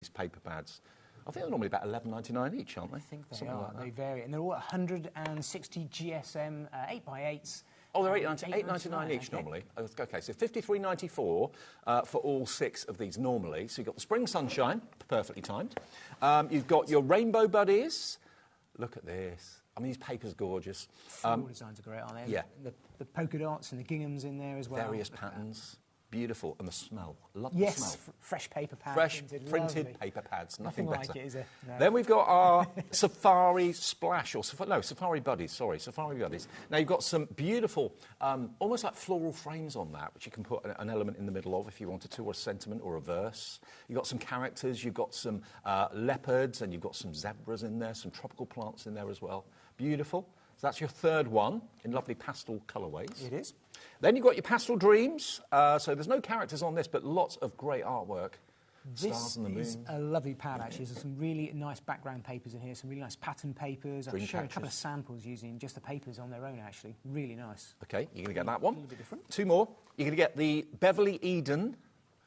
these paper pads. I think they're normally about $11.99 each, aren't they? I think they Something are. like that. They vary. And they're all 160 GSM 8x8s. Oh, they're $8.99 each normally. Okay, so $53.94 for all 6 of these normally. So you've got the Spring Sunshine, perfectly timed. You've got your Rainbow Buddies. Look at this. I mean, these papers are gorgeous. Floral designs are great, aren't they? Yeah. The polka dots and the ginghams in there as well. Various patterns. Beautiful. And the smell. Love the smell. Yes, fresh paper pads. Fresh printed paper pads. Nothing better. Like it, is it? No. Then we've got our Safari Splash, or Safari Buddies, sorry, Safari Buddies. Now you've got some beautiful, almost like floral frames on that, which you can put an element in the middle of if you wanted to, or a sentiment or a verse. You've got some characters, you've got some leopards, and you've got some zebras in there, some tropical plants in there as well. Beautiful. So that's your third one in lovely pastel colourways. It is. Then you've got your Pastel Dreams. So there's no characters on this, but lots of great artwork. Stars and the moon. This is a lovely pad, actually. There's some really nice background papers in here, some really nice pattern papers. I'll show you a couple of samples using just the papers on their own, actually. Really nice. OK, you're going to get that one. A little bit different. 2 more. You're going to get the Beverly Eden,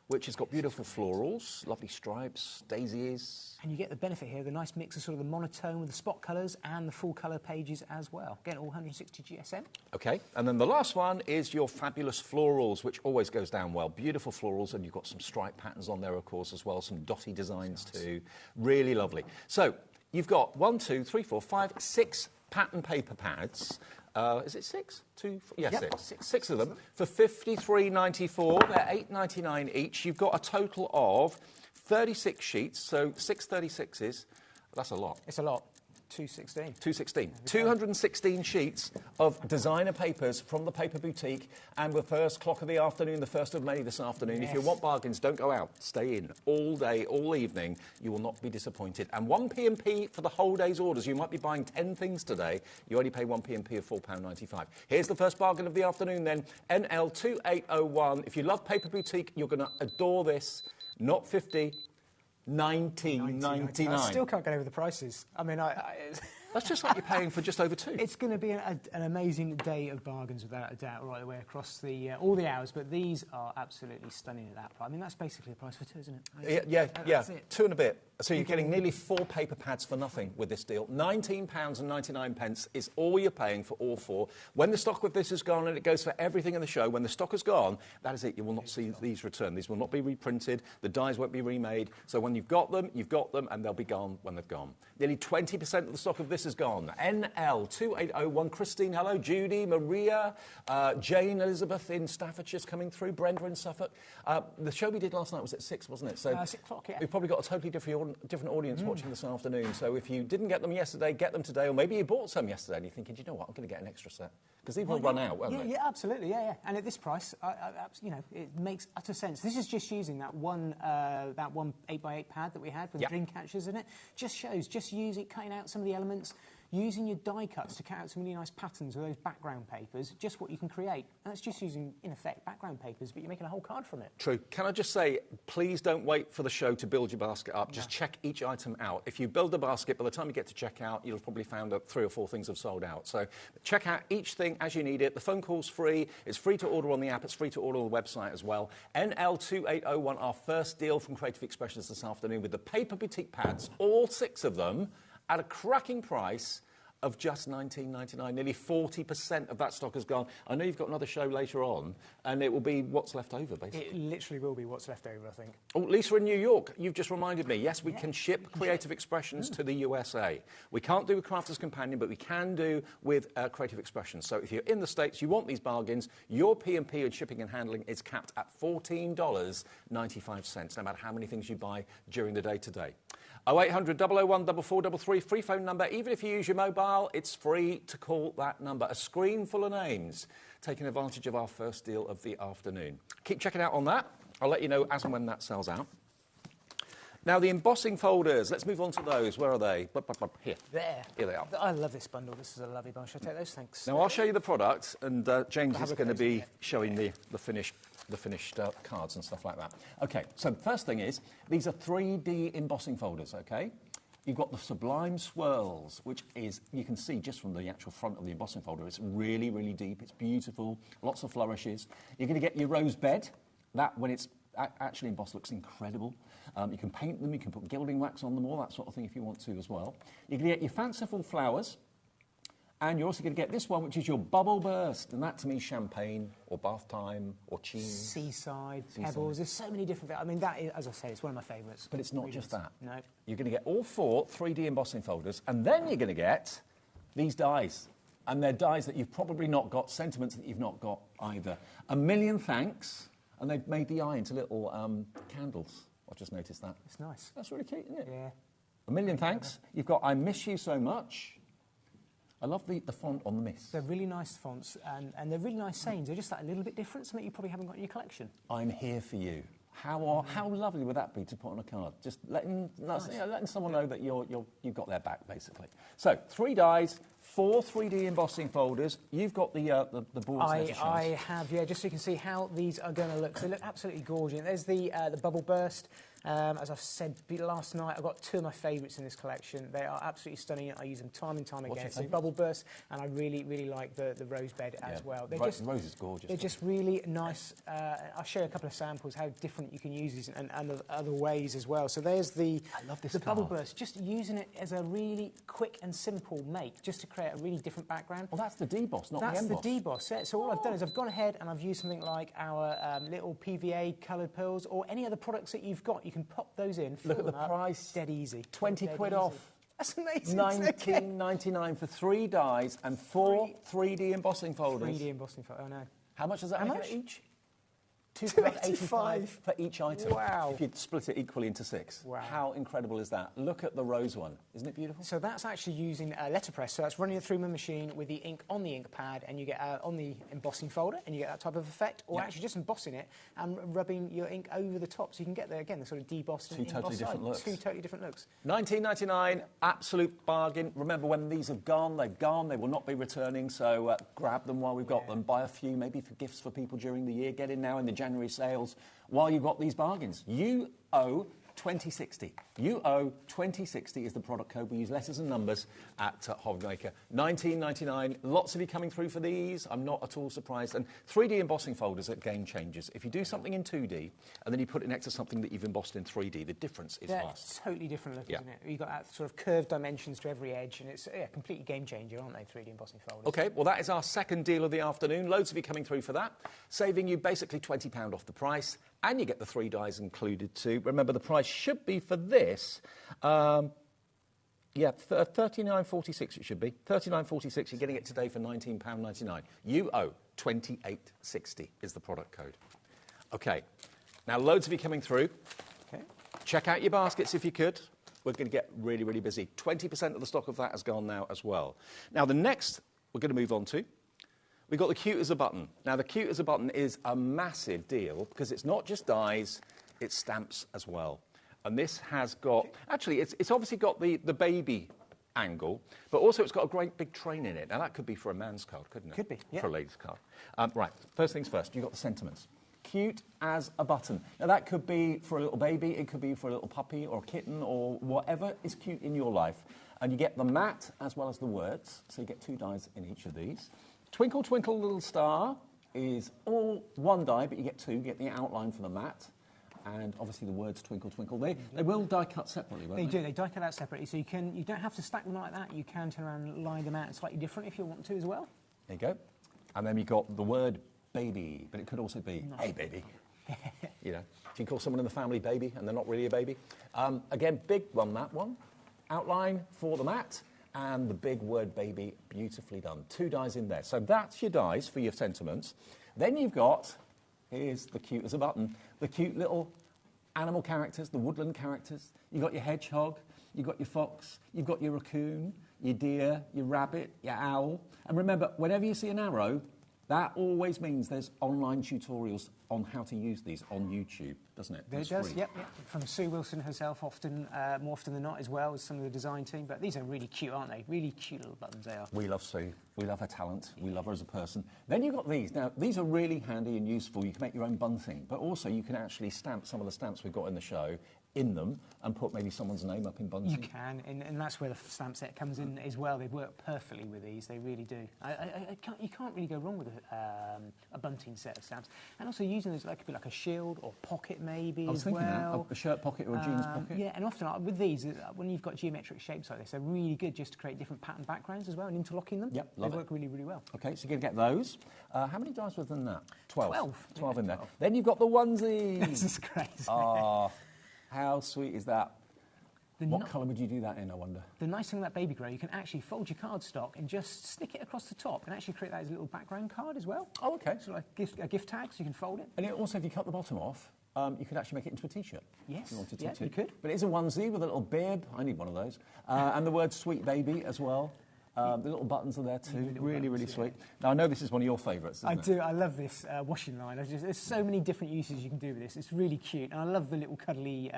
which has got beautiful florals, lovely stripes, daisies. And you get the benefit here, the nice mix of sort of the monotone with the spot colours and the full colour pages as well. Again, all 160 GSM. OK, and then the last one is your Fabulous Florals, which always goes down well. Beautiful florals, and you've got some stripe patterns on there, of course, as well, some dotty designs too. Really lovely. So you've got 1, 2, 3, 4, 5, 6 pattern paper pads. Is it 6? 2, 4? Yeah, yep. 6. 6 of them for $53.94. They're $8.99 each. You've got a total of 36 sheets, so 6 36s. That's a lot. It's a lot. 216. 216. 216 sheets of designer papers from the Paper Boutique, and the first clock of the afternoon, the 1st of May this afternoon. Yes. If you want bargains, don't go out. Stay in all day, all evening. You will not be disappointed. And 1 P&P for the whole day's orders. You might be buying 10 things today. You only pay 1 P&P of £4.95. Here's the first bargain of the afternoon then. NL2801. If you love Paper Boutique, you're going to adore this. Not 50. $19.99. I still can't get over the prices. I mean, That's just like you're paying for just over 2. It's going to be an amazing day of bargains, without a doubt, right the way across all the hours. But these are absolutely stunning at that price. I mean, that's basically a price for 2, isn't it? Yeah. That's it. 2 and a bit. So you're getting nearly 4 paper pads for nothing with this deal. £19.99 is all you're paying for all 4. When the stock of this is gone, and it goes for everything in the show, when the stock is gone, that is it. You will not see these return. These will not be reprinted. The dies won't be remade. So when you've got them, and they'll be gone when they've gone. Nearly 20% of the stock of this is gone. NL2801. Christine, hello. Judy, Maria, Jane, Elizabeth in Staffordshire's coming through. Brenda in Suffolk. The show we did last night was at 6, wasn't it? So 6 o'clock, yeah. We've probably got a totally different audience watching this afternoon. So if you didn't get them yesterday, get them today. Or maybe you bought some yesterday and you're thinking, you know what, I'm going to get an extra set. Because these will run out, won't they? Yeah, absolutely, yeah. And at this price, you know, it makes utter sense. This is just using that one 8x8 pad that we had with the dream catchers in it. Just shows, just use it, cutting out some of the elements, using your die cuts to cut out some really nice patterns with those background papers, just what you can create. And that's just using, in effect, background papers, but you're making a whole card from it. True. Can I just say, please don't wait for the show to build your basket up. Just check each item out. If you build a basket, by the time you get to checkout, you'll have probably found that 3 or 4 things have sold out. So check out each thing as you need it. The phone call's free. It's free to order on the app. It's free to order on the website as well. NL2801, our first deal from Creative Expressions this afternoon with the Paper Boutique pads, all 6 of them, at a cracking price of just $19.99. Nearly 40% of that stock has gone. I know you've got another show later on, and it will be what's left over, basically. It literally will be what's left over, I think. Oh, Lisa in New York, you've just reminded me. Yes, we can ship Creative Expressions to the USA. We can't do with Crafter's Companion, but we can do with Creative Expressions. So if you're in the States, you want these bargains, your P&P and shipping and handling is capped at $14.95, no matter how many things you buy during the day today. 0800 001 4433, free phone number. Even if you use your mobile, it's free to call that number. A screen full of names taking advantage of our first deal of the afternoon. Keep checking out on that. I'll let you know as and when that sells out. Now, the embossing folders, let's move on to those. Where are they? Here. There. Here they are. I love this bundle. This is a lovely bundle. Shall I take those? Thanks. Now, I'll show you the product, and James is going to be showing the finished cards and stuff like that. OK, so the first thing is, these are 3D embossing folders, OK? You've got the Sublime Swirls, which is, you can see just from the actual front of the embossing folder, it's really, really deep. It's beautiful, lots of flourishes. You're going to get your rose bed. That, when it's actually embossed looks incredible. You can paint them, you can put gilding wax on them, all that sort of thing if you want to as well. You can get your fanciful flowers, and you're also going to get this one, which is your bubble burst, and that to me is champagne or bath time or cheese. Seaside, pebbles, there's so many different... I mean, that is, as I say, it's one of my favourites. But it's not just that. No. You're going to get all 4 3D embossing folders, and then you're going to get these dies. And they're dies that you've probably not got, sentiments that you've not got either. A million thanks, and they've made the eye into little candles. I've just noticed that. It's nice. That's really cute, isn't it? Yeah. A million thanks. You've got I miss you so much. I love the font on the miss. They're really nice fonts, and they're really nice sayings. They're just like a little bit different, something you probably haven't got in your collection. I'm here for you. How lovely would that be to put on a card? Just letting someone know that you've got their back, basically. So 3 dies, 4 3D embossing folders. You've got the boards there to show us. I have, yeah, just so you can see how these are going to look. So they look absolutely gorgeous. There's the bubble burst. As I've said last night, I've got 2 of my favourites in this collection. They are absolutely stunning. I use them time and time again. So bubble burst, and I really, really like the rose bed as well. Rose is gorgeous. They're just really nice. I'll show you a couple of samples how different you can use these and other ways as well. So there's the bubble burst. Just using it as a really quick and simple make, just to create a really different background. Well, that's the deboss, not the emboss. That's the deboss. Yeah. So all I've done is I've gone ahead and I've used something like our little PVA coloured pearls or any other products that you've got. You can pop those in. Look at the price. Dead easy. 20 quid off. That's amazing. £19.99 for 3 dies and 4 3D embossing folders. 3D embossing folders. Oh no. How much does that make each? £2.85 for each item. Wow. If you split it equally into 6. Wow. How incredible is that? Look at the rose one. Isn't it beautiful? So that's actually using letterpress. So that's running it through my machine with the ink on the ink pad, and you get on the embossing folder, and you get that type of effect, or actually just embossing it and rubbing your ink over the top. So you can get there, again, the sort of debossed 2 totally different looks. 2 totally different looks. £19.99, absolute bargain. Remember, when these have gone, they've gone. They will not be returning, so grab them while we've got them. Buy a few, maybe for gifts for people during the year. Get in now in the January sales while you've got these bargains. You owe 2060. You owe 2060 is the product code. We use letters and numbers at HobbyMaker. £19.99. Lots of you coming through for these. I'm not at all surprised. And 3D embossing folders are game changers. If you do something in 2D and then you put it next to something that you've embossed in 3D, the difference is vast. It's a totally different look, isn't it? You've got that sort of curved dimensions to every edge, and it's a completely game changer, aren't they, 3D embossing folders? OK, well, that is our second deal of the afternoon. Loads of you coming through for that, saving you basically £20 off the price, and you get the 3 dies included too. Remember, the price should be for this, £39.46 it should be. £39.46, you're getting it today for £19.99. You owe £28.60 is the product code. OK, now loads of you coming through. OK. Check out your baskets if you could. We're going to get really, really busy. 20% of the stock of that has gone now as well. Now, the next we're going to move on to, we've got the cute as a button. Now, the cute as a button is a massive deal because it's not just dies, it's stamps as well. And this has got, actually, it's obviously got the baby angle, but also it's got a great big train in it. Now, that could be for a man's card, couldn't it? Could be, yeah. For a lady's card. Right, first things first, you've got the sentiments. Cute as a button. Now, that could be for a little baby, it could be for a little puppy or a kitten or whatever is cute in your life. And you get the mat as well as the words, so you get 2 dies in each of these. Twinkle, twinkle, little star is all 1 die, but you get 2. You get the outline for the mat. And obviously the words twinkle, twinkle. They will die cut separately, won't they? They do. They die cut out separately, so you don't have to stack them like that. You can turn around and line them out slightly different if you want to as well. There you go. And then you've got the word baby, but it could also be, hey, baby. You know, if you call someone in the family baby and they're not really a baby. Again, big one, that one. Outline for the mat. And the big word baby, beautifully done. 2 dies in there. So that's your dies for your sentiments. Then you've got, here's the cute as a button, the cute little animal characters, the woodland characters. You've got your hedgehog, you've got your fox, you've got your raccoon, your deer, your rabbit, your owl. And remember, whenever you see an arrow, that always means there's online tutorials on how to use these on YouTube, doesn't it? It does, yep. From Sue Wilson herself, often, more often than not, as well as some of the design team. But these are really cute, aren't they? Really cute little buttons they are. We love Sue. We love her talent. We love her as a person. Then you've got these. Now, these are really handy and useful. You can make your own bunting, but also you can actually stamp some of the stamps we've got in the show in them and put maybe someone's name up in bunting? You can, and that's where the stamp set comes in as well. They work perfectly with these, they really do. You can't really go wrong with a bunting set of stamps. And also using those like, like a shield or pocket maybe as well. I was thinking that, a shirt pocket or a jeans pocket. Yeah, and often with these, when you've got geometric shapes like this, they're really good just to create different pattern backgrounds as well and interlocking them. Yep, they work really, really well. Okay, so you're going to get those. How many dies within that? 12. 12 in there. 12. Then you've got the onesies. This is crazy. Oh, how sweet is that? What colour would you do that in, I wonder? The nice thing about Baby Grow, you can actually fold your cardstock and just stick it across the top and actually create that as a little background card as well. Oh, okay. So like a gift tag, so you can fold it. And also, if you cut the bottom off, you could actually make it into a T-shirt. Yes, if you wanted to. You could. But it is a onesie with a little bib. I need one of those. And the word Sweet Baby as well. The little buttons are there too. Really, really sweet. Now, I know this is one of your favourites, isn't it? I do. I love this washing line. There's so many different uses you can do with this. It's really cute. And I love the little cuddly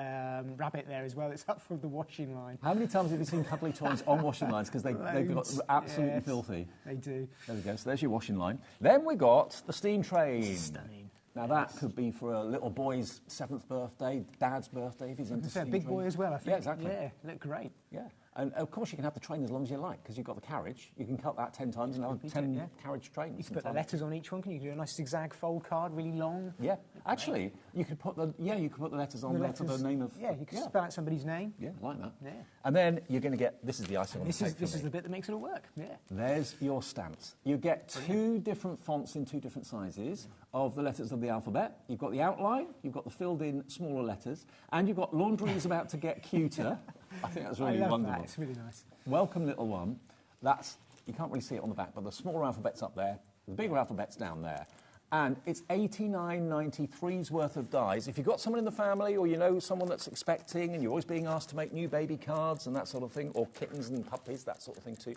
rabbit there as well. It's up from the washing line. How many times have you seen cuddly toys on washing lines? Because they've got absolutely filthy. They do. There we go. So there's your washing line. Then we got the steam train. Stunning. Now, that could be for a little boy's 7th birthday, dad's birthday, if he's into steam a big boy as well, I think. Yeah, exactly. Yeah, look great. Yeah. And, of course, you can have the train as long as you like, because you've got the carriage. You can cut that 10 times and have a 10 carriage train. You can put the letters on each one. Can you do a nice zigzag fold card, really long? Yeah. Actually, you could put the letters on there for the name of... Yeah, you could spell out somebody's name. Yeah, like that. Yeah. And then you're going to get... This is the icing on the cake. This is the bit that makes it all work. Yeah. There's your stamps. You get 2 different fonts in 2 different sizes of the letters of the alphabet. You've got the outline, you've got the filled-in smaller letters, and you've got laundry is about to get cuter. I think that's really wonderful. That. It's really nice. Welcome, little one. You can't really see it on the back, but the smaller alphabet's up there, the bigger alphabet's down there. And it's $89.93's worth of dies. If you've got someone in the family or you know someone that's expecting and you're always being asked to make new baby cards and that sort of thing, or kittens and puppies, that sort of thing too.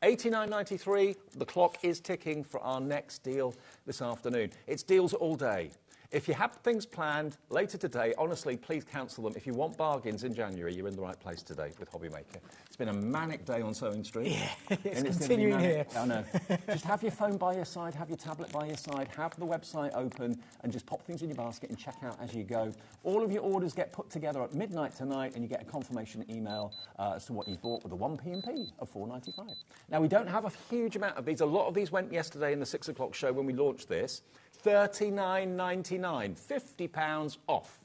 $89.93, the clock is ticking for our next deal this afternoon. It's deals all day. If you have things planned later today, honestly, please cancel them. If you want bargains in January, you're in the right place today with HobbyMaker. It's been a manic day on Sewing Street. Yeah, it's continuing here. I know. Just have your phone by your side, have your tablet by your side, have the website open, and just pop things in your basket and check out as you go. All of your orders get put together at midnight tonight, and you get a confirmation email as to what you've bought with a 1 P&P of $4.95. Now, we don't have a huge amount of these. A lot of these went yesterday in the 6 o'clock show when we launched this. $39.99, £50 off.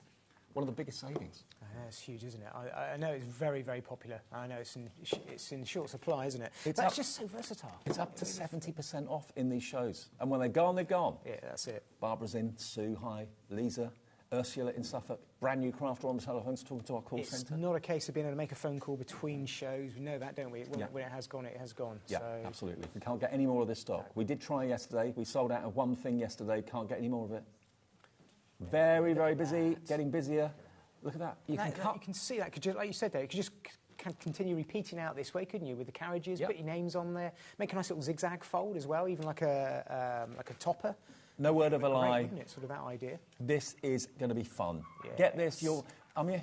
One of the biggest savings. It's huge, isn't it? I know it's very, very popular. I know it's in short supply, isn't it? It's just so versatile. It's up to 70% off in these shows. And when they're gone, they're gone. Yeah, that's it. Barbara's in, Sue, hi, Lisa, Ursula in Suffolk, brand new crafter on the telephones talking to our call centre. It's not a case of being able to make a phone call between shows. We know that, don't we? When it has gone, it has gone. Yeah, so. Absolutely. We can't get any more of this stock. We did try yesterday. We sold out of one thing yesterday. Can't get any more of it. Very, very busy, getting busier. Look at that. You can see that. Like you said there, you could just continue repeating out this way, couldn't you, with the carriages, put your names on there, make a nice little zigzag fold as well, even like a topper. No word of a lie. Isn't it? Sort of that idea. This is going to be fun. Yes. Get this. Who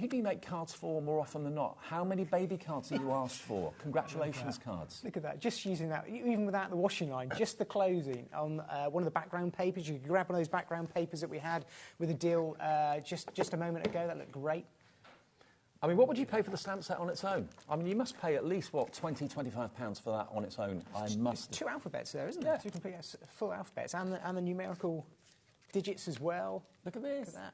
do you make cards for more often than not? How many baby cards are you asked for? Congratulations cards. Look at that. Just using that, even without the washing line, just the closing on one of the background papers. You could grab one of those background papers that we had with a deal just a moment ago. That looked great. I mean, what would you pay for the stamp set on its own? I mean, you must pay at least, what, £20, £25 for that on its own. It's 2 alphabets there, isn't it? 2 complete full alphabets and the numerical digits as well. Look at this. Look at that.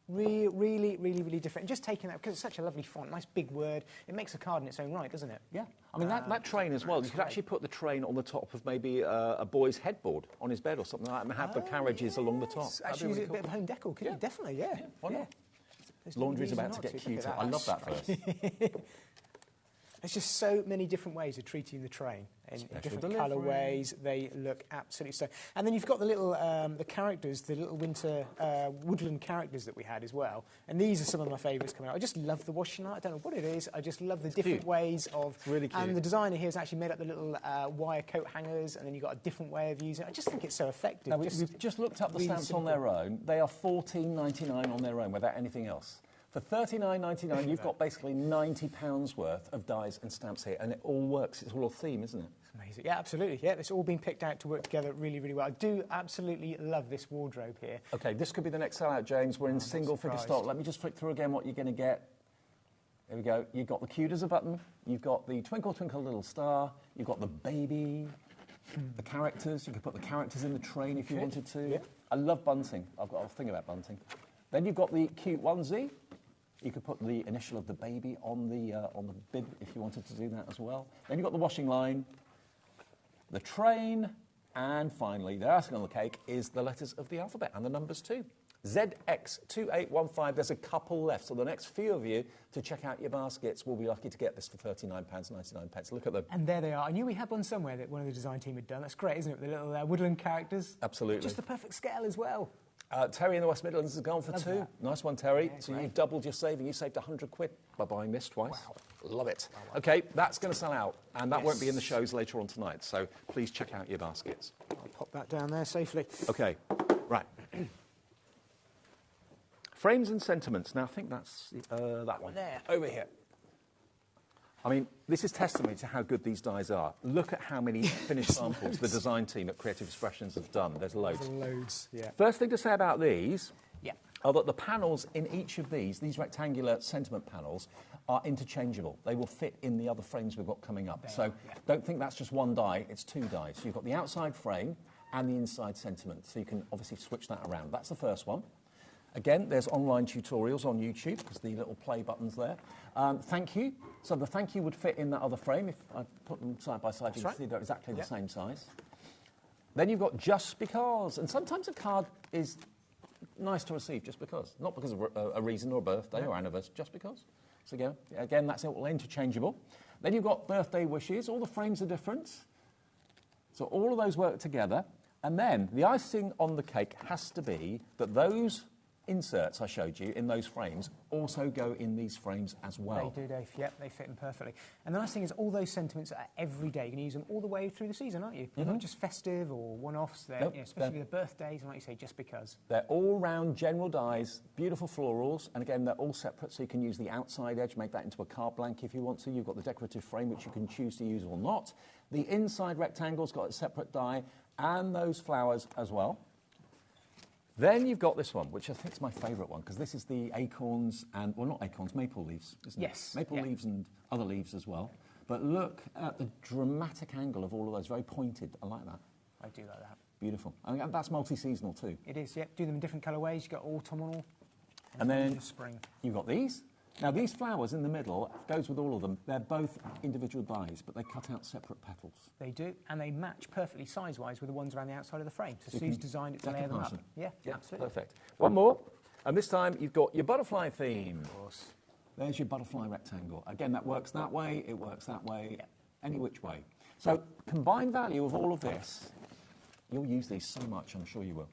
Really different. And just taking that, because it's such a lovely font, nice big word, it makes a card in its own right, doesn't it? Yeah. I mean, that train as well, you could actually put the train on the top of maybe a boy's headboard on his bed or something like that and have the carriages along the top. Actually use it a bit of home decor, couldn't you? Definitely, yeah. Why not? Laundry's about to get cuter. I love that first. There's just so many different ways of treating the train in different colourways. They look absolutely so. And then you've got the little the characters, the little winter woodland characters that we had as well. And these are some of my favourites coming out. I just love the washing line. I don't know what it is. I just love the different ways of. It's really cute. And the designer here has actually made up the little wire coat hangers, and then you've got a different way of using it. I just think it's so effective. Now, we've just looked up the stamps on their own. They are $14.99 on their own without anything else. For $39.99, you've got basically £90 worth of dies and stamps here, and it all works. It's all a theme, isn't it? It's amazing. Yeah, absolutely. Yeah, it's all been picked out to work together really well. I do absolutely love this wardrobe here. OK, this could be the next sellout, James. We're in single figure stock. Let me just flick through again what you're going to get. There we go. You've got the cute as a button. You've got the twinkle, twinkle, little star. You've got the baby, the characters. You could put the characters in the train if you wanted to. Yeah. I love bunting. I've got a thing about bunting. Then you've got the cute onesie. You could put the initial of the baby on the bib if you wanted to do that as well. Then you've got the washing line, the train, and finally, the icing on the cake is the letters of the alphabet and the numbers too. ZX2815, there's a couple left, so the next few of you to check out your baskets will be lucky to get this for £39.99. Look at them. And there they are. I knew we had one somewhere that one of the design team had done. That's great, isn't it? The little woodland characters. Absolutely. Just the perfect scale as well. Terry in the West Midlands has gone for Love two. That. Nice one, Terry. Yeah, so great. you've doubled your saving. You saved £100 by buying this twice. Wow. Love it. Wow. OK, that's going to sell out, and that won't be in the shows later on tonight, so please check out your baskets. I'll pop that down there safely. OK, right. Frames and sentiments. Now, I think that's that one. There. Over here. I mean, this is testimony to how good these dies are. Look at how many finished samples the design team at Creative Expressions have done. There's loads. There's loads, yeah. First thing to say about these Yeah. are that the panels in each of these rectangular sentiment panels, are interchangeable. They will fit in the other frames we've got coming up. Don't think that's just one die, it's two dies. So you've got the outside frame and the inside sentiment, so you can obviously switch that around. That's the first one. Again, there's online tutorials on YouTube, because the little play button's there. Thank you. So the thank you would fit in that other frame. If I put them side by side, you can see they're exactly the same size. Then you've got just because. And sometimes a card is nice to receive just because. Not because of a reason or a birthday or anniversary, just because. So again, that's all interchangeable. Then you've got birthday wishes. All the frames are different. So all of those work together. And then the icing on the cake has to be that those inserts I showed you in those frames also go in these frames as well. They do, Dave. Yep, they fit in perfectly. And the nice thing is all those sentiments are every day. You can use them all the way through the season, aren't you? They're not just festive or one-offs. They're, Nope, especially with birthdays, and like you say, just because. They're all-round general dies, beautiful florals, and again, they're all separate, so you can use the outside edge, make that into a card blank if you want to. You've got the decorative frame, which you can choose to use or not. The inside rectangle's got a separate die, and those flowers as well. Then you've got this one, which I think is my favourite one, because this is the acorns and, well, not acorns, maple leaves, isn't it? Yes. Maple leaves and other leaves as well. But look at the dramatic angle of all of those, very pointed. I like that. I do like that. Beautiful. And that's multi-seasonal too. It is, yep. Do them in different colourways. You've got autumnal and then spring. You've got these. Now, these flowers in the middle, goes with all of them, they're both individual dies, but they cut out separate petals. They do, and they match perfectly size-wise with the ones around the outside of the frame. So Sue's designed it to layer them up. Yeah, absolutely. Perfect. One more, and this time you've got your butterfly theme. Of course. There's your butterfly rectangle. Again, that works that way, it works that way, any which way. So, combined value of all of this, you'll use these so much, I'm sure you will.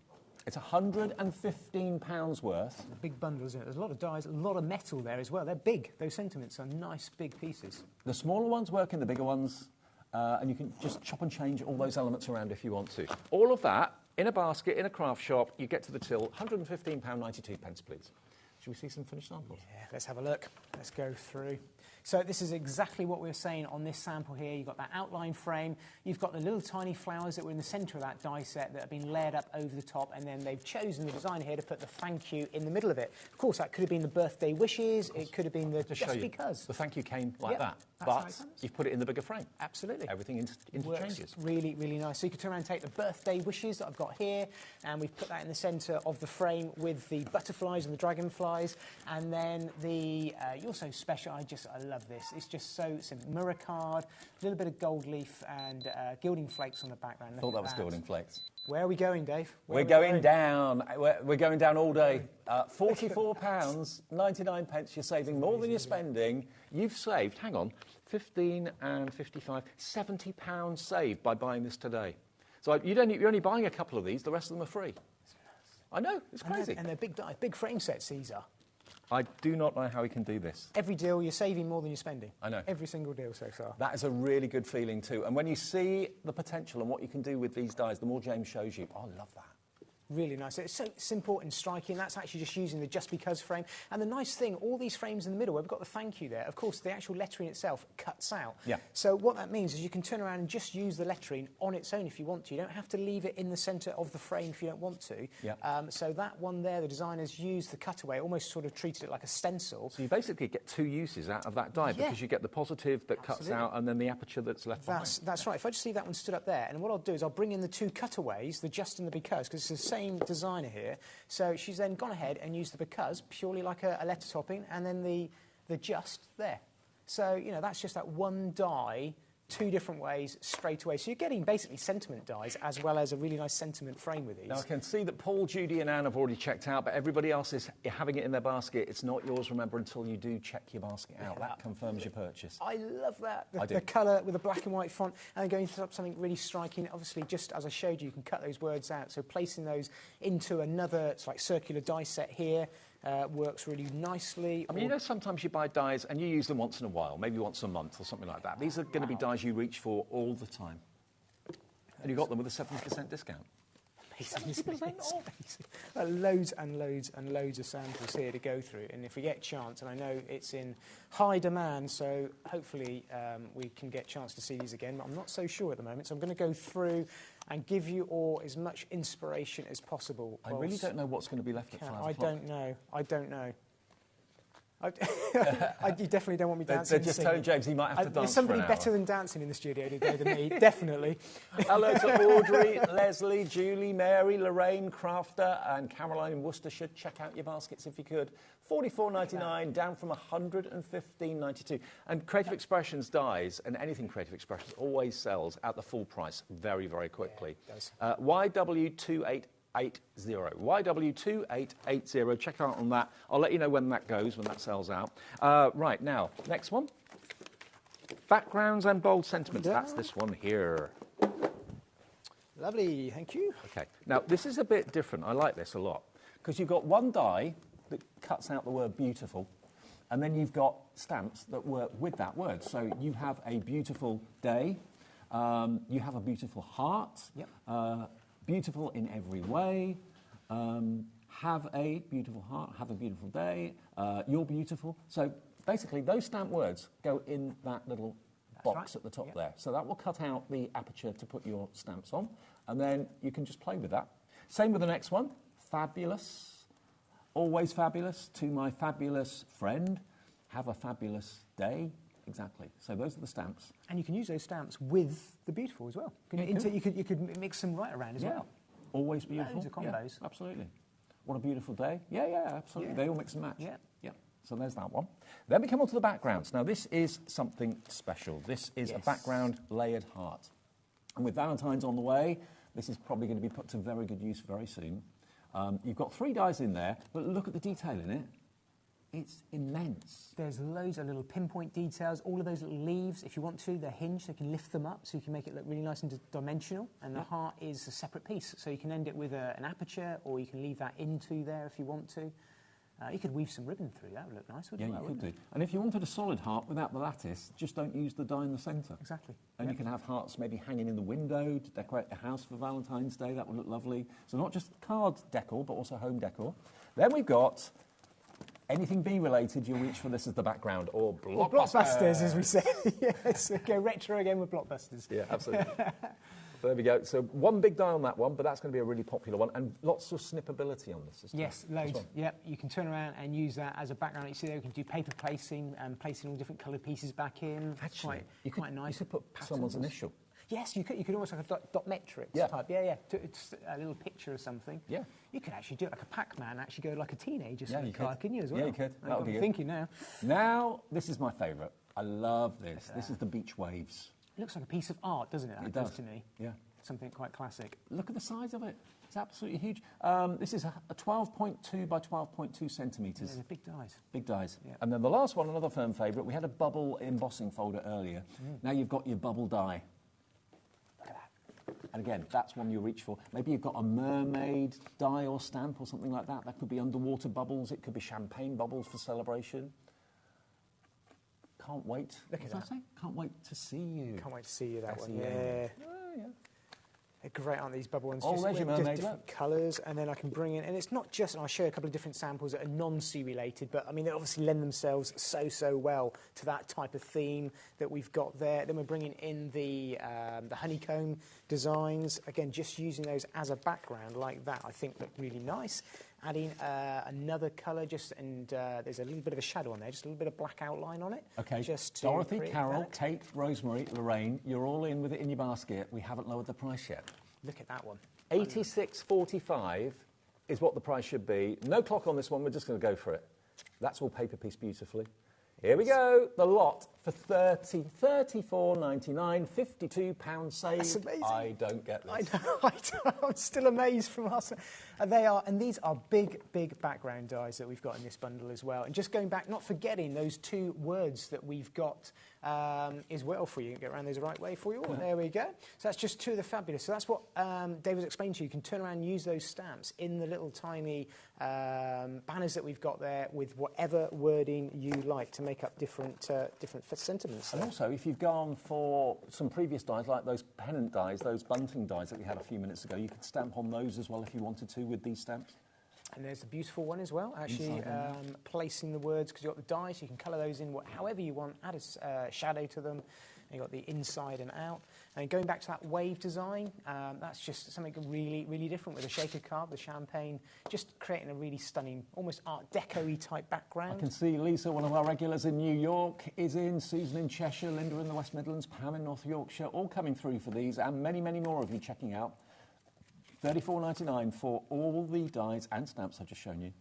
It's £115 worth. A big bundle, isn't it? There's a lot of dies, a lot of metal there as well. They're big. Those sentiments are nice, big pieces. The smaller ones work in the bigger ones, and you can just chop and change all those elements around if you want to. All of that in a basket, in a craft shop, you get to the till, £115.92, please. Should we see some finished samples? Yeah, let's have a look. Let's go through. So this is exactly what we were saying on this sample here. You've got that outline frame. You've got the little tiny flowers that were in the centre of that die set that have been layered up over the top, and then they've chosen, the designer here, to put the thank you in the middle of it. Of course, that could have been the birthday wishes. It could have been the just because. The thank you came like that, but you've put it in the bigger frame. Absolutely. Everything interchanges. Works really, really nice. So you could turn around and take the birthday wishes that I've got here, and we've put that in the centre of the frame with the butterflies and the dragonflies, and then the, you're so special, I love this. It's just so simple. Mirror card, a little bit of gold leaf and gilding flakes on the background. I thought that was gilding flakes. Where are we going, Dave? We're going down. We're going down all day. £44.99. You're saving more than you're spending. You've saved, hang on, 15 and 55, £70 saved by buying this today. So you're only buying a couple of these. The rest of them are free. I know, it's crazy. And they're big, big frame sets, these are. I do not know how we can do this. Every deal, you're saving more than you're spending. I know. Every single deal so far. That is a really good feeling too. And when you see the potential and what you can do with these dies, the more James shows you, I love that. Really nice. It's so simple and striking. That's actually just using the Just Because frame. And the nice thing, all these frames in the middle, where we've got the thank you there, of course, the actual lettering itself cuts out. Yeah. So what that means is you can turn around and just use the lettering on its own if you want to. You don't have to leave it in the centre of the frame if you don't want to. Yeah. So that one there, the designers used the cutaway, almost sort of treated it like a stencil. So you basically get 2 uses out of that die, because you get the positive that cuts out and then the aperture that's left behind. That's right. If I just leave that one stood up there, and what I'll do is I'll bring in the 2 cutaways, the just and the because it's the same designer here. So she's then gone ahead and used the because purely like a letter topping, and then the just there. So, you know, that's just that one die, 2 different ways straight away. So you're getting basically sentiment dies as well as a really nice sentiment frame with these. Now I can see that Paul, Judy and Anne have already checked out, but everybody else is having it in their basket. It's not yours, remember, until you do check your basket out. That confirms your purchase. I love that. The colour with the black and white font, and then going for something really striking. Obviously, just as I showed you, you can cut those words out. So placing those into another like circular die set here works really nicely. I mean, you know, sometimes you buy dies and you use them once in a while, maybe once a month or something like that. These are going to be dies you reach for all the time. And you got them with a 70% discount. Loads and loads and loads of samples here to go through, and if we get a chance, and I know it's in high demand, so hopefully we can get a chance to see these again, but I'm not so sure at the moment, so I'm going to go through and give you all as much inspiration as possible. I really don't know what's going to be left at 5 o'clock. I don't know. You definitely don't want me dancing. They're just telling James he might have to dance. There's somebody better than dancing in the studio today than me, definitely. Hello to Audrey, Leslie, Julie, Mary, Lorraine, Crafter, and Caroline in Worcestershire. Check out your baskets if you could. $44.99, down from $115.92. And Creative Expressions dies, and anything Creative Expressions always sells at the full price very, very quickly. Yeah, it does. YW2880. YW2880. Check out on that. I'll let you know when that goes, when that sells out. Right, now, next one. Backgrounds and bold sentiments. That's this one here. Lovely, thank you. Okay, now this is a bit different. I like this a lot, because you've got one die that cuts out the word beautiful, and then you've got stamps that work with that word. So you have a beautiful day, you have a beautiful heart, beautiful in every way, have a beautiful heart, have a beautiful day, you're beautiful. So basically those stamp words go in that little box at the top there. So that will cut out the aperture to put your stamps on, and then you can just play with that. Same with the next one. Fabulous. Always fabulous. To my fabulous friend. Have a fabulous day. Exactly. So those are the stamps. And you can use those stamps with the beautiful as well. You could mix them right around as well. Always beautiful. Loads of combos. Yeah, absolutely. What a beautiful day. Yeah, absolutely. They all mix and match. Yeah. So there's that one. Then we come on to the backgrounds. Now this is something special. This is a background layered heart. And with Valentine's on the way, this is probably going to be put to very good use very soon. You've got 3 dies in there, but look at the detail in it. It's immense. There's loads of little pinpoint details. All of those little leaves, if you want to, they're hinged. So you can lift them up so you can make it look really nice and dimensional. And the heart is a separate piece. So you can end it with an aperture, or you can leave that into there if you want to. You could weave some ribbon through. That would look nice, wouldn't it? Yeah, you could do. And if you wanted a solid heart without the lattice, just don't use the die in the centre. Exactly. And you can have hearts maybe hanging in the window to decorate the house for Valentine's Day. That would look lovely. So not just card decor, but also home decor. Then we've got anything bee related. You'll reach for this as the background, or blockbusters, as we say. Yes, go retro again with blockbusters. Yeah, absolutely. So there we go. So one big die on that one, but that's going to be a really popular one, and lots of snippability on this system. Yes, loads. Yep, you can turn around and use that as a background. You see there, we can do paper placing and placing all different coloured pieces back in. Actually, quite nice. You could put someone's initial. Yes, you could almost like a dot metrics type. It's a little picture or something. Yeah. You could actually do it like a Pac-Man, actually go like a teenager sort you of card, couldn't you, as well? Yeah, you could. That would be good. Thinking now. Now, this is my favourite. I love this. This is the beach waves. It looks like a piece of art, doesn't it? It does to me. Yeah. Something quite classic. Look at the size of it. It's absolutely huge. This is a 12.2 by 12.2 centimetres. Yeah, they're big dies. Big dies. Yeah. And then the last one, another firm favourite. We had a bubble embossing folder earlier. Now you've got your bubble die. Look at that. And again, that's one you reach for. Maybe you've got a mermaid die or stamp or something like that. That could be underwater bubbles. It could be champagne bubbles for celebration. Can't wait. Look at that. Can't wait to see you. Can't wait to see you, that That's one. yeah. They're great, aren't these bubble ones? Oh, there's your mermaid. Different colours, and then I can bring in, and it's not just, and I'll show you a couple of different samples that are non-sea related, but I mean, they obviously lend themselves so well to that type of theme that we've got there. Then we're bringing in the honeycomb designs. Again, just using those as a background like that, I think look really nice. Adding another colour, and there's a little bit of a shadow on there, just a little bit of black outline on it. Okay, just Dorothy, Carol, Kate, Rosemary, Lorraine, you're all in with it in your basket. We haven't lowered the price yet. Look at that one. $86.45 is what the price should be. No clock on this one, we're just going to go for it. That's all paper piece beautifully. Here we go, the lot for $34.99, £52 saved. That's amazing. I don't get this. I know, I'm still amazed from us. And these are big background dies that we've got in this bundle as well. And just going back, not forgetting those two words that we've got as well for you. Get around those the right way for you all. There we go. So that's just two of the fabulous. So that's what Dave was explaining to you. You can turn around and use those stamps in the little tiny banners that we've got there with whatever wording you like to make up different sentiments. And also, if you've gone for some previous dies, like those pennant dies, those bunting dies that we had a few minutes ago, you could stamp on those as well if you wanted to with these stamps. And there's a beautiful one as well, actually placing the words, because you've got the dies, you can colour those in however you want, add a shadow to them. And you've got the inside and out. And going back to that wave design, that's just something really different with a shaker card, the champagne, just creating a really stunning, almost Art Deco-y type background. I can see Lisa, one of our regulars in New York, is in, Susan in Cheshire, Linda in the West Midlands, Pam in North Yorkshire, all coming through for these, and many more of you checking out. $34.99 for all the dies and stamps I've just shown you.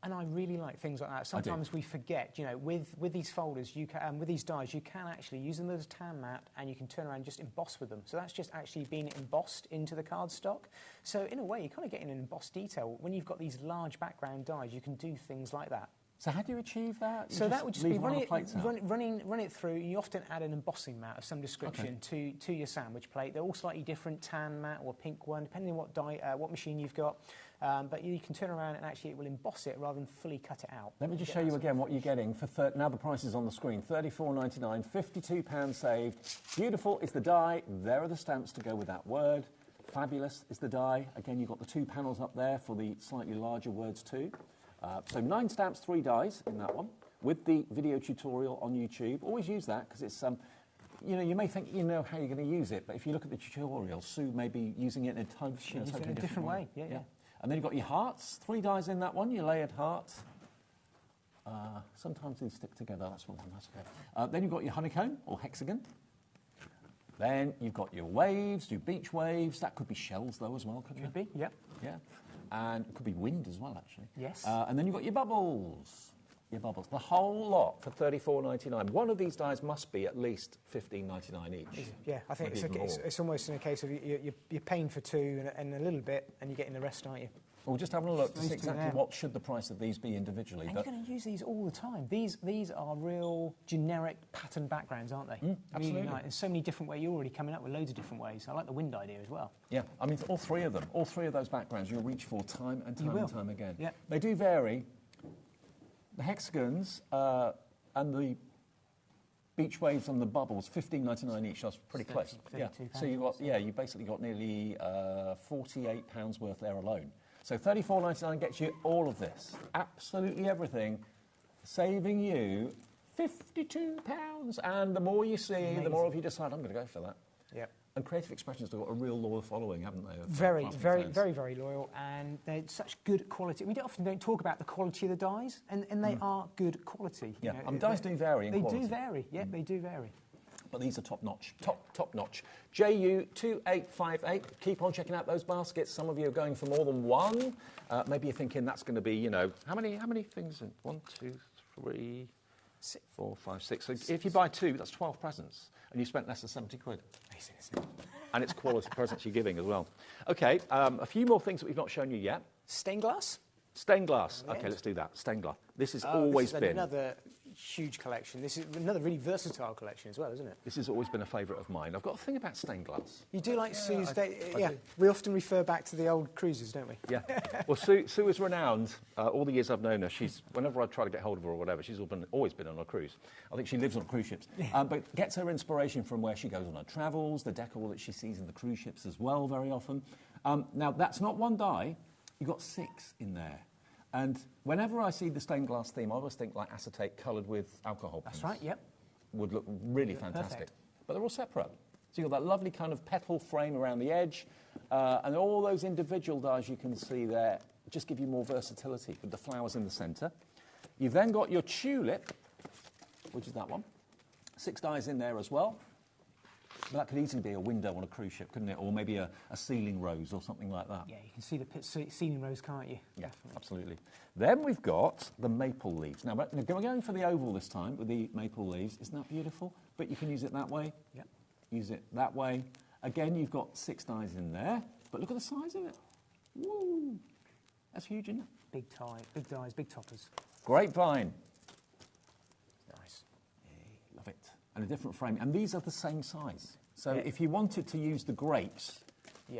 And I really like things like that. Sometimes we forget, you know, with these folders, you can, with these dies, you can actually use them as a tan mat and you can turn around and just emboss with them. So that's just actually being embossed into the cardstock. So in a way, you're kind of getting an embossed detail. When you've got these large background dies, you can do things like that. So how do you achieve that? So that would just be run it through. You often add an embossing mat of some description to your sandwich plate. They're all slightly different, tan mat or pink one, depending on what machine you've got. But you can turn around and actually it will emboss it rather than fully cut it out. Let me just show you again what you're getting for now. The price is on the screen: $34.99, £52 saved. Beautiful is the die. There are the stamps to go with that word. Fabulous is the die. Again, you've got the two panels up there for the slightly larger words too. So 9 stamps, 3 dies in that one, with the video tutorial on YouTube. Always use that because it's, you know, you may think you know how you're going to use it, but if you look at the tutorial, Sue may be using it in a totally different way. Yeah. And then you've got your hearts, 3 dies in that one, your layered hearts. Sometimes they stick together, that's one thing, that's okay. Then you've got your honeycomb or hexagon. Then you've got your waves, your beach waves. That could be shells though as well, couldn't it? Could be, yeah. Yeah. And it could be wind as well, actually. Yes. And then you've got your bubbles. The whole lot for $34.99. One of these dies must be at least $15.99 each. Yeah, I think it's almost in a case of you're paying for 2 and a little bit, and you're getting the rest, aren't you? Well, just having a look to see exactly what should the price of these be individually. And you're going to use these all the time. These are real generic pattern backgrounds, aren't they? Absolutely. Really nice. There's so many different ways. You're already coming up with loads of different ways. I like the wind idea as well. Yeah, I mean, all 3 of them, all 3 of those backgrounds you'll reach for time and time again. Yeah. They do vary. The hexagons and the beach waves and the bubbles, $15.99 each. That's pretty close. Yeah. So you basically got nearly £48 worth there alone. So $34.99 gets you all of this, absolutely everything, saving you £52. And the more you see, the more of you decide, I'm going to go for that. Yep. And Creative Expressions have got a real loyal following, haven't they? Very loyal, and they're such good quality. We often don't talk about the quality of the dies, and they are good quality. Yeah, dies do vary in quality. They do vary, yeah, they do vary. But these are top notch, top notch. JU2858. Keep on checking out those baskets. Some of you are going for more than one. Maybe you're thinking that's going to be, you know, how many things? 1, 2, 3, 4, 5, 6. So if you buy 2, that's 12 presents, and you spent less than 70 quid. Amazing, isn't it? And it's quality presents you're giving as well. Okay, a few more things that we've not shown you yet. Stained glass. Stained glass. Okay, let's do that. Stained glass. This has always been another huge collection. This is another really versatile collection as well, isn't it? This has always been a favourite of mine. I've got a thing about stained glass. You do like Sue's... I do. We often refer back to the old cruises, don't we? Yeah. Well, Sue is renowned. All the years I've known her, whenever I try to get hold of her or whatever, she's always been on a cruise. I think she lives on cruise ships. But gets her inspiration from where she goes on her travels, the decor that she sees in the cruise ships as well very often. Now, that's not one die. You've got 6 in there. And whenever I see the stained glass theme, I always think like acetate coloured with alcohol paints. That's right, yep. Would look really fantastic. Perfect. But they're all separate. So you've got that lovely kind of petal frame around the edge, and all those individual dies you can see there just give you more versatility with the flowers in the centre. You've then got your tulip, which is that one. 6 dies in there as well. But that could easily be a window on a cruise ship, couldn't it? Or maybe a ceiling rose or something like that. Yeah, you can see the ceiling rose, can't you? Yeah, definitely. Absolutely. Then we've got the maple leaves. Now, we're going for the oval this time with the maple leaves. Isn't that beautiful? But you can use it that way. Yep. Use it that way. Again, you've got 6 dies in there. But look at the size of it. Woo! That's huge, isn't it? Big dies, big toppers. Grapevine. Nice. Yeah, love it. And a different frame. And these are the same size. So if you wanted to use the grapes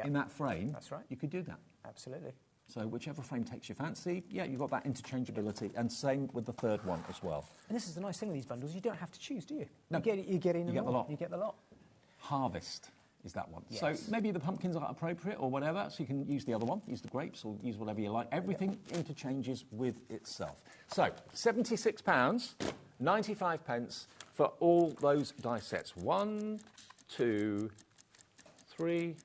in that frame, that's right, you could do that. Absolutely. So whichever frame takes your fancy, you've got that interchangeability. And same with the third one as well. And this is the nice thing with these bundles. You don't have to choose, do you? No. You get in you get the lot. You get the lot. Harvest is that one. Yes. So maybe the pumpkins aren't appropriate or whatever, so you can use the other one, use the grapes or use whatever you like. Everything interchanges with itself. So £76, 95 pence for all those die sets. 1, 2, 3,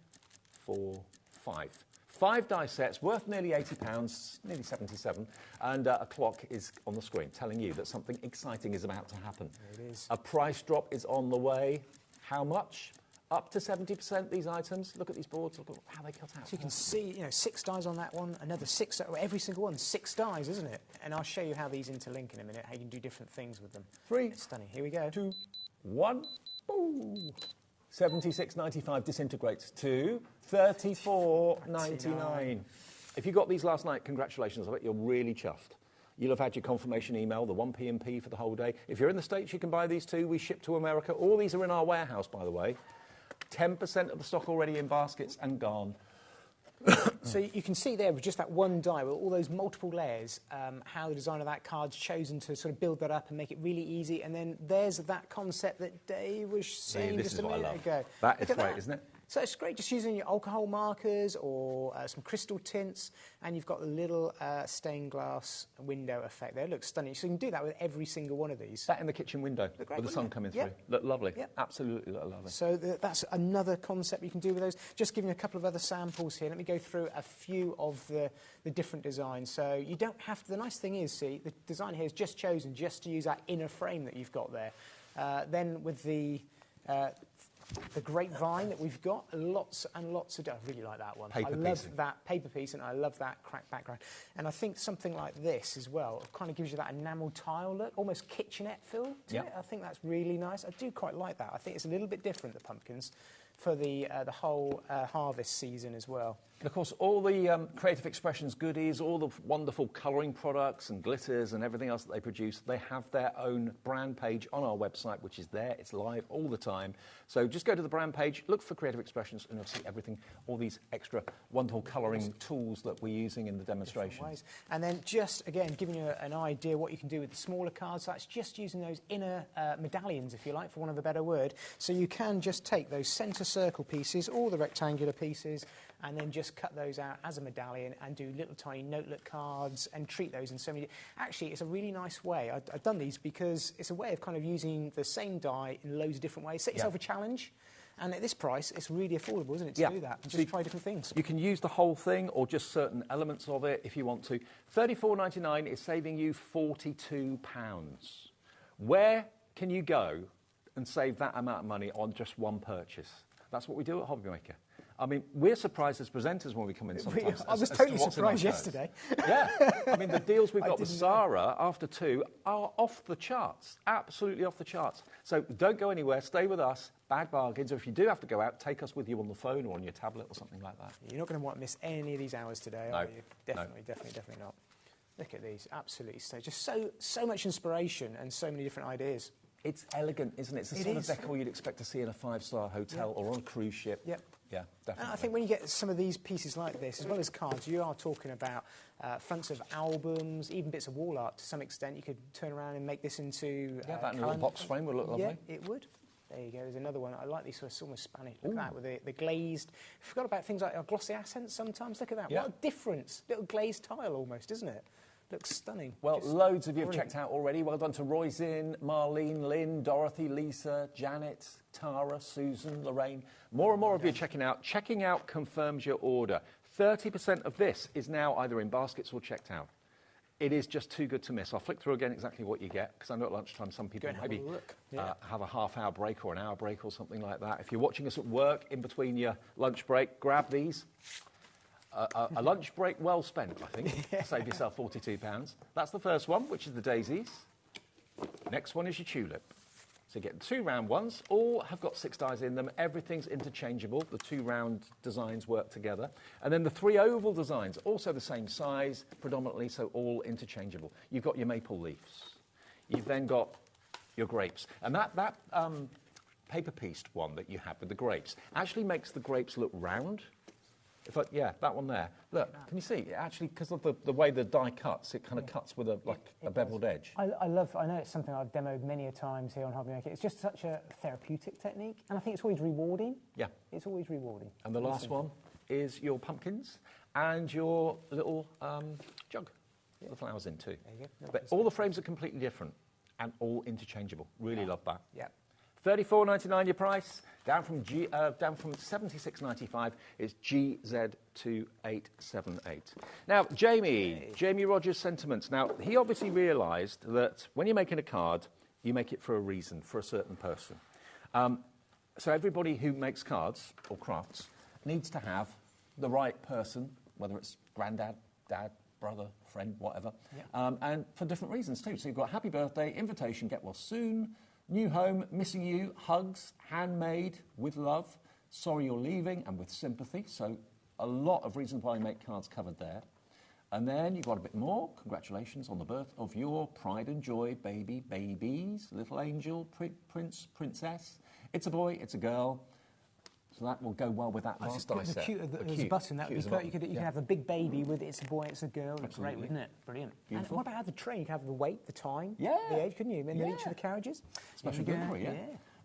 4, 5. 5 die sets worth nearly £80, nearly 77, and a clock is on the screen telling you that something exciting is about to happen. There it is. A price drop is on the way. How much? Up to 70%, these items. Look at these boards, look at how they cut out. So you can see, 6 dies on that one, another 6, every single one, 6 dies, isn't it? And I'll show you how these interlink in a minute, how you can do different things with them. 3, it's stunning. Here we go. 2, 1. Ooh. 76.95 disintegrates to 34.99. If you got these last night, congratulations. I bet you're really chuffed. You'll have had your confirmation email, the 1p&p for the whole day. If you're in the States, you can buy these too. We ship to America. All these are in our warehouse, by the way. 10% of the stock already in baskets and gone. So you can see there with just that one die, with all those multiple layers, how the designer of that card's chosen to sort of build that up and make it really easy. And then there's that concept that Dave was saying just a minute ago. That is great, isn't it? So it's great just using your alcohol markers or some crystal tints, and you've got the little stained glass window effect there. It looks stunning. So you can do that with every single one of these. That in the kitchen window with the sun coming through. Look lovely. Yep. Absolutely look lovely. So that's another concept you can do with those. Just giving you a couple of other samples here. Let me go through a few of the different designs. So you don't have to... The nice thing is, see, the design here is just chosen just to use that inner frame that you've got there. Then with the grapevine that we've got, lots and lots of... I really like that one. I love that paper piece, and I love that cracked background. And I think something like this as well kind of gives you that enamel tile look, almost kitchenette feel to it. I think that's really nice. I do quite like that. I think it's a little bit different, the pumpkins, for the whole harvest season as well. And of course, all the Creative Expressions goodies, all the wonderful colouring products and glitters and everything else that they produce, they have their own brand page on our website, which is there. It's live all the time. So just go to the brand page, look for Creative Expressions, and you'll see everything, all these extra wonderful colouring tools that we're using in the demonstrations. And then just, again, giving you an idea what you can do with the smaller cards. That's just using those inner medallions, if you like, for want of a better word. So you can just take those centre circle pieces, all the rectangular pieces, and then just cut those out as a medallion and do little tiny notelet cards and treat those in so many... Actually, it's a really nice way. I've done these because it's a way of kind of using the same die in loads of different ways. Set yourself a challenge, and at this price, it's really affordable, isn't it, to do that? And just try different things. You can use the whole thing or just certain elements of it if you want to. $34.99 is saving you £42. Where can you go and save that amount of money on just one purchase? That's what we do at HobbyMaker. I mean, we're surprised as presenters when we come in sometimes. I was totally surprised yesterday. Yeah. I mean, the deals we've got with Sara after 2 are off the charts. Absolutely off the charts. So don't go anywhere. Stay with us. Bag bargains. Or if you do have to go out, take us with you on the phone or on your tablet or something like that. You're not going to want to miss any of these hours today, are you? Definitely not. Look at these, absolutely stunning. Just so much inspiration and so many different ideas. It's elegant, isn't it? It's the sort of decor you'd expect to see in a 5-star hotel or on a cruise ship. Yep. Yeah, definitely. And I think when you get some of these pieces like this, as well as cards, you are talking about fronts of albums, even bits of wall art to some extent. You could turn around and make this into... Yeah, that in a little box frame would look lovely. Yeah, it would. There you go. There's another one. I like these sort of almost Spanish. Look at that with the glazed. I forgot about things like glossy accents sometimes. Look at that. Yeah. What a difference. Little glazed tile almost, isn't it? Looks stunning. Well, loads of you have checked out already. Well done to Roisin, Marlene, Lynn, Dorothy, Lisa, Janet, Tara, Susan, Lorraine. More and more of you checking out. Checking out confirms your order. 30% of this is now either in baskets or checked out. It is just too good to miss. I'll flick through again exactly what you get, because I know at lunchtime some people maybe have a half-hour break or an hour break or something like that. If you're watching us at work in between your lunch break, grab these. A lunch break well spent, I think. Save yourself £42. That's the first one, which is the daisies. Next one is your tulip. So you get 2 round ones. All have got 6 dies in them. Everything's interchangeable. The 2 round designs work together. And then the 3 oval designs, also the same size, predominantly, so all interchangeable. You've got your maple leaves. You've then got your grapes. And that paper-pieced one that you have with the grapes actually makes the grapes look round. Yeah, that one there. Look, can you see? It actually, because of the way the die cuts, it kind of cuts with a beveled edge. I know it's something I've demoed many a times here on HobbyMaker. It's just such a therapeutic technique, and I think it's always rewarding. Yeah. It's always rewarding. And the last one is your pumpkins and your little jug with the flowers in too. There you go. But all the frames are completely different and all interchangeable. Really love that. Yeah. $34.99 your price, down from $76.95 is GZ2878. Now, Jamie Rodgers' sentiments. Now, he obviously realised that when you're making a card, you make it for a reason, for a certain person. So everybody who makes cards or crafts needs to have the right person, whether it's granddad, dad, brother, friend, whatever, and for different reasons too. So you've got happy birthday, invitation, get well soon, new home, missing you, hugs, handmade, with love, sorry you're leaving, and with sympathy. So a lot of reasons why you make cards covered there. And then you've got a bit more. Congratulations on the birth of your pride and joy babies, little angel, prince, princess. It's a boy, it's a girl. So that will go well with that last die set. There's a button. That would be great. You could have a big baby with it's a boy, it's a girl. It's great, wouldn't it? Brilliant. Beautiful. And what about the tray? You could have the weight, the time, the age, couldn't you? And then each of the carriages. Special delivery,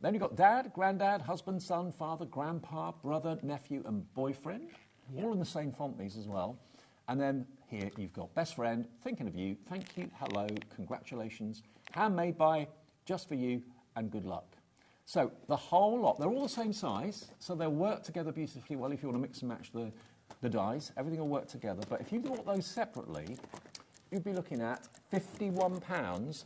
Then you've got dad, granddad, husband, son, father, grandpa, brother, nephew, and boyfriend. All in the same font, these as well. And then here you've got best friend, thinking of you, thank you, hello, congratulations, handmade by, just for you, and good luck. So the whole lot, they're all the same size, so they'll work together beautifully well if you want to mix and match the dies. Everything will work together. But if you bought those separately, you'd be looking at £51.96.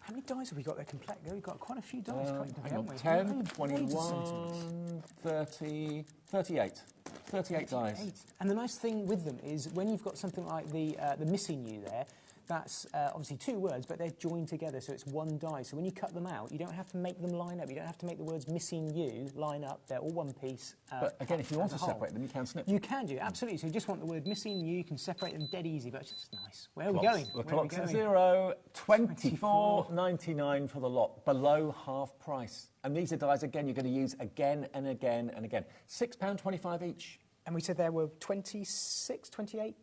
How many dies have we got there complete? We've got quite a few dies, haven't we? 10, 21, 30, 38. 38 dies. And the nice thing with them is when you've got something like the missing you there, that's obviously 2 words, but they're joined together, so it's 1 die. So when you cut them out, you don't have to make them line up. You don't have to make the words missing you line up. They're all one piece. But again, if you want to separate them, you can snip them. You can do, absolutely. So you just want the word missing you, you can separate them dead easy, but it's just nice. Where are we going? The clock's at 0. $24.99 for the lot, below half price. And these are dies, again, you're going to use again and again and again. £6.25 each. And we said there were 28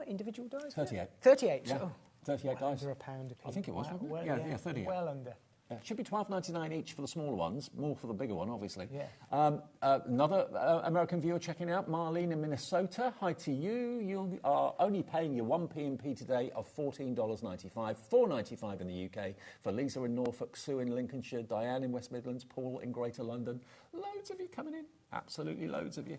individual dies? 38. 38. Yeah. 38 dies. Under £1 a piece. I think it was, wasn't it? Well, yeah, 38. Well under. Yeah, it should be $12.99 each for the smaller ones, more for the bigger one, obviously. Yeah. Another American viewer checking out, Marlene in Minnesota. Hi to you. You are only paying your 1p&p today of $14.95, $4.95 in the UK. For Lisa in Norfolk, Sue in Lincolnshire, Diane in West Midlands, Paul in Greater London. Loads of you coming in. Absolutely loads of you.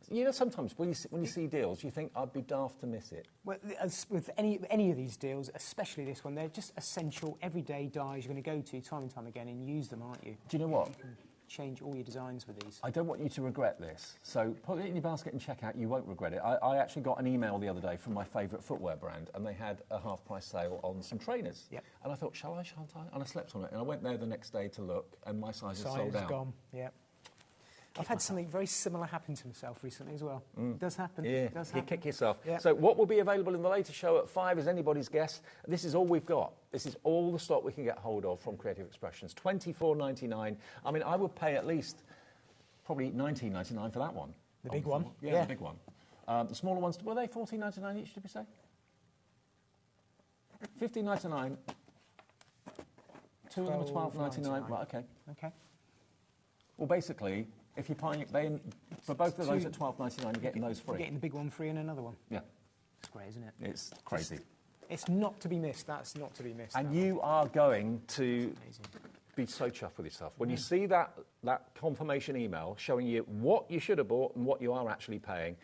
You know, sometimes when you see deals, you think, I'd be daft to miss it. Well, as with any of these deals, especially this one, they're just essential, everyday dies you're going to go to time and time again and use them, aren't you? Do you know what? You can change all your designs with these. I don't want you to regret this. So put it in your basket and check out. You won't regret it. I actually got an email the other day from my favourite footwear brand, and they had a half-price sale on some trainers. Yep. And I thought, shall I, shan't I? And I slept on it. And I went there the next day to look, and my size is sold out. Gone, yeah. I've had something very similar happen to myself recently as well. It does happen. Yeah, It does happen. you kick yourself. Yeah. So what will be available in the later show at 5 is anybody's guess. This is all we've got. This is all the stock we can get hold of from Creative Expressions. $24.99. I mean, I would pay at least probably $19.99 for that one. The big one? Yeah, the big one. The smaller ones, were they $14.99 each, did we say? $15.99. Two of them are $12.99. Right, okay. Okay. Well, basically, if you're buying it, for both of those at $12.99, you're getting those free. You're getting the big one free and another one. Yeah. It's great, isn't it? It's crazy. It's not to be missed. That's not to be missed. And you are going to be so chuffed with yourself. When you see that confirmation email showing you what you should have bought and what you are actually paying,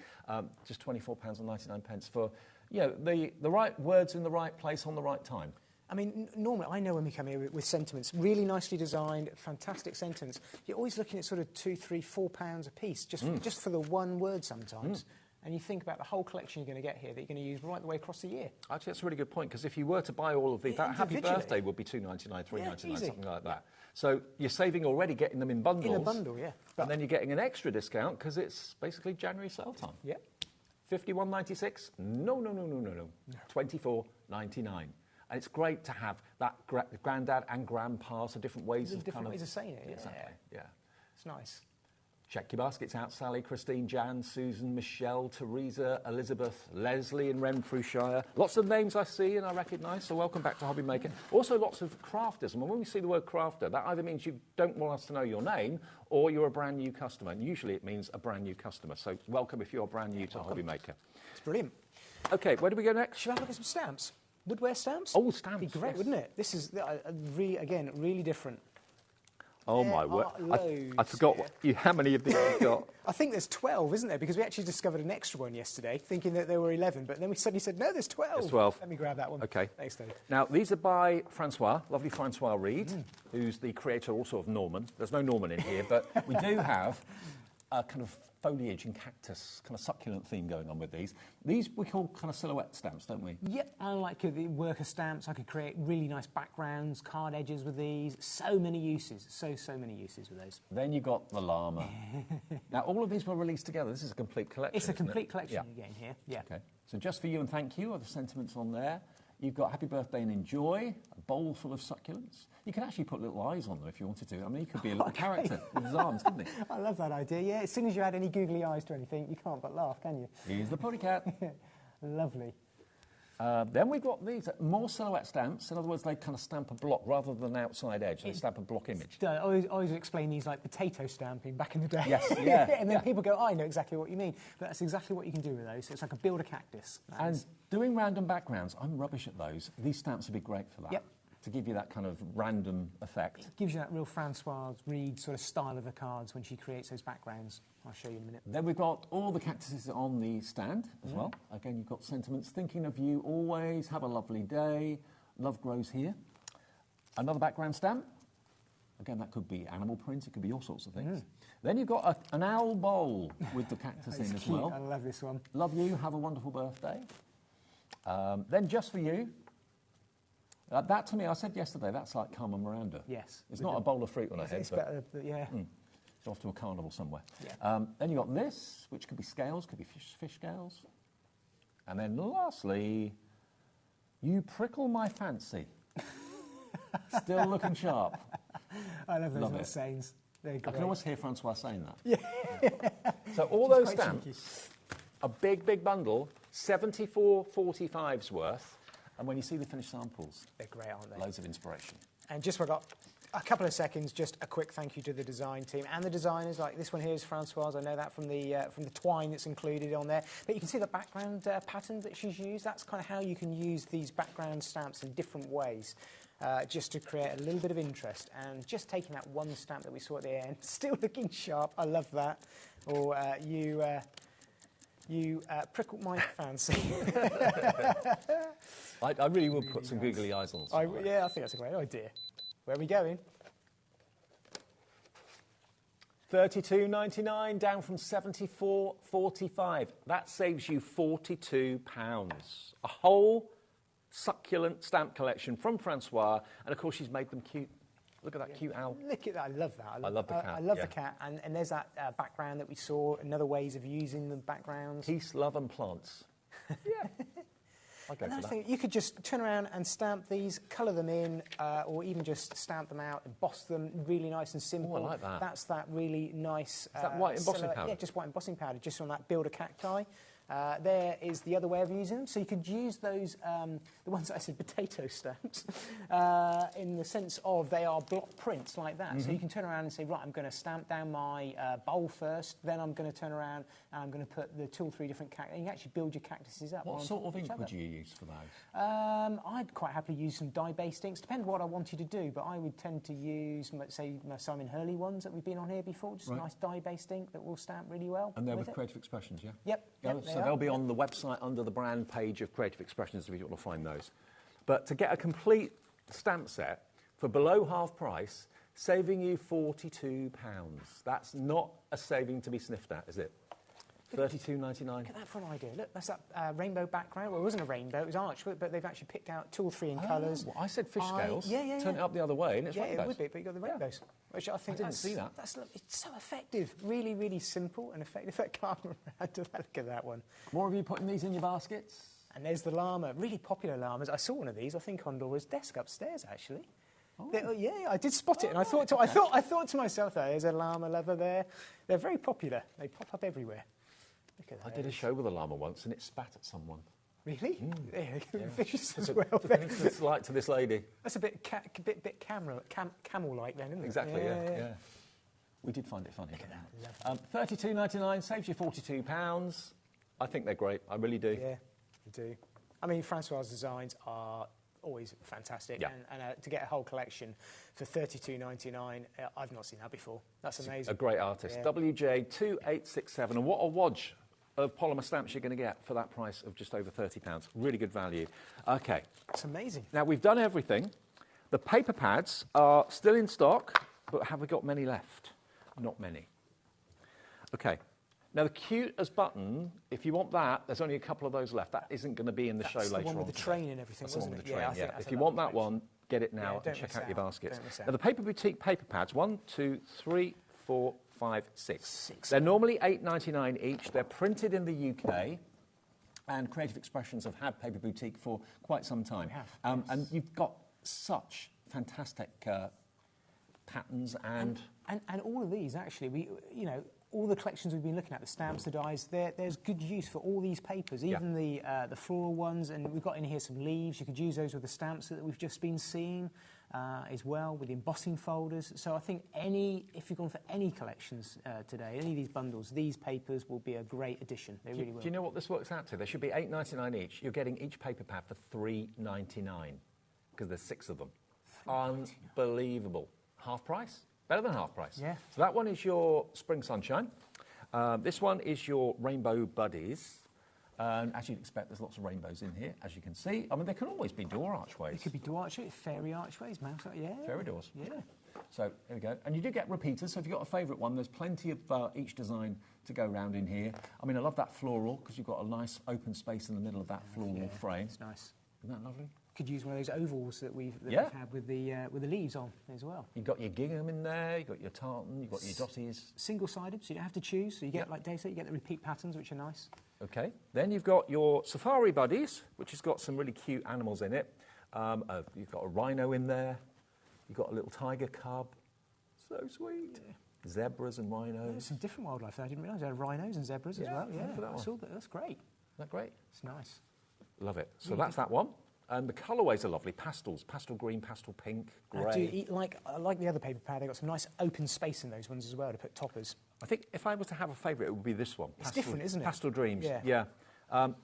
just £24.99 for, you know, the right words in the right place on the right time. I mean, normally, I know when we come here with sentiments, really nicely designed, fantastic sentence, you're always looking at sort of £2, £3, £4 a piece, just for the one word sometimes. And you think about the whole collection you're going to get here that you're going to use right the way across the year. Actually, that's a really good point, because if you were to buy all of these, that Happy Birthday would be $2.99, $3.99, something like that. So you're saving already getting them in bundles. In a bundle, yeah. And then you're getting an extra discount, because it's basically January sale time. Yeah. $51.96? No. $24.99. And it's great to have that granddad and grandpa, so different ways of different ways of saying it. Exactly, yeah. It's nice. Check your baskets out. Sally, Christine, Jan, Susan, Michelle, Teresa, Elizabeth, Leslie in Renfrewshire. Lots of names I see and I recognise, so welcome back to HobbyMaker. Also lots of crafters, and when we see the word crafter, that either means you don't want us to know your name or you're a brand new customer, and usually it means a brand new customer. So welcome if you're brand new to HobbyMaker. It's brilliant. OK, where do we go next? Should I have a look at some stamps? Woodware stamps? Oh, stamps. Be great, wouldn't it? This is, again, really different. Oh, my word. I forgot how many of these you've got. I think there's 12, isn't there? Because we actually discovered an extra one yesterday, thinking that there were 11, but then we suddenly said, no, there's 12. There's 12. Let me grab that one. OK. Thanks, Dave. Now, these are by Francois, lovely Francois Reed, who's the creator also of Norman. There's no Norman in here, but we do have a kind of foliage and cactus, kind of succulent theme going on with these. These we call kind of silhouette stamps, don't we? Yep, I like the worker stamps. I could create really nice backgrounds, card edges with these. So many uses, so many uses with those. Then you got the llama. Now, all of these were released together. This is a complete collection. It's a complete collection you're getting here, yeah. Okay, so just for you and thank you are the sentiments on there. You've got Happy Birthday and Enjoy, a bowl full of succulents. You can actually put little eyes on them if you wanted to. I mean, he could be a little character with his arms, couldn't he? I love that idea, yeah. As soon as you add any googly eyes to anything, you can't but laugh, can you? He's the potty cat. Lovely. Then we've got these, more silhouette stamps. In other words, they kind of stamp a block rather than an outside edge. They stamp a block image. I always explain these like potato stamping back in the day. Yes, yeah. And then people go, I know exactly what you mean. But that's exactly what you can do with those. So it's like a build a cactus. And doing random backgrounds, I'm rubbish at those. These stamps would be great for that. Yep. To give you that kind of random effect. It gives you that real Francois Reed sort of style of the cards when she creates those backgrounds. I'll show you in a minute. Then we've got all the cactuses on the stand as well. Again, you've got sentiments. Thinking of you always. Have a lovely day. Love grows here. Another background stamp. Again, that could be animal print. It could be all sorts of things. Then you've got an owl bowl with the cactus in as cute. Well. I love this one. Love you. Have a wonderful birthday. Then just for you. That, to me, I said yesterday, that's like Carmen Miranda. Yes. It's not a bowl of fruit on her head. It's better, yeah. It's off to a carnival somewhere. Yeah. Then you've got this, which could be scales, could be fish scales. And then lastly, you prickle my fancy. Still looking sharp. I love those little sayings. They're great. I can always hear Francois saying that. Yeah. So all those stamps, a big bundle, 74.45's worth. And when you see the finished samples, they're great, aren't they? Loads of inspiration. And just for a couple of seconds, just a quick thank you to the design team and the designers. Like this one here is Francoise. I know that from the twine that's included on there. But you can see the background pattern that she's used. That's kind of how you can use these background stamps in different ways, just to create a little bit of interest. And just taking that one stamp that we saw at the end, still looking sharp. I love that. Or you prickled my fancy. I really would put some googly eyes on. Yeah, I think that's a great idea. Where are we going? $32.99, down from $74.45. That saves you £42. A whole succulent stamp collection from Francois, and of course she's made them cute Look at that cute owl. Look at that. I love that. I love the cat. I love the cat. And there's that background that we saw, and other ways of using the backgrounds. Peace, love, and plants. Yeah. I'll go for that. Think you could just turn around and stamp these, colour them in, or even just stamp them out, emboss them, really nice and simple. Oh, I like that. That's that really nice... Is that white embossing powder? Yeah, just white embossing powder, just on that builder cacti. There is the other way of using them. So you could use those, the ones that I said potato stamps, in the sense of they are block prints like that. So you can turn around and say, right, I'm going to stamp down my bowl first, then I'm going to turn around and I'm going to put the 2 or 3 different cacti. You can actually build your cactuses up. What sort of ink would you use for those? I'd quite happily use some dye-based inks. Depends what I wanted to do, but I would tend to use, say, my Simon Hurley ones that we've been on here before, just a nice dye-based ink that will stamp really well. And they're with Creative Expressions, yeah? Yep. So they'll be on the website under the brand page of Creative Expressions if you want to find those. But to get a complete stamp set for below half price, saving you £42. That's not a saving to be sniffed at, is it? $32.99. Look at that for an idea. Look, that's that rainbow background. Well, it wasn't a rainbow, it was arch, but they've actually picked out 2 or 3 in colours. Well, I said fish scales. Yeah. Turn it up the other way and it's rainbows. Yeah, it would be, but you've got the rainbows. Which I think I didn't see that. It's so effective. Really, really simple and effective. That camera around, look at that one. More of you putting these in your baskets? And there's the llama, really popular llamas. I saw one of these, I think, on Laura's desk upstairs, actually. Oh. Yeah, I did spot it, and I thought to myself, there's a llama lover there. They're very popular. They pop up everywhere. Look at that. I did a show with a llama once, and it spat at someone. Really? Yeah. Vicious as well. It's like to this lady. That's a bit camel-like then, isn't it? Exactly, yeah. We did find it funny. $32.99 saves you £42. I think they're great. I really do. Yeah, they do. I mean, Francois' designs are always fantastic, and to get a whole collection for $32.99, I've not seen that before. That's amazing. A great artist. WJ2867, and what a wodge of polymer stamps you're going to get for that price of just over £30. Really good value. Okay. It's amazing. Now, we've done everything. The paper pads are still in stock, but have we got many left? Not many. Okay. Now, the cute as button, if you want that, there's only a couple of those left. That isn't going to be in the show later on. That's the one with the train and everything, wasn't it? Yeah. If you want that one, get it now and check out your baskets. Now, the Paper Boutique paper pads, 1, 2, 3, 4, 5, 6. They're normally $8.99 each. They're printed in the UK, and Creative Expressions have had Paper Boutique for quite some time. And you've got such fantastic patterns and all of these, actually, all the collections we've been looking at, the stamps, the dies, there's good use for all these papers, even the floral ones, and we've got in here some leaves. You could use those with the stamps that we've just been seeing as well, with the embossing folders. So I think if you've gone for any collections today, any of these bundles, these papers will be a great addition. They really will. Do you know what this works out to? They should be $8.99 each. You're getting each paper pad for $3.99 because there's 6 of them. Unbelievable. Half price? Better than half price. Yeah. So that one is your Spring Sunshine. This one is your Rainbow Buddies. And as you'd expect, there's lots of rainbows in here, as you can see. I mean, they can always be door archways. It could be door archways, fairy archways, mouse, Fairy doors. Yeah. So, here we go. And you do get repeaters, so if you've got a favourite one, there's plenty of each design to go around in here. I mean, I love that floral, because you've got a nice open space in the middle of that floral frame. It's nice. Isn't that lovely? Could use one of those ovals that we've had with the leaves on as well. You've got your gingham in there, you've got your tartan, you've got your dotties. Single-sided, so you don't have to choose. So you get, like Dave said, you get the repeat patterns, which are nice. Okay. Then you've got your Safari Buddies, which has got some really cute animals in it. You've got a rhino in there. You've got a little tiger cub. So sweet. Yeah. Zebras and rhinos. There's some different wildlife there. I didn't realise there are rhinos and zebras as well. Yeah, I saw that. That's great. Isn't that great? It's nice. Love it. So that's that one. And the colourways are lovely. Pastels, pastel green, pastel pink, grey. I like the other paper pad. They've got some nice open space in those ones as well to put toppers. I think if I was to have a favourite, it would be this one. It's different, isn't it? Pastel Dreams. Yeah.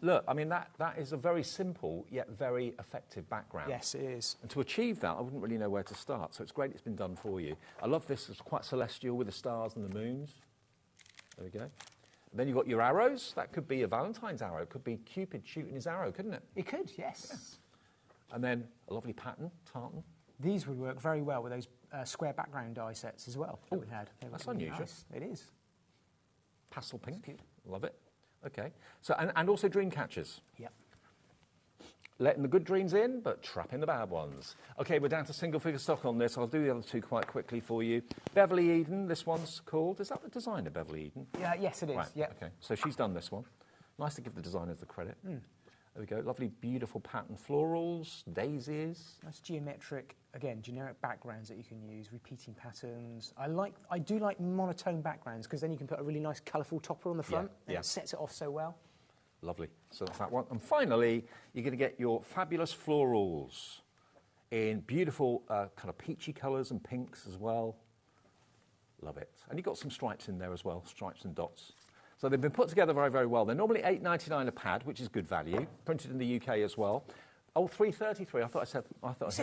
Look, I mean, that is a very simple yet very effective background. Yes, it is. And to achieve that, I wouldn't really know where to start. So it's great it's been done for you. I love this. It's quite celestial with the stars and the moons. There we go. And then you've got your arrows. That could be a Valentine's arrow. It could be Cupid shooting his arrow, couldn't it? It could, yes. And then a lovely pattern, tartan. These would work very well with those square background die sets as well that we had. That's unusual. Nice. It is. Pastel pink. Love it. Okay. So and also dream catchers. Yep. letting the good dreams in, but trapping the bad ones. Okay, we're down to single figure stock on this. I'll do the other two quite quickly for you. Beverly Eden, this one's called. Is that the designer, Beverly Eden? Yeah, yes, it is. Right, yeah. Okay, so she's done this one. Nice to give the designers the credit. There we go. Lovely, beautiful pattern florals, daisies. Nice geometric, again, generic backgrounds that you can use, repeating patterns. I do like monotone backgrounds because then you can put a really nice colourful topper on the front and it sets it off so well. Lovely. So that's that one. And finally, you're going to get your fabulous florals in beautiful kind of peachy colours and pinks as well. Love it. And you've got some stripes in there as well, stripes and dots. So they've been put together very, very well. They're normally $8.99 a pad, which is good value. Printed in the UK as well. Oh, $3.33. I said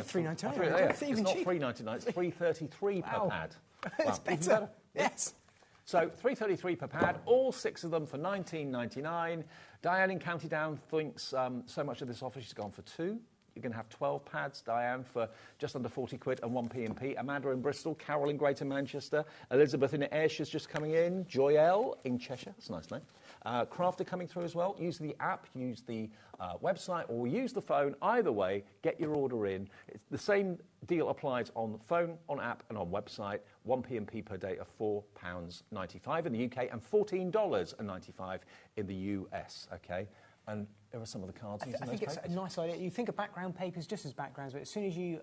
$3.99. It's not $3.99. It's $3.33 per pad. It's better. Yes. So $3.33 per pad, all 6 of them for $19.99. Diane in County Down thinks so much of this offer she's gone for 2. You're going to have 12 pads, Diane, for just under 40 quid and 1 P&P. Amanda in Bristol, Carol in Greater Manchester, Elizabeth in Ayrshire is just coming in, Joyelle in Cheshire, that's a nice name. Crafter coming through as well. Use the app, use the website, or use the phone. Either way, get your order in. It's the same deal applies on phone, on app, and on website. 1 P&P per day of £4.95 in the UK and $14.95 in the US. Okay. And there are some of the cards using those papers. I think it's a nice idea. You think of background papers just as backgrounds, but as soon as you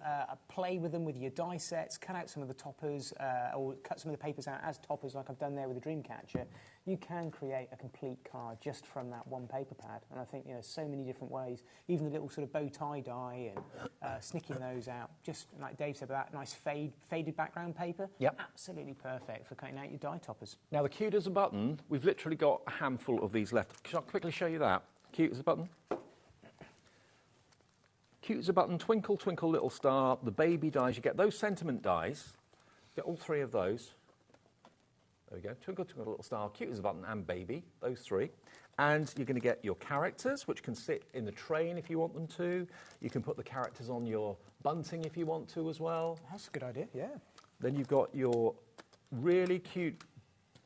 play with them with your die sets, cut out some of the toppers, or cut some of the papers out as toppers like I've done there with the Dreamcatcher, you can create a complete card just from that one paper pad. And I think, you know, so many different ways, even the little sort of bow tie die and snicking those out, just like Dave said, that nice faded background paper. Yep. Absolutely perfect for cutting out your die toppers. Now, the cute as a button, we've literally got a handful of these left. Shall I quickly show you that? Cute as a button. Cute as a button, twinkle, twinkle, little star, the baby dies. You get those sentiment dies. Get all 3 of those. There we go. Twinkle, twinkle, little star, cute as a button, and baby. Those 3. And you're going to get your characters, which can sit in the train if you want them to. You can put the characters on your bunting if you want to as well. That's a good idea, yeah. Then you've got your really cute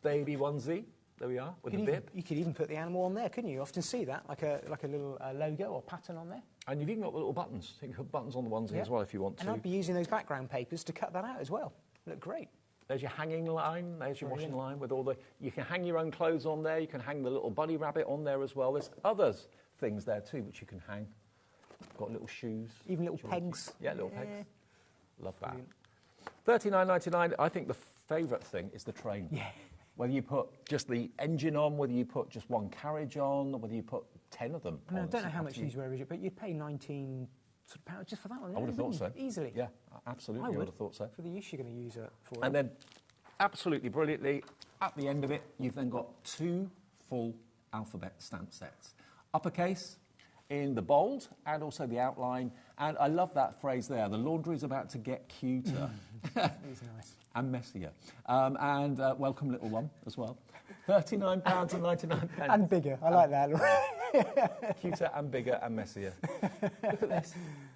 baby onesie. There we are, with the bib. You could even put the animal on there, couldn't you? You often see that, like a little logo or pattern on there. And you've even got the little buttons. You can put buttons on the onesie as well if you want to. And I'd be using those background papers to cut that out as well. Look great. There's your hanging line, there's your washing line with all the... You can hang your own clothes on there, you can hang the little bunny rabbit on there as well. There's other things there too which you can hang. Got little shoes. Even little pegs. Yeah, little pegs. Love that. $39.99. I think the favourite thing is the train. Yeah. Whether you put just the engine on, whether you put just one carriage on, or whether you put 10 of them on. I don't know how much these were, but you'd pay £19 just for that one. I would have thought so. Easily. Yeah, absolutely. I would have thought so. For the use you're going to use it for. And then, absolutely brilliantly, at the end of it, you've then got 2 full alphabet stamp sets. Uppercase in the bold and also the outline. And I love that phrase there, the laundry's about to get cuter. It's nice. And messier. And welcome little one as well. £39.99. And bigger. I like that. Cuter and bigger and messier. Look at this.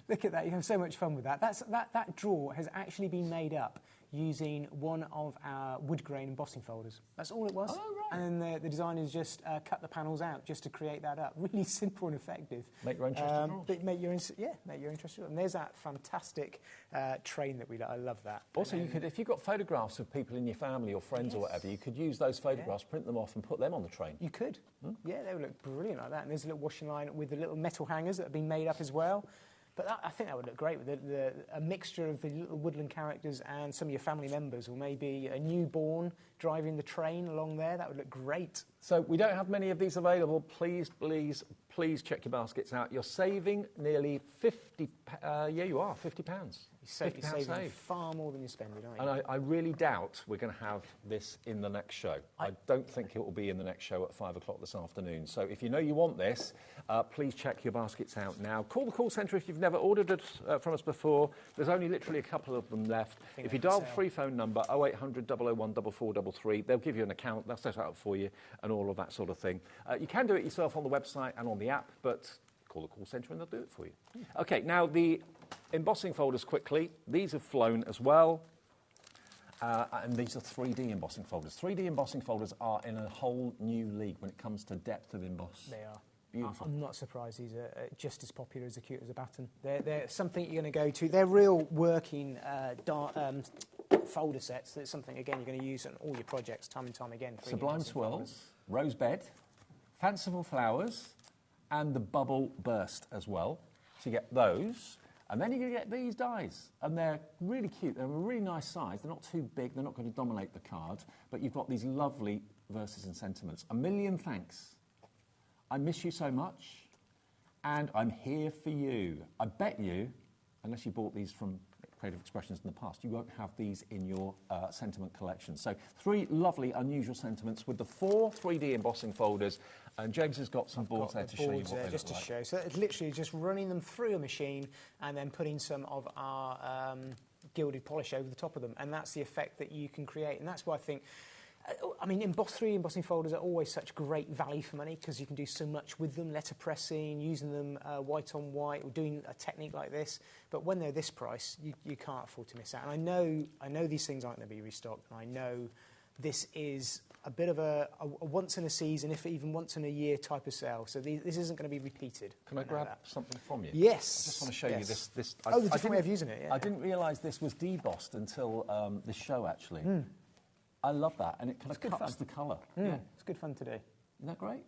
Look at that. You have so much fun with that. That drawer has actually been made up using one of our wood grain embossing folders. That's all it was. Oh, right. And then the designers just cut the panels out just to create that up. Really simple and effective. Make your own interesting drawers. Make your interesting drawers. And there's that fantastic train that we like. I love that. Also, you could, if you've got photographs of people in your family or friends or whatever, you could use those photographs, print them off and put them on the train. You could. Yeah, they would look brilliant like that. And there's a little washing line with the little metal hangers that have been made up as well. But I think that would look great with a mixture of the little woodland characters and some of your family members, or maybe a newborn driving the train along there. That would look great. So we don't have many of these available. Please, please, please check your baskets out. You're saving nearly £50. Yeah, you are, £50. You're saving far more than you're spending, aren't you? And I really doubt we're going to have this in the next show. I don't think it will be in the next show at 5 o'clock this afternoon. So if you know you want this, please check your baskets out now. Call the call centre if you've never ordered it from us before. There's only literally a couple of them left. If you dial the free phone number 0800 001 4433, they'll give you an account, they'll set it up for you and all of that sort of thing. You can do it yourself on the website and on the app, but call the call centre and they'll do it for you. OK, now the embossing folders quickly. These have flown as well. And these are 3D embossing folders. 3D embossing folders are in a whole new league when it comes to depth of emboss. They are. Beautiful. I'm not surprised these are just as popular as the Cute as a Button. They're something you're going to go to. They're real working folder sets. That's something, again, you're going to use on all your projects time and time again. Sublime swirls, rose bed, fanciful flowers, and the bubble burst as well. So you get those. And then you're going to get these dies, and they're really cute. They're a really nice size. They're not too big. They're not going to dominate the card, but you've got these lovely verses and sentiments. A million thanks. I miss you so much, and I'm here for you. I bet you, unless you bought these from Creative Expressions in the past, you won't have these in your sentiment collection. So 3 lovely, unusual sentiments with the 4 3D embossing folders. And James has got some boards there to show you what they just look to like. show. So it's literally just running them through a machine and then putting some of our gilded polish over the top of them. And that's the effect that you can create. And that's why I think, I mean, 3D embossing folders are always such great value for money because you can do so much with them, letterpressing, using them white on white, or doing a technique like this. But when they're this price, you can't afford to miss out. And I know these things aren't going to be restocked. And I know this is a bit of a once in a season, if even once in a year type of sale. So this isn't going to be repeated. Can I grab something from you? Yes. I just want to show you this. The different way of using it. Yeah. I didn't realise this was debossed until this show, actually. I love that, and it kind of cuts the colour. Yeah. It's good fun to do. Isn't that great?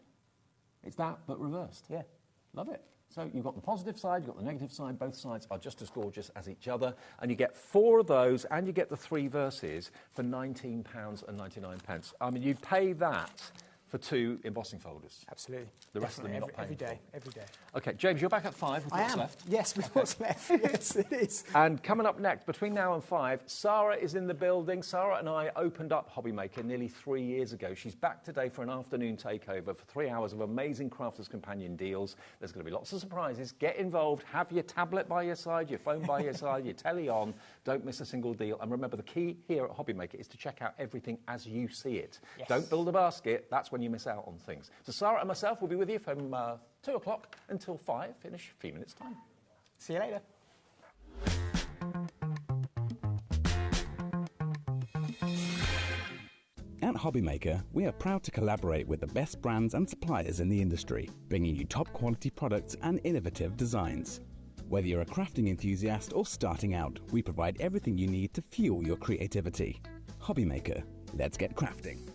It's that, but reversed. Yeah. Love it. So you've got the positive side, you've got the negative side. Both sides are just as gorgeous as each other. And you get 4 of those, and you get the 3 verses for £19.99. I mean, you pay that for 2 embossing folders. Absolutely. The rest of them you're not paying every day. OK, James, you're back at 5 with what's left. Yes, with what's left. Yes, it is. And coming up next, between now and 5, Sara is in the building. Sara and I opened up HobbyMaker nearly 3 years ago. She's back today for an afternoon takeover for 3 hours of amazing Crafters Companion deals. There's going to be lots of surprises. Get involved. Have your tablet by your side, your phone by your side, your telly on. Don't miss a single deal. And remember, the key here at HobbyMaker is to check out everything as you see it. Yes. Don't build a basket. That's when you miss out on things. So Sara and myself will be with you from 2 o'clock until 5, finish a few minutes' time. See you later. At HobbyMaker, we are proud to collaborate with the best brands and suppliers in the industry, bringing you top quality products and innovative designs. Whether you're a crafting enthusiast or starting out, we provide everything you need to fuel your creativity. HobbyMaker, let's get crafting.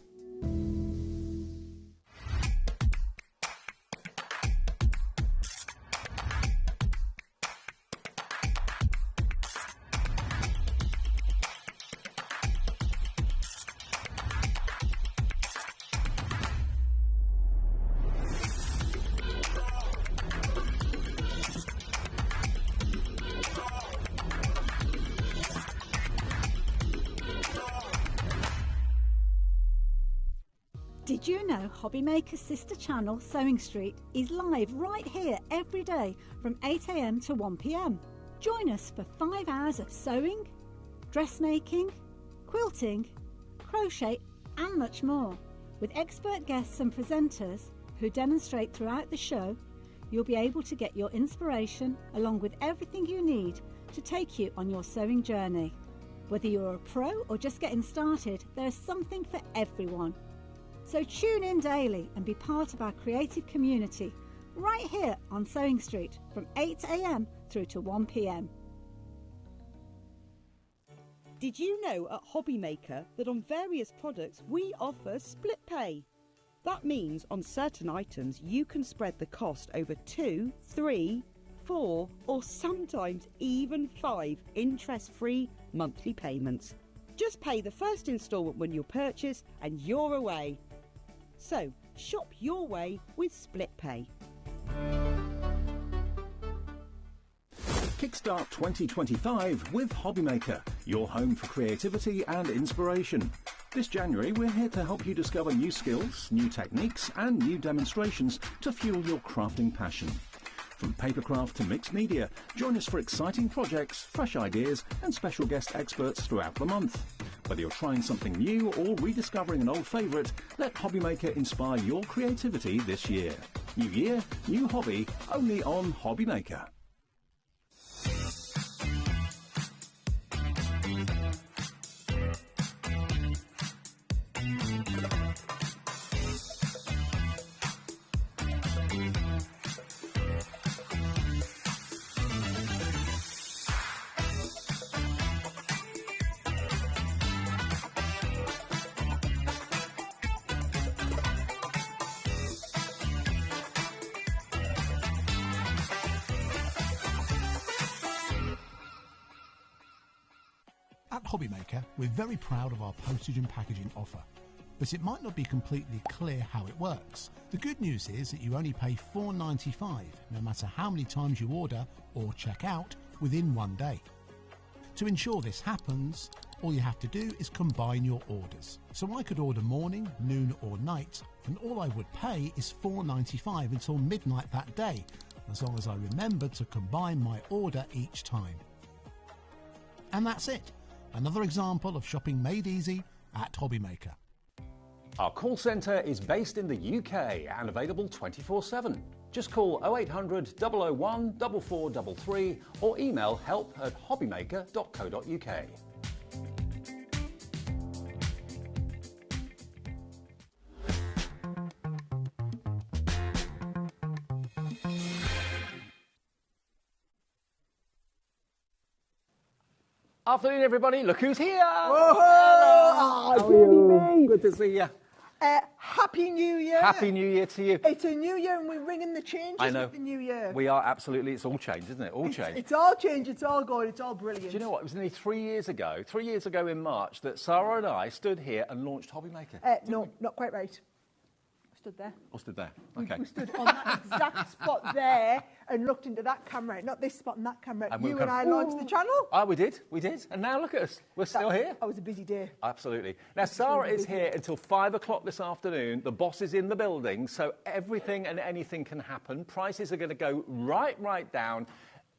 Did you know HobbyMaker's sister channel, Sewing Street, is live right here every day from 8 AM to 1 PM? Join us for 5 hours of sewing, dressmaking, quilting, crochet and much more. With expert guests and presenters who demonstrate throughout the show, you'll be able to get your inspiration along with everything you need to take you on your sewing journey. Whether you're a pro or just getting started, there is something for everyone. So tune in daily and be part of our creative community right here on Sewing Street from 8 AM through to 1 PM. Did you know at HobbyMaker that on various products we offer split pay? That means on certain items you can spread the cost over 2, 3, 4 or sometimes even 5 interest-free monthly payments. Just pay the first instalment when you purchase and you're away. So, shop your way with Split Pay. Kickstart 2025 with HobbyMaker, your home for creativity and inspiration. This January, we're here to help you discover new skills, new techniques, and new demonstrations to fuel your crafting passion. From papercraft to mixed media, join us for exciting projects, fresh ideas, and special guest experts throughout the month. Whether you're trying something new or rediscovering an old favourite, let HobbyMaker inspire your creativity this year. New year, new hobby, only on HobbyMaker. HobbyMaker, we're very proud of our postage and packaging offer, but it might not be completely clear how it works. The good news is that you only pay $4.95 no matter how many times you order or check out within 1 day. To ensure this happens, all you have to do is combine your orders. So I could order morning, noon or night, and all I would pay is $4.95 until midnight that day, as long as I remember to combine my order each time. And that's it. Another example of shopping made easy at HobbyMaker. Our call centre is based in the UK and available 24/7. Just call 0800 001 4433 or email help@hobbymaker.co.uk. Afternoon, everybody. Look who's here. Whoa! How are you? Good to see you. Happy New Year. Happy New Year to you. It's a new year and we're ringing the changes with the new year. We are absolutely. It's all changed, isn't it? All changed. It's all changed. It's all good. It's all brilliant. Do you know what? It was nearly 3 years ago in March, that Sara and I stood here and launched HobbyMaker. No, not quite right. Stood there. Oh, stood there. Okay. We stood on that exact spot there and looked into that camera. Not this spot and that camera. And you and I launched the channel. Oh, we did. And now look at us. We're still here. That was a busy day. Absolutely. Now, Sara is here until 5 o'clock this afternoon. The boss is in the building, so everything and anything can happen. Prices are going to go right down.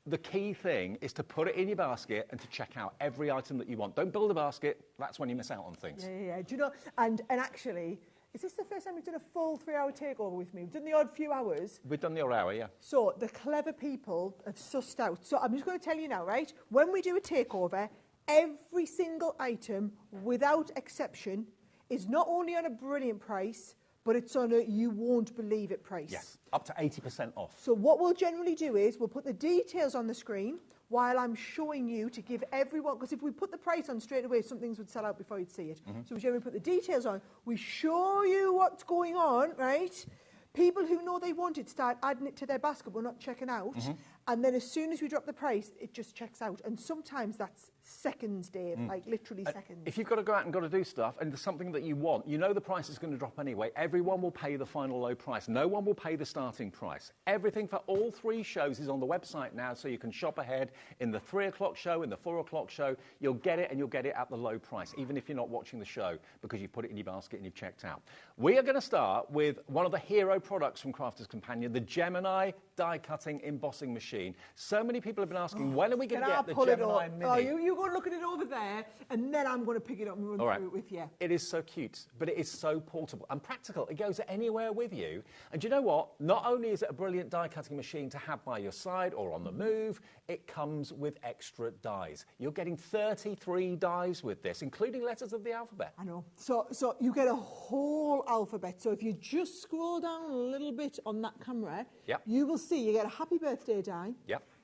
The key thing is to put it in your basket and to check out every item that you want. Don't build a basket. That's when you miss out on things. Yeah. Do you know? And actually, is this the first time we've done a full 3-hour takeover with me? We've done the odd few hours. We've done the odd hour, yeah. So the clever people have sussed out. So I'm just going to tell you now, right? When we do a takeover, every single item, without exception, is not only on a brilliant price, but it's on a you won't believe it price. Yes, up to 80% off. So what we'll generally do is we'll put the details on the screen while I'm showing you to give everyone, because if we put the price on straight away, some things would sell out before you'd see it. So we generally put the details on. We show you what's going on, right? People who know they want it start adding it to their basket. We're not checking out. And then as soon as we drop the price, it just checks out. And sometimes that's seconds, Dave, like literally seconds. If you've got to go out and got to do stuff and there's something that you want, you know the price is going to drop anyway. Everyone will pay the final low price. No one will pay the starting price. Everything for all 3 shows is on the website now, so you can shop ahead in the 3 o'clock show, in the 4 o'clock show. You'll get it, and you'll get it at the low price, even if you're not watching the show, because you've put it in your basket and you've checked out. We are going to start with one of the hero products from Crafter's Companion, the Gemini die-cutting embossing machine. So many people have been asking, when are we going to get the Gemini Mini? Oh, you go and look at it over there, and then I'm going to pick it up and run through it with you. It is so cute, but it is so portable and practical. It goes anywhere with you. And do you know what? Not only is it a brilliant die-cutting machine to have by your side or on the move, it comes with extra dies. You're getting 33 dies with this, including letters of the alphabet. I know. So you get a whole alphabet. So if you just scroll down a little bit on that camera, you will see you get a happy birthday die.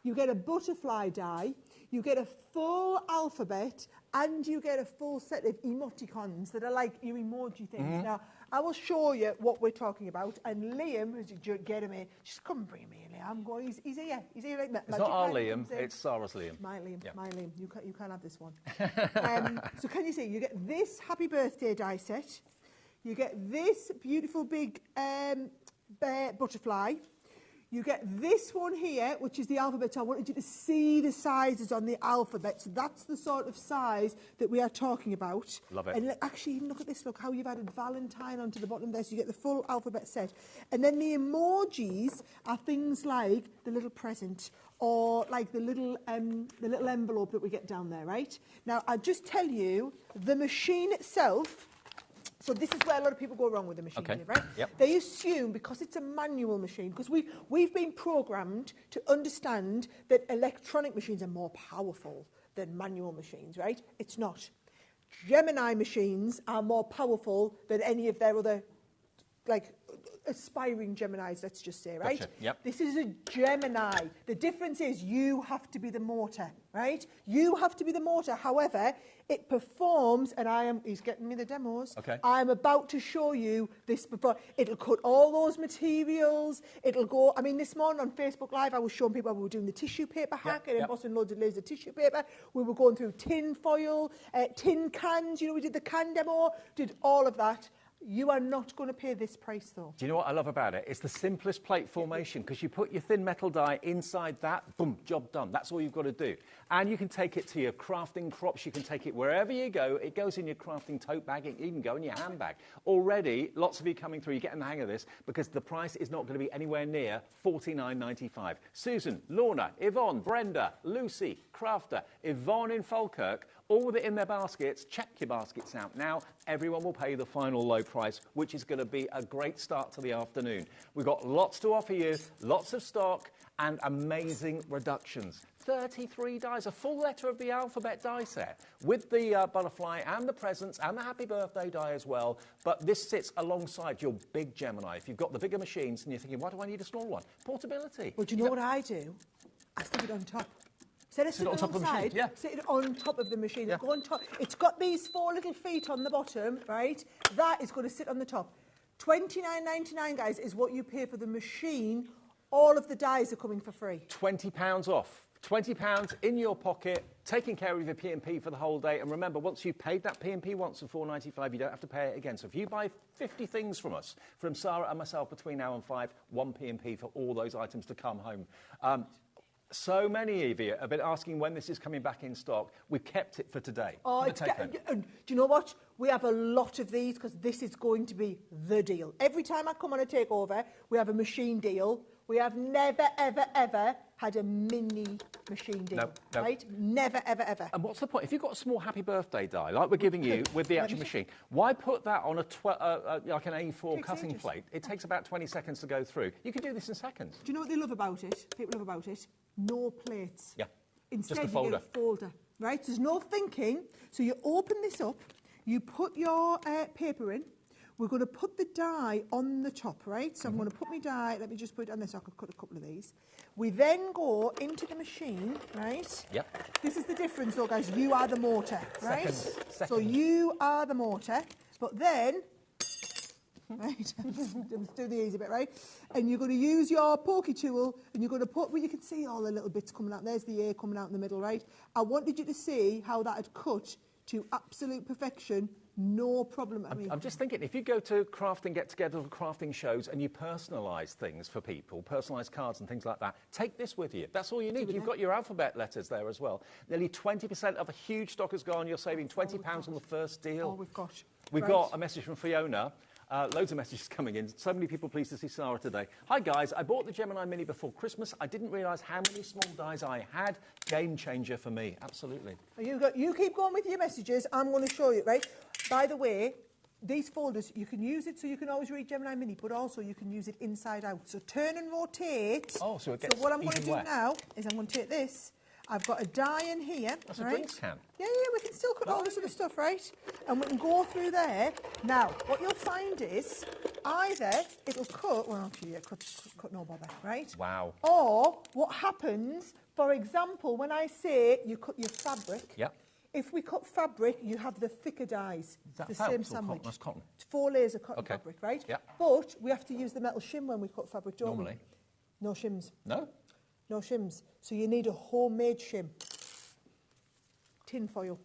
You get a butterfly die, you get a full alphabet, and you get a full set of emoticons that are like your emoji things. Now, I will show you what we're talking about. And Liam, as you get him in, just come bring him in, Liam. I'm going, he's here. He's here like that. It's not our Liam, it's Sara's Liam. My Liam, my Liam. You can't have this one. So can you see, you get this happy birthday die set. You get this beautiful big butterfly. You get this one here, which is the alphabet. I wanted you to see the sizes on the alphabet. So that's the sort of size that we are talking about. Love it. And actually, even look at this. Look how you've added Valentine onto the bottom there. So you get the full alphabet set. And then the emojis are things like the little present or like the little envelope that we get down there, right? Now, I'll just tell you, the machine itself... So this is where a lot of people go wrong with the machine, right? They assume, because it's a manual machine, because we've been programmed to understand that electronic machines are more powerful than manual machines, right? It's not. Gemini machines are more powerful than any of their other, like, aspiring Geminis, let's just say, right? Gotcha. Yep. This is a Gemini. The difference is you have to be the mortar, right? You have to be the mortar. However, it performs, and he's getting me the demos. Okay. I'm about to show you this before. It'll cut all those materials. It'll go, I mean, this morning on Facebook Live, I was showing people we were doing the tissue paper hack and embossing loads of layers of tissue paper. We were going through tin foil, tin cans, you know, we did the can demo, did all of that. You are not going to pay this price, though. Do you know what I love about it? It's the simplest plate formation, because you put your thin metal die inside that, boom, job done. That's all you've got to do. And you can take it to your crafting crops. You can take it wherever you go. It goes in your crafting tote bag. It can go in your handbag. Already, lots of you coming through, you're getting the hang of this, because the price is not going to be anywhere near $49.95. Susan, Lorna, Yvonne, Brenda, Lucy, Crafter, Yvonne in Falkirk, all with it in their baskets. Check your baskets out now. Everyone will pay the final low price, which is going to be a great start to the afternoon. We've got lots to offer you, lots of stock, and amazing reductions. 33 dies, a full letter of the alphabet die set, with the butterfly and the presents and the happy birthday die as well. But this sits alongside your big Gemini. If you've got the bigger machines and you're thinking, why do I need a small one? Portability. Well, do you know what I do? I stick it on top. Instead of sitting on top of the machine, yeah. sit it on top of the machine. Yeah. Go on top. It's got these 4 little feet on the bottom, right? That is going to sit on the top. $29.99, guys, is what you pay for the machine. All of the dies are coming for free. £20 off. £20 in your pocket, taking care of your P&P for the whole day. And remember, once you've paid that P&P once for $4.95, you don't have to pay it again. So if you buy 50 things from us, from Sara and myself between now and 5, 1 P&P for all those items to come home. So many of you have been asking when this is coming back in stock. We've kept it for today. Oh, do you know what? We have a lot of these because this is going to be the deal. Every time I come on a takeover, we have a machine deal. We have never, ever, ever had a mini machine deal, right? Never, ever, ever. And what's the point? If you've got a small happy birthday die, like we're giving you with the actual machine, why put that on like an A4 cutting plate? It takes about 20 seconds to go through. You can do this in seconds. Do you know what they love about it? People love about it? No plates. Yeah. Instead, just a folder. You get a folder, right? There's no thinking. So you open this up, you put your paper in. We're going to put the die on the top, right? So I'm going to put my die, let me just put it on this so I can cut a couple of these. We then go into the machine, right? Yep. This is the difference though, guys. You are the mortar, right? Seconds. So you are the mortar, but then, right, let's do the easy bit, right? And you're going to use your pokey tool and you're going to put, well, you can see all the little bits coming out. There's the A coming out in the middle, right? I wanted you to see how that had cut to absolute perfection. No problem. I'm just thinking, if you go to crafting get-together, crafting shows, and you personalise things for people, personalised cards and things like that, take this with you. That's all you need. You've got your alphabet letters there as well. Nearly 20% of a huge stock has gone. You're saving £20 on the first deal. Oh, We've got a message from Fiona. Loads of messages coming in. So many people pleased to see Sara today. Hi, guys. I bought the Gemini Mini before Christmas. I didn't realise how many small dies I had. Game changer for me. Absolutely. You keep going with your messages. I'm going to show you, right? By the way, these folders, you can use it so you can always read Gemini Mini, but also you can use it inside out. So turn and rotate. Oh, so it gets So what I'm going to do wet. now is I'm going to take this. I've got a die in here. That's right? a drinks can. Yeah, we can still cut all this other stuff, right? And we can go through there. Now, what you'll find is either it'll cut, well, actually, yeah, cut no bother, right? Wow. Or what happens, for example, when I say you cut your fabric, Yep. if we cut fabric, you have the thicker dies. Is that the felt same or sandwich. cotton? That's cotton. It's 4 layers of cotton Okay. fabric, right? Yep. But we have to use the metal shim when we cut fabric, don't Normally. we? No shims. No? No shims. So you need a homemade shim. Tin foil.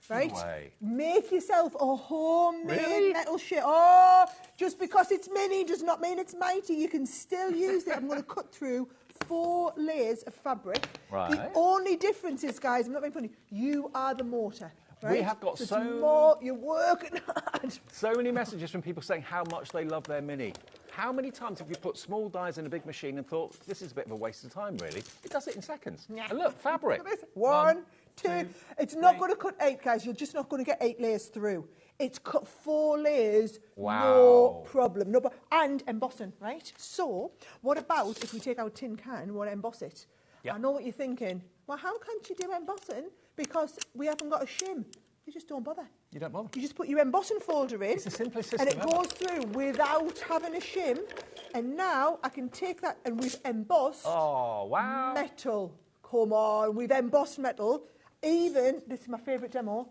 Right? No way. Make yourself a homemade Really? metal shim. Oh, just because it's mini does not mean it's mighty. You can still use it. I'm going to cut through 4 layers of fabric. Right. The only difference is, guys, I'm not being funny, you are the mortar. Right? We have got it's so... more, you're working hard. So many messages from people saying how much they love their Mini. How many times have you put small dies in a big machine and thought, this is a bit of a waste of time, really? It does it in seconds. Yeah. And look, fabric. Look at this. One, two. It's not going to cut 8, guys. You're just not going to get 8 layers through. It's cut 4 layers, Wow. no problem. No, and embossing, right? So, what about if we take our tin can and want to emboss it? Yep. I know what you're thinking. Well, how can't you do embossing? Because we haven't got a shim. you just don't bother. You don't bother. You just put your embossing folder in. It's the simplest system and it goes through without having a shim. And now I can take that and we've embossed metal. Come on, we've embossed metal. Even, this is my favourite demo,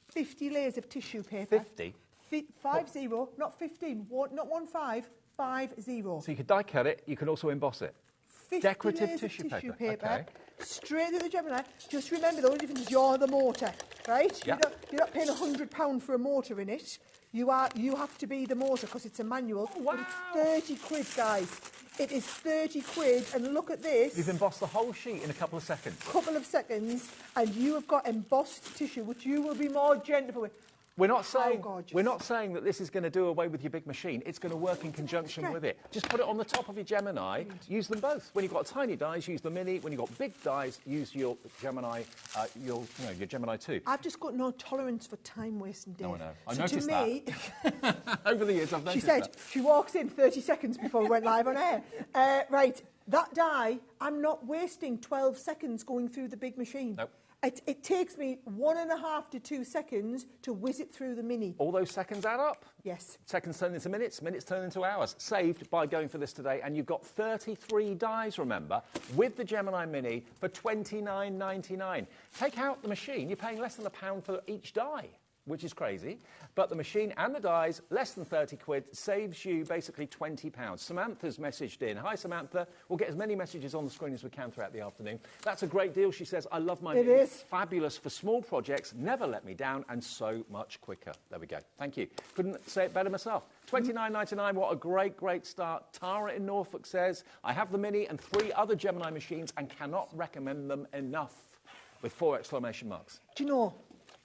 50 layers of tissue paper. 50? 50, not 15, not 15, 50. So you could die cut it, you can also emboss it. 50 Decorative layers tissue of tissue paper. paper. Straight to the Gemini. Just remember, the only difference is you're the motor, right? Yeah. You're not paying £100 for a motor in it. You have to be the motor because it's a manual. Oh, wow. But it's 30 quid, guys. It is 30 quid, and look at this. You've embossed the whole sheet in a couple of seconds. And you have got embossed tissue, which you will be more gentle with. We're not saying that this is going to do away with your big machine. It's going to work in conjunction with it. Just put it on the top of your Gemini. Use them both. When you've got tiny dies, use the Mini. When you've got big dies, use your Gemini, your Gemini 2. I've just got no tolerance for time wasting, Dave. No, I know. I so noticed to me, that. Over the years, I've noticed she said that. she walks in 30 seconds before we went live on air. Right, that die, I'm not wasting 12 seconds going through the big machine. Nope. It takes me 1.5 to 2 seconds to whiz it through the Mini. All those seconds add up. Yes. Seconds turn into minutes, minutes turn into hours. Saved by going for this today, and you've got 33 dies, remember, with the Gemini Mini for $29.99. Take out the machine, you're paying less than £1 for each die, which is crazy. But the machine and the dies, less than 30 quid, saves you basically £20. Samantha's messaged in. Hi, Samantha. We'll get as many messages on the screen as we can throughout the afternoon. That's a great deal, she says. I love my Mini. Is Fabulous for small projects, never let me down, and so much quicker. There we go. Thank you. Couldn't say it better myself. $29.99, what a great, great start. Tara in Norfolk says, I have the Mini and 3 other Gemini machines and cannot recommend them enough, with 4 exclamation marks. Do you know,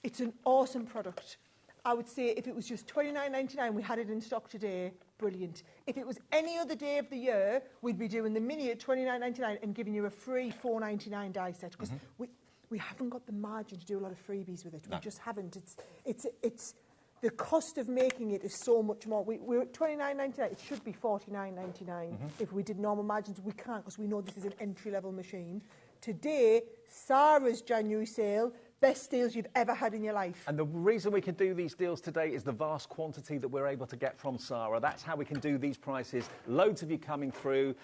it's an awesome product. I would say if it was just $29.99, we had it in stock today, brilliant. If it was any other day of the year, we'd be doing the Mini at $29.99 and giving you a free $4.99 die set, because we haven't got the margin to do a lot of freebies with it. No. We just haven't. It's the cost of making it is so much more. We're at $29.99. It should be $49.99 if we did normal margins. We can't, because we know this is an entry-level machine. Today, Sara's January sale, best deals you've ever had in your life. And the reason we can do these deals today is the vast quantity that we're able to get from Sara. That's how we can do these prices. Loads of you coming through.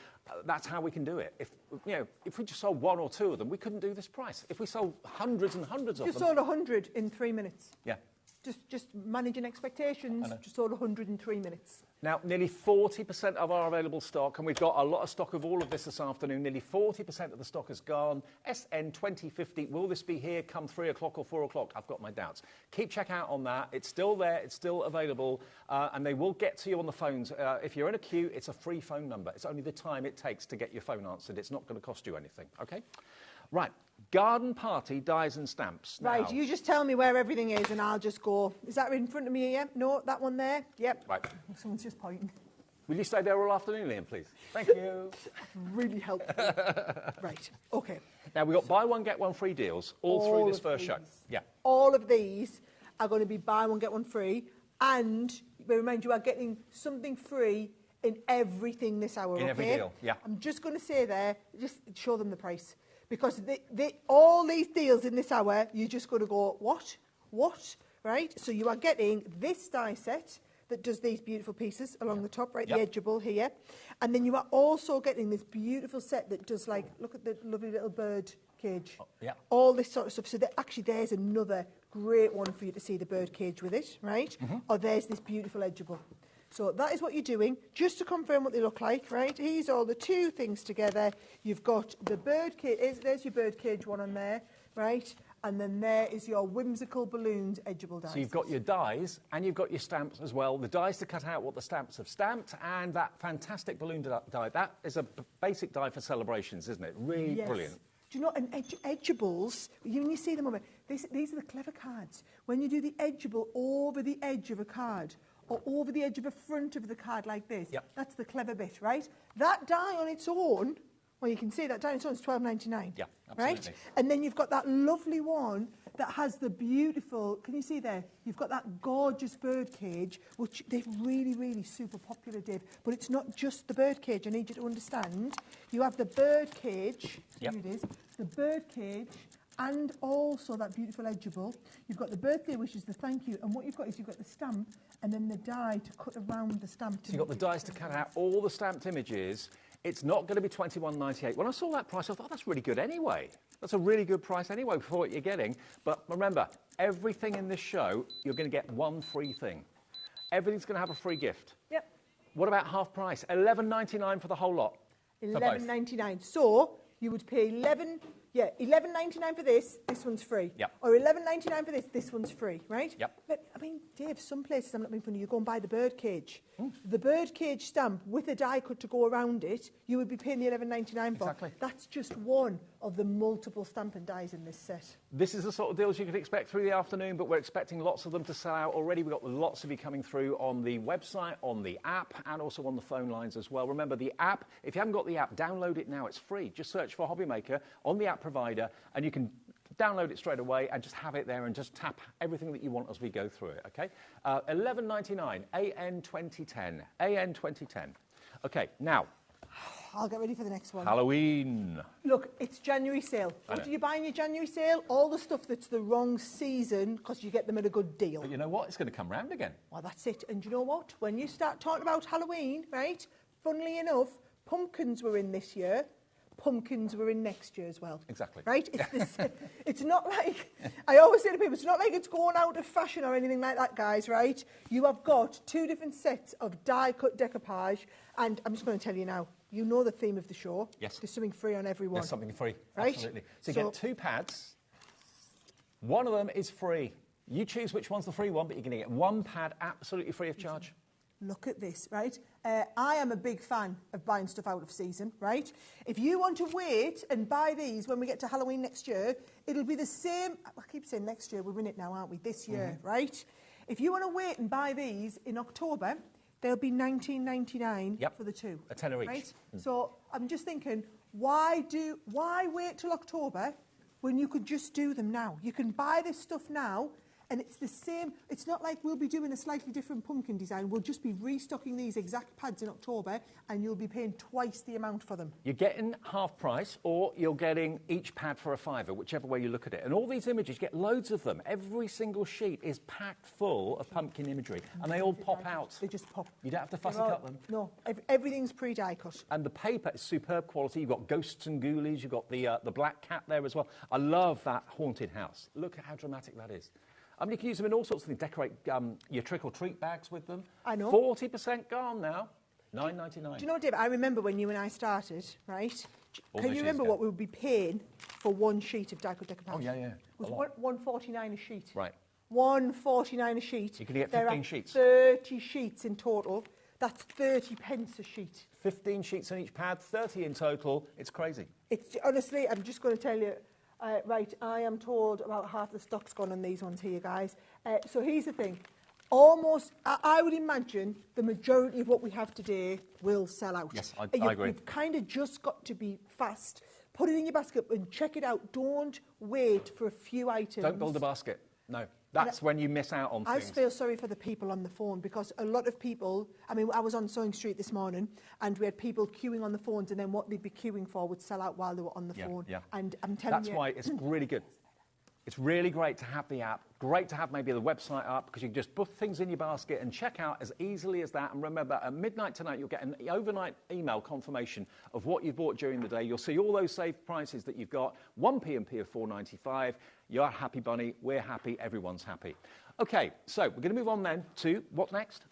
That's how we can do it. If we just sold 1 or 2 of them, we couldn't do this price. If we sold hundreds and hundreds of them... Just sold 100 in 3 minutes. Yeah. Just managing expectations, just sold 100 in 3 minutes. Now, nearly 40% of our available stock, and we've got a lot of stock of all of this afternoon, nearly 40% of the stock has gone. SN 2050, will this be here come 3 o'clock or 4 o'clock? I've got my doubts. Keep checkout on that. It's still there. It's still available. And they will get to you on the phones. If you're in a queue, it's a free phone number. It's only the time it takes to get your phone answered. It's not going to cost you anything, OK? Right. Garden party dies and stamps. Now. Right, you just tell me where everything is and I'll just go. Is that in front of me here? No, that one there? Yep. Right. Someone's just pointing. Will you stay there all afternoon, Liam, please? Thank you. Really helpful. Right, OK. Now, we've got buy one, get one free deals all through this first show. Yeah. All of these are going to be buy one, get one free. And remind you, are getting something free in everything this hour, in every deal, yeah. I'm just going to say there, just show them the price. Because all these deals in this hour, you're just going to go, what? What? Right? So you are getting this die set that does these beautiful pieces along the top, right? The edgeable here. And then you are also getting this beautiful set that does, like, look at the lovely little bird cage. Oh, yeah. All this sort of stuff. So actually, there's another great one for you to see the bird cage with it, right? Or there's this beautiful edgeable. So that is what you're doing, just to confirm what they look like, right? Here's all the 2 things together. You've got the bird cage, there's your bird cage one on there, right? And then there is your whimsical balloons edgeable dies. So you've got your dies and you've got your stamps as well. The dies to cut out what the stamps have stamped, and that fantastic balloon die. That is a basic die for celebrations, isn't it? Really brilliant. Do you know, and edgeables, when you see them over, these are the clever cards. When you do the edgeable over the edge of a card, or over the edge of a front of the card like this. That's the clever bit, right? That die on its own, well, you can see that die on its own is $12.99. Yeah, absolutely. Right? And then you've got that lovely one that has the beautiful, can you see there? You've got that gorgeous bird cage, which they're really, really super popular, Dave. But it's not just the bird cage, I need you to understand. You have the bird cage, here it is, the bird cage, and also that beautiful edgeable. You've got the birthday wishes, the thank you, and what you've got is you've got the stamp and then the die to cut around the stamp. So you've got the dies to cut out all the stamped images. It's not going to be $21.98. When I saw that price, I thought, that's really good anyway. That's a really good price anyway for what you're getting. But remember, everything in this show, you're going to get one free thing. Everything's going to have a free gift. Yep. What about half price? $11.99 for the whole lot. $11.99. So you would pay $11.99 for this. This one's free. Yep. Or $11.99 for this. This one's free, right? Yep. But I mean, Dave, some places, I'm not making fun of you, go and buy the bird cage. The bird cage stamp with a die cut to go around it, you would be paying the $11.99 for. Exactly. That's just one of the multiple stamp and dies in this set. This is the sort of deals you could expect through the afternoon, but we're expecting lots of them to sell out already. We've got lots of you coming through on the website, on the app, and also on the phone lines as well. Remember, the app, if you haven't got the app, download it now. It's free. Just search for HobbyMaker on the app provider, and you can download it straight away and just have it there and just tap everything that you want as we go through it, okay? $11.99, AN 2010, AN 2010. Okay, now. I'll get ready for the next one. Halloween. Look, it's January sale. What do you buy in your January sale? All the stuff that's the wrong season because you get them at a good deal. But you know what? It's going to come round again. Well, that's it. And you know what? When you start talking about Halloween, right, funnily enough, pumpkins were in this year. Pumpkins were in next year as well. Exactly. Right? It's not like, I always say to people, it's not like it's going out of fashion or anything like that, guys, right? You have got two different sets of die-cut decoupage, and I'm just going to tell you now, you know the theme of the show. Yes. There's something free on every one. There's something free, right? Absolutely. So you get two pads. One of them is free. You choose which one's the free one, but you're going to get one pad absolutely free of charge. Look at this, right? I am a big fan of buying stuff out of season, right? If you want to wait and buy these when we get to Halloween next year, it'll be the same. I keep saying next year, we're in it now, aren't we? This year, right? If you want to wait and buy these in October, they'll be $19.99 for the two. A tenner each. Right? So I'm just thinking, why wait till October when you could just do them now? You can buy this stuff now. And it's the same, it's not like we'll be doing a slightly different pumpkin design. We'll just be restocking these exact pads in October and you'll be paying twice the amount for them. You're getting half price or you're getting each pad for a £5, whichever way you look at it. And all these images, you get loads of them. Every single sheet is packed full of pumpkin imagery and they all pop out. They just pop. You don't have to fussy cut them. No, everything's pre-die cut. And the paper is superb quality. You've got ghosts and ghoulies. You've got the black cat there as well. I love that haunted house. Look at how dramatic that is. I mean, you can use them in all sorts of things. Decorate your trick-or-treat bags with them. I know. 40% gone now. $9.99. Do you know, Dave, I remember when you and I started, right? Can you remember what we would be paying for one sheet of die-cut decoupage? Oh, yeah, yeah. It was $1.49 a sheet. Right. $1.49 a sheet. You can get 15 sheets. 30 sheets in total. That's 30 pence a sheet. 15 sheets on each pad, 30 in total. It's crazy. It's honestly, I'm just going to tell you, right, I am told about half the stock's gone on these ones here, guys. So here's the thing. Almost, I would imagine the majority of what we have today will sell out. Yes, I agree. You've kind of just got to be fast. Put it in your basket and check it out. Don't wait for a few items. Don't build a basket. No. That's when you miss out on things. I just feel sorry for the people on the phone because a lot of people, I mean, I was on Sewing Street this morning and we had people queuing on the phones and then what they'd be queuing for would sell out while they were on the phone. Yeah. And I'm telling you... That's why it's really good. It's really great to have the app, great to have maybe the website up because you can just put things in your basket and check out as easily as that. And remember, at midnight tonight, you'll get an overnight email confirmation of what you've bought during the day. You'll see all those saved prices that you've got, one P&P of $4.95. You're a happy bunny, we're happy, everyone's happy. Okay, so we're going to move on then to what next?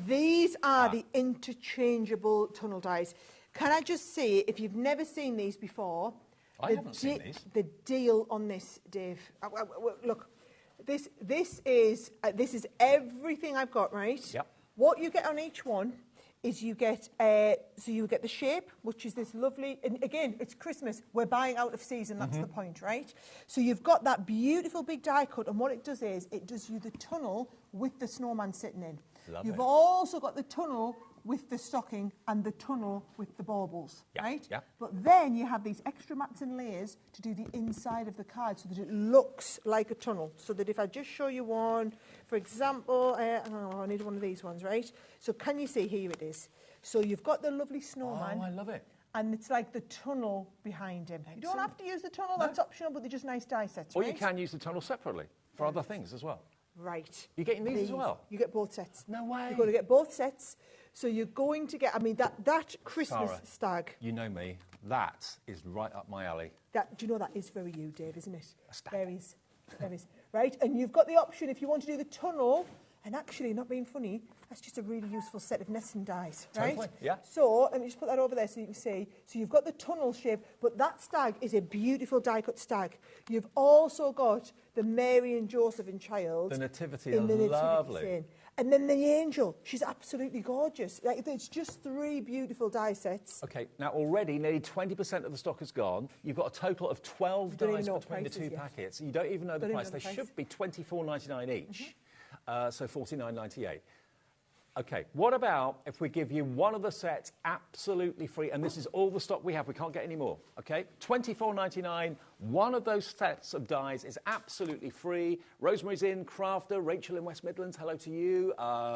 These are the interchangeable tunnel dies. Can I just say, if you've never seen these before... I haven't seen these. The deal on this, Dave. Look, this is everything I've got, right? Yep. What you get on each one is you get the shape, which is this lovely. And again, it's Christmas. We're buying out of season. That's the point, right? So you've got that beautiful big die cut, and what it does is it does you the tunnel with the snowman sitting in. You've also got the tunnel with the stocking and the tunnel with the baubles, right? Yeah. But then you have these extra mats and layers to do the inside of the card so that it looks like a tunnel. So that if I just show you one, for example, I need one of these ones, right? So can you see, here it is. So you've got the lovely snowman. Oh, I love it. and it's like the tunnel behind him. You don't have to use the tunnel, that's optional, but they're just nice die sets, Or you can use the tunnel separately for other things as well. Right. You're getting these as well? You get both sets. No way. You're going to get both sets. So you're going to get, I mean, that Christmas Sara, stag. You know me. That is right up my alley. Do you know that is very you, Dave, isn't it? A stag. There is. There is. Right, and you've got the option if you want to do the tunnel, and actually, not being funny, that's just a really useful set of nesting dies, right? Totally, yeah. So, let me just put that over there so you can see. So you've got the tunnel shape, but that stag is a beautiful die-cut stag. You've also got the Mary and Joseph and Child. The nativity in is the nativity lovely. scene. And then the angel, she's absolutely gorgeous. Like, it's just 3 beautiful die sets. OK, now already nearly 20% of the stock is gone. You've got a total of 12 dies between the 2 packets. You don't even know the price. They should be $24.99 each, so $49.98. OK, what about if we give you one of the sets absolutely free? And this is all the stock we have. We can't get any more. OK, $24.99. One of those sets of dies is absolutely free. Rosemary's in, Crafter, Rachel in West Midlands, hello to you.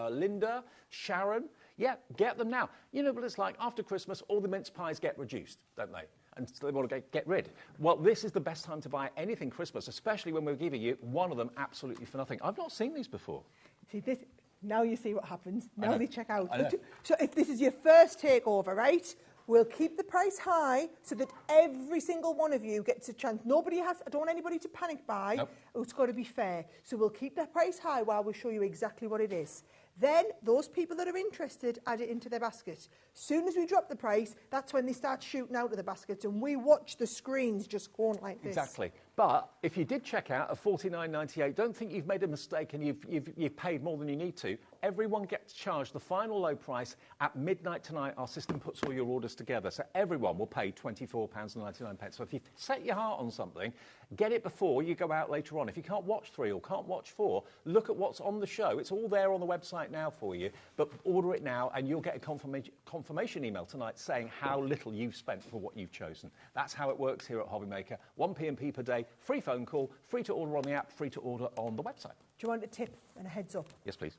Linda, Sharon. Yeah, get them now. You know what it's like after Christmas, all the mince pies get reduced, don't they? And so they want to get rid. Well, this is the best time to buy anything Christmas, especially when we're giving you one of them absolutely for nothing. I've not seen these before. See, this, now you see what happens. Now they check out. I know. So if this is your first takeover, right, we'll keep the price high so that every single one of you gets a chance. I don't want anybody to panic buy. Nope. It's got to be fair. So we'll keep the price high while we show you exactly what it is. Then those people that are interested add it into their basket. Soon as we drop the price, that's when they start shooting out of the baskets, and we watch the screens just going like this. Exactly. But if you did check out at $49.98, don't think you've made a mistake and you've paid more than you need to. Everyone gets charged the final low price at midnight tonight. Our system puts all your orders together, so everyone will pay £24.99. So if you set your heart on something, get it before you go out later on. If you can't watch 3 or can't watch 4, look at what's on the show. It's all there on the website now for you, but order it now and you'll get a confirmation email tonight saying how little you've spent for what you've chosen. That's how it works here at HobbyMaker. 1 P&P per day, free phone call, free to order on the app, free to order on the website. Do you want a tip and a heads up? Yes, please.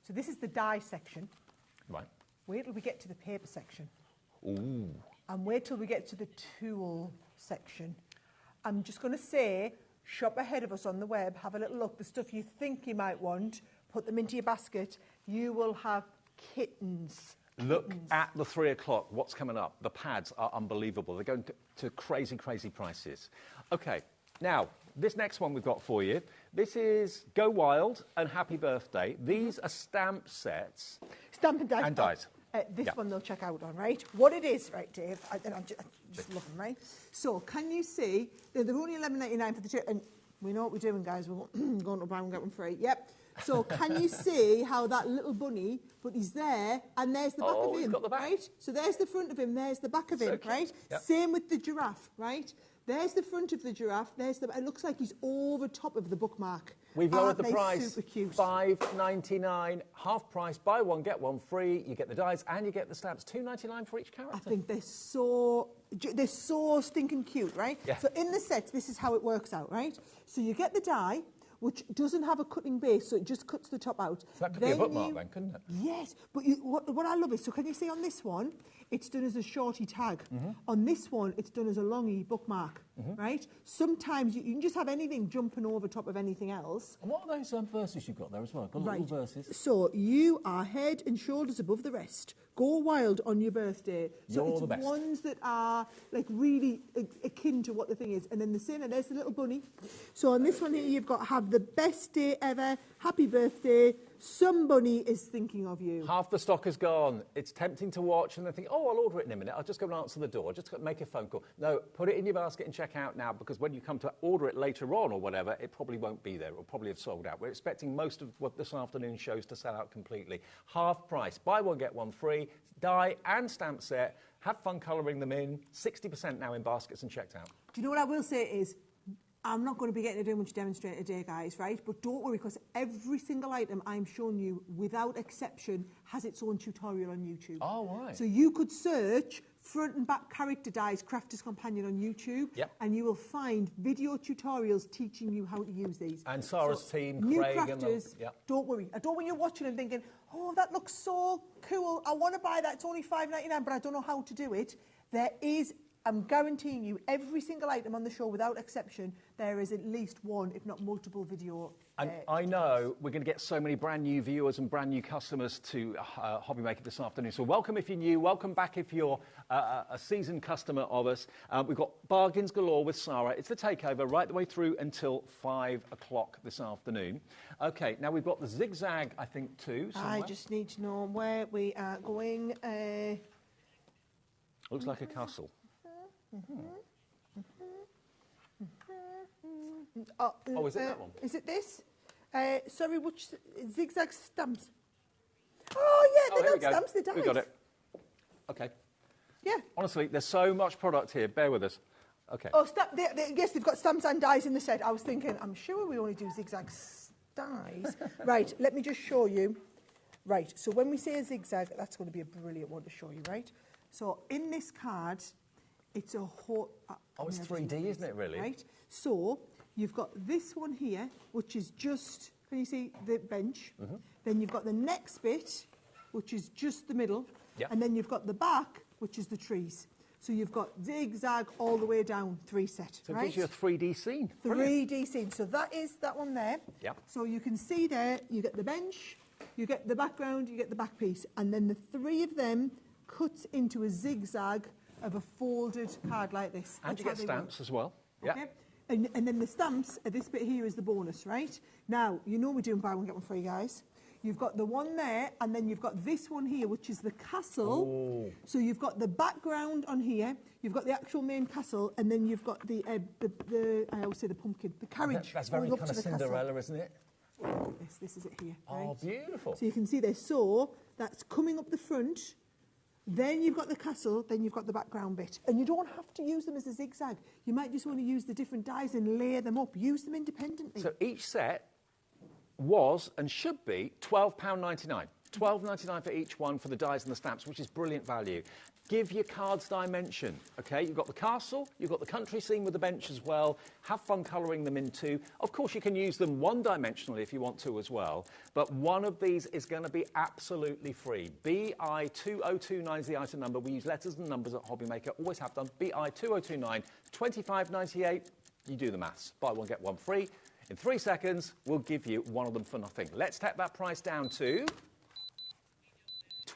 So this is the die section. Right. Wait till we get to the paper section. Ooh. And wait till we get to the tool section. I'm just going to say, shop ahead of us on the web, have a little look. The stuff you think you might want, put them into your basket. You will have kittens. Look at the 3 o'clock. What's coming up? The pads are unbelievable. They're going to crazy, crazy prices. OK, now, this next one we've got for you. This is Go Wild and Happy Birthday. These are stamp sets. Stamp and dies. And dies. This one they'll check out on, right? What it is, right, Dave, I just love them, right? So, can you see, they're only $11.99 for the two, and we know what we're doing, guys. We're going to buy one, get one free. Yep. So, can you see how that little bunny, but he's there, and there's the back of him, he's got the back. right? So, there's the front of him, there's the back of him, right? Yep. Same with the giraffe, right? There's the front of the giraffe. It looks like he's over top of the bookmark. We've lowered the Aren't they price. super cute? $5.99, half price. Buy one, get one free. You get the dies and you get the stamps. $2.99 for each character. I think they're so stinking cute, right? Yeah. So in the sets, this is how it works out, right? So you get the die, which doesn't have a cutting base, so it just cuts the top out. So that could be a bookmark then, couldn't it? Yes, but what I love is, so can you see on this one, it's done as a shorty tag. On this one, it's done as a longy bookmark, right? Sometimes you can just have anything jumping over top of anything else. And what are those verses you've got there as well? Got little verses. So you are head and shoulders above the rest. Go wild on your birthday. So You're it's the best. ones that are like really akin to what the thing is. And then the same, and there's the little bunny. So on this one here, you've got have the best day ever. Happy birthday. Somebody is thinking of you. Half the stock is gone. It's tempting to watch and then think, oh, I'll order it in a minute. I'll just go and answer the door. Just make a phone call. No, put it in your basket and check out now, because when you come to order it later on or whatever, it probably won't be there. It'll probably have sold out. We're expecting most of what this afternoon's shows to sell out completely. Half price. Buy one, get one free. Die and stamp set. Have fun colouring them in. 60% now in baskets and checked out. Do you know what I will say is, I'm not going to be getting to do much demonstrate today, guys, right? But don't worry, because every single item I'm showing you, without exception, has its own tutorial on YouTube. Oh, right. So you could search front and back character dies Crafter's Companion on YouTube, and you will find video tutorials teaching you how to use these. And Sara's team, new Craig crafters, and don't worry. I don't want you watching and thinking, oh, that looks so cool. I want to buy that. It's only $5.99, but I don't know how to do it. There is, I'm guaranteeing you, every single item on the show, without exception, there is at least one, if not multiple video. And I know we're going to get so many brand new viewers and brand new customers to HobbyMaker this afternoon. So welcome if you're new, welcome back if you're a seasoned customer of us. We've got bargains galore with Sara. It's the takeover right the way through until 5 o'clock this afternoon. Okay, now we've got the Zigzag, I think, too. Somewhere. I just need to know where we are going. Looks like a castle. Oh, is it that one? Is it this? Sorry, which Zigzag stamps? Oh, yeah, they're not stamps, they're dies. We got it. Okay. Yeah. Honestly, there's so much product here. Bear with us. Okay. Oh, yes, they've got stamps and dies in the set. I was thinking, I'm sure we only do Zigzag dies. Right, let me just show you. Right, so when we say a zigzag, that's going to be a brilliant one to show you, right? So in this card, it's a whole... oh, it's 3D, isn't it, really? Right, so you've got this one here, which is just, can you see the bench? Mm-hmm. Then you've got the next bit, which is just the middle. Yep. And then you've got the back, which is the trees. So you've got zigzag all the way down, 3 set, so right? it gives you a 3D scene. 3D scene. So that is that one there. Yep. So you can see there, you get the bench, you get the background, you get the back piece, and then the 3 of them cuts into a zigzag of a folded card like this. And you get stamps as well. Okay. And then the stamps, this bit here is the bonus, right? Now, you know we're doing buy one, get one free, guys. You've got the one there, and then you've got this one here, which is the castle. Oh. So you've got the background on here, you've got the actual main castle, and then you've got the I always say the pumpkin, the carriage. That's very kind of Cinderella, isn't it? This is it here. Right? Oh, beautiful. So you can see there. So that's coming up the front. Then you've got the castle, then you've got the background bit. And you don't have to use them as a zigzag. You might just want to use the different dies and layer them up. Use them independently. So each set was and should be £12.99. £12.99 for each one for the dies and the stamps, which is brilliant value. Give your cards dimension, OK? You've got the castle, you've got the country scene with the bench as well. Have fun colouring them in too. Of course, you can use them one-dimensionally if you want to as well, but one of these is going to be absolutely free. BI2029 is the item number. We use letters and numbers at HobbyMaker, always have done. BI2029, £25.98. You do the maths. Buy one, get one free. In 3 seconds, we'll give you one of them for nothing. Let's take that price down to...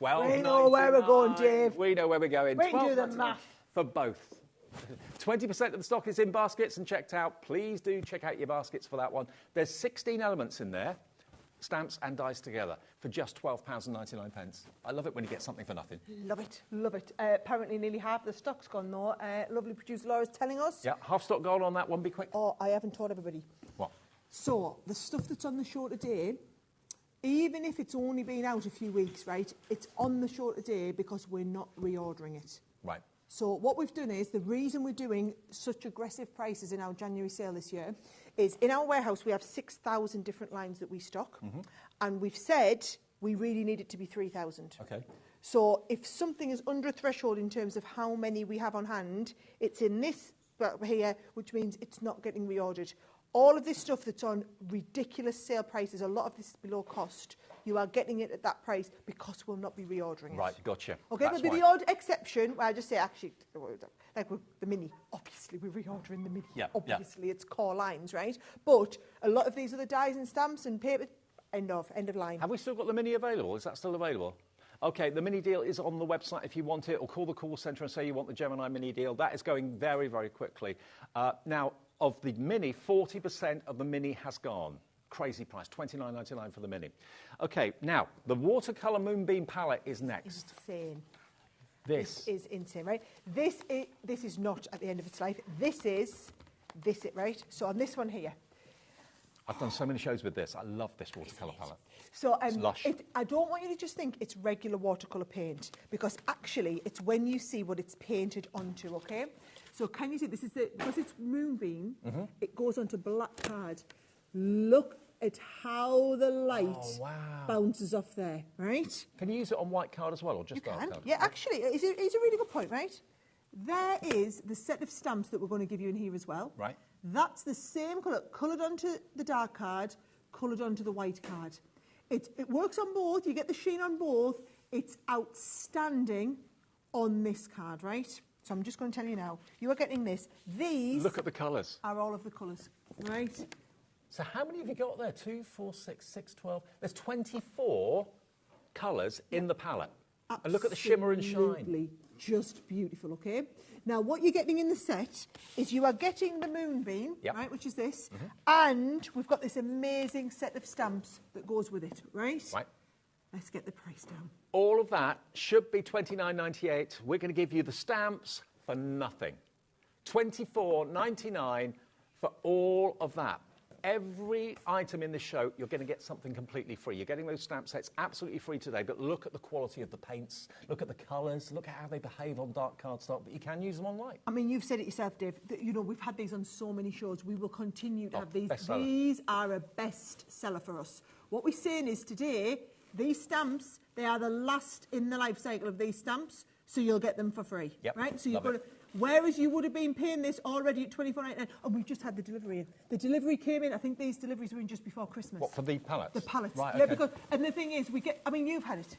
We know where we're going, Dave. We know where we're going. We can do the math. For both. 20% of the stock is in baskets and checked out. Please do check out your baskets for that one. There's 16 elements in there, stamps and dies together, for just £12.99. I love it when you get something for nothing. Love it, love it. Apparently nearly half the stock's gone though. Lovely producer Laura's telling us. Yeah, half stock gold on that one, be quick. Oh, I haven't told everybody. What? So, the stuff that's on the show today, even if it's only been out a few weeks, right, it's on the show today because we're not reordering it. Right. So what we've done is, the reason we're doing such aggressive prices in our January sale this year is in our warehouse we have 6,000 different lines that we stock, and we've said we really need it to be 3,000. Okay. So if something is under a threshold in terms of how many we have on hand, it's in this here, which means it's not getting reordered. All of this stuff that's on ridiculous sale prices, a lot of this is below cost, you are getting it at that price because we'll not be reordering it. Right, gotcha. Okay, there'll be the odd exception where I just say, actually, like with the Mini, obviously we're reordering the Mini. Yeah, obviously, it's core lines, right? But a lot of these other dies and stamps and paper, end of line. Have we still got the Mini available? Is that still available? OK, the Mini deal is on the website if you want it, or call the call centre and say you want the Gemini Mini deal. That is going very, very quickly. Now, of the Mini, 40% of the Mini has gone. Crazy price, $29.99 for the Mini. OK, now, the Watercolour Moonbeam palette is next. Insane. This is insane, right? This is not at the end of its life. This is it, right? So on this one here. I've done so many shows with this. I love this watercolour palette. So it's lush. I don't want you to just think it's regular watercolour paint, because actually it's when you see what it's painted onto, OK? So can you see, this is because it's Moonbeam, it goes onto black card. Look at how the light bounces off there, right? Can you use it on white card as well, or just dark card? Yeah, actually, it's a really good point, right? There is the set of stamps that we're going to give you in here as well. Right. That's the same colour, coloured onto the dark card, coloured onto the white card. It works on both, you get the sheen on both. It's outstanding on this card, right? So I'm just going to tell you now. You are getting this. These... Look at the colours. ...are all of the colours, right? So how many have you got there? 2, 4, 6, 6, 12. There's 24 colours in the palette. Absolutely. And look at the shimmer and shine. Just beautiful, okay? Now, what you're getting in the set is you are getting the moonbeam, right, which is this, and we've got this amazing set of stamps that goes with it, right? Right. Let's get the price down. All of that should be $29.98. We're going to give you the stamps for nothing. $24.99 for all of that. Every item in the show, you're going to get something completely free. You're getting those stamp sets absolutely free today, but look at the quality of the paints, look at the colours, look at how they behave on dark cardstock, but you can use them on light. I mean, you've said it yourself, Dave, that, you know, we've had these on so many shows. We will continue to have these. These are a best seller for us. What we're saying is today, these stamps, they are the last in the life cycle of these stamps, so you'll get them for free, right? So you've got to... Whereas you would have been paying this already at $24.99, and we've just had the delivery in. The delivery came in, I think these deliveries were in just before Christmas. What, for the pallets? The pallets. Right, yeah, okay. because, and the thing is, I mean, you've had it.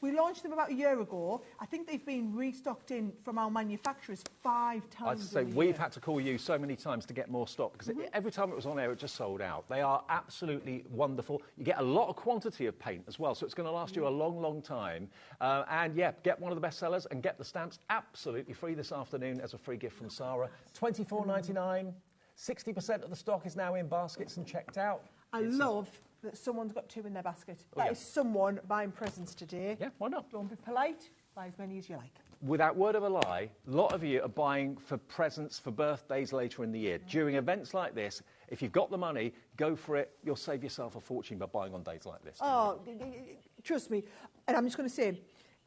We launched them about a year ago. I think they've been restocked in from our manufacturers 5 times. I'd say we've had to call you so many times to get more stock, because every time it was on air, it just sold out. They are absolutely wonderful. You get a lot of quantity of paint as well, so it's going to last you a long, long time. And yeah, get one of the best sellers and get the stamps absolutely free this afternoon as a free gift from Sara. $24.99. 60% of the stock is now in baskets and checked out. I love that someone's got 2 in their basket. That is someone buying presents today. Yeah, why not? Don't be polite. Buy as many as you like. Without word of a lie, a lot of you are buying for presents for birthdays later in the year. During events like this, if you've got the money, go for it. You'll save yourself a fortune by buying on days like this. Oh, trust me. And I'm just going to say,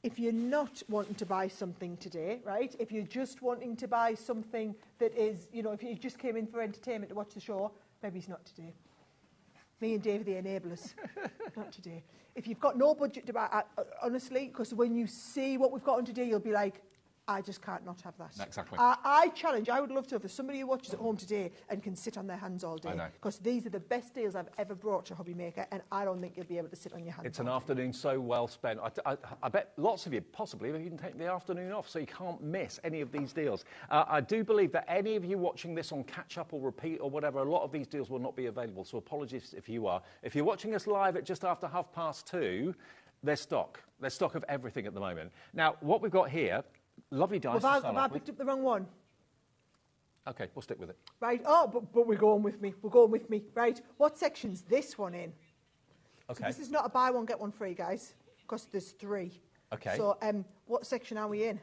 if you're not wanting to buy something today, right, if you're just wanting to buy something that is, you know, if you just came in for entertainment to watch the show, maybe it's not today. Me and Dave are the enablers. Not today. If you've got no budget to buy, honestly, because when you see what we've got on today, you'll be like, I just can't not have that. Exactly. I challenge, I would love to have somebody who watches at home today and can sit on their hands all day. I know. Because these are the best deals I've ever brought to HobbyMaker, and I don't think you'll be able to sit on your hands. It's an afternoon so well spent. I bet lots of you possibly even take the afternoon off, so you can't miss any of these deals. I do believe that any of you watching this on catch-up or repeat or whatever, a lot of these deals will not be available, so apologies if you are. If you're watching us live at just after 2:30, there's stock. There's stock of everything at the moment. Now, what we've got here... Lovely dice. Have I picked up the wrong one? OK, we'll stick with it. Right. Oh, but we're going with me. We're going with me. Right. What section's this one in? OK. So this is not a buy one, get one free, guys, because there's 3. OK. So what section are we in?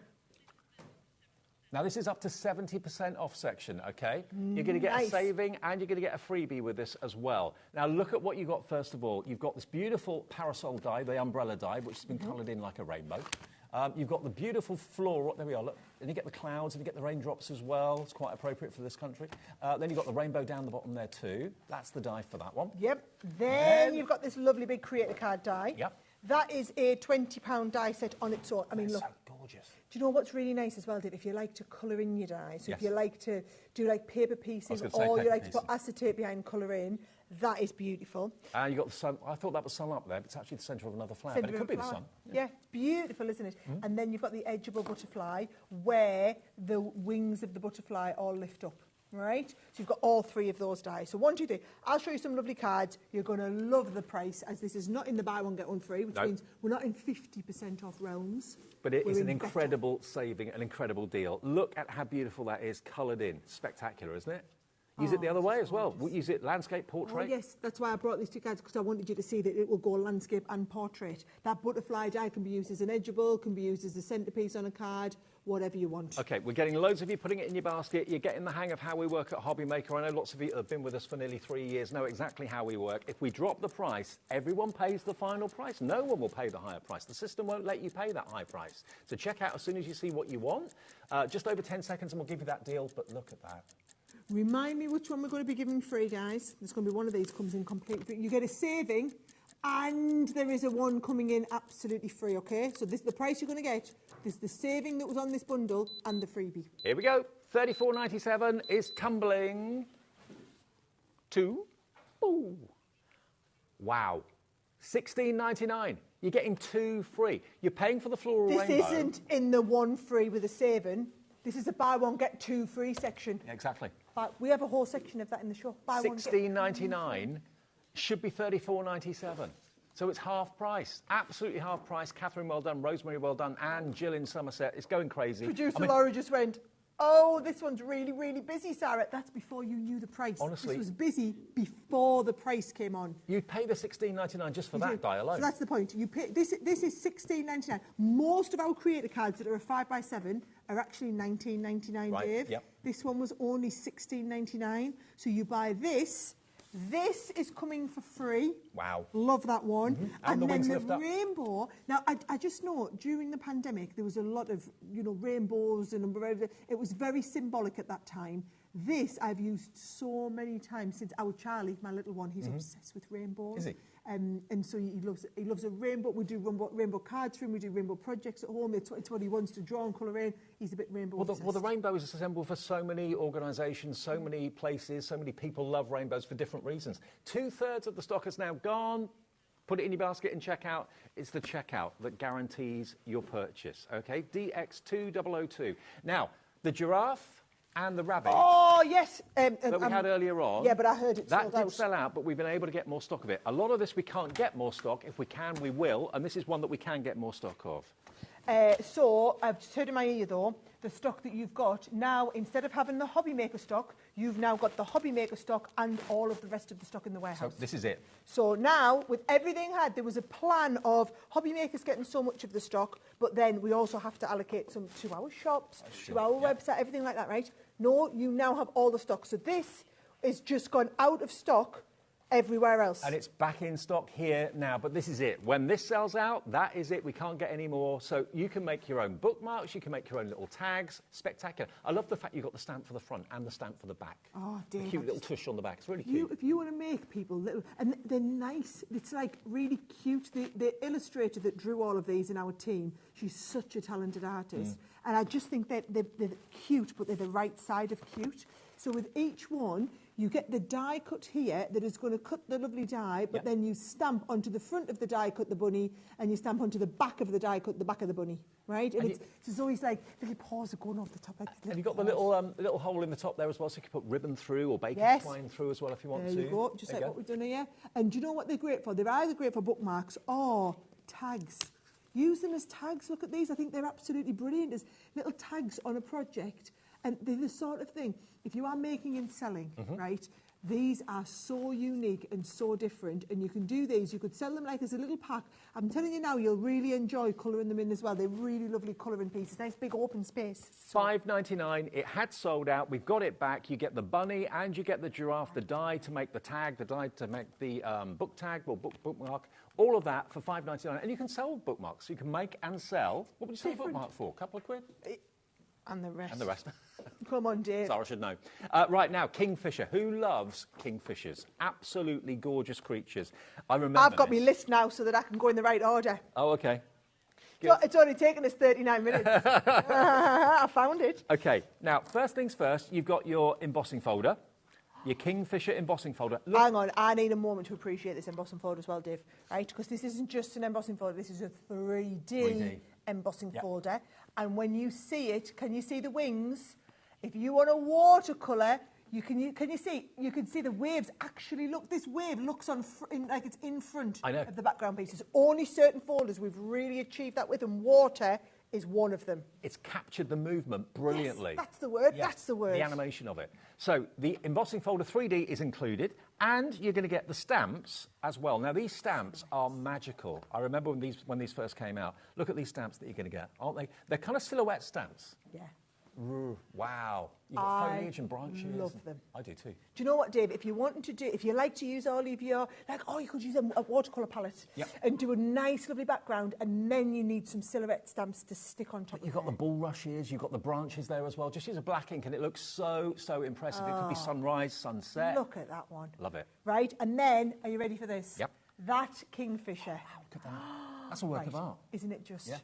Now, this is up to 70% off section, OK? You're going to get a saving and you're going to get a freebie with this as well. Now, look at what you got first of all. You've got this beautiful parasol die, the umbrella die, which has been coloured in like a rainbow. You've got the beautiful floral, there we are, look, and you get the clouds and you get the raindrops as well. It's quite appropriate for this country. Then you've got the rainbow down the bottom there too. That's the die for that one. Yep. Then you've got this lovely big creator card die. Yep. That is a £20 die set on its own. I mean, look. So gorgeous. Do you know what's really nice as well, Dave? If you like to colour in your dies, yes. if you like to do like paper pieces or you like to put acetate behind colour in, that is beautiful. And you've got the sun. I thought that was sun up there, but it's actually the centre of another flower. But it could be the sun. Yeah, beautiful, isn't it? And then you've got the edgeable butterfly where the wings of the butterfly all lift up. Right? So you've got all 3 of those dies. So 1, 2, 3. I'll show you some lovely cards. You're going to love the price, as this is not in the buy one, get one free, which means we're not in 50% off realms. But it is an incredible saving, an incredible deal. Look at how beautiful that is, coloured in. Spectacular, isn't it? Use it the other way as well. We'll use it landscape, portrait. Oh, yes, that's why I brought these 2 cards, because I wanted you to see that it will go landscape and portrait. That butterfly die can be used as an edgeable, can be used as a centrepiece on a card, whatever you want. OK, we're getting loads of you putting it in your basket. You're getting the hang of how we work at HobbyMaker. I know lots of you that have been with us for nearly 3 years know exactly how we work. If we drop the price, everyone pays the final price. No one will pay the higher price. The system won't let you pay that high price. So check out as soon as you see what you want. Just over 10 seconds and we'll give you that deal. But look at that. Remind me which one we're going to be giving free, guys. There's going to be one of these comes in complete free. You get a saving, and there is a one coming in absolutely free, OK? So this is the price you're going to get. There's the saving that was on this bundle and the freebie. Here we go. $34.97 is tumbling to... Ooh. Wow. $16.99. You're getting 2 free. You're paying for the floral rainbow. This isn't in the 1 free with a saving. This is a buy one, get two free section. Exactly. But we have a whole section of that in the shop. Buy one, get $16.99 should be $34.97. So it's half price, absolutely half price. Catherine, well done. Rosemary, well done. And Jill in Somerset. It's going crazy. Producer Laura just went, oh, this one's really, really busy, Sarah. That's before you knew the price. Honestly. This was busy before the price came on. You'd pay the $16.99 just for that die alone. So that's the point. You pay, this is $16.99. Most of our creator cards that are a 5x7 are actually $19.99, right. Dave. Yep. This one was only $16.99. So you buy this. This is coming for free. Wow. Love that one. Mm-hmm. And the then the wings lift up. rainbow. Now, I just know during the pandemic, there was a lot of, rainbows and it was very symbolic at that time. This I've used so many times since our Charlie, my little one, he's obsessed with rainbows. Is he? And so he loves a rainbow. We do rainbow cards for him. We do rainbow projects at home. It's what he wants to draw and colour in. He's a bit rainbow obsessed. Well, the rainbow is a symbol for so many organisations, so many places, so many people love rainbows for different reasons. 2/3 of the stock is now gone. Put it in your basket and check out. It's the checkout that guarantees your purchase. Okay, DX2002. Now, the giraffe and the rabbit. Oh, yes. That we had earlier on. Yeah, but I heard it sold That did out. sell out, but we've been able to get more stock of it. A lot of this we can't get more stock. If we can, we will. And this is one that we can get more stock of. So I've just heard in my ear, though, the stock that you've got now, instead of having the HobbyMaker stock, you've now got the HobbyMaker stock and all of the rest of the stock in the warehouse. So this is it. So now, with everything had, there was a plan of HobbyMaker's getting so much of the stock, but then we also have to allocate some to our shops, to our website, everything like that, right? No, you now have all the stock. So this is just gone out of stock everywhere else. And it's back in stock here now, but this is it. When this sells out, that is it. We can't get any more. So you can make your own bookmarks, you can make your own little tags. Spectacular. I love the fact you've got the stamp for the front and the stamp for the back. Oh, dear. A cute little tush on the back. It's really cute. If you want to make people little, and they're nice, it's like really cute. The illustrator that drew all of these in our team, she's such a talented artist. And I just think they're cute, but they're the right side of cute. So with each one, you get the die cut here that is going to cut the lovely die, but then you stamp onto the front of the die cut the bunny, and you stamp onto the back of the die cut the back of the bunny, right? And it's always like little paws are going off the top. Like and you've got the little hole in the top there as well, so you can put ribbon through or bacon twine through as well if you want to. There you go, just like what we've done here. And do you know what they're great for? They're either great for bookmarks or tags. Use them as tags. Look at these. I think they're absolutely brilliant as little tags on a project. And they're the sort of thing, if you are making and selling, right, these are so unique and so different. And you can do these. You could sell them like as a little pack. I'm telling you now, you'll really enjoy colouring them in as well. They're really lovely colouring pieces. Nice big open space. So $5.99. It had sold out. We've got it back. You get the bunny and you get the giraffe, the die to make the tag, the die to make the book tag or bookmark. All of that for $5.99. And you can sell bookmarks. You can make and sell. What would you sell a bookmark for? A couple of quid? And the rest. And the rest. Come on, Dave. Sara should know. Right now, kingfisher. Who loves kingfishers? Absolutely gorgeous creatures. I remember I've got my list now so that I can go in the right order. Oh, OK. It's only taken us 39 minutes. I found it. OK. Now, first things first, you've got your embossing folder. Your kingfisher embossing folder. Look. Hang on, I need a moment to appreciate this embossing folder as well, Dave. Right? Because this isn't just an embossing folder, this is a 3D embossing folder. And when you see it, can you see the wings? If you want a watercolour, can you see the waves actually look. This wave looks like it's in front of the background pieces. Only certain folders we've really achieved that with, and water is one of them. It's captured the movement brilliantly. Yes, that's the word. Yes, that's the word. The animation of it. So the embossing folder 3D is included, and you're going to get the stamps as well. Now these stamps are magical. I remember when these first came out. Look at these stamps that you're going to get, aren't they? They're kind of silhouette stamps. Yeah. Wow. You've got foliage and branches. I love them. I do too. Do you know what, Dave? If you like to use all of your, you could use a watercolour palette and do a nice, lovely background, and then you need some silhouette stamps to stick on top of it. You've got the bulrushes, you've got the branches there as well. Just use a black ink and it looks so, so impressive. It could be sunrise, sunset. Look at that one. Love it. Right, and then, are you ready for this? Yep. That kingfisher. Wow, look at that. That's a work of art. Isn't it just? Yeah.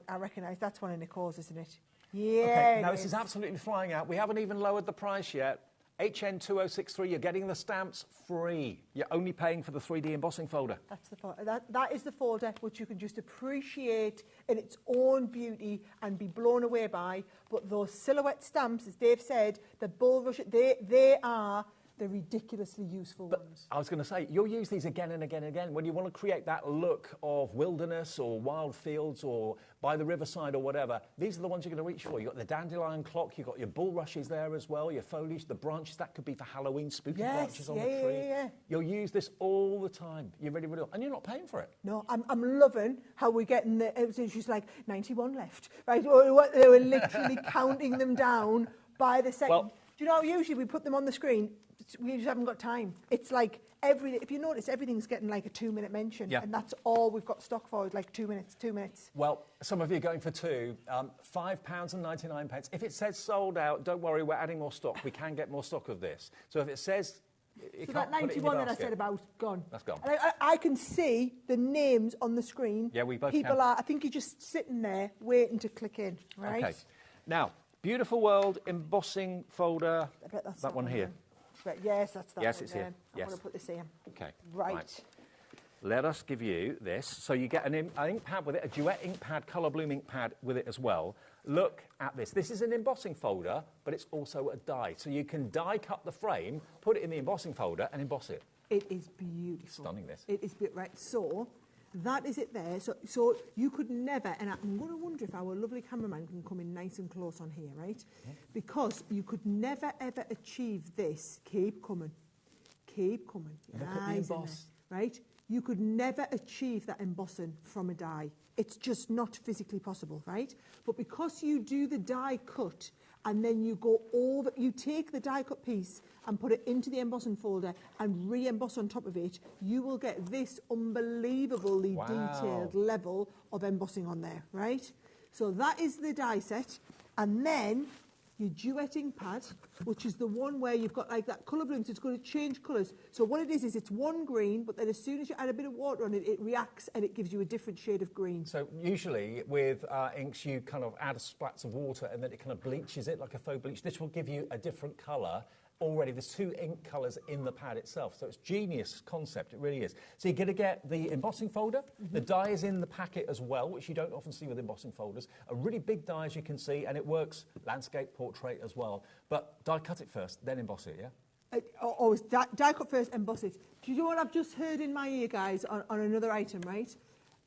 I recognise that's one of Nicole's, isn't it? Yeah. Okay, now this is absolutely flying out. We haven't even lowered the price yet. HN2063, you're getting the stamps free. You're only paying for the 3D embossing folder. That's the that is the folder which you can just appreciate in its own beauty and be blown away by. But those silhouette stamps, as Dave said, the bulrush, they are the ridiculously useful ones. I was going to say, you'll use these again and again and again. When you want to create that look of wilderness or wild fields or by the riverside or whatever, these are the ones you're going to reach for. You've got the dandelion clock, you've got your bulrushes there as well, your foliage, the branches, that could be for Halloween, spooky branches on the tree. Yeah. You'll use this all the time. You really will. And you're not paying for it. No, I'm loving how we're getting the, it was just like 91 left, right? They were literally counting them down by the second. Well, do you know how usually we put them on the screen? We just haven't got time. It's like if you notice, everything's getting like a 2-minute mention, and that's all we've got stock for, is like 2 minutes, 2 minutes. Well, some of you are going for two, £5.99. If it says sold out, don't worry, we're adding more stock. We can get more stock of this. So if it says, so that 91 that I said about, gone. That's gone. And I can see the names on the screen. Yeah, we both People can. are, I think you're just sitting there waiting to click in, right? Okay. Now, Beautiful World embossing folder, I bet that's that one here. Right, yes, that's that. Yes, one it's there. here. I'm Yes. going to put this here. Okay. Right. Let us give you this. So you get an ink pad with it, a duet ink pad, colour bloom ink pad with it as well. Look at this. This is an embossing folder, but it's also a die. So you can die cut the frame, put it in the embossing folder and emboss it. It is beautiful. Stunning, this. It is beautiful. Right, so that is it there. So you could never, and I'm going to wonder if our lovely cameraman can come in nice and close on here, right? Because you could never, ever achieve this. Keep coming. Keep coming. Look at the emboss. Right? You could never achieve that embossing from a die. It's just not physically possible, right? But because you do the die cut and then you go over, you take the die cut piece and put it into the embossing folder and re-emboss on top of it, you will get this unbelievably detailed level of embossing on there, right? So that is the die set. And then your duet ink pad, which is the one where you've got like that colour bloom, so it's going to change colours. So what it is it's one green, but then as soon as you add a bit of water on it, it reacts and it gives you a different shade of green. So usually with inks, you kind of add splats of water and then it kind of bleaches it like a faux bleach. This will give you a different colour. Already, there's 2 ink colours in the pad itself, so it's genius concept, it really is. So you're going to get the embossing folder, the die is in the packet as well, which you don't often see with embossing folders. A really big die, as you can see, and it works landscape, portrait as well. But die cut it first, then emboss it, yeah? Always die cut first, emboss it. Do you know what I've just heard in my ear, guys, on another item, right?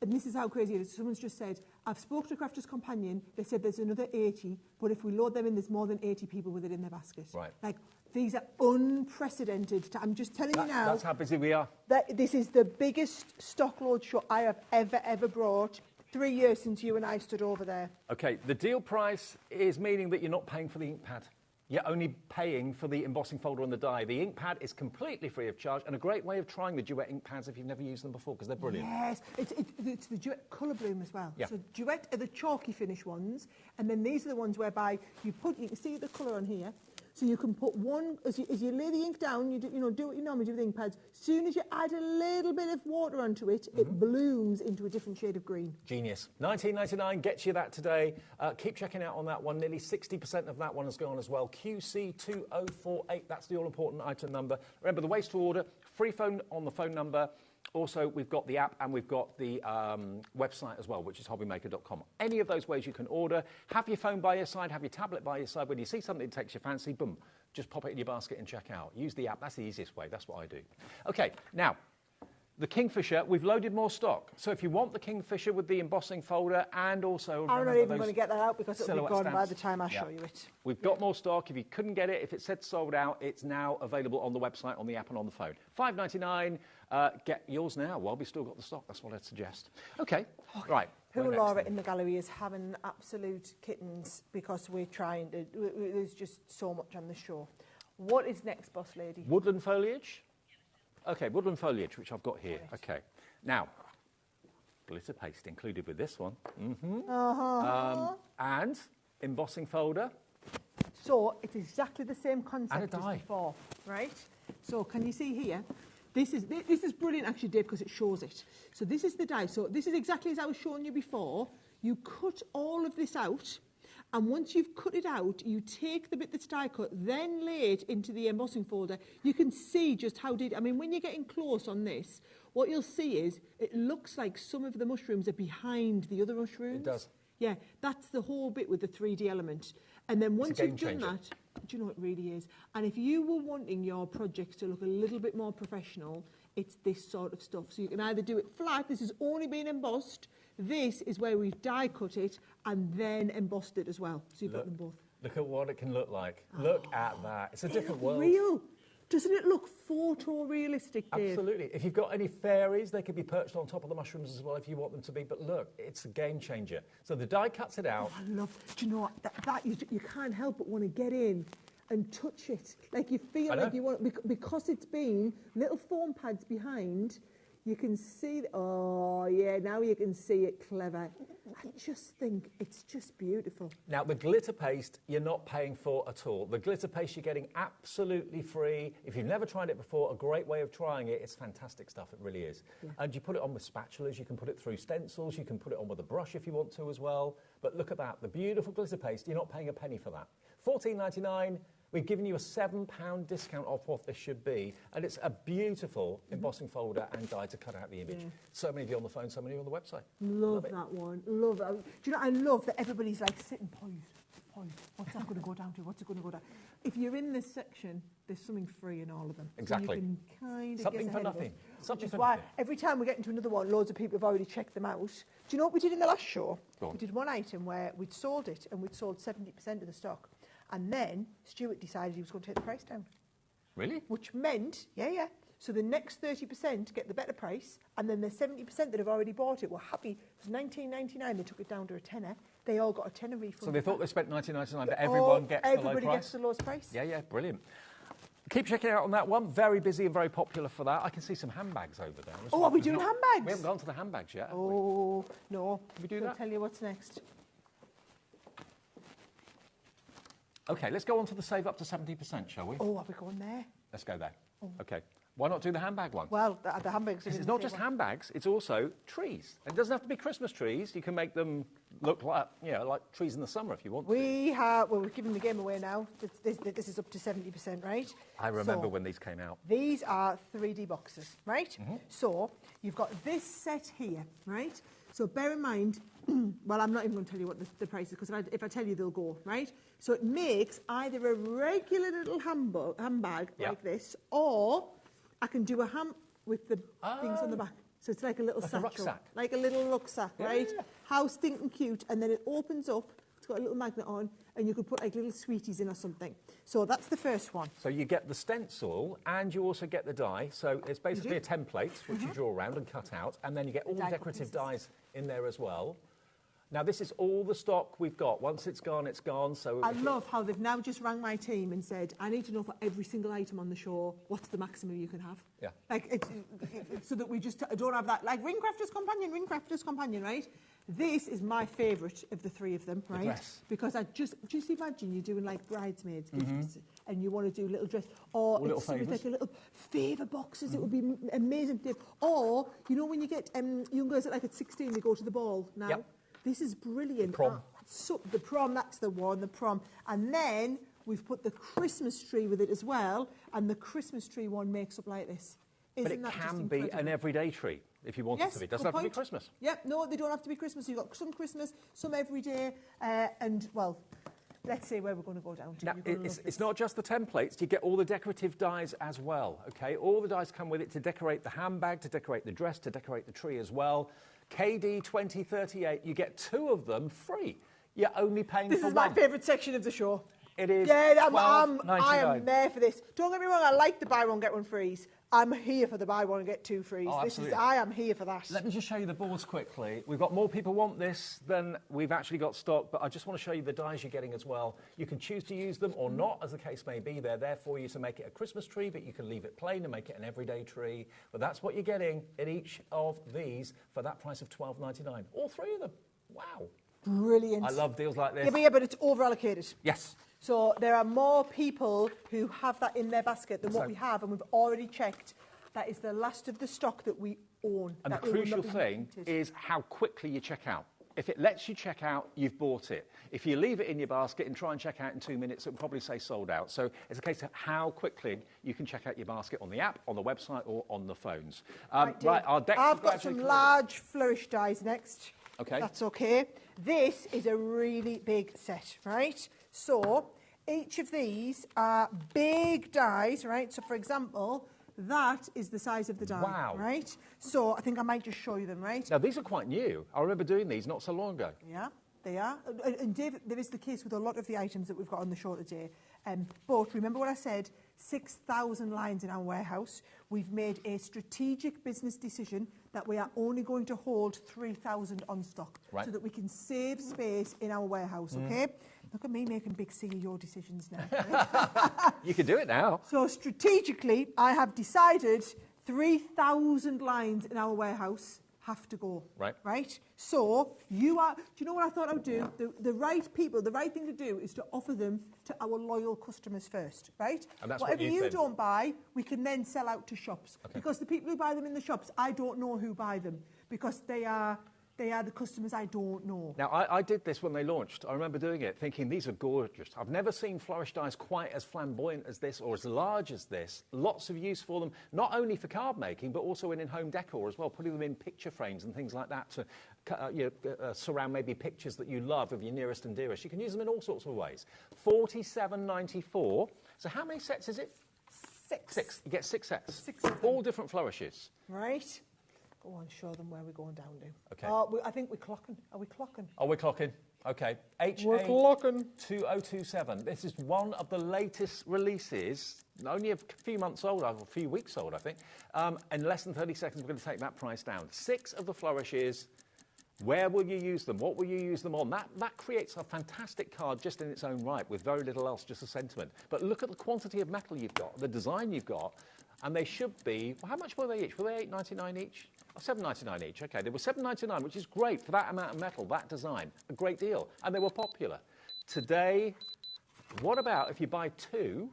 And this is how crazy it is. Someone's just said, I've spoke to Crafter's Companion, they said there's another 80, but if we load them in, there's more than 80 people with it in their basket. Right. Like, these are unprecedented. I'm just telling you now. That's how busy we are. This is the biggest stock load show I have ever brought. 3 years since you and I stood over there. Okay, the deal price is meaning that you're not paying for the ink pad. You're only paying for the embossing folder and the die. The ink pad is completely free of charge and a great way of trying the duet ink pads if you've never used them before, because they're brilliant. Yes, it's the duet colour bloom as well. Yeah. So duet are the chalky finish ones, and then these are the ones whereby you can see the colour on here. So you can put one, as you lay the ink down, do what you normally do with ink pads. As soon as you add a little bit of water onto it, it blooms into a different shade of green. Genius. $19.99 gets you that today. Keep checking out on that one. Nearly 60% of that one has gone as well. QC2048, that's the all-important item number. Remember, the ways to order, free phone on the phone number. Also, we've got the app and we've got the website as well, which is hobbymaker.com. Any of those ways you can order. Have your phone by your side, have your tablet by your side. When you see something that takes your fancy, boom, just pop it in your basket and check out. Use the app. That's the easiest way. That's what I do. Okay, now, the Kingfisher, we've loaded more stock. So if you want the Kingfisher with the embossing folder and also... I'm not even going to get that out because it'll be gone by the time I show you it. We've got more stock. If you couldn't get it, if it said sold out, it's now available on the website, on the app and on the phone. $5.99. Get yours now while we've still got the stock. That's what I'd suggest. Okay, right. Who Laura in the gallery is having absolute kittens because we're trying to... There's just so much on the show. What is next, boss lady? Woodland foliage. Okay, woodland foliage, which I've got here. Right. Okay, now, glitter paste included with this one. And embossing folder. So it's exactly the same concept and a die. As before, right? So can you see here? This is brilliant, actually, Dave, because it shows it. So this is the die. So this is exactly as I was showing you before. You cut all of this out, And once you've cut it out, you take the bit that's die cut, then lay it into the embossing folder. You can see just how I mean, when you're getting close on this, what you'll see is it looks like some of the mushrooms are behind the other mushrooms. It does. Yeah, that's the whole bit with the 3D element. And then once you've done that, do you know what it really is? And if you were wanting your projects to look a little bit more professional, it's this sort of stuff. So you can either do it flat, this has only been embossed, this is where we've die cut it and then embossed it as well. So you've got them both. Look at what it can look like. Look at that. It's a different world. Real. Doesn't it look photorealistic, Dave? Absolutely. If you've got any fairies, they could be perched on top of the mushrooms as well if you want them to be. But look, it's a game changer. So the die cuts it out. Oh, I love, do you know what, that you can't help but want to get in and touch it. Like you feel like you want, because it's been little foam pads behind, you can see, oh yeah, now you can see it clever. I just think it's just beautiful. Now, the glitter paste you're not paying for at all. The glitter paste you're getting absolutely free. If you've never tried it before, a great way of trying it. It's fantastic stuff, it really is. Yeah. And you put it on with spatulas, you can put it through stencils, you can put it on with a brush if you want to as well. But look at that, the beautiful glitter paste, you're not paying a penny for that. $14.99. We've given you a £7 discount off what this should be, and it's a beautiful embossing folder and die to cut out the image. Yeah. So many of you on the phone, so many on the website. Love that one. Love it. Do you know, I love that everybody's like sitting poised. What's that going to go down to? What's it going to go down? If you're in this section, there's something free in all of them. Exactly. So you can kind of something get for ahead nothing. Of Something for why nothing. Every time we get into another one, loads of people have already checked them out. Do you know what we did in the last show? We did one item where we'd sold it and we'd sold 70% of the stock. And then Stuart decided he was going to take the price down. Really? Which meant, yeah. So the next 30% get the better price, and then the 70% that have already bought it were happy. It was $19.99. They took it down to a tenner. They all got a tenner refund. So they thought they spent $19.99, but everyone gets the low price? Everybody gets the lowest price. Yeah, brilliant. Keep checking out on that one. Very busy and very popular for that. I can see some handbags over there. Oh, are we doing handbags? We haven't gone to the handbags yet. Oh, no. Can we do that? I'll tell you what's next. OK, let's go on to the save up to 70%, shall we? Oh, are we going there? Let's go there. Oh. OK. Why not do the handbag one? Well, the handbags... It's not just handbags, it's also trees. It doesn't have to be Christmas trees. You can make them look like, like trees in the summer if you want to. We're giving the game away now. This is up to 70%, right? I remember when these came out. These are 3D boxes, right? Mm-hmm. So you've got this set here, right? So bear in mind, well, I'm not even going to tell you what the price is, because if I tell you, they'll go, right? So it makes either a regular little handbag like this, or I can do a with the things on the back. So it's like a little satchel. Rucksack. Like a little rucksack, right? How stinking cute. And then it opens up. It's got a little magnet on, and you could put like little sweeties in or something. So that's the first one. So you get the stencil, and you also get the die. So it's basically a template, which you draw around and cut out, and then you get all the decorative dies in there as well. Now, this is all the stock we've got. Once it's gone, it's gone. So I love how they've now just rang my team and said, I need to know for every single item on the show, what's the maximum you can have? Yeah. Like, it's so that we just don't have that, like, ring crafter's companion, right? This is my favourite of the three of them, right? The dress. Because just imagine you're doing, like, bridesmaids gifts, and you want to do little dress, or it's like a little favour boxes. It would be amazing. Or, you know, when you get young girls at 16, they go to the ball now. Yep. This is brilliant. The prom. So the prom, that's the one, the prom. And then we've put the Christmas tree with it as well, and the Christmas tree one makes up like this. But it can be an everyday tree if you want it to be. It doesn't have to be Christmas. Yep, no, they don't have to be Christmas. You've got some Christmas, some everyday, and, well, let's see where we're going to go down to. Now, it's not just the templates. You get all the decorative dies as well, OK? All the dies come with it to decorate the handbag, to decorate the dress, to decorate the tree as well. KD 2038, you get 2 of them free. You're only paying for one. This is my favourite section of the show. It is. Yeah, I am there for this. Don't get me wrong, I like the buy one, get one frees. I'm here for the buy one and get 2 frees. Oh, absolutely. I am here for that. Let me just show you the boards quickly. We've got more people want this than we've actually got stock, but I just want to show you the dies you're getting as well. You can choose to use them or not, as the case may be. They're there for you to make it a Christmas tree, but you can leave it plain and make it an everyday tree. But that's what you're getting in each of these for that price of $12.99. All 3 of them. Wow. Brilliant. I love deals like this. Yeah, but it's over-allocated. Yes. So there are more people who have that in their basket than what we have, and we've already checked. That is the last of the stock that we own. And the crucial thing is how quickly you check out. If it lets you check out, you've bought it. If you leave it in your basket and try and check out in 2 minutes, it will probably say sold out. So it's a case of how quickly you can check out your basket on the app, on the website, or on the phones. Our decks I've got some large flourish dies next. Okay. That's okay. This is a really big set, right? So each of these are big dies, right? So, for example, that is the size of the die, wow. right? So I think I might just show you them, right? Now, these are quite new. I remember doing these not so long ago. Yeah, they are. And Dave, there is the case with a lot of the items that we've got on the show today. But remember what I said, 6,000 lines in our warehouse. We've made a strategic business decision that we are only going to hold 3,000 on stock, right, so that we can save space in our warehouse, okay? Look at me making big CEO decisions now. Right? You can do it now. So strategically, I have decided 3,000 lines in our warehouse have to go. Right. Right? So you are, do you know what I thought I would do? The right people, the right thing to do is to offer them to our loyal customers first, right? And that's whatever what you don't buy, we can then sell out to shops. Okay. Because the people who buy them in the shops, I don't know who buy them, because they are the customers I don't know. Now, I did this when they launched. I remember doing it, thinking these are gorgeous. I've never seen flourish dies quite as flamboyant as this or as large as this. Lots of use for them, not only for card making, but also in home decor as well, putting them in picture frames and things like that to surround maybe pictures that you love of your nearest and dearest. You can use them in all sorts of ways. $47.94. So how many sets is it? Six. You get 6 sets. 6 of them. All different flourishes. Right. Go on, show them where we're going down to. Okay. I think we're clocking. Are we clocking? Oh, we're clocking. Okay. We're clocking. 2027. This is one of the latest releases, only a few months old, a few weeks old, I think. In less than 30 seconds, we're going to take that price down. 6 of the flourishes. Where will you use them? What will you use them on? That creates a fantastic card just in its own right, with very little else, just a sentiment. But look at the quantity of metal you've got, the design you've got, and they should be, well, how much were they each? Were they $8.99 each? Oh, $7.99 each. Okay, they were $7.99, which is great for that amount of metal, that design. A great deal. And they were popular. Today, what about if you buy 2,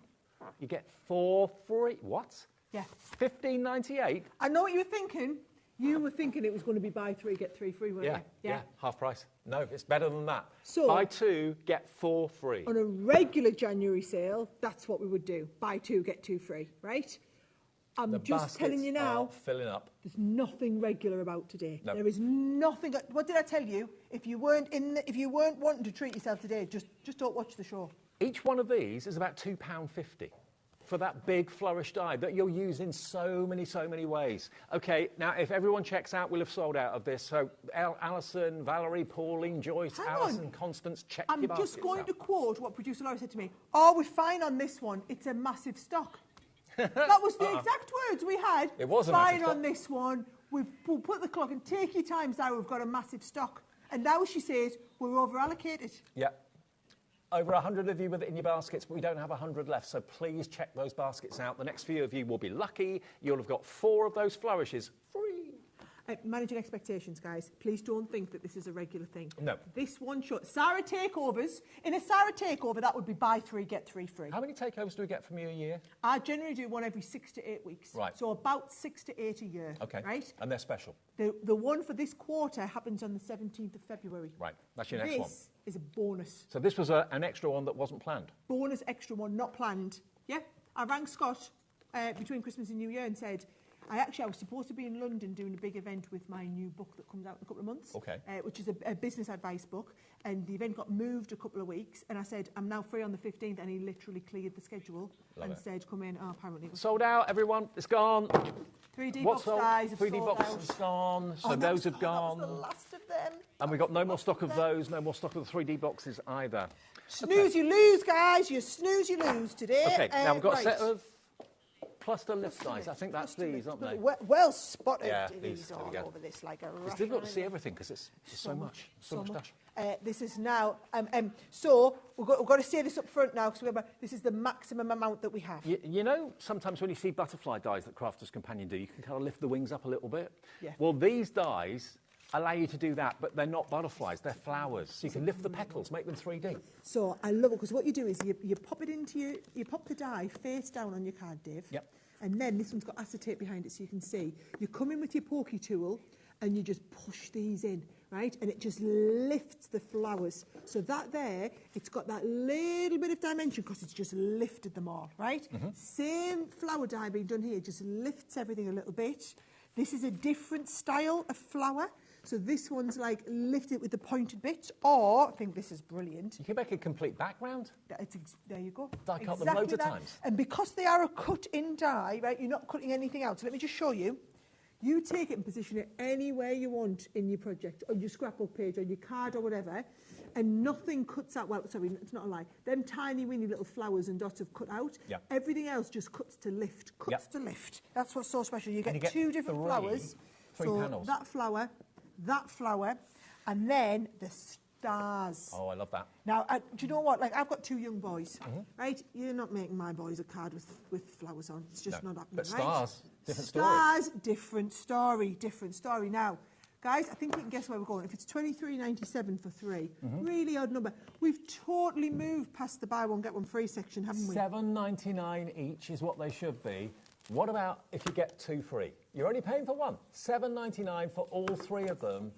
you get 4 free? What? Yeah. $15.98? I know what you were thinking. You were thinking it was going to be buy 3, get 3 free, weren't you? Yeah, half price. No, it's better than that. So, buy 2, get 4 free. On a regular January sale, that's what we would do. Buy 2, get 2 free, right? I'm just telling you now, filling up. There's nothing regular about today. No. There is nothing. What did I tell you? If you weren't wanting to treat yourself today, just don't watch the show. Each one of these is about £2.50 for that big flourish die that you'll use in so many ways. Okay, now if everyone checks out, we'll have sold out of this. So Alison, Valerie, Pauline, Joyce, Alison, Constance, check your baskets I'm just going out. to quote what producer Laura said to me. Oh, we're fine on this one. It's a massive stock. That was the exact words we had. It was a fine massive stock. on this one. We'll put the clock and take your time, Sarah. We've got a massive stock. And now she says we're over allocated. Yeah. Over 100 of you with it in your baskets, but we don't have 100 left, so please check those baskets out. The next few of you will be lucky. You'll have got 4 of those flourishes free. Managing expectations, guys. Please don't think that this is a regular thing. No. This one shot. Sara takeovers. In a Sara takeover, that would be buy 3, get 3 free. How many takeovers do we get from you a year? I generally do one every 6 to 8 weeks. Right. So about 6 to 8 a year. Okay. Right? And they're special. The one for this quarter happens on the 17th of February. Right. That's your next one. This is a bonus. So this was an extra one that wasn't planned? Bonus extra one, not planned. Yeah. I rang Scott between Christmas and New Year and said, I was supposed to be in London doing a big event with my new book that comes out in a couple of months, which is a business advice book, and the event got moved a couple of weeks, and I said, I'm now free on the 15th, and he literally cleared the schedule said, come in. Oh, apparently it was sold out, everyone. It's gone. 3D box guys have 3D sold boxes out. Gone, so those have gone. That was the last of them. And we've got no more stock of those, no more stock of the 3D boxes either. Snooze, you lose, guys. You snooze, you lose today. Okay, now we've got a set of cluster lift dice. I think that's these, aren't they? Well spotted. Yeah, these all over this like a rush. It's difficult to see everything because it's so much stuff. This is now, so we've got to say this up front now because this is the maximum amount that we have. You know, sometimes when you see butterfly dies that Crafter's Companion do, you can kind of lift the wings up a little bit. Yeah. Well, these dies allow you to do that, but they're not butterflies, they're flowers. So you can lift the petals, make them 3D. So I love it because what you do is you pop it into you pop the die face down on your card, Dave. Yep. And then this one's got acetate behind it so you can see. You come in with your pokey tool and you just push these in right? And it just lifts the flowers. So that there, it's got that little bit of dimension because it's just lifted them all, right? Same flower dye being done here, just lifts everything a little bit. This is a different style of flower. So this one's like lifted with the pointed bits, or I think this is brilliant. You can make a complete background. There you go. Die cut them loads of times. And because they are a cut-in die, right, you're not cutting anything out. So let me just show you. You take it and position it anywhere you want in your project, or your scrapbook page, or your card, or whatever, and nothing cuts out. Well, sorry, it's not a lie. Them tiny, weeny little flowers and dots have cut out. Yep. Everything else just cuts to lift. Cuts to lift. That's what's so special. You get, two different flowers. Three panels. That flower, and then the stars. Oh, I love that. Now, do you know what? Like, I've got 2 young boys, right? You're not making my boys a card with flowers on. It's just not happening, but right? Stars, different story. Stars, different story. Now, guys, I think you can guess where we're going. If it's $23.97 for 3, really odd number. We've totally moved past the buy one, get one free section, haven't we? $7.99 each is what they should be. What about if you get 2 free? You're only paying for 1. $7.99 for all 3 of them.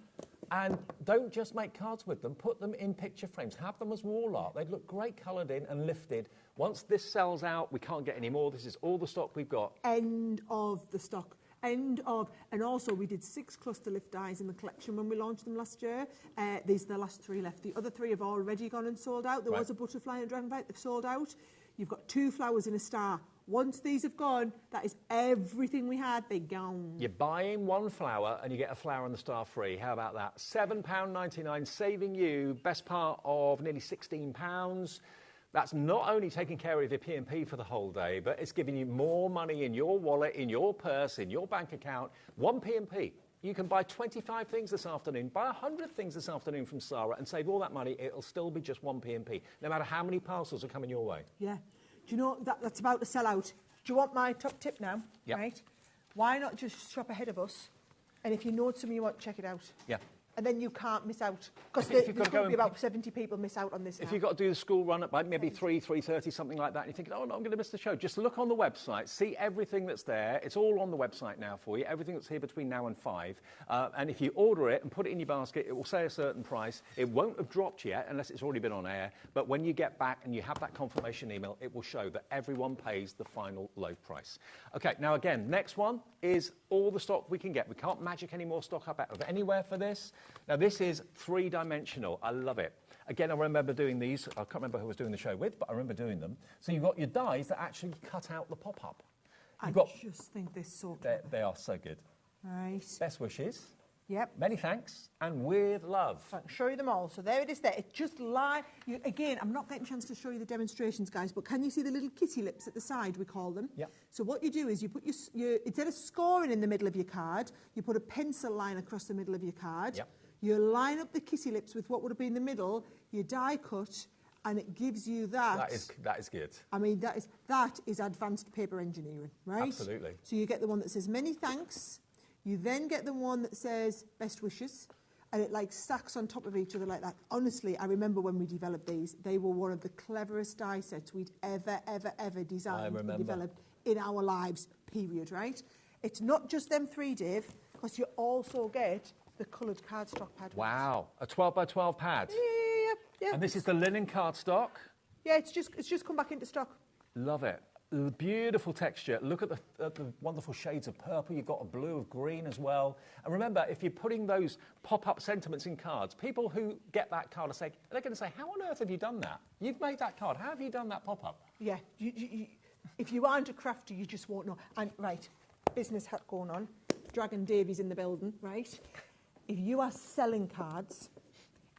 And don't just make cards with them. Put them in picture frames. Have them as wall art. They'd look great coloured in and lifted. Once this sells out, we can't get any more. This is all the stock we've got. End of the stock. End of. And also, we did 6 cluster lift dies in the collection when we launched them last year. These are the last 3 left. The other 3 have already gone and sold out. There was a butterfly and a dragonfly. They've sold out. You've got 2 flowers in a star. Once these have gone, that is everything we had. They're gone. You're buying 1 flower and you get a flower and the star free. How about that? £7.99, saving you best part of nearly £16. That's not only taking care of your P&P for the whole day, but it's giving you more money in your wallet, in your purse, in your bank account. 1 P&P. You can buy 25 things this afternoon, buy 100 things this afternoon from Sara and save all that money. It'll still be just 1 P&P, no matter how many parcels are coming your way. Yeah. Do you know that's about to sell out? Do you want my top tip now? Yep. Right? Why not just shop ahead of us? And if you know something you want, check it out. Yeah. And then you can't miss out. Because there's going to be about 70 people miss out on this If now. you've got to do the school run at maybe 3:30, something like that, and you think, oh, no, I'm going to miss the show, just look on the website, see everything that's there. It's all on the website now for you, everything that's here between now and 5. And if you order it and put it in your basket, it will say a certain price. It won't have dropped yet unless it's already been on air. But when you get back and you have that confirmation email, it will show that everyone pays the final low price. OK, now again, next one is all the stock we can get. We can't magic any more stock up out of anywhere for this. Now, this is 3-dimensional. I love it. Again, I remember doing these. I can't remember who I was doing the show with, but I remember doing them. So you've got your dies that actually cut out the pop-up. I just think they're so clever. They are so good. Right. Best wishes. Yep. Many thanks, and with love. I'll show you them all. So there it is there. It's just like, again, I'm not getting a chance to show you the demonstrations, guys, but can you see the little kitty lips at the side, we call them? Yep. So what you do is you put your instead of scoring in the middle of your card, you put a pencil line across the middle of your card. Yep. You line up the kitty lips with what would have been the middle, you die cut, and it gives you that. That is good. I mean, that is advanced paper engineering, right? Absolutely. So you get the one that says many thanks. You then get the one that says best wishes, and it like stacks on top of each other like that. Honestly, I remember when we developed these, they were one of the cleverest die sets we'd ever designed and developed in our lives, period, right? It's not just them 3, Dave, because you also get the coloured cardstock pad. Wow, a 12 by 12 pad. Yeah. And this is the linen cardstock. Yeah, it's just come back into stock. Love it. Beautiful texture. Look at the wonderful shades of purple. You've got a blue of green as well. And remember, if you're putting those pop-up sentiments in cards, people who get that card are they're going to say, how on earth have you done that? You've made that card. How have you done that pop-up? Yeah. If you aren't a crafter, you just won't know. And, right, business hat going on. Dragon Davies in the building, right? If you are selling cards,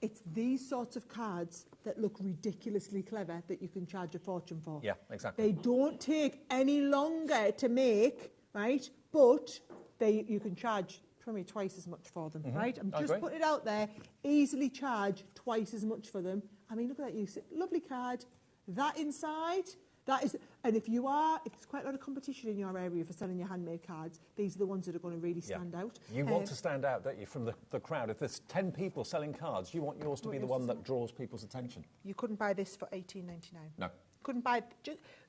it's these sorts of cards that look ridiculously clever that you can charge a fortune for. Yeah, exactly. They don't take any longer to make, right? But you can charge probably twice as much for them, right? I'm just putting it out there. Easily charge twice as much for them. I mean, look at that. Lovely card. That inside, that is... And if there's quite a lot of competition in your area for selling your handmade cards, these are the ones that are going to really stand out. You want to stand out, don't you, from the crowd? If there's 10 people selling cards, you want yours to be the one that draws people's attention. You couldn't buy this for $18.99. No. Couldn't buy...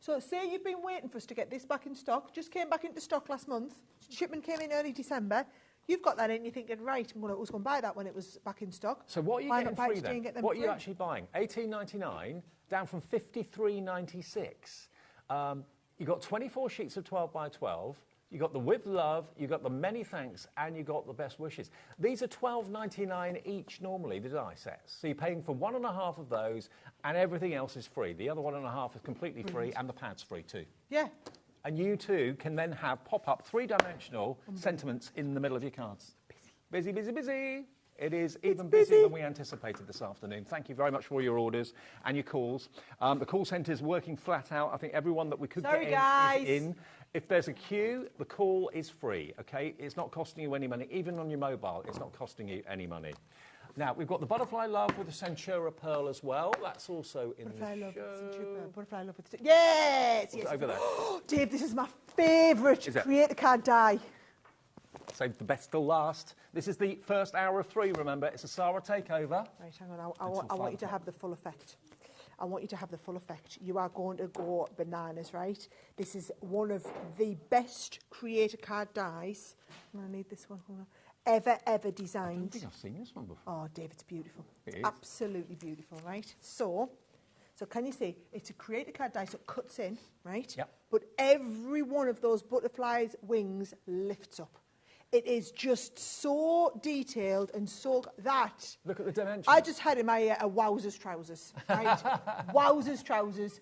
So say you've been waiting for us to get this back in stock, just came back into stock last month, shipment came in early December, You've got that in, you're thinking, right, I was going to buy that when it was back in stock. So what are you Why getting not buy it free today then? and get them What are you free? actually buying? $18.99 down from $53.96. You got 24 sheets of 12 by 12. You got the with love, you got the many thanks, and you got the best wishes. These are $12.99 each normally, the die sets. So you're paying for 1.5 of those, and everything else is free. The other 1.5 is completely free, and the pad's free too. Yeah. And you too can then have pop-up three-dimensional sentiments in the middle of your cards. Busy, busy, busy. It is even busier than we anticipated this afternoon. Thank you very much for all your orders and your calls. The call centre is working flat out. I think everyone that we could get in is in. If there's a queue, the call is free, OK? It's not costing you any money. Even on your mobile, it's not costing you any money. Now, we've got the Butterfly Love with the Centura Pearl as well. That's also in the show. Butterfly Love with the Yes! Yes. Over there. Dave, this is my favourite Create a Card die. Save the best till last. This is the first hour of 3, remember. It's a Sara takeover. Right, hang on. I want you to have the full effect. I want you to have the full effect. You are going to go bananas, right? This is one of the best Create a Card dies. I need this one. Hold on. Ever designed. I don't think I've seen this one before. Oh, Dave, it's beautiful. It is. Absolutely beautiful, right? So can you see, it's a Create a Card die, so it cuts in, right? Yep. But every one of those butterflies' wings lifts up. It is just so detailed and so that... Look at the dimension. I just had in my Wowzers trousers, right? Wowzers trousers.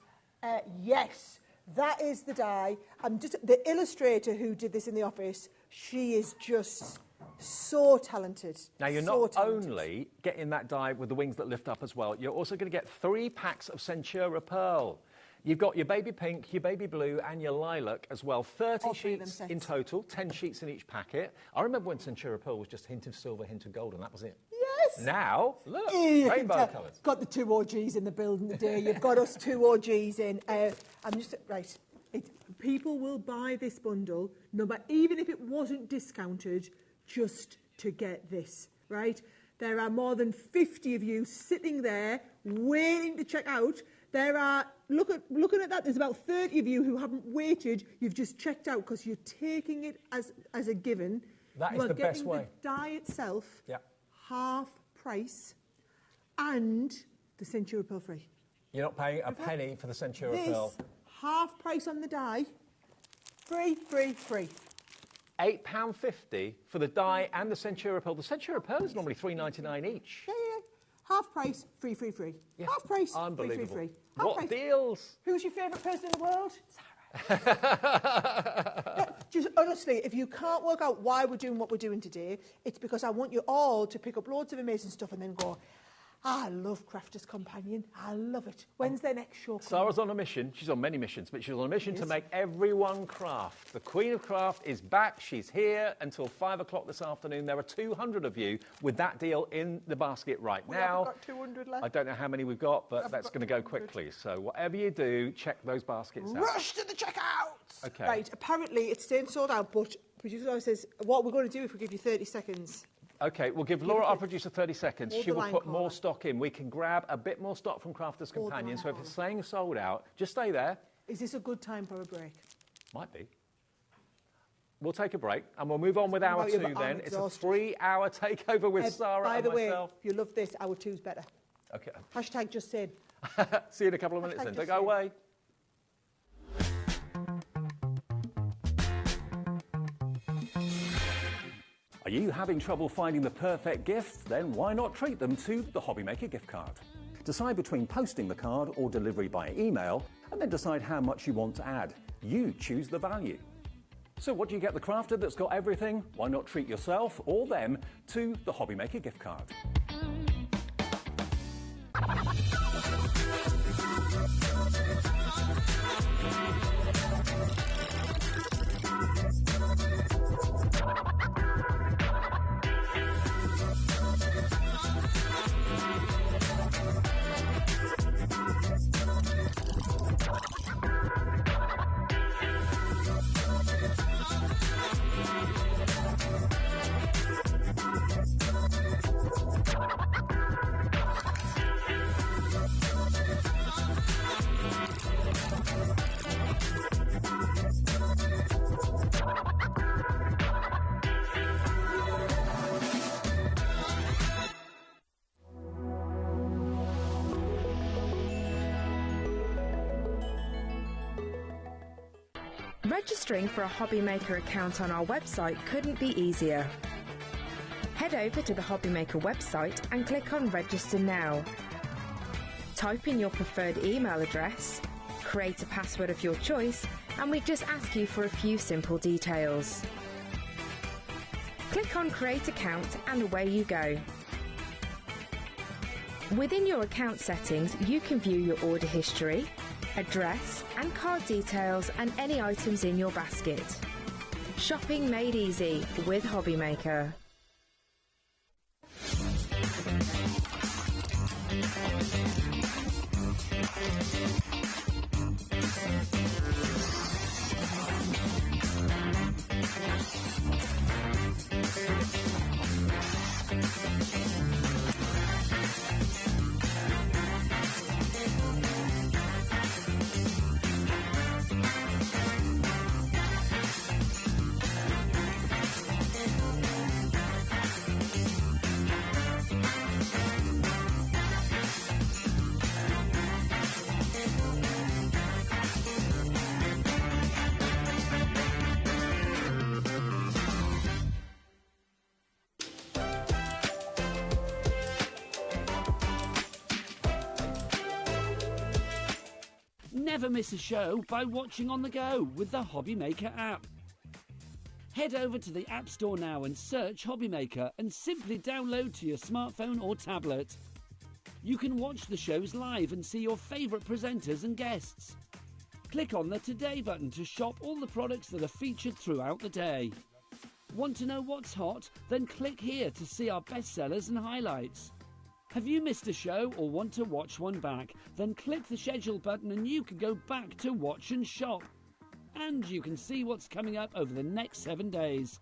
Yes, that is the die. The illustrator who did this in the office, she is just so talented. Now, you're not only getting that die with the wings that lift up as well, you're also going to get 3 packs of Centura Pearl. You've got your baby pink, your baby blue, and your lilac as well. 30 sheets in total, 10 sheets in each packet. I remember when Centura Pearl was just hint of silver, hint of gold, and that was it. Yes. Now, look, rainbow colours. Got the 2 OGs in the building today. You've got us 2 OGs in. I'm just, right, people will buy this bundle, even if it wasn't discounted, just to get this, right? There are more than 50 of you sitting there waiting to check out. There are, looking at that, there's about 30 of you who haven't waited. You've just checked out because you're taking it as a given. That is the best way. The die itself, half price, and the Centura Pearl free. You're not paying a penny for the Centura Pearl. Half price on the die, free. £8.50 for the die and the Centura Pearl. The Centura Pearl is normally $3.99 each. Yeah. Half price, free. Yeah. Half price, unbelievable. free. What deals? Who's your favourite person in the world? Sara. Just honestly, if you can't work out why we're doing what we're doing today, it's because I want you all to pick up loads of amazing stuff and then go, I love Crafter's Companion. I love it. When's their next show coming? Sara's on a mission. She's on many missions, but she's on a mission to make everyone craft. The Queen of Craft is back. She's here until 5 o'clock this afternoon. There are 200 of you with that deal in the basket right now. We've got 200 left. I don't know how many we've got, but that's going to go quickly. So whatever you do, check those baskets out. Rush to the checkouts! Okay. Right, apparently it's staying sold out, but producer always says, what we're going to do if we give you 30 seconds? OK, we'll give Laura, our producer, 30 seconds. She will put more stock. stock in. We can grab a bit more stock from Crafters Companion. So if it's saying sold out, just stay there. Is this a good time for a break? Might be. We'll take a break and we'll move on with hour 2 then. It's a 3-hour takeover with Sara and myself. By the way, if you love this, hour 2's better. OK. Hashtag just said. See you in a couple of minutes then. Don't go away. Are you having trouble finding the perfect gift? Then why not treat them to the HobbyMaker gift card? Decide between posting the card or delivery by email, and then decide how much you want to add. You choose the value. So what do you get the crafter that's got everything? Why not treat yourself or them to the HobbyMaker gift card? Registering for a HobbyMaker account on our website couldn't be easier. Head over to the HobbyMaker website and click on Register Now. Type in your preferred email address, create a password of your choice, and we just ask you for a few simple details. Click on Create Account and away you go. Within your account settings, you can view your order history, address and card details and any items in your basket. Shopping made easy with HobbyMaker. Never miss a show by watching on the go with the HobbyMaker app. Head over to the App Store now and search HobbyMaker and simply download to your smartphone or tablet. You can watch the shows live and see your favourite presenters and guests. Click on the Today button to shop all the products that are featured throughout the day. Want to know what's hot? Then click here to see our bestsellers and highlights. Have you missed a show or want to watch one back? Then click the schedule button and you can go back to watch and shop. And you can see what's coming up over the next 7 days.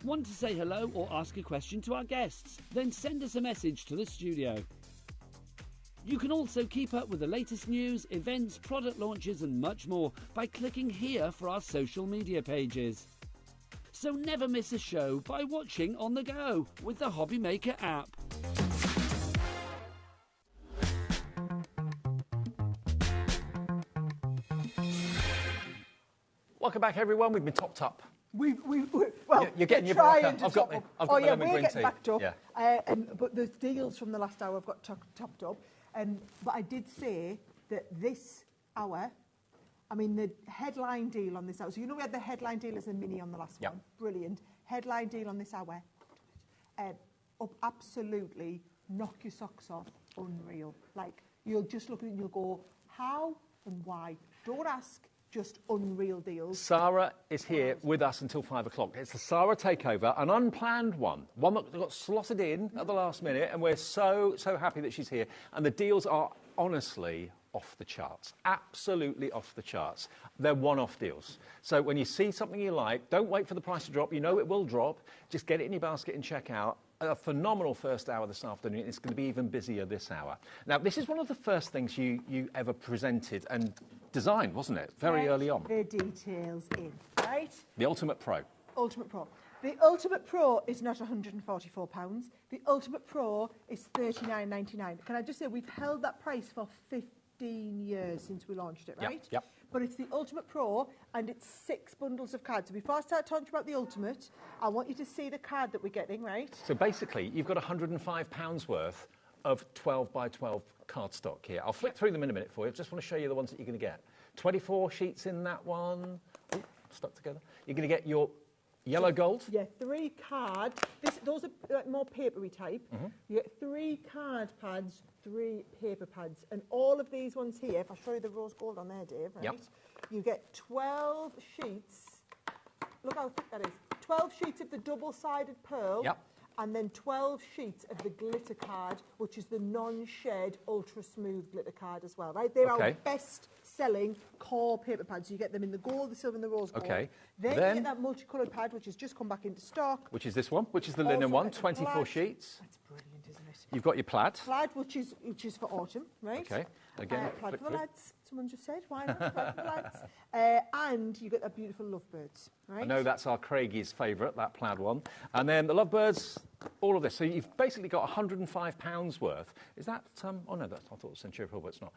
Want to say hello or ask a question to our guests? Then send us a message to the studio. You can also keep up with the latest news, events, product launches and much more by clicking here for our social media pages. So never miss a show by watching on the go with the HobbyMaker app. Welcome back, everyone. We've been topped up. Well, you're getting your block up. I've got my lemon green tea. We're getting backed up. Yeah. But the deals from the last hour have got topped up. But I did say that this hour, I mean, the headline deal on this hour, so you know we had the headline deal as a mini on the last one. Brilliant. Headline deal on this hour. Up absolutely, knock your socks off, unreal. Like, you'll just look at it and you'll go, how and why? Don't ask. Just unreal deals. Sara is here with us until 5 o'clock. It's the Sara takeover, an unplanned one that got slotted in at the last minute, and we're so happy that she's here. And the deals are honestly off the charts, absolutely off the charts. They're one-off deals. So when you see something you like, don't wait for the price to drop. You know it will drop. Just get it in your basket and check out. A phenomenal first hour this afternoon. It's going to be even busier this hour. Now, this is one of the first things you ever presented and designed, wasn't it? Very early on. The details in, right? The Ultimate Pro. Ultimate Pro. The Ultimate Pro is not £144. The Ultimate Pro is $39.99. Can I just say, we've held that price for 15 years since we launched it, right? Yep. But it's the Ultimate Pro, and it's 6 bundles of cards. So before I start talking about the Ultimate, I want you to see the card that we're getting, right? So basically, you've got £105 worth of 12 by 12 cardstock here. I'll flick through them in a minute for you. I just want to show you the ones that you're going to get. 24 sheets in that one. Ooh, stuck together. You're going to get your yellow gold. Yeah, 3 cards. Those are like more papery type. You get 3 card pads, 3 paper pads. And all of these ones here, if I show you the rose gold on there, Dave, right? You get 12 sheets. Look how thick that is. 12 sheets of the double-sided pearl. And then 12 sheets of the glitter card, which is the non-shed, ultra-smooth glitter card as well, right? They're our best-selling core paper pads. You get them in the gold, the silver and the rose gold. Then you get that multicoloured pad, which has just come back into stock. Which is this one, which is the linen one, 24 sheets. That's brilliant, isn't it? You've got your plaid. Plaid, which is for autumn, right? Okay, again. Plaid for the lads, someone just said. Why not? Plaid for the lads. And you get that beautiful lovebirds, right? I know that's our Craigie's favourite, that plaid one. And then the lovebirds, all of this. So you've basically got £105 worth. Is that, oh no, that's, I thought it was Centurial, but it's not.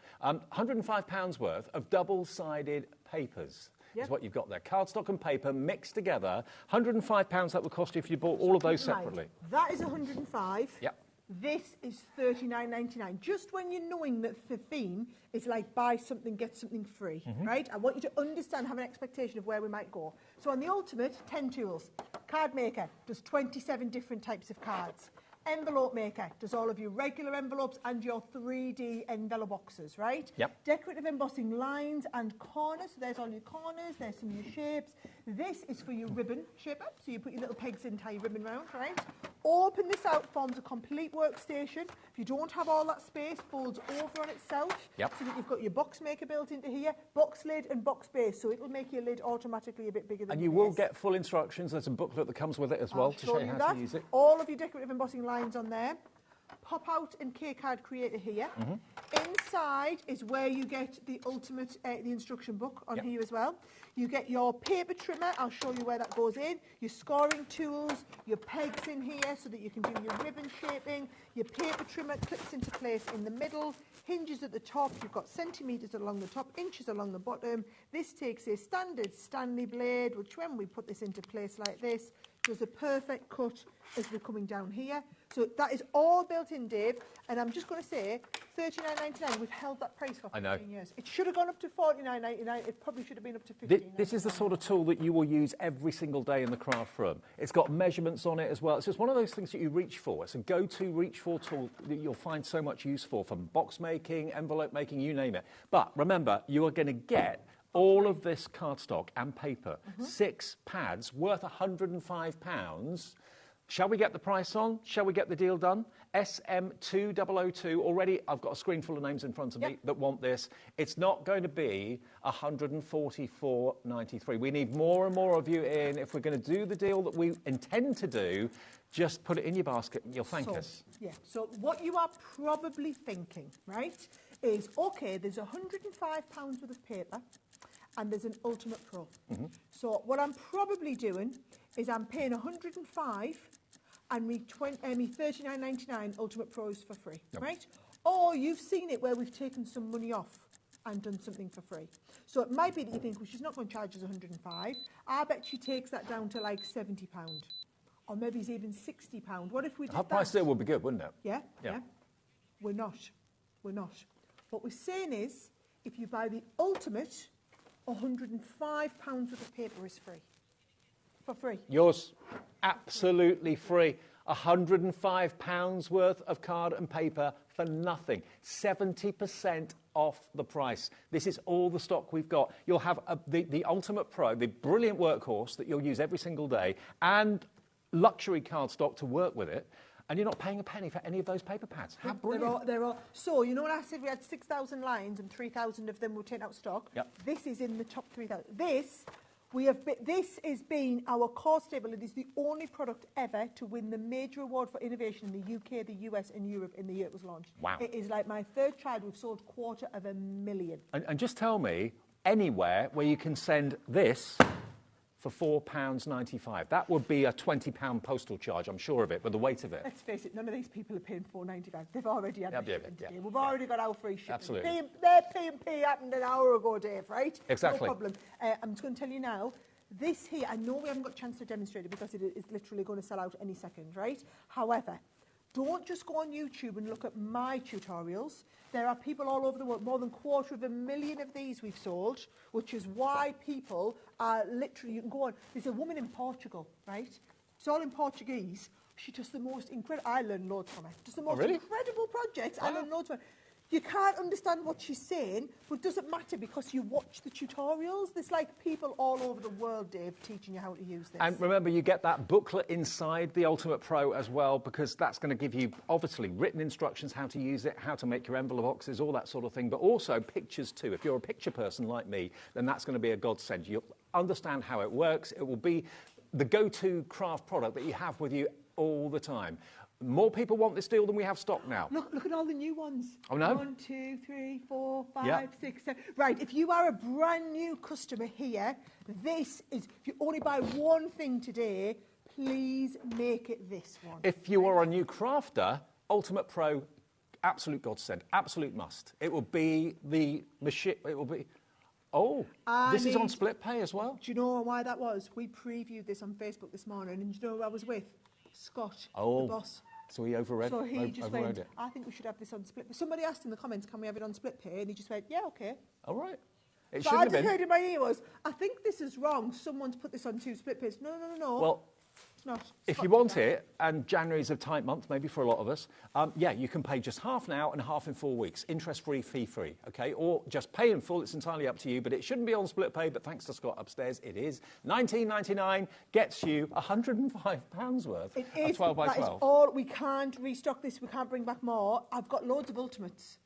£105 worth of double-sided papers. is what you've got there. Cardstock and paper mixed together. £105 that would cost you if you bought all of those separately. That is 105. Yep. This is $39.99. Just when you're knowing that the theme is like buy something, get something free, right? I want you to understand, have an expectation of where we might go. So on the Ultimate, 10 tools. Card Maker does 27 different types of cards. Envelope Maker does all of your regular envelopes and your 3D envelope boxes, right? Yep. Decorative embossing lines and corners. So there's all your corners, there's some of your shapes. This is for your ribbon shaper. So you put your little pegs in, tie your ribbon round, right? Open this out, forms a complete workstation. If you don't have all that space, folds over on itself. Yep. So that you've got your box maker built into here, box lid and box base. So it'll make your lid automatically a bit bigger than And you will get full instructions. There's a booklet that comes with it as well to show you how to use it. All of your decorative embossing lines on there. Pop out and K-Card Creator here. Inside is where you get the Ultimate, the instruction book on here as well. You get your paper trimmer, I'll show you where that goes in, your scoring tools, your pegs in here so that you can do your ribbon shaping, your paper trimmer clips into place in the middle, hinges at the top, you've got centimetres along the top, inches along the bottom. This takes a standard Stanley blade, which when we put this into place like this, does a perfect cut as we're coming down here. So that is all built in, Dave, and I'm just going to say $39.99. We've held that price for 15 years. It should have gone up to $49.99. It probably should have been up to $15. This is the sort of tool that you will use every single day in the craft room. It's got measurements on it as well. It's just one of those things that you reach for. It's a go-to reach-for tool that you'll find so much use for, from box making, envelope making, you name it. But remember, you are going to get all of this cardstock and paper, 6 pads worth £105. Shall we get the price on? Shall we get the deal done? SM2002. Already, I've got a screen full of names in front of me that want this. It's not going to be £144.93. We need more and more of you in. If we're going to do the deal that we intend to do, just put it in your basket and you'll thank us. Yeah, so what you are probably thinking, right, is, OK, there's £105 worth of paper and there's an Ultimate Pro. So what I'm probably doing is I'm paying £105 and me $39.99 Ultimate Pros for free, right? Or you've seen it where we've taken some money off and done something for free. So it might be that you think, well, she's not going to charge us £105. I bet she takes that down to like £70. Or maybe it's even £60. What if we did Our price deal would be good, wouldn't it? Yeah. We're not. We're not. What we're saying is, if you buy the Ultimate, £105 worth of paper is free. For free. Yours, absolutely free. £105 worth of card and paper for nothing. 70% off the price. This is all the stock we've got. You'll have the Ultimate Pro, the brilliant workhorse that you'll use every single day, and luxury cardstock to work with it. And you're not paying a penny for any of those paper pads. How brilliant. They're all, so, you know what I said? We had 6,000 lines and 3,000 of them were taken out of stock. This is in the top 3,000. This has been our core staple. It is the only product ever to win the major award for innovation in the UK, the US and Europe in the year it was launched. Wow. It is like my third child. We've sold 250,000. And just tell me anywhere where you can send this for £4.95. That would be a £20 postal charge, I'm sure of it, with the weight of it. Let's face it, none of these people are paying £4.95. They've already had shipment today. Yeah. We've already got our free shipment. Absolutely. Their P&P happened an hour ago, Dave, right? Exactly. No problem. I'm just going to tell you now, this here, I know we haven't got a chance to demonstrate it because it is literally going to sell out any second, right? However, don't just go on YouTube and look at my tutorials. There are people all over the world, more than 250,000 of these we've sold, which is why people are literally, you can go on. There's a woman in Portugal, right? It's all in Portuguese. She does the most incredible, I learn loads from her. Does the most incredible projects. I learn loads from her. You can't understand what she's saying, but it doesn't matter because you watch the tutorials. There's like people all over the world, Dave, teaching you how to use this. And remember, you get that booklet inside the Ultimate Pro as well, because that's going to give you, obviously, written instructions, how to use it, how to make your envelope boxes, all that sort of thing, but also pictures too. If you're a picture person like me, then that's going to be a godsend. You'll understand how it works. It will be the go-to craft product that you have with you all the time. More people want this deal than we have stock now. Look at all the new ones. Oh, no? 1, 2, 3, 4, 5, 6, 7. Right, if you are a brand new customer here, this is, if you only buy one thing today, please make it this one. If you are a new crafter, Ultimate Pro, absolute godsend, absolute must. It will be the machine, it will be... Oh, this is on split pay as well? Do you know why that was? We previewed this on Facebook this morning, and do you know who I was with? Scott, the boss. So he overread So he just went, it. I think we should have this on split pay. Somebody asked in the comments, can we have it on split pay? And he just went, yeah, okay. All right. It So shouldn't I have just been. heard in my ear was, I think this is wrong. Someone's put this on 2 split pays. No, no, no, no. Well, it's not. if Scott you did want that. it, and January's a tight month, maybe for a lot of us, yeah, you can pay just half now and half in 4 weeks, interest-free, fee-free, okay? Or just pay in full, it's entirely up to you, but it shouldn't be on split pay, but thanks to Scott upstairs, it is. $19.99 gets you £105 worth It of is, 12 by that 12. is all. We can't restock this. We can't bring back more. I've got loads of ultimates.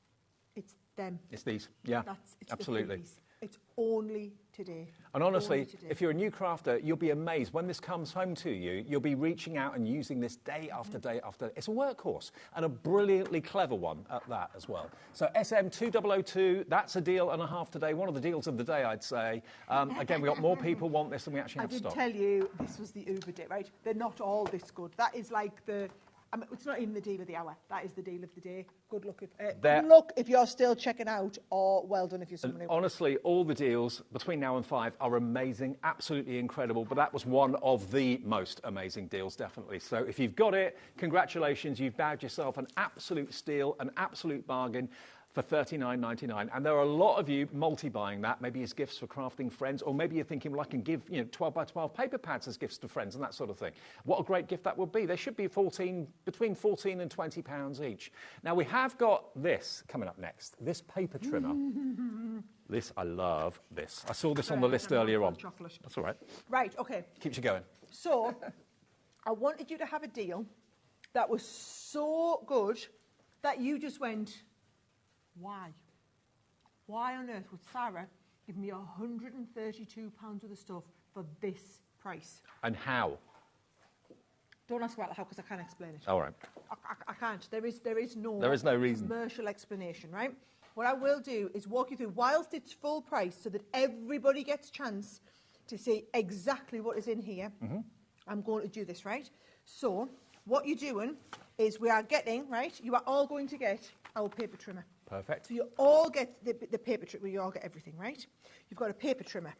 It's them. It's these, yeah, It's absolutely. The freebies. It's only today. And honestly, Only today. if you're a new crafter, you'll be amazed. When this comes home to you, you'll be reaching out and using this day after day after day. It's a workhorse, and a brilliantly clever one at that as well. So SM2002, that's a deal and a half today. One of the deals of the day, I'd say. Again, we've got more people want this than we actually I have did stock. tell you this was the Uber day, right? They're not all this good. That is like the... I mean, it's not even the deal of the hour. That is the deal of the day. Good luck if you're still checking out, or well done if you're someone who... Honestly, all the deals between now and 5 are amazing, absolutely incredible, but that was one of the most amazing deals, definitely. So if you've got it, congratulations, you've bagged yourself an absolute steal, an absolute bargain for $39.99. And there are a lot of you multi-buying that, maybe as gifts for crafting friends, or maybe you're thinking, well, I can give 12 by 12 paper pads as gifts to friends and that sort of thing. What a great gift that would be. They should be between 14 and 20 pounds each. Now, we have got this coming up next, this paper trimmer. This, I love this. I saw this on the list earlier on. Chocolate. That's all right. Right, OK. Keeps you going. So, I wanted you to have a deal that was so good that you just went... Why? Why on earth would Sarah give me £132 worth of stuff for this price? And how? Don't ask about how, because I can't explain it. All right. I can't. There is no reason. Commercial explanation, right? What I will do is walk you through, whilst it's full price, so that everybody gets a chance to see exactly what is in here. I'm going to do this, right? So, what you're doing is we are getting, right, you are all going to get our paper trimmer. Perfect. So you all get the paper trimmer, you all get everything, right? You've got a paper trimmer.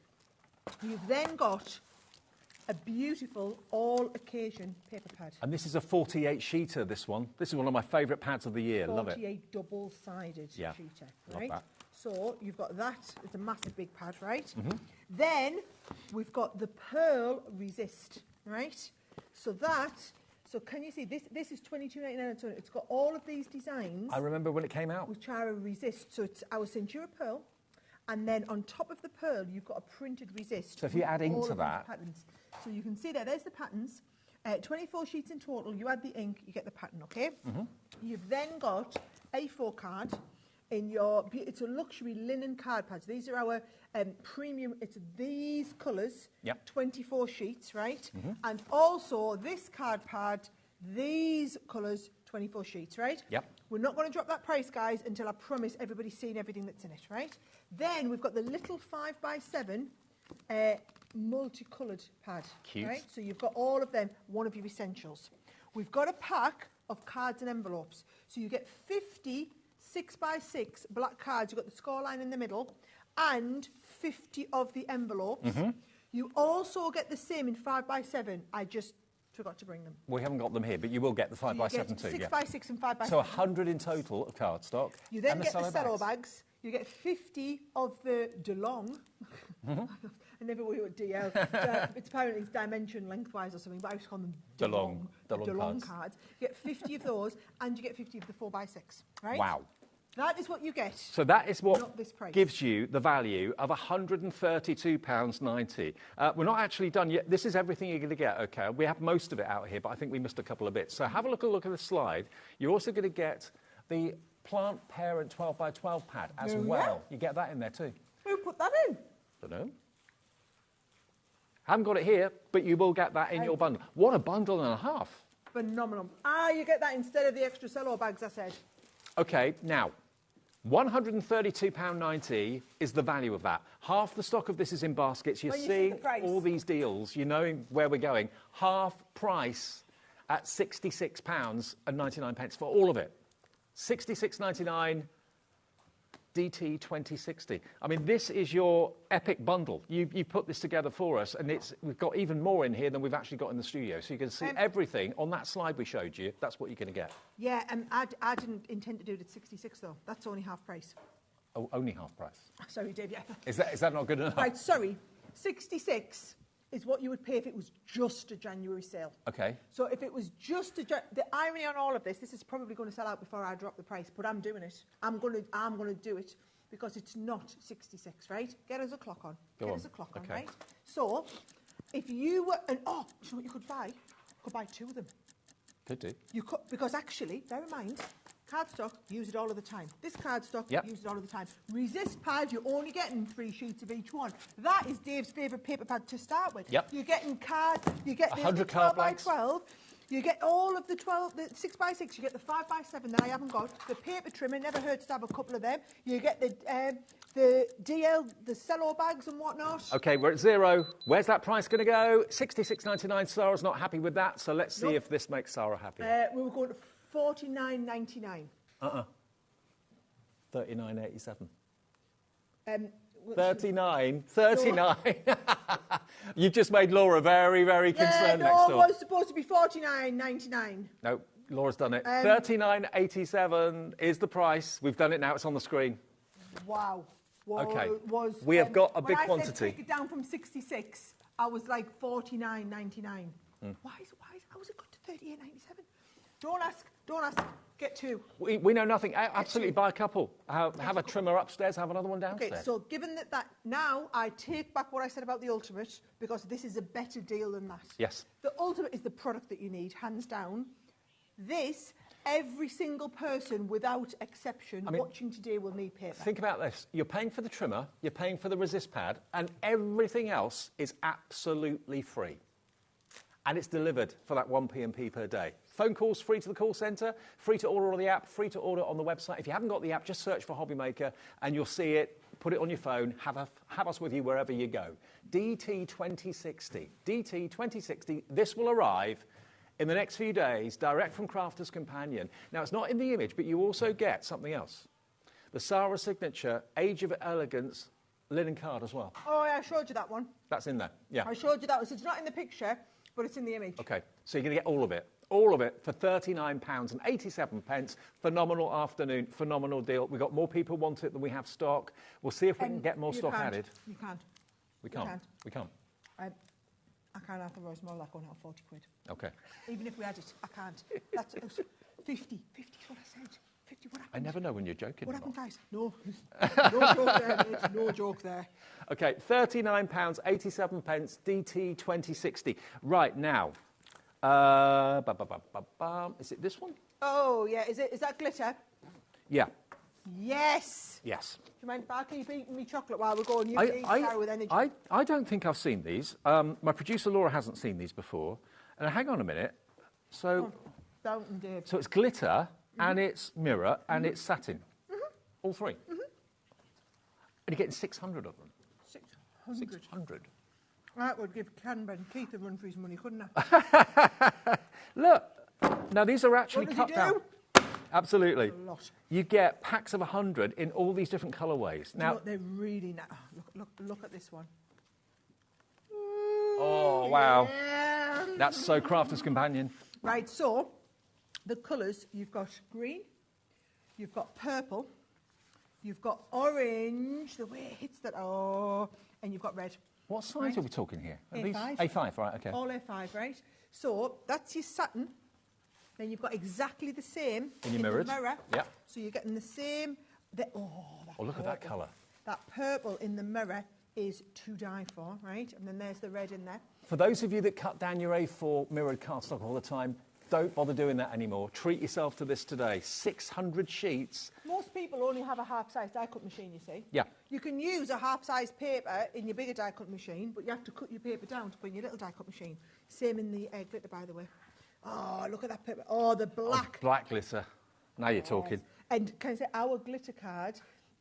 You've then got a beautiful all-occasion paper pad. And this is a 48-sheeter, this one. This is one of my favourite pads of the year. Love it. 48 double-sided sheeter, right? Love that. So you've got that. It's a massive big pad, right? Then we've got the Pearl Resist, right? So that... So can you see, this is $22.99. It's got all of these designs. I remember when it came out. Which are a resist. So it's our Centura Pearl. And then on top of the pearl, you've got a printed resist. So if you add into that... patterns. So you can see there's the patterns. 24 sheets in total. You add the ink, you get the pattern, OK? You've then got A4 card. It's a luxury linen card pads. These are our premium, it's these colours, 24 sheets, right? And also this card pad, these colours, 24 sheets, right? We're not going to drop that price, guys, until I promise everybody's seen everything that's in it, right? Then we've got the little 5x7 multicoloured pad. Cute. Right? So you've got all of them, one of your essentials. We've got a pack of cards and envelopes. So you get 50 6x6 black cards. You've got the scoreline in the middle and 50 of the envelopes. You also get the same in 5x7. I just forgot to bring them. We haven't got them here, but you will get the 5x7 too. 6x6 and 5x7. So 100 in total of cardstock. You then get the cello bags. You get 50 of the DeLong. I never knew what DL. It's apparently dimension lengthwise or something, but I just call them DeLong cards. You get 50 of those, and you get 50 of the 4x6. Right? Wow. That is what you get. So that is what not this price. Gives you the value of £132.90. We're not actually done yet. This is everything you're going to get, OK? We have most of it out here, but I think we missed a couple of bits. So have a look at the slide. You're also going to get the plant parent 12x12 pad as well. You get that in there too. Who put that in? Don't know. Haven't got it here, but you will get that in your bundle. What a bundle and a half. Phenomenal. You get that instead of the extra cello bags I said. OK, now, £132.90 is the value of that. Half the stock of this is in baskets. You're seeing all these deals. You know where we're going. Half price at £66.99 for all of it. £66.99 DT 2060. I mean, this is your epic bundle. You put this together for us, and we've got even more in here than we've actually got in the studio. So you can see everything on that slide we showed you. That's what you're going to get. Yeah, I didn't intend to do it at 66 though. That's only half price. Oh, only half price. Sorry, Dave. Yeah. Is that not good enough? Right. Sorry, 66 is what you would pay if it was just a January sale. Okay. So if it was just the irony on all of this is probably going to sell out before I drop the price, but I'm doing it. I'm going to do it because it's not 66, right? Get us a clock on. Get us a clock on, right? So if you were, do you know what you could buy? You could buy 2 of them. Could do. You could, because actually, bear in mind, cardstock, use it all of the time. This cardstock, use it all of the time. Resist pad, you're only getting 3 sheets of each one. That is Dave's favourite paper pad to start with. Yep. You're getting cards, you get the 100 12 card by blanks. 12, you get all of the 6 by 6, you get the 5 by 7 that I haven't got, the paper trimmer, never hurts to have a couple of them. You get the DL, the cello bags and whatnot. Okay, we're at 0. Where's that price going to go? $66.99. Sarah's not happy with that, so let's see if this makes Sara happy. We were going to $49.99. $39.87. 39. You've just made Laura very, very concerned next door. it was supposed to be $49.99. No, Laura's done it. $39.87 is the price. We've done it now. It's on the screen. Wow. Okay. We have got a big when quantity. I said take it down from 66, I was like $49.99. Why is how is it got to $38.97? Don't ask. Get 2. We know nothing. Absolutely buy a couple. Have a trimmer upstairs, have another one downstairs. Okay, so given that now I take back what I said about the Ultimate, because this is a better deal than that. Yes. The Ultimate is the product that you need, hands down. This, every single person without exception watching today will need paper. Think about this. You're paying for the trimmer, you're paying for the resist pad, and everything else is absolutely free. And it's delivered for that 1p and p per day. Phone calls free to the call centre, free to order on the app, free to order on the website. If you haven't got the app, just search for HobbyMaker and you'll see it. Put it on your phone. Have us with you wherever you go. DT 2060. DT 2060. This will arrive in the next few days, direct from Crafter's Companion. Now, it's not in the image, but you also get something else. The Sara Signature Age of Elegance linen card as well. Oh, yeah, I showed you that one. That's in there, yeah. I showed you that one. So it's not in the picture, but it's in the image. Okay, so you're going to get all of it. All of it for £39.87. Phenomenal afternoon, phenomenal deal. We've got more people want it than we have stock. We'll see if we can get more stock added. You can't. We can't. We can't. I can't authorise more like going out 40 quid. Okay. Even if we had it, I can't. That's 50. 50 is what I said. 50, what happened? I never know when you're joking. What happened, guys? No. No joke there, mate. No joke there. Okay, £39.87, DT 2060. Right, now. Is it this one? Oh, yeah. Is that glitter? Yeah. Yes. Yes. Do you mind if I keep eating me chocolate while we're going? You eat Sara with energy. I don't think I've seen these. My producer Laura hasn't seen these before. And hang on a minute. So, Don't, Dave. So it's glitter, and it's mirror, and it's satin. All 3. And you're getting 600 of them. 600. That would give Canberra and Keith a run for his money, couldn't I? Look. Now, these are actually What does cut he down. do? Absolutely. A lot. You get packs of 100 in all these different colourways. Now, They're really nice. Look at this one. oh, wow. Yeah. That's so Crafter's Companion. Right, so the colours, you've got green, you've got purple, you've got orange, the way it hits that, and you've got red. What size are we talking here? A5. A5, right, okay. All A5, right? So that's your satin. Then you've got exactly the same in your mirrors. the mirror. Yeah. So you're getting the same. Look at that colour. That purple in the mirror is to die for, right? And then there's the red in there. For those of you that cut down your A4 mirrored cardstock all the time, don't bother doing that anymore. Treat yourself to this today. 600 sheets. Most people only have a half-size die-cut machine, you see. Yeah. You can use a half-size paper in your bigger die-cut machine, but you have to cut your paper down to put in your little die-cut machine. Same in the glitter, by the way. Oh, look at that paper. Oh, the black. Oh, black glitter. Now you're talking. And can I say, our glitter card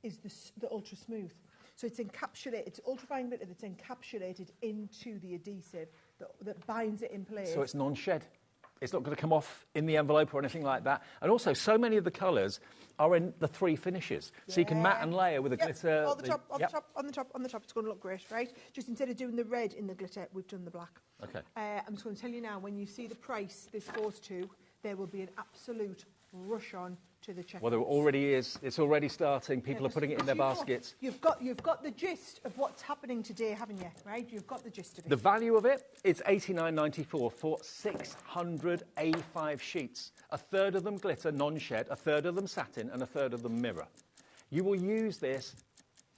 is the ultra smooth. So it's encapsulated, it's ultrafine glitter that's encapsulated into the adhesive that binds it in place. So it's non-shed. It's not going to come off in the envelope or anything like that. And also, so many of the colours are in the 3 finishes. So you can matte and layer with the glitter. On the top, on the top, on the top, on the top. It's going to look great, right? Just instead of doing the red in the glitter, we've done the black. Okay. I'm just going to tell you now, when you see the price this goes to, there will be an absolute rush on to the checkout. Well, there already is. It's already starting. People are putting it in their baskets. You've got the gist of what's happening today, haven't you? Right? You've got the gist of it. The value of it, it's $89.94 for 600 A5 sheets. A third of them glitter, non-shed, a third of them satin, and a third of them mirror. You will use this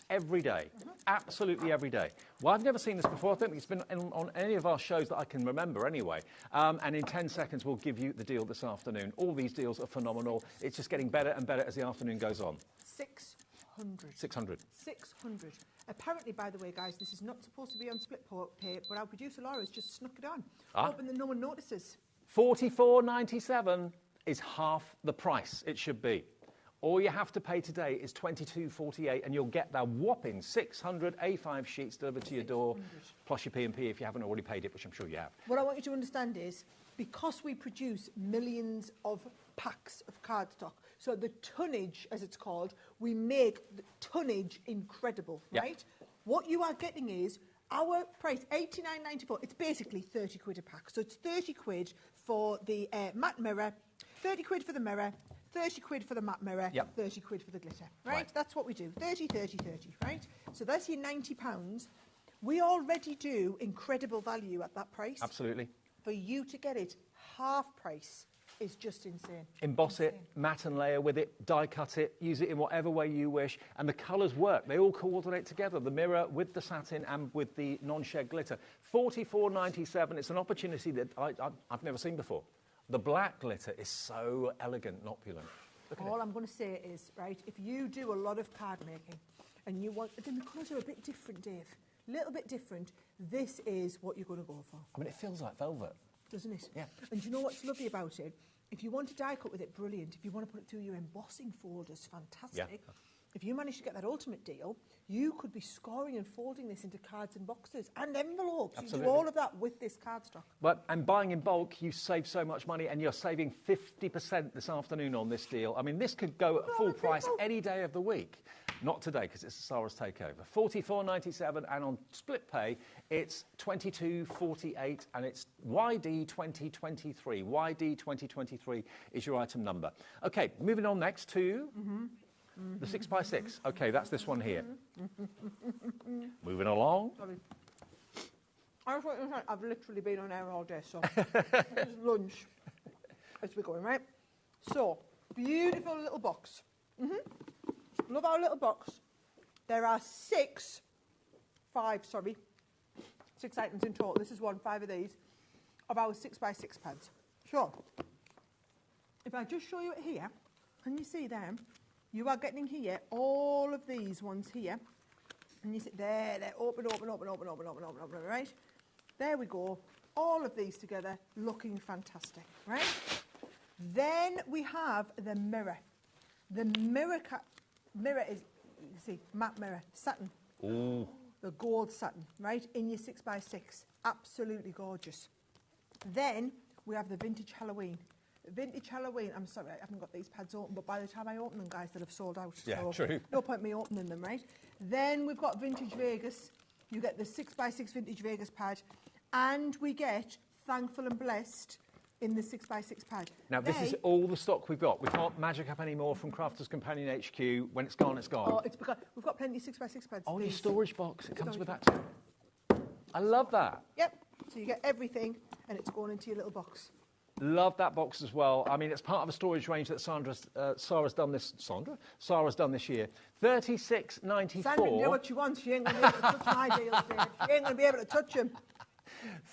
every day, absolutely every day. Well, I've never seen this before. I don't think it's been on any of our shows that I can remember anyway. And in 10 seconds, we'll give you the deal this afternoon. All these deals are phenomenal. It's just getting better and better as the afternoon goes on. 600. 600. 600. Apparently, by the way, guys, this is not supposed to be on split pay, but our producer Laura's just snuck it on, hoping that no one notices. $44.97 is half the price it should be. All you have to pay today is $22.48, and you'll get that whopping 600 A5 sheets delivered to your door, plus your P&P if you haven't already paid it, which I'm sure you have. What I want you to understand is, because we produce millions of packs of cardstock, so the tonnage, as it's called, we make the tonnage incredible, right? What you are getting is our price, $89.94. It's basically 30 quid a pack. So it's 30 quid for the matte mirror, 30 quid for the mirror, 30 quid for the matte mirror, 30 quid for the glitter, right? That's what we do, 30, 30, 30, right? So that's your £90. We already do incredible value at that price. Absolutely. For you to get it half price is just insane. Emboss it, matte and layer with it, die cut it, use it in whatever way you wish, and the colours work. They all coordinate together, the mirror with the satin and with the non-shed glitter. $44.97, it's an opportunity that I've never seen before. The black glitter is so elegant and opulent. All I'm going to say is, right, if you do a lot of card making and you want, then the colours are a bit different, Dave. A little bit different. This is what you're going to go for. I mean, it feels like velvet. Doesn't it? Yeah. And do you know what's lovely about it? If you want to die cut with it, brilliant. If you want to put it through your embossing folders, fantastic. Yeah. If you manage to get that ultimate deal, you could be scoring and folding this into cards and boxes and envelopes. Absolutely. You do all of that with this cardstock. And buying in bulk, you save so much money, and you're saving 50% this afternoon on this deal. I mean, this could go at full price any day of the week. Not today, because it's Sara's takeover. $44.97, and on split pay, it's $22.48, and it's YD 2023. YD 2023 is your item number. Okay, moving on next to the 6x6. Okay, that's this one here. Moving along. Sorry. I've literally been on air all day, so it's lunch as we're going, right? So, beautiful little box. Love our little box. There are 6 items in total. This is 5 of these, of our 6x6 pads. So, if I just show you it here, can you see them? You are getting here all of these ones here. And you see they're open, right? There we go. All of these together looking fantastic, right? Then we have the mirror. The mirror is, you can see, matte mirror, satin. Ooh. The gold satin, right? In your 6x6. Absolutely gorgeous. Then we have the vintage Halloween. Vintage Halloween, I'm sorry, I haven't got these pads open, but by the time I open them, guys, they'll have sold out. Yeah, so true. No point me opening them, right? Then we've got Vintage Vegas. You get the 6x6 Vintage Vegas pad, and we get Thankful and Blessed in the 6x6 pad. Now, this is all the stock we've got. We can't magic up any more from Crafters Companion HQ. When it's gone, it's gone. Oh, it's because we've got plenty of 6x6 pads. Oh, your storage box. It comes with that too. I love that. Yep. So you get everything, and it's going into your little box. Love that box as well. I mean, it's part of a storage range that Sara's done this. Sara's done this year. $36.94. Sandra can do what she wants. She ain't going to be able to touch my deals, Dave. She ain't going to be able to touch them.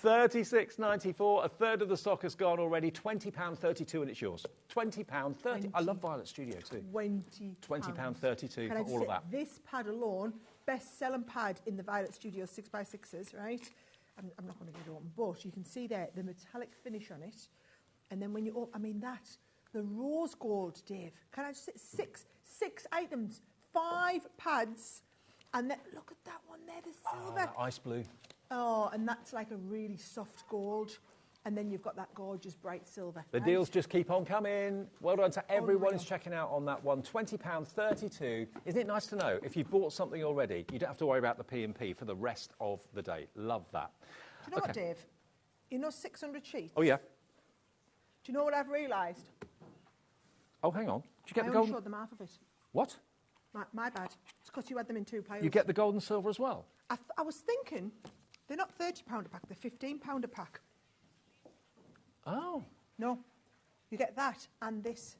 $36.94. A third of the stock has gone already. £20.32, and it's yours. £20.30. I love Violet Studio too. £20.32 for all of that. This pad alone, best-selling pad in the Violet Studio 6x6s, right? I'm not going to get it open, but you can see there the metallic finish on it. And then when you open, I mean the rose gold, Dave. Can I just say six items, 5 pads, and then look at that one there, the silver. That ice blue. Oh, and that's like a really soft gold. and then you've got that gorgeous bright silver. The deals just keep on coming. Well done to everyone who's checking out on that one. £20.32. Isn't it nice to know if you've bought something already, you don't have to worry about the P&P for the rest of the day. Love that. Do you know what, Dave? You know 600 sheets? Oh, yeah. Do you know what I've realised? Oh, hang on. Did you get I the only gold? showed them half of it. What? My bad. It's because you had them in 2 piles. You get the gold and silver as well? I was thinking, they're not £30 a pack, they're £15 a pack. Oh. No. You get that and this.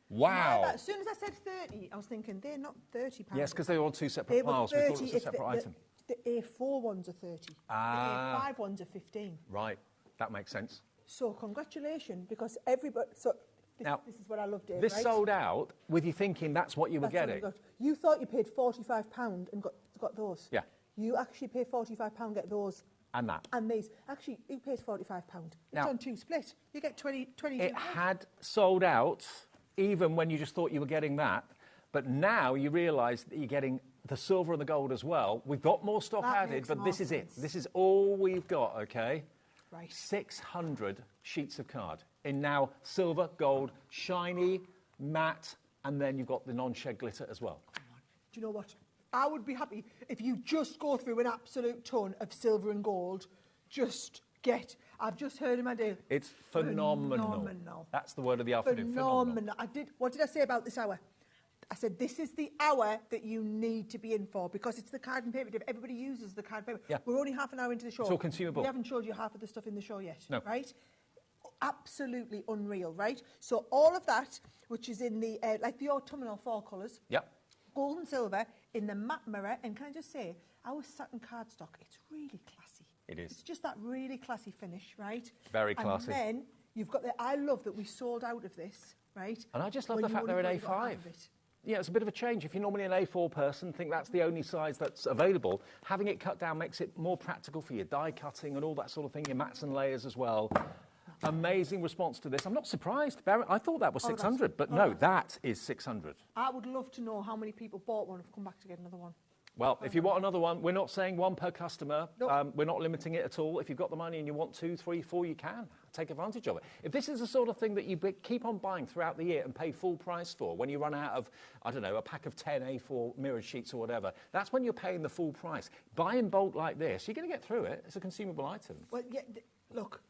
Wow. As soon as I said 30, I was thinking, they're not £30. Yes, because they were on 2 separate piles. We thought it was a separate item. The A4 ones are 30. The A5 ones are 15. Right. That makes sense. So congratulations, because everybody... So this is what I love, Dave, This right? sold out with you thinking that's what you were getting. You thought you paid £45 and got those. Yeah. You actually paid £45, get those. And that. And these. Actually, you paid £45. It's on 2 split. You get 20. It had sold out even when you just thought you were getting that. But now you realise that you're getting the silver and the gold as well. We've got more stock added, but this is it. This is all we've got, OK? Right. 600 sheets of card in now silver, gold, shiny, matte, and then you've got the non-shed glitter as well. Do you know what? I would be happy if you just go through an absolute ton of silver and gold. Just get... I've just heard in my day... It's phenomenal. That's the word of the afternoon. Phenomenal. What did I say about this hour? I said, this is the hour that you need to be in for, because it's the card and paper. Everybody uses the card and paper. Yeah. We're only half an hour into the show. It's all consumable. We haven't showed you half of the stuff in the show yet. No. Right? Absolutely unreal, right? So all of that, which is in the, like the autumnal fall colours. Yep. Gold and silver in the matte mirror. And can I just say, our satin cardstock, it's really classy. It is. It's just that really classy finish, right? Very classy. And then you've got the... I love that we sold out of this, right? And I just love the fact they're an A5. Yeah, it's a bit of a change. If you're normally an A4 person, think that's the only size that's available, having it cut down makes it more practical for your die cutting and all that sort of thing, your mats and layers as well. Amazing response to this. I'm not surprised. I thought that was 600, but no, that is 600. I would love to know how many people bought one and have come back to get another one. Well, if you want another one, we're not saying one per customer. Nope. We're not limiting it at all. If you've got the money and you want 2, 3, 4, you can. Take advantage of it. If this is the sort of thing that you keep on buying throughout the year and pay full price for, when you run out of, I don't know, a pack of 10 A4 mirrored sheets or whatever, that's when you're paying the full price. Buy in bulk like this, you're going to get through it. It's a consumable item. Well, yeah, look,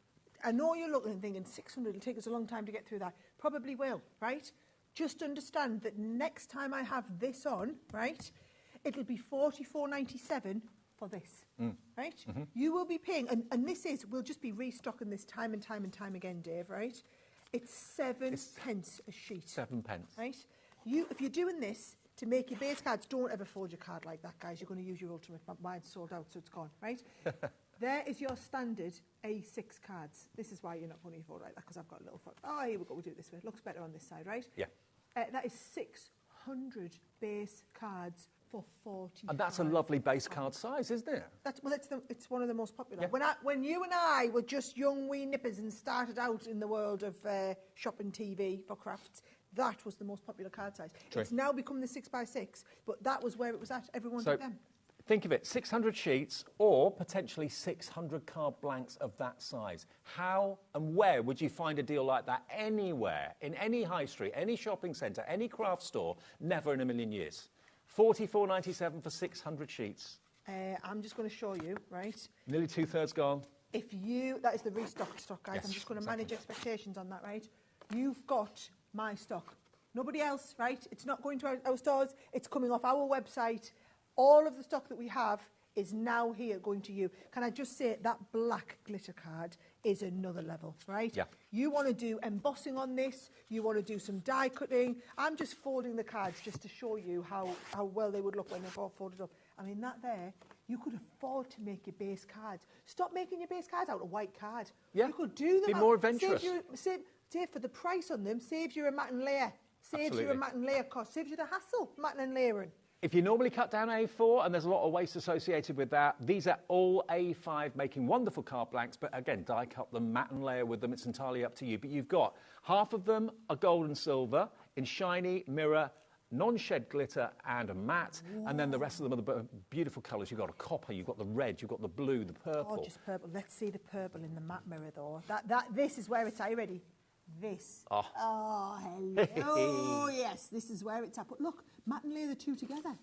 I know you're looking and thinking 600 will take us a long time to get through that. Probably will, right? Just understand that next time I have this on, right, it'll be $44.97 for this, right? Mm-hmm. You will be paying, and this is, we'll just be restocking this time and time and time again, Dave, right? It's 7 pence a sheet. 7 pence. Right? If you're doing this to make your base cards, don't ever fold your card like that, guys. You're going to use your ultimate. Mine's sold out, so it's gone, right? There is your standard A6 cards. This is why you're not going to fold like that, because I've got a little... Oh, here we go, we'll do it this way. It looks better on this side, right? Yeah. That is 600 base cards for 40. And that's a lovely base card size, isn't it? It's one of the most popular. Yeah. When you and I were just young wee nippers and started out in the world of shopping TV for crafts, that was the most popular card size. True. It's now become the 6x6, but that was where it was at. Everyone did them. Think of it, 600 sheets or potentially 600 card blanks of that size. How and where would you find a deal like that anywhere, in any high street, any shopping centre, any craft store? Never in a million years. $44.97 for 600 sheets. I'm just going to show you, right? Nearly 2/3 gone. That is the restocked stock, guys. Yes, I'm just going to manage expectations on that, right? You've got my stock. Nobody else, right? It's not going to our stores. It's coming off our website. All of the stock that we have is now here going to you. Can I just say that black glitter card is another level, right? Yeah. You want to do embossing on this. You want to do some die cutting. I'm just folding the cards just to show you how well they would look when they're all folded up. I mean, that there, you could afford to make your base cards. Stop making your base cards out of white card. Yeah. You could do them. Be more adventurous. Save for the price on them, saves you a mat and layer. Saves you a mat and layer cost. Saves you the hassle, mat and layering. If you normally cut down A4, and there's a lot of waste associated with that, these are all A5, making wonderful card blanks, but again, die cut them, matte and layer with them, it's entirely up to you. But you've got half of them are gold and silver in shiny, mirror, non-shed glitter and a matte, and then the rest of them are the beautiful colours. You've got a copper, you've got the red, you've got the blue, the purple. Gorgeous purple. Let's see the purple in the matte mirror, though. This is where it's at. Are you ready? This. Oh, hello. Oh, yes, this is where it's at. But look, matte and layer the two together,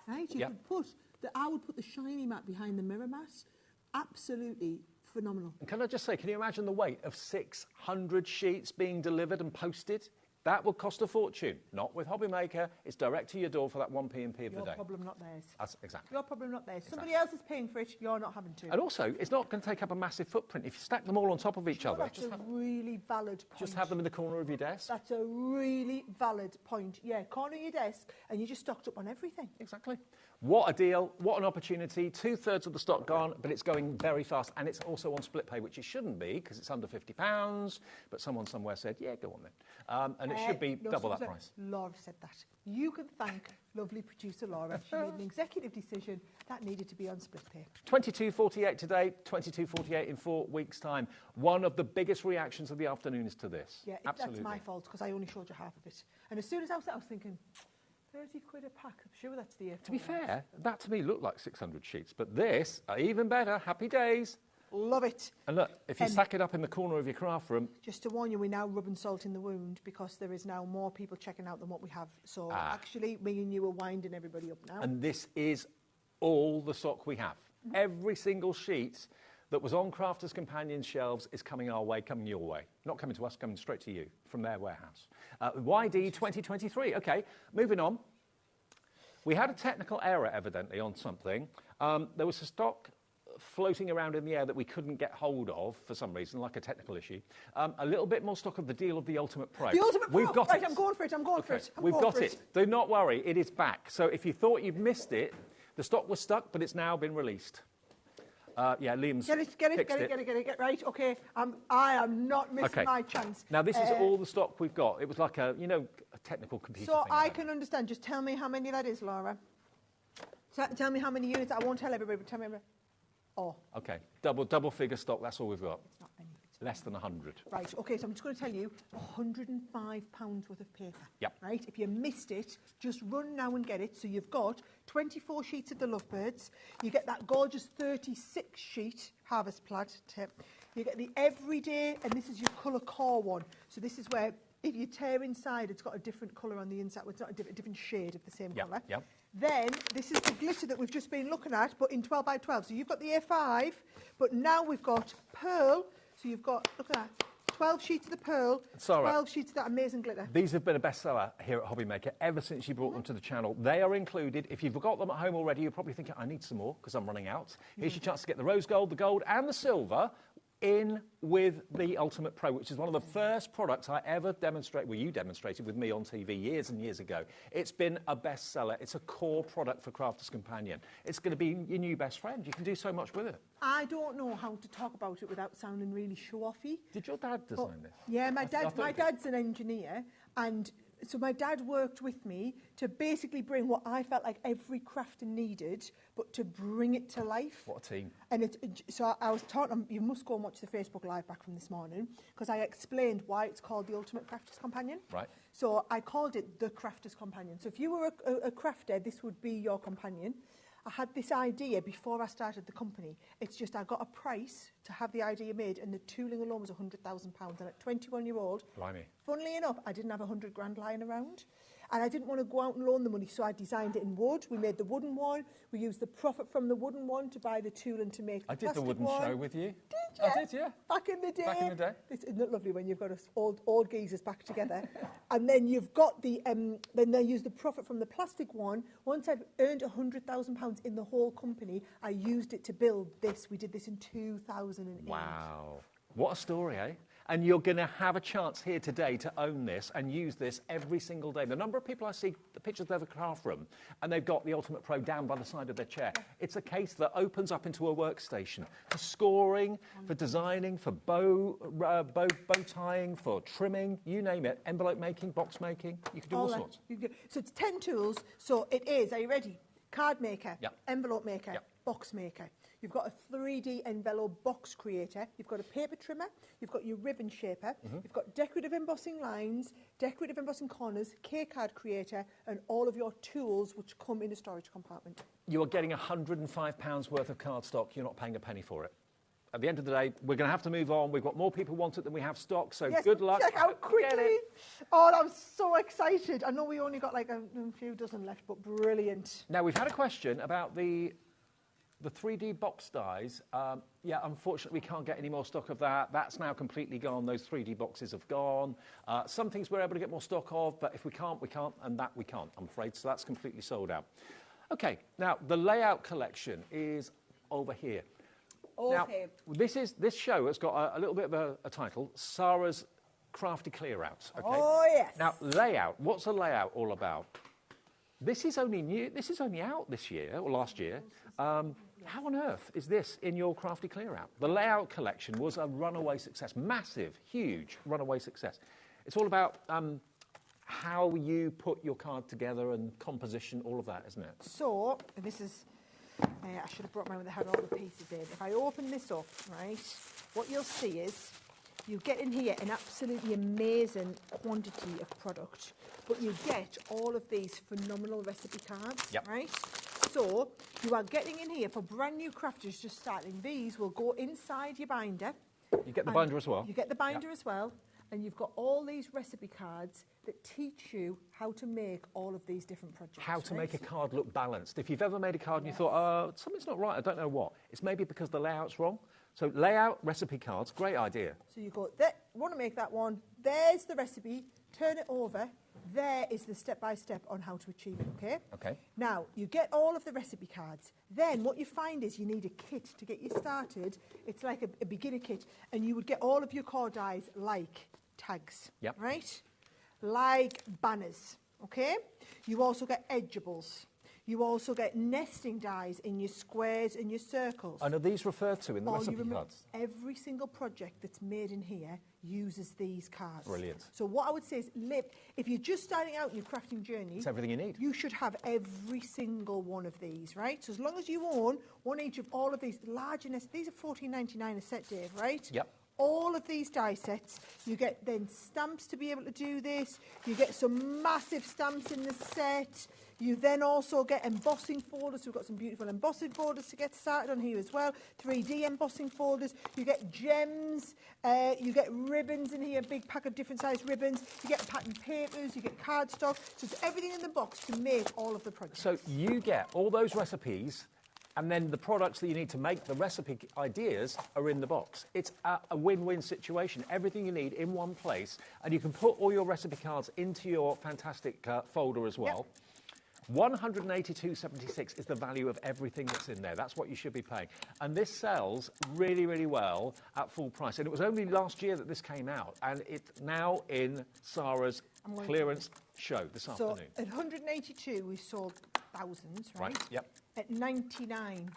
right? You could put I would put the shiny matte behind the mirror matte. Absolutely phenomenal. And can I just say, can you imagine the weight of 600 sheets being delivered and posted? That would cost a fortune. Not with HobbyMaker. It's direct to your door for that 1p and p of the day. Your problem, not theirs. That's exactly. Your problem, not theirs. Somebody else is paying for it. You're not having to. And also, it's not going to take up a massive footprint. If you stack them all on top of each other, That's a really valid point. just have them in the corner of your desk. That's a really valid point. Yeah, corner of your desk, and you just stocked up on everything. Exactly. What a deal. What an opportunity. 2/3 of the stock gone, but it's going very fast. And it's also on split pay, which it shouldn't be, because it's under £50. But someone somewhere said, yeah, go on then. And it should be double that price. Laura said that. You can thank lovely producer Laura. She made an executive decision that needed to be on split pay. 22.48 today, 22.48 in 4 weeks' time. One of the biggest reactions of the afternoon is to this. Yeah, absolutely. That's my fault, because I only showed you half of it. And as soon as I was thinking, 30 quid a pack. I'm sure that's the To be fair, that to me looked like 600 sheets. But this, even better, happy days. Love it. And look, if you stack it up in the corner of your craft room... Just to warn you, we're now rubbing salt in the wound, because there is now more people checking out than what we have. So actually, me and you are winding everybody up now. And this is all the stock we have. Every single sheet that was on Crafters Companion shelves is coming our way, coming your way. Not coming to us, coming straight to you from their warehouse. YD 2023. OK, moving on. We had a technical error, evidently, on something. There was a stock floating around in the air that we couldn't get hold of for some reason, like a technical issue. A little bit more stock of the deal of the Ultimate Pro. The Ultimate Pro! We've got right, it. I'm going for it, I'm going for it. We've got it. Do not worry, it is back. So if you thought you'd missed it, the stock was stuck, but it's now been released. Yeah, Liam's Get it. Right, OK. I am not missing my chance. Now, this is all the stock we've got. It was like a, a technical computer So thing. I can understand. Just tell me how many that is, Laura. Tell me how many units. I won't tell everybody, but tell me. Oh. OK, double figure stock, that's all we've got. Less than 100. Right, OK, so I'm just going to tell you, £105 worth of paper. Yep. Right, if you missed it, just run now and get it. So you've got 24 sheets of the Lovebirds. You get that gorgeous 36 sheet Harvest Plaid tip. You get the Everyday, and this is your colour core one. So this is where, if you tear inside, it's got a different colour on the inside. Well, it's not a different shade of the same colour. Yep. Then, this is the glitter that we've just been looking at, but in 12 by 12. So you've got the A5, but now we've got pearl. So you've got, look at that, 12 sheets of the pearl, Sara, 12 sheets of that amazing glitter. These have been a bestseller here at HobbyMaker ever since you brought them to the channel. They are included. If you've got them at home already, you're probably thinking, I need some more because I'm running out. Here's your chance to get the rose gold, the gold and the silver in with the Ultimate Pro, which is one of the first products I ever demonstrated, well, you demonstrated with me on TV years and years ago. It's been a bestseller. It's a core product for Crafters Companion. It's going to be your new best friend. You can do so much with it. I don't know how to talk about it without sounding really show-offy. Did your dad design this? Yeah, my dad's an engineer, and so my dad worked with me to basically bring what I felt like every crafter needed, but to bring it to life. What a team. And so I was taught, you must go and watch the Facebook Live back from this morning, because I explained why it's called the Ultimate Crafter's Companion. Right. So I called it the Crafter's Companion. So if you were a crafter, this would be your companion. I had this idea before I started the company. It's just I got a price to have the idea made, and the tooling alone was £100,000. And at 21-year-old, funnily enough, I didn't have 100 grand lying around. And I didn't want to go out and loan the money, so I designed it in wood. We made the wooden one. We used the profit from the wooden one to buy the tooling to make the plastic one. I did the wooden show with you. Did you? I did, yeah. Back in the day. Back in the day. Isn't it lovely when you've got us old geezers back together? And then you've got the, then they use the profit from the plastic one. Once I'd earned £100,000 in the whole company, I used it to build this. We did this in 2008. Wow. What a story, eh? And you're going to have a chance here today to own this and use this every single day. The number of people I see, the pictures of the craft room, and they've got the Ultimate Pro down by the side of their chair. It's a case that opens up into a workstation for scoring, for designing, for bow tying, for trimming, you name it, envelope making, box making. You can do all sorts. So it's 10 tools. So it is, are you ready? Card maker, yep. envelope maker, yep. box maker. You've got a 3D envelope box creator. You've got a paper trimmer. You've got your ribbon shaper. You've got decorative embossing lines, decorative embossing corners, K-card creator, and all of your tools which come in a storage compartment. You are getting £105 worth of cardstock. You're not paying a penny for it. At the end of the day, we're going to have to move on. We've got more people want it than we have stock, so yes, good luck. Check out quickly. Oh, I'm so excited. I know we only got like a few dozen left, but brilliant. Now, we've had a question about the 3D box dies. Yeah, unfortunately, we can't get any more stock of that. That's now completely gone. Those 3D boxes have gone. Some things we're able to get more stock of, but if we can't, we can't, and that we can't, I'm afraid. So that's completely sold out. Okay, now, the layout collection is over here. Okay. Now, this show has got a little bit of a title, Sara's Crafty Clear-Outs. Okay? Oh, yes. Now, layout, what's a layout all about? This is only new. This is only out this year, or last year. How on earth is this in your Crafty Clear-Out? The layout collection was a runaway success, massive, huge runaway success. It's all about how you put your card together and composition, all of that, isn't it? So, this is... I should have brought mine that had all the pieces in. If I open this up, right, what you'll see is you get in here an absolutely amazing quantity of product, but you get all of these phenomenal recipe cards, right? So you are getting in here for brand new crafters just starting. These will go inside your binder. You get the binder as well. You get the binder as well. And you've got all these recipe cards that teach you how to make all of these different projects. How to make a card look balanced. If you've ever made a card and you thought, something's not right, I don't know what, it's maybe because the layout's wrong. So layout, recipe cards, great idea. So you go, want to make that one, there's the recipe, turn it over, there is the step-by-step on how to achieve it, okay? Okay. Now, you get all of the recipe cards. Then what you find is you need a kit to get you started. It's like a beginner kit, and you would get all of your core dies like tags, right? Like banners, okay? You also get edgeables. You also get nesting dies in your squares and your circles. And are these referred to in the recipe cards? Every single project that's made in here uses these cards. Brilliant. So what I would say is, if you're just starting out in your crafting journey, it's everything you need. You should have every single one of these, right? So as long as you own one each of all of these larger nests, these are $14.99 a set, Dave, right? Yep. All of these die sets, you get then stamps to be able to do this. You get some massive stamps in the set. You then also get embossing folders. We've got some beautiful embossing folders to get started on here as well. 3D embossing folders. You get gems. You get ribbons in here, a big pack of different sized ribbons. You get patterned papers. You get cardstock. So it's everything in the box to make all of the projects. So you get all those recipes, and then the products that you need to make the recipe ideas are in the box. It's a win-win situation. Everything you need in one place, and you can put all your recipe cards into your fantastic folder as well. Yep. $182.76 is the value of everything that's in there. That's what you should be paying. And this sells really, really well at full price. And it was only last year that this came out, and it's now in Sara's clearance show this afternoon. So at 182, we sold thousands, right? Yep. At £99,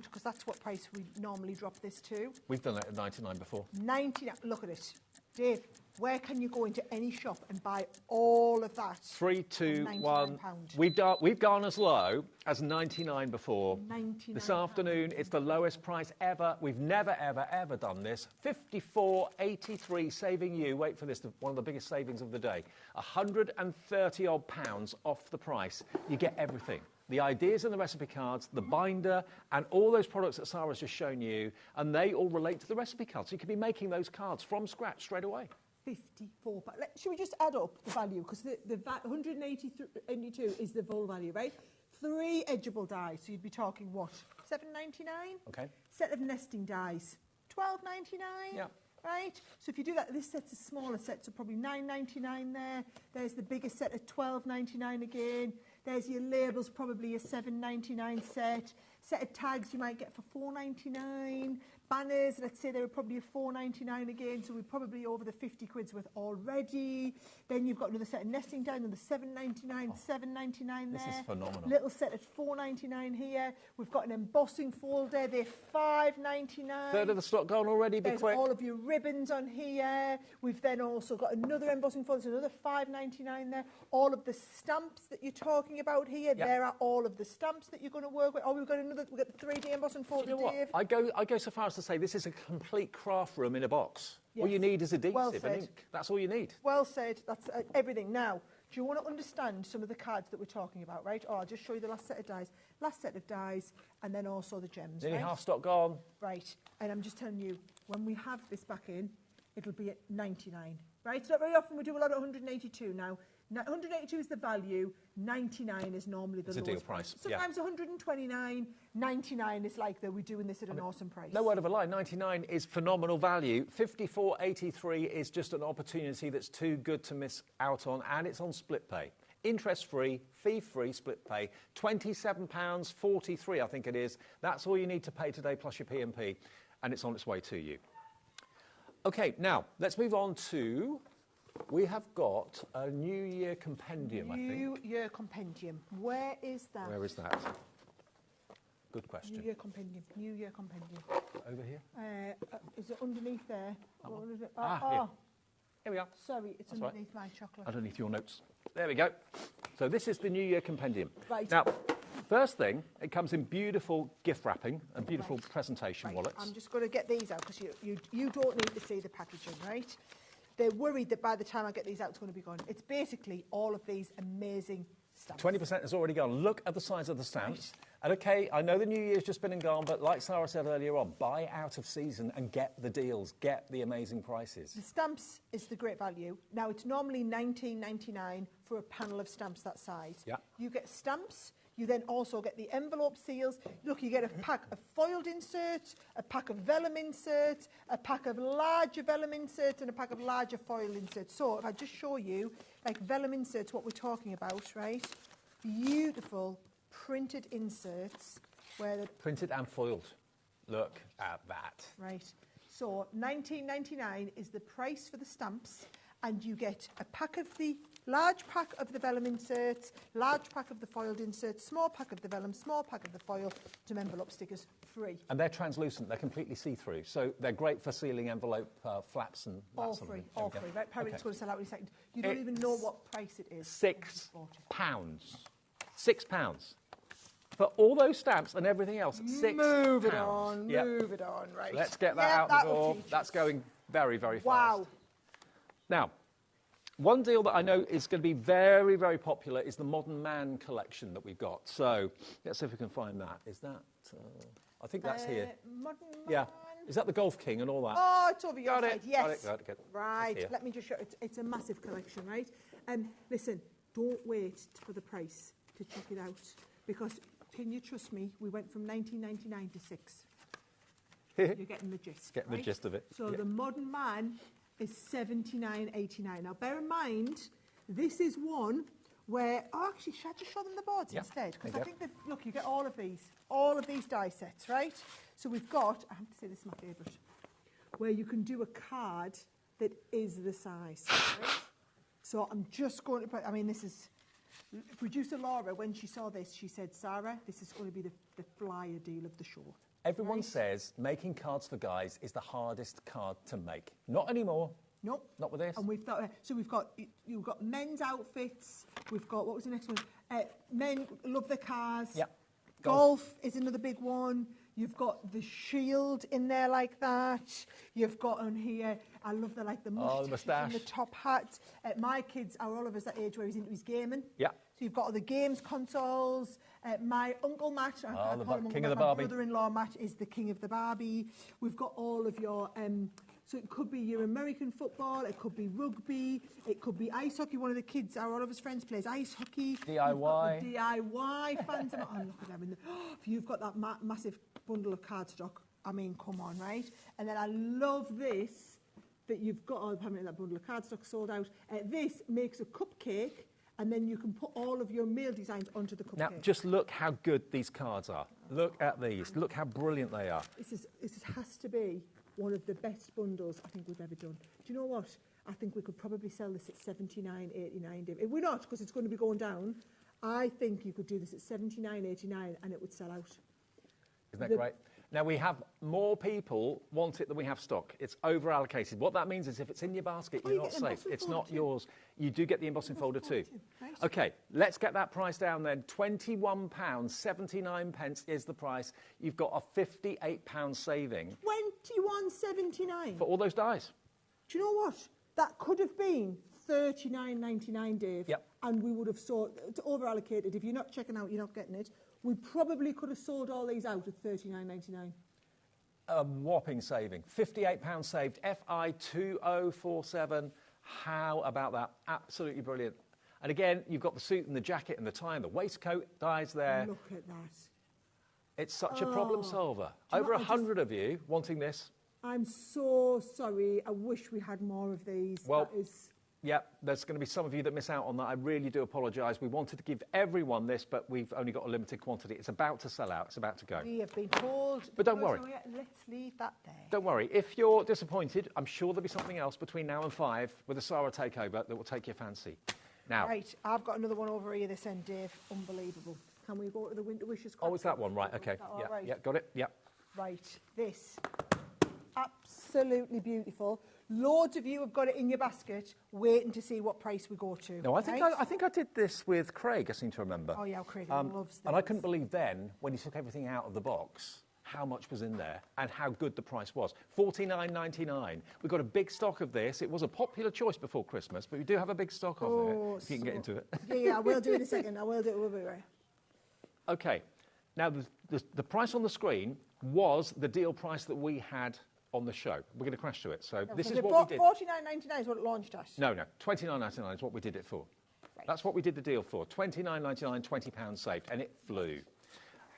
because that's what price we normally drop this to. We've done it at 99 before. 99. Look at it. Dave, where can you go into any shop and buy all of that? 3, 2, 1. We've gone as low as 99 before. 99 this afternoon, it's the lowest price ever. We've never, ever, ever done this. £54.83, saving you. Wait for this, one of the biggest savings of the day. £130 odd off the price. You get everything. The ideas and the recipe cards, the binder, and all those products that Sara's just shown you, and they all relate to the recipe cards. So you can be making those cards from scratch straight away. £54. Should we just add up the value? Because the 182 is the full value, right? 3 edgeable dies, so you'd be talking what? $7.99? Okay. Set of nesting dies, $12.99? Yeah. Right? So if you do that, this set's a smaller set, so probably $9.99 there. There's the biggest set at $12.99 again. There's your labels, probably a $7.99 set. Set of tags you might get for $4.99. Banners, let's say they were probably a $4.99 again, so we're probably over the 50 quid's worth already. Then you've got another set of nesting down, another $7.99, $7.99 there. This is phenomenal. Little set at $4.99 here. We've got an embossing folder, they're $5.99. Third of the stock gone already, be There's quick. all of your ribbons on here. We've then also got another embossing folder, so another $5.99 there. All of the stamps that you're talking about here, there are all of the stamps that you're going to work with. Oh, we've got another. We've got the 3D embossing for Do you know what? Dave. I go so far as to say this is a complete craft room in a box. Yes. All you need is adhesive Well and said. ink. That's all you need. Well said. That's everything. Now, do you want to understand some of the cards that we're talking about, right? Oh, I'll just show you the last set of dies. Last set of dies, and then also the gems, Nearly right? half stock gone. Right. And I'm just telling you, when we have this back in, it'll be at 99, right? So not very often we do a lot at 182 now. 182 is the value, 99 is normally the It's a lowest deal price, Sometimes 129, 99 is like that we're doing this at an awesome price. No word of a lie, 99 is phenomenal value. 54.83 is just an opportunity that's too good to miss out on, and it's on split pay. Interest-free, fee-free split pay, £27.43 I think it is. That's all you need to pay today plus your P&P, and it's on its way to you. OK, now, let's move on to... We have got a New Year compendium, I think. New Year compendium. Where is that? Where is that? Good question. New Year compendium. New Year compendium. Over here? Is it underneath there? Here. Here we are. Sorry, it's That's underneath my chocolate. Underneath your notes. There we go. So this is the New Year compendium. Right. Now, first thing, it comes in beautiful gift wrapping and beautiful presentation wallets. I'm just going to get these out because you don't need to see the packaging, right? They're worried that by the time I get these out, it's going to be gone. It's basically all of these amazing stamps. 20% has already gone. Look at the size of the stamps. Right. And OK, I know the New Year's just been and gone, but like Sarah said earlier on, buy out of season and get the deals, get the amazing prices. The stamps is the great value. Now, it's normally $19.99 for a panel of stamps that size. Yeah. You get stamps. You then also get the envelope seals. Look, you get a pack of foiled inserts, a pack of vellum inserts, a pack of larger vellum inserts, and a pack of larger foil inserts. So if I just show you, like vellum inserts, what we're talking about, right? Beautiful printed inserts. Printed and foiled. Look at that. Right. So $19.99 is the price for the stamps, and you get a pack of the large pack of the vellum inserts, large pack of the foiled inserts, small pack of the vellum, small pack of the foil, some envelope stickers, free. And they're translucent, they're completely see-through, so they're great for sealing envelope flaps and that all sort free, of thing. all free. Right, Perry, it's going to sell out in a second. You don't even know what price it is. £6. £6. For all those stamps and everything else, £6. Move it on, move it on, right. Let's get that out the door. That's going very, very fast. Wow. Now, one deal that I know is going to be very, very popular is the Modern Man collection that we've got. So let's see if we can find that. Is that... I think that's here. Modern Man. Yeah. Is that the Golf King and all that? Oh, it's over your side, yes. Got it. Right, let me just show it's a massive collection, right? Listen, don't wait for the price to check it out, because can you trust me, we went from $19.99 to $6. You're getting the gist. Getting the gist of it. So the Modern Man is $79.89. Now, bear in mind, this is one where... Oh, actually, should I just show them the boards instead? Because I think that... Look, you get all of these die sets, right? So we've got... I have to say this is my favourite. Where you can do a card that is the size, right? So I'm just going to put... I mean, this is... Producer Laura, when she saw this, she said, Sarah, this is going to be the flyer deal of the show. Everyone says making cards for guys is the hardest card to make. Not anymore. Nope. Not with this. And we've got, you've got men's outfits. We've got, what was the next one? Men love their cars. Yeah. Golf is another big one. You've got the shield in there like that. You've got on here, I love the moustache and the top hat. My kids are all of us that age where he's into his gaming. Yeah. So you've got all the games consoles. My uncle Matt, I call him Uncle King Matt, of the my Barbie. brother-in-law Matt is the king of the Barbie. We've got all of your... so it could be your American football, it could be rugby, it could be ice hockey. One of the kids, all of his friends, plays ice hockey. DIY. The DIY fans. Oh, look at them. If you've got that massive bundle of cardstock, I mean, come on, right? And then I love this, that you've got, apparently that bundle of cardstock sold out. This makes a cupcake, and then you can put all of your mail designs onto the cupcake. Now, just look how good these cards are. Look at these. Look how brilliant they are. This has to be one of the best bundles I think we've ever done. Do you know what? I think we could probably sell this at $79.89. If we're not, because it's going to be going down, I think you could do this at $79.89 and it would sell out. Isn't that great? Now, we have more people want it than we have stock. It's over-allocated. What that means is if it's in your basket, you're not safe. It's not yours. You do get the embossing folder too. Right. OK, let's get that price down then. £21.79 is the price. You've got a £58 saving. £21.79? For all those dies. Do you know what? That could have been $39.99, Dave. Yep. And we would have sold, it's over-allocated. If you're not checking out, you're not getting it. We probably could have sold all these out at $39.99. A whopping saving. £58 saved. FI2047. How about that? Absolutely brilliant. And again, you've got the suit and the jacket and the tie and the waistcoat dies there. Look at that. It's such a problem solver. Over 100 of you wanting this. I'm so sorry. I wish we had more of these. Well, yeah, there's going to be some of you that miss out on that. I really do apologise. We wanted to give everyone this, but we've only got a limited quantity. It's about to sell out. It's about to go. We have been told. But don't worry. Let's leave that there. Don't worry. If you're disappointed, I'm sure there'll be something else between now and 5 with a Sara takeover that will take your fancy. Now, right, I've got another one over here this end, Dave. Unbelievable. Can we go to the Winter Wishes? Oh, it's that one, right? Okay. Yeah, right? Yeah, got it. Yeah. Right, this. Absolutely beautiful. Loads of you have got it in your basket, waiting to see what price we go to. No, I think I did this with Craig, I seem to remember. Oh, yeah, Craig loves this. And I couldn't believe then, when he took everything out of the box, how much was in there and how good the price was. $49.99. We've got a big stock of this. It was a popular choice before Christmas, but we do have a big stock of it, if you can get into it. Yeah, I will do it in a second. I will do it. We'll be right. OK. Now, the price on the screen was the deal price that we had on the show. We're going to crash to it. So this is what we did. $49.99 is what it launched at. No, $29.99 is what we did it for. Right. That's what we did the deal for. $29.99, £20 saved, and it flew.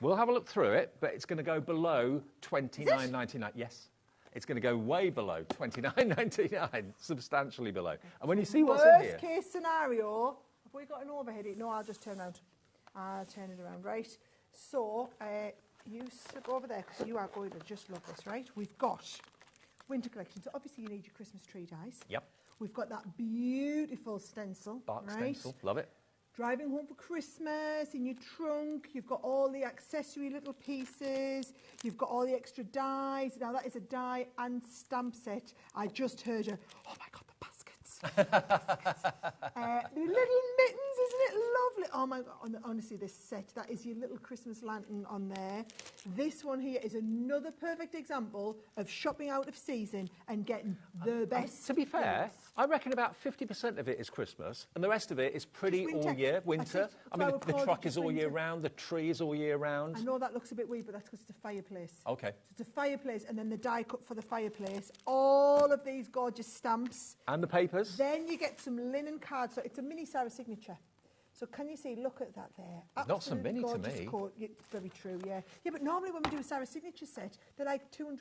We'll have a look through it, but it's going to go below $29.99. Yes. It's going to go way below $29.99, substantially below. And when you see what's in here... Worst case scenario, have we got an overhead? No, I'll just turn around. I'll turn it around, right. So, you sit over there, because you are going to just love this, right? We've got winter collection. So obviously you need your Christmas tree dies. Yep. We've got that beautiful stencil. Bark right? stencil, love it. Driving home for Christmas, in your trunk, you've got all the accessory little pieces, you've got all the extra dies. Now that is a die and stamp set. I just heard you, oh my God, the baskets. The little mittens, isn't it lovely? Oh my God, honestly, this set, that is your little Christmas lantern on there. This one here is another perfect example of shopping out of season and getting the best. To be fair, I reckon about 50% of it is Christmas and the rest of it is pretty all year, winter. I mean, the truck is all year round, the tree is all year round. I know that looks a bit weird, but that's because it's a fireplace. OK. So it's a fireplace and then the die cut for the fireplace. All of these gorgeous stamps. And the papers. Then you get some linen cards. So it's a mini Sara signature. So can you see, look at that there. Not so many to me. It's very true, yeah. Yeah, but normally when we do a Sara signature set, they're like £200.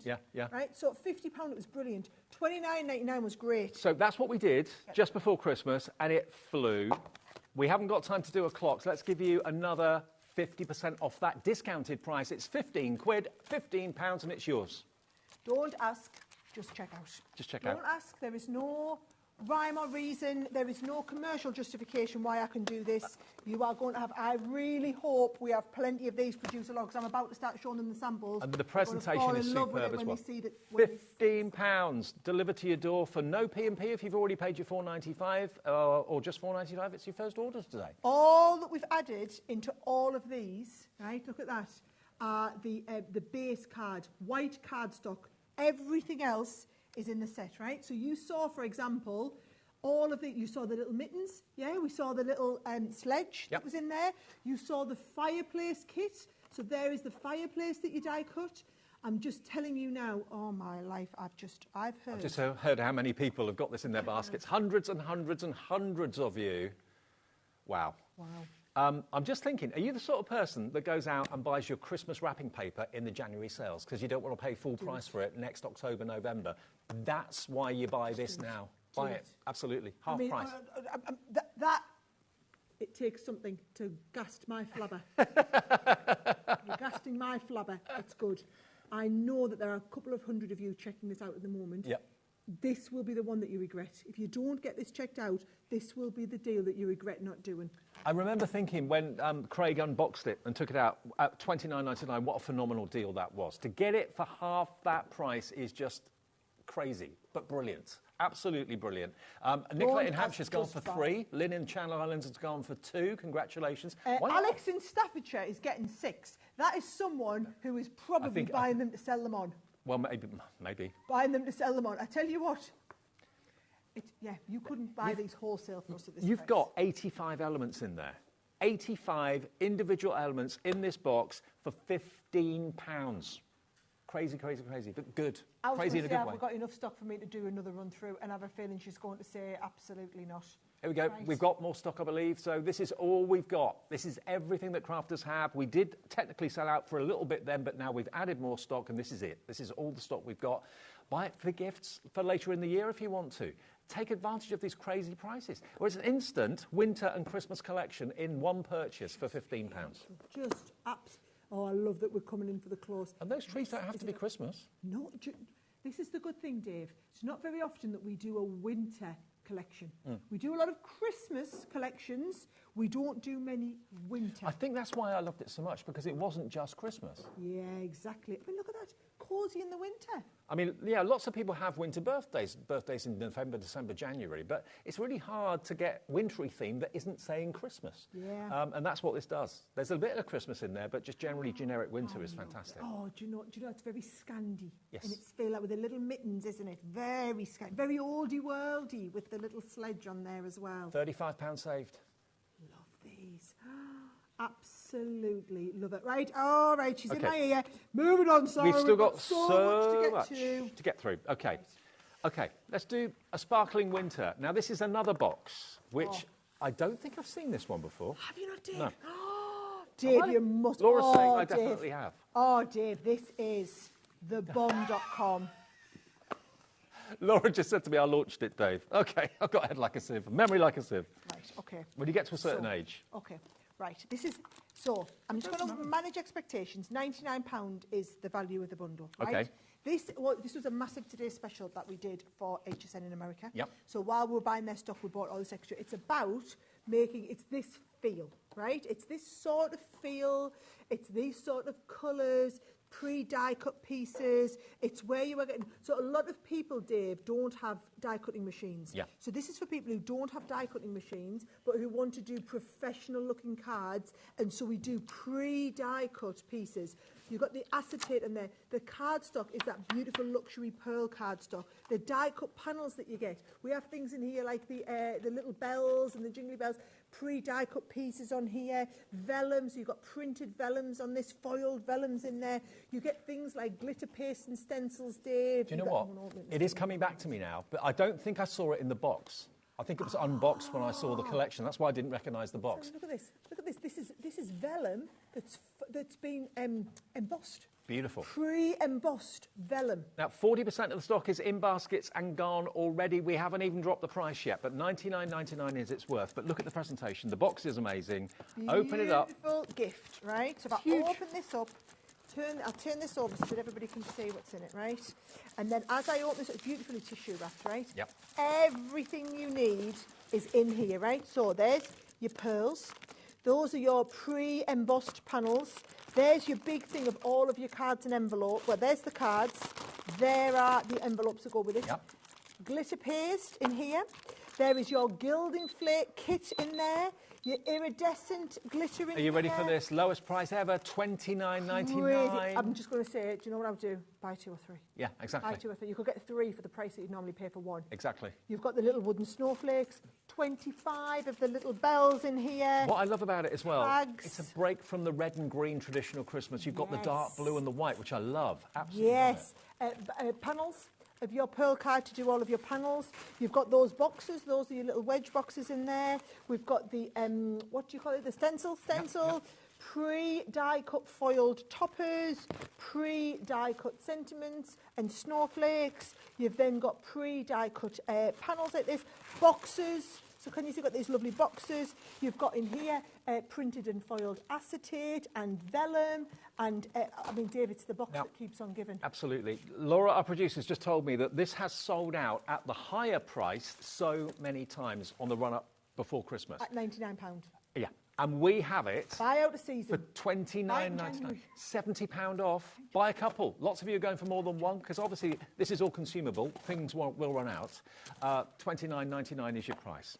Yeah, yeah. Right? So £50, it was brilliant. $29.99 was great. So that's what we did just before Christmas, and it flew. We haven't got time to do a clock, so let's give you another 50% off that discounted price. It's 15 quid, £15, and it's yours. Don't ask, just check out. Just check out. Don't ask, there is no rhyme or reason, there is no commercial justification why I can do this. You are going to have, I really hope we have plenty of these produced along, because I'm about to start showing them the samples. And the presentation is superb as well. £15 delivered to your door for no P&P if you've already paid your $4.95 or just $4.95. It's your first order today. All that we've added into all of these, right, look at that, are the base card, white cardstock. Everything else is in the set, right? So you saw, for example, you saw the little mittens, yeah? We saw the little sledge that was in there. You saw the fireplace kit. So there is the fireplace that you die cut. I'm just telling you now, oh my life, I've just heard how many people have got this in their baskets. Hundreds and hundreds and hundreds of you. Wow. Wow. I'm just thinking, are you the sort of person that goes out and buys your Christmas wrapping paper in the January sales because you don't want to pay full price for it next October, November? That's why you buy this now. Buy it. Absolutely. Half price. It takes something to gast my flabber. You're gasting my flabber. It's good. I know that there are a couple of hundred of you checking this out at the moment. Yep. this will be the one that you regret. If you don't get this checked out, this will be the deal that you regret not doing. I remember thinking when Craig unboxed it and took it out at $29.99, what a phenomenal deal that was. To get it for half that price is just crazy, but brilliant. Absolutely brilliant. Nicola in Hampshire's gone for 3. Lynn in Channel Islands has gone for 2. Congratulations. Alex in Staffordshire is getting 6. That is someone who is probably buying them to sell them on. Well, maybe. Buying them to sell them on. I tell you what, you couldn't buy these wholesale for us at this You've price. got 85 elements in there. 85 individual elements in this box for £15. Crazy, crazy, crazy, but good. Crazy in a good way. We've got enough stock for me to do another run through, and I have a feeling she's going to say absolutely not. Here we go. Right. We've got more stock, I believe. So this is all we've got. This is everything that crafters have. We did technically sell out for a little bit then, but now we've added more stock, and this is it. This is all the stock we've got. Buy it for gifts for later in the year if you want to. Take advantage of these crazy prices. Well, it's an instant winter and Christmas collection in one purchase for £15. Just Oh, I love that we're coming in for the close. And those trees don't have to be Christmas. No, this is the good thing, Dave. It's not very often that we do a winter collection. We do a lot of Christmas collections. We don't do many winter. I think that's why I loved it so much, because it wasn't just Christmas. Yeah, exactly. I mean, look at that. Cosy in the winter. I mean, yeah, lots of people have winter birthdays in November, December, January, but it's really hard to get wintry theme that isn't saying Christmas. Yeah. And that's what this does. There's a bit of Christmas in there, but just generally generic winter is fantastic. Oh, do you know, it's very Scandi. Yes. And it's filled out with the little mittens, isn't it? Very Scandi. Very oldie-worldy with the little sledge on there as well. £35 saved. Love these. Absolutely love it. Right, all right, she's in my ear. Moving on, Sara. We've still got so much to get through. Okay. Okay, let's do a sparkling winter. Now, this is another box, which I don't think I've seen this one before. Have you not, Dave? No. Oh, Dave, you must. Laura's saying I Dave. definitely have. Oh, Dave, this is thebomb.com. Laura just said to me, I launched it, Dave. Okay, I've got a head like a sieve, memory like a sieve. Right, okay. When you get to a certain age. Okay. Right, I'm just going to manage expectations. £99 is the value of the bundle, right? Okay. This was a massive Today special that we did for HSN in America. Yep. So while we were buying their stuff, we bought all this extra. It's about it's this feel, right? It's this sort of feel, it's these sort of colours, pre-die cut pieces. It's where you are getting. So a lot of people, Dave, don't have die cutting machines. Yeah. So this is for people who don't have die cutting machines, but who want to do professional looking cards. And so we do pre-die cut pieces. You've got the acetate in there. The cardstock is that beautiful luxury pearl cardstock. The die cut panels that you get. We have things in here like the little bells and the jingly bells. Pre-die cut pieces on here. Vellums. You've got printed vellums on this. Foiled vellums in there. You get things like glitter paste and stencils, Dave. Do you know what? It is coming back to me now, but I don't think I saw it in the box. I think it was unboxed when I saw the collection. That's why I didn't recognise the box. So look at this. Look at this. This is vellum that's been embossed. Beautiful. Pre-embossed vellum. Now, 40% of the stock is in baskets and gone already. We haven't even dropped the price yet, but $99.99 is its worth. But look at the presentation. The box is amazing. Open it up. Beautiful gift, right? So if I open this up, I'll turn this over so that everybody can see what's in it, right? And then as I open this, it's beautifully tissue wrapped, right? Yep. Everything you need is in here, right? So there's your pearls. Those are your pre-embossed panels. There's your big thing of all of your cards and envelopes. Well, there's the cards. There are the envelopes that go with it. Yep. Glitter paste in here. There is your gilding flake kit in there. Your iridescent glitter in there. Are you ready for this? Lowest price ever, $29.99. I'm just going to say it. Do you know what I would do? Buy 2 or 3. Yeah, exactly. Buy 2 or 3. You could get 3 for the price that you'd normally pay for 1. Exactly. You've got the little wooden snowflakes, 25 of the little bells in here. What I love about it as well, Flags. it's a break from the red and green traditional Christmas. You've got the dark blue and the white, which I love. Absolutely Yes. Panels of your pearl card to do all of your panels. You've got those boxes. Those are your little wedge boxes in there. We've got the, what do you call it? The stencil. Yep. Pre-die cut foiled toppers, pre-die cut sentiments and snowflakes. You've then got pre-die cut panels like this, boxes, So can you see you've got these lovely boxes? You've got in here printed and foiled acetate and vellum. And, I mean, Dave, it's the box that keeps on giving. Absolutely. Laura, our producer's just told me that this has sold out at the higher price so many times on the run-up before Christmas. At £99. Yeah. And we have it buy out a season for $29.99, £70 off. Buy a couple. Lots of you are going for more than one because obviously this is all consumable. Things will run out. $29.99 is your price.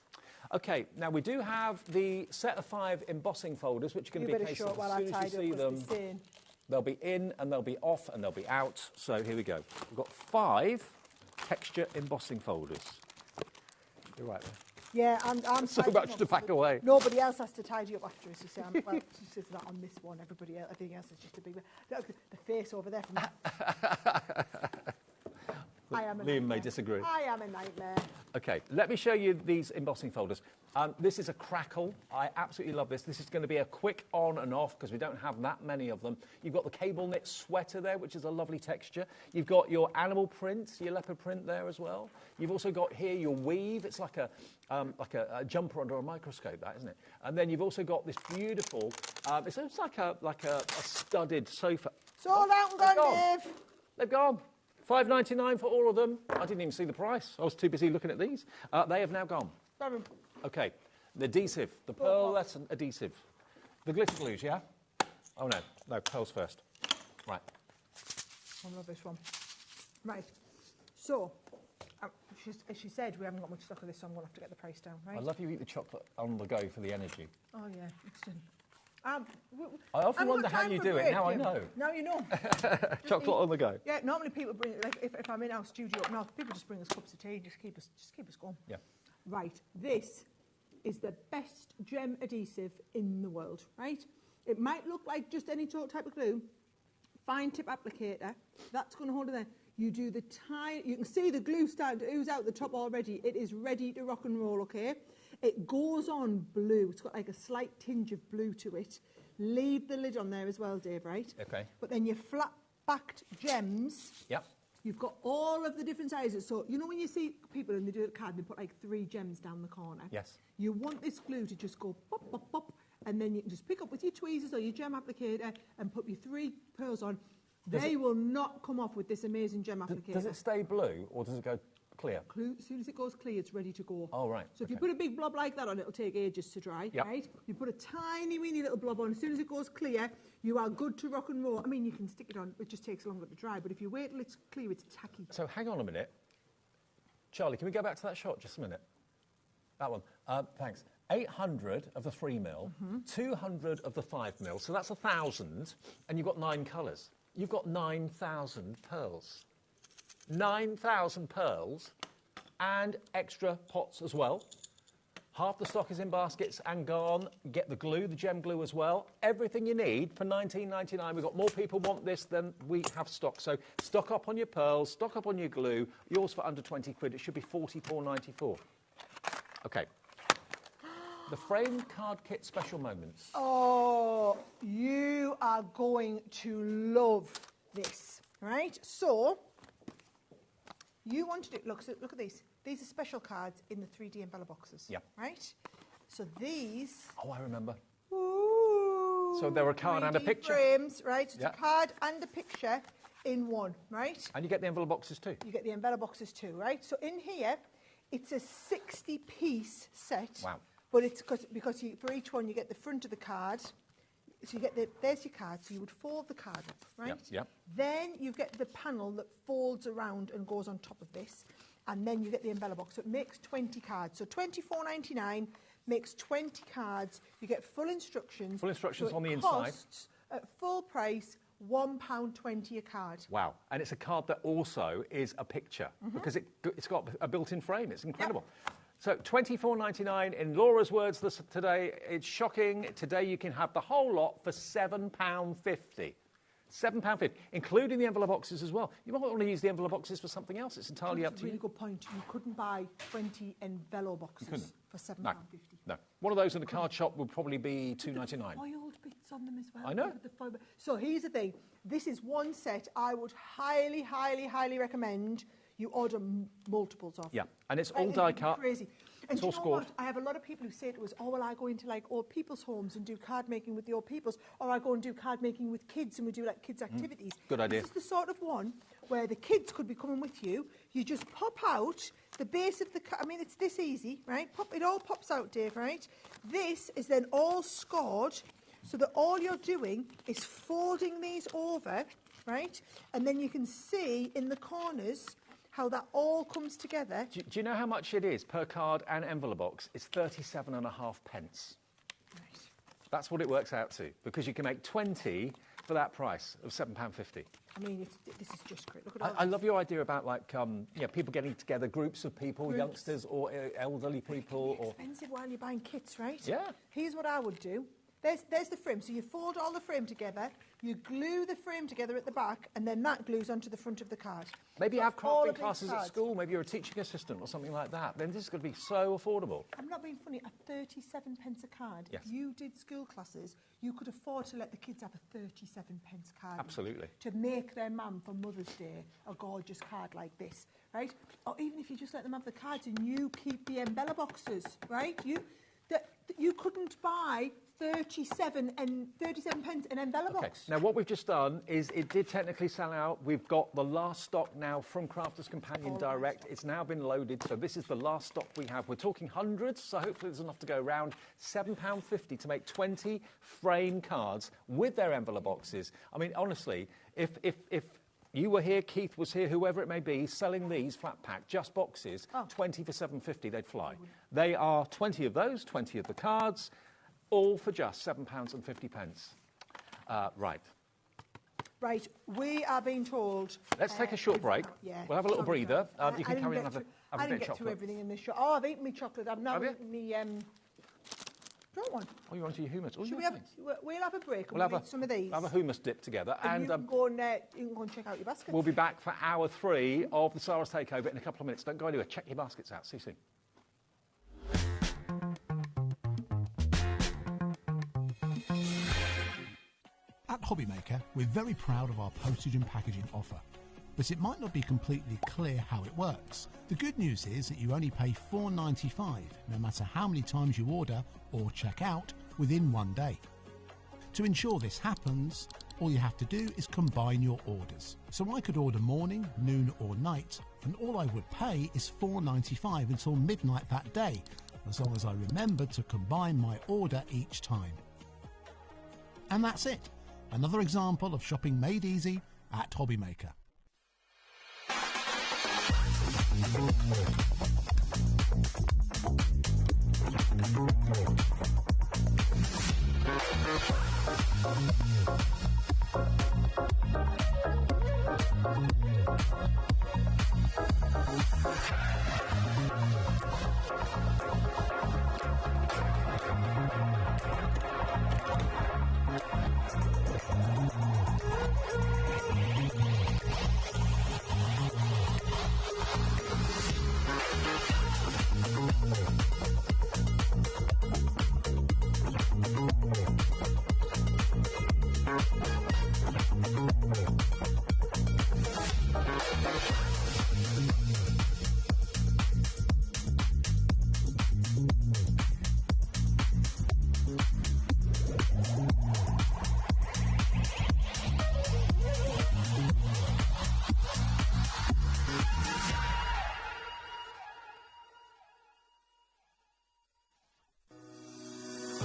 Okay, now we do have the set of 5 embossing folders, which are going to be a case of as soon as you see them, they'll be in and they'll be off and they'll be out. So here we go. We've got 5 texture embossing folders. You're right there. Yeah, I'm so much to pack away. Nobody else has to tidy up after us. You see, well, she says that on this one. Everything else is just a big. Look, the face over there from that. Liam may disagree. I am a nightmare. Okay, let me show you these embossing folders. This is a crackle. I absolutely love this. This is going to be a quick on and off because we don't have that many of them. You've got the cable knit sweater there, which is a lovely texture. You've got your animal print, your leopard print there as well. You've also got here your weave. It's like a jumper under a microscope, that, isn't it? And then you've also got this beautiful. It's like a studded sofa. It's all out and gone, Dave. They've gone. $5.99 for all of them. I didn't even see the price. I was too busy looking at these. They have now gone. Okay, the adhesive, the pearlescent adhesive. The glitter glues, yeah? Oh, no, pearls first. Right. I love this one. Right, so, as she said, we haven't got much stock of this, so I'm going to have to get the price down, right? I love you eat the chocolate on the go for the energy. Oh, yeah, it's I often wonder how you do it. Now I know. Now you know. Chocolate on the go. Yeah, normally people bring, like, if I'm in our studio up north, people just bring us cups of tea, just keep us going. Yeah. Right, this is the best gem adhesive in the world, right? It might look like just any type of glue. Fine tip applicator, that's going to hold it there. You do the you can see the glue starting to ooze out the top already. It is ready to rock and roll, okay? It goes on blue. It's got like a slight tinge of blue to it. Leave the lid on there as well, Dave, right? Okay. But then your flat-backed gems. Yep. You've got all of the different sizes. So, you know when you see people and they do a card and they put like 3 gems down the corner? Yes. You want this glue to just go pop, pop, pop, and then you can just pick up with your tweezers or your gem applicator and put your 3 pearls on. They will not come off with this amazing gem applicator. Does it stay blue or does it go clear? As soon as it goes clear, it's ready to go. Oh, right. So if you put a big blob like that on, it'll take ages to dry, right? You put a tiny, weeny little blob on. As soon as it goes clear, you are good to rock and roll. I mean, you can stick it on. It just takes longer to dry. But if you wait till it's clear, it's tacky. So hang on a minute. Charlie, can we go back to that shot just a minute? That one. Thanks. 800 of the 3mm, 200 of the 5mm. So that's 1,000. And you've got 9 colours. You've got 9,000 pearls. 9,000 pearls and extra pots as well. Half the stock is in baskets and gone. Get the glue, the gem glue as well. Everything you need for $19.99. We've got more people want this than we have stock. So stock up on your pearls, stock up on your glue. Yours for under 20 quid. It should be $44.94. Okay. The framed card kit special moments. Oh, you are going to love this, right? So, you want to do, look at these. These are special cards in the 3D envelope boxes. Yeah. Right? So these... Oh, I remember. Ooh, so they're a card and a picture. Frames, right? So it's a card and a picture in one, right? And you get the envelope boxes too. You get the envelope boxes too, right? So in here, it's a 60-piece set. Wow. But it's because for each one you get the front of the card. So you get there's your card. So you would fold the card up, right? Yep. Then you get the panel that folds around and goes on top of this. And then you get the envelope box. So it makes 20 cards. So $24.99 makes 20 cards. You get full instructions. Full instructions so on the inside. Costs, at full price, £1.20 a card. Wow. And it's a card that also is a picture because it's got a built-in frame. It's incredible. Yep. So $24.99 in Laura's words today. It's shocking. Today you can have the whole lot for £7.50. £7.50, including the envelope boxes as well. You might want to use the envelope boxes for something else. It's entirely up to you. Really good point. You couldn't buy 20 envelope boxes for £7.50. No. One of those in the card shop would probably be $2.99. Foiled bits on them as well. I know. So here's the thing. This is one set I would highly, highly, highly recommend you order multiples of. Yeah, and it's all die cut. Crazy. And It's all do you know scored. what? I have a lot of people who say to us, oh, well, I go into like old people's homes and do card making with the old peoples, or I go and do card making with kids and we do like kids activities. Good idea. This is the sort of one where the kids could be coming with you. You just pop out the base of the card. I mean, it's this easy, right? It all pops out, Dave, right? This is then all scored so that all you're doing is folding these over, right? And then you can see in the corners how that all comes together. Do you know how much it is per card and envelope box? It's 37.5 pence. Right. That's what it works out to, because you can make 20 for that price of £7.50. I mean, this is just great. Look at all I love your idea about like people getting together, groups of people, youngsters or elderly people. It's expensive while you're buying kits, right? Yeah. Here's what I would do. There's the frame. So you fold all the frame together, you glue the frame together at the back, and then that glues onto the front of the card. Maybe you have all crafting of these classes at cards. school. Maybe you're a teaching assistant or something like that. Then this is going to be so affordable. I'm not being funny. At 37 pence a card, Yes. if you did school classes, you could afford to let the kids have a 37 pence card. Absolutely. To make their mum for Mother's Day a gorgeous card like this, right? Or even if you just let them have the cards and you keep the embella boxes, right? You couldn't buy 37 pence in embella box. Now what we've just done is it did technically sell out. We've got the last stock now from Crafters Companion Direct. It's now been loaded, so this is the last stock we have. We're talking hundreds, so hopefully there's enough to go around. £7.50 to make 20 frame cards with their envelope boxes. I mean, honestly, if you were here, Keith was here, whoever it may be, selling these flat pack, just boxes, 20 for £7.50, they'd fly. They are 20 of those, 20 of the cards, all for just £7.50. Right. Right, we are being told... Let's take a short break. Yeah. We'll have a little Sorry, breather. guys. You can carry on have a I bit didn't of get through chocolate. everything in this shop. Oh, I've eaten my chocolate. I'm now Have you? eating the... Don't want. Oh, you're onto your hummus. Oh, Should you're we have? fine. We'll have a break and We'll we'll have eat some of these. We'll have a hummus dip together. And you can go and check out your basket. We'll be back for hour 3 of the Sara's Takeover in a couple of minutes. Don't go anywhere. Check your baskets out. See you soon. At HobbyMaker, we're very proud of our postage and packaging offer, but it might not be completely clear how it works. The good news is that you only pay $4.95 no matter how many times you order or check out within 1 day. To ensure this happens, all you have to do is combine your orders. So I could order morning, noon or night, and all I would pay is $4.95 until midnight that day, as long as I remembered to combine my order each time. And that's it. Another example of shopping made easy at HobbyMaker.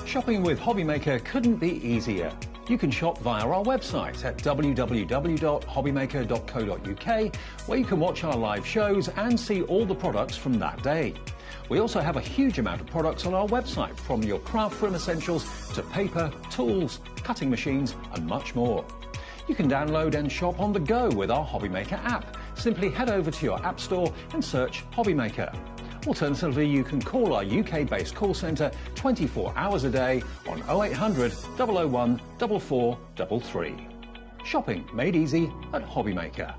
Shopping with HobbyMaker couldn't be easier. You can shop via our website at www.hobbymaker.co.uk, where you can watch our live shows and see all the products from that day. We also have a huge amount of products on our website, from your craft room essentials to paper, tools, cutting machines and much more. You can download and shop on the go with our HobbyMaker app. Simply head over to your app store and search HobbyMaker. Alternatively, you can call our UK-based call centre 24 hours a day on 0800 001 4433. Shopping made easy at HobbyMaker.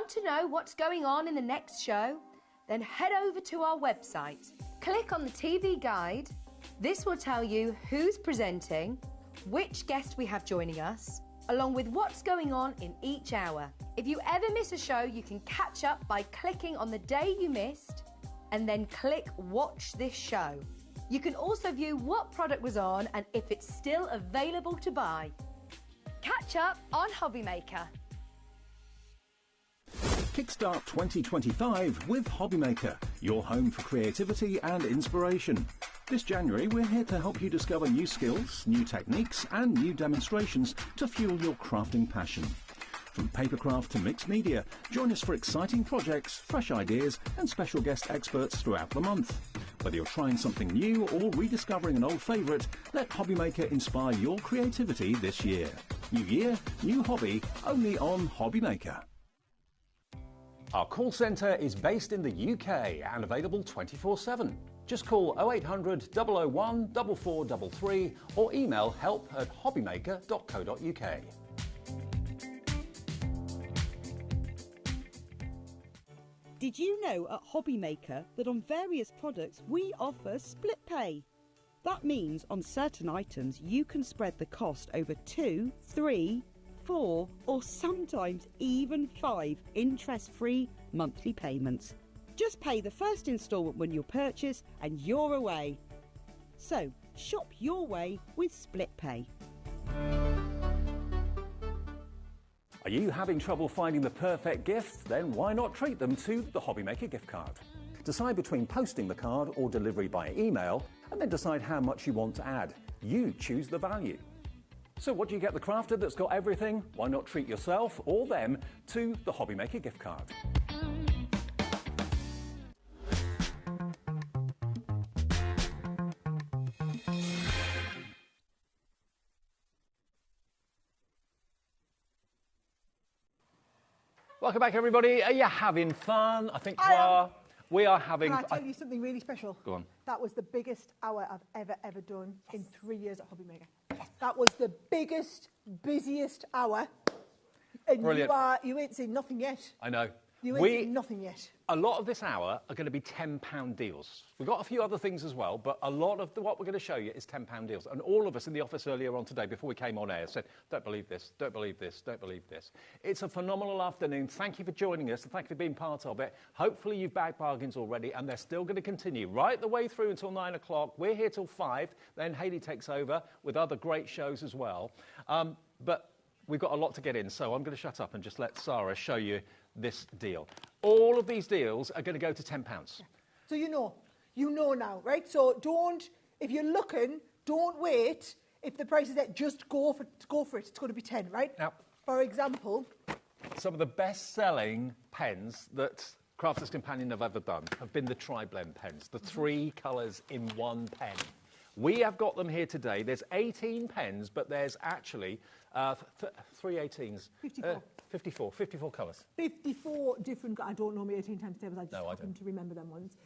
Want to know what's going on in the next show? Then head over to our website. Click on the TV guide. This will tell you who's presenting, which guest we have joining us, along with what's going on in each hour. If you ever miss a show, you can catch up by clicking on the day you missed and then click Watch This Show. You can also view what product was on and if it's still available to buy. Catch up on HobbyMaker. Kickstart 2025 with HobbyMaker, your home for creativity and inspiration. This January, we're here to help you discover new skills, new techniques, and new demonstrations to fuel your crafting passion. From papercraft to mixed media, join us for exciting projects, fresh ideas, and special guest experts throughout the month. Whether you're trying something new or rediscovering an old favourite, let HobbyMaker inspire your creativity this year. New year, new hobby, only on HobbyMaker. Our call centre is based in the UK and available 24/7. Just call 0800 001 4433 or email help@hobbymaker.co.uk. Did you know at HobbyMaker that on various products we offer split pay? That means on certain items you can spread the cost over 2, 3, 4 or sometimes even 5 interest-free monthly payments. Just pay the first instalment when you purchase and you're away. So shop your way with split pay. Are you having trouble finding the perfect gift? Then why not treat them to the HobbyMaker gift card? Decide between posting the card or delivery by email and then decide how much you want to add. You choose the value. So what do you get the crafter that's got everything? Why not treat yourself or them to the HobbyMaker gift card? Welcome back, everybody. Are you having fun? I think you are. We are having... Can I tell you something really special? Go on. That was the biggest hour I've ever done in 3 years at HobbyMaker. That was the biggest, busiest hour. And Brilliant. you ain't seen nothing yet. I know. You ain't seen nothing yet. A lot of this hour are going to be £10 deals. We've got a few other things as well, but a lot of what we're going to show you is £10 deals. And all of us in the office earlier on today, before we came on air, said, don't believe this, don't believe this, don't believe this. It's a phenomenal afternoon. Thank you for joining us and thank you for being part of it. Hopefully you've bagged bargains already and they're still going to continue right the way through until 9 o'clock. We're here till 5. Then Hayley takes over with other great shows as well. But we've got a lot to get in, so I'm going to shut up and just let Sara show you this deal. All of these deals are going to go to £10. Yeah. So you know now, right? So don't, if you're looking, don't wait. If the price is at, just go for it. It's going to be 10, right? Now, for example, some of the best-selling pens that Crafters Companion have ever done have been the tri-blend pens, the 3 colours in one pen. We have got them here today. There's 18 pens, but there's actually 3 18s. 54 colours. 54 different, I don't know my 18 times tables, I just happen to remember them ones.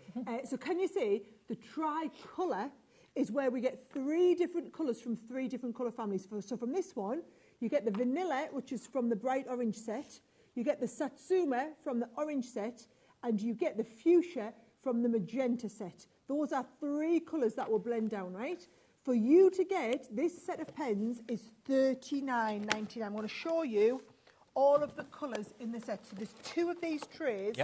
So can you see the tricolour is where we get 3 different colours from 3 different colour families. So from this one, you get the vanilla, which is from the bright orange set, you get the satsuma from the orange set, and you get the fuchsia from the magenta set. Those are 3 colours that will blend down, right? For you to get this set of pens is $39.99. I'm going to show you all of the colours in the set. So there's 2 of these trays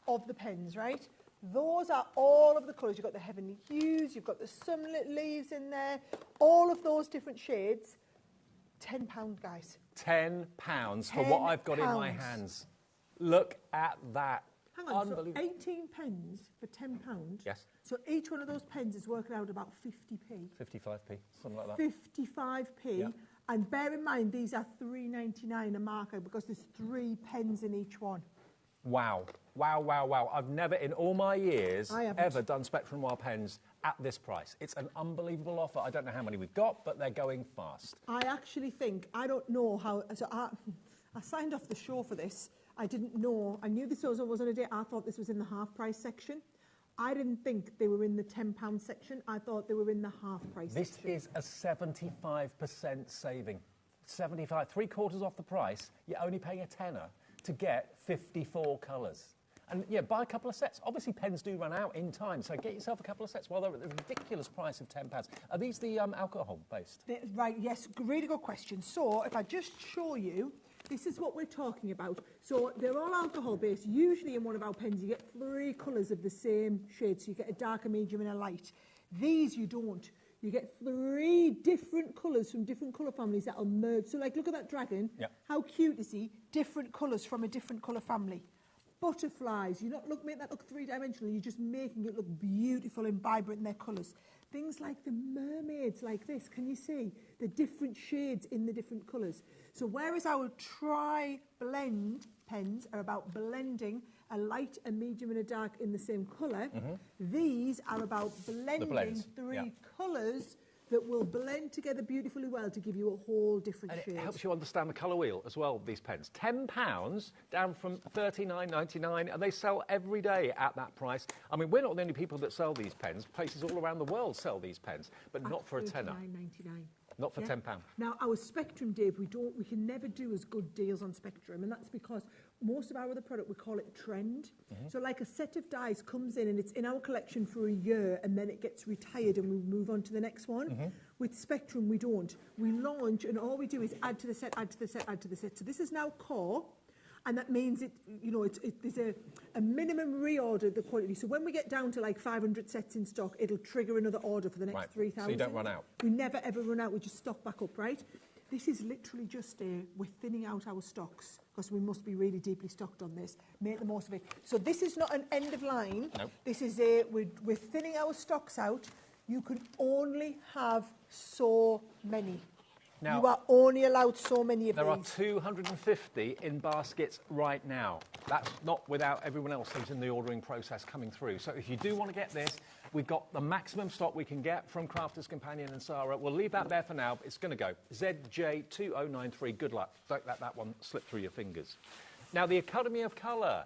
of the pens, right? Those are all of the colours. You've got the heavenly hues, you've got the sunlit leaves in there, all of those different shades. £10, guys. £10 for what I've got in my hands. Look at that. Hang on, so 18 pens for £10? Yes. So each one of those pens is working out about 50p. 55p, something like that. 55p. Yep. And bear in mind, these are $3.99 a marker because there's 3 pens in each one. Wow. Wow, wow, wow. I've never in all my years ever done Spectrum Noir pens at this price. It's an unbelievable offer. I don't know how many we've got, but they're going fast. I actually think, I don't know how, so I signed off the show for this. I didn't know. I knew this was on a day. I thought this was in the half price section. I didn't think they were in the £10 section. I thought they were in the half price section. This is a 75% saving. 75, 3/4 off the price. You're only paying a tenner to get 54 colours. And yeah, buy a couple of sets. Obviously, pens do run out in time, so get yourself a couple of sets while they're at the ridiculous price of £10. Are these the alcohol-based? Right, yes, really good question. So, if I just show you, this is what we're talking about. So, they're all alcohol-based. Usually in one of our pens, you get 3 colours of the same shade. So, you get a dark, a medium, and a light. These, you don't. You get 3 different colours from different colour families that'll merge. So, like, look at that dragon. Yep. How cute is he? Different colours from a different colour family. Butterflies, you're not make that look 3-dimensional, you're just making it look beautiful and vibrant in their colours. Things like the mermaids, like this, can you see? The different shades in the different colours. So whereas our tri-blend pens are about blending a light, a medium and a dark in the same colour, these are about blending 3 colours that will blend together beautifully well to give you a whole different shade. It helps you understand the colour wheel as well, these pens. £10 down from $39.99, and they sell every day at that price. I mean, we're not the only people that sell these pens. Places all around the world sell these pens, but not for a tenner. $39.99. Not for £10. Now, our Spectrum, Dave, we can never do as good deals on Spectrum, and that's because most of our other product, we call it trend. So like a set of dies comes in and it's in our collection for a year and then it gets retired and we move on to the next one. With Spectrum, we don't. We launch and all we do is add to the set, add to the set, add to the set. So this is now core. And that means there's a minimum reorder of the quantity. So when we get down to like 500 sets in stock, it'll trigger another order for the next 3,000. So you don't run out. We never ever run out. We just stock back up, right? This is literally just we're thinning out our stocks because we must be really deeply stocked on this. Make the most of it. So this is not an end of line. Nope. This is we're thinning our stocks out. You can only have so many. Now, you are only allowed so many of these. There are 250 in baskets right now. That's not without everyone else who's in the ordering process coming through. So if you do want to get this, we've got the maximum stock we can get from Crafter's Companion and Sara. We'll leave that there for now. It's going to go. ZJ2093. Good luck. Don't let that one slip through your fingers. Now, the Academy of Colour.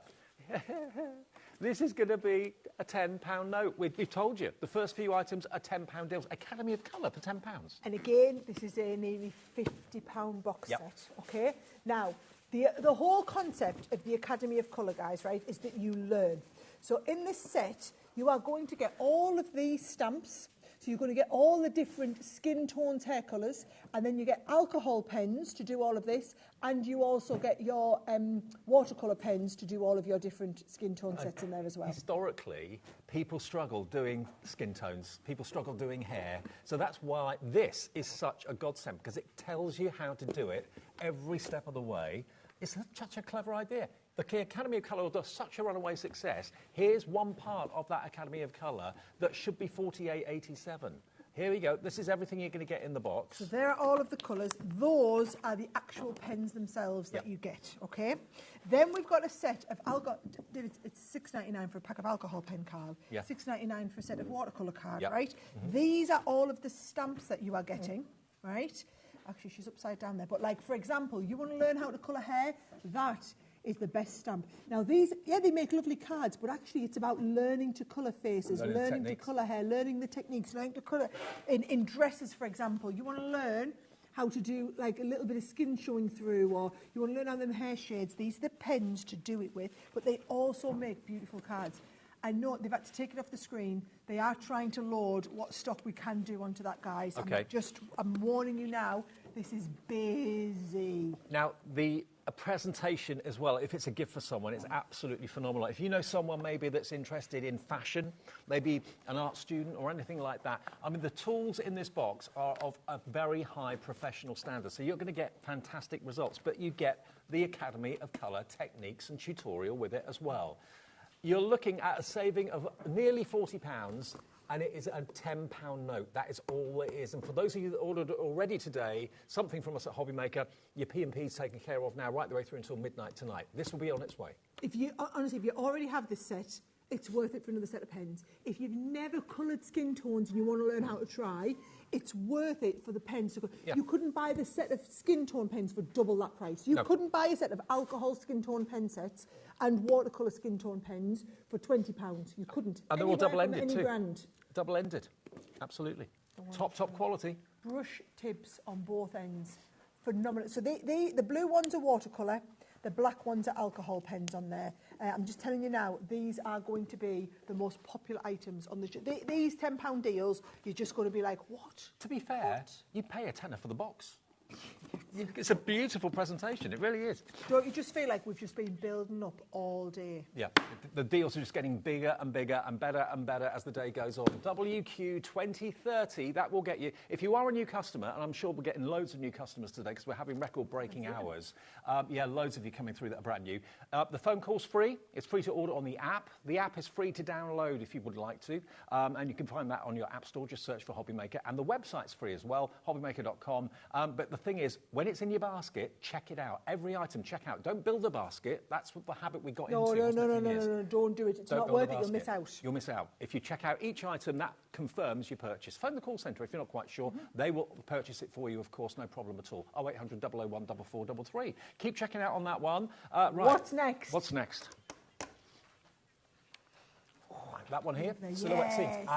This is going to be a £10 note. We've told you, the first few items are £10 deals. Academy of Colour for £10. And again, this is a nearly £50 box set, OK? Now, the whole concept of the Academy of Colour, guys, right, is that you learn. So in this set, you are going to get all of these stamps. So you're going to get all the different skin tones, hair colours, and then you get alcohol pens to do all of this, and you also get your watercolour pens to do all of your different skin tone sets in there as well. Historically, people struggle doing skin tones, people struggle doing hair, so that's why this is such a godsend, because it tells you how to do it every step of the way. It's such a clever idea. The Academy of Colour does such a runaway success. Here's one part of that Academy of Colour that should be $48.87. Here we go. This is everything you're going to get in the box. So there are all of the colours. Those are the actual pens themselves that you get, OK? Then we've got a set of it's $6.99 for a pack of alcohol pen card, $6.99 for a set of watercolour card, right? These are all of the stamps that you are getting, right? Actually, she's upside down there. But, like, for example, you want to learn how to colour hair? That is the best stamp. Now, these, they make lovely cards, but actually it's about learning to colour faces, learning to colour hair, learning the techniques, learning to colour in dresses, for example. You want to learn how to do, like, a little bit of skin showing through, or you want to learn how them hair shades. These are the pens to do it with, but they also make beautiful cards. I know they've had to take it off the screen. They are trying to load what stock we can do onto that, guys. Okay. I'm warning you now, this is busy. Now, a presentation as well, if it's a gift for someone, it's absolutely phenomenal. If you know someone maybe that's interested in fashion, maybe an art student or anything like that, I mean, the tools in this box are of a very high professional standard, so you're going to get fantastic results, but you get the Academy of Colour techniques and tutorial with it as well. You're looking at a saving of nearly £40, and it is a £10 note. That is all it is. And for those of you that ordered already today, something from us at HobbyMaker, your P&P is taken care of now, right the way through until midnight tonight. This will be on its way. Honestly, if you already have this set, it's worth it for another set of pens. If you've never coloured skin tones and you want to learn how to try, it's worth it for the pens. You couldn't buy the set of skin tone pens for double that price. You couldn't buy a set of alcohol skin tone pen sets and watercolour skin tone pens for £20. You couldn't. And they're all double-ended too. Brand. Double-ended, absolutely. Top quality. Brush tips on both ends. Phenomenal. So the blue ones are watercolour The black ones are alcohol pens on there. I'm just telling you now, these are going to be the most popular items on the show. These £10 deals, you're just going to be like, what? To be fair, you'd pay a tenner for the box. It's a beautiful presentation, it really is. Don't you just feel like we've just been building up all day? Yeah, the deals are just getting bigger and bigger and better as the day goes on. WQ 2030, that will get you, if you are a new customer, and I'm sure we're getting loads of new customers today because we're having record-breaking hours. Yeah, loads of you coming through that are brand new. The phone call's free. It's free to order on the app. The app is free to download if you would like to, and you can find that on your app store. Just search for HobbyMaker, and the website's free as well, hobbymaker.com. But the thing is, when it's in your basket, check it out. Every item, check out. Don't build a basket. That's what the habit we got into. No, don't do it. It's not worth it. You'll miss out. You'll miss out. If you check out each item, that confirms your purchase. Phone the call centre if you're not quite sure. They will purchase it for you, of course, no problem at all. 0800 001 4433. Keep checking out on that one. Right. What's next? What's next? That one here, silhouette scenes.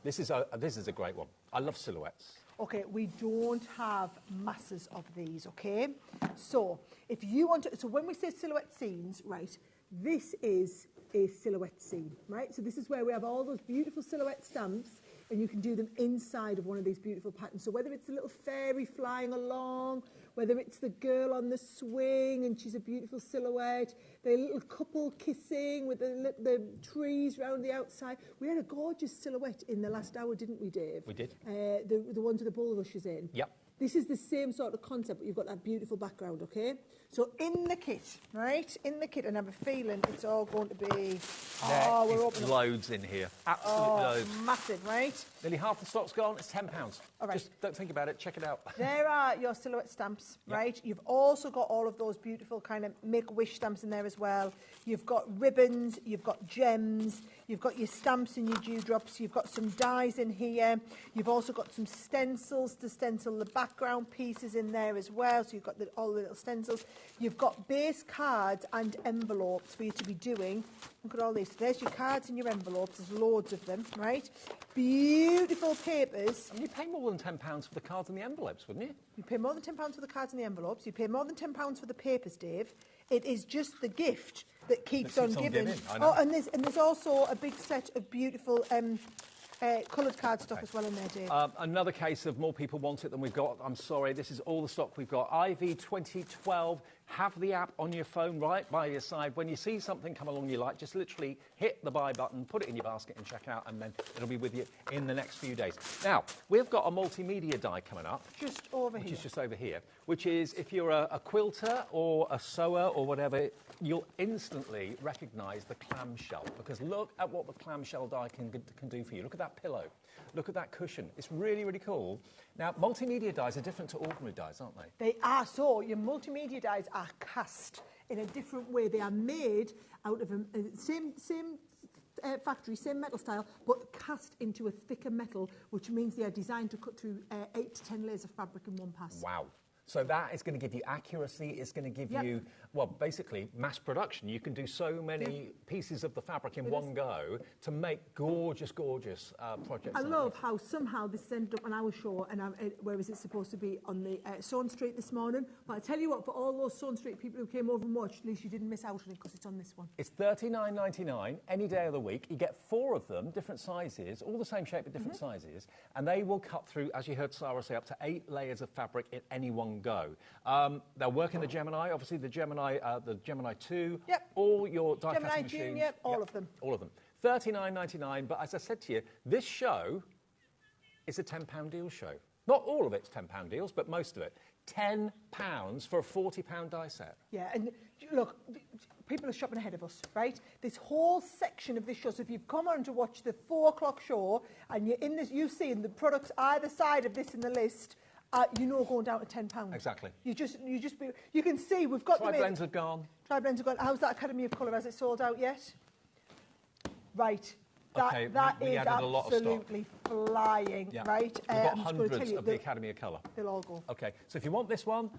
This is a great one. I love silhouettes. Okay, we don't have masses of these, okay? So, if you want to... So, when we say silhouette scenes, right, this is a silhouette scene, right? So, this is where we have all those beautiful silhouette stamps, and you can do them inside of one of these beautiful patterns. So, whether it's the little fairy flying along, whether it's the girl on the swing and she's a beautiful silhouette, the little couple kissing with the trees round the outside. We had a gorgeous silhouette in the last hour, didn't we, Dave? We did. The ones with the bulrushes in. Yep. This is the same sort of concept, but you've got that beautiful background, okay? So in the kit, right? In the kit, and I have a feeling it's all going to be... we're opening loads in here. Absolutely loads. Massive, right? Nearly half the stock's gone. It's £10. All right. Just don't think about it. Check it out. There are your silhouette stamps, right? You've also got all of those beautiful kind of Make-A-Wish stamps in there as well. You've got ribbons. You've got gems. You've got your stamps and your dewdrops. You've got some dies in here. You've also got some stencils to stencil the background pieces in there as well. So you've got all the little stencils. You've got base cards and envelopes for you to be doing. Look at all these. So there's your cards and your envelopes. There's loads of them, right? Beautiful papers. And you pay more than £10 for the cards and the envelopes, wouldn't you? You pay more than £10 for the cards and the envelopes. You pay more than £10 for the papers, Dave. It is just the gift that keeps on giving. I know. Oh, and there's also a big set of beautiful coloured cardstock as well in there, Dave. Another case of more people want it than we've got. I'm sorry, this is all the stock we've got. IV 2012. Have the app on your phone right by your side. When you see something come along you like, just literally hit the buy button, put it in your basket and check out, and then it'll be with you in the next few days. Now, we've got a multimedia die coming up. Just over here. Which is just over here. Which is, if you're a quilter or a sewer or whatever, you'll instantly recognise the clamshell, because look at what the clamshell die can do for you. Look at that pillow. Look at that cushion. It's really, really cool. Now, multimedia dies are different to ordinary dies, aren't they? They are. So your multimedia dies are cast in a different way. They are made out of a same factory, same metal style, but cast into a thicker metal, which means they are designed to cut through 8 to 10 layers of fabric in one pass. Wow. So that is going to give you accuracy, it's going to give you, well, basically mass production. You can do so many pieces of the fabric in one go to make gorgeous, gorgeous projects. I love how somehow this ended up on our show, and where was it supposed to be? On the Sawn Street this morning. But I tell you what, for all those Sawn Street people who came over and watched, at least you didn't miss out on it because it's on this one. It's $39.99 any day of the week. You get 4 of them, different sizes, all the same shape but different sizes, and they will cut through, as you heard Sara say, up to 8 layers of fabric in any one go. They'll work in the Gemini, obviously the Gemini 2, all your die casting machines. All of them. All of them. $39.99, but as I said to you, this show is a £10 deal show. Not all of it's £10 deals, but most of it. £10 for a £40 die set. Yeah, and look, people are shopping ahead of us, right? This whole section of this show, so if you've come on to watch the 4 o'clock show and you're in this, you've seen the products either side of this in the list, you know, going down to £10. Exactly. You can see we've got them in. Tri-blends have gone. Tri-blends have gone. How's that Academy of Colour? Has it sold out yet? Right. Okay, that we is added a lot of stock. Absolutely flying, right? We've got hundreds of the Academy of Colour. They'll all go. Okay, so if you want this one,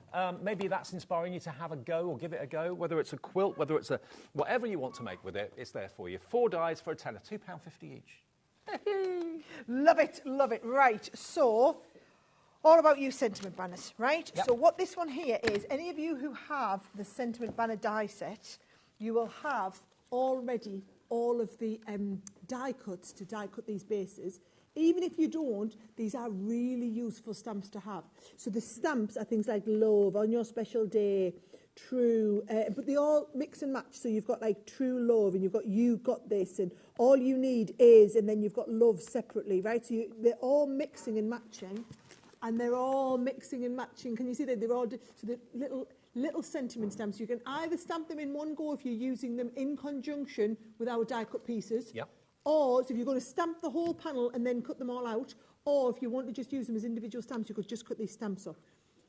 maybe that's inspiring you to have a go or give it a go, whether it's a quilt, whether it's whatever you want to make with it, it's there for you. 4 dies for a tenner, £2.50 each. Love it, love it. Right, so All about you sentiment banners, right? Yep. So what this one here is, any of you who have the sentiment banner die set, you will have already all of the die cuts to die cut these bases. Even if you don't, these are really useful stamps to have. So the stamps are things like love, on your special day, true, but they all mix and match. So you've got like true love, and you've got you got this, and all you need is, and then you've got love separately, right? So they're all mixing and matching, and they're all mixing and matching. Can you see that they're all so the little sentiment stamps? You can either stamp them in one go if you're using them in conjunction with our die cut pieces. Yep. Or, so if you're going to stamp the whole panel and then cut them all out, or if you want to just use them as individual stamps, you could just cut these stamps up.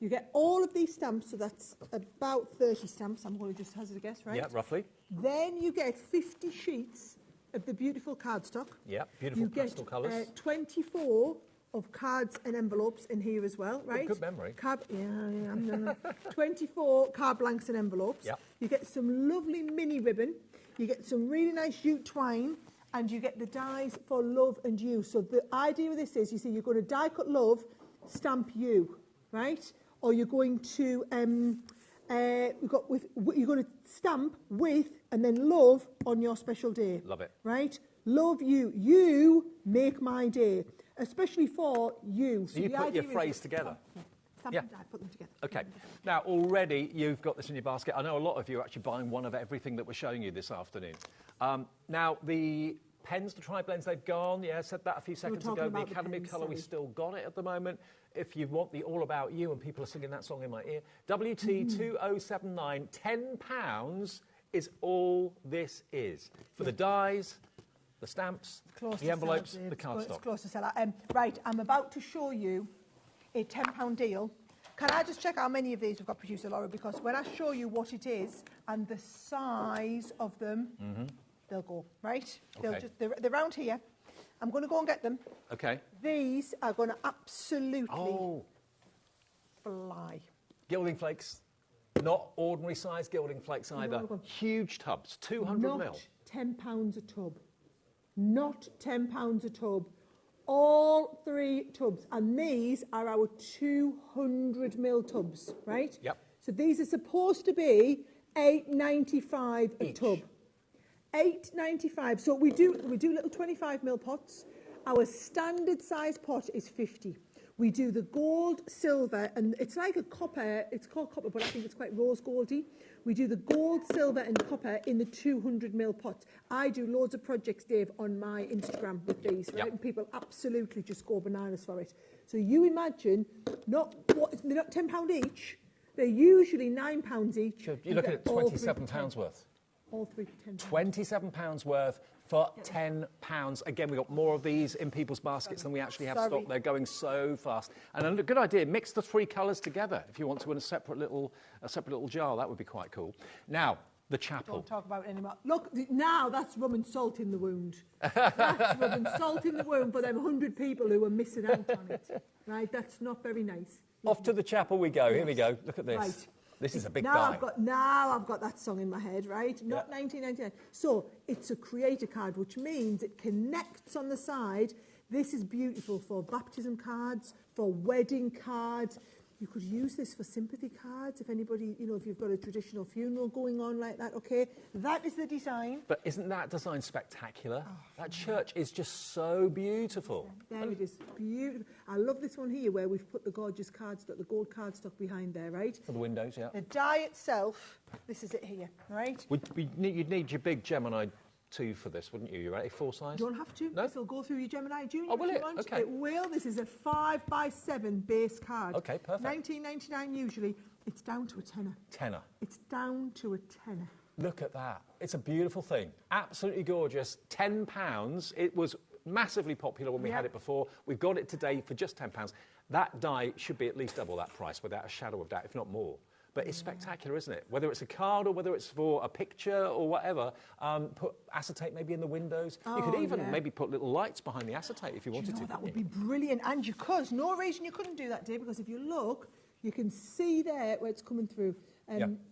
You get all of these stamps, so that's about 30 stamps, I'm going to just hazard a guess, right? Yeah, roughly. Then you get 50 sheets of the beautiful cardstock. Yeah, beautiful pastel colours. You get 24 of cards and envelopes in here as well, right? Good memory. 24 card blanks and envelopes. Yep. You get some lovely mini ribbon. You get some really nice jute twine. And you get the dies for love and you. So the idea of this is, you see, you're going to die cut love, stamp you, right? Or you're going to you're going to stamp with and then love on your special day. Love it. Right? Love you. You make my day, especially for you. So you put your phrase together. Stamp and die, put them together. Okay. Now, already you've got this in your basket. I know a lot of you are actually buying one of everything that we're showing you this afternoon. Now, the pens, the tri-blends, they've gone. Yeah, I said that a few seconds ago. The Academy Colour, we still got it at the moment. If you want the All About You, and people are singing that song in my ear, WT2079, £10 is all this is. For the dies, the stamps, the envelopes, the cardstock. It's close to sell. Right, I'm about to show you a £10 deal. Can I just check how many of these we've got, producer Laura? Because when I show you what it is and the size of them, they'll go, right? Okay. They're around here. I'm going to go and get them. Okay. These are going to absolutely fly. Gilding flakes. Not ordinary size gilding flakes either. No. Huge tubs, 200 mil. Not £10 a tub. Not £10 a tub. All 3 tubs, and these are our 200 mil tubs, right? Yep. So these are supposed to be £8.95 a tub. £8.95. So we do little 25 mil pots. Our standard size pot is 50. We do the gold, silver, and it's like a copper. It's called copper, but I think it's quite rose goldy. We do the gold, silver, and copper in the 200 mil pots. I do loads of projects, Dave, on my Instagram with these, right? And people absolutely just go bananas for it. So you imagine, they're not £10 each. They're usually £9 each. So you're looking at £27 worth. All 3 for £10. £27 worth for £10. Again, we've got more of these in people's baskets than we actually have stock. They're going so fast. And a good idea, mix the 3 colours together if you want to in a separate little jar. That would be quite cool. Now, the chapel. Don't talk about it anymore. Look, now that's rubbing salt in the wound. That's rubbing salt in the wound for them 100 people who are missing out on it. Right? That's not very nice. Off to the chapel we go. Yes. Here we go. Look at this. Right. This is a big now die. I've got that song in my head, right? Not 1999. So it's a creator card, which means it connects on the side. This is beautiful for baptism cards, for wedding cards. You could use this for sympathy cards if anybody, if you've got a traditional funeral going on like that, okay? That is the design. But isn't that design spectacular? That church is just so beautiful. There it is, beautiful. I love this one here where we've put the gorgeous cardstock, the gold cardstock behind there, right? For the windows, yeah. The die itself, this is it here, right? You'd need your big Gemini 2 for this, wouldn't you? You're right, A4 size? You don't have to. No? This will go through your Gemini Junior. Oh, will if you it? want. Okay. It will. This is a 5x7 base card. Okay, perfect. £19.99 usually. It's down to a tenner. Tenner. It's down to a tenner. Look at that. It's a beautiful thing. Absolutely gorgeous. £10. It was massively popular when we had it before. We've got it today for just £10. That die should be at least double that price without a shadow of doubt, if not more. But it's spectacular, isn't it? Whether it's a card or whether it's for a picture or whatever, put acetate maybe in the windows. You could even maybe put little lights behind the acetate if you wanted to. That would be brilliant. And you could. No reason you couldn't do that, Dave, because if you look, You can see there where it's coming through.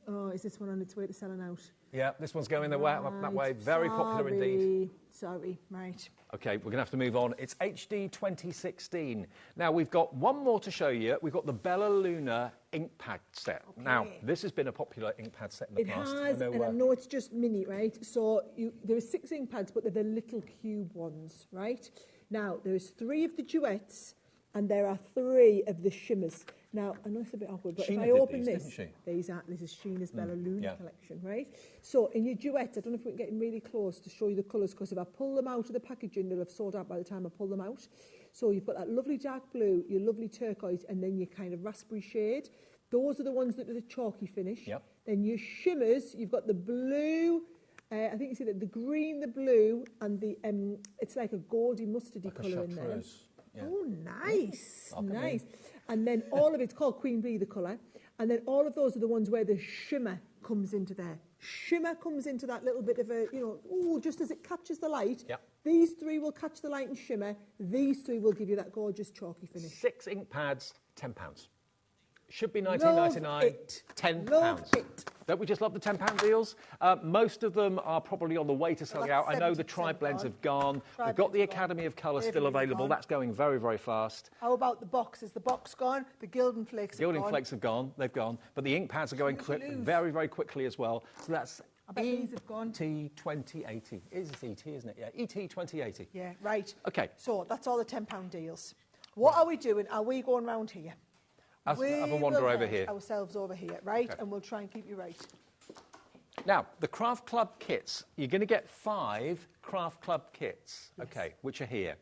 Oh, is this one on its way to selling out? Yeah, this one's going that way. Very popular indeed. Sorry, right. Okay, we're going to have to move on. It's HD 2016. Now, we've got one more to show you. We've got the Bella Luna ink pad set. Okay. Now, this has been a popular ink pad set in the past. It has, and I know it's just mini, right? So there are 6 ink pads, but they're the little cube ones, right? Now, there's 3 of the duets, and there are 3 of the shimmers. Now, I know it's a bit awkward, but Sheena if I open this, this is Sheena's Bella Luna collection, right? So in your duets, I don't know if we can get really close to show you the colours, because if I pull them out of the packaging, they'll have sold out by the time I pull them out. So you've got that lovely dark blue, your lovely turquoise, and then your kind of raspberry shade. Those are the ones that are the chalky finish. Yep. Then your shimmers, you've got the blue, I think you see that the green, the blue, and the it's like a goldy mustardy colour in there. Yeah. Oh, nice, nice. And then all of it's called Queen Bee, the colour. And then all of those are the ones where the shimmer comes into there. Shimmer comes into that little bit of a, just as it catches the light. Yep. These 3 will catch the light and shimmer. These 3 will give you that gorgeous chalky finish. 6 ink pads, £10. Should be £19.99, £10. Don't we just love the £10 deals? Most of them are probably on the way to selling out. I know the tri-blends have gone. We've got the Academy of Colour still available. That's going very, very fast. How about the box? Is the box gone? The Gilding flakes have gone. Gilding flakes have gone. They've gone. But the ink pads are going very, very quickly as well. So that's these have gone. ET 2080. It is ET, isn't it? Yeah, ET 2080. Yeah, right. OK. So that's all the £10 deals. What are we doing? Are we going round here? Have a wander over here. Ourselves over here, right? Okay. And we'll try and keep you right. Now, the Craft Club kits. You're going to get 5 Craft Club kits, okay, which are here.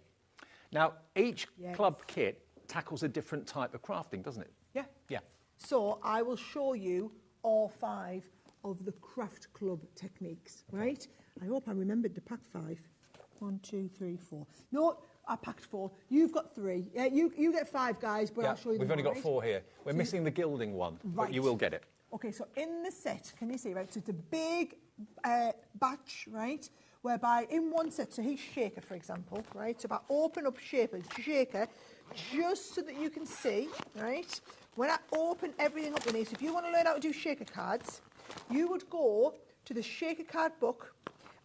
Now, each club kit tackles a different type of crafting, doesn't it? Yeah. Yeah. So I will show you all 5 of the Craft Club techniques, right? I hope I remembered to pack 5. 1, 2, 3, 4. No, I packed 4. You've got 3. Yeah, you get 5, guys, but I'll show you. We've only got 4 here. We're missing the Gilding one, but you will get it. Okay, so in the set, can you see, right? So it's a big batch, right? Whereby in one set, so here's shaker, for example, right? So if I open up shaker, just so that you can see, right? When I open everything up in here, so if you want to learn how to do shaker cards, you would go to the shaker card book,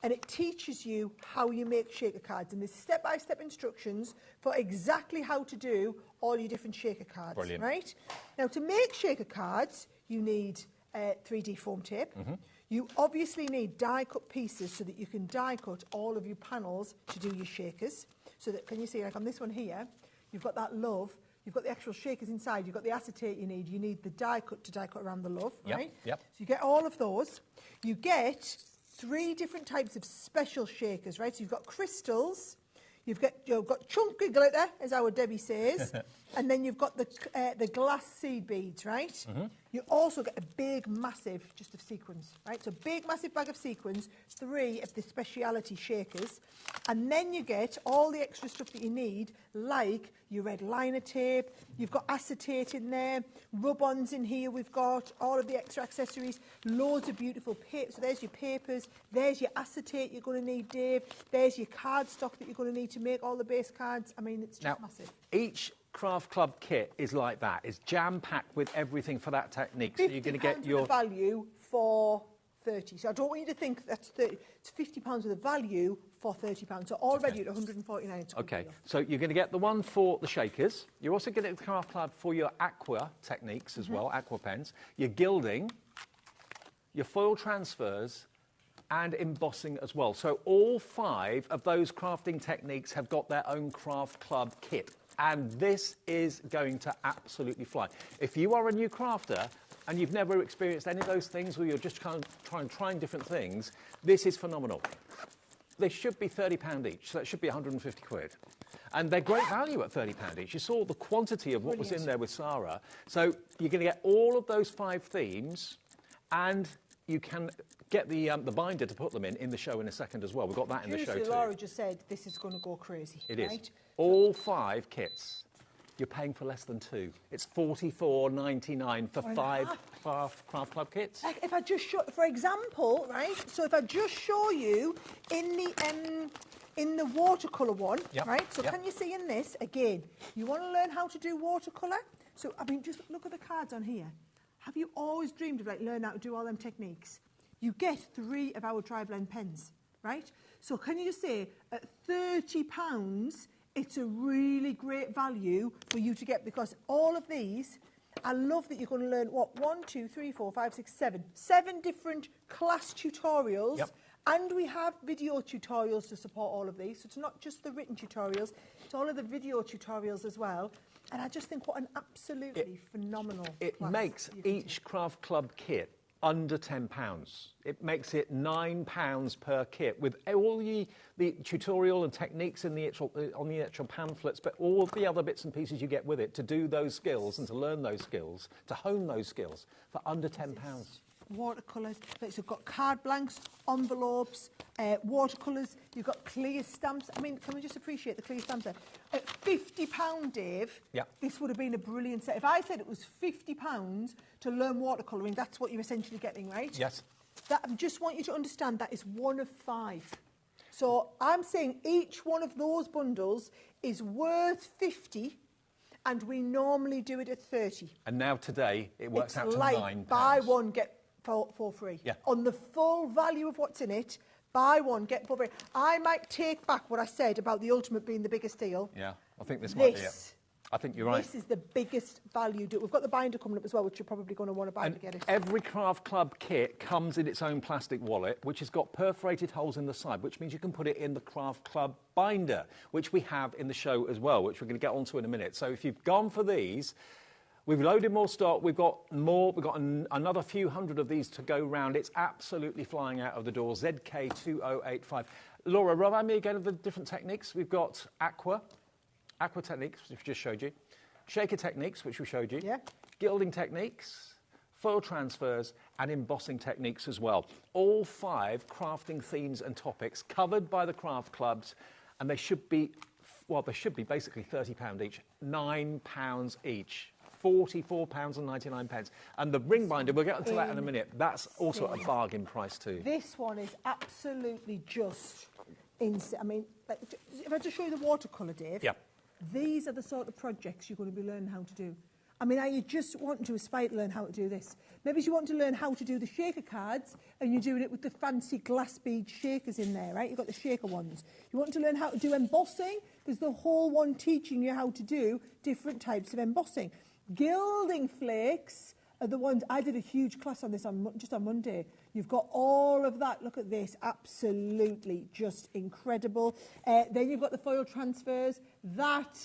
and it teaches you how you make shaker cards. And there's step-by-step instructions for exactly how to do all your different shaker cards. Brilliant. Right? Now, to make shaker cards, you need 3D foam tape. You obviously need die-cut pieces so that you can die-cut all of your panels to do your shakers. So that, can you see, like on this one here, you've got that love, you've got the actual shakers inside, you've got the acetate you need the die-cut to die-cut around the love, right? Yep. So you get all of those. You get 3 different types of special shakers, right? So you've got crystals, you've got chunky glitter, as our Debbie says, and then you've got the glass seed beads, right? You also get a big, massive, just of sequins, right? So big, massive bag of sequins, 3 of the speciality shakers, and then you get all the extra stuff that you need, like your red liner tape, you've got acetate in there, rub-ons in here, we've got all of the extra accessories, loads of beautiful paper. So there's your papers, there's your acetate you're going to need, Dave, there's your cardstock that you're going to need to make all the base cards. I mean, it's just massive. Each Craft Club kit is like that. It's jam-packed with everything for that technique. So you're going to get your value for 30. So I don't want you to think that's 30. It's £50 with a value for £30. So already at 149. Okay. So you're going to get the one for the shakers. You're also going to get the Craft Club for your aqua techniques as well, aqua pens, your gilding, your foil transfers, and embossing as well. So all 5 of those crafting techniques have got their own Craft Club kit. And this is going to absolutely fly. If you are a new crafter and you've never experienced any of those things, or you're just trying different things, this is phenomenal. They should be £30 each, so that should be 150 quid. And they're great value at £30 each. You saw the quantity of what was in there with Sara. So you're going to get all of those 5 themes, and you can get the binder to put them in the show in a second as well. We've got that in the show too. Laura just said this is going to go crazy. It is. All 5 kits, you're paying for less than 2. It's $44.99 for 5 Craft Club kits. Like if I just show, for example, right? So if I just show you in the watercolour one, right? So can you see in this again? You want to learn how to do watercolour? So, I mean, just look at the cards on here. Have you always dreamed of, like, learning how to do all them techniques? You get 3 of our tri-blend pens, right? So can you just say, at £30, it's a really great value for you to get, because all of these, I love that you're going to learn, what, 1, 2, 3, 4, 5, 6, 7. 7 different class tutorials. Yep. And we have video tutorials to support all of these. So it's not just the written tutorials, it's all of the video tutorials as well. And I just think what an absolutely phenomenal It class makes you can each Craft Club kit under £10. It makes it £9 per kit with all the tutorial and techniques in the on the actual pamphlets, but all the other bits and pieces you get with it to do those skills and to learn those skills, to hone those skills for under £10. Watercolours, so you've got card blanks, envelopes, watercolours, you've got clear stamps. I mean, can we just appreciate the clear stamps there? At £50, Dave, this would have been a brilliant set. If I said it was £50 to learn watercolouring, that's what you're essentially getting, right? Yes. That, I just want you to understand that is 1 of 5. So I'm saying each one of those bundles is worth 50, and we normally do it at 30. And now today, it works out to like £9. Buy one, get for free. Yeah. On the full value of what's in it, buy one, get for free. I might take back what I said about the Ultimate being the biggest deal. Yeah, I think this might be it. I think you're right. This is the biggest value. We've got the binder coming up as well, which you're probably going to want to buy to get it. Every Craft Club kit comes in its own plastic wallet, which has got perforated holes in the side, which means you can put it in the Craft Club binder, which we have in the show as well, which we're going to get onto in a minute. So if you've gone for these, we've loaded more stock. We've got more. We've got another few hundred of these to go round. It's absolutely flying out of the door. ZK2085. Laura, remind me again of the different techniques. We've got aqua techniques, which we just showed you. Shaker techniques, which we showed you. Yeah. Gilding techniques, foil transfers, and embossing techniques as well. All 5 crafting themes and topics covered by the craft clubs, and they should be, well, they should be basically £30 each, £9 each. £44.99. And the ring binder, we'll get onto that in a minute, that's also a bargain price too. This one is absolutely just insane. I mean, if I just show you the watercolour, Dave, these are the sort of projects you're going to be learning how to do. I mean, are you just wanting to aspire to learn how to do this? Maybe you want to learn how to do the shaker cards and you're doing it with the fancy glass bead shakers in there, right? You've got the shaker ones. You want to learn how to do embossing? There's the whole one teaching you how to do different types of embossing. Gilding flakes are the ones, I did a huge class on this just on Monday. You've got all of that. Look at this, absolutely just incredible. Then you've got the foil transfers. That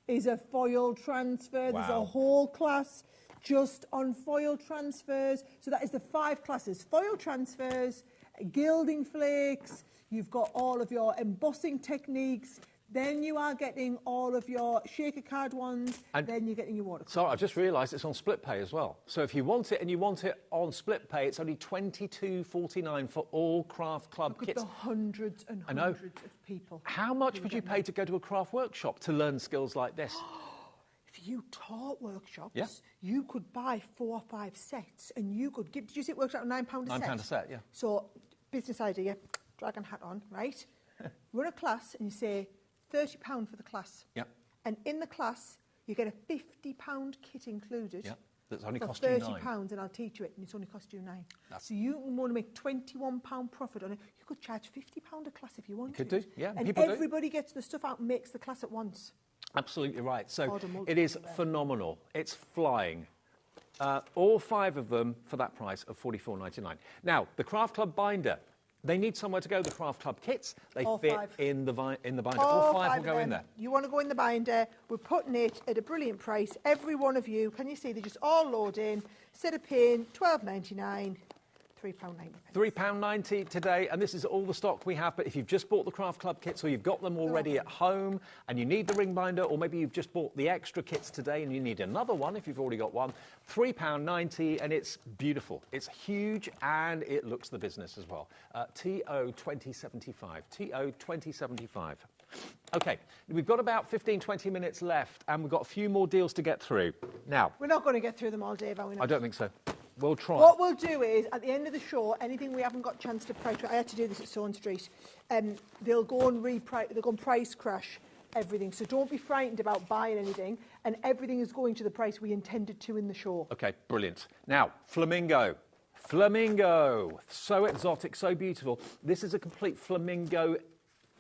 is a foil transfer. Wow. There's a whole class just on foil transfers. So that is the 5 classes. Foil transfers, gilding flakes, you've got all of your embossing techniques. Then you are getting all of your shaker card ones, and then you're getting your watercolor. So I've just realised it's on split pay as well. So if you want it and you want it on split pay, it's only $22.49 for all Craft Club kits. Look at the hundreds and hundreds of people. How much would you pay to go to a craft workshop to learn skills like this? If you taught workshops, you could buy 4 or 5 sets and you could give... Did you say it works out £9 a set? £9 a set, yeah. So, business idea, dragon hat on, right? Run a class and you say... £30 for the class. Yep. And in the class, you get a £50 kit included. Yep. That's only cost you £30, and I'll teach you it, and it's only cost you £9. So you want to make £21 profit on it. You could charge £50 a class if you want to. You could do, yeah. And everybody gets the stuff out and makes the class at once. Absolutely right. So it is phenomenal. It's flying. All 5 of them for that price of $44.99. Now, the Craft Club binder. They need somewhere to go, the Craft Club kits. They fit in the binder. All 5 will go in there. You want to go in the binder. We're putting it at a brilliant price. Every one of you, can you see, they just all load in. Instead of paying £12.99, £3.90. £3.90 today, and this is all the stock we have. But if you've just bought the Craft Club kits or you've got them already at home and you need the ring binder, or maybe you've just bought the extra kits today and you need another one if you've already got one, £3.90, and it's beautiful. It's huge and it looks the business as well. TO2075. TO2075. OK, we've got about 15, 20 minutes left, and we've got a few more deals to get through. Now, we're not going to get through them all, Dave, are we not? I don't think so. We'll try. What we'll do is, at the end of the show, anything we haven't got a chance to price, I had to do this at Stone Street, they'll go and price crash everything. So don't be frightened about buying anything, and everything is going to the price we intended to in the show. Okay, brilliant. Now, Flamingo. Flamingo. So exotic, so beautiful. This is a complete Flamingo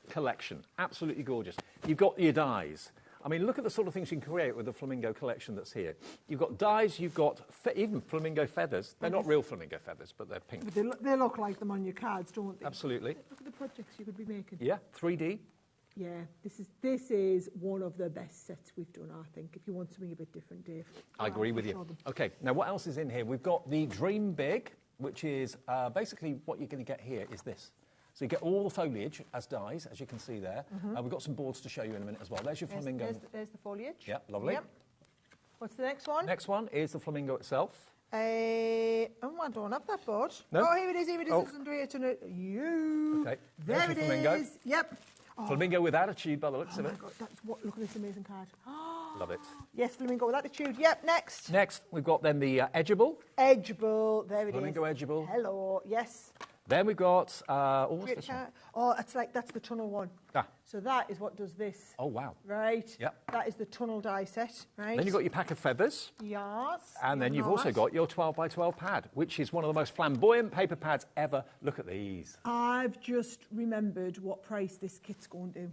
collection. Absolutely gorgeous. You've got your dyes. I mean, look at the sort of things you can create with the Flamingo collection that's here. You've got dyes, you've got even Flamingo feathers. They're not real Flamingo feathers, but they're pink. But they look like them on your cards, don't they? Absolutely. Look at the projects you could be making. Yeah, 3D. Yeah, this is one of the best sets we've done, I think, if you want something a bit different, Dave. I agree with you. Okay, now what else is in here? We've got the Dream Big, which is basically what you're going to get here is this. So you get all the foliage as dyes, as you can see there. We've got some boards to show you in a minute as well. There's your Flamingo. There's the foliage. Yeah, lovely. Yep. What's the next one? Next one is the Flamingo itself. Oh, I don't have that board. No? Oh, here it is, It's under here. Okay, There it Flamingo. is. Yep. Oh. Flamingo with attitude by the looks of Oh it. my God, look at this amazing card. Love it. Yes, Flamingo with attitude. Yep, next. Next, we've got then the Edgeable. Edgeable, there it Flamingo is. Edgeable. Hello, yes. Then we've got, what's this one? Oh, that's the tunnel one. Ah. So that is what does this. Oh, wow. Right. Yep. That is the tunnel die set, right? Then you've got your pack of feathers. Yes. And then you've also got your 12 by 12 pad, which is one of the most flamboyant paper pads ever. Look at these. I've just remembered what price this kit's going to.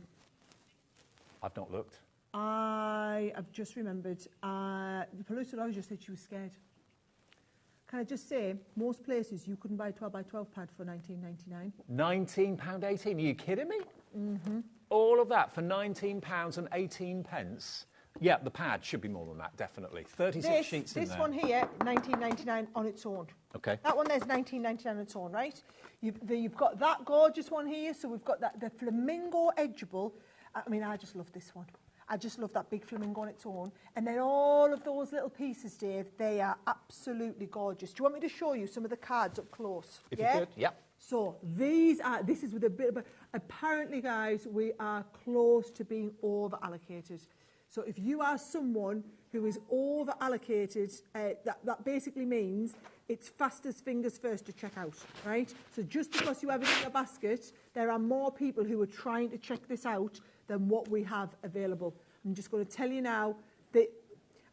I've not looked. I have just remembered. The pollucidologist said she was scared. Can I just say, most places you couldn't buy a 12 by 12 pad for £19.99. £19.18. Are you kidding me? All of that for £19.18. Yeah, the pad should be more than that, definitely. 36 sheets in there. This one here, £19.99 on its own. Okay. That one there's £19.99 on its own, right? You've got that gorgeous one here, so we've got the Flamingo Edgeable. I mean, I just love this one. I just love that big flamingo on its own. And then all of those little pieces, Dave, they are absolutely gorgeous. Do you want me to show you some of the cards up close? If you could, yep. So this is with a bit of a, apparently, guys, we are close to being over-allocated. So if you are someone who is over-allocated, that basically means it's fastest fingers first to check out, right? So just because you have it in your basket, there are more people who are trying to check this out than what we have available. I'm just going to tell you now that,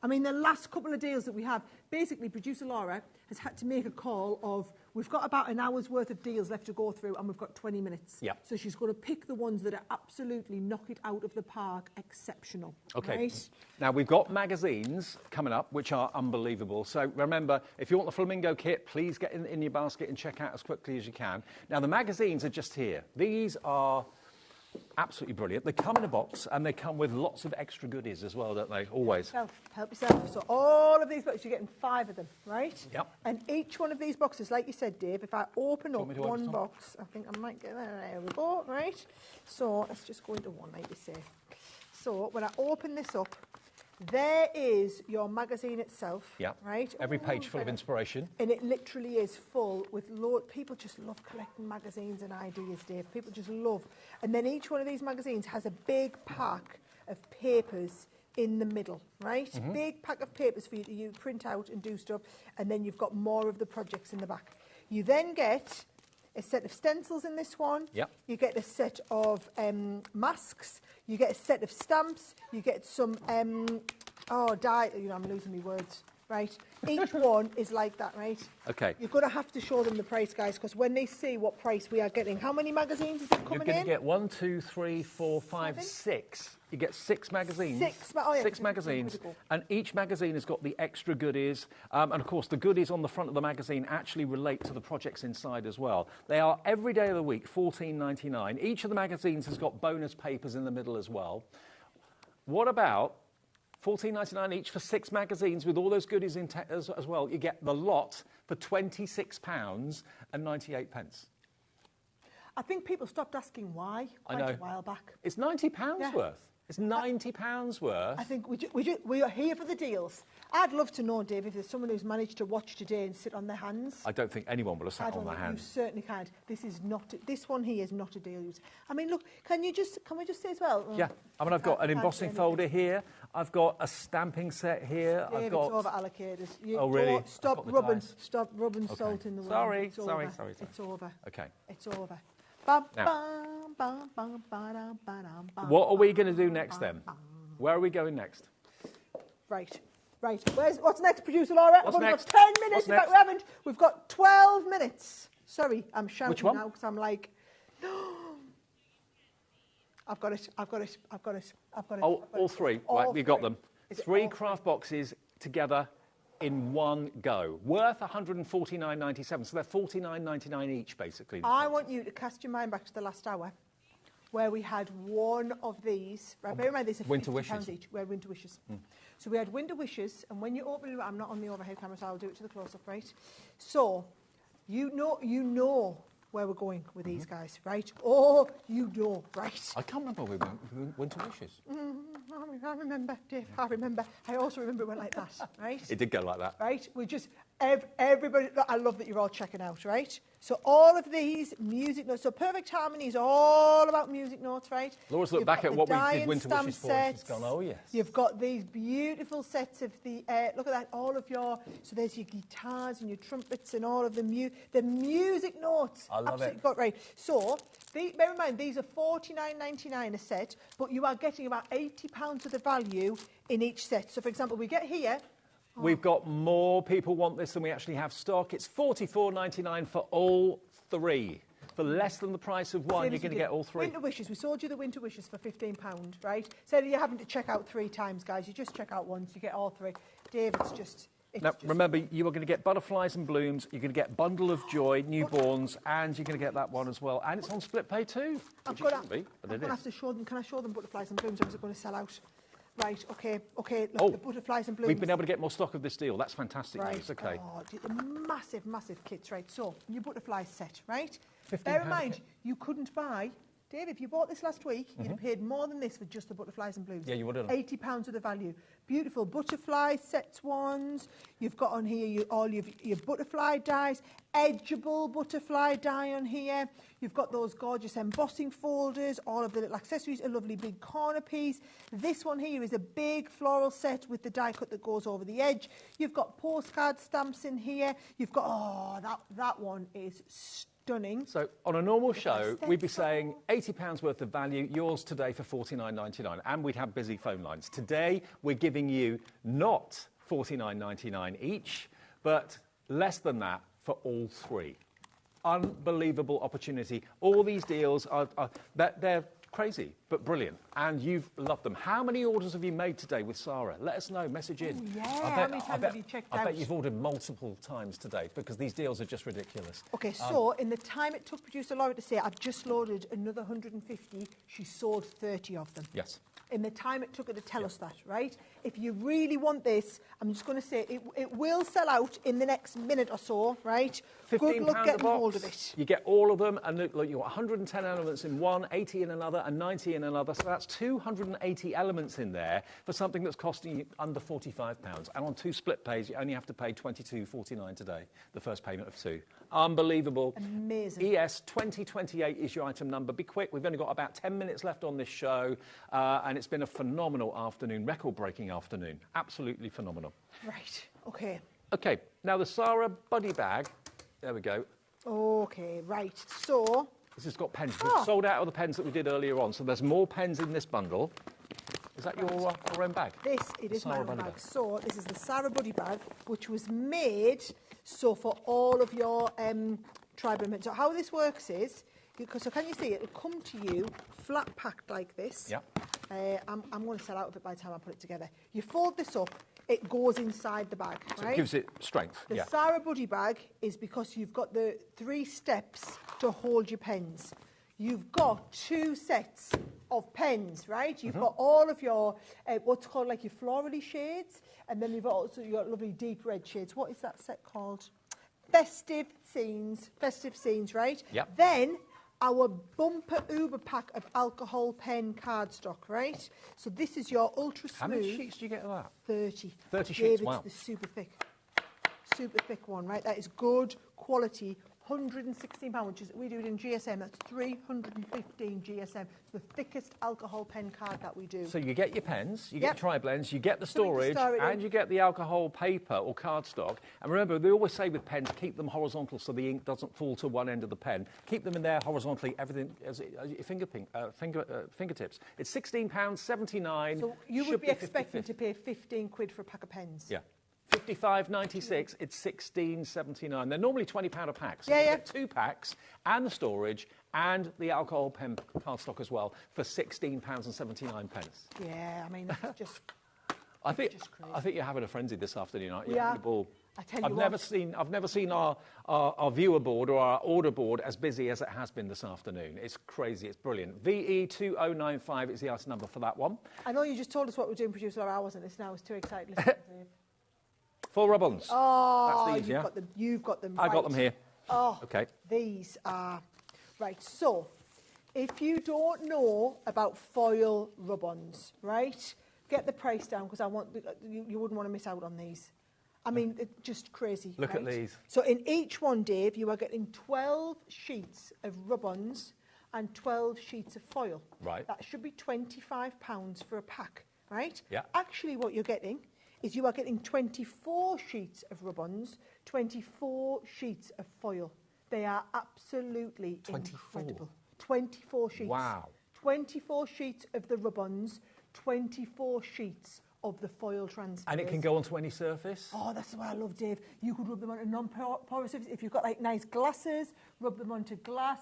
I mean, the last couple of deals that we have, basically producer Laura has had to make a call of, we've got about an hour's worth of deals left to go through and we've got 20 minutes. Yeah. So she's going to pick the ones that are absolutely knock it out of the park, exceptional. Okay. Right? Now, we've got magazines coming up, which are unbelievable. So remember, if you want the Flamingo kit, please get in your basket and check out as quickly as you can. Now, the magazines are just here. These are absolutely brilliant. They come in a box and they come with lots of extra goodies as well, don't they? Always. Help yourself. So all of these boxes, you're getting 5 of them, right? Yep. And each one of these boxes, like you said, Dave, if I open up open one some? box, I think I might get there. There we go, right? So let's just go into one, like you say. So when I open this up, there is your magazine itself, Yeah. right? Every page full of inspiration. And it literally is full with people just love collecting magazines and ideas, Dave. People just love. And then each one of these magazines has a big pack of papers in the middle, right? Big pack of papers for you to print out and do stuff. And then you've got more of the projects in the back. You then get a set of stencils in this one. Yep. You get a set of masks. You get a set of stamps. You get some, I'm losing my words, right? Each one is like that, right? Okay. You're going to have to show them the price, guys, because when they see what price we are getting, how many magazines is it coming in? You're going to get 1, 2, 3, 4, 5, 6. You get 6 magazines. Six magazines. And each magazine has got the extra goodies. And, of course, the goodies on the front of the magazine actually relate to the projects inside as well. They are every day of the week, $14.99. Each of the magazines has got bonus papers in the middle as well. What about $14.99 each for 6 magazines with all those goodies in as well? You get the lot for £26.98. I think people stopped asking why quite a while back. It's £90 worth. It's £90 worth. I think we are here for the deals. I'd love to know, Dave, if there's someone who's managed to watch today and sit on their hands. I don't think anyone will have sat on their hands. You certainly can't. This one here is not a deal use. I mean, look, can we just say as well? Yeah. I mean, I've got an embossing folder here. I've got a stamping set here. Dave, I've got. It's over-allocated. Oh, really? Stop rubbing salt in the wound. Sorry. It's over. Okay. It's over. What are we going to do next then? Where are we going next? Right. What's next, producer Laura? What's next? We've got 10 minutes. In fact, we haven't. We've got 12 minutes. Sorry, I'm shouting now because I'm like, I've got it. Oh, all three. Right, we got them. 3 craft boxes together in one go, worth $149.97. So they're $49.99 each, basically. I want you to cast your mind back to the last hour, where we had one of these. Right, bear in mind these are £50 each. We had winter wishes. So we had winter wishes, and when you open it, I'm not on the overhead camera, so I'll do it to the close-up, right? So you know where we're going with these guys, right? Oh, you know, right? I can't remember we went winter wishes. I remember, Dave. I remember. I also remember it went like that, right? It did go like that. Right? We just everybody. I love that you're all checking out, right? So all of these music notes. So Perfect Harmony is all about music notes, right? Laura's looked back at what we did winter wishes for, and she's gone, oh yes. You've got these beautiful sets of the. Look at that. All of your. So there's your guitars and your trumpets and all of the music notes. I love it. Got right. So bear in mind these are $49.99 a set, but you are getting about £80 of the value in each set. So for example, we get here. We've got more people want this than we actually have stock. It's $44.99 for all 3. For less than the price of one, you're going to get all 3. Winter Wishes. We sold you the Winter Wishes for £15, right? So you're having to check out 3 times, guys. You just check out once, you get all 3. Dave, it's just... Now, remember, you are going to get Butterflies and Blooms, you're going to get Bundle of Joy, Newborns, and you're going to get that one as well. And it's on split pay too, which it shouldn't be, but it is. Have to show them. Can I show them Butterflies and Blooms, or is it going to sell out? Right, OK, look, the Butterflies and Blooms. We've been able to get more stock of this deal. That's fantastic news, OK. Oh, the massive kits, right. So, your Butterflies set, right? Bear in mind, you couldn't buy... Dave, if you bought this last week, you'd have paid more than this for just the Butterflies and Blooms. Yeah, you would have. £80 of the value. Beautiful butterfly sets ones. You've got on here all your butterfly dies, edgeable butterfly die on here. You've got those gorgeous embossing folders, all of the little accessories, a lovely big corner piece. This one here is a big floral set with the die cut that goes over the edge. You've got postcard stamps in here. You've got, that one is stunning. So on a normal show, we'd be saying £80 worth of value, yours today for $49.99, and we'd have busy phone lines. Today, we're giving you not $49.99 each, but less than that for all 3. Unbelievable opportunity. All these deals they're crazy, but brilliant, and you've loved them. How many orders have you made today with Sara? Let us know, message in. Oh, yeah, how many times have you checked out? I bet you've ordered multiple times today, because these deals are just ridiculous. OK, so in the time it took producer Laura to say, I've just loaded another 150, she sold 30 of them. Yes. In the time it took her to tell us that, right? If you really want this, I'm just going to say it will sell out in the next minute or so, right? Good luck getting hold of it. You get all of them, and look, you've got 110 elements in one, 80 in another, and 90 in another. So that's 280 elements in there for something that's costing you under £45. And on 2 split pays, you only have to pay $22.49 today, the first payment of 2. Unbelievable. Amazing. ES 2028 is your item number. Be quick. We've only got about 10 minutes left on this show, and it's been a phenomenal afternoon, record-breaking afternoon. Absolutely phenomenal. Right. OK. OK. Now, the Sara buddy bag. There we go. OK, right. So... This has got pens. We've sold out of the pens that we did earlier on, so there's more pens in this bundle. Is that your own bag? It is my own bag. So this is the Sara buddy bag, which was made so for all of your tribal elements. So how this works is, so can you see it? It'll come to you flat packed like this. Yeah. I'm going to sell out of it by the time I put it together. You fold this up. It goes inside the bag, so right? It gives it strength. The Sara buddy bag is because you've got the 3 steps to hold your pens. You've got 2 sets of pens, right? You've got all of your, what's called like your florally shades, and then you've also got lovely deep red shades. What is that set called? Festive scenes, right? Yep. Then our bumper uber pack of alcohol pen cardstock, right? So this is your ultra smooth. How many sheets do you get of that? 30. 30 sheets, wow. It's the super thick one, right? That is good quality £116, which is, we do it in GSM, that's 315 GSM. It's the thickest alcohol pen card that we do. So you get your pens, you Yep. get tri-blends, you get the So we can storage, store it in. and you get the alcohol paper or cardstock. And remember, they always say with pens, keep them horizontal so the ink doesn't fall to one end of the pen. Keep them in there horizontally, everything as your fingertips. It's £16.79. So you would be expecting to pay 15 quid for a pack of pens? Yeah. £55.96, it's £16.79. They're normally £20 a pack. So Yeah, you yeah. get 2 packs and the storage and the alcohol pen cardstock as well for £16.79. Yeah, I mean, that's just... I think you're having a frenzy this afternoon, aren't you? We are. Having a ball. I tell you I've never seen our viewer board or our order board as busy as it has been this afternoon. It's crazy. It's brilliant. VE2095 is the item number for that one. I know you just told us what we're doing, producer. I wasn't listening. I was too excited listening to you. 4 rub-ons. Oh, that's these, you've yeah? got them. You've got them. I got them here. Oh, okay. These are right. So, if you don't know about foil rub-ons, right, get the price down because I want you wouldn't want to miss out on these. I mean, it's just crazy. Look right? at these. So in each one, Dave, you are getting 12 sheets of rub-ons and 12 sheets of foil. Right. That should be £25 for a pack, right? Yeah. Actually, what you're getting is you are getting 24 sheets of rub-ons, 24 sheets of foil. They are absolutely 24? incredible. 24 sheets. Wow. 24 sheets of the rub-ons, 24 sheets of the foil transfers. And it can go onto any surface? Oh, that's what I love, Dave. You could rub them onto non-porous surface. If you've got like nice glasses, rub them onto glass.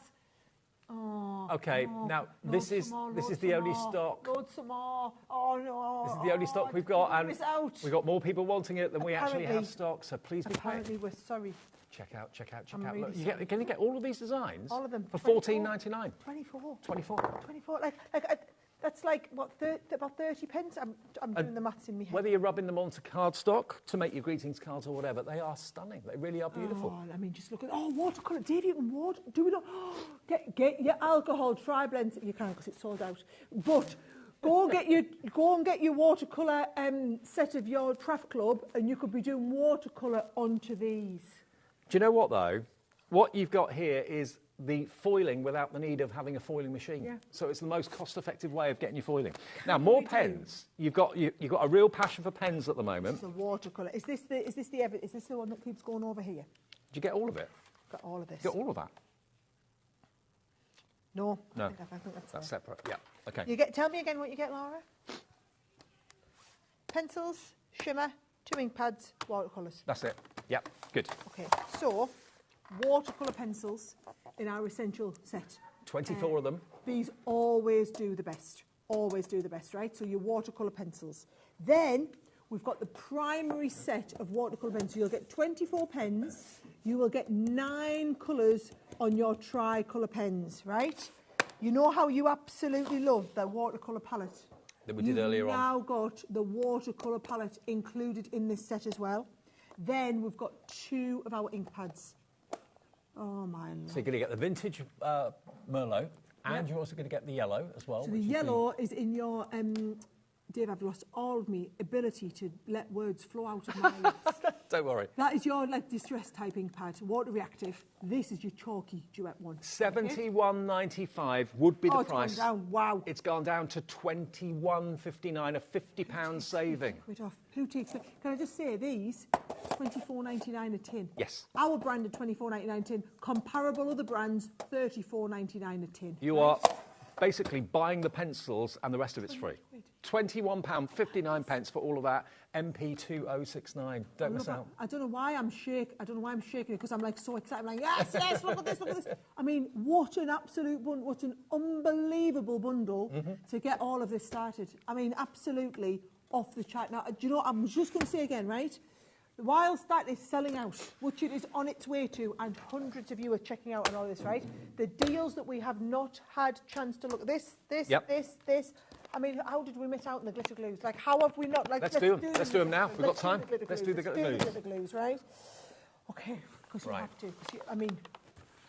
Oh, Okay, now this is the only stock. Load some more. Oh no. This is the only stock we've got, and miss out. we've got more people wanting it than we actually Apparently- have stock. So please be quick. Apparently, we're sorry. Check out. I'm Look, really you sorry. can you get all of these designs? All of them. For 24. £14.99. 24. 24. 24. That's like what? About 30 pence. I'm doing the maths in my head. Whether you're rubbing them onto cardstock to make your greetings cards or whatever, they are stunning. They really are beautiful. Oh, I mean, just look at watercolour. Dave, you can do it all. Get your alcohol tri-blends. You can't because it's sold out. But go and get your watercolour set of your craft club, and you could be doing watercolour onto these. Do you know what though? What you've got here is the foiling without the need of having a foiling machine. Yeah. So it's the most cost-effective way of getting your foiling. Now, more pens. You've got a real passion for pens at the moment. It's a watercolour. Is this the one that keeps going over here? Did you get all of it? Got all of this. You got all of that? No. No. I think That's separate. Yeah. Okay. Tell me again what you get, Laura. Pencils, shimmer, 2 ink pads, watercolours. That's it. Yep. Good. Okay. So, watercolour pencils in our essential set. 24 of them. These always do the best. Always do the best, right? So your watercolour pencils. Then we've got the primary set of watercolour pens. So you'll get 24 pens. You will get 9 colours on your tricolour pens, right? You know how you absolutely love the watercolour palette? That we did earlier on. You've now got the watercolour palette included in this set as well. Then we've got 2 of our ink pads. Oh, my Lord. So you're going to get the vintage Merlot, and you're also going to get the yellow as well. So the yellow is in your... Dave, I've lost all of me ability to let words flow out of my lips. Don't worry. That is your distress type ink pad, water reactive. This is your chalky duet one. £71.95 would be the price. It's gone down. Wow. It's gone down to £21.59, a £50 saving. Quid off. Who takes it? Can I just say these? £24.99 a tin. Yes. Our brand at £24.99 a tin. Comparable other brands, £34.99 a tin. You are basically buying the pencils and the rest of it's free. £21.59 for all of that. MP2069. Don't miss out. I don't know why I'm shaking it because I'm like so excited. I'm like, yes, look at this. I mean, what an absolute what an unbelievable bundle to get all of this started. I mean, absolutely off the chart. Now, do you know, I'm just going to say again, right? Whilst that is selling out, which it is on its way to, and hundreds of you are checking out on all this, right? The deals that we have not had chance to look at, this. I mean, how did we miss out on the glitter glues? Like, how have we not? Like, let's do them now. We've got time. Let's do the glitter glues. Right? Okay, because you have to. I mean,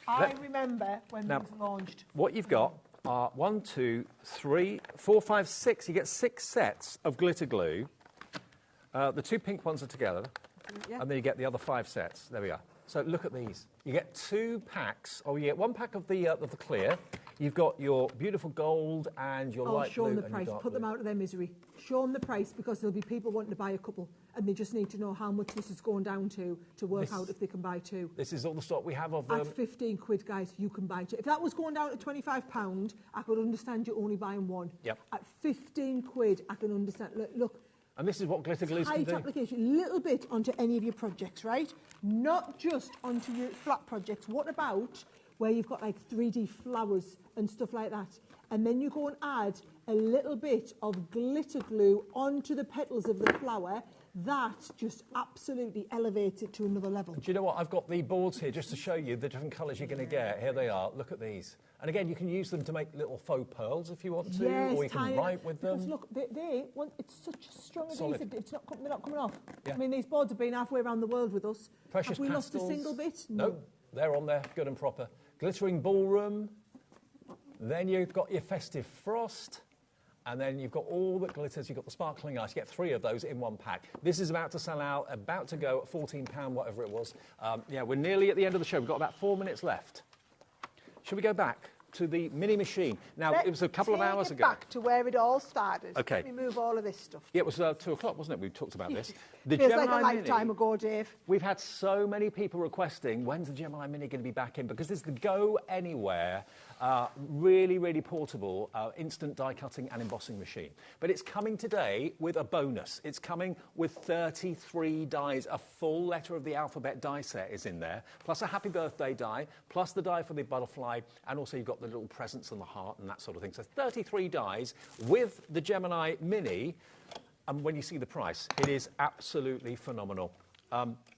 I remember when these launched. What you've got are 1, 2, 3, 4, 5, 6. You get 6 sets of glitter glue. The 2 pink ones are together, and then you get the other 5 sets. There we are. So look at these. You get 2 packs, or you get 1 pack of the clear. You've got your beautiful gold and your light show blue them the and price. your dark Put them blue. out of their misery. Show them the price, because there'll be people wanting to buy a couple, and they just need to know how much this is going down to work out if they can buy 2. This is all the stock we have of them. At 15 quid, guys, you can buy 2. If that was going down to £25, I could understand you only buying 1. Yep. At 15 quid, I can understand. Look. And this is what glitter glues can Tight do. application, little bit onto any of your projects, right? Not just onto your flat projects. What about where you've got like 3D flowers and stuff like that? And then you go and add a little bit of glitter glue onto the petals of the flower. That just absolutely elevates it to another level. Do you know what? I've got the boards here just to show you the different colours you're going to get. Here they are. Look at these. And again, you can use them to make little faux pearls if you want to, yes, or you can write with them. Because look, it's such a strong Solid. adhesive. They're not coming off. Yeah. I mean, these boards have been halfway around the world with us. Precious have we pastels. lost a single bit? No, they're on there, good and proper. Glittering ballroom. Then you've got your festive frost. And then you've got all the glitters, you've got the sparkling ice. You get 3 of those in 1 pack. This is about to sell out, about to go at £14, whatever it was. Yeah, we're nearly at the end of the show. We've got about 4 minutes left. Should we go back to the mini machine? Now, it was a couple of hours ago. Back to where it all started. Okay. Let me move all of this stuff. Yeah, it was 2 o'clock, wasn't it? We talked about this. The Feels Gemini like a lifetime Mini, ago, Dave. We've had so many people requesting, when's the Gemini Mini going to be back in? Because this is the go anywhere, really, really portable, instant die cutting and embossing machine. But it's coming today with a bonus. It's coming with 33 dies. A full letter of the alphabet die set is in there, plus a happy birthday die, plus the die for the butterfly, and also you've got the little presents and the heart and that sort of thing. So 33 dies with the Gemini Mini. And when you see the price, it is absolutely phenomenal.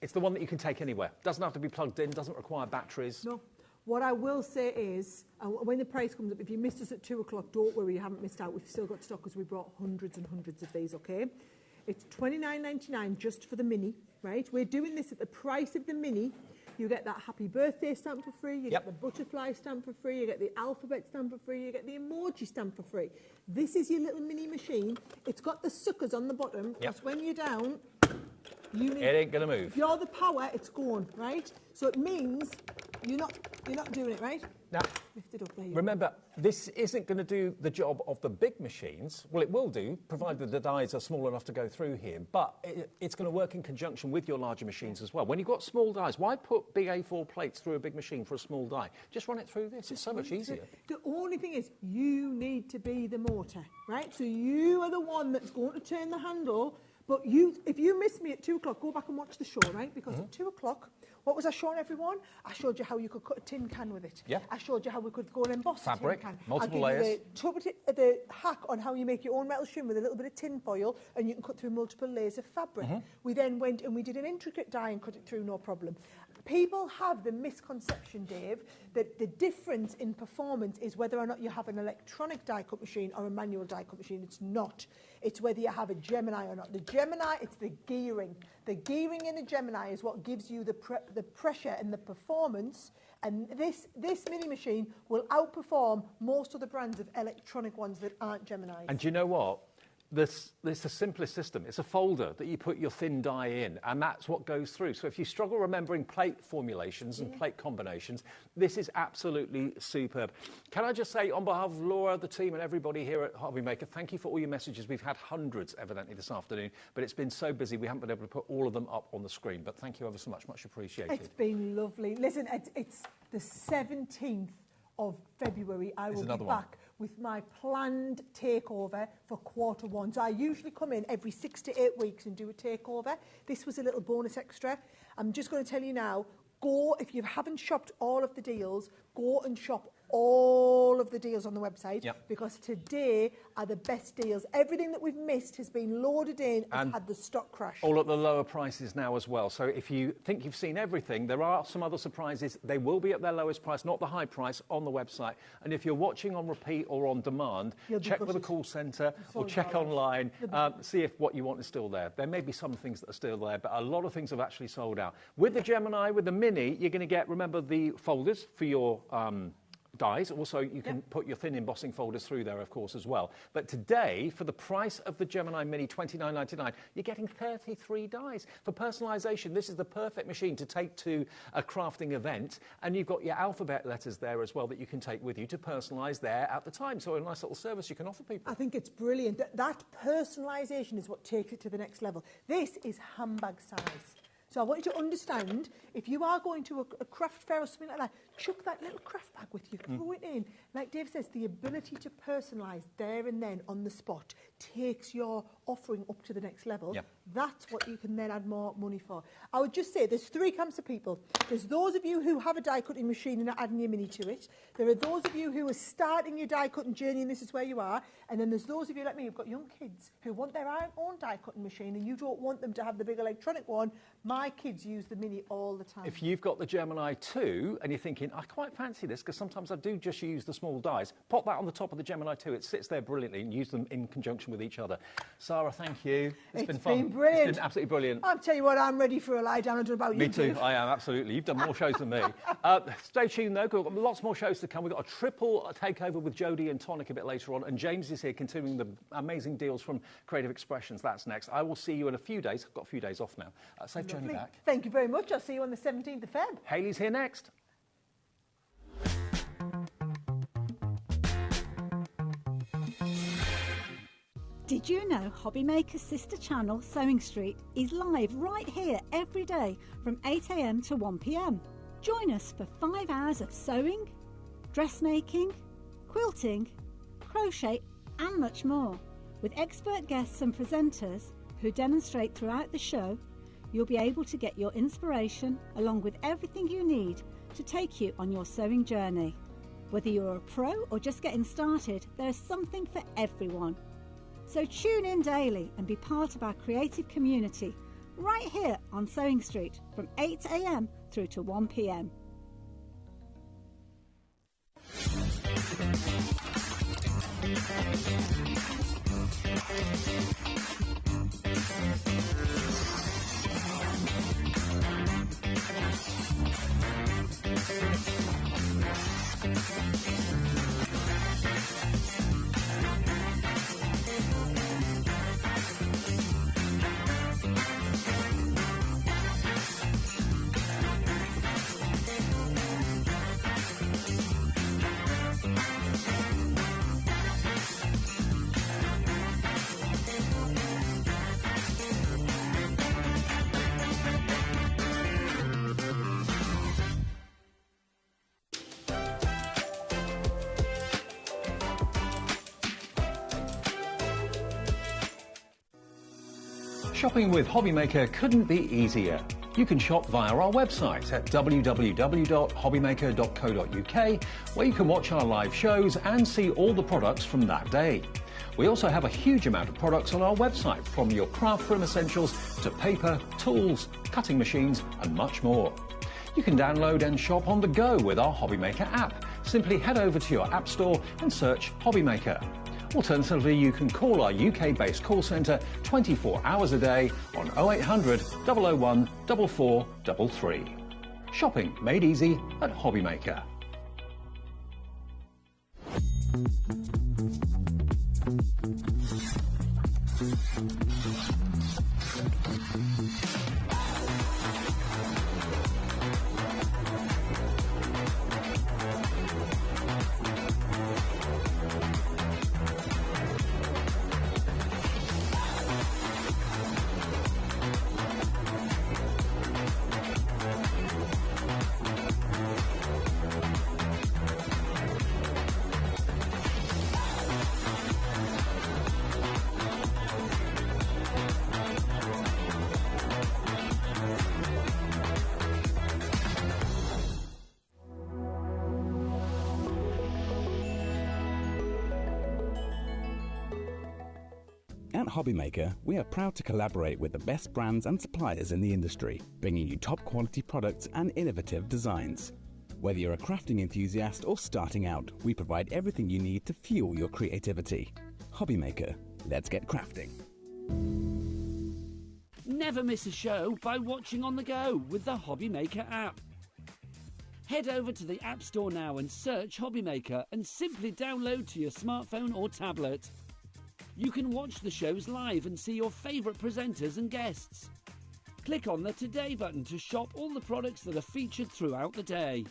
It's the one that you can take anywhere. Doesn't have to be plugged in, doesn't require batteries. No. What I will say is, when the price comes up, if you missed us at 2 o'clock, don't worry, you haven't missed out. We've still got stock because we brought hundreds and hundreds of these, OK? It's $29.99 just for the Mini, right? We're doing this at the price of the Mini. You get that happy birthday stamp for free, you get the butterfly stamp for free, you get the alphabet stamp for free, you get the emoji stamp for free. This is your little mini machine. It's got the suckers on the bottom, because when you're down, you need... It ain't going to move. If you're the power, it's gone, right? So it means you're not doing it, right? Now, Lift it up there. remember, this isn't going to do the job of the big machines. Well, it will do, provided the dies are small enough to go through here. But it's going to work in conjunction with your larger machines as well. When you've got small dies, why put big A4 plates through a big machine for a small die? Just run it through this. It's so much easier. The only thing is, you need to be the motor, right? So you are the one that's going to turn the handle. But if you miss me at 2 o'clock, go back and watch the show, right? Because at 2 o'clock, what was I showing everyone? I showed you how you could cut a tin can with it. Yeah. I showed you how we could go and emboss fabric, a tin can. multiple I'll give layers. you the hack on how you make your own metal shim with a little bit of tin foil, and you can cut through multiple layers of fabric. We then went and we did an intricate die and cut it through, no problem. People have the misconception, Dave, that the difference in performance is whether or not you have an electronic die cut machine or a manual die cut machine. It's not. It's whether you have a Gemini or not. The Gemini, it's the gearing. The gearing in a Gemini is what gives you the pressure and the performance. And this mini machine will outperform most of the brands of electronic ones that aren't Geminis. And do you know what? This is the simplest system. It's a folder that you put your thin die in, and that's what goes through. So if you struggle remembering plate formulations and plate combinations, this is absolutely superb. Can I just say, on behalf of Laura, the team, and everybody here at HobbyMaker, thank you for all your messages. We've had hundreds, evidently, this afternoon, but it's been so busy we haven't been able to put all of them up on the screen. But thank you ever so much. Much appreciated. It's been lovely. Listen, it's the 17th of February. I will be back with my planned takeover for Q1. So I usually come in every 6 to 8 weeks and do a takeover. This was a little bonus extra. I'm just going to tell you now, if you haven't shopped all of the deals, go and shop all of the deals on the website, because today are the best deals. Everything that we've missed has been loaded in and had the stock crash. All at the lower prices now as well. So if you think you've seen everything, there are some other surprises. They will be at their lowest price, not the high price, on the website. And if you're watching on repeat or on demand, check with the call centre or check online, see if what you want is still there. There may be some things that are still there, but a lot of things have actually sold out. With the Gemini, with the Mini, you're going to get, remember, the folders for your dies. Also, you can put your thin embossing folders through there, of course, as well. But today, for the price of the Gemini Mini, $29.99, you're getting 33 dies. For personalisation, this is the perfect machine to take to a crafting event, and you've got your alphabet letters there as well that you can take with you to personalise there at the time. So a nice little service you can offer people. I think it's brilliant. That personalisation is what takes it to the next level. This is handbag size. So I want you to understand, if you are going to a craft fair or something like that, chuck that little craft bag with you, throw it in. Like Dave says, the ability to personalise there and then on the spot takes your offering up to the next level. Yep. That's what you can then add more money for. I would just say there's three camps of people. There's those of you who have a die cutting machine and are adding your mini to it. There are those of you who are starting your die cutting journey and this is where you are. And then there's those of you like me who've got young kids who want their own die cutting machine and you don't want them to have the big electronic one. My kids use the mini all the time. If you've got the Gemini 2 and you're thinking, I quite fancy this because sometimes I do just use the small dies, pop that on the top of the Gemini 2. It sits there brilliantly and use them in conjunction with each other. Sara, thank you. It's been fun. Brilliant. It's been absolutely brilliant. I'll tell you what, I'm ready for a lie down. I don't know about you. Me too. I am, absolutely. You've done more shows than me. Stay tuned, though. We've got lots more shows to come. We've got a triple takeover with Jodie and Tonic a bit later on. And James is here continuing the amazing deals from Creative Expressions. That's next. I will see you in a few days. I've got a few days off now. Safe journey back. Thank you very much. I'll see you on the 17th of Feb. Hayley's here next. Did you know HobbyMaker's sister channel, Sewing Street, is live right here every day from 8 AM to 1 PM? Join us for 5 hours of sewing, dressmaking, quilting, crochet and much more. With expert guests and presenters who demonstrate throughout the show, you'll be able to get your inspiration along with everything you need to take you on your sewing journey. Whether you're a pro or just getting started, there's something for everyone. So tune in daily and be part of our creative community right here on Sewing Street from 8 AM through to 1 PM. Shopping with HobbyMaker couldn't be easier. You can shop via our website at www.hobbymaker.co.uk, where you can watch our live shows and see all the products from that day. We also have a huge amount of products on our website, from your craft room essentials to paper, tools, cutting machines and much more. You can download and shop on the go with our HobbyMaker app. Simply head over to your app store and search HobbyMaker. Alternatively, you can call our UK-based call centre 24 hours a day on 0800 001 4433. Shopping made easy at HobbyMaker. At HobbyMaker, we are proud to collaborate with the best brands and suppliers in the industry, bringing you top quality products and innovative designs. Whether you're a crafting enthusiast or starting out, we provide everything you need to fuel your creativity. HobbyMaker, let's get crafting. Never miss a show by watching on the go with the HobbyMaker app. Head over to the App Store now and search HobbyMaker and simply download to your smartphone or tablet. You can watch the shows live and see your favourite presenters and guests. Click on the Today button to shop all the products that are featured throughout the day.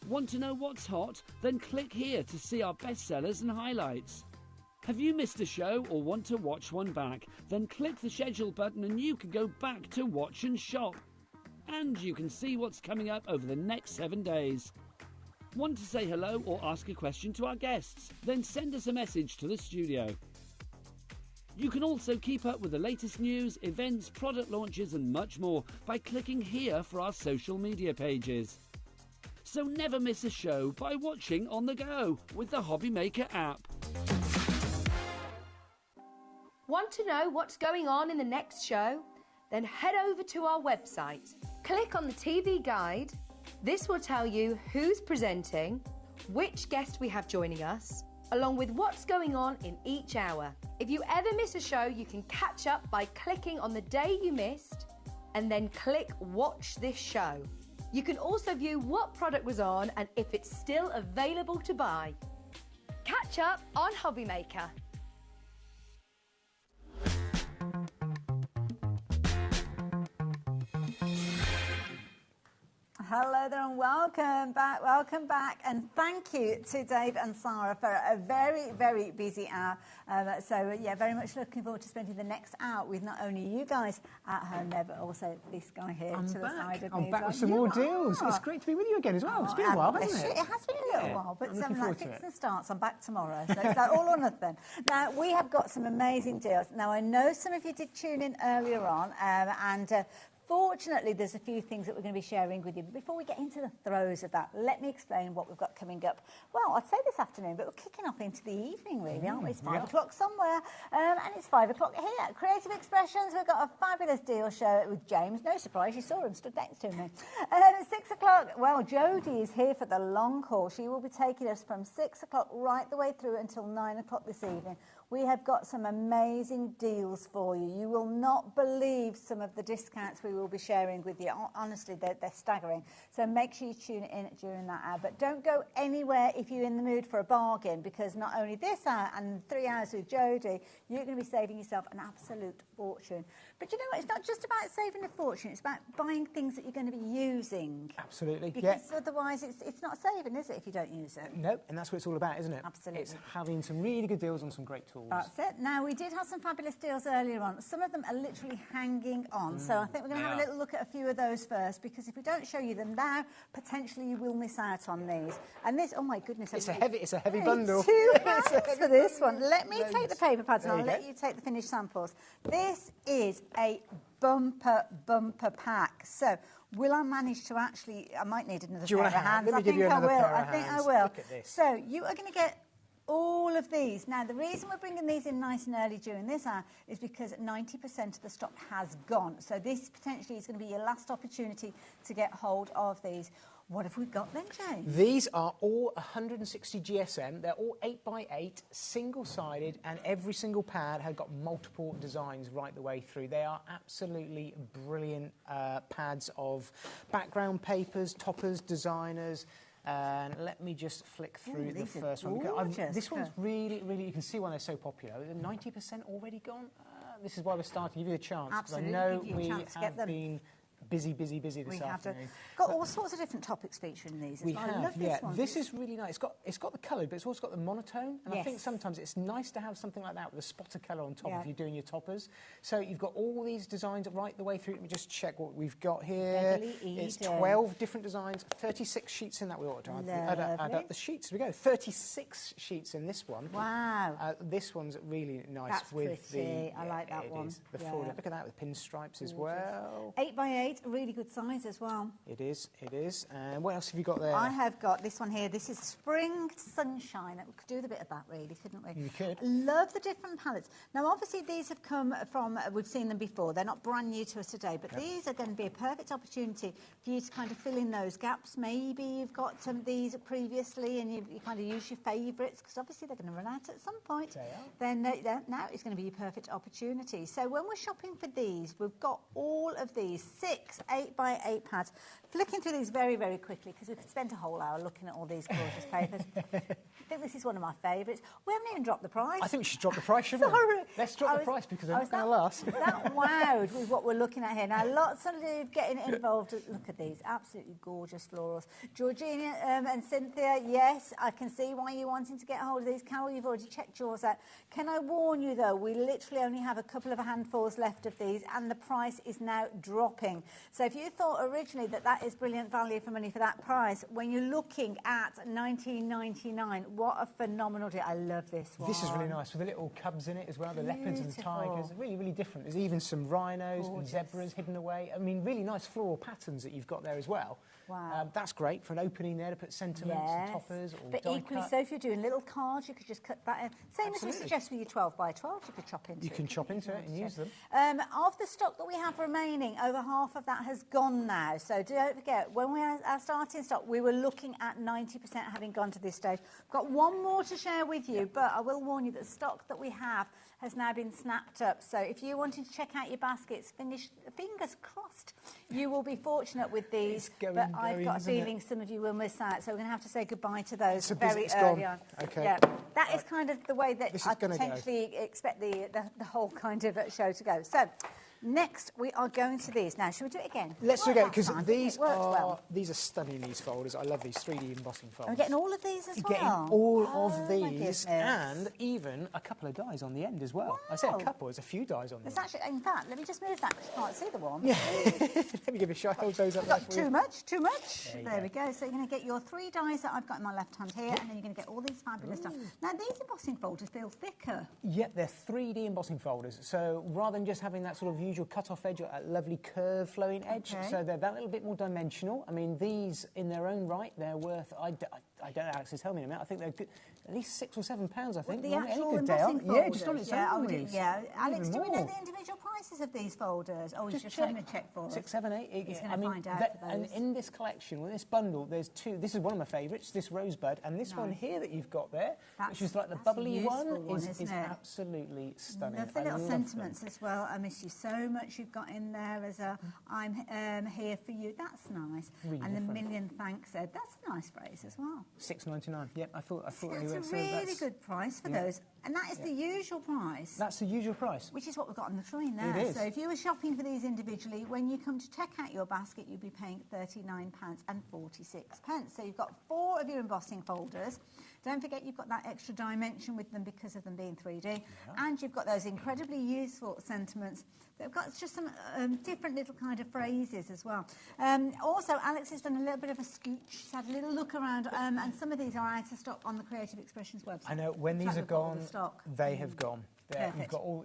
Want to know what's hot? Then click here to see our bestsellers and highlights. Have you missed a show or want to watch one back? Then click the schedule button and you can go back to watch and shop. And you can see what's coming up over the next 7 days. Want to say hello or ask a question to our guests? Then send us a message to the studio. You can also keep up with the latest news, events, product launches and much more by clicking here for our social media pages. So never miss a show by watching on the go with the HobbyMaker app. Want to know what's going on in the next show? Then head over to our website. Click on the TV guide. This will tell you who's presenting, which guest we have joining us, along with what's going on in each hour. If you ever miss a show, you can catch up by clicking on the day you missed and then click Watch This Show. You can also view what product was on and if it's still available to buy. Catch up on HobbyMaker. Hello there and welcome back and thank you to Dave and Sara for a very, very busy hour. Yeah, very much looking forward to spending the next hour with not only you guys at home there, but also this guy here to the side of me. I'm back with some more deals. It's great to be with you again as well. It's been a while, hasn't it? It has been a little while, but like fits and starts. I'm back tomorrow, so it's like all or nothing. Now, we have got some amazing deals. Now, I know some of you did tune in earlier on, fortunately, there's a few things that we're going to be sharing with you. But before we get into the throes of that, let me explain what we've got coming up. Well, I'd say this afternoon, but we're kicking off into the evening, really, aren't we? It's 5 o'clock somewhere, and it's 5 o'clock here. Creative Expressions, we've got a fabulous deal show with James. No surprise, you saw him stood next to me. And then at 6 o'clock, well, Jodie is here for the long haul. She will be taking us from 6 o'clock right the way through until 9 o'clock this evening. We have got some amazing deals for you. You will not believe some of the discounts we will be sharing with you. Honestly, they're staggering. So make sure you tune in during that hour. But don't go anywhere if you're in the mood for a bargain, because not only this hour and 3 hours with Jodie, you're going to be saving yourself an absolute fortune. But you know what? It's not just about saving a fortune. It's about buying things that you're going to be using. Absolutely. Because otherwise it's not saving, is it, if you don't use it? No, and that's what it's all about, isn't it? Absolutely. It's having some really good deals on some great tools. That's it. Now, we did have some fabulous deals earlier on. Some of them are literally hanging on. So I think we're going to have a little look at a few of those first, because if we don't show you them now, potentially you will miss out on these. And this, oh my goodness. It's a heavy bundle. 2 pounds for this one. Let me take the paper pads and I'll let you take the finished samples. This is a bumper pack. So will I manage to actually, I might need another pair of hands. I think I will. I think I will. Look at this. So you are going to get all of these. Now, the reason we're bringing these in nice and early during this hour is because 90% of the stock has gone. So this potentially is going to be your last opportunity to get hold of these. What have we got then, James? These are all 160 GSM. They're all 8x8, single-sided, and every single pad has got multiple designs right the way through. They are absolutely brilliant pads of background papers, toppers, designers. And let me just flick through the first one. This one's really, you can see why they're so popular. 90% already gone. This is why we're starting. Give you a chance. Absolutely. I know we have been busy this afternoon. Got all sorts of different topics featuring in these. I love this one. This is really nice. It's got the colour, but it's also got the monotone. And I think sometimes it's nice to have something like that with a spot of colour on top if you're doing your toppers. So you've got all these designs right the way through. Let me just check what we've got here. It's 12 different designs, 36 sheets in that. We ought to add up the sheets. Here we go. 36 sheets in this one. Wow. This one's really nice. That's with pretty. I like that one. The full, look at that with pinstripes as well. 8x8. A really good size as well. It is. And what else have you got there? I have got this one here. This is Spring Sunshine. We could do with a bit of that, really, couldn't we? You could. Love the different palettes. Now, obviously, these have come from, we've seen them before. They're not brand new to us today, but these are going to be a perfect opportunity for you to kind of fill in those gaps. Maybe you've got some of these previously and you kind of use your favourites, because obviously they're going to run out at some point. Then now it's going to be your perfect opportunity. So when we're shopping for these, we've got all of these 6 6 8x8 pads. Flicking through these very, very quickly because we could spend a whole hour looking at all these gorgeous papers. I think this is one of my favourites. We haven't even dropped the price. I think we should drop the price, shouldn't we? Let's drop the price because they're not going to last. That wowed with what we're looking at here. Now, lots of you getting involved. Look at these, absolutely gorgeous florals. Georgina and Cynthia, yes, I can see why you're wanting to get hold of these. Carol, you've already checked yours out. Can I warn you, though, we literally only have a couple of handfuls left of these, and the price is now dropping. So if you thought originally that is brilliant value for money for that price, when you're looking at $19.99, what a phenomenal deal. I love this one. This is really nice with the little cubs in it as well, the leopards and tigers. Really, really different. There's even some rhinos and zebras hidden away. I mean, really nice floral patterns that you've got there as well. Wow. That's great for an opening there to put sentiments and toppers or But equally so, if you're doing little cards, you could just cut that in. Same as we suggest with your 12x12, you could chop into it. You can chop into it and use them. Of the stock that we have remaining, over half of that has gone now. So don't forget, when we are starting stock, we were looking at 90% having gone to this stage. I've got one more to share with you, but I will warn you that stock that we have has now been snapped up. So if you're wanting to check out your baskets, fingers crossed, you will be fortunate with these. But I've got a feeling some of you will miss out. So we're going to have to say goodbye to those very early on. Okay. Yeah, that is kind of the way that I potentially expect the whole kind of show to go. So next, we are going to these. Now, should we do it again? Let's do it again, because these are stunning, these folders. I love these 3D embossing folders. Are we getting all of these as well? You're getting all of these, and even a couple of dies on the end as well. Wow. I say a couple, there's a few dies on the end. Actually, in fact, let me just move that because you can't see the one. Yeah. Let me give you a shot. Hold those up there for you. Too much. There we go. So you're going to get your 3 dies that I've got in my left hand here, and then you're going to get all these fabulous stuff. Now, these embossing folders feel thicker. Yep, they're 3D embossing folders. So rather than just having that sort of usual cut-off edge, that lovely curve flowing edge, so they're that little bit more dimensional. I mean, these in their own right, they're worth, I don't know, Alex, tell me in a minute, I think they're good, at least £6 or £7, I think. The actual embossing folders? Yeah, just on its own. Alex, do we know the individual prices of these folders? Oh, he's just having a check for us. 6, 7, 8. He's going to find out for those. And in this collection, with this bundle, there's 2. This is one of my favourites, this rosebud, and this one here that you've got there, which is like the bubbly one, is absolutely stunning. Lovely little sentiments as well. I miss you so much. You've got in there as a I'm here for you. That's nice. Really and different. The million thanks, Ed. That's a nice phrase as well. $6.99. Yep, I thought. That's a really good price for those, and that is the usual price. That's the usual price, which is what we've got on the screen there. It is. So if you were shopping for these individually, when you come to check out your basket, you'd be paying £39.46. So you've got 4 of your embossing folders. Don't forget you've got that extra dimension with them because of them being 3D, and you've got those incredibly useful sentiments. They've got just some different little kind of phrases as well. Also, Alex has done a little bit of a scooch. She's had a little look around, and some of these are out of stock on the Creative Expressions website. I know, when these are gone, they have gone.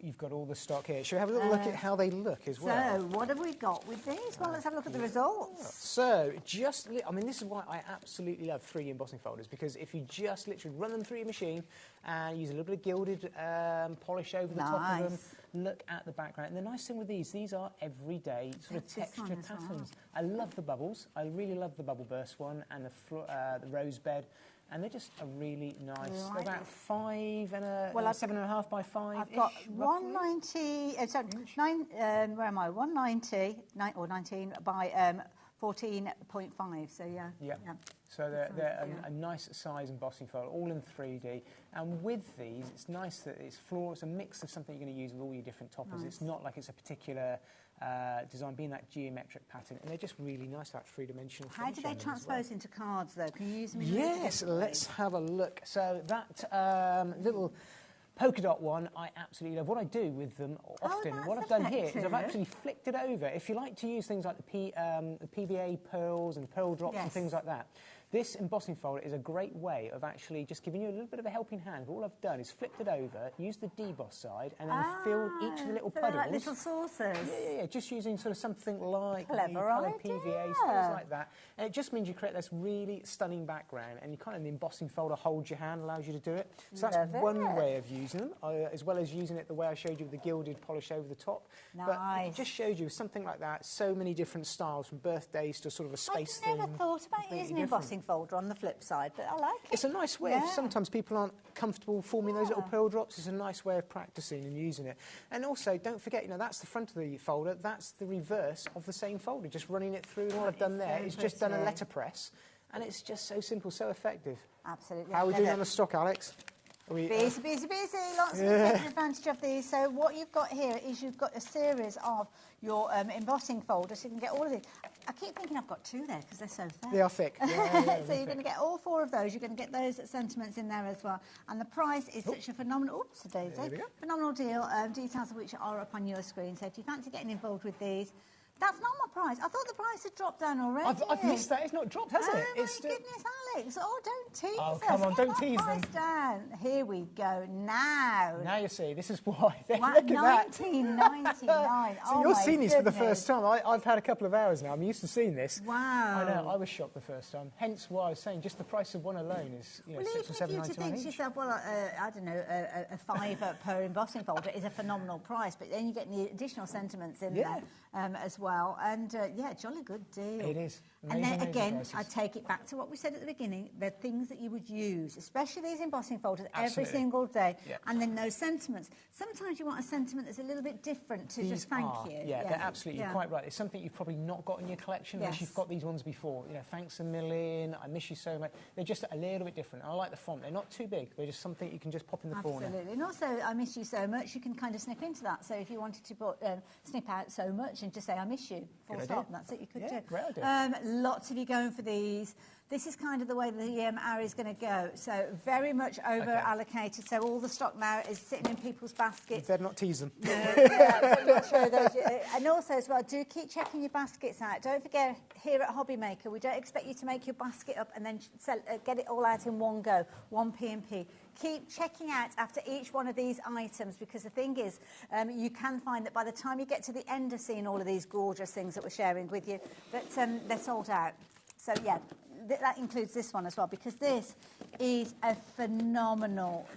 You've got all the stock here. Should we have a little look at how they look as well? So, what have we got with these? Well, let's have a look at the results. So, I mean, this is why I absolutely love 3D embossing folders, because if you just literally run them through your machine and use a little bit of gilded polish over the top of them, look at the background. And the nice thing with these are everyday sort of texture patterns. I love the bubbles. I really love the bubble burst one and the rose bed. And they're just a really nice. They're about 5 and a 7.5 by 5. I've got 190. Where am I? 190 or 19 by 14.5. So yeah. So they're a nice size embossing folder, all in 3D. And with these, it's nice that it's floral. It's a mix of something you're going to use with all your different toppers. Nice. It's not like it's a particular design, being that geometric pattern, and they're just really nice, that 3-dimensional. How do they transpose into cards, though? Can you use them in let's have a look. So that little polka dot one, I absolutely love. What I do with them often, what I've done here is I've actually flicked it over. If you like to use things like the PVA pearls and pearl drops and things like that, this embossing folder is a great way of actually just giving you a little bit of a helping hand. All I've done is flipped it over, used the deboss side, and then filled each of the little puddles. Like little saucers. Yeah, just using sort of something like the coloured PVA, things like that. And it just means you create this really stunning background, and you kind of, the embossing folder holds your hand, allows you to do it. So that's one way of using them, as well as using it the way I showed you with the gilded polish over the top. Nice. But it just shows you something like that, so many different styles, from birthdays to sort of a space thing. I've never thought about using embossing folder on the flip side, but I like it. It's a nice way. If sometimes people aren't comfortable forming those little pearl drops, it's a nice way of practicing and using it. And also, don't forget, you know, that's the front of the folder, that's the reverse of the same folder, just running it through. And all I've done there is just done a letterpress, and it's just so simple, so effective. Absolutely. How are we doing on the stock, Alex? Busy. Lots of taking advantage of these. So what you've got here is you've got a series of your embossing folders. So you can get all of these. I keep thinking I've got 2 there because they're so thick. They are thick. So you're going to get all 4 of those. You're going to get those sentiments in there as well. And the price is such a phenomenal, phenomenal deal. Details of which are up on your screen. So if you fancy getting involved with these, that's not my price. I thought the price had dropped down already. I've missed that. It's not dropped, has it? Oh, my goodness, Alex. Oh, don't tease us. Come on, don't tease them. Down. Here we go. Now. Now you see, this is why. Look at that. $19.99. So you're seeing these for the first time. I've had a couple of hours now. I'm used to seeing this. Wow. I know. I was shocked the first time. Hence why I was saying just the price of one alone is, you know, well, £6 or £7.99 each. You think to yourself, well, I don't know, a £5 per embossing folder is a phenomenal price, but then you get the additional sentiments in there as well. And jolly good deal. It is. Amazing, and then again, I take it back to what we said at the beginning, the things that you would use, especially these embossing folders, every single day, and then those sentiments. Sometimes you want a sentiment that's a little bit different to just thank you. Yeah, they're absolutely, you're quite right. It's something you've probably not got in your collection unless you've got these ones before. You know, thanks a million, I miss you so much. They're just a little bit different. I like the font. They're not too big. They're just something you can just pop in the corner. Absolutely. And also, I miss you so much, you can kind of snip into that. So if you wanted to put, snip out so much and just say, I miss you, full stop, that's it you could do. Great idea. Lots of you going for these. This is kind of the way the arrow is going to go. So very much over allocated. So all the stock now is sitting in people's baskets. Better not tease them. I'll show those. And also as well, do keep checking your baskets out. Don't forget, here at HobbyMaker, we don't expect you to make your basket up and then get it all out in one go, one P&P. Keep checking out after each one of these items, because the thing is, you can find that by the time you get to the end of seeing all of these gorgeous things that we're sharing with you, that they're sold out. So yeah, that includes this one as well, because this is a phenomenal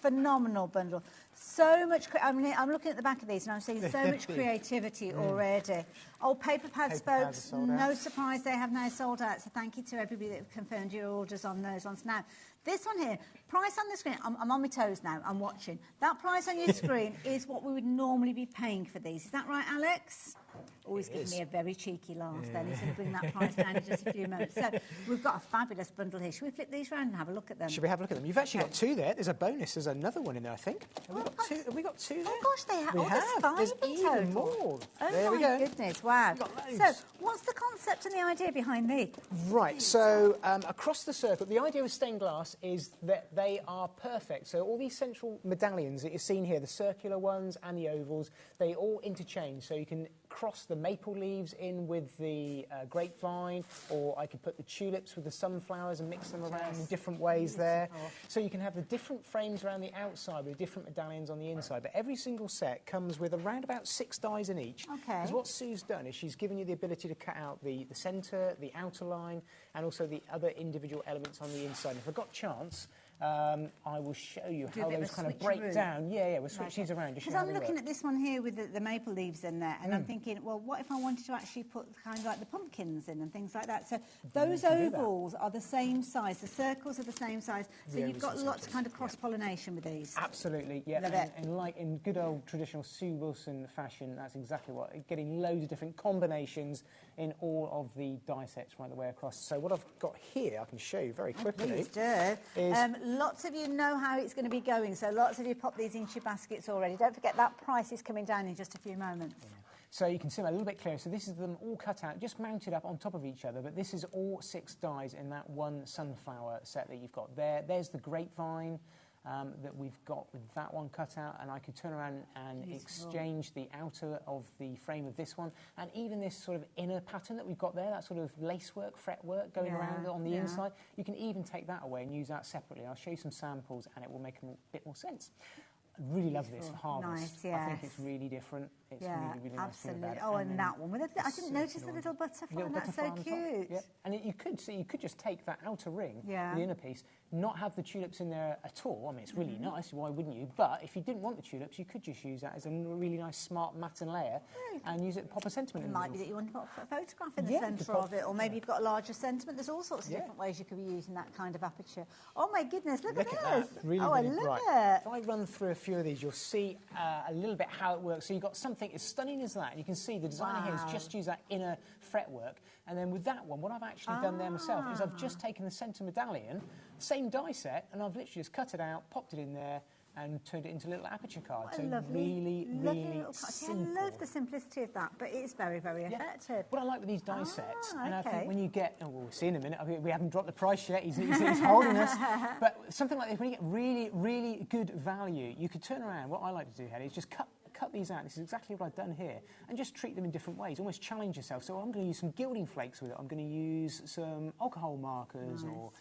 bundle. So much, I'm looking at the back of these and I'm seeing so much creativity already. Old paper pads, folks, no surprise they have now sold out. So thank you to everybody that confirmed your orders on those ones. Now, this one here, price on the screen, I'm on my toes now, I'm watching. That price on your screen is what we would normally be paying for these. Is that right, Alex? Always giving me a very cheeky laugh then. He's going to bring that price down in just a few moments. So we've got a fabulous bundle here. Should we flip these around and have a look at them? Should we have a look at them? You've actually got 2 there. There's a bonus. There's another one in there, I think. Have we got 2 there? Oh, gosh, they have. There's 5 in even total. more. Oh, there we my go. goodness, wow. So what's the concept and the idea behind these? Right, so across the circle, the idea with stained glass is that they are perfect. So all these central medallions that you're seeing here, the circular ones and the ovals, they all interchange. So you can cross the maple leaves in with the grapevine, or I could put the tulips with the sunflowers and mix them around in different ways there. So you can have the different frames around the outside with different medallions on the inside. But every single set comes with around about 6 dies in each. Okay. Because what Sue's done is she's given you the ability to cut out the centre, the outer line, and also the other individual elements on the inside. And if I've got chance, I will show you how those kind of break down. Yeah, we'll switch these around. Because I'm looking at this one here with the maple leaves in there, and I'm thinking, well, what if I wanted to actually put kind of like the pumpkins in and things like that? So those ovals are the same size, the circles are the same size, so you've got lots of kind of cross-pollination with these. Absolutely, yeah. And like in good old traditional Sue Wilson fashion, that's exactly what, getting loads of different combinations in all of the die sets right the way across. So what I've got here, I can show you very quickly. Please do. Lots of you know how it's going to be going, so lots of you pop these into your baskets already. Don't forget that price is coming down in just a few moments. Yeah. So you can see them a little bit clearer. So this is them all cut out, just mounted up on top of each other, but this is all 6 dies in that one sunflower set that you've got there. There's the grapevine that we've got with that one cut out, and I could turn around and exchange the outer of the frame of this one, and even this sort of inner pattern that we've got there, that sort of lacework, fretwork going around on the inside. You can even take that away and use that separately. I'll show you some samples and it will make a bit more sense. I really love this for harvest. Nice, I think it's really different. It's really, really nice thing about it. Oh, and that one. I didn't notice the little butterfly. That's so cute. Yep. And you could just take that outer ring, the inner piece, not have the tulips in there at all. I mean, it's really nice. Why wouldn't you? But if you didn't want the tulips, you could just use that as a really nice, smart matten layer and use it to pop a sentiment in the middle. It might be that you want to put a photograph in the centre of it, or maybe you've got a larger sentiment. There's all sorts of different ways you could be using that kind of aperture. Oh, my goodness, look at this. Really, I love it. If I run through a few of these, you'll see a little bit how it works. So you've got something as stunning as that. And you can see the designer here has just used that inner fretwork. And then with that one, what I've actually done there myself is I've just taken the centre medallion, same die set, and I've literally just cut it out, popped it in there, and turned it into a little aperture card. So really simple. I love the simplicity of that, but it's very, very effective. What I like with these die sets, and I think when you get, we'll see in a minute, we haven't dropped the price yet, he's holding us, but something like this, when you get really, really good value, you could turn around. What I like to do, Hedy, is just cut these out. This is exactly what I've done here, and just treat them in different ways, almost challenge yourself. So I'm going to use some gilding flakes with it. I'm going to use some alcohol markers, or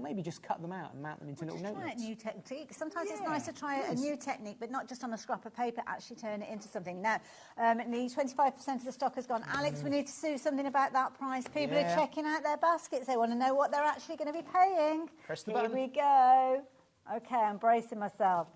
maybe just cut them out and mount them into little notebooks. Try a new technique. Sometimes it's nice to try a new technique, but not just on a scrap of paper, actually turn it into something. Now, nearly 25% of the stock has gone. Alex, we need to do something about that price. People are checking out their baskets. They want to know what they're actually going to be paying. Press the button. Here we go. OK, I'm bracing myself.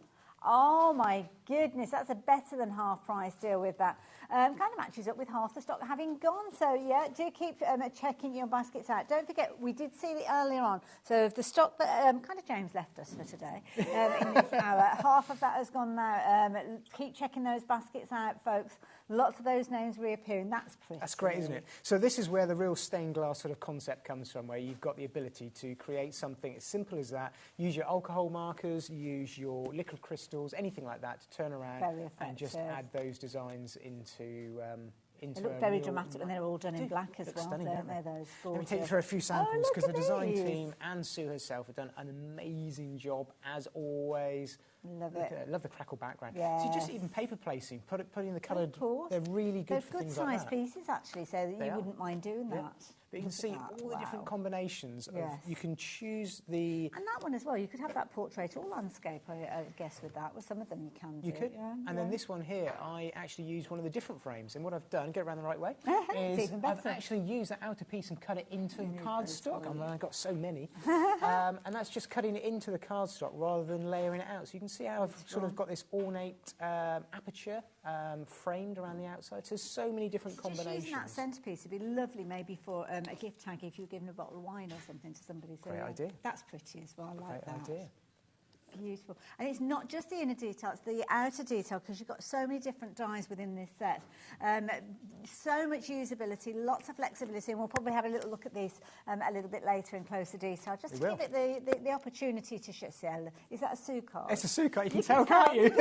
Oh, my goodness, that's a better than half price deal with that. Kind of matches up with half the stock having gone. So, yeah, do keep checking your baskets out. Don't forget, we did see it earlier on. So the stock that kind of James left us for today in this hour, half of that has gone now. Keep checking those baskets out, folks. Lots of those names reappearing. That's pretty. That's great, isn't it? So this is where the real stained glass sort of concept comes from, where you've got the ability to create something as simple as that. Use your alcohol markers, use your liquid crystals, anything like that to turn around and just add those designs into they look very dramatic when they're all done in black as well, don't they? Those Let me take you through a few samples, because the design team and Sue herself have done an amazing job, as always. Love it. Love the crackle background. Yes. So just even paper placing, putting the coloured, they're really good for things like that. They're good sized pieces, actually, so that you wouldn't mind doing that. But you can see all the different combinations. You can choose the... And that one as well, you could have that portrait or landscape, I guess, with that. With some of them you can do. You could. And then this one here, I actually used one of the different frames. And what I've done, get around the right way, is I've actually used that outer piece and cut it into cardstock. I've got so many. And that's just cutting it into the cardstock rather than layering it out. So you can see how I've sort of got this ornate aperture framed around the outside. So there's so many different combinations. Just using that centrepiece would be lovely, maybe for a gift tag if you're giving a bottle of wine or something to somebody. So great idea. That's pretty as well. I like that. Great idea. Beautiful. And it's not just the inner detail, it's the outer detail, because you've got so many different dies within this set. So much usability, lots of flexibility, and we'll probably have a little look at these a little bit later in closer detail, just to give it the opportunity to show. Is that a Sue card? It's a Sue card, you can tell, can't you?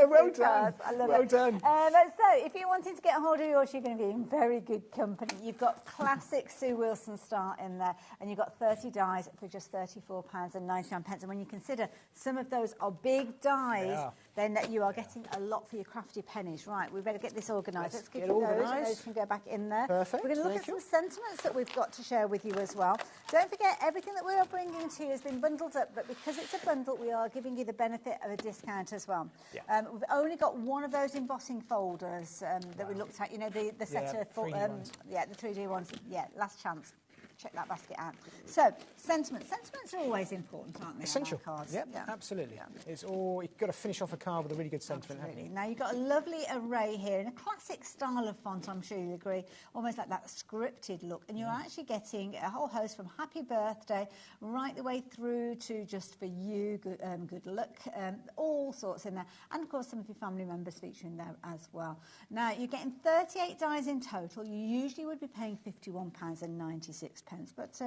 Well done. I love it. Well done. So, if you're wanting to get a hold of yours, you're going to be in very good company. You've got classic Sue Wilson start in there, and you've got 30 dies for just £34.99. And when you consider some of those are big dies, then you are getting a lot for your crafty pennies. Right, we better get this organised. Let's get those. Those can go back in there. Perfect. We're going to look at some sentiments that we've got to share with you as well. Don't forget, everything that we are bringing to you has been bundled up, but because it's a bundle, we are giving you the benefit of a discount as well. We've only got one of those embossing folders that we looked at. You know, the set of 3D ones. the 3D ones. Yeah, last chance. Check that basket out. So, sentiments. Sentiments are always important, aren't they? Essential. On our cards? Yep, absolutely. It's all, you've got to finish off a card with a really good sentiment. Absolutely. Now, you've got a lovely array here in a classic style of font, I'm sure you'll agree, almost like that scripted look. And you're actually getting a whole host from happy birthday right the way through to just for you, good luck, all sorts in there. And, of course, some of your family members featuring there as well. Now, you're getting 38 dies in total. You usually would be paying £51.96. But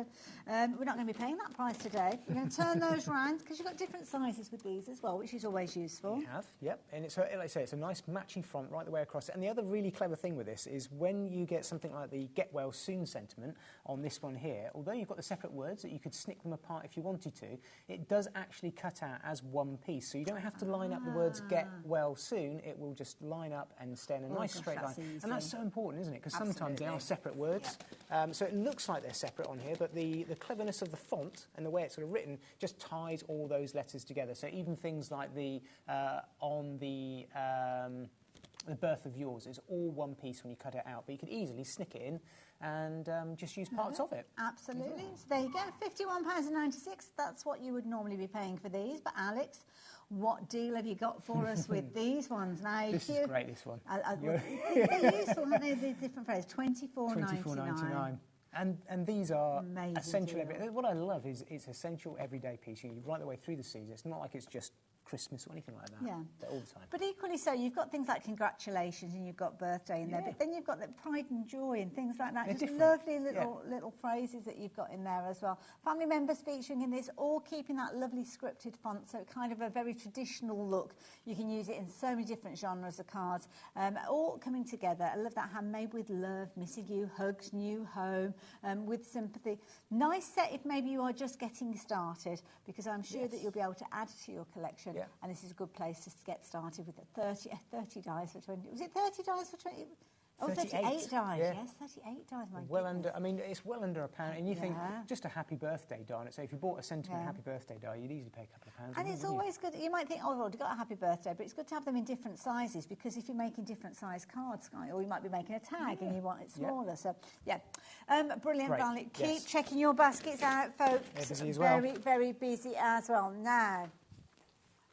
we're not going to be paying that price today. We're going to turn those round, because you've got different sizes with these as well, which is always useful. You have, yep. And it's, like I say, it's a nice matching front right the way across it. And the other really clever thing with this is when you get something like the get well soon sentiment on this one here, although you've got the separate words that you could snip them apart if you wanted to, it does actually cut out as one piece. So you don't have to line up the words get well soon. It will just line up and stay in a nice straight line. Easy. And that's so important, isn't it? Because sometimes they are separate words. So it looks like they're separate on here, but the cleverness of the font and the way it's sort of written just ties all those letters together. So even things like the on the the birth of yours is all one piece when you cut it out, but you could easily snick it in and just use parts of it. Absolutely. So there you go, £51.96. That's what you would normally be paying for these. But Alex, what deal have you got for us with these ones now? This is great. This one. They're useful, aren't they? The different phrase. £24.99. And these are amazing essential. deal. What I love is it's essential everyday piece. You right the way through the season. It's not like it's just Christmas or anything like that. Yeah. They're all the time. But equally so, you've got things like congratulations and you've got birthday in there, but then you've got the pride and joy and things like that. They're just different. lovely little phrases that you've got in there as well. Family members featuring in this, all keeping that lovely scripted font, so kind of a very traditional look. You can use it in so many different genres of cards, all coming together. I love that, handmade with love, missing you, hugs, new home, with sympathy. Nice set if maybe you are just getting started, because I'm sure that you'll be able to add to your collection. Yeah. And this is a good place to get started with 30 dies for 20. Was it 30 dies for 20? Oh, 38 dies, yes, 38 dies, my well goodness. under, I mean, it's well under £1, and you think, just a happy birthday die on it, so if you bought a sentiment happy birthday die, you'd easily pay a couple of pounds. And it's always good, you might think, oh, well, you've got a happy birthday, but it's good to have them in different sizes, because if you're making different size cards, or you might be making a tag and you want it smaller, so, brilliant, Violet. Keep checking your baskets out, folks. They're busy as well. Very, very busy as well. Now,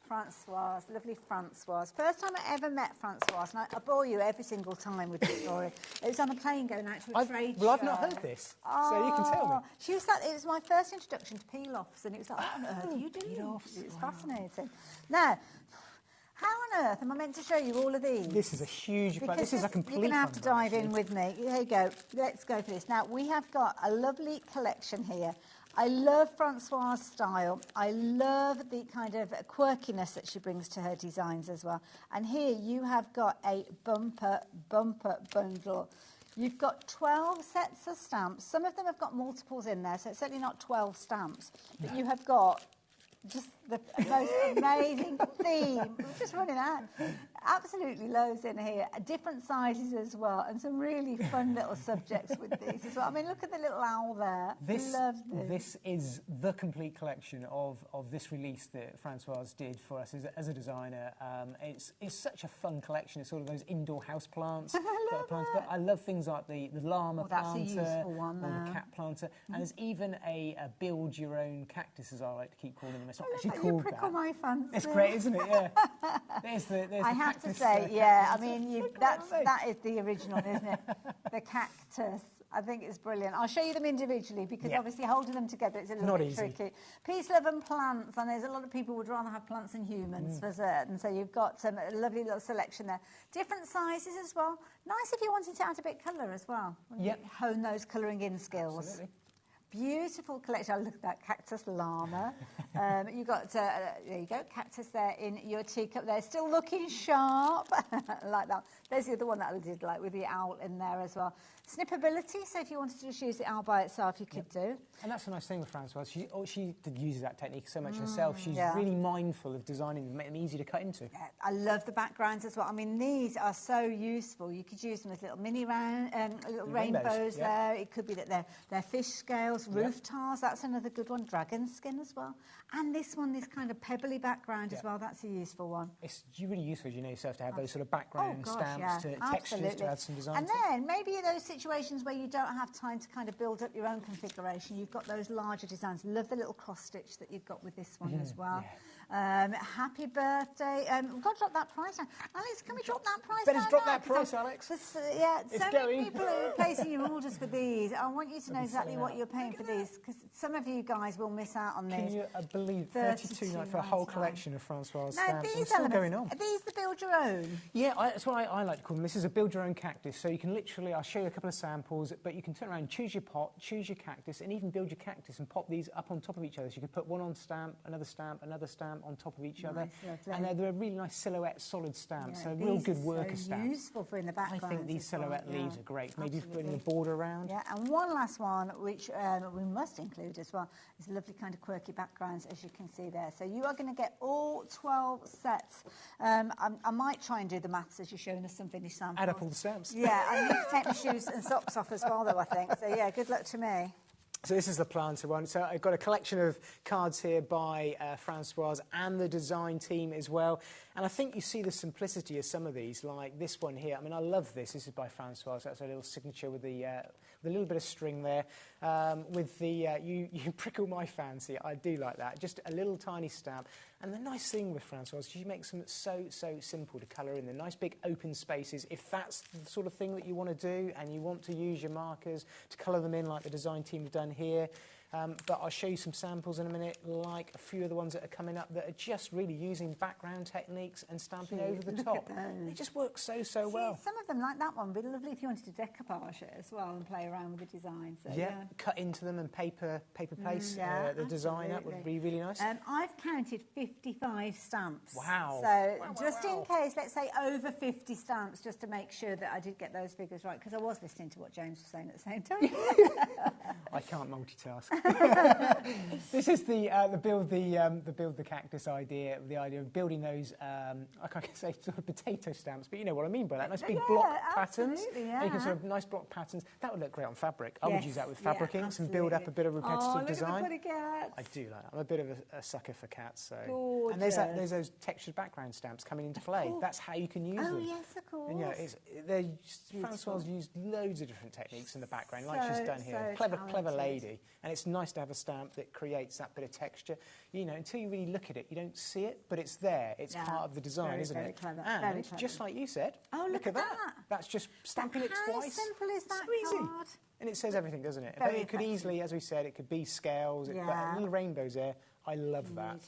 Francoise, lovely Francoise. First time I ever met Francoise, and I bore you every single time with the story. It was on a plane going out to a trade show. Well, I've not heard this, so you can tell me. She was it was my first introduction to peel-offs, and it was like, what on earth are you doing? Peel-offs. It was fascinating. Now, how on earth am I meant to show you all of these? This is a huge... This is a complete... You're going to have to dive in with me. Here you go. Let's go for this. Now, we have got a lovely collection here. I love Francois' style. I love the kind of quirkiness that she brings to her designs as well. And here you have got a bumper bundle. You've got 12 sets of stamps. Some of them have got multiples in there, so it's certainly not 12 stamps. But you have got just the most amazing theme. We're just running out. Absolutely loads in here. Different sizes as well, and some really fun little subjects with these as well. I mean, look at the little owl there. Love this. This is the complete collection of this release that Francoise did for us as a designer. It's such a fun collection. It's sort of those indoor house plants. But I love things like the llama planter, that's a useful one, or the cat planter, and there's even a build your own cactus, as I like to keep calling them. It's not actually called that. My fancy. It's great, isn't it? Yeah. There's I have to say, I mean, that is the original, isn't it? The cactus. I think it's brilliant. I'll show you them individually, because obviously holding them together is a little bit tricky. Peace, love and plants, and there's a lot of people would rather have plants than humans for certain. So you've got some lovely little selection there. Different sizes as well. Nice if you wanted to add a bit of colour as well. Hone those colouring in skills. Absolutely. Beautiful collection. Oh, look at that cactus llama. You've got, there you go, cactus there in your teacup there. Still looking sharp. Like that. There's the other one that I did like with the owl in there as well. Snippability, so if you wanted to just use the owl by itself, you could do. And that's a nice thing with Francoise. She uses that technique so much herself. She's really mindful of designing them, make them easy to cut into. Yeah, I love the backgrounds as well. I mean, these are so useful. You could use them as little mini little rainbows there. It could be that they're fish scales, roof tiles. That's another good one. Dragon skin as well. And this one, this kind of pebbly background as well. That's a useful one. It's really useful, as you know yourself, to have those sort of background stamps, to textures, to add some design. And then maybe in those situations where you don't have time to kind of build up your own configuration, you've got those larger designs. Love the little cross stitch that you've got with this one as well. Happy birthday. We've got to drop that price down. Alex, can we drop that price down? Better drop that price, Alex. So many people who are placing your orders for these. I want you to know exactly what you're paying for these, because some of you guys will miss out on these. Can you believe £32.99 for a whole collection of Francoise stamps? These still going on. Are these the build your own? Yeah, that's what I like to call them. This is a build your own cactus. So you can literally, I'll show you a couple of samples, but you can turn around, choose your pot, choose your cactus, and even build your cactus and pop these up on top of each other. So you could put one on stamp, another stamp on top of each other. And they're a really nice silhouette, solid stamps. So real good worker stamps. Useful for in the background. I think these silhouette leaves are great. Maybe putting a border around. Yeah, and one last one, which we must include as well, is lovely kind of quirky backgrounds, as you can see there. So you are going to get all 12 sets. I might try and do the maths as you're showing us some finished samples. Add up all the stamps. Yeah, I need to take my shoes and socks off as well, though, I think. So, yeah, good luck to me. So this is the planter one. So I've got a collection of cards here by Francoise and the design team as well. And I think you see the simplicity of some of these, like this one here. I mean, I love this. This is by Francoise. That's a little signature with the with a little bit of string there. With the you prickle my fancy. I do like that. Just a little tiny stamp. And the nice thing with Francoise, she makes them so simple to colour in. The nice big open spaces. If that's the sort of thing that you want to do, and you want to use your markers to colour them in, like the design team have done here. But I'll show you some samples in a minute, like a few of the ones that are coming up that are just really using background techniques and stamping over the top. They just work so well. Some of them, like that one, would be lovely if you wanted to decoupage it as well and play around with the design. So, yeah, cut into them and paper place the design up would be really nice. I've counted 55 stamps. Wow. So just in case, let's say over 50 stamps, just to make sure that I did get those figures right, because I was listening to what James was saying at the same time. I can't multitask. This is the build the cactus idea. The idea of building those I can't say sort of potato stamps, but you know what I mean by that. Nice big block patterns. Yeah. You can sort of nice block patterns. That would look great on fabric. I would use that with fabric inks and build up a bit of repetitive design. I do like that. I'm a bit of a sucker for cats. So gorgeous. And there's those textured background stamps coming into play. That's how you can use them. Oh yes, of course. And, Francoise used loads of different techniques in the background, like she's done here. Clever lady. And it's nice to have a stamp that creates that bit of texture. You know, until you really look at it, you don't see it, but it's there. It's part of the design, isn't it? Clever. And just like you said, look at that. That's just stamping it twice. How simple is that card? And it says everything, doesn't it? It could easily, as we said, it could be scales, little rainbows there. I love that.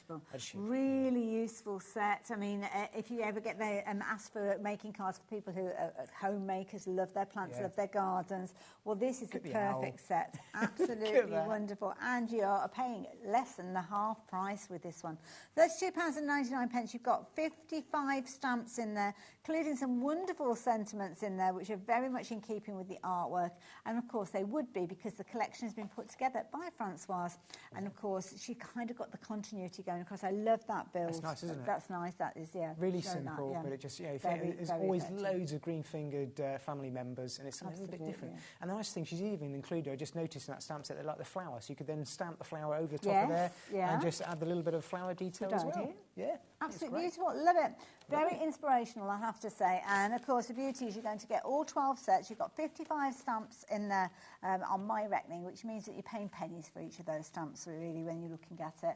Really useful set. I mean, if you ever get asked for making cards for people who are homemakers, love their plants, love their gardens, well, this is the perfect set. Absolutely wonderful. And you are paying less than the half price with this one. £32.99. You've got 55 stamps in there, including some wonderful sentiments in there, which are very much in keeping with the artwork. And, of course, they would be because the collection has been put together by Francoise. And, of course, she kind of got the continuity going across. I love that build. That's nice, isn't it? That's nice. That is, really simple, but it just, there's always loads of green-fingered family members, and it's a little bit different. And the nice thing, she's even included, I just noticed in that stamp set, they like the flower, so you could then stamp the flower over the top of there and just add the little bit of flower detail as well. Yeah, absolutely beautiful. Love it. Very inspirational, I have to say. And, of course, the beauty is you're going to get all 12 sets. You've got 55 stamps in there on my reckoning, which means that you're paying pennies for each of those stamps, really, when you're looking at it.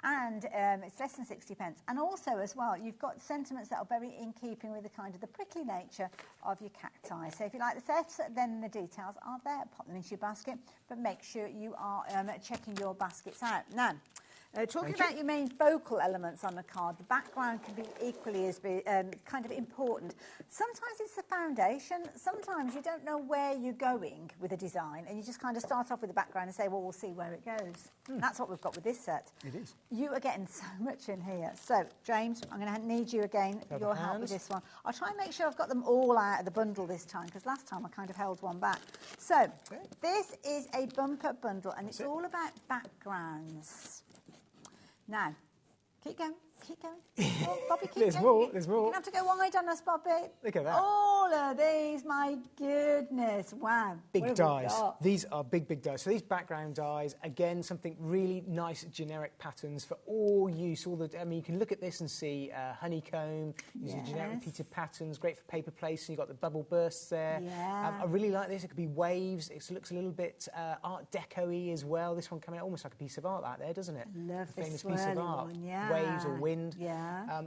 And it's less than 60 pence. And also, as well, you've got sentiments that are very in keeping with the kind of the prickly nature of your cacti. So if you like the set, then the details are there. Pop them into your basket, but make sure you are checking your baskets out. Now, talking about your main focal elements on the card, the background can be equally as kind of important. Sometimes it's the foundation. Sometimes you don't know where you're going with a design, and you just kind of start off with the background and say, well, we'll see where it goes. That's what we've got with this set. It is. You are getting so much in here. So, James, I'm going to need you again, your help with this one. I'll try and make sure I've got them all out of the bundle this time, because last time I kind of held one back. So, this is a bumper bundle, and it's all about backgrounds. Now, keep going. Oh, Bobby, keep going. There's more. You have to go wide on us, Bobby. Look at that. All of these, my goodness. Wow. Big dies. These are big dies. So these background dies, again, something really nice, generic patterns for all use. I mean, you can look at this and see honeycomb, using generic repeated patterns, great for paper place. You've got the bubble bursts there. I really like this. It could be waves. It looks a little bit Art Deco-y as well. This one coming out almost like a piece of art out there, doesn't it? Love the famous this piece of art. One, waves or wind.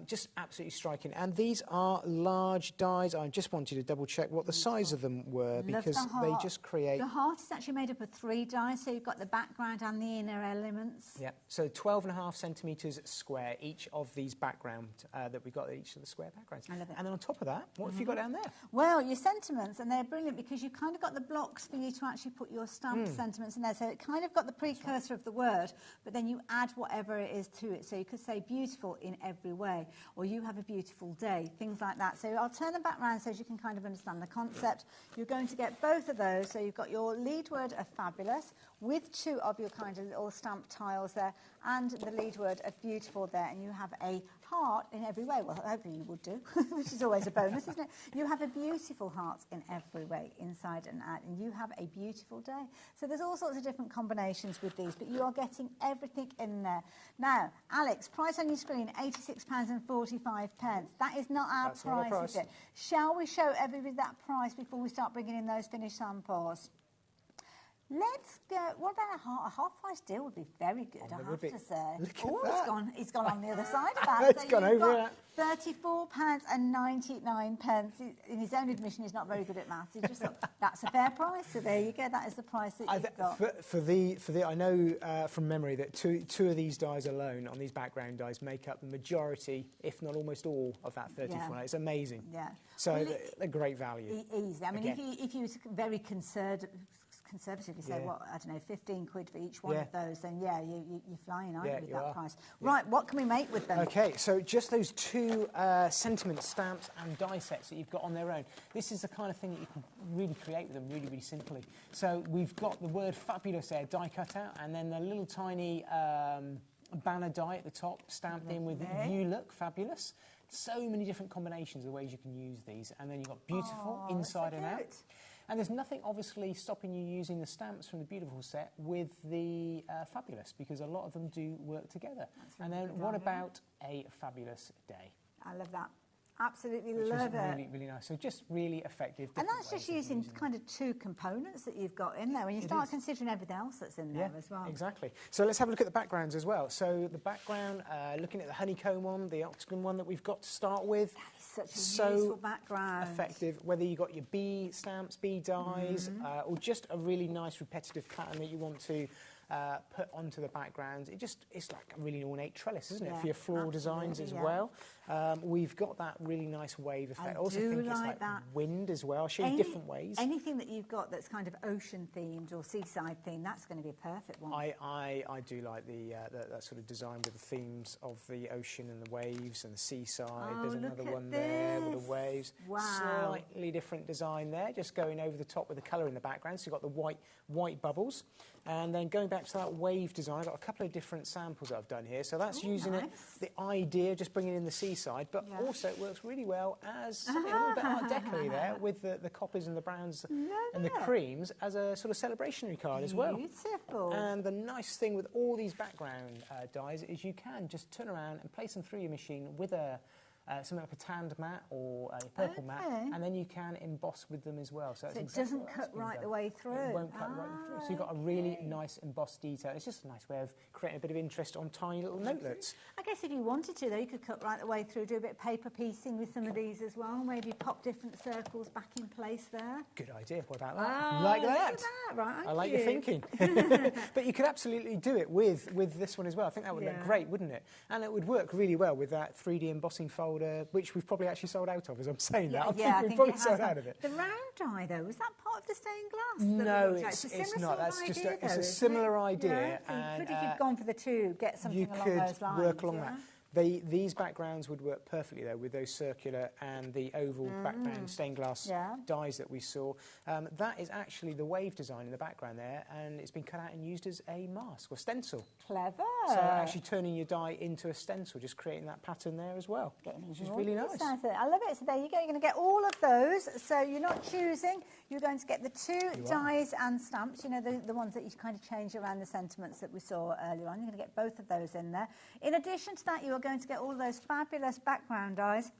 Just absolutely striking. And these are large dies. I just wanted to double check what the size of them were, because they just create... The heart is actually made up of 3 dies, so you've got the background and the inner elements. Yeah, so 12.5 centimetres square, each of these background that we've got, each of the square backgrounds. I love it. And then on top of that, what have you got down there? Well, your sentiments, and they're brilliant because you've kind of got the blocks for you to actually put your stamp sentiments in there. So it kind of got the precursor of the word, but then you add whatever it is to it. So you could say beautiful in every way, or you have a beautiful day, things like that. So I'll turn them back around so you can kind of understand the concept. You're going to get both of those. So you've got your lead word of fabulous, with 2 of your kind of little stamp tiles there, and the lead word of beautiful there, and you have a heart in every way. Well, hopefully you would do, which is always a bonus, isn't it? You have a beautiful heart in every way, inside and out, and you have a beautiful day. So there's all sorts of different combinations with these, but you are getting everything in there. Now, Alex, price on your screen, £86.45. That is not our price, is it? Shall we show everybody that price before we start bringing in those finished samples? Let's go. What about a half-price deal? Would be very good, I have to say. Oh, he's gone on the other side of that. It's gone over it. £34.99. In his own admission, he's not very good at maths. He just thought, that's a fair price. So there you go. That is the price that you've got. For the, I know from memory that two of these dies alone, on these background dies, make up the majority, if not almost all, of that 34. Yeah. It's amazing. Yeah. So well, they're great value. Easy. I mean, if you was very conservatively say, what, I don't know, 15 quid for each one of those, then you're flying, aren't you, with that price? Right, what can we make with them? Okay, so just those 2 sentiment stamps and die sets that you've got on their own. This is the kind of thing that you can really create with them really, really simply. So we've got the word fabulous there, die cut out, and then the little tiny banner die at the top stamped in with you look fabulous. So many different combinations of ways you can use these, and then you've got beautiful inside and out. And there's nothing, obviously, stopping you using the stamps from the beautiful set with the fabulous, because a lot of them do work together. And then what about a fabulous day? I love that. Absolutely love it. Really, really nice. So just really effective. And that's just using kind of 2 components that you've got in there when you start considering everything else that's in there as well. Exactly. So let's have a look at the backgrounds as well. So the background, looking at the honeycomb one, the octagon one that we've got to start with. That is such a useful background. Effective, whether you got your bee stamps, bee dies, or just a really nice repetitive pattern that you want to put onto the background. It's like a really ornate trellis, isn't it, for your floral designs as well. We've got that really nice wave effect. I also think it's like that wind as well. I'll show you different ways. Anything that you've got that's kind of ocean themed or seaside themed, that's going to be a perfect one. I do like that sort of design with the themes of the ocean and the waves and the seaside. There's another one there with the waves. Wow. Slightly different design there, just going over the top with the colour in the background. So you've got the white bubbles. And then going back to that wave design, I've got a couple of different samples that I've done here. So that's using the idea, just bringing in the seaside, but also it works really well as something a little bit Art Deco there with the coppers and the browns and the creams as a sort of celebrationary card as well. Beautiful. And the nice thing with all these background dies is you can just turn around and place them through your machine with something like a tanned mat or a purple mat, and then you can emboss with them as well. So it doesn't cut right the way through. It won't cut right through. So you've got a really nice embossed detail. It's just a nice way of creating a bit of interest on tiny little notelets. I guess if you wanted to, though, you could cut right the way through, do a bit of paper piecing with some of these as well. Maybe pop different circles back in place there. Good idea. What about that? Like that? Right, I like your thinking. But you could absolutely do it with this one as well. I think that would look great, wouldn't it? And it would work really well with that 3D embossing folder, which we've probably actually sold out of, as I'm saying that. I think we've probably sold out of it. The round die, though, was that part of the stained glass? No, it's not. That's just it's a similar idea. Yeah, so if you've gone for the 2, get something along those lines. You could work along that. These backgrounds would work perfectly, though, with those circular and the oval background stained glass dies that we saw. That is actually the wave design in the background there, and it's been cut out and used as a mask or stencil. Clever. So actually turning your die into a stencil, just creating that pattern there as well, which is really nice. I love it. So there you go. You're going to get all of those. So you're not choosing. You're going to get the 2 dies and stamps, you know, the ones that you kind of change around the sentiments that we saw earlier on. You're going to get both of those in there. In addition to that, you are going to get all those fabulous background dies.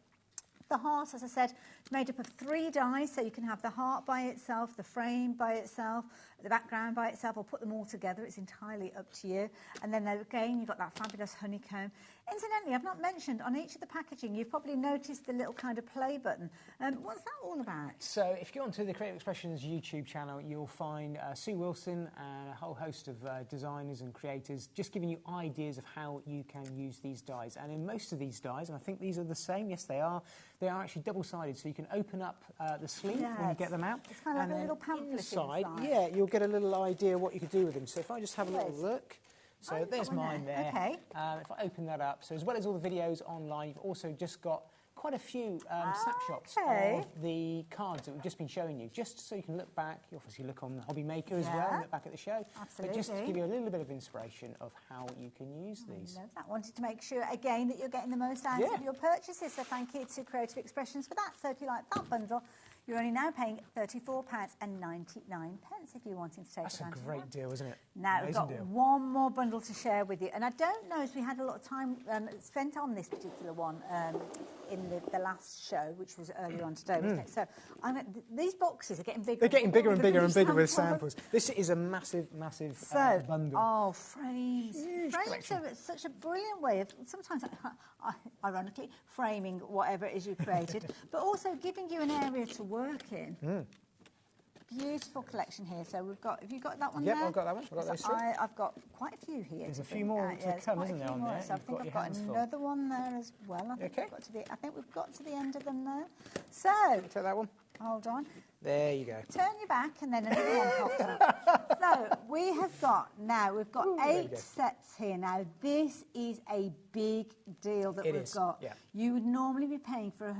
The heart, as I said, is made up of 3 dies, so you can have the heart by itself, the frame by itself, the background by itself, or put them all together. It's entirely up to you. And then again, you've got that fabulous honeycomb. Incidentally, I've not mentioned, on each of the packaging, you've probably noticed the little kind of play button. What's that all about? So if you go onto the Creative Expressions YouTube channel, you'll find Sue Wilson and a whole host of designers and creators just giving you ideas of how you can use these dies. And in most of these dies, and I think these are the same, yes they are actually double-sided, so you can open up the sleeve when you get them out. It's kind of like a little pamphlet inside. You'll get a little idea what you could do with them. So if I just have a little look. So there's mine there. Okay. If I open that up, so as well as all the videos online, you've also just got quite a few snapshots of the cards that we've just been showing you, just so you can look back. You obviously look on the HobbyMaker as well, and look back at the show. Absolutely. But just to give you a little bit of inspiration of how you can use these. I love that. Wanted to make sure, again, that you're getting the most out of your purchases. So thank you to Creative Expressions for that. So if you like that bundle, you're only now paying £34.99 if you're wanting to take advantage of that. That's a great deal, isn't it? Now, we've got one more bundle to share with you. And I don't know if we had a lot of time spent on this particular one in the last show, which was earlier on today, wasn't it? So these boxes are getting bigger. They're getting bigger and bigger and bigger with samples. This is a massive bundle. Oh, frames. Huge Frames collection. are such a brilliant way of, sometimes, ironically, framing whatever it is you created, but also giving you an area to work in. Beautiful collection here. So we've got, have you got that one there? Yep, I've got that one. I've got those three. I've got quite a few here. There's a few more to come, isn't there, on there? So I think I've got another one there as well. I think we've got to the end of them now. So, take that one. Hold on. There you go. Turn your back and then another one pops up. So we've got 8 sets here now. This is a big deal that we've got. Yeah. You would normally be paying for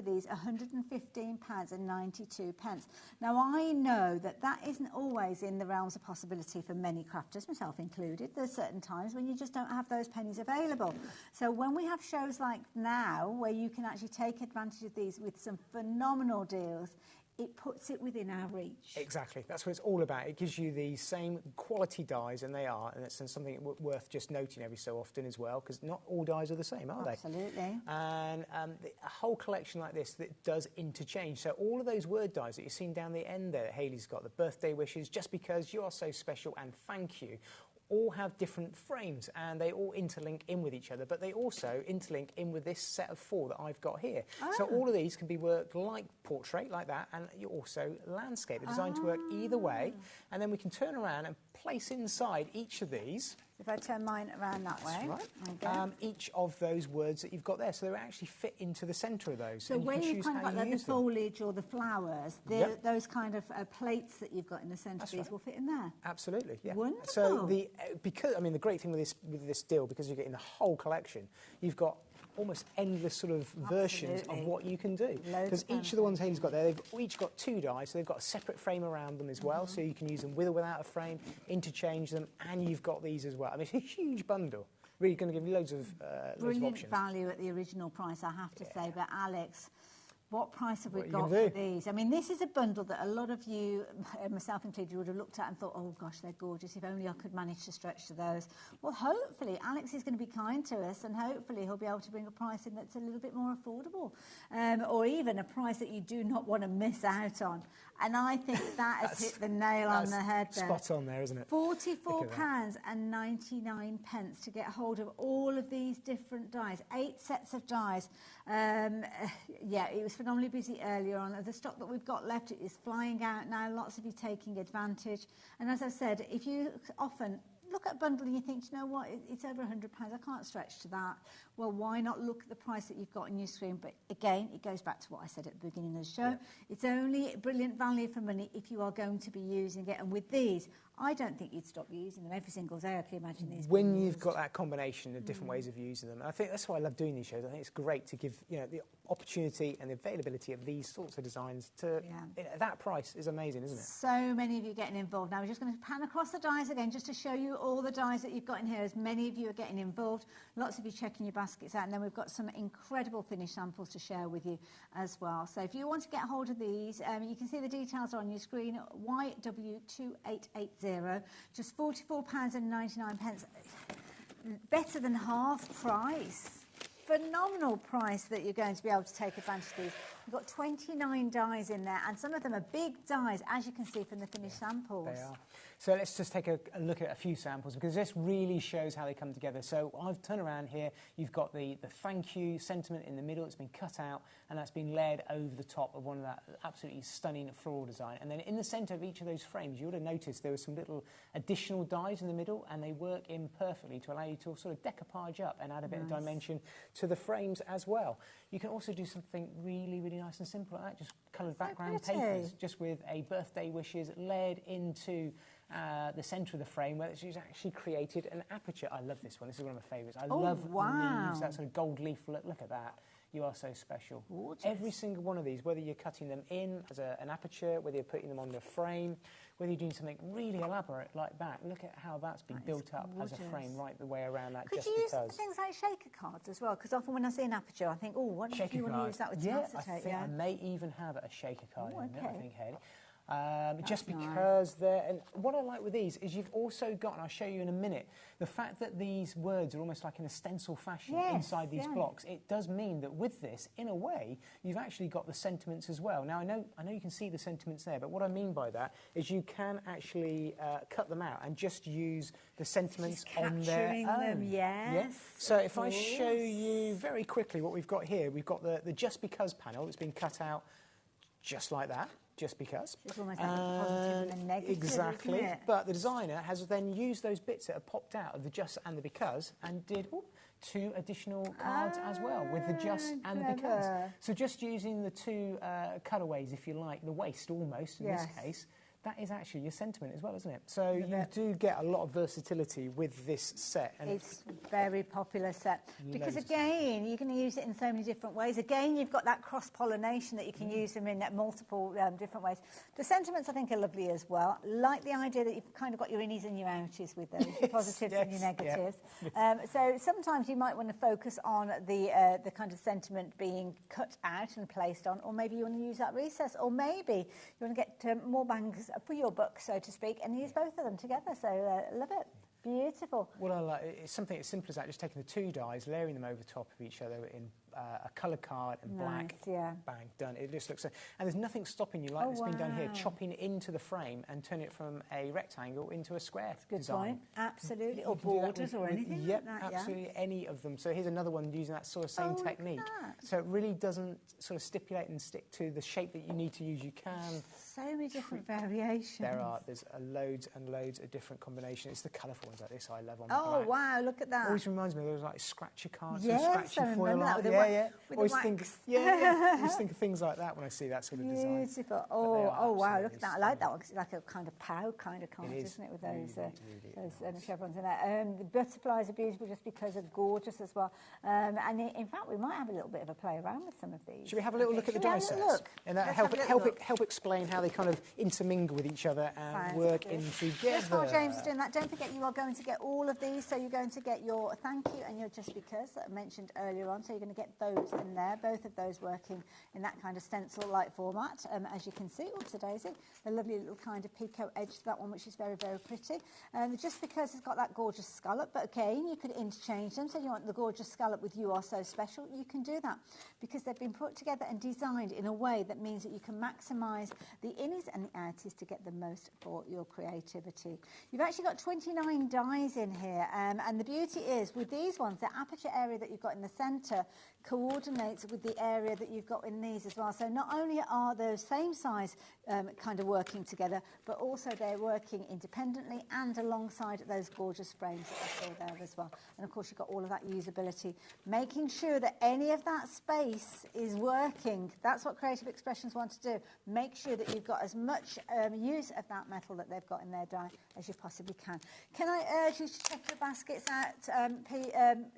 these £115.92. Now I know that isn't always in the realms of possibility for many crafters, myself included. There's certain times when you just don't have those pennies available. So when we have shows like now where you can actually take advantage of these with some phenomenal deals, it puts it within our reach. Exactly. That's what it's all about. It gives you the same quality dies, and they are, and it's something worth just noting every so often as well, because not all dies are the same, are they? Absolutely. And a whole collection like this that does interchange. So all of those word dies that you've seen down the end there that Hayley's got, the birthday wishes, just because you are so special and thank you, all have different frames and they all interlink in with each other, but they also interlink in with this set of 4 that I've got here. So all of these can be worked like portrait, like that, and you also landscape. They're designed to work either way, and then we can turn around and place inside each of these. If I turn mine around that way. Right. Each of those words that you've got there, so they actually fit into the centre of those. So and when you you've kind of got like the foliage or the flowers, those kind of plates that you've got in the centre of these will fit in there. Absolutely, yeah. Wonderful. So the great thing with this deal, because you're getting the whole collection, you've got almost endless sort of versions of what you can do. Because each of the ones Hayley's got there, they've each got 2 dies, so they've got a separate frame around them as well, so you can use them with or without a frame, interchange them, and you've got these as well. I mean, it's a huge bundle. Really going to give you loads of options. Brilliant value at the original price, I have to say. But Alex, what price have we got for these? I mean, this is a bundle that a lot of you, myself included, would have looked at and thought, oh gosh, they're gorgeous, if only I could manage to stretch to those. Well, hopefully Alex is going to be kind to us, and hopefully he'll be able to bring a price in that's a little bit more affordable, or even a price that you do not want to miss out on. And I think that has hit the nail on the head there. Spot on there, isn't it? £44.99 to get hold of all of these different dies. 8 sets of dies. Yeah, it was phenomenally busy earlier on. The stock that we've got left is flying out now. Lots of you taking advantage. And as I said, if you often look at a bundle and you think, you know what, it's over £100, I can't stretch to that. Well, why not look at the price that you've got on your screen? But again, it goes back to what I said at the beginning of the show. Yeah. It's only brilliant value for money if you are going to be using it. And with these, I don't think you'd stop using them every single day. I can imagine these. When you've got that combination of different ways of using them, I think that's why I love doing these shows. I think it's great to give the opportunity and the availability of these sorts of designs to that price is amazing, isn't it? So many of you getting involved. Now we're just going to pan across the dies again just to show you all the dies that you've got in here, as many of you are getting involved. Lots of you checking your baskets out, and then we've got some incredible finished samples to share with you as well. So if you want to get hold of these, you can see the details are on your screen. YW2880, just £44.99, better than half price. Phenomenal price that you're going to be able to take advantage of these. We've got 29 dies in there, and some of them are big dies, as you can see from the finished samples. They are. So let's just take a look at a few samples, because this really shows how they come together. So I've turned around here. You've got the thank you sentiment in the middle. It's been cut out, and that's been layered over the top of one of that absolutely stunning floral design. And then in the centre of each of those frames, you would have noticed there were some little additional dies in the middle, and they work in perfectly to allow you to sort of decoupage up and add a bit of dimension to the frames as well. You can also do something really, really nice and simple like that, just coloured background papers, just with a birthday wishes layered into the centre of the frame, where she's actually created an aperture. I love this one. This is one of my favourites. I love when they use that sort of gold leaf look. Look at that. You Are So Special. Gorgeous. Every single one of these, whether you're cutting them in as an aperture, whether you're putting them on the frame, whether you're doing something really elaborate like that, look at how that's been built up as a frame right the way around that. Could you use things like shaker cards as well? Because often when I see an aperture, I think, oh, what if you want to use that with acetate? I may even have a shaker card in there, I think, Hayley. Just nice. because they're... And what I like with these is you've also got, and I'll show you in a minute, the fact that these words are almost like in a stencil fashion inside these blocks, it does mean that with this, in a way, you've actually got the sentiments as well. Now, I know you can see the sentiments there, but what I mean by that is you can actually cut them out and just use the sentiments on their own. Them, yes. So if I show you very quickly what we've got here, we've got the Just Because panel that's been cut out just like that. Just because. It's almost like a positive and a negative, exactly. isn't it? But the designer has then used those bits that have popped out of the just and the because and did 2 additional cards as well with the just and the because. So just using the 2 cutaways, if you like, the waste almost in this case, that is actually your sentiment as well, isn't it? So you do get a lot of versatility with this set. And it's a very popular set. Because again, you're going to use it in so many different ways. Again, you've got that cross-pollination that you can use them in multiple different ways. The sentiments, I think, are lovely as well. Like the idea that you've kind of got your innies and your outies with those, your positives and your negatives. So sometimes you might want to focus on the kind of sentiment being cut out and placed on, or maybe you want to use that recess, or maybe you want to get more bangs for your buck, so to speak, and use both of them together. So love it. Beautiful. What I like is something as simple as that, just taking the 2 dies, layering them over top of each other in a coloured card and black, bang, done. It just looks... And there's nothing stopping you, like it's been done here, chopping into the frame and turning it from a rectangle into a square Good design. point. Absolutely. Or borders or anything Yep, like that, absolutely, any of them. So here's another one using that sort of same technique. So it really doesn't sort of stipulate and stick to the shape that you need to use. You can... So many different variations. There's loads and loads of different combinations. It's the colourful ones like this I love on black. Wow, look at that. Always reminds me of those like scratcher cards, scratchy foil art. Always think, always think of things like that when I see that sort of design. Beautiful. Oh wow, look at that. I like that one because it's like a kind of POW kind of card, isn't it, with those chevrons in there. The butterflies are beautiful just because they're gorgeous as well. And in fact, we might have a little bit of a play around with some of these. Should we have a little look at the die sets? And that help explain how they kind of intermingle with each other and work in together. Just while James is doing that, don't forget you are going to get all of these. So you're going to get your thank you and your just because that I mentioned earlier on. So you're going to get those in there, both of those working in that kind of stencil-like format. As you can see, oops, a daisy, a lovely little kind of picot edge to that one, which is very, very pretty. Just because it's got that gorgeous scallop, but again, you could interchange them. So you want the gorgeous scallop with You Are So Special, you can do that because they've been put together and designed in a way that means that you can maximise the innies and the outies to get the most for your creativity. You've actually got 29 dies in here, and the beauty is with these ones, the aperture area that you've got in the centre coordinates with the area that you've got in these as well. So not only are those same size kind of working together, but also they're working independently and alongside those gorgeous frames that are still there as well. And of course you've got all of that usability, making sure that any of that space is working. That's what Creative Expressions want to do. Make sure that you've got as much use of that metal that they've got in their die as you possibly can. Can I urge you to check your baskets out?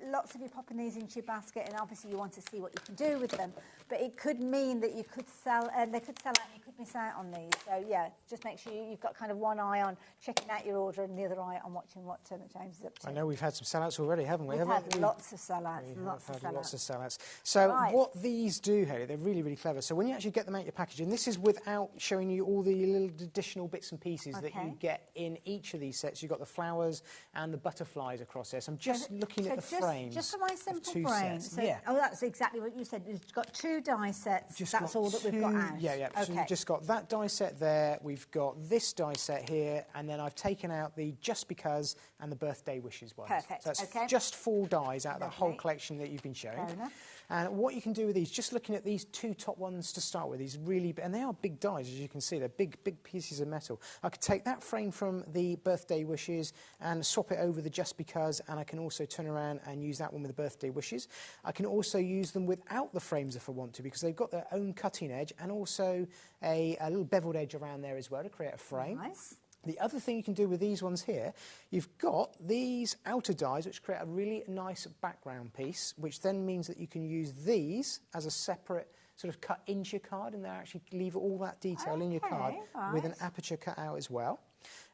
Lots of you popping these into your basket, and obviously you want to see what you can do with them, but it could mean that you could sell, they could sell out and you could miss out on these. So yeah, just make sure you've got kind of one eye on checking out your order and the other eye on watching what James is up to. I know we've had some sellouts already, haven't we? We've had lots of sellouts. Lots of sellouts. So what these do, Hayley, they're really, really clever. So when you actually get them out your packaging, this is without showing you all the little additional bits and pieces that you get in each of these sets. You've got the flowers and the butterflies across there. So I'm just looking at the frames. Just for my simple brain. So, oh, that's exactly what you said. We've got 2 die sets. That's all that we've got out. Yeah. Okay. So we've just got that die set there. We've got this die set here, and then I've taken out the Just Because and the Birthday Wishes ones. Perfect. So that's just 4 dies out of the whole collection that you've been showing. Fair enough. And what you can do with these, just looking at these 2 top ones to start with, these really, and they are big dies, as you can see. They're big pieces of metal. I could take that frame from the Birthday Wishes and swap it over the Just Because, and I can also turn around and use that one with the Birthday Wishes. I can also use them without the frames if I want to, because they've got their own cutting edge and also a little beveled edge around there as well to create a frame. Nice. The other thing you can do with these ones here, you've got these outer dies which create a really nice background piece, which then means that you can use these as a separate sort of cut into your card, and they actually leave all that detail in your card with an aperture cut out as well.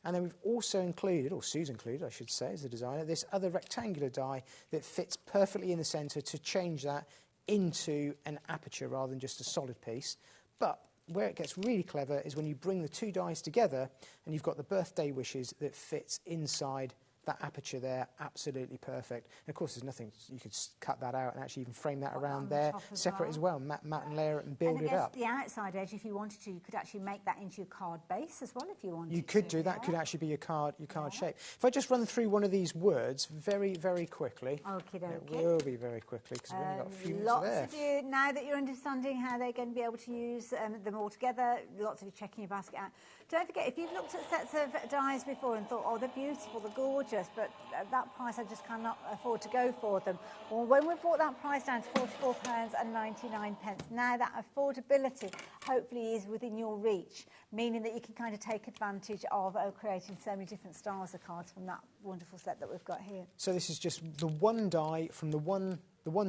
And then we've also included, or Sue's included, I should say, as the designer, this other rectangular die that fits perfectly in the centre to change that into an aperture rather than just a solid piece. But where it gets really clever is when you bring the two dies together and you've got the birthday wishes that fits inside that aperture there, absolutely perfect. And of course, there's nothing, you could cut that out and actually even frame that around there, separate as well, matte and layer it and build it up. The outside edge, if you wanted to, you could actually make that into your card base as well if you wanted to. You could do that, could actually be your card shape. If I just run through one of these words very, very quickly. It will be very quickly because we've only got a few minutes there. Lots of you, now that you're understanding how they're going to be able to use them all together, lots of you checking your basket out. Don't forget, if you've looked at sets of dies before and thought, oh, they're beautiful, they're gorgeous, but at that price I just cannot afford to go for them. Well, when we've brought that price down to £44.99, now that affordability hopefully is within your reach, meaning that you can kind of take advantage of creating so many different styles of cards from that wonderful set that we've got here. So this is just the one die from the one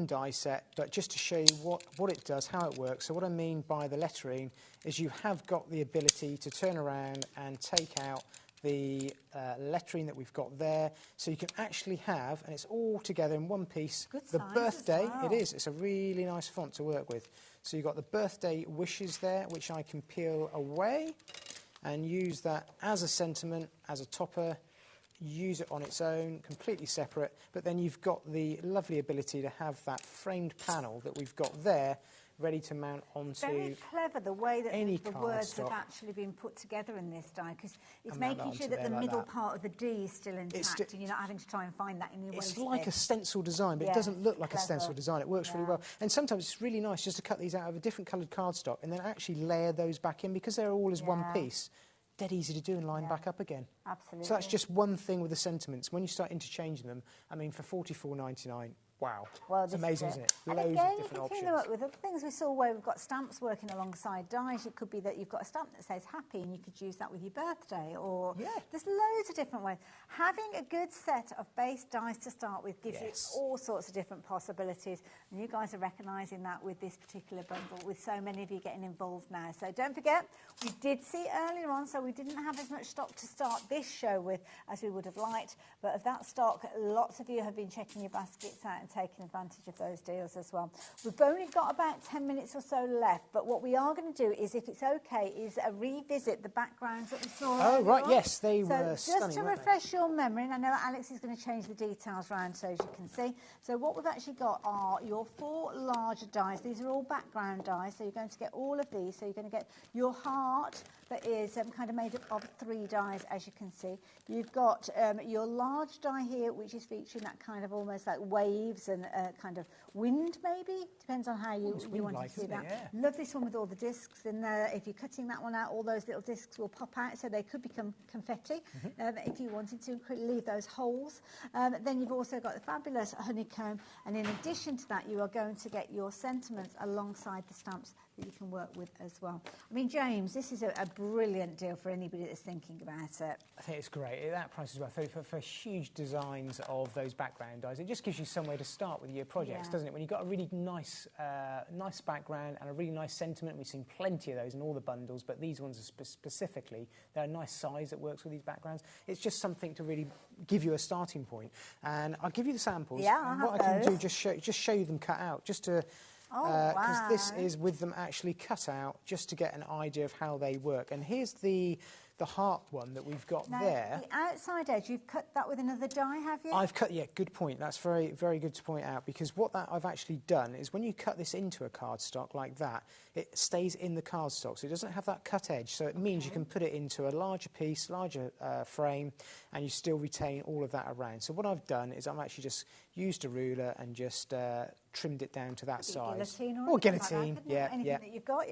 die set, but just to show you what it does, how it works. So what I mean by the lettering is you have got the ability to turn around and take out the lettering that we've got there, so you can actually have, and it's all together in one piece, the birthday. It is, it's a really nice font to work with. So you've got the birthday wishes there, which I can peel away and use that as a sentiment, as a topper, use it on its own, completely separate, but then you've got the lovely ability to have that framed panel that we've got there ready to mount onto very clever the way that the words cardstock. have actually been put together in this die, because it's making sure that the middle part of the D is still intact and you're not having to try and find that in your waste. It's like a stencil design, but it doesn't look like a stencil design. It works really well. And sometimes it's really nice just to cut these out of a different coloured cardstock and then actually layer those back in, because they're all as one piece. Dead easy to do and line back up again. Absolutely. So that's just one thing with the sentiments. When you start interchanging them, I mean, for £44.99, wow. Well, it's amazing, isn't it? And Loads again, of different you can options. up with the things we saw where we've got stamps working alongside dies. It could be that you've got a stamp that says happy and you could use that with your birthday, or there's loads of different ways. Having a good set of base dies to start with gives you all sorts of different possibilities, and you guys are recognising that with this particular bundle, with so many of you getting involved now. So don't forget, we did see earlier on, so we didn't have as much stock to start this show with as we would have liked, but of that stock, lots of you have been checking your baskets out and taking advantage of those deals as well. We've only got about 10 minutes or so left, but what we are going to do is, if it's okay, is revisit the backgrounds that we saw earlier on. Yes, they were stunning, just to refresh your memory, and I know Alex is going to change the details around so as you can see. So what we've actually got are your 4 larger dies. These are all background dies, so you're going to get all of these. So you're going to get your heart that is kind of made up of 3 dies, as you can see. You've got your large die here, which is featuring that kind of almost like waves and kind of wind, maybe. Depends on how you want to see that. Yeah. Love this one with all the discs in there. If you're cutting that one out, all those little discs will pop out, so they could become confetti if you wanted to leave those holes. Then you've also got the fabulous honeycomb, and in addition to that, you are going to get your sentiments alongside the stamps that you can work with as well. I mean, James, this is a brilliant deal for anybody that's thinking about it. I think it's great. At that price as well, for huge designs of those background dies, it just gives you somewhere to start with your projects, doesn't it? When you've got a really nice background and a really nice sentiment, we've seen plenty of those in all the bundles, but these ones are specifically, they're a nice size that works with these backgrounds. It's just something to really give you a starting point. And I'll give you the samples. Yeah, what I can do, just show you them cut out, just to... because this is with them actually cut out, just to get an idea of how they work. And here's the heart one that we've got there. The outside edge, you've cut that with another die, have you? I've cut, good point. That's very, very good to point out, because what I've actually done is when you cut this into a cardstock like that, it stays in the cardstock, so it doesn't have that cut edge. So it means you can put it into a larger piece, larger frame, and you still retain all of that around. So what I've done is I've actually just used a ruler and just trimmed it down to that size. Guillotine, anything that you've got,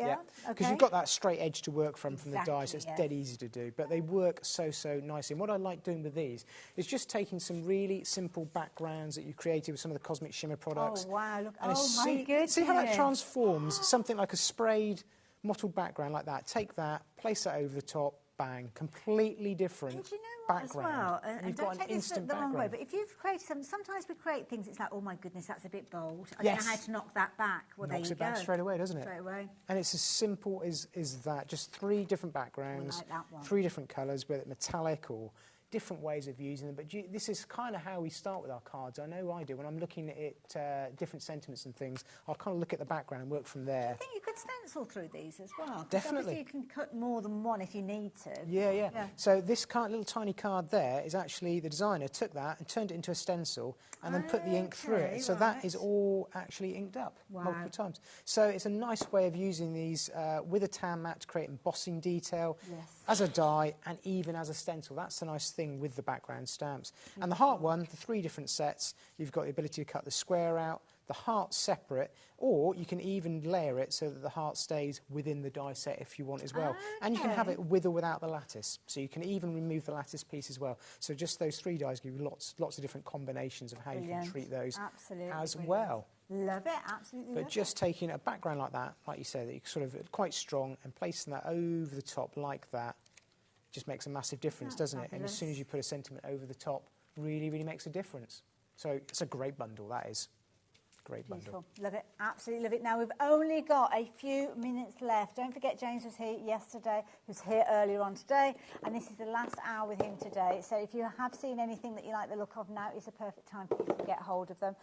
because you've got that straight edge to work from the die, so it's dead easy to do. But they work so nicely. And what I like doing with these is just taking some really simple backgrounds that you created with some of the Cosmic Shimmer products. Oh wow! Look, and my goodness! See how that transforms something like a sprayed mottled background like that. Take that, place that over the top. bang, completely different and do you know what background. as well? And you've don't got an take this instant the wrong way, background. but if you've created something, sometimes we create things, it's like, oh my goodness, that's a bit bold. I Yes. don't know how to knock that back. Well, Knocks there it you back go. straight away, doesn't it? Straight away. And it's as simple as that. Just 3 different backgrounds, like that one. 3 different colours, whether it's metallic or different ways of using them. But this is kind of how we start with our cards. I know I do. When I'm looking at different sentiments and things, I'll kind of look at the background and work from there. I think you could stencil through these as well. 'Cause Definitely. obviously you can cut more than one if you need to. Yeah. So this little tiny card there is actually the designer took that and turned it into a stencil and then put the ink through it. So that is all actually inked up multiple times. So it's a nice way of using these with a tan mat to create embossing detail as a die and even as a stencil. That's the nice thing with the background stamps. And the heart one, the 3 different sets, you've got the ability to cut the square out, the heart separate, or you can even layer it so that the heart stays within the die set if you want as well. And you can have it with or without the lattice, so you can even remove the lattice piece as well. So just those 3 dies give you lots of different combinations of how you can treat those as well. Love it, absolutely. But just taking a background like that, like you said, that you sort of quite strong, and placing that over the top like that, just makes a massive difference, doesn't it? And as soon as you put a sentiment over the top, really, really makes a difference. So it's a great bundle, that is. Great bundle. Beautiful. Love it. Absolutely love it. Now, we've only got a few minutes left. Don't forget, James was here yesterday. He was here earlier on today. And this is the last hour with him today. So if you have seen anything that you like the look of, now is the perfect time for you to get hold of them.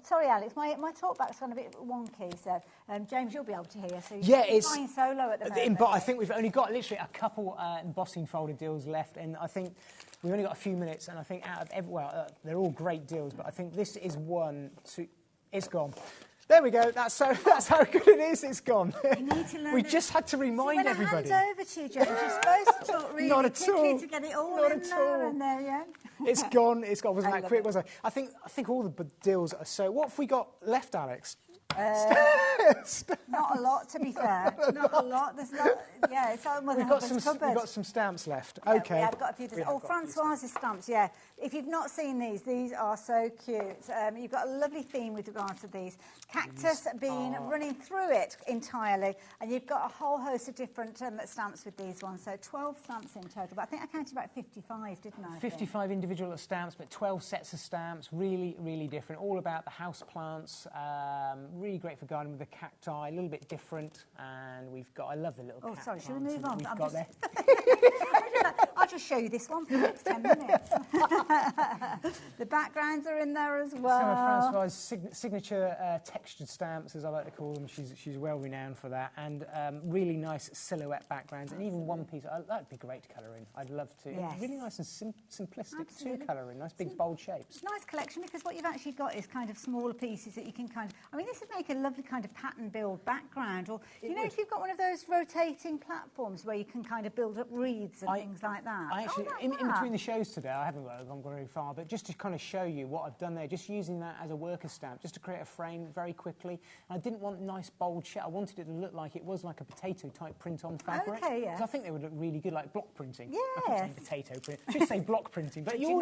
Sorry, Alex, my talkback's gone a bit wonky. So, James, you'll be able to hear. So you're flying solo at the moment. I think we've only got literally a couple embossing folder deals left. And I think we've only got a few minutes. And I think out of they're all great deals. But I think this is one to... It's gone. There we go. That's how good it is. It's gone. You need to learn we just had to remind everybody. When I hand over to you, James, you're supposed to talk really Not at quickly all. to get it all Not in at there all. and there, yeah. It's gone. It's gone. Wasn't I that quick, love was it? I think all the deals are so... What have we got left, Alex? Not a lot, to be fair. Not a lot. There's not. Yeah, it's all We've got some stamps left. Yeah, okay. I've got a few. Francoise's stamps. Yeah. If you've not seen these are so cute. You've got a lovely theme with regard to these. Cactus bean running through it entirely, and you've got a whole host of different stamps with these ones. So 12 stamps in total. But I think I counted about 55, didn't I? 55 individual stamps, but 12 sets of stamps. Really, really different. All about the house plants. Really great for gardening with the cacti. A little bit different, and we've got. I love the little. Oh, sorry. Should we move on? We've got there. I'll just show you this one for the next 10 minutes. The backgrounds are in there as well. Some of Francoise's signature textured stamps, as I like to call them. She's well renowned for that, and really nice silhouette backgrounds, and even one piece. That'd be great to colour in. I'd love to. Yes. Really nice and simplistic Absolutely. to colour in. Nice big bold shapes. It's a nice collection because what you've actually got is kind of smaller pieces that you can kind of... I mean, this would make a lovely kind of pattern build background, or if you've got one of those rotating platforms where you can kind of build up wreaths and things like that. I actually, in between the shows today, I haven't gone very far, but just to kind of show you what I've done there, just using that as a worker stamp, just to create a frame very quickly. And I didn't want nice bold shape. I wanted it to look like it was like a potato type print on fabric. Okay, yeah. Because I think they would look really good, like block printing. Yeah. I keep saying potato print. I should say block printing, but you all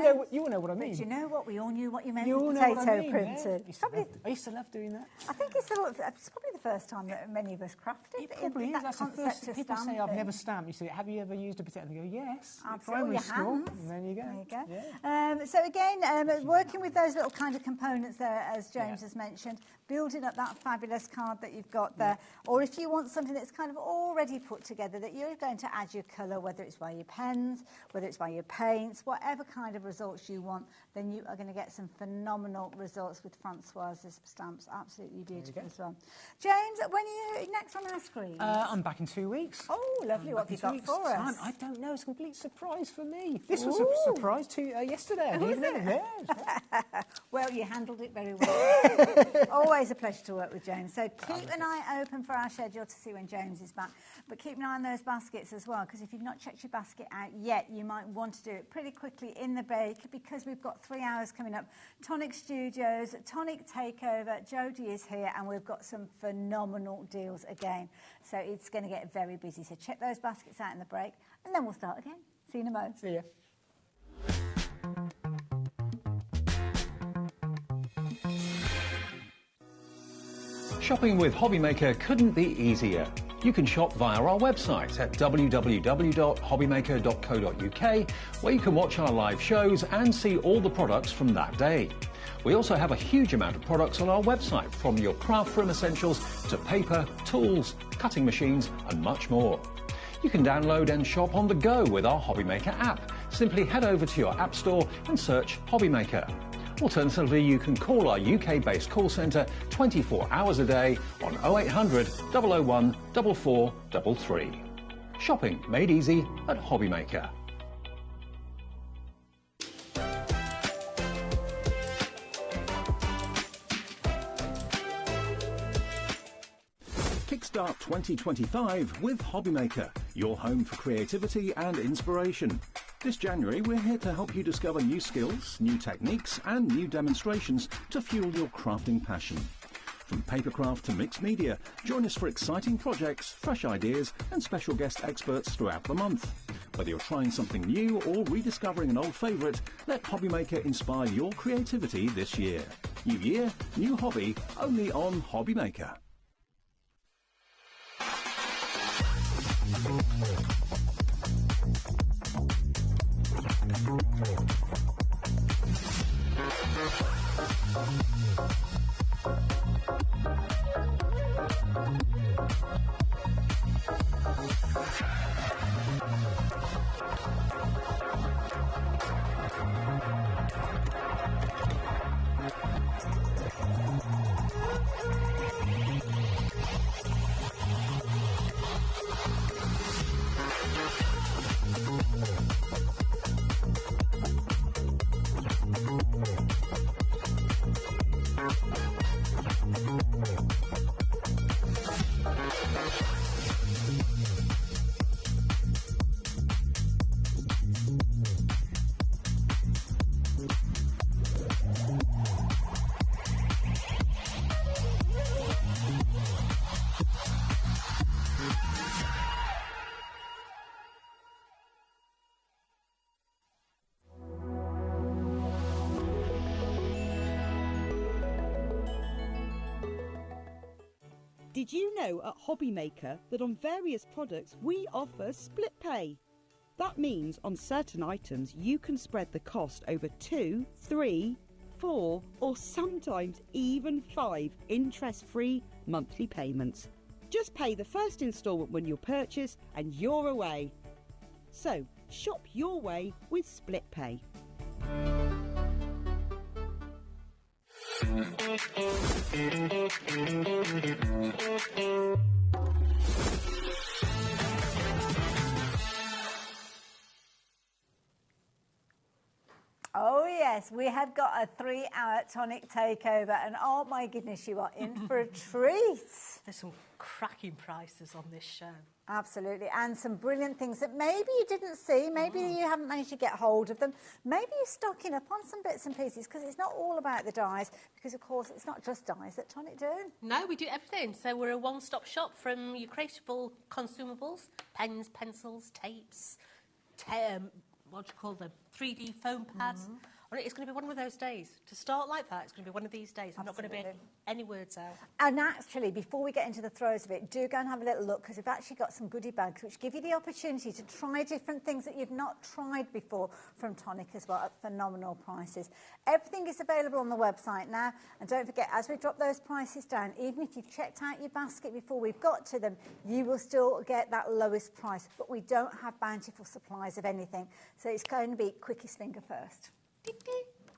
know what I mean. But you know what? We all knew what you meant You all with know potato what I mean, printing. Yeah. I used to love doing that. I think it's probably the first time that many of us crafted. It probably is. That's the first. People say I've never stamped. You say, have you ever used a potato? And they go, yes. Primary school. And then you go. There you go. Yeah. So again, working with those little kind of components there, as James has mentioned, building up that fabulous card that you've got there, or if you want something that's kind of already put together, that you're going to add your colour, whether it's by your pens, whether it's by your paints, whatever kind of results you want, then you are going to get some phenomenal results with Francoise's stamps. Absolutely beautiful as well. James, when are you next on our screen? I'm back in 2 weeks. Oh, lovely. What have you got for us? I don't know. It's a complete surprise for me. This was a surprise to yesterday. Well, you handled it very well. Always a pleasure to work with James. So keep an eye open for our schedule to see when James is back. But keep an eye on those baskets as well, because if you've not checked your basket out yet, you might want to do it pretty quickly in the break, because we've got 3 hours coming up. Tonic Studios, Tonic Takeover, Jodie is here, and we've got some phenomenal deals again. So it's going to get very busy. So check those baskets out in the break, and then we'll start again. See you in a moment. See ya. Shopping with HobbyMaker couldn't be easier. You can shop via our website at www.hobbymaker.co.uk, where you can watch our live shows and see all the products from that day. We also have a huge amount of products on our website, from your craft room essentials to paper, tools, cutting machines and much more. You can download and shop on the go with our HobbyMaker app. Simply head over to your app store and search HobbyMaker. Alternatively, you can call our UK-based call centre 24 hours a day on 0800 001 4433. Shopping made easy at HobbyMaker. Kickstart 2025 with HobbyMaker, your home for creativity and inspiration. This January, we're here to help you discover new skills, new techniques and new demonstrations to fuel your crafting passion. From papercraft to mixed media, join us for exciting projects, fresh ideas and special guest experts throughout the month. Whether you're trying something new or rediscovering an old favourite, let HobbyMaker inspire your creativity this year. New year, new hobby, only on HobbyMaker. Did you know at HobbyMaker that on various products we offer split pay? That means on certain items you can spread the cost over 2, 3, 4 or sometimes even 5 interest-free monthly payments. Just pay the first instalment when you purchase and you're away. So shop your way with split pay. Oh yes, we have got a 3-hour Tonic takeover and oh my goodness, you are in for a treat. There's some cracking prices on this show. Absolutely, and some brilliant things that maybe you didn't see, maybe you haven't managed to get hold of them, maybe you're stocking up on some bits and pieces because it's not all about the dyes, because of course it's not just dyes that Tonic do. No, we do everything. So we're a one-stop shop from your creatable consumables, pens, pencils, tapes, what do you call them, 3D foam pads. It's going to be one of those days. To start like that, it's going to be one of these days. I'm not going to be any words out. And actually, before we get into the throes of it, do go and have a little look, because we've actually got some goodie bags which give you the opportunity to try different things that you've not tried before from Tonic as well at phenomenal prices. Everything is available on the website now. And don't forget, as we drop those prices down, even if you've checked out your basket before we've got to them, you will still get that lowest price. But we don't have bountiful supplies of anything. So it's going to be quickest finger first.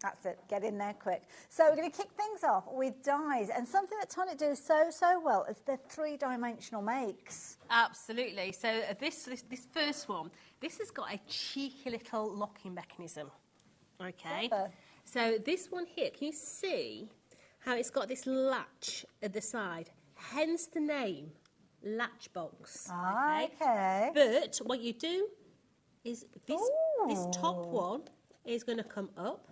That's it, get in there quick. So we're going to kick things off with dyes, and something that Tonic do so well is the 3-dimensional makes. Absolutely. So this first one, this has got a cheeky little locking mechanism. Okay. So this one here, can you see how it's got this latch at the side? Hence the name, latch box. Okay. But what you do is this top one is going to come up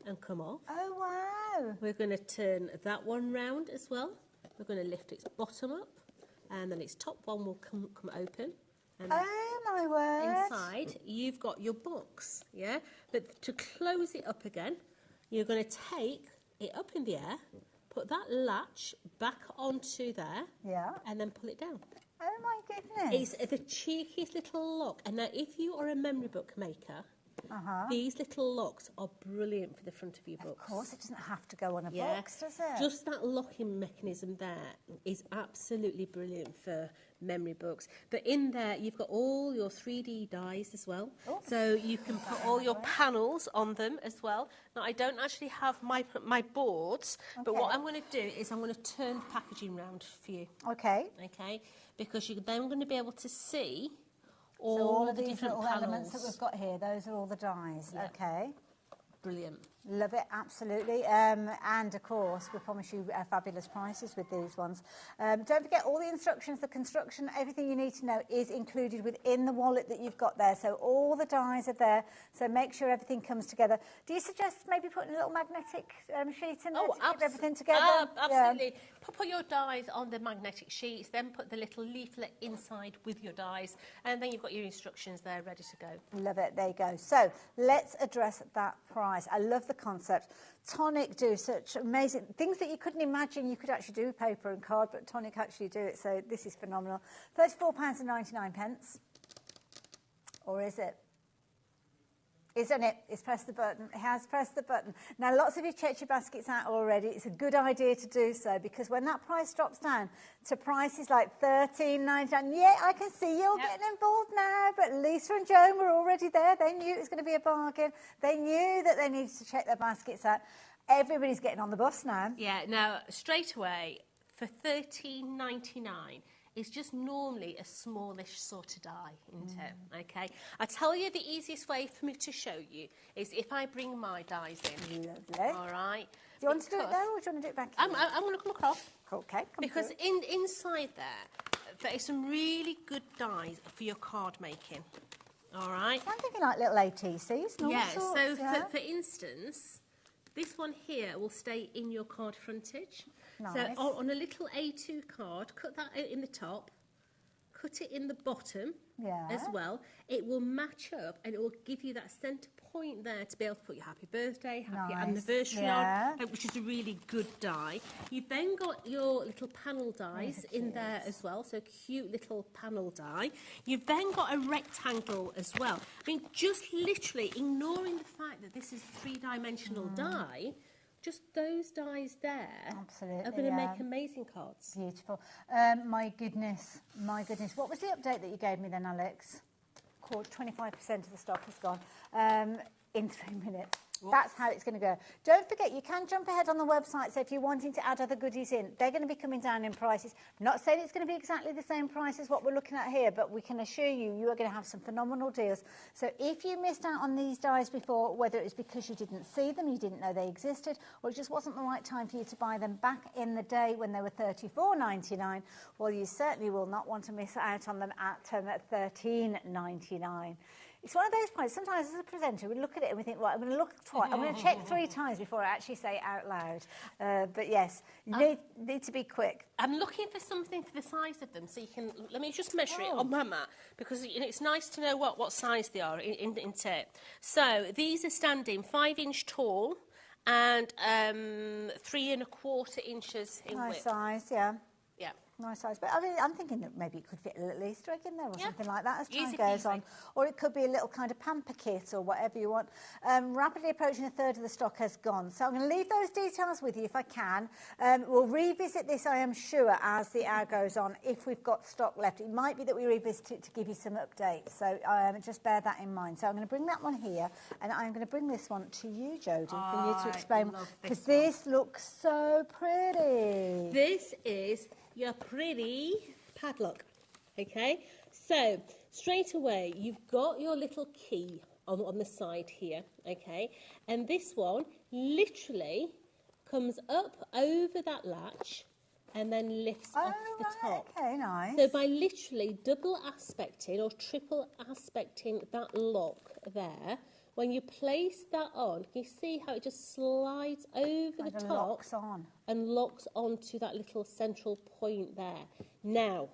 and come off. Oh, wow. We're going to turn that one round as well. We're going to lift its bottom up, and then its top one will come open. And oh, my word. Inside, you've got your box, yeah? But to close it up again, you're going to take it up in the air, put that latch back onto there, yeah, and then pull it down. Oh my goodness. It's the cheekiest little lock. And now if you are a memory book maker, these little locks are brilliant for the front of your books. Of course, it doesn't have to go on a box, does it? Just that locking mechanism there is absolutely brilliant for memory books. But in there, you've got all your 3D dies as well. So you can put all your panels on them as well. Now, I don't actually have my boards, but what I'm going to do is I'm going to turn the packaging round for you. Okay. Okay? Because you're then going to be able to see all of the these different little panels. elements that we've got here, those are all the dies. Yeah. Okay. Brilliant. Love it, absolutely. And of course, we promise you fabulous prices with these ones. Don't forget all the instructions, the construction, everything you need to know is included within the wallet that you've got there. So all the dies are there. So make sure everything comes together. Do you suggest maybe putting a little magnetic sheet in there to keep everything together? Absolutely. Yeah. Put your dies on the magnetic sheets, then put the little leaflet inside with your dies, and then you've got your instructions there ready to go. Love it. There you go. So let's address that price. I love the concept. Tonic do such amazing things that you couldn't imagine you could actually do with paper and card, but Tonic actually do it. So this is phenomenal. £34.99. Or is it? Isn't it? It's pressed the button. It has pressed the button. Now, lots of you checked your baskets out already. It's a good idea to do so because when that price drops down to prices like $13.99, yeah, I can see you're getting involved now, but Lisa and Joan were already there. They knew it was going to be a bargain. They knew that they needed to check their baskets out. Everybody's getting on the bus now. Yeah, now, straight away, for $13.99, it's just normally a smallish sort of die, isn't it? Okay. I tell you the easiest way for me to show you is if I bring my dies in. Lovely. All right. Do you want to do it there or do you want to do it back here? I'm going to come across. Okay. Because inside there is some really good dies for your card making. All right. I'm thinking like little ATCs. Yeah. Sorts, so for instance, this one here will stay in your card frontage. Nice. So on a little A2 card, cut that out in the top, cut it in the bottom as well. It will match up and it will give you that centre point there to be able to put your happy birthday, happy anniversary on, which is a really good die. You've then got your little panel dies in there as well, so cute little panel die. You've then got a rectangle as well. I mean, just literally ignoring the fact that this is a three-dimensional die, just those dies there are going to make amazing cards. Beautiful. My goodness. What was the update that you gave me then, Alex? 25% of the stock has gone in 3 minutes. That's how it's going to go. Don't forget, you can jump ahead on the website. So if you're wanting to add other goodies in, they're going to be coming down in prices. I'm not saying it's going to be exactly the same price as what we're looking at here, but we can assure you, you are going to have some phenomenal deals. So if you missed out on these dies before, whether it's because you didn't see them, you didn't know they existed, or it just wasn't the right time for you to buy them back in the day when they were $34.99, well, you certainly will not want to miss out on them at $13.99. It's one of those points, sometimes as a presenter, we look at it and we think, right, I'm going to look twice, I'm going to check 3 times before I actually say it out loud. But yes, you need to be quick. I'm looking for something for the size of them, so you can, let me just measure it on my mat, because it's nice to know what size they are in tape. So these are standing 5-inch tall and 3 1/4 inches in width. Nice size, yeah. Yeah. Nice size. But I mean, I'm thinking that maybe it could fit a little Easter egg in there or something like that as time goes on. Or it could be a little kind of pamper kit or whatever you want. Rapidly approaching 1/3 of the stock has gone. So I'm going to leave those details with you if I can. We'll revisit this, I am sure, as the hour goes on, if we've got stock left. It might be that we revisit it to give you some updates. So just bear that in mind. So I'm going to bring that one here, and I'm going to bring this one to you, Jodie, for you to explain. Because this looks so pretty. This is your pretty padlock, okay? So, straight away, you've got your little key on the side here, okay? And this one literally comes up over that latch and then lifts off the top. Okay, nice. So by literally double aspecting or triple aspecting that lock there, when you place that on, can you see how it just slides over the top locks on. and locks onto that little central point there? Now,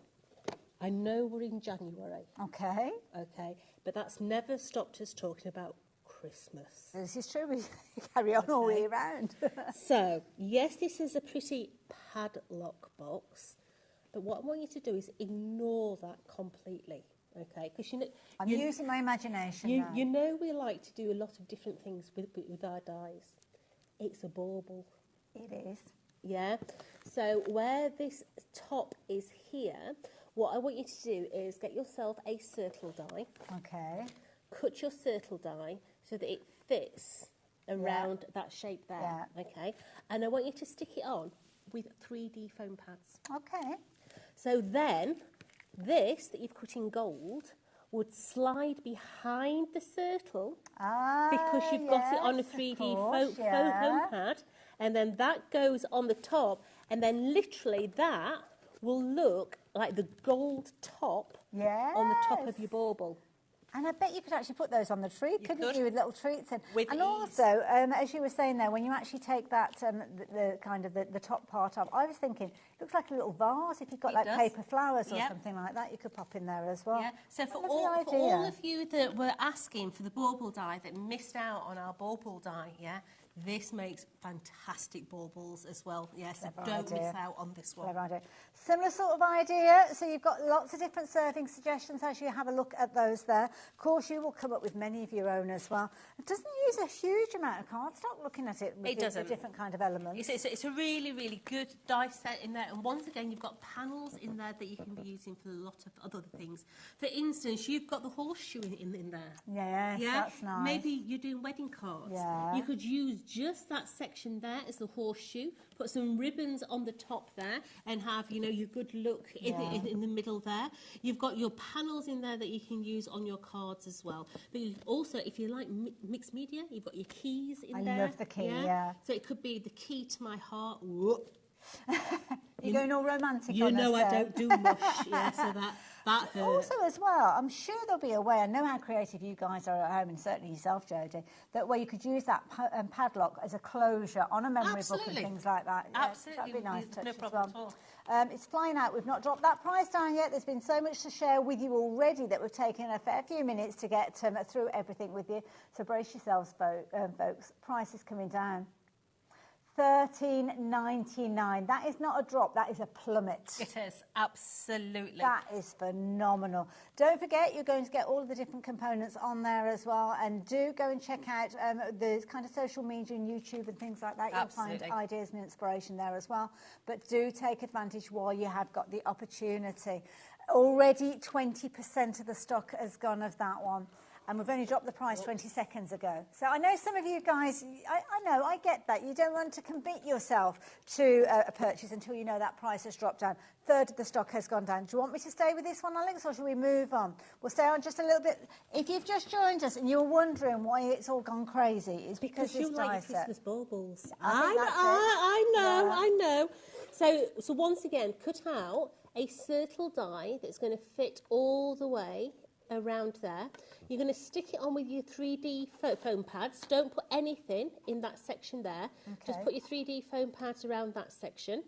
I know we're in January. Okay. Okay, but that's never stopped us talking about Christmas. This is true. We carry on all the way around. So, yes, this is a pretty padlock box, But what I want you to do is ignore that completely, okay? Because I'm using my imagination now. You know we like to do a lot of different things with our dies. It's a bauble. It is. Yeah. So where this top is here, what I want you to do is get yourself a circle die. Okay. Cut your circle die so that it fits around that shape there. Yeah. Okay. And I want you to stick it on with 3D foam pads. Okay. So then this that you've cut in gold would slide behind the circle because you've got it on a 3D foam pad, and then that goes on the top, and then literally that will look like the gold top on the top of your bauble. And I bet you could actually put those on the tree, couldn't you, with little treats in? With and ease. Also, as you were saying there, when you actually take that, the top part off, I was thinking, it looks like a little vase. If you've got paper flowers or something like that, you could pop in there as well. Yeah. So for all of you that were asking for the bauble die that missed out on our bauble die, this makes fantastic baubles as well. Yes, so don't miss out on this one. Clever idea. Similar sort of idea. So you've got lots of different serving suggestions as you have a look at those there. Of course, you will come up with many of your own as well. It doesn't use a huge amount of cardstock looking at it with the different kind of elements. It's a really, really good die set in there. And once again, you've got panels in there that you can be using for a lot of other things. For instance, you've got the horseshoe in there. Yes, that's nice. Maybe you're doing wedding cards. Yeah. You could use just that section there as the horseshoe, put some ribbons on the top there, and have, your good look in the middle there. You've got your panels in there that you can use on your cards as well. But also, if you like mixed media, you've got your keys in there. I love the key, yeah. So it could be the key to my heart. You're going all romantic on us I don't do mush, so that hurts. Also as well, I'm sure there'll be a way, I know how creative you guys are at home, and certainly yourself, Jodie, that where you could use that padlock as a closure on a memory book and things like that. Absolutely. That'd be nice touch no as problem well. At all. It's flying out. We've not dropped that price down yet. There's been so much to share with you already that we've taken a fair few minutes to get through everything with you. So brace yourselves, folks. Price is coming down. $13.99. That is not a drop, that is a plummet. It is, absolutely. That is phenomenal. Don't forget, you're going to get all of the different components on there as well, and do go and check out the kind of social media and YouTube and things like that. You'll find ideas and inspiration there as well. But do take advantage while you have got the opportunity. Already 20% of the stock has gone of that one. And we've only dropped the price 20 seconds ago. So I know some of you guys, I get that. You don't want to commit yourself to a purchase until you know that price has dropped down. Third of the stock has gone down. Do you want me to stay with this one, Alex, or shall we move on? We'll stay on just a little bit. If you've just joined us and you're wondering why it's all gone crazy, it's because you this like die set. Christmas baubles. I know. So once again, cut out a circle die that's going to fit all the way around there. You're going to stick it on with your 3D foam pads. Don't put anything in that section there. Okay. Just put your 3D foam pads around that section.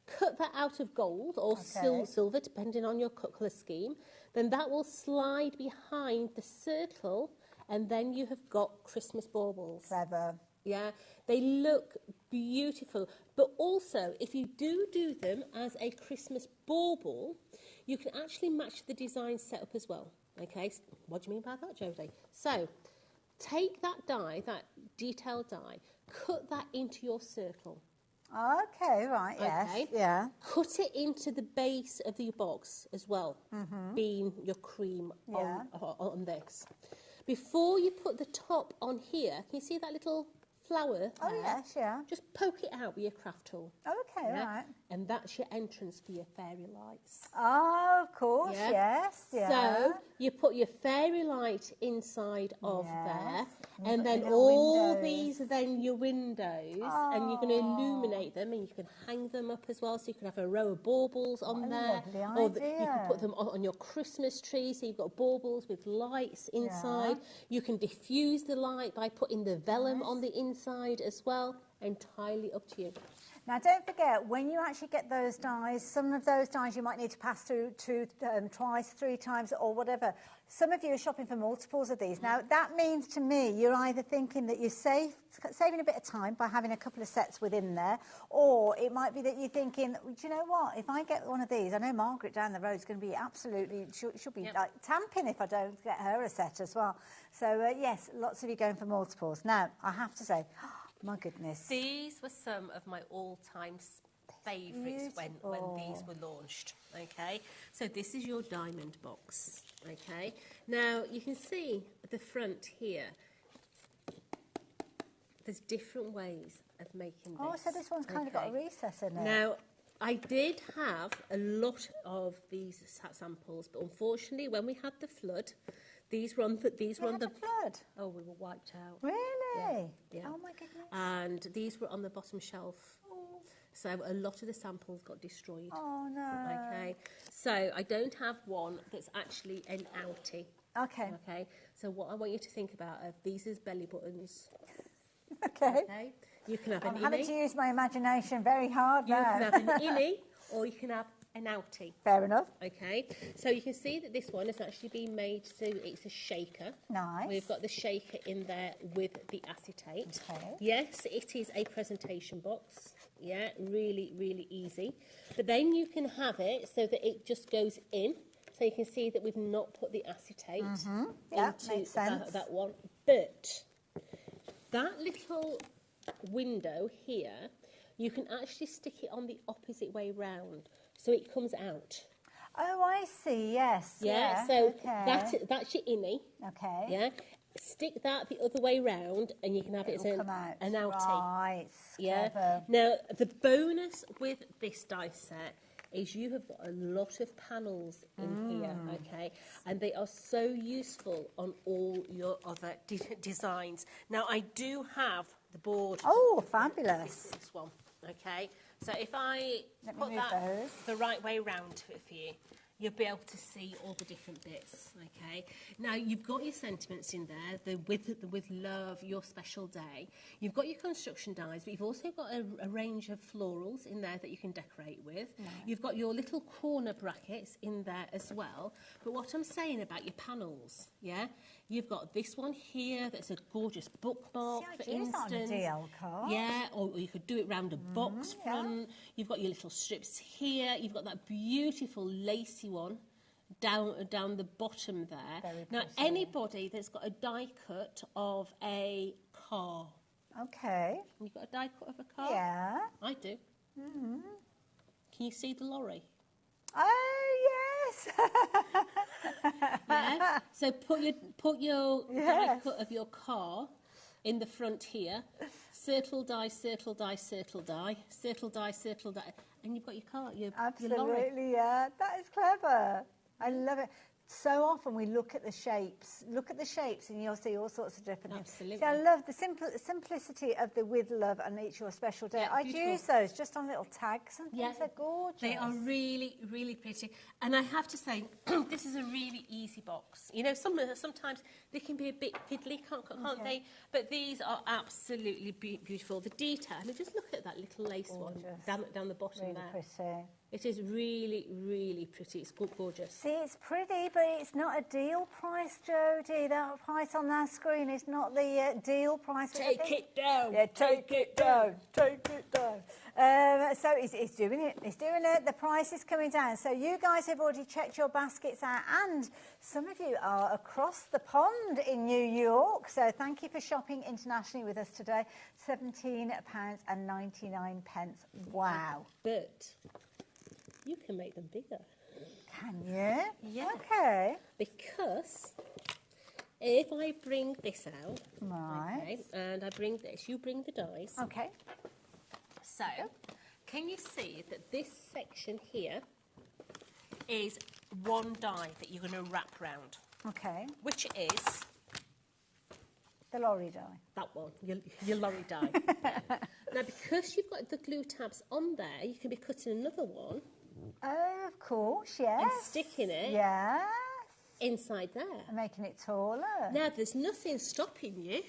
Cut that out of gold or silver, depending on your cut colour scheme. Then that will slide behind the circle, and then you have got Christmas baubles. Clever. Yeah, they look beautiful. But also, if you do them as a Christmas bauble, you can actually match the design setup as well. Okay, what do you mean by that, Jodie? So, take that die, that detailed die, cut that into your circle. Okay, right, yes, okay. Yeah. Cut it into the base of your box as well, being your cream on this. Before you put the top on here, can you see that little flower there? Oh, yes, yeah. Just poke it out with your craft tool. Okay, right. And that's your entrance for your fairy lights. Oh, of course, yes, yeah. So you put your fairy light inside of there, and then all windows. These are then your windows, and you're going to illuminate them, and you can hang them up as well, so you can have a row of baubles on there. Or you can put them on your Christmas tree, so you've got baubles with lights inside. You can diffuse the light by putting the vellum on the inside as well. Entirely up to you. Now, don't forget, when you actually get those dies, some of those dies you might need to pass through twice, 3 times, or whatever. Some of you are shopping for multiples of these. Now, that means to me you're either thinking that you're saving a bit of time by having a couple of sets within there, or it might be that you're thinking, do you know what, if I get one of these, I know Margaret down the road is going to be absolutely, she'll be like tamping if I don't get her a set as well. So, yes, lots of you going for multiples. Now, I have to say, my goodness. These were some of my all-time favourites when these were launched, okay? So this is your diamond box, okay? Now, you can see at the front here, there's different ways of making this. Oh, so this one's kind of got a recess in it. Now, I did have a lot of these samples, but unfortunately, when we had the flood, these were on the flood. Oh, we were wiped out. Really? Yeah. Oh my goodness. And these were on the bottom shelf. Oh. So a lot of the samples got destroyed. Oh no. Okay. So I don't have one that's actually an outie. Okay. Okay. So what I want you to think about are these as belly buttons. Okay. Okay. You can have an innie. I'm having to use my imagination very hard now. You can have an innie or you can have an outie. Fair enough. Okay, so you can see that this one has actually been made so it's a shaker. Nice. We've got the shaker in there with the acetate. Okay. Yes, it is a presentation box. Yeah, really, really easy. But then you can have it so that it just goes in. So you can see that we've not put the acetate into that one. But that little window here, you can actually stick it on the opposite way round. So it comes out. Oh, I see, yes. Yeah, so that's your innie. Okay. Yeah. Stick that the other way round and you can have it as an outie. Right, yeah. Clever. Now, the bonus with this die set is you have got a lot of panels in here, okay? And they are so useful on all your other designs. Now, I do have the board. Oh, fabulous. This one, okay? So if I put that the right way round to it for you, you'll be able to see all the different bits, okay? Now, you've got your sentiments in there, the with love, your special day. You've got your construction dies, but you've also got a range of florals in there that you can decorate with. Nice. You've got your little corner brackets in there as well. But what I'm saying about your panels, yeah? You've got this one here that's a gorgeous bookmark, for instance. On a DL card. Yeah, or you could do it round a box front. You've got your little strips here. You've got that beautiful lacy one down the bottom there. Very now, pretty. anybody that's got a die cut of a car. Okay. You've got a die cut of a car? Yeah. I do. Mm-hmm. Can you see the lorry? Oh, yes. Yeah. So put your die cut of your car in the front here. Circle die, circle die, circle die, circle die, circle die, and you've got your car. Absolutely, yeah. That is clever. I love it. So often we look at the shapes, and you'll see all sorts of different things. Absolutely. See, I love the simplicity of the with love and each your special day. I'd use those just on little tags and things. Yeah. They're gorgeous. They are really, really pretty. And I have to say, this is a really easy box. You know, sometimes they can be a bit fiddly, can't they? But these are absolutely beautiful. The detail, I mean, just look at that little lace one down the bottom really there. Pretty. It is really, really pretty. It's gorgeous. See, it's pretty, but it's not a deal price, Jodie. That price on that screen is not the deal price. Take it down. Yeah, take it down. Take it down. So it's doing it. It's doing it. The price is coming down. So you guys have already checked your baskets out, and some of you are across the pond in New York. So thank you for shopping internationally with us today. £17.99. Wow. But you can make them bigger. Can you? Yeah. Okay. Because if I bring this out, right, okay, and I bring this, you bring the dies. Okay. So, can you see that this section here is one die that you're going to wrap round? Okay. Which is the lorry die. That one, your lorry die. Now, because you've got the glue tabs on there, you can be cutting another one. Oh, of course, yes. And sticking it inside there. And making it taller. Now, there's nothing stopping you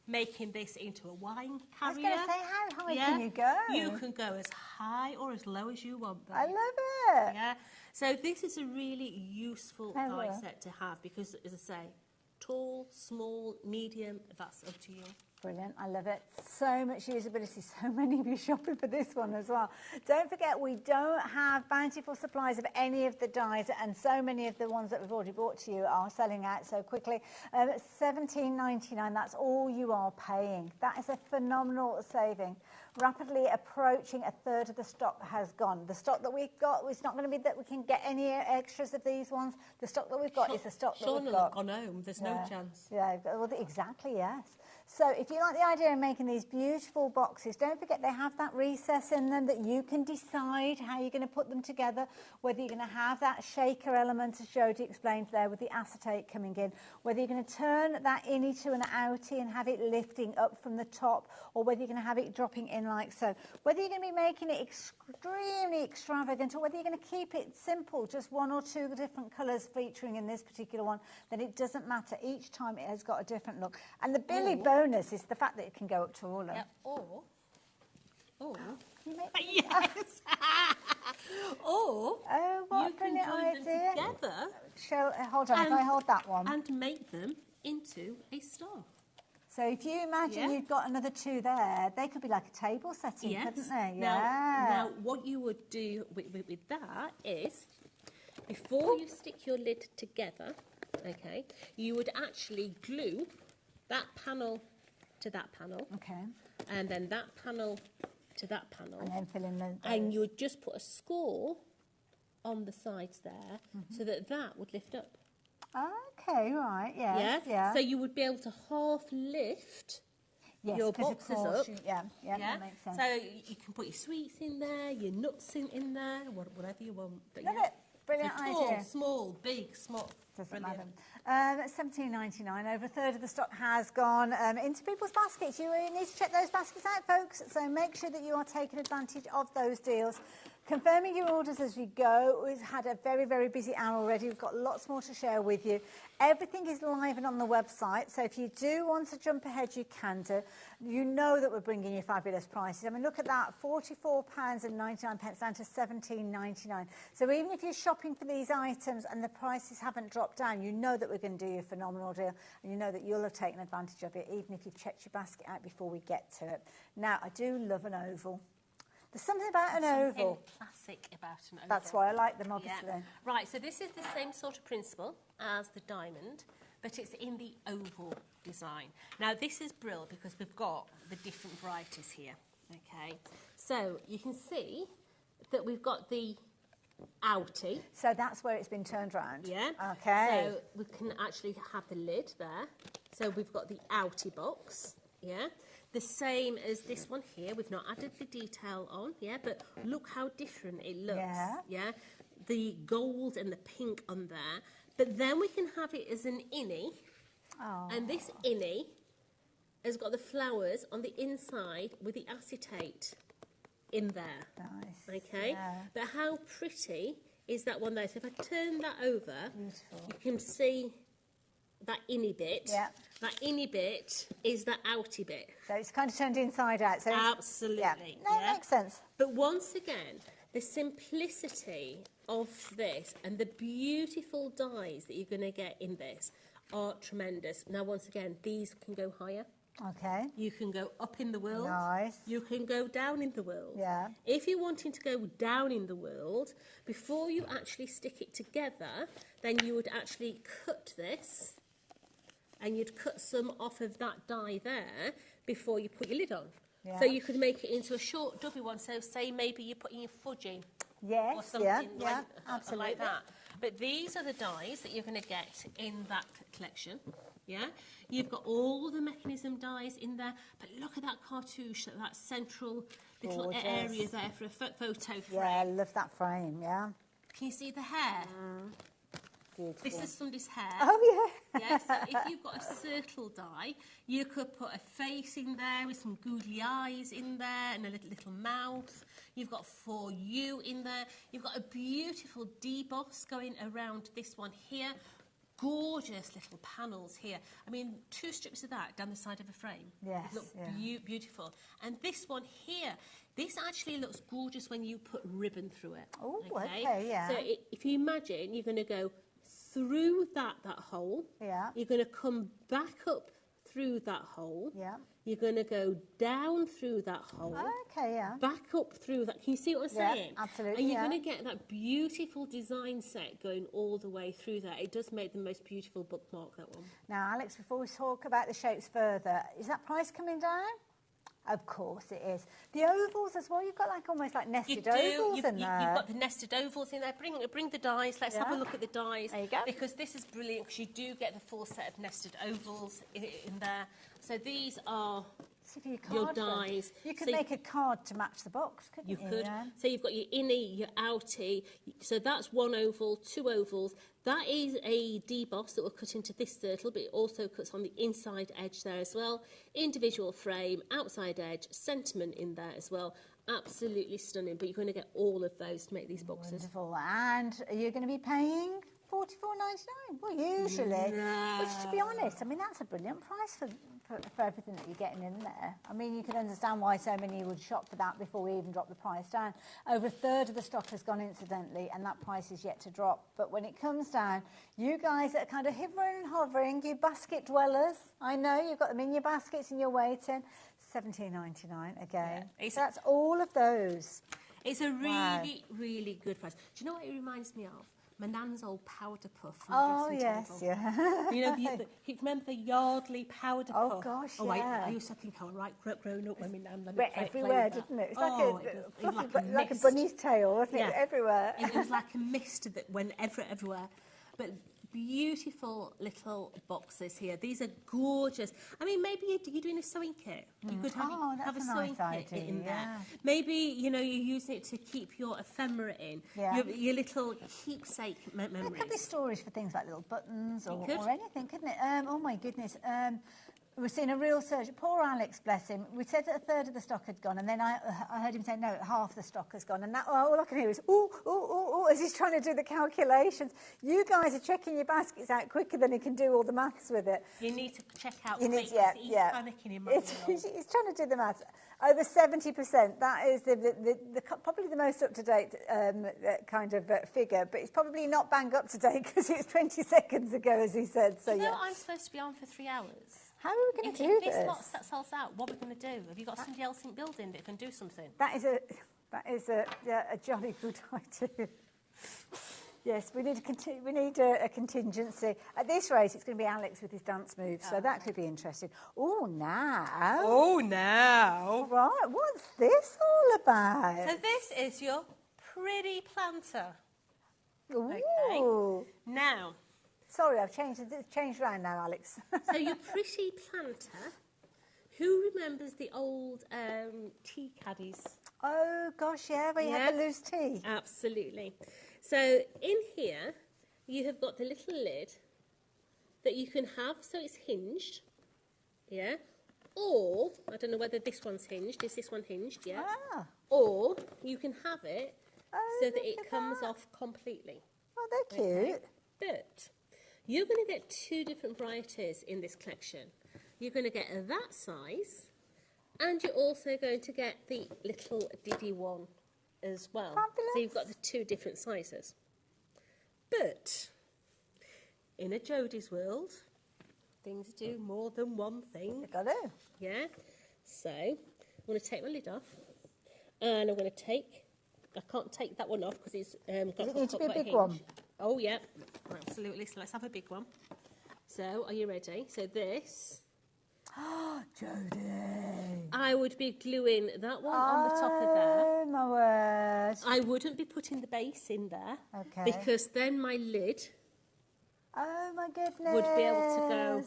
making this into a wine carrier. I was going to say, how high can you go? You can go as high or as low as you want. Babe. I love it. Yeah. So this is a really useful die set to have because, as I say, tall, small, medium, that's up to you. Brilliant, I love it. So much usability, so many of you shopping for this one as well. Don't forget, we don't have bountiful supplies of any of the dies, and so many of the ones that we've already brought to you are selling out so quickly. $17.99, that's all you are paying. That is a phenomenal saving. Rapidly approaching a third of the stock has gone. The stock that we've got, it's not going to be that we can get any extras of these ones. The stock that we've got is the stock that we've got. Gone home, there's no chance. Yeah, well, exactly, yes. So if you like the idea of making these beautiful boxes, don't forget they have that recess in them that you can decide how you're going to put them together, whether you're going to have that shaker element as Jodie explained there with the acetate coming in, whether you're going to turn that innie to an outie and have it lifting up from the top, or whether you're going to have it dropping in like so. Whether you're going to be making it extremely extravagant or whether you're going to keep it simple, just one or two different colours featuring in this particular one, then it doesn't matter. Each time it has got a different look. And the Billy bonus is the fact that it can go up to all of them. Or can you make yes. Or what you can join them together. Hold on, if I hold that one. And make them into a star. So if you imagine you've got another two there, they could be like a table setting, couldn't they? Now, what you would do with that is, before you stick your lid together, okay, you would actually glue that panel to that panel. Okay. And then that panel to that panel. And then fill in the... And you would just put a score on the sides there so that that would lift up. Okay, right, yes, yeah. So you would be able to half lift your boxes up. Yeah, that makes sense. So you can put your sweets in there, your nuts in there, whatever you want. But Love it. Brilliant so idea. Tall, small, big, small. Doesn't matter. $17.99. Over a third of the stock has gone into people's baskets. You need to check those baskets out, folks. So make sure that you are taking advantage of those deals. Confirming your orders as we go. We've had a very, very busy hour already. We've got lots more to share with you. Everything is live and on the website, so if you do want to jump ahead, you can do. You know that we're bringing you fabulous prices. I mean, look at that, £44.99 down to $17.99. So even if you're shopping for these items and the prices haven't dropped down, you know that we're going to do you a phenomenal deal, and you know that you'll have taken advantage of it, even if you've checked your basket out before we get to it. Now, I do love an oval. There's something about an oval. Classic about an oval. That's why I like them, obviously. Yeah. Right, so this is the same sort of principle as the diamond, but it's in the oval design. Now, this is brilliant because we've got the different varieties here, okay? So you can see that we've got the outie. So that's where it's been turned round? Yeah. Okay. So we can actually have the lid there. So we've got the outie box, yeah? The same as this one here. We've not added the detail on, yeah, but look how different it looks, yeah? The gold and the pink on there. But then we can have it as an innie, and this innie has got the flowers on the inside with the acetate in there. Nice. Okay? Yeah. But how pretty is that one there? So if I turn that over, beautiful. You can see that innie bit. Yeah. That innie bit is the outie bit. So it's kind of turned inside out. So absolutely. Yeah. No, it makes sense. But once again, the simplicity of this and the beautiful dies that you're going to get in this are tremendous. Now, once again, these can go higher. Okay. You can go up in the world. Nice. You can go down in the world. Yeah. If you're wanting to go down in the world, before you actually stick it together, then you would actually cut this, and you'd cut some off of that die there before you put your lid on. Yeah. So you could make it into a short dubby one. So say maybe you're putting your fudge in. Yes, or something absolutely. like that. But these are the dies that you're going to get in that collection. Yeah, you've got all the mechanism dies in there, but look at that cartouche, that central little area there for a photo frame. Yeah, I love that frame, yeah. Can you see the hair? Beautiful. This is somebody's hair. Oh, yeah. Yeah, so if you've got a circle die, you could put a face in there with some googly eyes in there and a little mouth. You've got For You in there. You've got a beautiful deboss going around this one here. gorgeous little panels here. I mean, 2 strips of that down the side of a frame. Yes, Look beautiful. And this one here, this actually looks gorgeous when you put ribbon through it. Oh, okay, yeah. So if you imagine, you're going to go through that hole. Yeah. You're going to come back up through that hole. Yeah. You're going to go down through that hole. Okay, yeah. Back up through that. Can you see what I'm saying? Absolutely, And you're going to get that beautiful design set going all the way through there. It does make the most beautiful bookmark, that one. Now, Alex, before we talk about the shapes further, is that price coming down? Of course it is. The ovals as well, you've got like almost like nested ovals in there. You've got the nested ovals in there. Bring the dies. Let's have a look at the dies. There you go. Because this is brilliant, because you do get the full set of nested ovals in there. So these are your dies. You could make a card to match the box, couldn't you? You could. So you've got your innie, your outie. So that's 1 oval, 2 ovals. That is a deboss that will cut into this circle, but it also cuts on the inside edge there as well. Individual frame, outside edge, sentiment in there as well. Absolutely stunning. But you're going to get all of those to make these boxes. Wonderful. And you're going to be paying $44.99. Well, usually. No. Which, to be honest, I mean, that's a brilliant price for everything that you're getting in there. I mean, you can understand why so many would shop for that before we even drop the price down. Over 1/3 of the stock has gone, incidentally, and that price is yet to drop. But when it comes down, you guys that are kind of hovering and hovering, you basket dwellers, I know you've got them in your baskets and you're waiting. $17.99 again. Yeah, so that's all of those. It's a really, really good price. Do you know what it reminds me of? My nan's old powder puff from the dressing table. Yeah. You know, you remember the Yardley powder puff? Oh, gosh, I used to think I was right grown up when my nan let me went everywhere, didn't it? It's like a bunny's tail, wasn't it? Everywhere. It was like a mist that went everywhere. But beautiful little boxes here. These are gorgeous. I mean, maybe you're doing a sewing kit. You could have a sewing kit in there. Maybe, you know, you're using it to keep your ephemera in, your little keepsake memories. It could be storage for things like little buttons or anything, couldn't it? Oh, my goodness. We're seeing a real surge. Poor Alex, bless him. We said that 1/3 of the stock had gone, and then I heard him say, no, half the stock has gone. And that, all I can hear is, ooh, ooh, ooh, ooh, as he's trying to do the calculations. You guys are checking your baskets out quicker than he can do all the maths with it. You need to check out the he's panicking in my He's trying to do the maths. Over 70%. That is probably the most up-to-date kind of figure, but it's probably not bang up to date because it's 20 seconds ago, as he said. So, you know, I'm supposed to be on for 3 hours. How are we going to do this? If this lot sells out, what are we going to do? Have you got somebody else in building that can do something? That is a jolly good idea. Yes, we need a contingency. At this rate, it's going to be Alex with his dance moves, so that could be interesting. Oh, now. Right, what's this all about? So this is your pretty planter. Ooh. Okay. Now. Sorry, I've changed around now, Alex. So your pretty planter. Who remembers the old tea caddies? Oh, gosh, yeah, where you had the loose tea. Absolutely. So in here, you have got the little lid that you can have, so it's hinged, yeah? Or, I don't know whether this one's hinged. Is this one hinged? Yeah. Ah. Or you can have it so that it comes off completely. Oh, they're cute. But you're going to get 2 different varieties in this collection. You're going to get that size, and you're also going to get the little diddy one as well. Fabulous. So you've got the 2 different sizes. But in a Jodie's world, things do more than one thing. They got to. Yeah. So I'm going to take my lid off, and I'm going to take. I can't take that one off because it's got. Does it need to be a big one? Oh yeah, absolutely. So let's have a big one. So are you ready? So this. Oh, Jodie. I would be gluing that one on the top of there. Oh, my word. I wouldn't be putting the base in there. Okay. Because then my lid oh, my goodness. would be able to go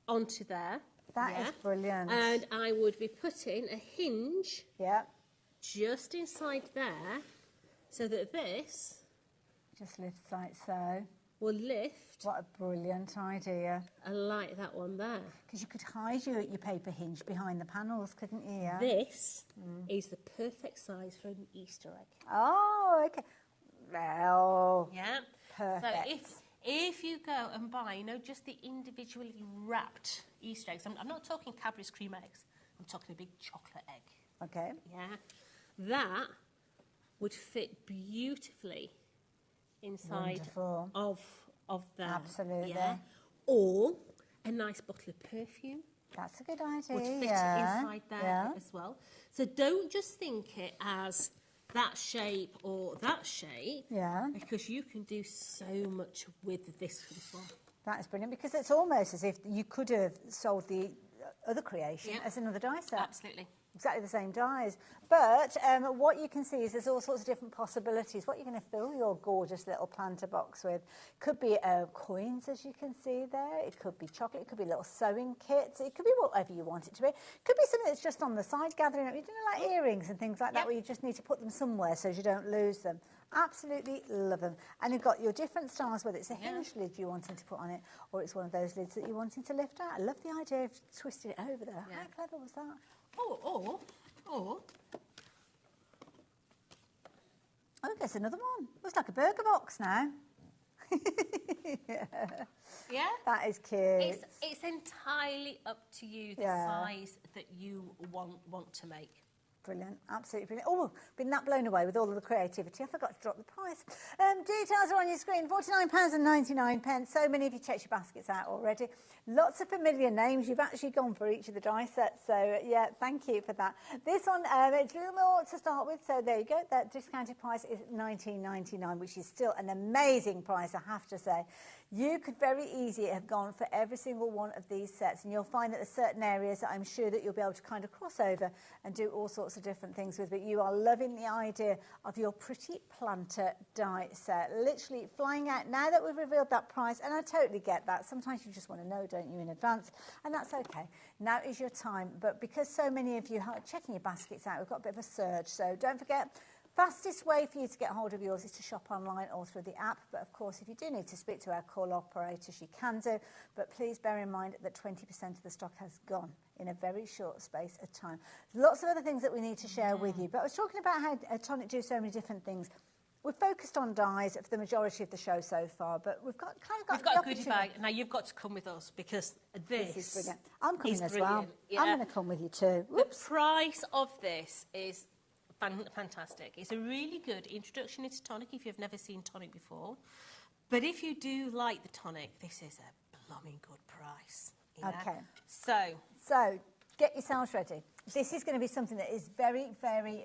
onto there. That is brilliant. And I would be putting a hinge just inside there so that this just lifts like so. Will lift. What a brilliant idea. I like that one there. Because you could hide your paper hinge behind the panels, couldn't you? Yeah? This is the perfect size for an Easter egg. Oh, okay. Well, yeah. perfect. So If you go and buy, you know, just the individually wrapped Easter eggs, I'm not talking Cadbury's cream eggs, I'm talking a big chocolate egg. Okay. Yeah. That would fit beautifully inside of the... Absolutely. Yeah. Or a nice bottle of perfume. That's a good idea. Would fit inside there as well. So don't just think it as that shape or that shape. Yeah. Because you can do so much with this one. That is brilliant, because it's almost as if you could have sold the other creation as another die set. Absolutely. Exactly the same dies. But what you can see is there's all sorts of different possibilities. What you're going to fill your gorgeous little planter box with could be coins, as you can see there. It could be chocolate. It could be little sewing kits. It could be whatever you want it to be. It could be something that's just on the side gathering up. You know, like earrings and things like that, where you just need to put them somewhere so you don't lose them. Absolutely love them. And you've got your different styles, whether it's a hinge lid you're wanting to put on it or it's one of those lids that you're wanting to lift out. I love the idea of twisting it over there. How clever was that? Or oh, there's another one. Looks like a burger box now. Yeah. That is cute. It's entirely up to you the size that you want to make. Brilliant, absolutely brilliant. Oh, been that blown away with all of the creativity. I forgot to drop the price. Details are on your screen, £49.99. So many of you checked your baskets out already. Lots of familiar names. You've actually gone for each of the die sets. So, yeah, thank you for that. This one, it's a little more to start with. So there you go. That discounted price is £19.99, which is still an amazing price, I have to say. You could very easily have gone for every single one of these sets, and you'll find that there's certain areas that I'm sure that you'll be able to kind of cross over and do all sorts of different things with. But you are loving the idea of your pretty planter die set. Literally flying out now that we've revealed that price, and I totally get that. Sometimes you just want to know, don't you, in advance, and that's okay. Now is your time. But because so many of you are checking your baskets out, we've got a bit of a surge. So don't forget, fastest way for you to get hold of yours is to shop online or through the app. But of course, if you do need to speak to our call operators, you can do. But please bear in mind that 20% of the stock has gone in a very short space of time. Lots of other things that we need to share with you. But I was talking about how Tonic do so many different things. We've focused on dies for the majority of the show so far, but we've got a goodie bag. Now you've got to come with us because this is brilliant. I'm coming as brilliant. well. Yeah. I'm going to come with you too. Whoops. The price of this is fantastic. It's a really good introduction into Tonic if you've never seen Tonic before. But if you do like the Tonic, this is a blooming good price. Yeah? Okay. So get yourselves ready. This is going to be something that is very, very,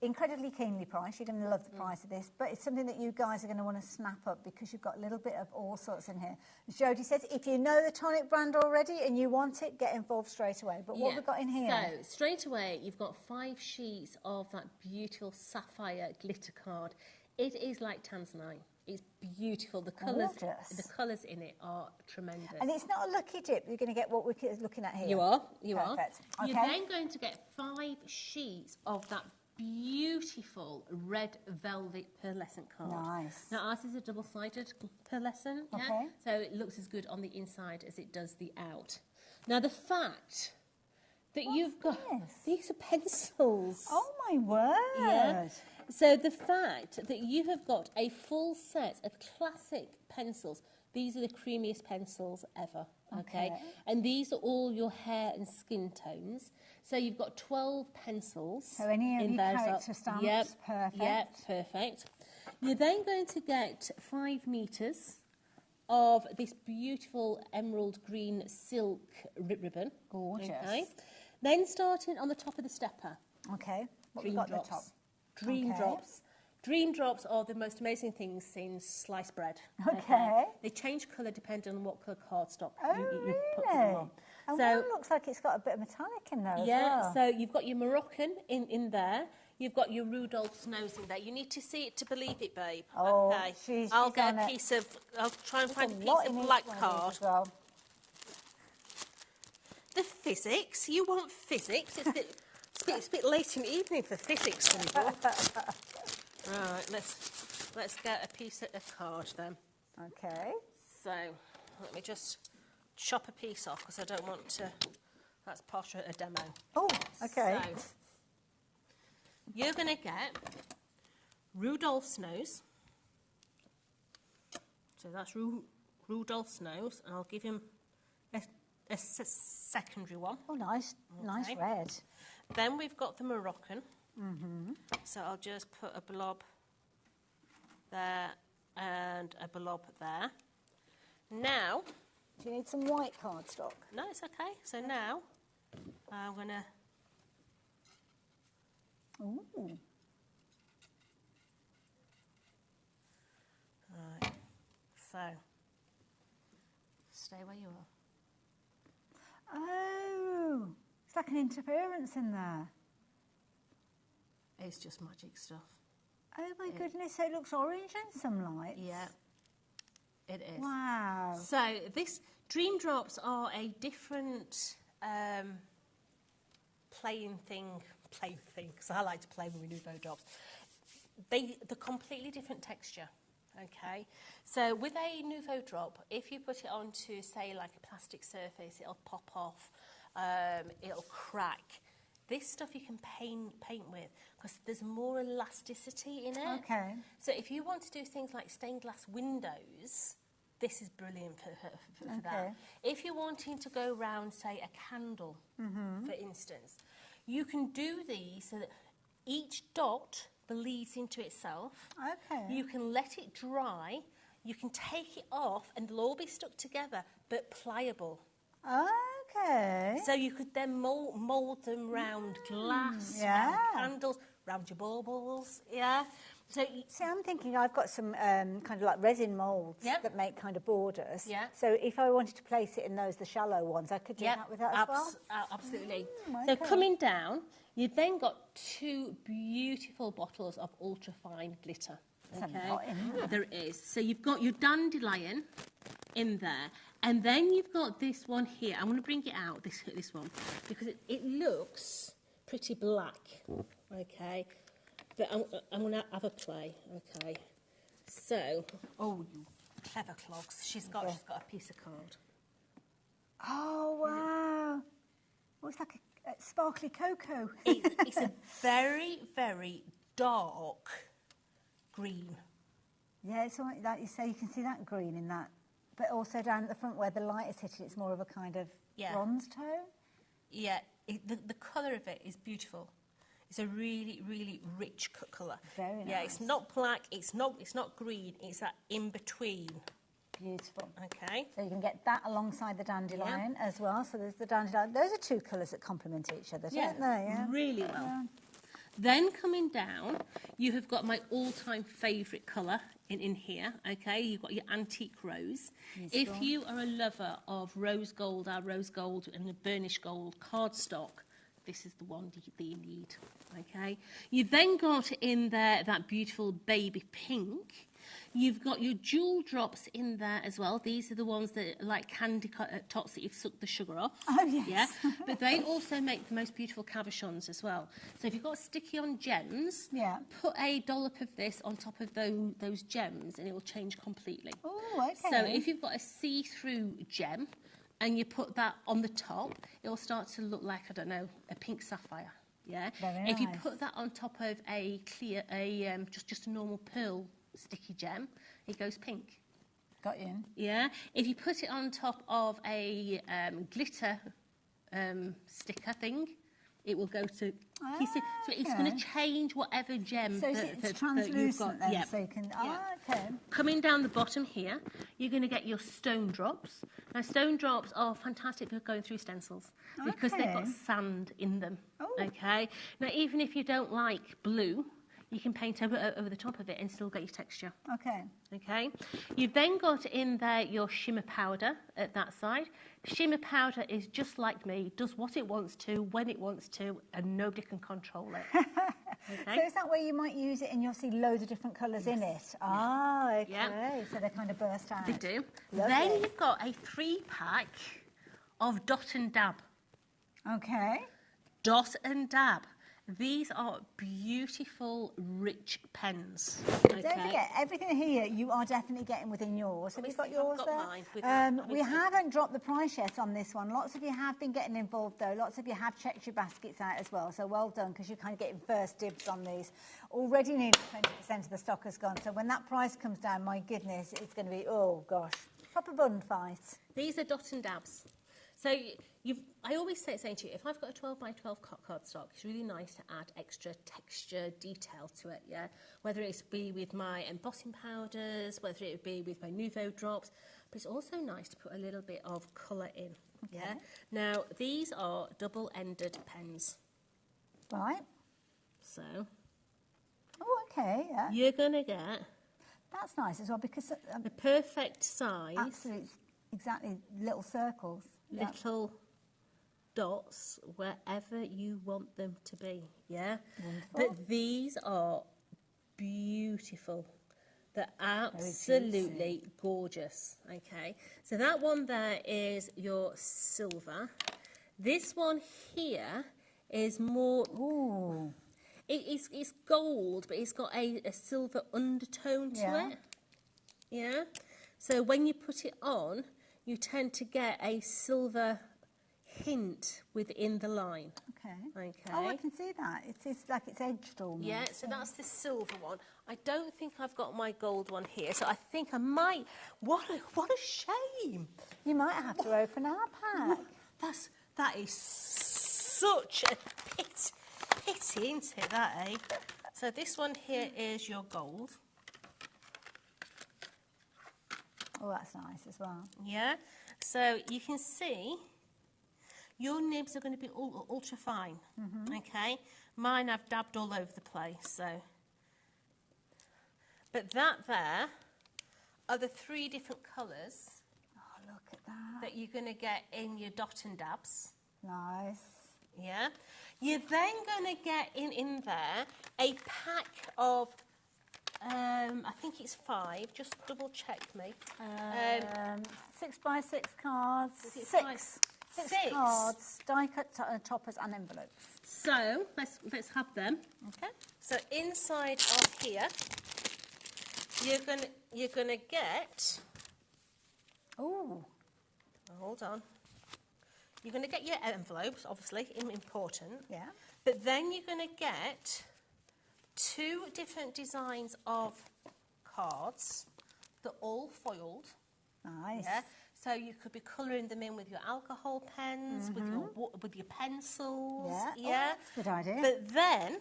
incredibly keenly priced. You're going to love the price of this, but it's something that you guys are going to want to snap up because you've got a little bit of all sorts in here. As Jodie says, if you know the Tonic brand already and you want it, get involved straight away. But what have we got in here? So, straight away, you've got 5 sheets of that beautiful sapphire glitter card. It is like Tanzanite. It's beautiful. The colours in it are tremendous. And it's not a lucky dip. You're going to get what we're looking at here. You are. Perfect. Okay. You're then going to get 5 sheets of that beautiful red velvet pearlescent card. Nice. Now ours is a double-sided pearlescent, okay. So it looks as good on the inside as it does the out. Now the fact that you've got these are pencils. Oh my word! Yeah. So the fact that you have got a full set of classic pencils. These are the creamiest pencils ever. Okay. And these are all your hair and skin tones. So you've got 12 pencils. So any of your character stamps, perfect. Yep, perfect. You're then going to get 5 metres of this beautiful emerald green silk ribbon. Gorgeous. Okay. Then starting on the top of the stepper. Okay. What we've got at the top? Dream drops. Dream drops are the most amazing things since sliced bread. Okay. They change colour depending on what colour cardstock you put them on. And one looks like it's got a bit of metallic in there as well. Yeah, so you've got your Moroccan in there. You've got your Rudolph's nose in there. You need to see it to believe it, babe. Oh, okay. I'll try and find a piece of black card. Well. The physics. You want physics. It's a bit late in the evening for physics, honey. Right, let's get a piece of card then. Okay. So let me just chop a piece off because I don't want to. That's part of a demo. Oh, okay. So you're going to get Rudolph's nose. So that's Rudolph's nose, and I'll give him a secondary one. Oh, nice. Okay. Nice red. Then we've got the Moroccan. So I'll just put a blob there and a blob there. Now... Do you need some white cardstock? No, it's okay. So now I'm going to... Ooh. Right. So, stay where you are. Oh, it's like an interference in there. It's just magic stuff. Oh my goodness, so it looks orange in some lights. Yeah, it is. Wow. So this Dream Drops are a different playing thing, because I like to play with Nuvo drops. They're completely different texture. Okay, so with a Nuvo drop, if you put it onto, say, like a plastic surface, it'll pop off, it'll crack. This stuff you can paint with because there's more elasticity in it. Okay. So if you want to do things like stained glass windows, this is brilliant for that. If you're wanting to go round, say, a candle, for instance, you can do these so that each dot bleeds into itself. Okay. You can let it dry, you can take it off, and they'll all be stuck together, but pliable. Okay. So you could then mould them round glass, round candles, round your baubles, yeah. So see, I'm thinking I've got some kind of like resin moulds that make kind of borders. Yeah. So if I wanted to place it in those, the shallow ones, I could do that with that as well? Absolutely. Okay. So coming down, you've then got 2 beautiful bottles of ultrafine glitter. Okay. There is. So you've got your dandelion in there, and then you've got this one here. I'm going to bring it out, this one, because it looks pretty black. Okay. But I'm going to have a play. Okay. So, oh, you clever clogs. She's got a piece of card. Oh wow! Oh, it's like a sparkly cocoa. It's a very, very dark green. Yeah, it's like that. You say you can see that green in that, but also down at the front where the light is hitting, it's more of a kind of bronze tone. Yeah, the colour of it is beautiful. It's a really, really rich colour. Very nice. Yeah, it's not black. It's not green. It's that in between. Beautiful. Okay. So you can get that alongside the dandelion as well. So there's the dandelion. Those are 2 colours that complement each other, don't they? Yeah, really well. Yeah. Then coming down, you have got my all-time favourite colour in here, okay? You've got your antique rose. If you are a lover of rose gold, our rose gold and the burnished gold cardstock, this is the one that you need, okay? You've then got in there that beautiful baby pink. You've got your jewel drops in there as well. These are the ones that are like candy tots that you've sucked the sugar off. Oh, yes. Yeah, but they also make the most beautiful cabochons as well. So if you've got sticky-on gems, put a dollop of this on top of those gems and it will change completely. Oh, okay. So if you've got a see-through gem, and you put that on the top, it will start to look like, I don't know, a pink sapphire. Yeah. Very if nice. you put that on top of a clear, just a normal pearl sticky gem, it goes pink. Got you. Yeah. If you put it on top of a glitter sticker thing, it will go to. You see, so it's going to change whatever gem. So it's translucent then, so you can. Okay. Coming down the bottom here, you're going to get your stone drops. Now, stone drops are fantastic for going through stencils because they've got sand in them. Okay. Now, even if you don't like blue, you can paint over the top of it and still get your texture. Okay. Okay. You've then got in there your shimmer powder at that side. Shimmer powder is just like me, does what it wants to, when it wants to, and nobody can control it. Okay. So is that where you might use it and you'll see loads of different colours in it? Ah, okay. Yeah. So they kind of burst out. They do. Lovely. Then you've got a 3-pack of dot and dab. Okay. Dot and dab. These are beautiful, rich pens. Okay. Don't forget, everything here you are definitely getting within yours. Have you got yours there? We haven't dropped the price yet on this one. Lots of you have been getting involved, though. Lots of you have checked your baskets out as well. So well done, because you're kind of getting first dibs on these. Already nearly 20% of the stock has gone. So when that price comes down, my goodness, it's going to be, oh, gosh, proper bun fight. These are dot and dabs. So I always say to you, if I've got a 12 by 12 cardstock, it's really nice to add extra texture, detail to it, yeah? Whether it's be with my embossing powders, whether it be with my Nuvo drops, but it's also nice to put a little bit of colour in, yeah? Now, these are double-ended pens. Right. So. Oh, okay, yeah. You're going to get. That's nice as well, because. The perfect size. Absolutely, exactly, little circles. Little dots wherever you want them to be, yeah? Wonderful. But these are beautiful. They're absolutely gorgeous, okay? So that one there is your silver. This one here is more... Ooh. It's gold, but it's got a silver undertone to it, yeah? So when you put it on, you tend to get a silver hint within the line. Okay. Oh, I can see that. It's like it's edged almost. Yeah, so that's the silver one. I don't think I've got my gold one here, so I think I might... What a shame. You might have to open our pack. That is such a pity, isn't it, that, eh? So this one here is your gold. Oh, that's nice as well. Yeah, so you can see your nibs are going to be ultra fine, okay? Mine I've dabbed all over the place, so. But that there are the 3 different colours. Oh, look at that. That you're going to get in your dot and dabs. Nice. Yeah. You're then going to get in there a pack of... I think it's 5. Just double check me. 6 by 6 cards. 6 cards, die cut toppers and envelopes. So let's have them. Okay. So inside of here, you're gonna get. Oh. Hold on. You're gonna get your envelopes, obviously, important. Yeah. But then you're gonna get 2 different designs of cards. They're all foiled. Nice. Yeah. So you could be colouring them in with your alcohol pens, with your pencils. Yeah. Yeah. Oh, that's a good idea. But then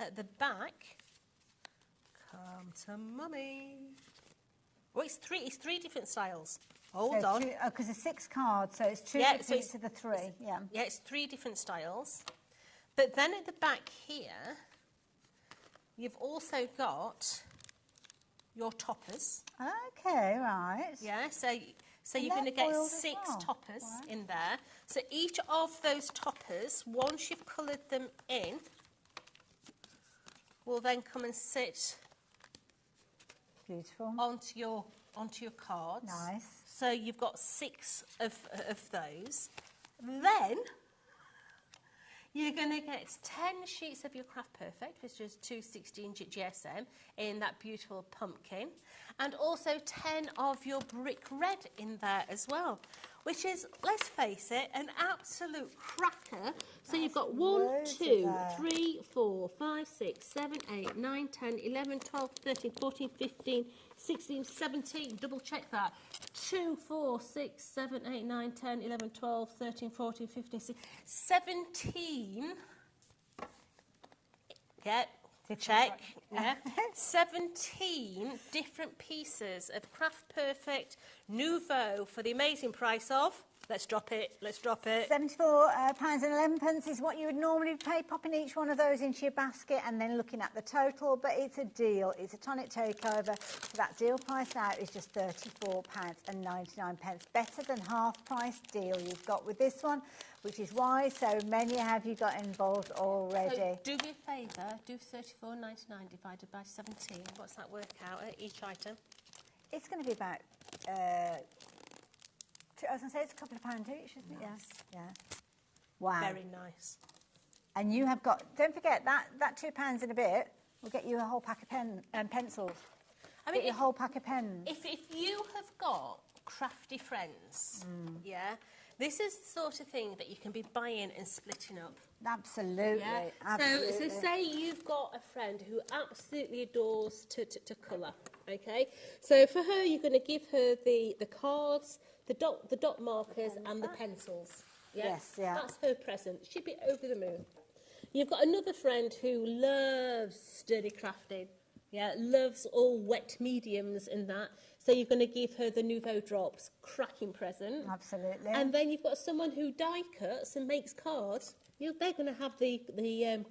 at the back, come to mummy. Oh, it's 3 different styles. Hold on. Because it's 6 cards, so it's 2 different to the 3. Yeah. Yeah, it's 3 different styles. But then at the back here, you've also got your toppers. Okay, right. Yeah, so you're going to get 6 toppers in there. So each of those toppers, once you've coloured them in, will then come and sit beautiful onto your cards. Nice. So you've got 6 of those. Then you're going to get 10 sheets of your Craft Perfect, which is 216 GSM in that beautiful pumpkin, and also 10 of your brick red in there as well, which is, let's face it, an absolute cracker. So you've got 1, 2, 3, 4, 5, 6, 7, 8, 9, 10, 11, 12, 13, 14, 15, 16, 17, double check that. 2, 4, 6, 7, 8, 9, 10, 11, 12, 13, 14, 15, 16, 17. Check. Yeah. 17 different pieces of Craft Perfect Nuvo for the amazing price of... Let's drop it. £74.11 is what you would normally pay, popping each one of those into your basket and then looking at the total. But it's a deal. It's a Tonic takeover. So that deal price now is just £34.99. Better than half price deal you've got with this one, which is why so many have you got involved already. So do me a favour. Do £34.99 divided by 17. What's that work out at each item? It's going to be about... I was going to say it's a couple of pounds each, isn't it? Nice. Yeah. Wow. Very nice. And you have got, don't forget, that £2 in a bit will get you a whole pack of pencils. I mean, get your whole pack of pens. If you have got crafty friends, yeah, this is the sort of thing that you can be buying and splitting up. Absolutely. Yeah? Absolutely. So say you've got a friend who absolutely adores to colour, okay? So for her, you're going to give her the cards, the dot markers and the pencils. Yeah? Yes, yeah. That's her present. She'd be over the moon. You've got another friend who loves sturdy crafting, yeah, loves all wet mediums and that. So you're going to give her the Nuvo drops, cracking present. Absolutely. And then you've got someone who die cuts and makes cards. They're going to have the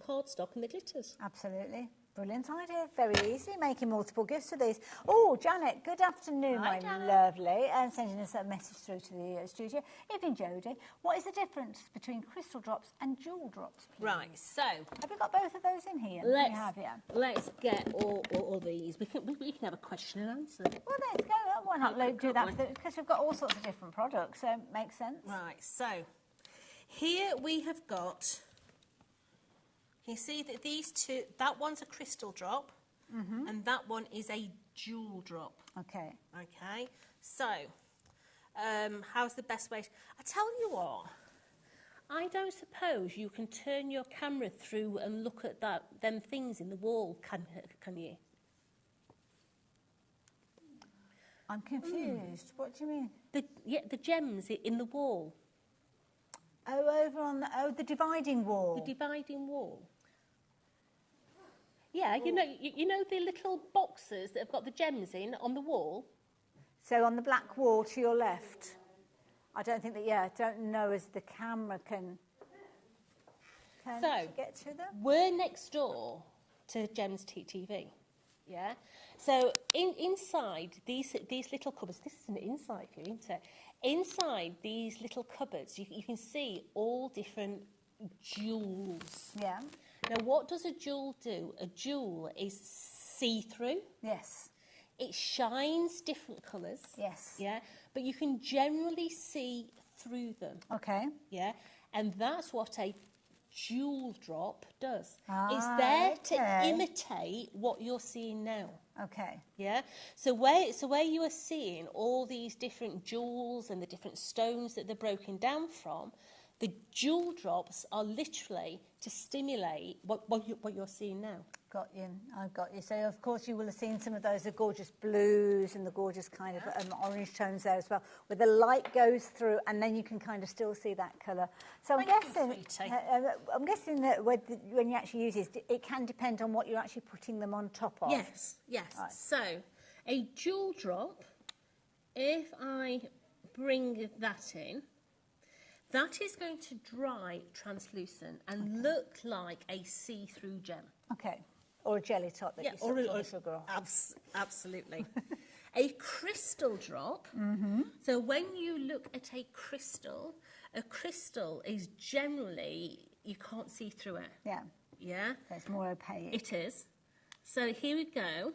cardstock and the glitters. Absolutely. Brilliant idea. Very easy, making multiple gifts for these. Oh, Janet, good afternoon, Hi, my Janet. lovely. And sending us a message through to the studio. Evening, Jodie. What is the difference between crystal drops and jewel drops, please? Right, so... Have we got both of those in here? Let's, we have, yeah. Let's get all these. We can have a question and answer. Well, let's go. Why not do that? Because we've got all sorts of different products, so it makes sense. Right, so here we have got... You see that these two, that one's a crystal drop, and that one is a jewel drop. Okay. Okay, so how's the best way? I tell you what, I don't suppose you can turn your camera through and look at them things in the wall, can you? I'm confused. What do you mean? The gems in the wall. Oh, over on the dividing wall. The dividing wall. Yeah, you know the little boxes that have got the gems in on the wall? So on the black wall to your left. I don't think that, I don't know as the camera can get to them. We're next door to Gem's TV, yeah? So inside these little cupboards, this is an inside view, isn't it? Inside these little cupboards, you can see all different jewels. Yeah. Now, what does a jewel do? A jewel is see-through. Yes. It shines different colours. Yes. Yeah, but you can generally see through them. Okay. Yeah, and that's what a jewel drop does. It's there to imitate what you're seeing now. Okay. Yeah. So where you are seeing all these different jewels and the different stones that they're broken down from, the jewel drops are literally to stimulate what you're seeing now. Got you. I've got you. So, of course, you will have seen some of those the gorgeous blues and the gorgeous kind of orange tones there as well, where the light goes through and then you can kind of still see that colour. So I'm guessing that when you actually use this, it can depend on what you're actually putting them on top of. Yes, yes. Right. So a jewel drop, if I bring that in, that is going to dry translucent and look like a see-through gem. Okay. Or a jelly top that you suck on sugar off. Absolutely. A crystal drop. So when you look at a crystal is generally, you can't see through it. Yeah. Yeah? So it's more opaque. It is. So here we go.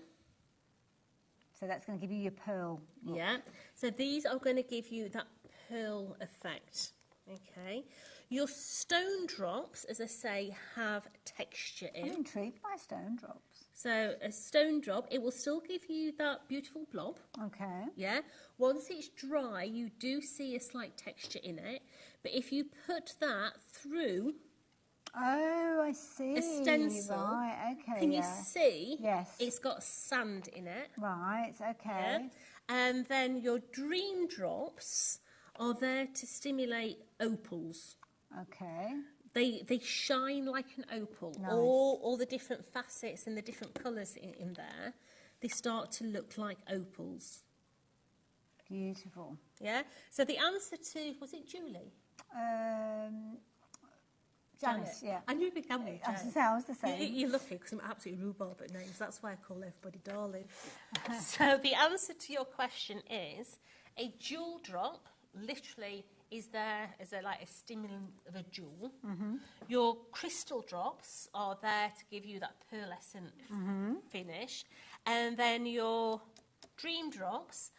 So that's going to give you your pearl look. Yeah. So these are going to give you that pearl effect. Okay. Your stone drops, as I say, have texture in. I'm intrigued by stone drops. So a stone drop, it will still give you that beautiful blob. Okay. Yeah. Once it's dry, you do see a slight texture in it. But if you put that through... Oh, I see. A stencil. Right, okay. Can you see? Yes. It's got sand in it. Right, okay. Yeah? And then your dream drops are there to stimulate opals. Okay. They shine like an opal. Nice. All the different facets and the different colours in there, they start to look like opals. Beautiful. Yeah? So the answer to, was it Julie? Janice, yeah. I knew it began with Janice. I was the same. You're lucky because I'm absolutely rhubarb at names. That's why I call everybody darling. So the answer to your question is a jewel drop literally is there as a stimulant of a jewel. Your crystal drops are there to give you that pearlescent finish. And then your dream drops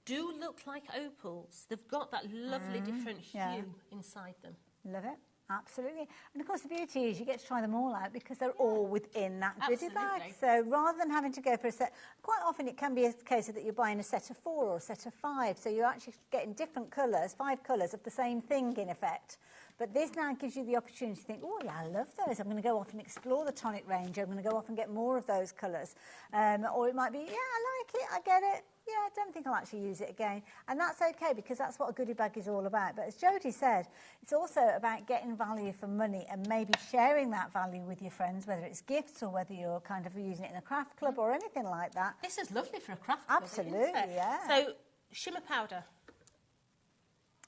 do look like opals. They've got that lovely different hue inside them. Love it. Absolutely. And of course the beauty is you get to try them all out because they're all within that goodie bag. So rather than having to go for a set, quite often it can be a case that you're buying a set of 4 or a set of 5. So you're actually getting different colours, 5 colours of the same thing in effect. But this now gives you the opportunity to think, oh yeah, I love those. I'm going to go off and explore the Tonic range. I'm going to go off and get more of those colours. Or it might be, yeah, I like it, I get it. Yeah, I don't think I'll actually use it again. And that's okay because that's what a goodie bag is all about. But as Jodie said, it's also about getting value for money and maybe sharing that value with your friends, whether it's gifts or whether you're kind of using it in a craft club or anything like that. This is lovely for a craft club. Absolutely, yeah. So, shimmer powder.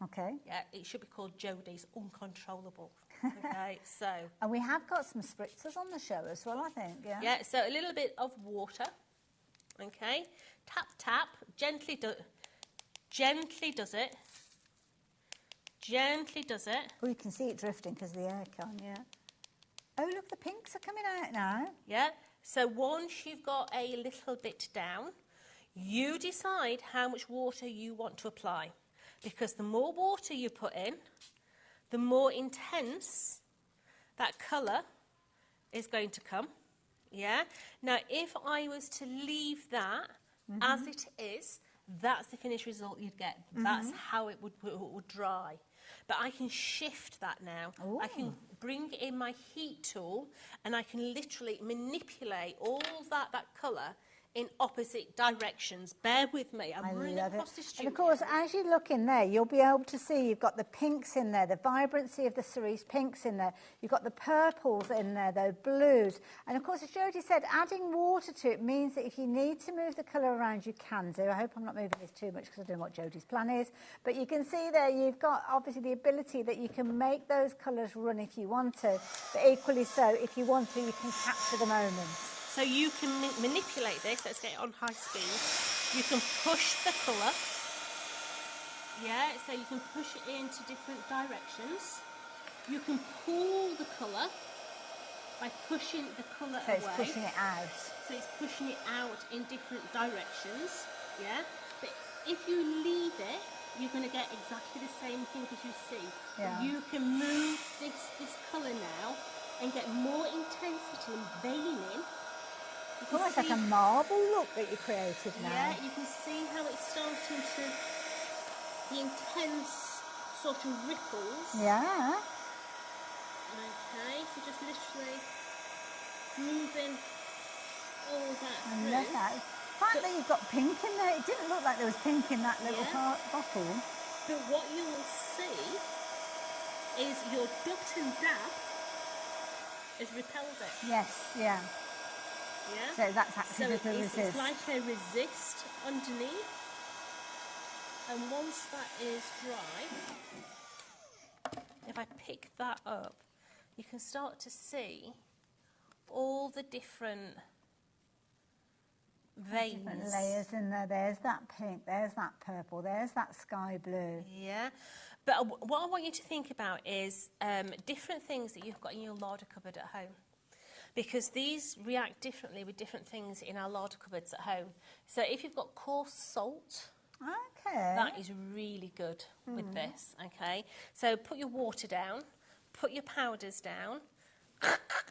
Okay. Yeah, it should be called Jodie's Uncontrollable. Okay, so. And we have got some spritzers on the show as well, I think, yeah. Yeah, so a little bit of water. Okay, tap, tap, gently does it. Gently does it. Oh, you can see it drifting because of the aircon, yeah. Oh, look, the pinks are coming out now. Yeah, so once you've got a little bit down, you decide how much water you want to apply. Because the more water you put in, the more intense that colour is going to come. Yeah. Now, if I was to leave that as it is, that's the finished result you'd get. That's how it would dry. But I can shift that now. Ooh. I can bring in my heat tool and I can literally manipulate all that colour in opposite directions. Bear with me. I'm running across the studio. And of course, as you look in there, you'll be able to see you've got the pinks in there, the vibrancy of the cerise pinks in there. You've got the purples in there, the blues. And of course, as Jodie said, adding water to it means that if you need to move the colour around, you can do. I hope I'm not moving this too much because I don't know what Jodie's plan is. But you can see there, you've got obviously the ability that you can make those colours run if you want to. But equally so, if you want to, you can capture the moment. So you can manipulate this. Let's get it on high speed. You can push the colour. Yeah, so you can push it into different directions. You can pull the colour by pushing the colour away. So it's pushing it out. So it's pushing it out in different directions. Yeah, but if you leave it, you're going to get exactly the same thing as you see. Yeah. You can move this colour now and get more intensity and veining. It's almost like a marble look that you created now. Yeah, you can see how it's starting to, the intense sort of ripples. Yeah. Okay, so just literally moving all that through. I love that. The fact that you've got pink in there, it didn't look like there was pink in that little bottle. But what you will see is your dot and dab has repelled it. Yes, yeah. Yeah. So that's acting as a resist. It's like a resist underneath. And once that is dry, if I pick that up, you can start to see all the different veins. Different layers in there. There's that pink, there's that purple, there's that sky blue. Yeah. But what I want you to think about is different things that you've got in your larder cupboard at home. Because these react differently with different things in our larder cupboards at home. So if you've got coarse salt, that is really good with this, okay? So put your water down, put your powders down,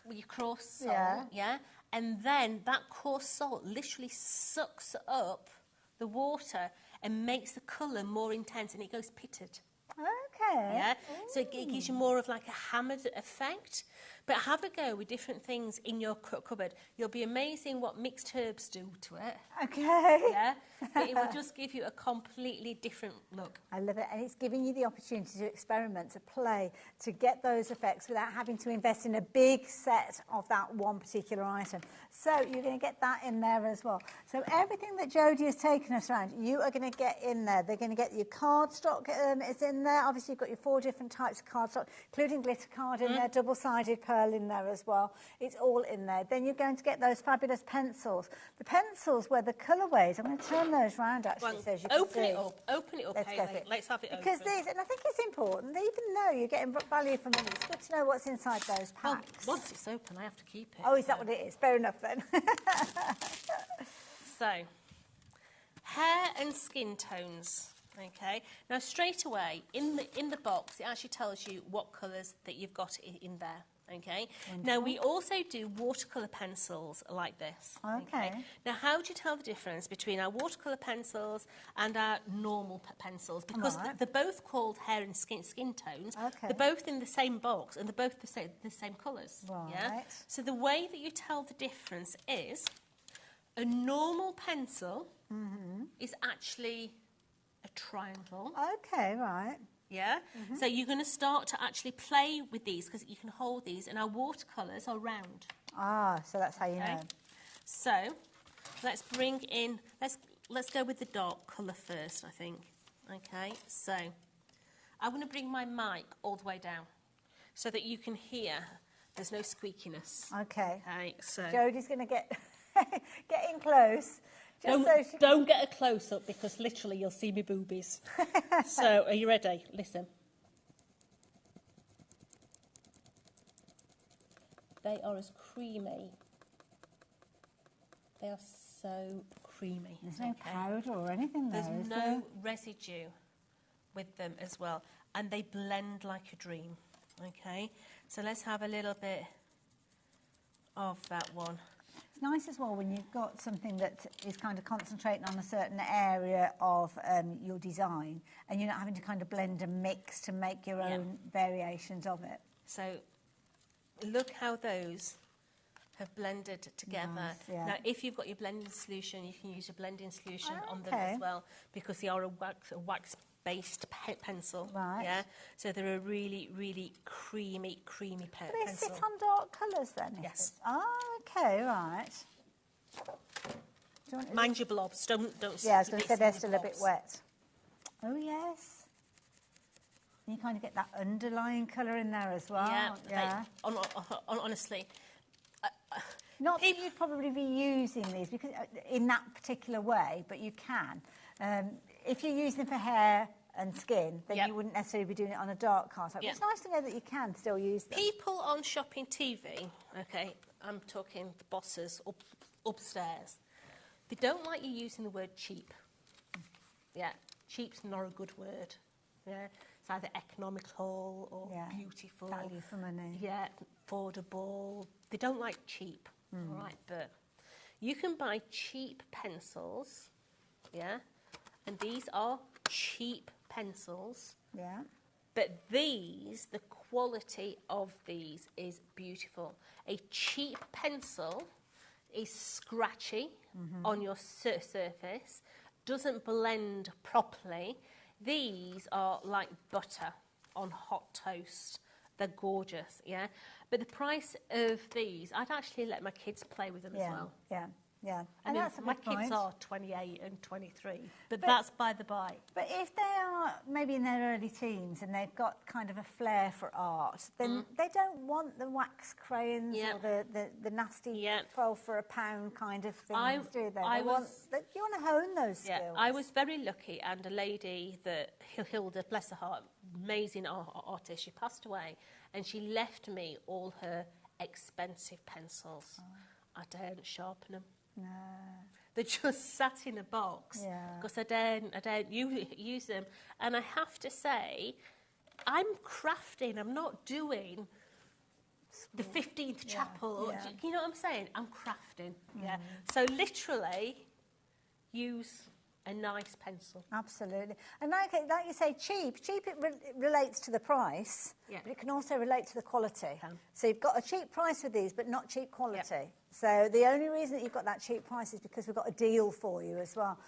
with your coarse salt, yeah? And then that coarse salt literally sucks up the water and makes the colour more intense and it goes pitted. Okay. Yeah, so it gives you more of like a hammered effect. But have a go with different things in your cupboard. You'll be amazing what mixed herbs do to it. Okay. Yeah, but it will just give you a completely different look. I love it, and it's giving you the opportunity to experiment, to play, to get those effects without having to invest in a big set of that one particular item. So you're going to get that in there as well. So everything that Jodie has taken us around, you are going to get in there. They're going to get your cardstock is in there. Obviously, you've got your 4 different types of cardstock, including glitter card in there, double-sided pearl in there as well. It's all in there. Then you're going to get those fabulous pencils. The pencils where the colourways, I'm going to turn those round actually, so as you can see. Open it up, let's have it open. Because these, and I think it's important, that even though you're getting value for money, it's good to know what's inside those packs. Once it's open, I have to keep it. Oh, is that what it is? Fair enough then. So, hair and skin tones. Okay. Now, straight away, in the box, it actually tells you what colours that you've got in there. Okay. Wonderful. Now, we also do watercolour pencils like this. Okay. Now, how do you tell the difference between our watercolour pencils and our normal pencils? Because they're both called hair and skin tones. Okay. They're both in the same box and they're both the same colours. Right. Yeah. So the way that you tell the difference is a normal pencil is actually a triangle. Okay, right. Yeah? So you're going to start to actually play with these because you can hold these, and our watercolours are round. Ah, so that's how you know. So let's bring in, let's go with the dark colour first, I think. Okay, so I'm going to bring my mic all the way down so that you can hear there's no squeakiness. Okay. Okay, so Jodie's going to get in close. Don't get a close-up because literally you'll see me boobies. So, are you ready? Listen. They are as creamy. They are so creamy. There's no powder or anything there, There's is no there? residue with them as well. And they blend like a dream. Okay? So let's have a little bit of that one. It's nice as well when you've got something that is kind of concentrating on a certain area of your design and you're not having to kind of blend and mix to make your own variations of it. So look how those have blended together. Nice, yeah. Now, if you've got your blending solution, you can use your blending solution on them as well because they are a wax-based pencil. Right. Yeah. So they're a really, really creamy pencil. Do they sit on dark colours then? Yes. Oh, okay, right. Mind your blobs. Don't. Yeah, I was going to say they're still a bit wet. Oh, yes. You kind of get that underlying colour in there as well. Yeah. Honestly. Not that you'd probably be using these because in that particular way, but you can. If you're using them for hair and skin, then you wouldn't necessarily be doing it on a dark cardstock. It's nice to know that you can still use them. People on shopping TV, okay, I'm talking the bosses upstairs, they don't like you using the word cheap. Yeah, cheap's not a good word. Yeah, it's either economical or beautiful. Value for money. Yeah, affordable. They don't like cheap, all right, but you can buy cheap pencils, yeah, and these are cheap pencils. Yeah. But these, the quality of these is beautiful. A cheap pencil is scratchy on your surface, doesn't blend properly. These are like butter on hot toast. They're gorgeous, yeah? But the price of these, I'd actually let my kids play with them as well. Yeah. I mean, that's a my good kids point. are 28 and 23, but that's by the by. But if they are maybe in their early teens and they've got kind of a flair for art, then they don't want the wax crayons or the nasty 12 for a pound kind of things, do they? You want to hone those skills. I was very lucky, and a lady that Hilda, bless her heart, amazing artist, she passed away, and she left me all her expensive pencils. I daren't sharpen them. No. They just sat in a box because I daren't use them. And I have to say, I'm crafting. I'm not doing the 15th chapel. Yeah. You know what I'm saying? I'm crafting. Yeah. So literally, use a nice pencil. Absolutely. And like you say, cheap it relates to the price, but it can also relate to the quality. So you've got a cheap price with these, but not cheap quality. So the only reason that you've got that cheap price is because we've got a deal for you as well.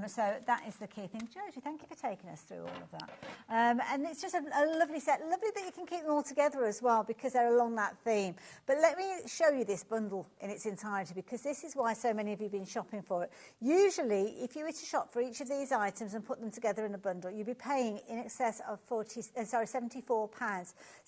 So that is the key thing. Jodie, thank you for taking us through all of that. And it's just a lovely set. Lovely that you can keep them all together as well because they're along that theme. But let me show you this bundle in its entirety because this is why so many of you have been shopping for it. Usually, if you were to shop for each of these items and put them together in a bundle, you'd be paying in excess of £74.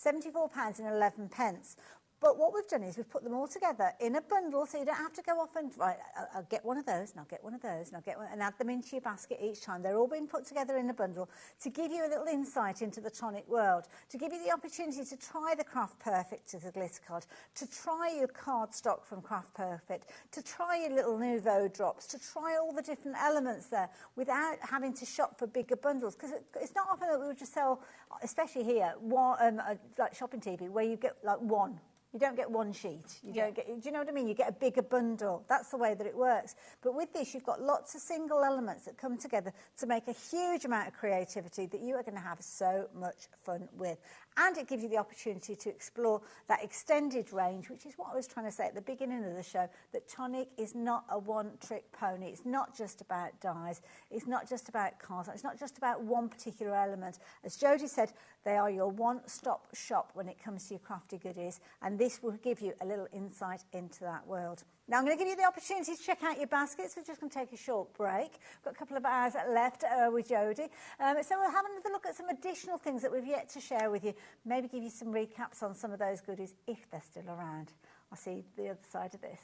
£74 and 11 pence. But what we've done is we've put them all together in a bundle, so you don't have to go off and, right, I'll get one of those, and I'll get one of those, and I'll get one, and add them into your basket each time. They're all being put together in a bundle to give you a little insight into the Tonic world, to give you the opportunity to try the Craft Perfect as a glitter card, to try your cardstock from Craft Perfect, to try your little Nuvo drops, to try all the different elements there without having to shop for bigger bundles. Because it's not often that we would just sell, especially here, one, like shopping TV, where you get like one. You don't get one sheet. You don't get, do you know what I mean? You get a bigger bundle. That's the way that it works. But with this, you've got lots of single elements that come together to make a huge amount of creativity that you are going to have so much fun with. And it gives you the opportunity to explore that extended range, which is what I was trying to say at the beginning of the show, that Tonic is not a one-trick pony. It's not just about dyes. It's not just about cardstock. It's not just about one particular element. As Jodie said, they are your one-stop shop when it comes to your crafty goodies, and this will give you a little insight into that world. Now, I'm going to give you the opportunity to check out your baskets. We're just going to take a short break. We've got a couple of hours left with Jodie. So we'll have another look at some additional things that we've yet to share with you. Maybe give you some recaps on some of those goodies if they're still around. I'll see you the other side of this.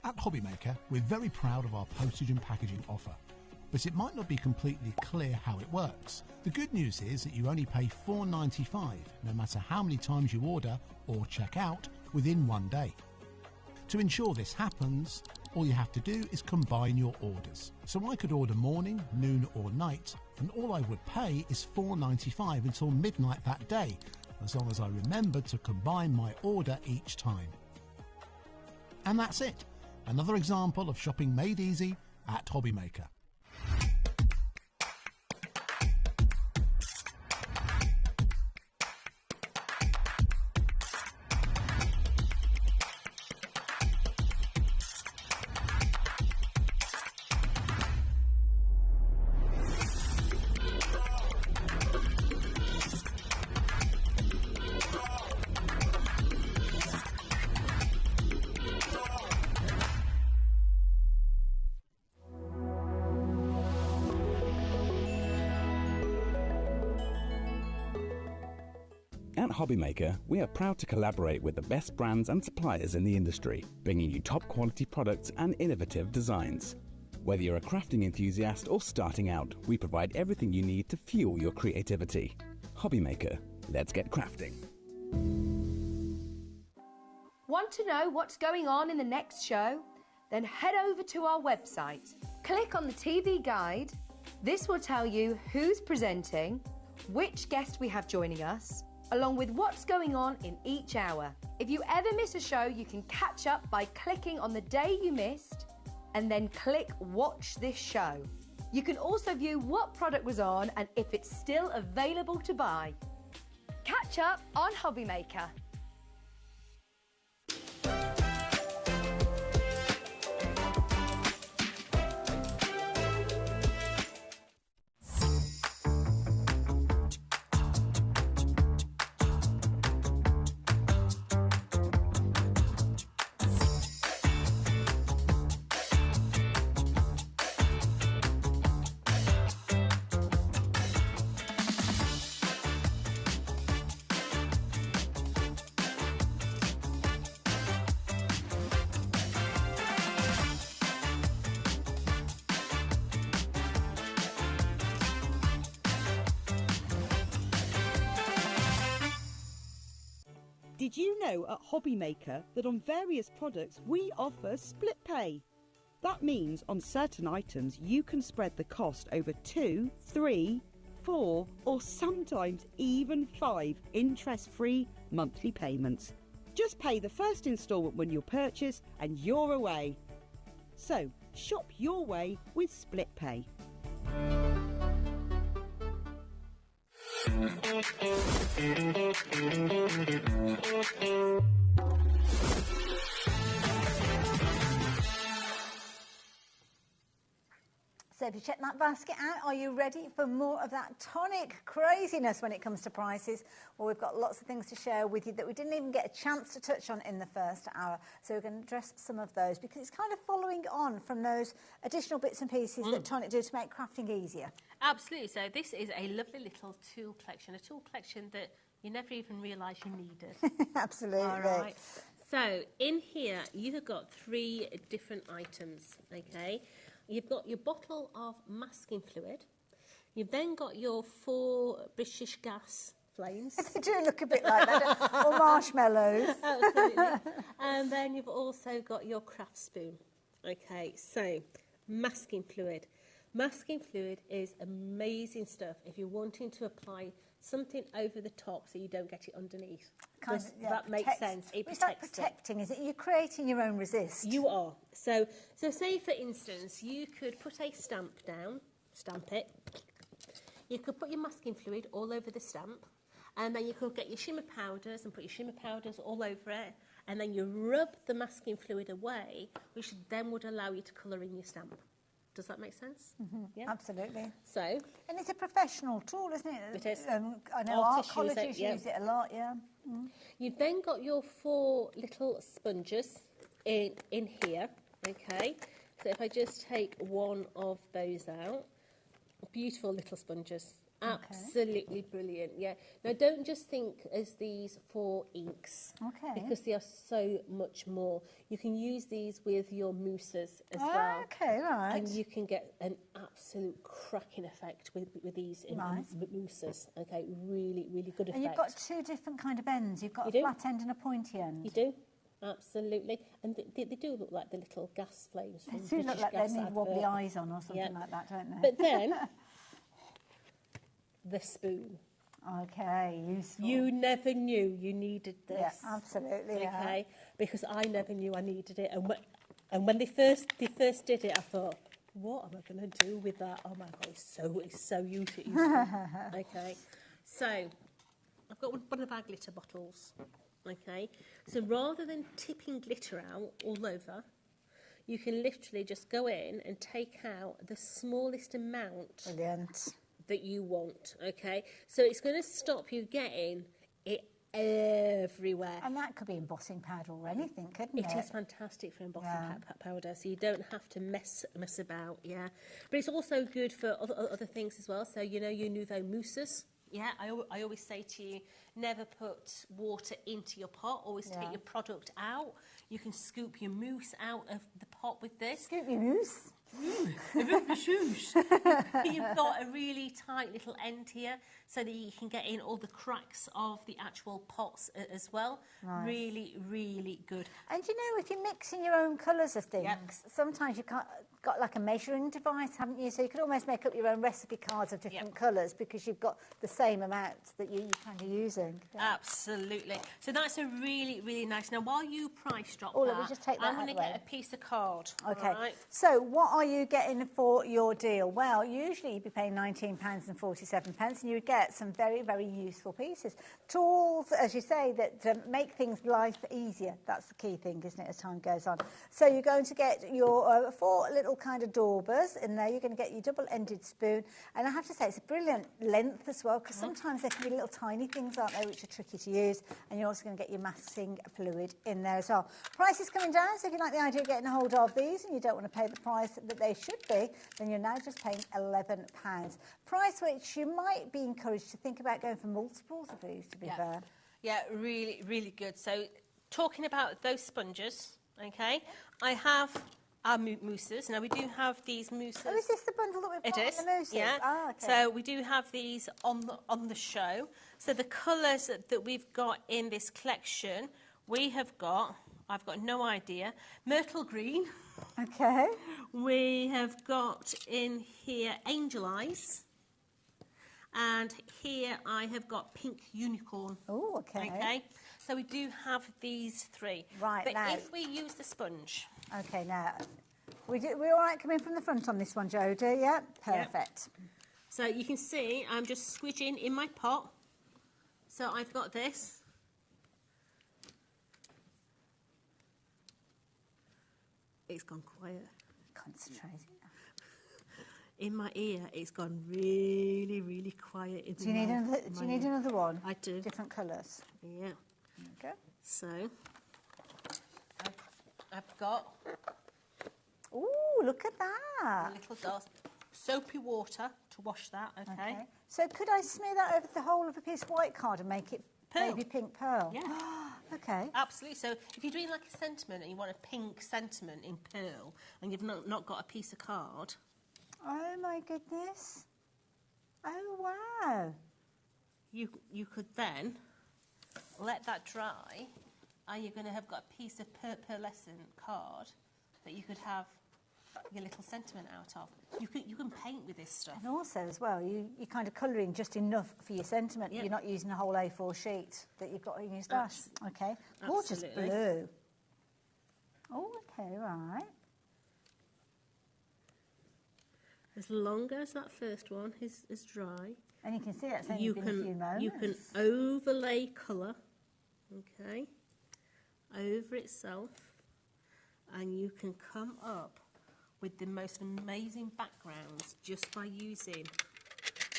At HobbyMaker, we're very proud of our postage and packaging offer. But it might not be completely clear how it works. The good news is that you only pay $4.95 no matter how many times you order or check out within one day. To ensure this happens, all you have to do is combine your orders. So I could order morning, noon or night, and all I would pay is $4.95 until midnight that day, as long as I remember to combine my order each time. And that's it. Another example of shopping made easy at HobbyMaker. At HobbyMaker, we are proud to collaborate with the best brands and suppliers in the industry, bringing you top quality products and innovative designs. Whether you're a crafting enthusiast or starting out, we provide everything you need to fuel your creativity. HobbyMaker, let's get crafting. Want to know what's going on in the next show? Then head over to our website. Click on the TV guide. This will tell you who's presenting, which guest we have joining us, along with what's going on in each hour. If you ever miss a show, you can catch up by clicking on the day you missed and then click Watch This Show. You can also view what product was on and if it's still available to buy. Catch up on HobbyMaker. Did you know at HobbyMaker that on various products we offer split pay? That means on certain items you can spread the cost over 2, 3, 4 or sometimes even 5 interest-free monthly payments. Just pay the first instalment when you purchase and you're away. So shop your way with split pay. So if you check that basket out, are you ready for more of that Tonic craziness when it comes to prices? Well, we've got lots of things to share with you that we didn't even get a chance to touch on in the first hour. So we're going to address some of those because it's kind of following on from those additional bits and pieces that Tonic do to make crafting easier. Absolutely. So this is a lovely little tool collection, a tool collection that you never even realised you needed. Absolutely. All right. So in here, you've got 3 different items, okay? You've got your bottle of masking fluid. You've then got your 4 British gas flames. They do look a bit like that, or marshmallows. Absolutely. And then you've also got your craft spoon. Okay, so masking fluid. Masking fluid is amazing stuff if you're wanting to apply something over the top so you don't get it underneath. Does that makes sense? It's like protecting, is it? You're creating your own resist. You are. So say, for instance, you could put a stamp down, stamp it. You could put your masking fluid all over the stamp, and then you could get your shimmer powders and put your shimmer powders all over it, and then you rub the masking fluid away, which then would allow you to colour in your stamp. Does that make sense? Yeah. Absolutely. So, and it's a professional tool, isn't it? It is. I know art colleges use it a lot, yeah. You've then got your 4 little sponges in here, okay? So if I just take one of those out, beautiful little sponges. Absolutely brilliant, yeah. Now, don't just think as these for inks, because they are so much more. You can use these with your mousses as well. Okay, right. And you can get an absolute cracking effect with these in mousses. Okay, really, really good effect. And you've got 2 different kind of ends. You've got a flat end and a pointy end. You do. Absolutely. And they do look like the little gas flames from They do look like they need wobbly eyes on or something like that, don't they? But then, the spoon. Okay, useful. You never knew you needed this. Yeah, absolutely. Okay, because I never knew I needed it. And when they first did it, I thought, what am I going to do with that? Oh my God, it's so useful. Okay, so I've got one of our glitter bottles. Okay, so rather than tipping glitter out all over, you can literally just go in and take out the smallest amount. Brilliant. That you want, okay? So it's going to stop you getting it everywhere. And that could be embossing powder or anything, couldn't it? It is fantastic for embossing powder, so you don't have to mess about, yeah. But it's also good for other things as well. So, you know, your Nuvo mousses. Yeah, I always say to you, never put water into your pot. Always take your product out. You can scoop your mousse out of the pot with this. Scoop your mousse? You've got a really tight little end here so that you can get in all the cracks of the actual pots as well. Nice. Really, really good. And you know, if you're mixing your own colours of things, sometimes you can't got like a measuring device, haven't you? So you could almost make up your own recipe cards of different colours because you've got the same amount that you're kind of using. Yeah. Absolutely. So that's a really, really nice. Now, while you price drop let me just take that I'm going to get a piece of card. Okay. Right. So what are you getting for your deal? Well, usually you'd be paying £19.47 and you would get some very, very useful pieces. Tools, as you say, that make things life easier. That's the key thing, isn't it, as time goes on. So you're going to get your 4 little kind of daubers in there. You're going to get your double-ended spoon. And I have to say, it's a brilliant length as well, because sometimes there can be little tiny things, aren't there, which are tricky to use. And you're also going to get your masking fluid in there as well. Price is coming down, so if you like the idea of getting a hold of these and you don't want to pay the price that they should be, then you're now just paying £11. Price which you might be encouraged to think about going for multiples of these, to be fair. Yeah, really, really good. So talking about those sponges, okay, I have our mousses. Now, we do have these mousses. Oh, is this the bundle that we've got on the mousses? Yeah. Oh, okay. So we do have these on the show. So the colours that we've got in this collection, we have got, I've got no idea, myrtle green. Okay. We have got in here angel eyes. And here I have got pink unicorn. Oh, okay. Okay. So we do have these 3. Right, but now, if we use the sponge. Okay, now, we're all right coming from the front on this one, Jodie? Yeah, perfect. Yep. So you can see I'm just squidging in my pot. So I've got this. It's gone quiet. Concentrating. In my ear, it's gone really, really quiet. Do you need another one? I do. Different colours? Yeah. Okay. So, I've got... Ooh, look at that. A little dot. soapy water to wash that, okay? So could I smear that over the whole of a piece of white card and make it baby pink pearl? Yeah. Okay. Absolutely. So if you're doing like a sentiment and you want a pink sentiment in pearl and you've not got a piece of card. Oh my goodness. Oh wow. You could then let that dry and you're going to have got a piece of pearlescent card that you could have your little sentiment out of. You can paint with this stuff. And also as well, you're kind of colouring just enough for your sentiment. Yep. You're not using a whole A4 sheet that you've got in your stash. Okay. Gorgeous blue. Oh, okay, right. As long as that first one is dry. And you can see that's only been a few moments. You can overlay colour, okay, over itself, and you can come up with the most amazing backgrounds just by using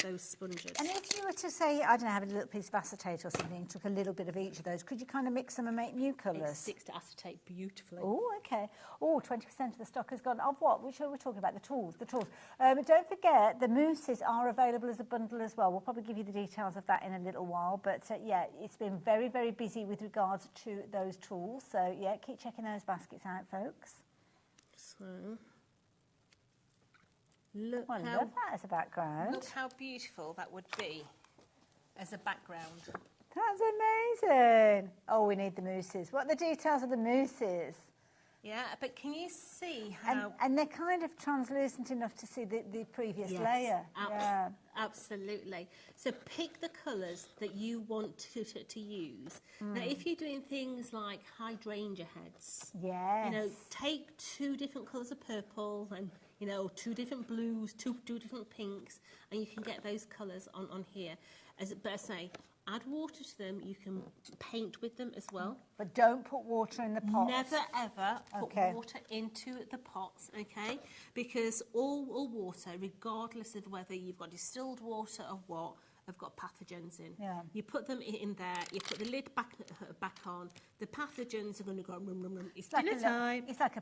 those sponges. And if you were to say, I don't know, have a little piece of acetate or something, took a little bit of each of those, could you kind of mix them and make new colours? It sticks to acetate beautifully. Oh, okay. Oh, 20% of the stock has gone. Of what? Which are we talking about? The tools. The tools. Don't forget, the mousses are available as a bundle as well. We'll probably give you the details of that in a little while. But, yeah, it's been very, very busy with regards to those tools. So, yeah, keep checking those baskets out, folks. So... Look I love that as a background. Look how beautiful that would be as a background. That's amazing. Oh, we need the mousses. What are the details of the mousses? Yeah, but can you see how... And they're kind of translucent enough to see the previous layer. Yeah. Absolutely. So pick the colours that you want to use. Now, if you're doing things like hydrangea heads, take 2 different colours of purple and, 2 different blues, two different pinks, and you can get those colours on here. But I say, add water to them. You can paint with them as well. But don't put water in the pots. Never, ever put water into the pots, okay? Because all water, regardless of whether you've got distilled water or what, have got pathogens in. Yeah. You put them in there, you put the lid back on, the pathogens are going to go rum, rum, rum. It's dinner time. It's like a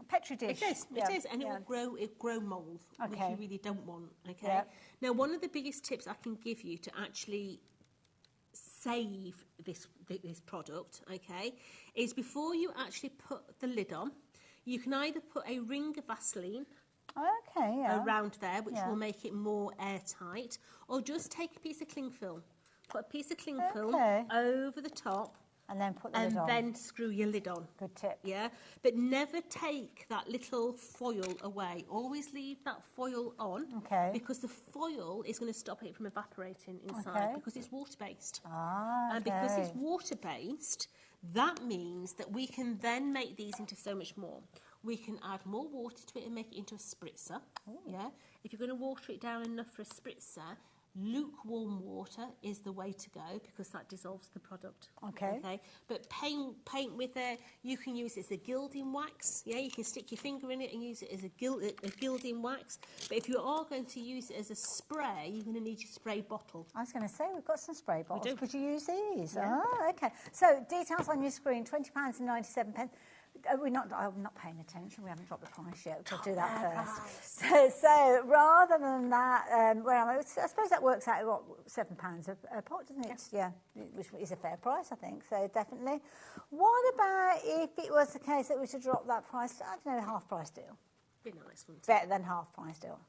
Petri dish. It is, and it will grow mould, which you really don't want, okay? Now, one of the biggest tips I can give you to actually save this product, okay, is before you actually put the lid on, you can either put a ring of Vaseline around there, which will make it more airtight, or just take a piece of cling film, put a piece of cling film over the top, and then put the lid on. And then screw your lid on. Good tip. Yeah, but never take that little foil away. Always leave that foil on, because the foil is going to stop it from evaporating inside, because it's water-based. And because it's water-based, that means that we can then make these into so much more. We can add more water to it and make it into a spritzer. Yeah, if you're going to water it down enough for a spritzer, lukewarm water is the way to go, because that dissolves the product. Okay. But paint with it. You can use it as a gilding wax. Yeah, you can stick your finger in it and use it as a gilding wax. But if you are going to use it as a spray, you're going to need your spray bottle. I was going to say, we've got some spray bottles. We do. Could you use these? Yeah. Oh, okay. So details on your screen: £20.97. I'm not paying attention. We haven't dropped the price yet. We'll do that first. So rather than that, where am I? I suppose that works out at £7 a pot, doesn't it? Yeah, which is a fair price, I think. So definitely. What about if it was the case that we should drop that price? I don't know, half price deal. Be nice, wouldn't it? Better than half price deal.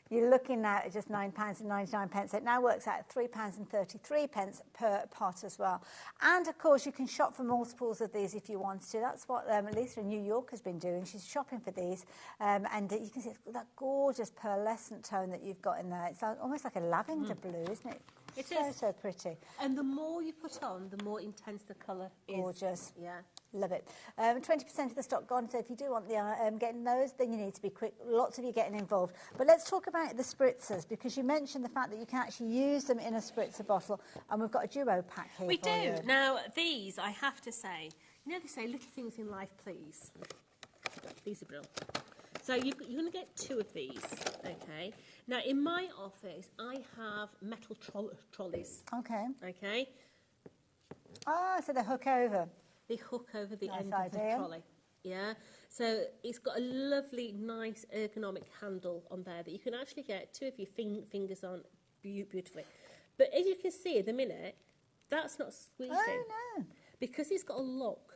You're looking now at just £9.99. It now works out at £3.33 per pot as well. And, of course, you can shop for multiples of these if you want to. That's what Lisa in New York has been doing. She's shopping for these. And you can see that gorgeous pearlescent tone that you've got in there. It's almost like a lavender blue, isn't it? It is. So pretty. And the more you put on, the more intense the colour is. Gorgeous. Yeah. Love it. 20% of the stock gone, so if you do want the getting those, then you need to be quick. Lots of you getting involved. But let's talk about the spritzers, because you mentioned the fact that you can actually use them in a spritzer bottle, and we've got a duo pack here. We do. Now, these, I have to say, they say little things in life, please. These are brilliant. So you're going to get 2 of these, okay? Now, in my office, I have metal trolleys. Okay? Ah, so they hook over. They hook over the nice end idea. of the trolley. Yeah, so it's got a lovely, nice ergonomic handle on there that you can actually get 2 of your fingers on beautifully. But as you can see at the minute, that's not squeezing. Oh, no. Because it's got a lock.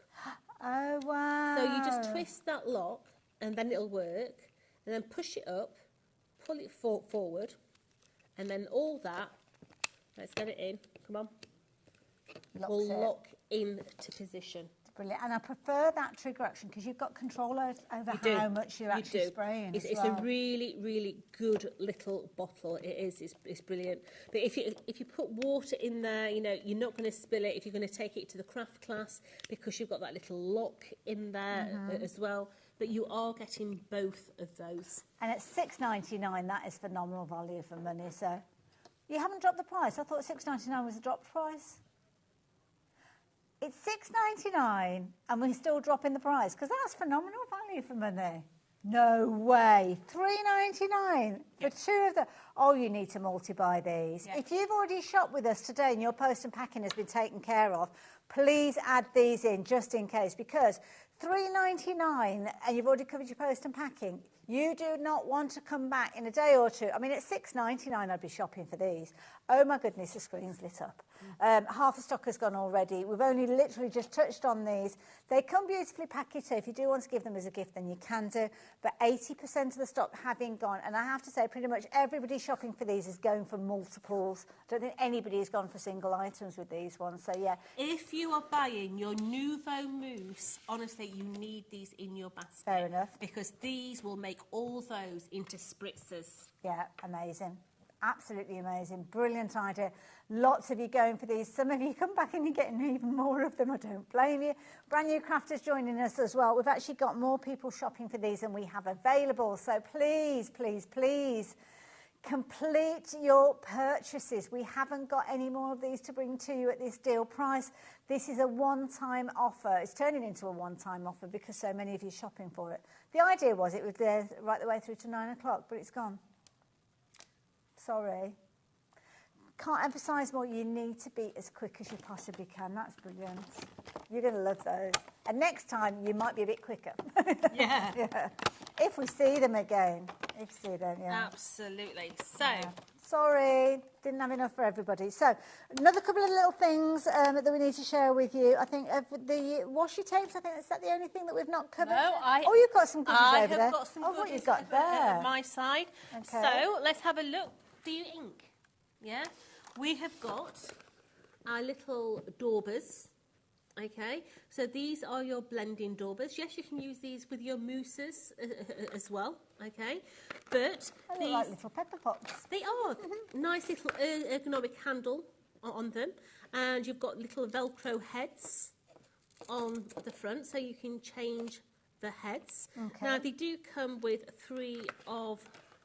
Oh, wow. So you just twist that lock and then it'll work. And then push it up, pull it forward. And then all that, let's get it in, come on, will lock into position. Brilliant. And I prefer that trigger action because you've got control over how much you're actually spraying. It's a really, really good little bottle. It is. It's brilliant. But if you put water in there, you know, you're not going to spill it if you're going to take it to the craft class because you've got that little lock in there as well. But you are getting both of those. And at $6.99, that is phenomenal value for money. So you haven't dropped the price. I thought $6.99 was a dropped price. It's $6.99 and we're still dropping the price because that's phenomenal value for money. No way. $3.99 for 2 of them. Oh, you need to multi-buy these. If you've already shopped with us today and your post and packing has been taken care of, please add these in just in case because $3.99 and you've already covered your post and packing. You do not want to come back in a day or two. I mean, at $6.99, I'd be shopping for these. Oh, my goodness, the screen's lit up. Half the stock has gone already. We've only literally just touched on these. They come beautifully packaged, so if you do want to give them as a gift, then you can do. But 80% of the stock having gone. And I have to say, pretty much everybody shopping for these is going for multiples. I don't think anybody has gone for single items with these ones. So, yeah. If you are buying your Nuvo mousse, honestly, you need these in your basket. Fair enough. Because these will make all those into spritzers. Yeah, amazing. Absolutely amazing. Brilliant idea. Lots of you going for these. Some of you come back and you're getting even more of them. I don't blame you. Brand new crafters joining us as well. We've actually got more people shopping for these than we have available. So please, please, please complete your purchases. We haven't got any more of these to bring to you at this deal price. This is a one-time offer. It's turning into a one-time offer because so many of you are shopping for it. The idea was it was there right the way through to 9 o'clock, but it's gone. Sorry. Can't emphasise more. You need to be as quick as you possibly can. That's brilliant. You're going to love those. And next time, you might be a bit quicker. Yeah. Yeah. If we see them again. If we see them, yeah. Absolutely. So. Yeah. Sorry, didn't have enough for everybody. So, another couple of little things that we need to share with you. I think the washi tapes, I think is that the only thing that we've not covered? No, you've got some goodies over there. I have got some goodies what you've got there. At my side. Okay. So, let's have a look. Do you ink? Yeah? We have got our little daubers. Okay, so these are your blending daubers. Yes, you can use these with your mousses as well. Okay, but they look like little pepper pots. They are. Nice little ergonomic handle on them, and you've got little Velcro heads on the front, so you can change the heads. Okay. Now they do come with 3 of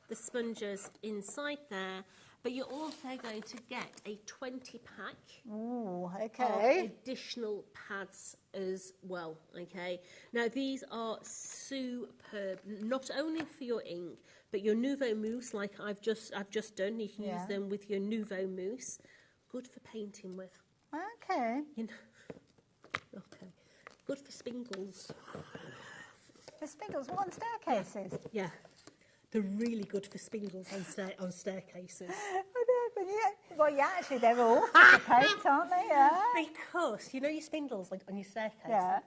the sponges inside there. But you're also going to get a 20-pack of additional pads as well, okay? Now, these are superb, not only for your ink, but your Nuvo mousse, like I've just done. You can use them with your Nuvo mousse. Good for painting with. Okay. You know, okay. Good for spingles. For spingles? What, on staircases? Yeah. They're really good for spingles on staircases. Well, yeah, actually, they're all for paint, aren't they? Yeah. Because, you know your spindles like, on your staircase? Yeah.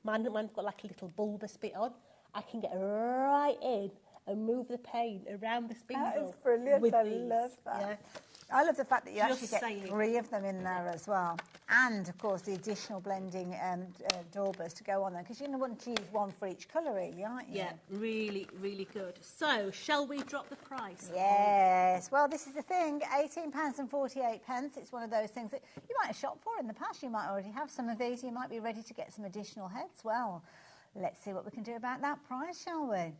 Mine's got like a little bulbous bit on. I can get right in and move the paint around the spindle. That is brilliant. I love that. Yeah. I love the fact that you Just actually get 3 of them in there as well. And, of course, the additional blending daubers to go on there. Because you want to use one for each colour, really, aren't you? Yeah, really, really good. So, shall we drop the price? Yes. Well, this is the thing. £18.48. It's one of those things that you might have shopped for in the past. You might already have some of these. You might be ready to get some additional heads. Well, let's see what we can do about that price, shall we?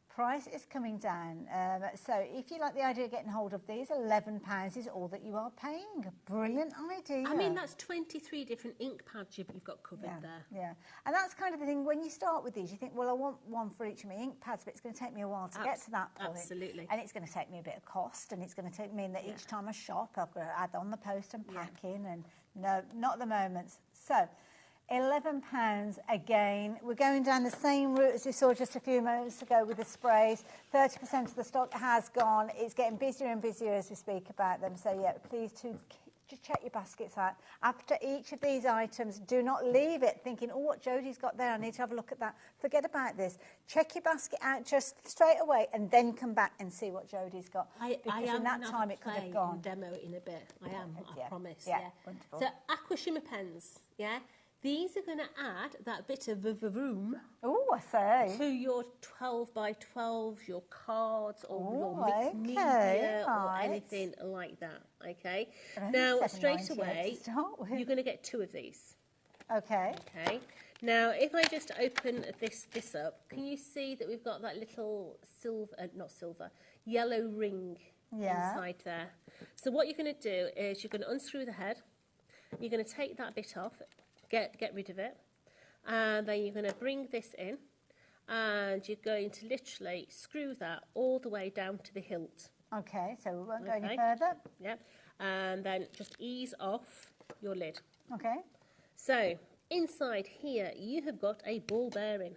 Price is coming down. So if you like the idea of getting hold of these, £11 is all that you are paying. Brilliant idea. I mean, that's 23 different ink pads you've got covered there. Yeah, and that's kind of the thing. When you start with these, you think, well, I want one for each of my ink pads, but it's going to take me a while to get to that point. Absolutely. And it's going to take me a bit of cost, and it's going to mean that each time I shop, I've got to add on the post and packing, and no, not at the moment. So, £11 again. We're going down the same route as we saw just a few moments ago with the sprays. 30% of the stock has gone. It's getting busier and busier as we speak about them. So yeah, please just check your baskets out. After each of these items, do not leave it thinking, oh, what Jodie's got there, I need to have a look at that. Forget about this. Check your basket out just straight away and then come back and see what Jodie's got. Because in that time it could have gone. Demo it in a bit. I promise. Yeah, wonderful. So aqua shimmer pens, yeah? These are going to add that bit of room to your 12 by 12s, your cards, or your mixed media, or anything like that. Okay. Now, straight away, you're going to get 2 of these. Okay. Okay. Now, if I just open this up, can you see that we've got that little yellow ring inside there? So what you're going to do is you're going to unscrew the head. You're going to take that bit off. Get rid of it, and then you're going to bring this in, and you're going to literally screw that all the way down to the hilt. Okay, so we won't go any further. Yep, and then just ease off your lid. Okay. So inside here you have got a ball bearing,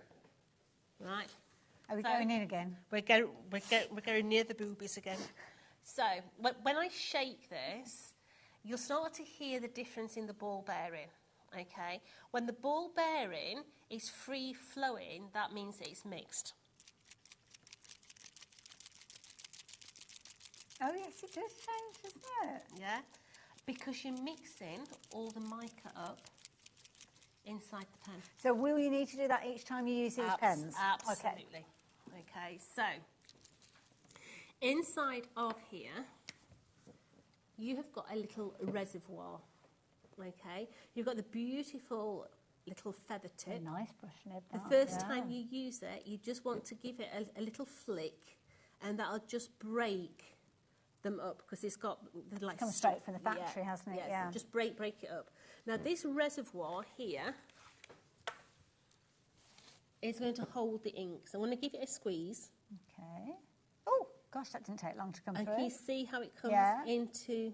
right? Are we going in again? We're going near the boobies again. So when I shake this, you'll start to hear the difference in the ball bearing. Okay, when the ball bearing is free flowing, that means it's mixed. Oh yes, it does change, doesn't it? Yeah, because you're mixing all the mica up inside the pen. So will you need to do that each time you use these pens? Absolutely. Okay, so inside of here, you have got a little reservoir. Okay, you've got the beautiful little feather tip. A nice brush nib. The first time you use it, you just want to give it a little flick, and that'll just break them up because it's got the like. Come straight from the factory, hasn't it? Yeah. Just break it up. Now this reservoir here is going to hold the ink. So I'm going to give it a squeeze. Okay. Oh gosh, that didn't take long to come through. And can you see how it comes into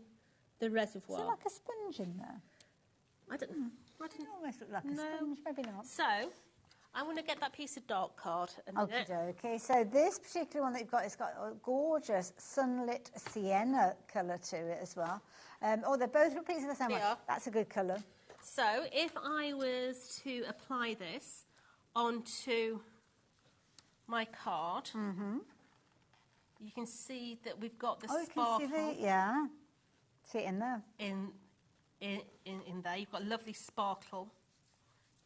the reservoir? Is it like a sponge in there? I don't know. It almost look like a sponge, maybe not. So, I'm going to get that piece of dark card a minute. Okay, so this particular one that you've got, it's got a gorgeous sunlit sienna colour to it as well. They're both repeats of the same one. That's a good colour. So, if I was to apply this onto my card, you can see that we've got the sparkle. You can see see it in there. In there, you've got lovely sparkle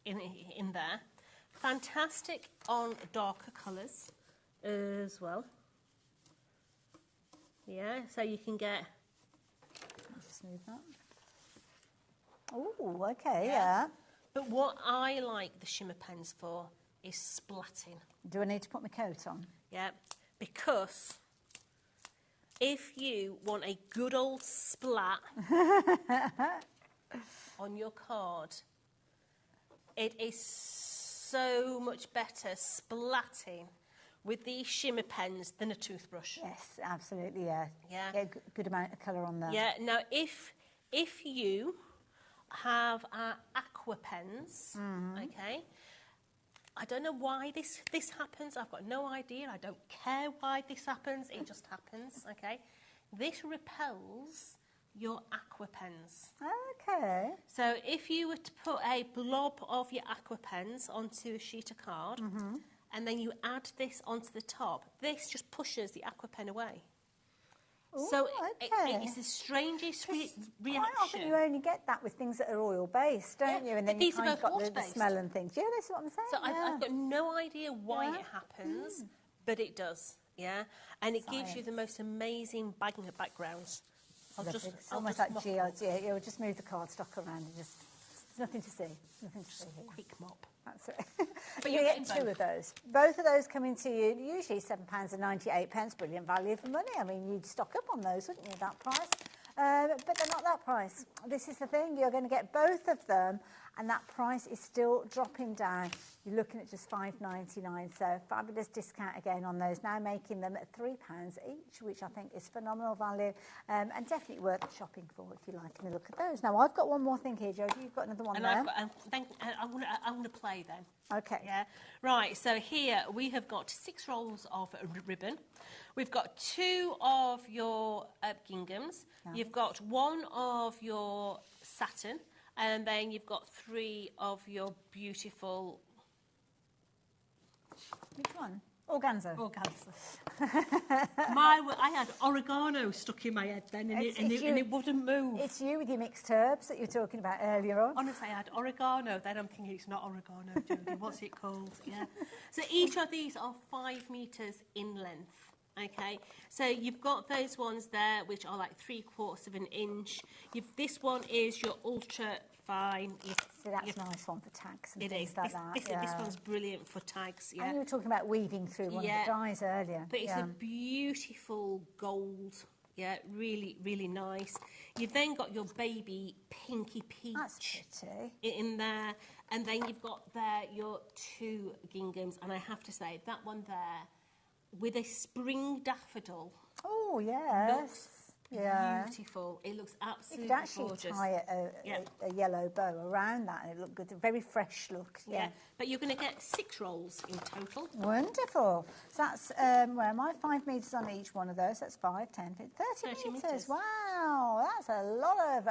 in there. Fantastic on darker colours as well. Yeah, so you can get. Just move that. Oh, okay, yeah. But what I like the shimmer pens for is splatting. Do I need to put my coat on? Yeah, because if you want a good old splat on your card, it is so much better splatting with these shimmer pens than a toothbrush. Yes, absolutely, yeah. Yeah. Get a good amount of colour on there. Yeah, now if you have aqua pens, okay, I don't know why this happens. I've got no idea. I don't care why this happens. It just happens, okay? This repels your aqua pens. Okay. So if you were to put a blob of your aqua pens onto a sheet of card, and then you add this onto the top, this just pushes the aqua pen away. Ooh, so okay. It's the strangest reaction. Quite often you only get that with things that are oil-based, don't you? And then you kind of got the smell and things. Yeah, that's what I'm saying. So I've got no idea why it happens, but it does, yeah? And it gives you the most amazing backgrounds. It's almost like geodes, yeah. You'll just move the cardstock around and just, there's nothing to see. Nothing to see here. Quick mop. That's it. But you get 2 of those. Both of those come into you usually £7.98. Brilliant value for money. I mean, you'd stock up on those, wouldn't you, at that price? But they're not that price. This is the thing. You're going to get both of them and that price is still dropping down. You're looking at just £5.99, so fabulous discount again on those, now making them at £3 each, which I think is phenomenal value, and definitely worth shopping for if you like a look at those. Now, I've got one more thing here, Jodie. You've got another one there. I'm going to play then. Okay. Yeah. Right, so here we have got 6 rolls of ribbon. We've got 2 of your ginghams. Nice. You've got 1 of your satin, and then you've got 3 of your beautiful... Which one? Organza. I had oregano stuck in my head then, and it wouldn't move. It's you with your mixed herbs that you were talking about earlier on. Honestly, I had oregano, then I'm thinking it's not oregano, Jodie. What's it called? Yeah. So each of these are 5 metres in length. Okay, so you've got those ones there which are like 3/4 of an inch. This one is your ultra fine. So that's a nice one for tags and things like that. This one's brilliant for tags. Yeah. And you were talking about weaving through one of the dyes earlier. But it's a beautiful gold. Yeah, really, really nice. You've then got your baby pinky peach. That's pretty. In there. And then you've got there your 2 ginghams. And I have to say, that one there, with a spring daffodil. Oh, yes. Looks beautiful. It looks absolutely gorgeous. You could actually tie a yellow bow around that and it looked good. A very fresh look. Yeah. But you're going to get 6 rolls in total. Wonderful. So that's, where am I? 5 metres on each one of those. That's 5, 10, 30 metres. Wow, that's a lot of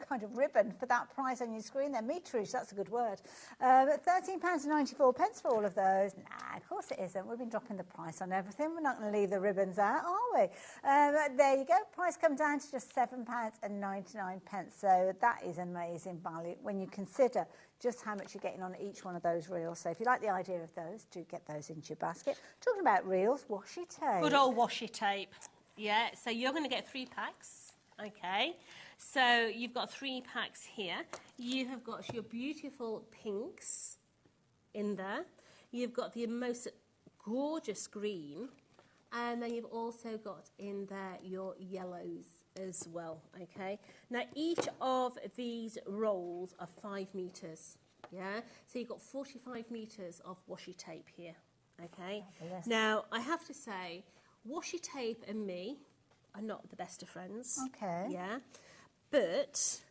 kind of ribbon for that price on your screen there. Meterage, that's a good word. £13.94 for all of those. Nah, of course it isn't. We've been dropping the price on everything. We're not going to leave the ribbons out, are we? There you go. Price come down to just £7.99. So that is amazing value when you consider just how much you're getting on each one of those reels. So if you like the idea of those, do get those into your basket. Talking about reels, washi tape. Good old washi tape. Yeah, so you're going to get 3 packs. Okay, so you've got 3 packs here. You have got your beautiful pinks in there. You've got the most gorgeous green. And then you've also got in there your yellows as well, okay? Now, each of these rolls are 5 metres, yeah? So you've got 45 metres of washi tape here, okay? Fabulous. Now, I have to say, washi tape and me are not the best of friends. Okay. Yeah? But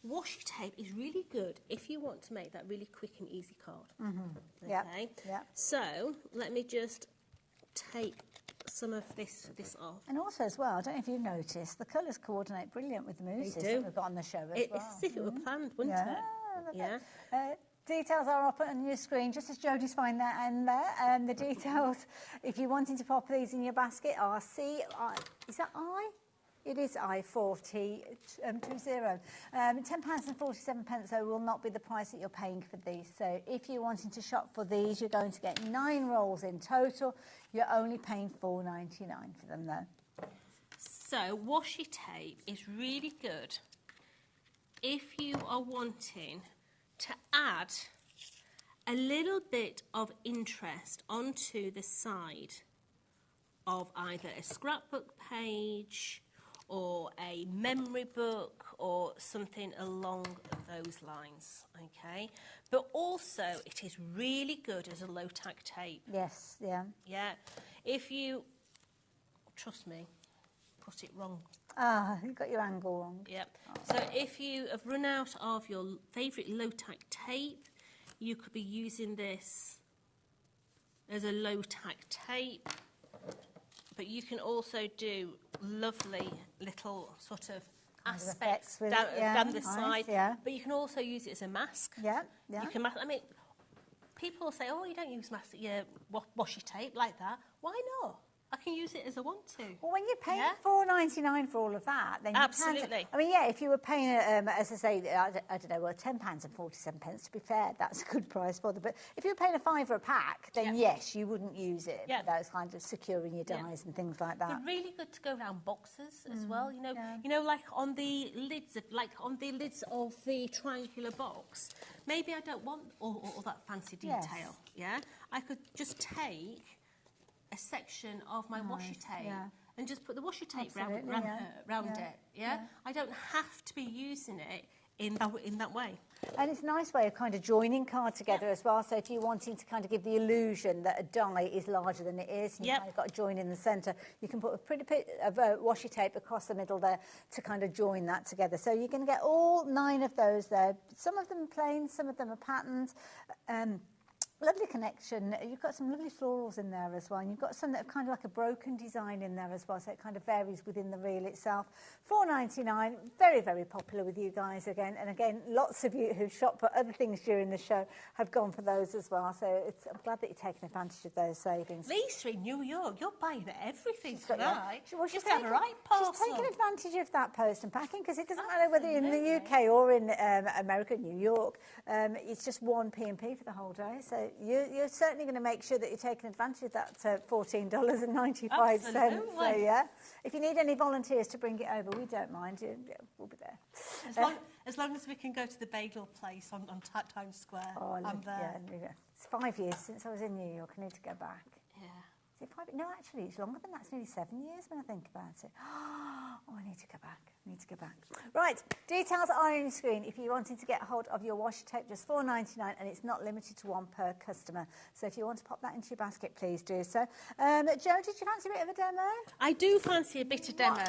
washi tape is really good if you want to make that really quick and easy card. Mm-hmm. Okay? Yeah. So, let me just take some of this off. And also as well, I don't know if you've noticed, the colours coordinate brilliant with the mousses that we've got on the show as well. It's as if it were planned, wouldn't it? Yeah. Details are up on your screen, just as Jodie's fine there and there. The details, if you're wanting to pop these in your basket, are is that I? It is I4T20. £10.47 though will not be the price that you're paying for these. So if you're wanting to shop for these, you're going to get 9 rolls in total. You're only paying £4.99 for them though. So washi tape is really good if you are wanting to add a little bit of interest onto the side of either a scrapbook page or a memory book or something along those lines, okay? But also, it is really good as a low-tack tape. Yes, yeah. Yeah. If you, trust me, put it wrong. Ah, you got your angle wrong. Yep. So if you have run out of your favourite low-tack tape, you could be using this as a low-tack tape. But you can also do lovely little sort of aspects down the side. Yeah. But you can also use it as a mask. Yeah, yeah. You can I mean, people say, oh, you don't use washi tape like that. Why not? I can use it as I want to. Well, when you're paying £4.99 for all of that, then you absolutely. I mean, yeah, if you were paying, as I say, I don't know, well, £10.47, to be fair, that's a good price for them. But if you were paying £5 a pack, then yes, you wouldn't use it for those kind of securing your dies and things like that. They're really good to go around boxes as well. You know, like on the lids of the triangular box. Maybe I don't want all that fancy detail. Yeah, I could just take a section of my washi tape and just put the washi tape round it. Yeah? I don't have to be using it in that way. And it's a nice way of kind of joining card together as well. So if you're wanting to kind of give the illusion that a die is larger than it is, and you've kind of got a join in the centre, you can put a pretty bit of washi tape across the middle there to kind of join that together. So you're going to get all 9 of those there. Some of them are plain, some of them are patterned. Lovely connection. You've got some lovely florals in there as well. And you've got some that are kind of like a broken design in there as well, so it kind of varies within the reel itself. $4.99, very, very popular with you guys again. And again, lots of you who've shopped for other things during the show have gone for those as well. So I'm glad that you're taking advantage of those savings. Lisa in New York, you're buying everything She's tonight. She's have a right parcel. She's taking advantage of that post and packing, because it doesn't matter whether you're in the UK or in America, New York. It's just one P&P for the whole day. So you're certainly going to make sure that you're taking advantage of that $14.95. So yeah, if you need any volunteers to bring it over, we don't mind. We'll be there. As long as we can go to the bagel place on Times Square. Oh, I'm there. Yeah. It's 5 years since I was in New York. I need to go back. Yeah. Is it 5? No, actually, it's longer than that. It's nearly 7 years when I think about it. Oh, I need to go back. Right, details are on your screen. If you're wanting to get hold of your washi tape, just $4.99, and it's not limited to 1 per customer. So if you want to pop that into your basket, please do so. Jo, did you fancy a bit of a demo? I do fancy a bit of demo.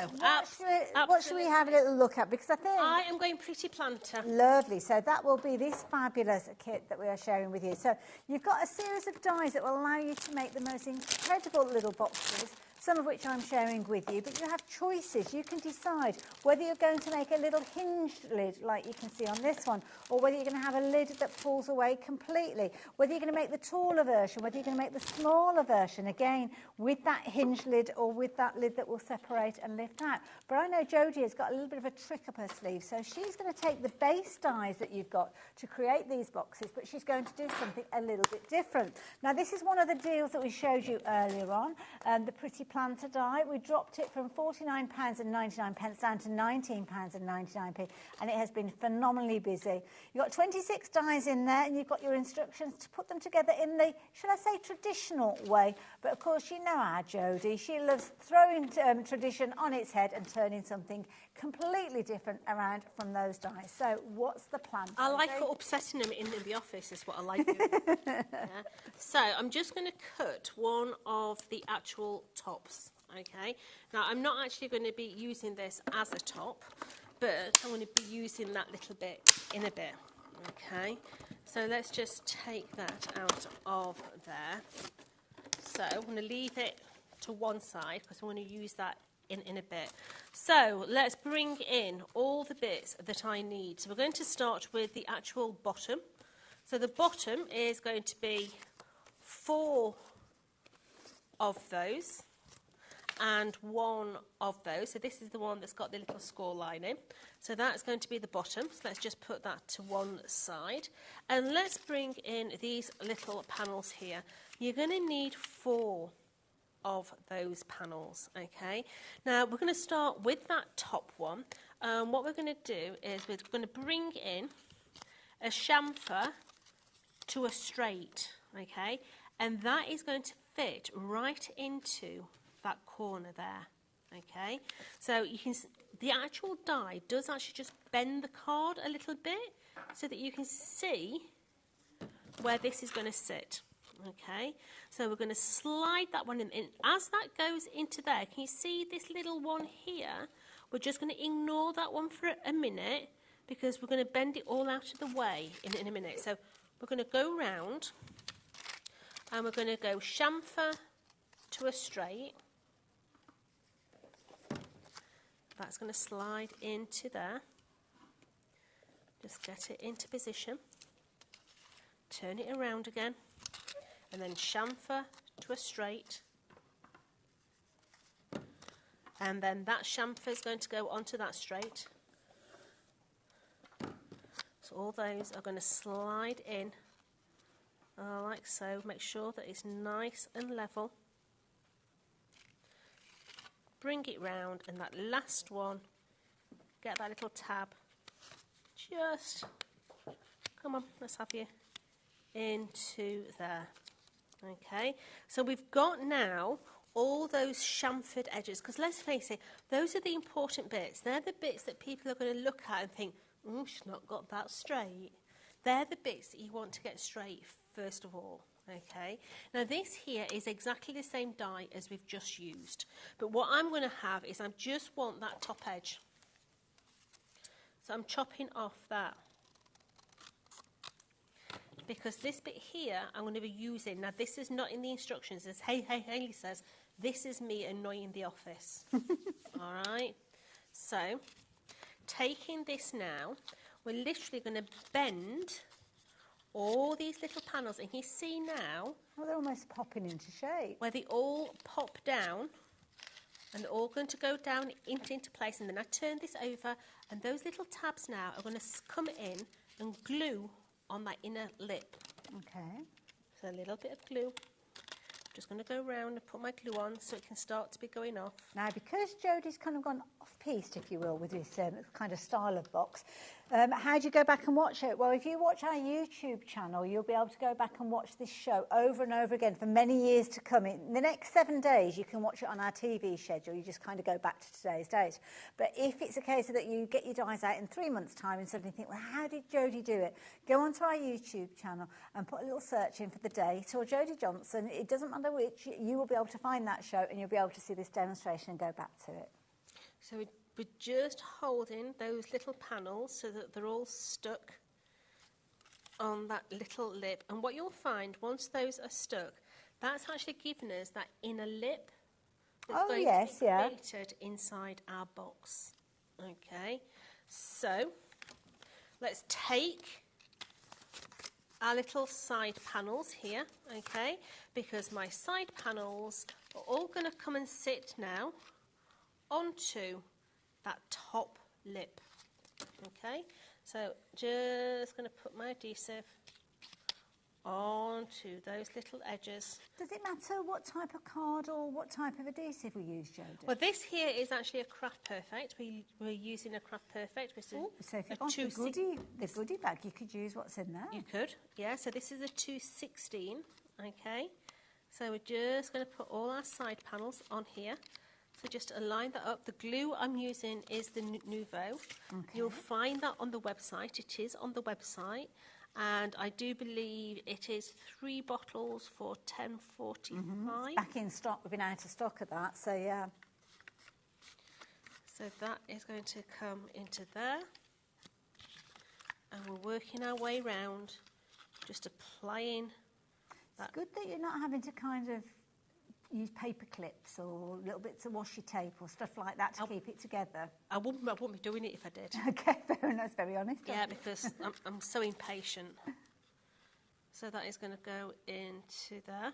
What should we have a little look at? Because I think I am going Pretty Planter. Lovely. So that will be this fabulous kit that we are sharing with you. So you've got a series of dies that will allow you to make the most incredible little boxes, some of which I'm sharing with you, but you have choices. You can decide whether you're going to make a little hinged lid like you can see on this one, or whether you're going to have a lid that falls away completely, whether you're going to make the taller version, whether you're going to make the smaller version, again, with that hinged lid or with that lid that will separate and lift out. But I know Jodie has got a little bit of a trick up her sleeve, so she's going to take the base dies that you've got to create these boxes, but she's going to do something a little bit different. Now, this is one of the deals that we showed you earlier on, the Pretty Planter die. We dropped it from £49.99 down to £19.99, and it has been phenomenally busy. You've got 26 dies in there, and you've got your instructions to put them together in the, should I say, traditional way. But of course, you know our Jodie. She loves throwing tradition on its head and turning something completely different around from those dies. So what's the plan? I like upsetting them in the office is what I like doing. Yeah. So I'm just going to cut one of the actual tops. Okay, now I'm not actually going to be using this as a top, but I'm going to be using that little bit in a bit. Okay, so let's just take that out of there. So I'm going to leave it to one side because I want to use that in a bit. So let's bring in all the bits that I need. So we're going to start with the actual bottom. So the bottom is going to be 4 of those and 1 of those. So this is the one that's got the little score line in. So that's going to be the bottom. So let's just put that to one side. And let's bring in these little panels here. You're going to need 4 of those panels, okay? Now, we're going to start with that top one. What we're going to do is we're going to bring in a chamfer to a straight, okay? And that is going to fit right into that corner there, okay? So you can, the actual die does actually just bend the card a little bit so that you can see where this is going to sit. Okay, so we're going to slide that one in. As that goes into there, can you see this little one here? We're just going to ignore that one for a minute because we're going to bend it all out of the way in a minute. So we're going to go round and we're going to go chamfer to a straight. That's going to slide into there. Just get it into position. Turn it around again. And then chamfer to a straight. And then that chamfer is going to go onto that straight. So all those are going to slide in like so. Make sure that it's nice and level. Bring it round, and that last one, get that little tab. Just, come on, let's have you into there. Okay, so we've got now all those chamfered edges, because let's face it, those are the important bits. They're the bits that people are going to look at and think, she's not got that straight. They're the bits that you want to get straight first of all. Okay, now this here is exactly the same die as we've just used, but what I'm going to have is I just want that top edge. So I'm chopping off that, because this bit here I'm going to be using. Now this is not in the instructions. As Haley says, this is me annoying the office. All right, so taking this now, we're literally going to bend all these little panels, and you see now... Oh, they're almost popping into shape. Where they all pop down, and they're all going to go down into place, and then I turn this over, and those little tabs now are going to come in and glue on that inner lip. Okay. So a little bit of glue. Just going to go around and put my glue on so it can start to be going off. Now, because Jodie's kind of gone off-piste, if you will, with this kind of style of box, how do you go back and watch it? Well, if you watch our YouTube channel, you'll be able to go back and watch this show over and over again for many years to come. In the next 7 days, you can watch it on our TV schedule. You just kind of go back to today's date. But if it's a case of that you get your dies out in 3 months' time and suddenly think, well, how did Jodie do it? Go onto our YouTube channel and put a little search in for the date or Jodie Johnson. It doesn't matter which, you will be able to find that show and you'll be able to see this demonstration and go back to it. So we're just holding those little panels so that they're all stuck on that little lip. And what you'll find, once those are stuck, that's actually giving us that inner lip that's going to be created inside our box. Okay, so let's take our little side panels here, okay, because my side panels are all going to come and sit now onto that top lip. Okay, so just going to put my adhesive onto those little edges. Does it matter what type of card or what type of adhesive we use, Jodie? Well, this here is actually a Craft Perfect. We're using a Craft Perfect. So if you want the goodie bag, you could use what's in there. You could, yeah. So this is a 216, okay. So we're just going to put all our side panels on here. So just align that up. The glue I'm using is the Nuvo. Okay. You'll find that on the website. It is on the website. And I do believe it is 3 bottles for £10.45. Back in stock. We've been out of stock of that, so yeah. So that is going to come into there. And we're working our way round, just applying that. It's good that you're not having to kind of use paper clips or little bits of washi tape or stuff like that to keep it together. I wouldn't be doing it if I did. Okay, fair enough. That's very honest. Yeah, because I'm so impatient. So that is going to go into there.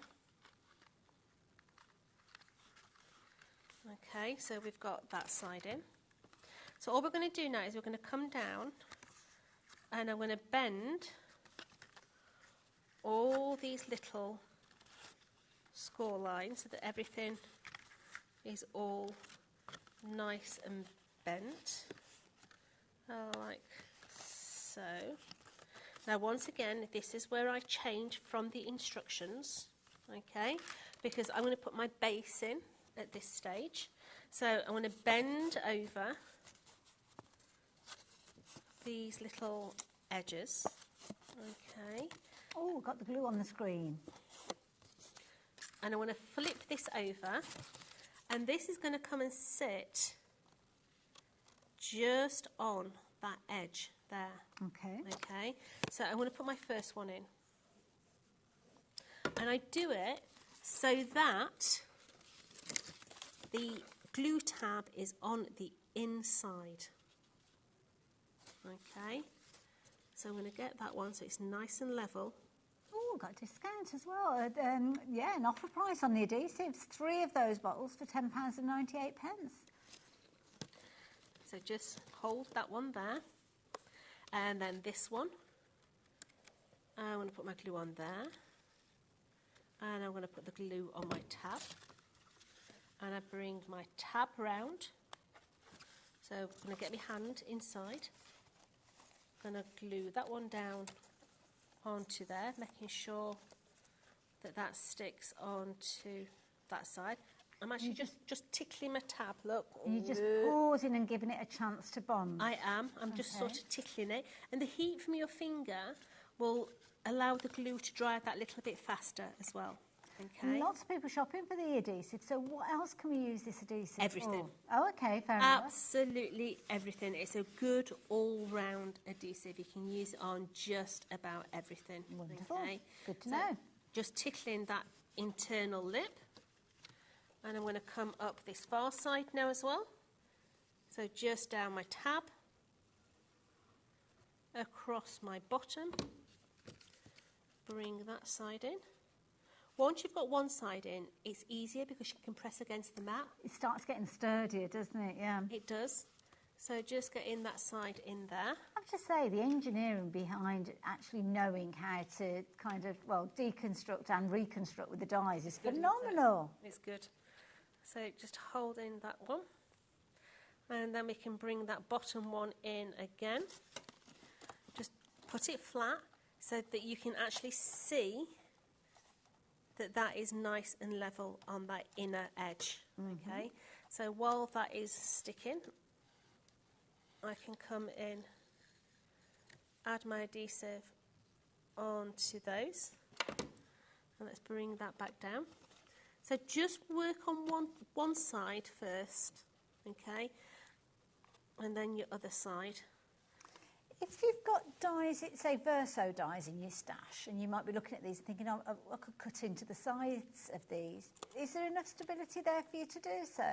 Okay, so we've got that side in. So all we're going to do now is we're going to come down and I'm going to bend all these little score lines so that everything is all nice and bent, like so. Now once again, this is where I change from the instructions, okay, because I'm going to put my base in at this stage. So I'm going to bend over these little edges, okay. Oh, got the glue on the screen. And I want to flip this over, and this is going to come and sit just on that edge there. Okay. Okay, so I want to put my first one in. And I do it so that the glue tab is on the inside. Okay, so I'm going to get that one so it's nice and level. Oh, got a discount as well. Yeah, an offer price on the adhesives. 3 of those bottles for £10.98. So just hold that one there. And then this one. I'm going to put my glue on there. And I'm going to put the glue on my tab. And I bring my tab round. So I'm going to get my hand inside. I'm going to glue that one down onto there, making sure that that sticks onto that side. I'm actually just tickling my tab, look. You're just pausing and giving it a chance to bond. I am. I'm just sort of tickling it. And the heat from your finger will allow the glue to dry that little bit faster as well. Okay. Lots of people shopping for the adhesive, so what else can we use this adhesive Everything. for? Oh, okay, fair enough. Absolutely everything. It's a good all-round adhesive. You can use it on just about everything. Wonderful. Okay? Good to know. Just tickling that internal lip. And I'm going to come up this far side now as well. So just down my tab, across my bottom, bring that side in. Once you've got one side in, it's easier because you can press against the mat. It starts getting sturdier, doesn't it? Yeah. It does. So just getting that side in there. I have to say, the engineering behind actually knowing how to kind of, well, deconstruct and reconstruct with the dies is phenomenal. It's good. So just holding that one. And then we can bring that bottom one in again. Just put it flat so that you can actually see that is nice and level on that inner edge. Okay, so while that is sticking, I can come in, add my adhesive onto those, and let's bring that back down. So just work on one side first, okay, and then your other side. If you've got dies, say Verso dies in your stash, and you might be looking at these and thinking, oh, I could cut into the sides of these, is there enough stability there for you to do so?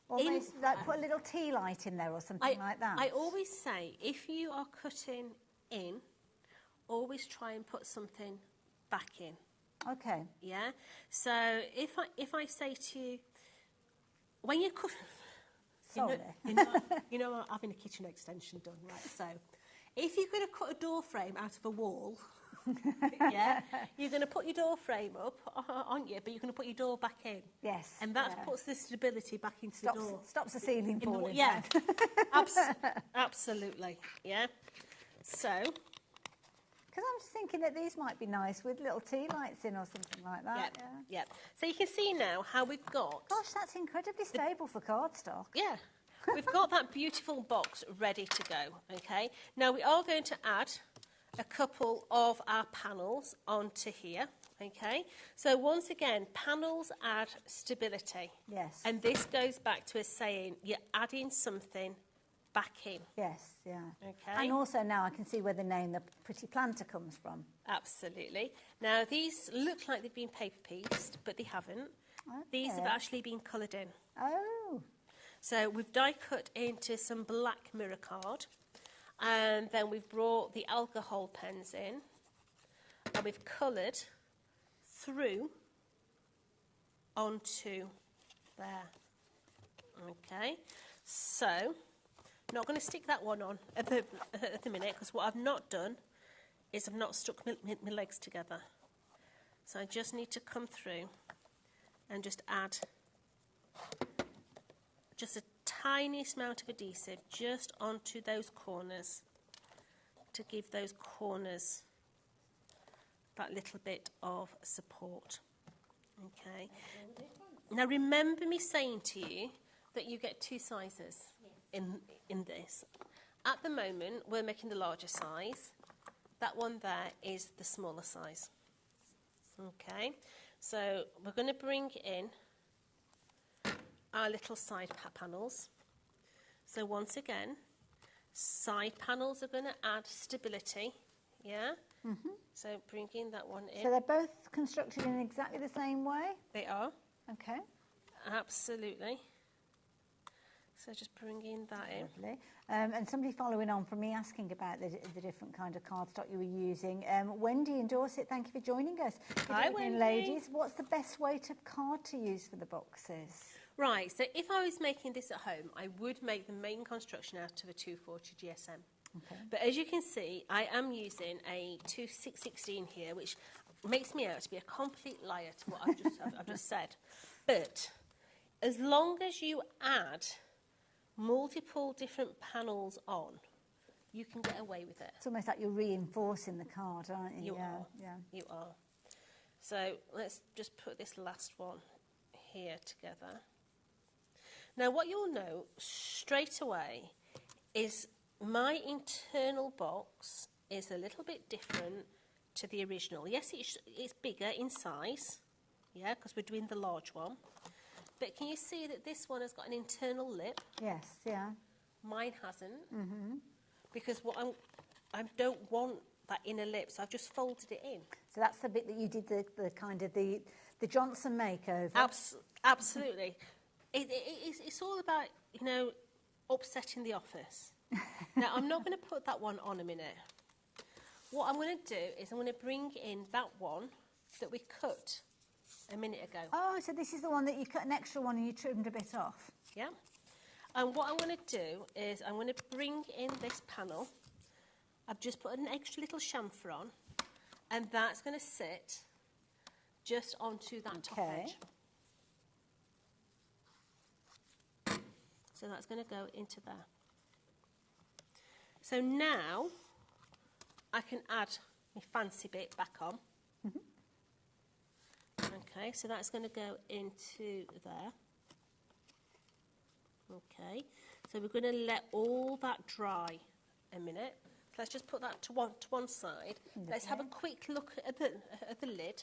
Or maybe, like put a little tea light in there or something like that? I always say, if you are cutting in, always try and put something back in. Okay. Yeah? So if I say to you, when you cut... You know, I'm having a kitchen extension done, right? So, if you're going to cut a door frame out of a wall, yeah, you're going to put your door frame up, aren't you? But you're going to put your door back in. Yes. And that puts the stability back into the door. Stops the ceiling falling. Yeah. Absolutely. Yeah. So. Because I'm just thinking that these might be nice with little tea lights in or something like that. Yeah. So you can see now how we've got... Gosh, that's incredibly stable for cardstock. Yeah. We've got that beautiful box ready to go, okay? Now we are going to add a couple of our panels onto here, okay? So once again, panels add stability. Yes. And this goes back to us saying you're adding something back in. Yes, yeah. Okay. And also now I can see where the name The Pretty Planter comes from. Absolutely. Now these look like they've been paper pieced, but they haven't. Okay. These have actually been coloured in. Oh. So we've die cut into some black mirror card, and then we've brought the alcohol pens in, and we've coloured through onto there. Okay. So not going to stick that one on at the minute, because what I've not done is I've not stuck my legs together. So I just need to come through and just add just a tiniest amount of adhesive just onto those corners to give those corners that little bit of support. Okay. Now remember me saying to you that you get two sizes in this. At the moment, we're making the larger size. That one there is the smaller size. Okay, so we're going to bring in our little side panels. So once again, side panels are going to add stability. Yeah. So bringing that one in. So they're both constructed in exactly the same way? They are. Okay. Absolutely. So just bringing that in. Lovely. And somebody following on from me asking about the different kind of cardstock you were using. Wendy in Dorset, thank you for joining us. Hi, Wendy. Ladies, what's the best weight of card to use for the boxes? Right, so if I was making this at home, I would make the main construction out of a 240 GSM. Okay. But as you can see, I am using a 2616 here, which makes me out to be a complete liar to what I've just said. But as long as you add multiple different panels on, you can get away with it. It's almost like you're reinforcing the card, aren't you? You are. You are. So let's just put this last one here together. Now what you'll know straight away is my internal box is a little bit different to the original. Yes, it's bigger in size, yeah, because we're doing the large one. But can you see that this one has got an internal lip? Yes, yeah. Mine hasn't. Mm-hmm. Because what I don't want that inner lip, so I've just folded it in. So that's the bit that you did the kind of the Johnson makeover. Absolutely. It's all about, you know, upsetting the office. Now, I'm not going to put that one on a minute. What I'm going to do is I'm going to bring in that one that we cut a minute ago. Oh, so this is the one that you cut an extra one and you trimmed a bit off. Yeah. And what I'm going to do is I'm going to bring in this panel. I've just put an extra little chamfer on, and that's going to sit just onto that top edge. So that's going to go into there. So now I can add my fancy bit back on. Okay, so that's going to go into there. Okay, so we're going to let all that dry a minute. Let's just put that to one side. Let's have a quick look at the lid.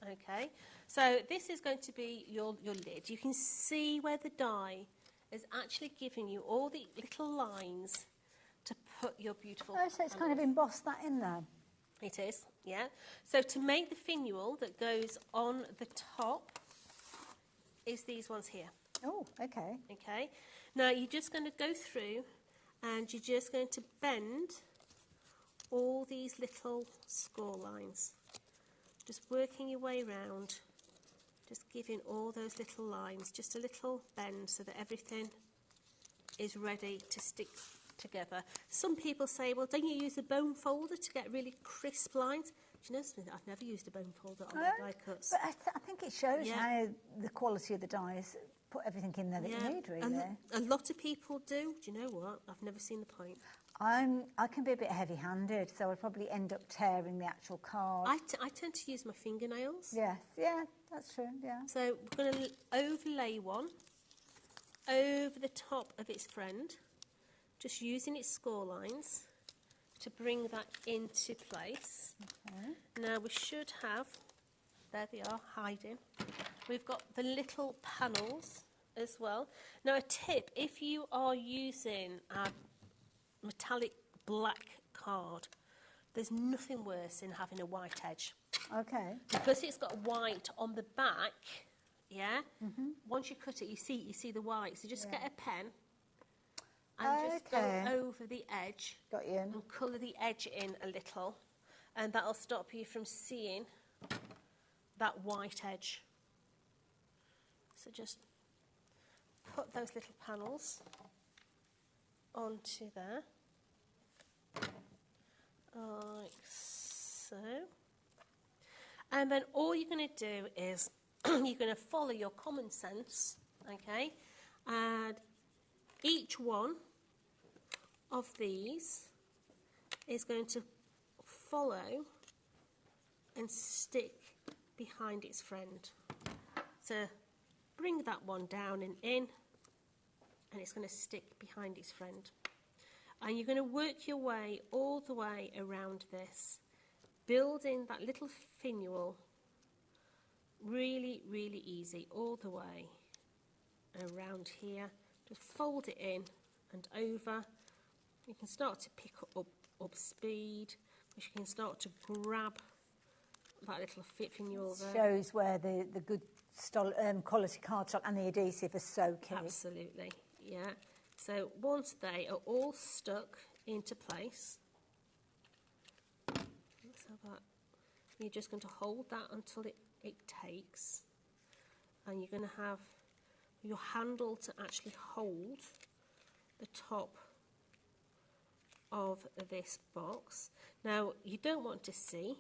Okay, so this is going to be your lid. You can see where the die is actually giving you all the little lines to put your beautiful... Oh, so it's kind of embossed that in there. It is, yeah. So to make the finial that goes on the top is these ones here. Oh, okay. Okay. Now you're just going to go through and you're just going to bend all these little score lines. Just working your way around, just giving all those little lines just a little bend so that everything is ready to stick together. Some people say, well, don't you use a bone folder to get really crisp lines? Do you know something? I've never used a bone folder on my die cuts. But I think it shows how the quality of the dies put everything in there that you need, really. And a lot of people do. Do you know what? I've never seen the point. I can be a bit heavy-handed, so I'd probably end up tearing the actual card. I tend to use my fingernails. Yes, yeah, that's true, yeah. So we're going to overlay one over the top of its friend, just using its score lines to bring that into place. Okay. Now we should have, there they are, hiding. We've got the little panels as well. Now a tip, if you are using a metallic black card, there's nothing worse than having a white edge. Okay. Because it's got white on the back, yeah? Mm-hmm. Once you cut it, you see the white. So just get a pen and just go over the edge. Got you. And colour the edge in a little. And that'll stop you from seeing that white edge. So just put those little panels onto there. Like so. And then all you're going to do is you're going to follow your common sense, okay? And each one of these is going to follow and stick behind its friend. So bring that one down and in, and it's going to stick behind its friend. And you're going to work your way all the way around this, building that little finial really, really easy all the way around here. Just fold it in and over. You can start to pick up speed, which you can start to grab that little finial there. Shows where the good quality cardstock and the adhesive are so key. Absolutely, yeah. So once they are all stuck into place, let's have that. You're just going to hold that until it takes, and you're going to have your handle to actually hold the top of this box. Now you don't want to see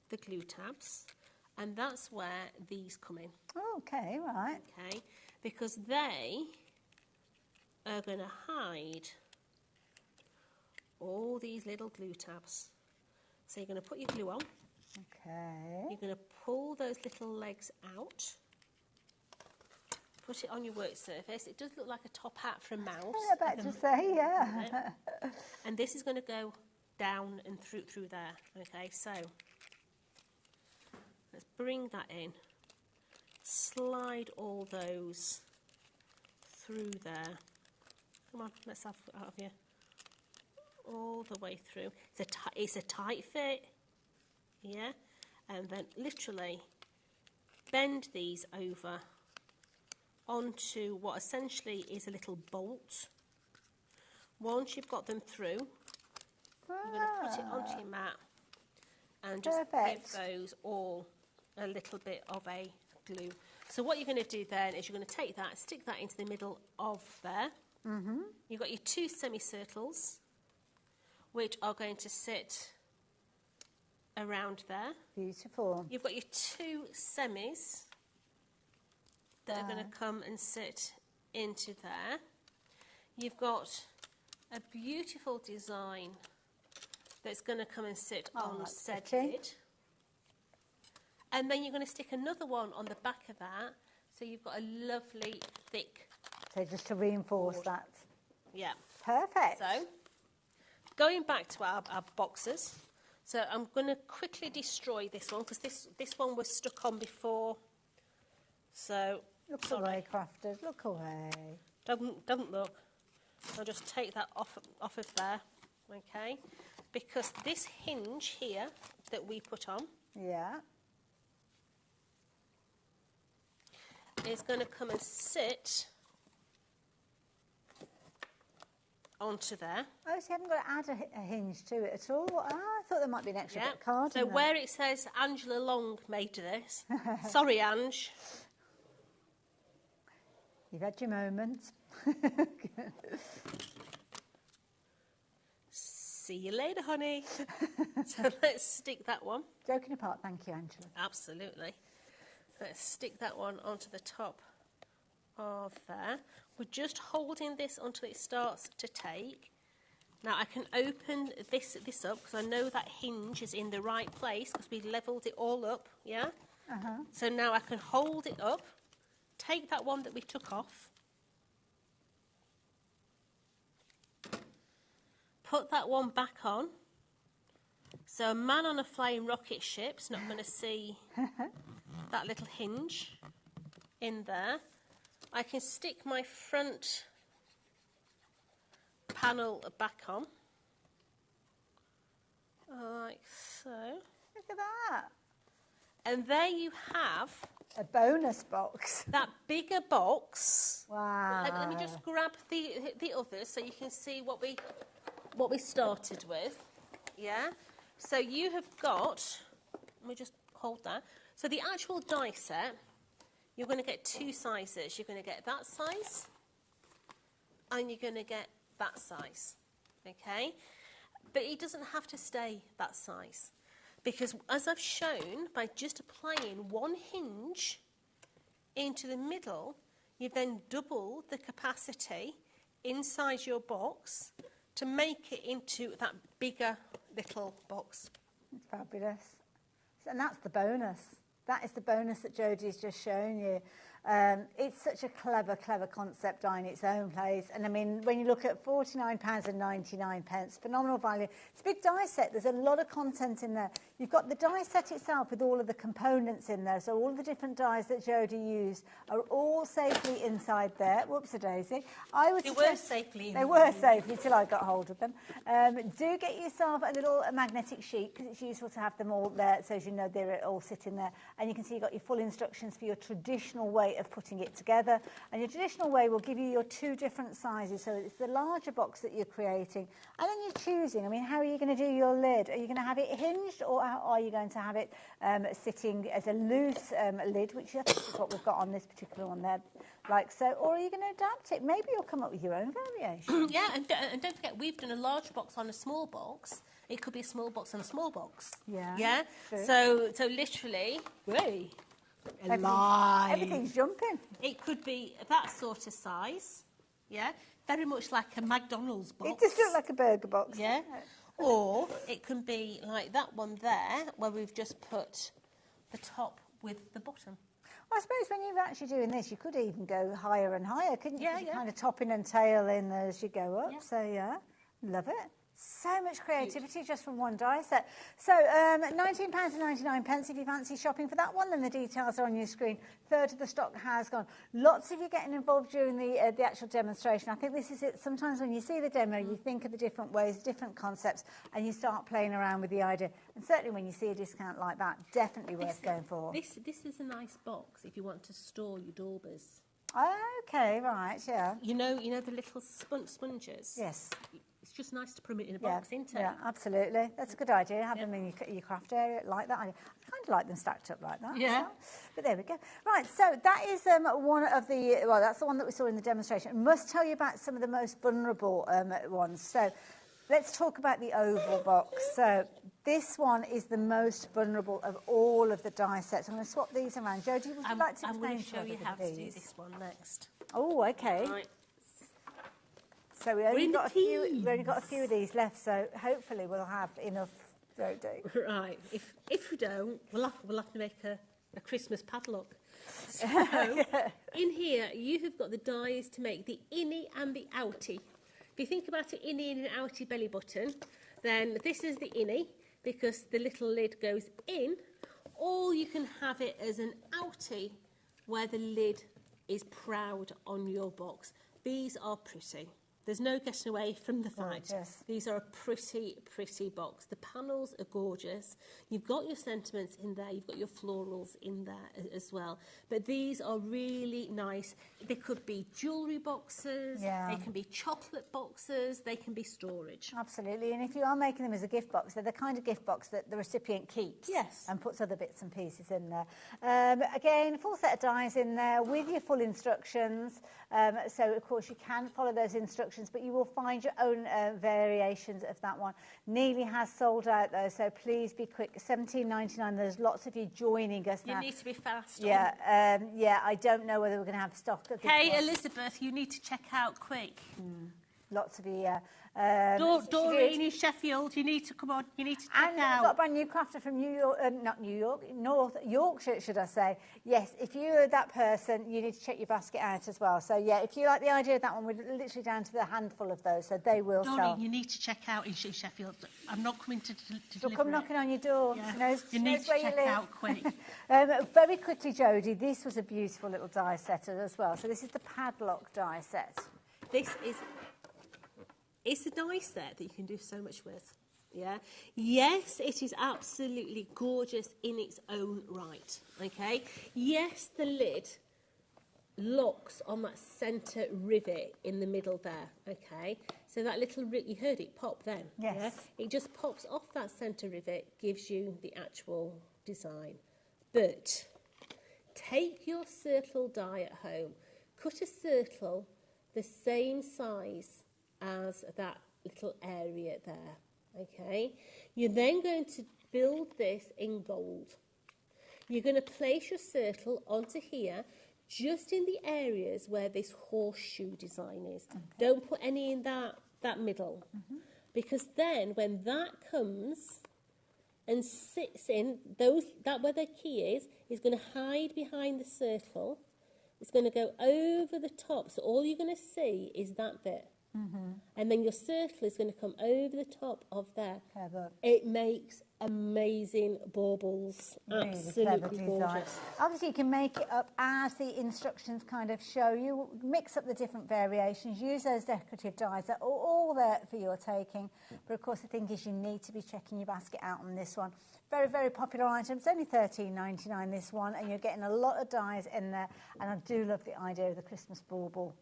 the glue tabs, and that's where these come in. Oh, okay, right. Okay, because they are going to hide all these little glue tabs. So you're going to put your glue on. Okay. You're going to pull those little legs out. put it on your work surface. It does look like a top hat for a mouse. I'm about to say, yeah. And this is going to go down and through there. Okay, so let's bring that in. Slide all those through there. Come on, let's have it out of here. All the way through. It's a tight fit. Yeah, and then literally bend these over onto what essentially is a little bolt. Once you've got them through, you're going to put it onto your mat and just give those all a little bit of a glue. So what you're going to do then is you're going to take that, stick that into the middle of there. Mm-hmm. You've got your 2 semicircles, which are going to sit around there. Beautiful. You've got your 2 semis that are going to come and sit into there. You've got a beautiful design that's going to come and sit on said lid. And then you're going to stick another one on the back of that, so you've got a lovely thick. So just to reinforce that. Yeah. Perfect. So, going back to our boxes, so I'm going to quickly destroy this one because this one was stuck on before. So look away, crafters. Look away. Don't look. I'll just take that off of there, okay? Because this hinge here that we put on, is going to come and sit onto there. Oh, so you haven't got to add a hinge to it at all? Ah, I thought there might be an extra bit of card So in there. where it says Angela Long made this, sorry, Ange. You've had your moment. See you later, honey. So let's stick that one. Joking apart, thank you, Angela. Absolutely. Let's stick that one onto the top of there. We're just holding this until it starts to take. Now I can open this up because I know that hinge is in the right place because we levelled it all up, yeah? So now I can hold it up, take that one that we took off, put that one back on. So a man on a flying rocket ship's not going to see that little hinge in there. I can stick my front panel back on, like so. Look at that. And there you have a bonus box. That bigger box. Wow. Let me just grab the others so you can see what we started with. Yeah. So you have got, let me just hold that. So the actual die set, you're going to get 2 sizes. You're going to get that size and you're going to get that size, okay? But it doesn't have to stay that size because as I've shown, by just applying one hinge into the middle, you've then doubled the capacity inside your box to make it into that bigger little box. It's fabulous. And that's the bonus. That is the bonus that Jodie's just shown you. It's such a clever concept in its own place. And I mean, when you look at £49.99, phenomenal value. It's a big die set. There's a lot of content in there. You've got the die set itself with all of the components in there. So all of the different dies that Jodie used are all safely inside there. Whoops-a-daisy. They were safely. They were safely till I got hold of them. Do get yourself a little magnetic sheet because it's useful to have them all there so as you know they're all sitting there. And you can see you've got your full instructions for your traditional way of putting it together. And your traditional way will give you your 2 different sizes. So it's the larger box that you're creating. And then you're choosing. I mean, how are you going to do your lid? Are you going to have it hinged or are you going to have it sitting as a loose lid, which I think is what we've got on this particular one there, like so? Or are you going to adapt it? Maybe you'll come up with your own variation. Yeah, and don't forget, we've done a large box on a small box. It could be a small box on a small box. Yeah. Yeah. True. So literally, everything's jumping. It could be that sort of size. Yeah. Very much like a McDonald's box. It does look like a burger box. Yeah. Or it can be like that one there, where we've just put the top with the bottom. I suppose when you're actually doing this, you could even go higher and higher, couldn't you? Yeah, You're kind of topping and tailing as you go up. Yeah. So, yeah, love it. So much creativity just from one die set. So, £19.99 if you fancy shopping for that one, then the details are on your screen. Third of the stock has gone. Lots of you getting involved during the actual demonstration. I think this is it. Sometimes when you see the demo, you think of the different ways, different concepts, and you start playing around with the idea. And certainly when you see a discount like that, definitely worth going for. This is a nice box if you want to store your daubers. Okay, right, yeah. You know the little sponges? Yes. It's just nice to put them in a box, isn't it? Yeah, absolutely. That's a good idea. Have them in your craft area like that. I kind of like them stacked up like that. Yeah. So. But there we go. Right, so that is one of the, well, that's the one that we saw in the demonstration. I must tell you about some of the most vulnerable ones. So let's talk about the oval box. So this one is the most vulnerable of all of the die sets. I'm going to swap these around. Jodie, would you like to explain? I'm going to show you how to do this one next. Oh, okay. Right. So we only got a few of these left, so hopefully we'll have enough, Jodie. Right. If we don't, we'll have to make a Christmas padlock. So in here you have got the dies to make the innie and the outie. If you think about an innie and an outie belly button, then this is the innie because the little lid goes in, or you can have it as an outie where the lid is proud on your box. These are pretty. There's no getting away from the fact. Gorgeous. These are a pretty, pretty box. The panels are gorgeous. You've got your sentiments in there. You've got your florals in there as well. But these are really nice. They could be jewellery boxes. Yeah. They can be chocolate boxes. They can be storage. Absolutely. And if you are making them as a gift box, they're the kind of gift box that the recipient keeps. Yes. And puts other bits and pieces in there. Again, full set of dies in there with your full instructions. So, of course, you can follow those instructions, but you will find your own variations of that one. Nearly has sold out, though, so please be quick. £17.99. There's lots of you joining us now. You need to be fast. Yeah, yeah. I don't know whether we're going to have stock of this Hey, one. Elizabeth, you need to check out quick. Lots of you, Doreen in Sheffield, you need to come on. You need to check out. And we've got a brand new crafter from North Yorkshire, should I say. Yes, if you're that person, you need to check your basket out as well. So, yeah, if you like the idea of that one, we're literally down to the handful of those, so they will Doreen, sell. you need to check out in Sheffield. I'm not coming to She'll deliver come knocking on your door. Yeah. She knows, you she need knows to where check you live. out quick. Very quickly, Jodie, this was a beautiful little die setter as well. So this is the Padlock die set. It's a die set that you can do so much with. Yeah. Yes, it is absolutely gorgeous in its own right. Okay. Yes, the lid locks on that centre rivet in the middle there. Okay. So that little you heard it pop then. Yes. Yeah? It just pops off that centre rivet, gives you the actual design. But take your circle die at home, cut a circle the same size as that little area there, okay? You're then going to build this in gold. You're going to place your circle onto here, just in the areas where this horseshoe design is. Okay. Don't put any in that middle, because then when that comes and sits in, that where the key is going to hide behind the circle. It's going to go over the top, so all you're going to see is that bit. And then your circle is going to come over the top of there. Clever. It makes amazing baubles. Really Absolutely gorgeous. Obviously, you can make it up as the instructions kind of show you. Mix up the different variations. Use those decorative dies that are all there for your taking. But, of course, the thing is you need to be checking your basket out on this one. Very, very popular item. It's only £13.99, this one, and you're getting a lot of dies in there. And I do love the idea of the Christmas bauble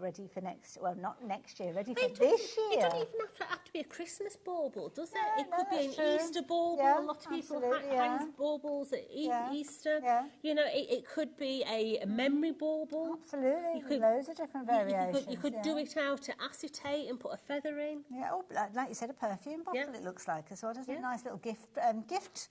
ready for not next year, ready for this year. It doesn't even have to be a Christmas bauble, does it? It could be an Easter bauble. Yeah, a lot of people hang baubles at Easter. Yeah. You know, it could be a memory bauble. Absolutely. Loads of different variations. You could do it out at acetate and put a feather in. Yeah, like you said, a perfume bottle it looks like as well, doesn't it? Nice little gift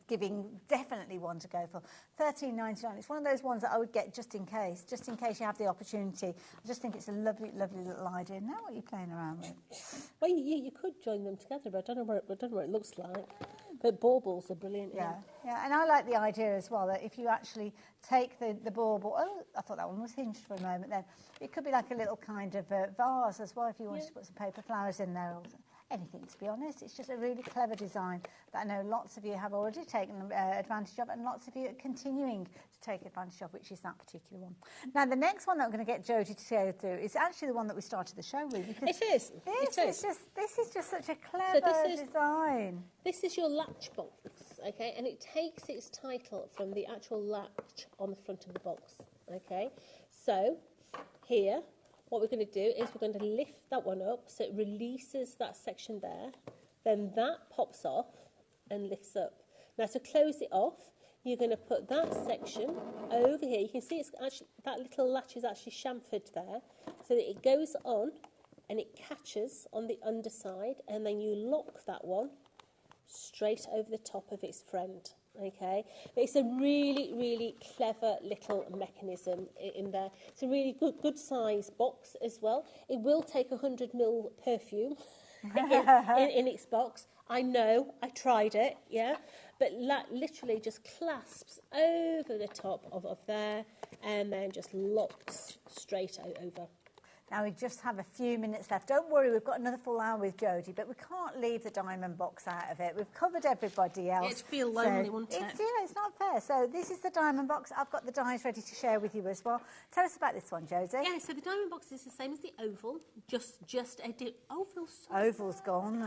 giving, definitely one to go for. £13.99. It's one of those ones that I would get just in case you have the opportunity. I just think it's a lovely, lovely little idea. Now what are you playing around with? Well, you could join them together, but I don't know what it looks like. But baubles are brilliant. Yeah, and I like the idea as well that if you actually take the bauble, oh, I thought that one was hinged for a moment then. It could be like a little kind of vase as well if you wanted to put some paper flowers in there or anything, to be honest. It's just a really clever design that I know lots of you have already taken advantage of and lots of you are continuing to take advantage of, which is that particular one. Now, the next one that I'm going to get Jodie to go through is actually the one that we started the show with. Because it is. This is just such a clever design. This is your latch box, okay, and it takes its title from the actual latch on the front of the box, okay. So here, what we're going to do is we're going to lift that one up so it releases that section there. Then that pops off and lifts up. Now to close it off, you're going to put that section over here. You can see it's actually, that little latch is actually chamfered there so that it goes on and it catches on the underside, and then you lock that one straight over the top of its friend. Okay, but it's a really, really clever little mechanism in there. It's a really good size box as well. It will take 100ml perfume in its box. I know, I tried it, yeah, but literally just clasps over the top of there and then just locks straight over. Now, we just have a few minutes left. Don't worry, we've got another full hour with Jodie, but we can't leave the diamond box out of it. We've covered everybody else. It'd feel lonely, wouldn't it? It's not fair. So this is the diamond box. I've got the dies ready to share with you as well. Tell us about this one, Jodie. Yeah, so the diamond box is the same as the oval, just a oval's Oval's gone.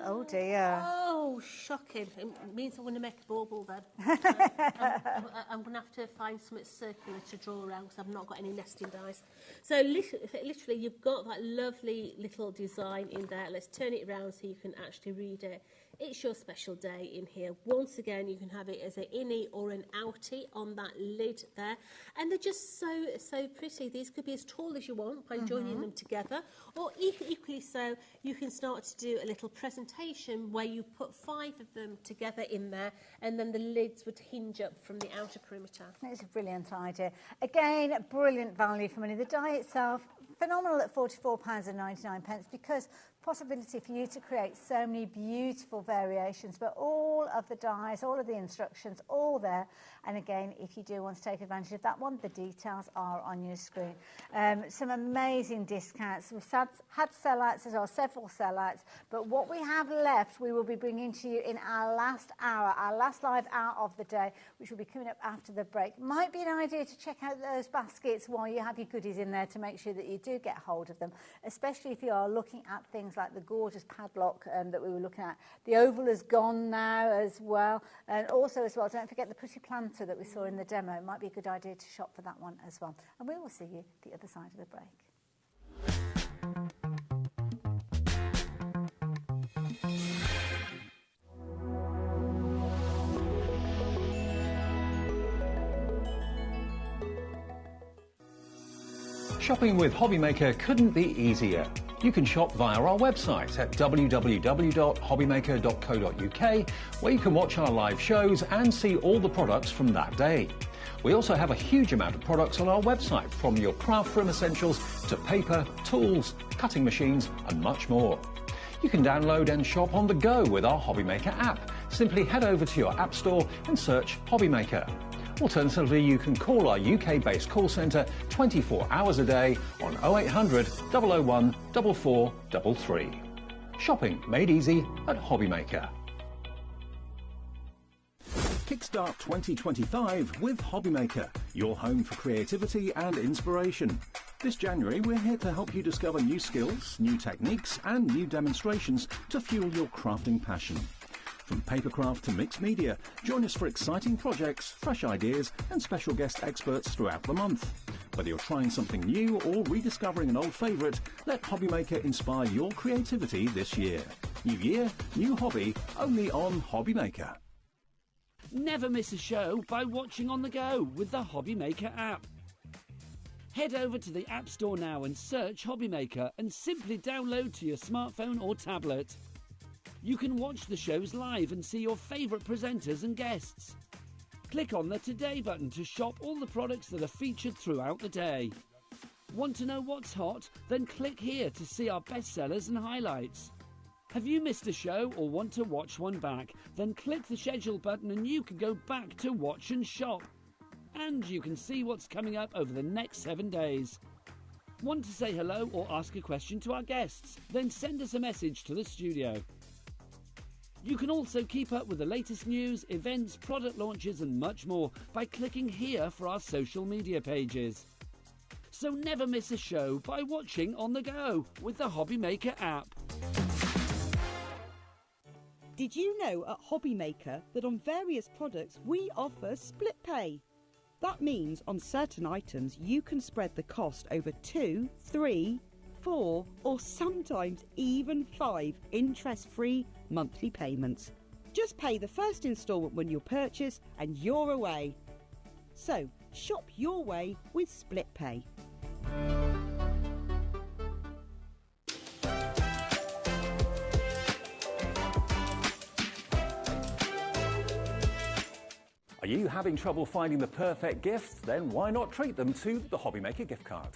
Oh, dear. Oh, shocking. It means I'm going to make a bauble then. I'm going to have to find something circular to draw around because I've not got any nesting dies. So literally, you've got that lovely little design in there. Let's turn it around so you can actually read it. It's your special day in here. Once again, you can have it as an innie or an outie on that lid there. And they're just so pretty. These could be as tall as you want by joining them together. Or equally so, you can start to do a little presentation where you put 5 of them together in there and then the lids would hinge up from the outer perimeter. It's a brilliant idea. Again, brilliant value for money. The die itself, phenomenal at £44.99 because possibility for you to create so many beautiful variations, but all of the dies, all of the instructions, all there. And again, if you do want to take advantage of that one, the details are on your screen. Some amazing discounts. We've had sellouts as well, several sellouts, but what we have left, we will be bringing to you in our last hour, our last live hour of the day, which will be coming up after the break. Might be an idea to check out those baskets while you have your goodies in there to make sure that you do get hold of them, especially if you are looking at things like the gorgeous padlock that we were looking at. The oval is gone now as well, and also as well, don't forget the pretty planter that we saw in the demo. It might be a good idea to shop for that one as well. And we will see you the other side of the break. Shopping with HobbyMaker couldn't be easier. You can shop via our website at www.hobbymaker.co.uk, where you can watch our live shows and see all the products from that day. We also have a huge amount of products on our website, from your craft room essentials to paper, tools, cutting machines and much more. You can download and shop on the go with our HobbyMaker app. Simply head over to your app store and search HobbyMaker. Alternatively, you can call our UK-based call centre 24 hours a day on 0800 001 4433. Shopping made easy at HobbyMaker. Kickstart 2025 with HobbyMaker, your home for creativity and inspiration. This January, we're here to help you discover new skills, new techniques and new demonstrations to fuel your crafting passion. From papercraft to mixed media, join us for exciting projects, fresh ideas and special guest experts throughout the month. Whether you're trying something new or rediscovering an old favourite, let HobbyMaker inspire your creativity this year. New year, new hobby, only on HobbyMaker. Never miss a show by watching on the go with the HobbyMaker app. Head over to the App Store now and search HobbyMaker and simply download to your smartphone or tablet. You can watch the shows live and see your favourite presenters and guests. Click on the Today button to shop all the products that are featured throughout the day. Want to know what's hot? Then click here to see our bestsellers and highlights. Have you missed a show or want to watch one back? Then click the schedule button and you can go back to watch and shop. And you can see what's coming up over the next 7 days. Want to say hello or ask a question to our guests? Then send us a message to the studio. You can also keep up with the latest news, events, product launches and much more by clicking here for our social media pages. So never miss a show by watching on the go with the HobbyMaker app. Did you know at HobbyMaker that on various products we offer split pay? That means on certain items you can spread the cost over 2, 3, 4 or sometimes even 5 interest-free monthly payments. Just pay the first instalment when you purchase and you're away. So shop your way with split pay. Are you having trouble finding the perfect gift? Then why not treat them to the HobbyMaker gift card?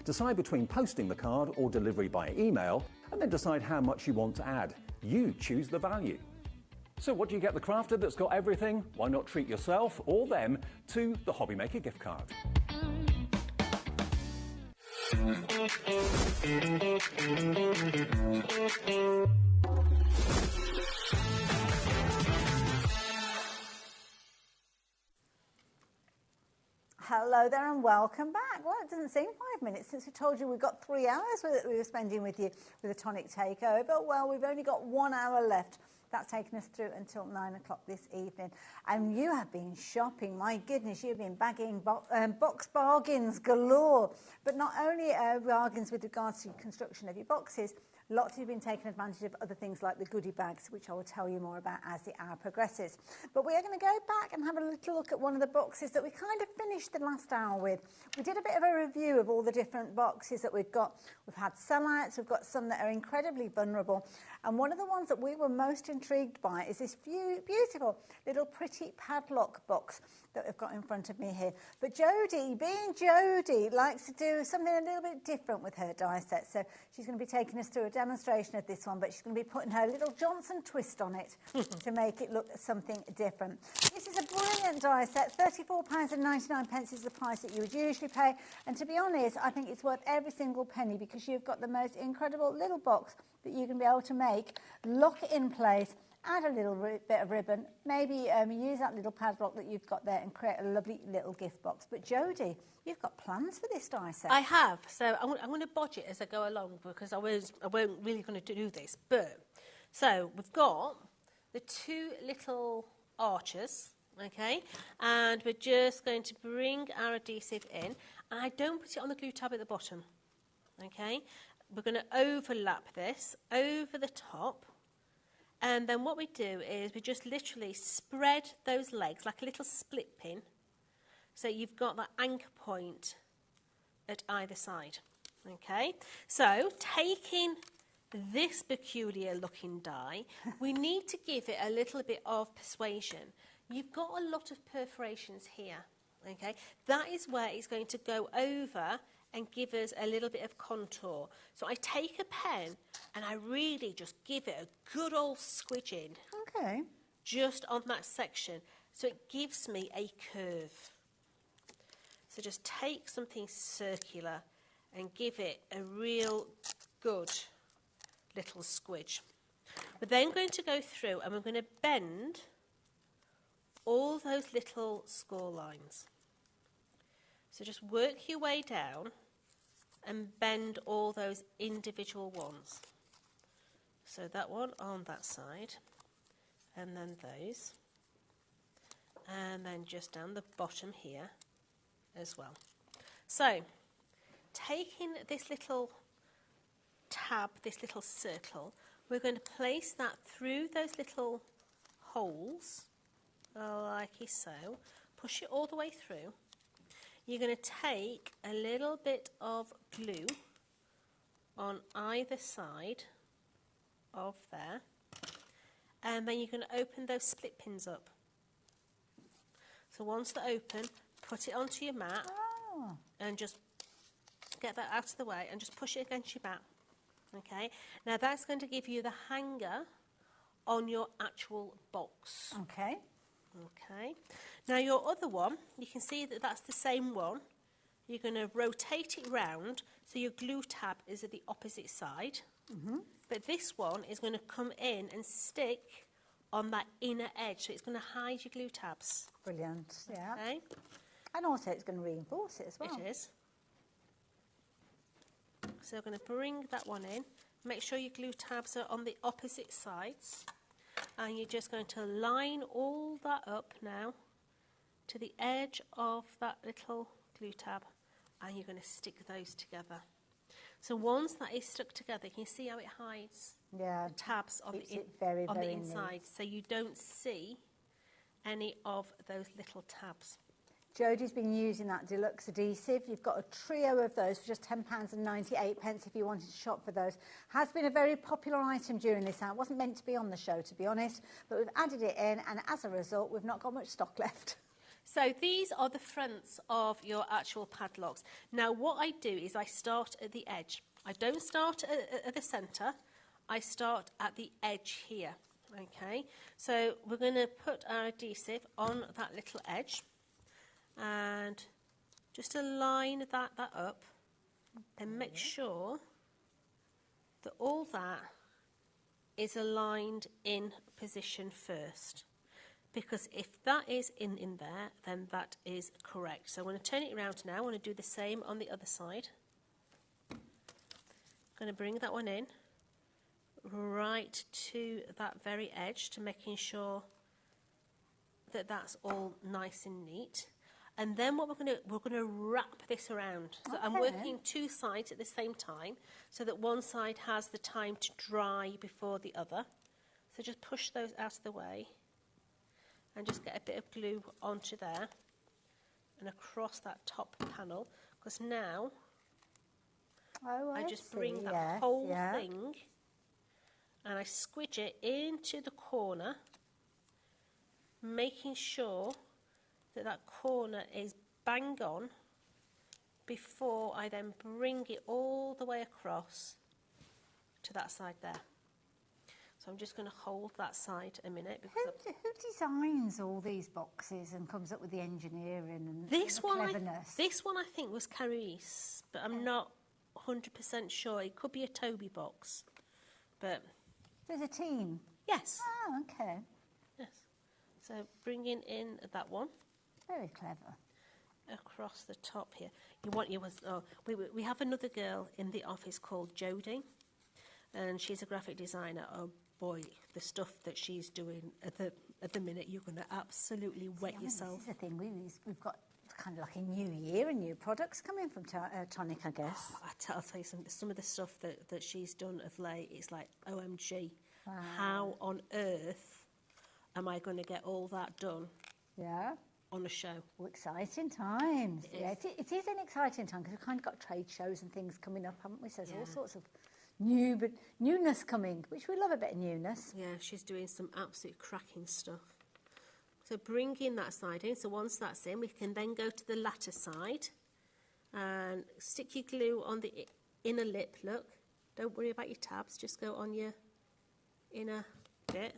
Decide between posting the card or delivery by email, and then decide how much you want to add. You choose the value. So what do you get the crafter that's got everything? Why not treat yourself or them to the HobbyMaker gift card? Hello there and welcome back. Well, it doesn't seem 5 minutes since we told you we've got 3 hours that we were spending with you with the Tonic takeover. Well, we've only got 1 hour left. That's taken us through until 9 o'clock this evening. And you have been shopping. My goodness, you've been bagging box bargains galore. But not only bargains with regards to construction of your boxes, lots of you have been taking advantage of other things like the goodie bags, which I will tell you more about as the hour progresses. But we are going to go back and have a little look at one of the boxes that we kind of finished the last hour with. We did a bit of a review of all the different boxes that we've got. We've had sellouts, we've got some that are incredibly vulnerable. And one of the ones that we were most intrigued by is this beautiful little pretty padlock box that we've got in front of me here. But Jodie, being Jodie, likes to do something a little bit different with her die set. So she's going to be taking us through a demonstration of this one, but she's going to be putting her little Johnson twist on it to make it look something different. This is a brilliant die set. £34.99 is the price that you would usually pay. And to be honest, I think it's worth every single penny because you've got the most incredible little box that you can be able to make, lock it in place, add a little bit of ribbon, maybe use that little padlock that you've got there and create a lovely little gift box. But Jodie, you've got plans for this die set. I have. So I'm going to bodge it as I go along because I won't really going to do this. But so we've got the 2 little arches, okay, and we're just going to bring our adhesive in. And I don't put it on the glue tab at the bottom, okay. We're going to overlap this over the top. And then what we do is we just literally spread those legs like a little split pin. So you've got that anchor point at either side. Okay, so taking this peculiar looking die, we need to give it a little bit of persuasion. You've got a lot of perforations here. Okay, that is where it's going to go over and give us a little bit of contour. So I take a pen and I really just give it a good old squidging. Okay. Just on that section. So it gives me a curve. So just take something circular and give it a real good little squidge. We're then going to go through and we're going to bend all those little score lines. So just work your way down and bend all those individual ones. So that one on that side, and then those, and then just down the bottom here as well. So taking this little tab, this little circle, we're going to place that through those little holes, like so, push it all the way through. You're going to take a little bit of glue on either side of there, and then you're going to open those split pins up. So once they're open, put it onto your mat and just get that out of the way and just push it against your mat. Okay, now that's going to give you the hanger on your actual box. Okay. Okay, now your other one, you can see that that's the same one. You're going to rotate it round so your glue tab is at the opposite side. But this one is going to come in and stick on that inner edge, so it's going to hide your glue tabs. Brilliant, yeah. Okay. And also it's going to reinforce it as well. It is. So we're going to bring that one in. Make sure your glue tabs are on the opposite sides. And you're just going to line all that up now to the edge of that little glue tab. And you're going to stick those together. So once that is stuck together, can you see how it hides the tabs on the inside? Neat. So you don't see any of those little tabs. Jodie's been using that deluxe adhesive. You've got a trio of those for just £10.98 if you wanted to shop for those. Has been a very popular item during this hour. It wasn't meant to be on the show, to be honest, but we've added it in, and as a result, we've not got much stock left. So these are the fronts of your actual padlocks. Now, what I do is I start at the edge. I don't start at the centre. I start at the edge here, okay? So we're going to put our adhesive on that little edge. And just align that up and make sure that all that is aligned in position first. Because if that is in there, then that is correct. So I'm going to turn it around now. I want to do the same on the other side. I'm going to bring that one in right to that very edge to making sure that that's all nice and neat. And then what we're going to wrap this around. So I'm working two sides at the same time so that one side has the time to dry before the other. So just push those out of the way and just get a bit of glue onto there and across that top panel, because now I just bring that whole thing and I squidge it into the corner, making sure that corner is bang on before I then bring it all the way across to that side there. So I'm just going to hold that side a minute. Because who designs all these boxes and comes up with the engineering and the cleverness? This one I think was Carice, but I'm not 100% sure. It could be a Toby box, but... There's a team? Yes. Oh, okay. Yes. So bringing in that one. Very clever. Across the top here. We have another girl in the office called Jodie, and she's a graphic designer. Oh boy, the stuff that she's doing at the minute, you're going to absolutely wet yourself. This is the thing, we've got kind of like a new year and new products coming from Tonic, I guess. Oh, I'll tell you some of the stuff that she's done of late, it's like, OMG, wow. How on earth am I going to get all that done? Yeah. On a show. Well, exciting times. It is an exciting time because we've kind of got trade shows and things coming up, haven't we? So there's all sorts of newness coming, which we love a bit of newness. Yeah, she's doing some absolute cracking stuff. So bring in that side in. So once that's in, we can then go to the latter side and stick your glue on the inner lip. Look, don't worry about your tabs. Just go on your inner bit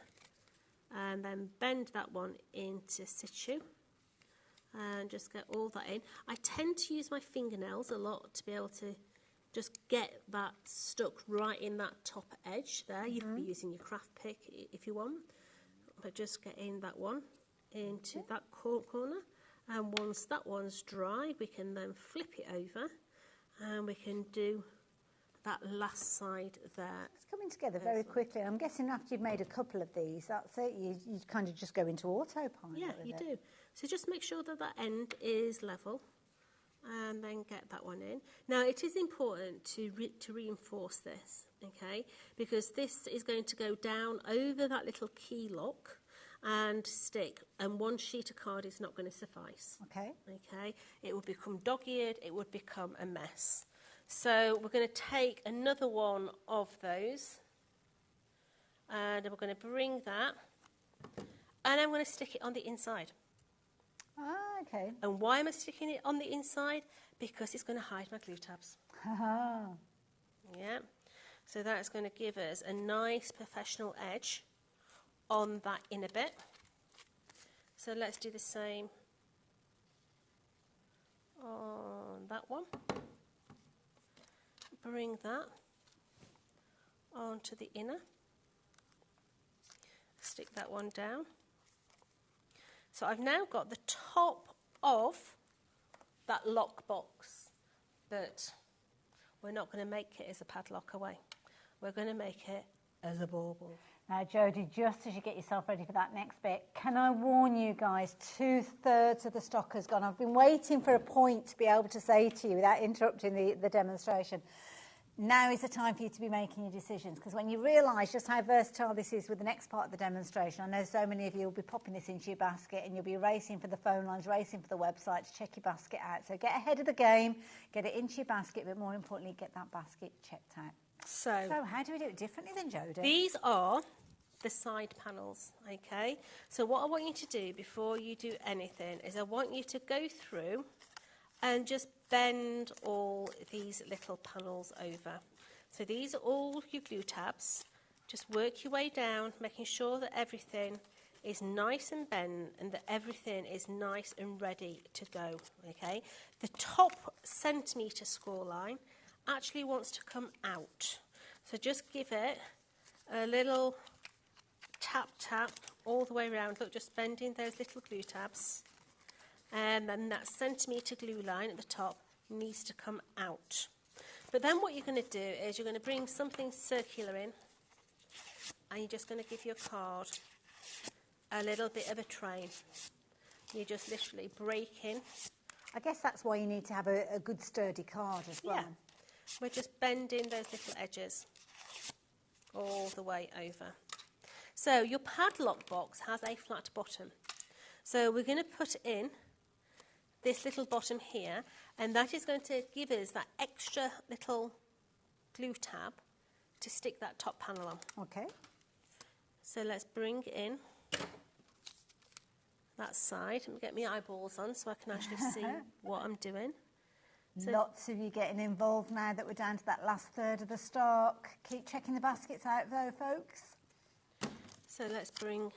and then bend that one into situ. And just get all that in. I tend to use my fingernails a lot to be able to just get that stuck right in that top edge there. You can be using your craft pick if you want, but just get in that one into that corner. And once that one's dry, we can then flip it over and we can do that last side there. It's coming together very quickly. I'm guessing after you've made a couple of these, that's it. You kind of just go into autopilot. Yeah, you do. So just make sure that that end is level and then get that one in. Now, it is important to reinforce this, okay, because this is going to go down over that little key lock and stick, and one sheet of card is not going to suffice. Okay. Okay, it would become dog-eared, it would become a mess. So we're going to take another one of those and we're going to bring that and I'm going to stick it on the inside. Ah, okay. And why am I sticking it on the inside? Because it's going to hide my glue tabs. Haha. Yeah. So that's going to give us a nice professional edge on that inner bit. So let's do the same on that one. Bring that onto the inner. Stick that one down. So I've now got the top of that lock box, but we're not going to make it as a padlock away. We're going to make it as a bauble. Now, Jodie, just as you get yourself ready for that next bit, can I warn you guys, 2/3 of the stock has gone. I've been waiting for a point to be able to say to you without interrupting the demonstration. Now is the time for you to be making your decisions, because when you realise just how versatile this is with the next part of the demonstration, I know so many of you will be popping this into your basket and you'll be racing for the phone lines, racing for the website to check your basket out. So get ahead of the game, get it into your basket, but more importantly, get that basket checked out. So how do we do it differently then, Jodie? These are the side panels, okay? So what I want you to do before you do anything is I want you to go through and just bend all these little panels over. So these are all your glue tabs. Just work your way down, making sure that everything is nice and bent and that everything is nice and ready to go, okay? The top centimetre score line actually wants to come out. So just give it a little tap all the way around. Look, just bending those little glue tabs. And then that centimetre glue line at the top needs to come out. But then what you're going to do is you're going to bring something circular in, and you're just going to give your card a little bit of a train. You're just literally breaking. I guess that's why you need to have a good sturdy card as well. Yeah. We're just bending those little edges all the way over. So your padlock box has a flat bottom. So we're going to put in this little bottom here, and that is going to give us that extra little glue tab to stick that top panel on. Okay. So let's bring in that side. Let me get my eyeballs on so I can actually see what I'm doing. So lots of you getting involved now that we're down to that last third of the stock. Keep checking the baskets out though, folks. So let's bring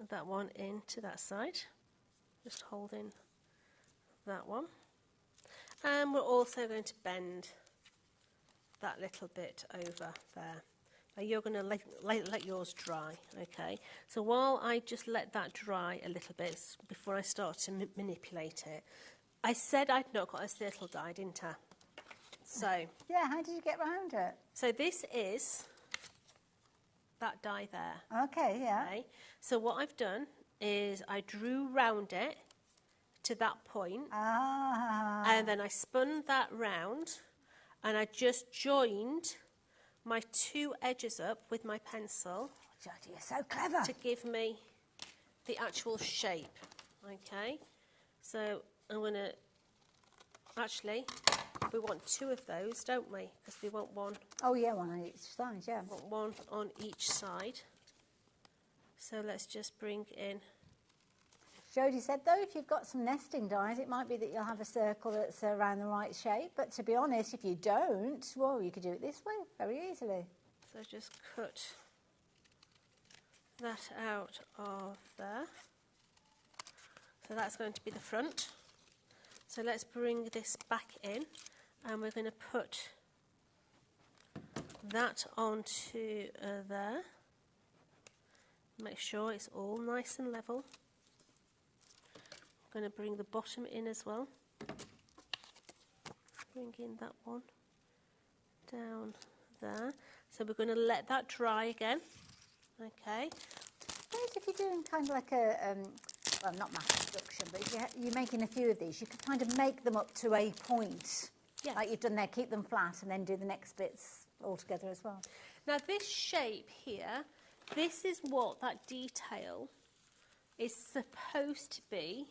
that one into that side. Just holding that one. And we're also going to bend that little bit over there. Now you're going to let yours dry, okay? So while I just let that dry a little bit before I start to manipulate it, I said I'd not got a circle die, didn't I? So yeah, how did you get round it? So this is that die there. Okay, yeah. Okay. So what I've done is I drew round it to that point, and then I spun that round, and I just joined my two edges up with my pencil. Oh, Jodie, you're so clever. To give me the actual shape. Okay. So I'm going to, actually, we want two of those, don't we? Because we want one. Oh, yeah, one on each side, yeah. We want one on each side. So let's just bring in. Jodie said, though, if you've got some nesting dies, it might be that you'll have a circle that's around the right shape. But to be honest, if you don't, well, you could do it this way very easily. So just cut that out of there. So that's going to be the front. So let's bring this back in, and we're going to put that onto there. Make sure it's all nice and level. I'm going to bring the bottom in as well. Bring in that one down there. So we're going to let that dry again. Okay. If you're doing kind of like a well, not mass production, but if you're making a few of these, you could kind of make them up to a point. Yeah. Like you've done there, keep them flat and then do the next bits all together as well. Now this shape here, this is what that detail is supposed to be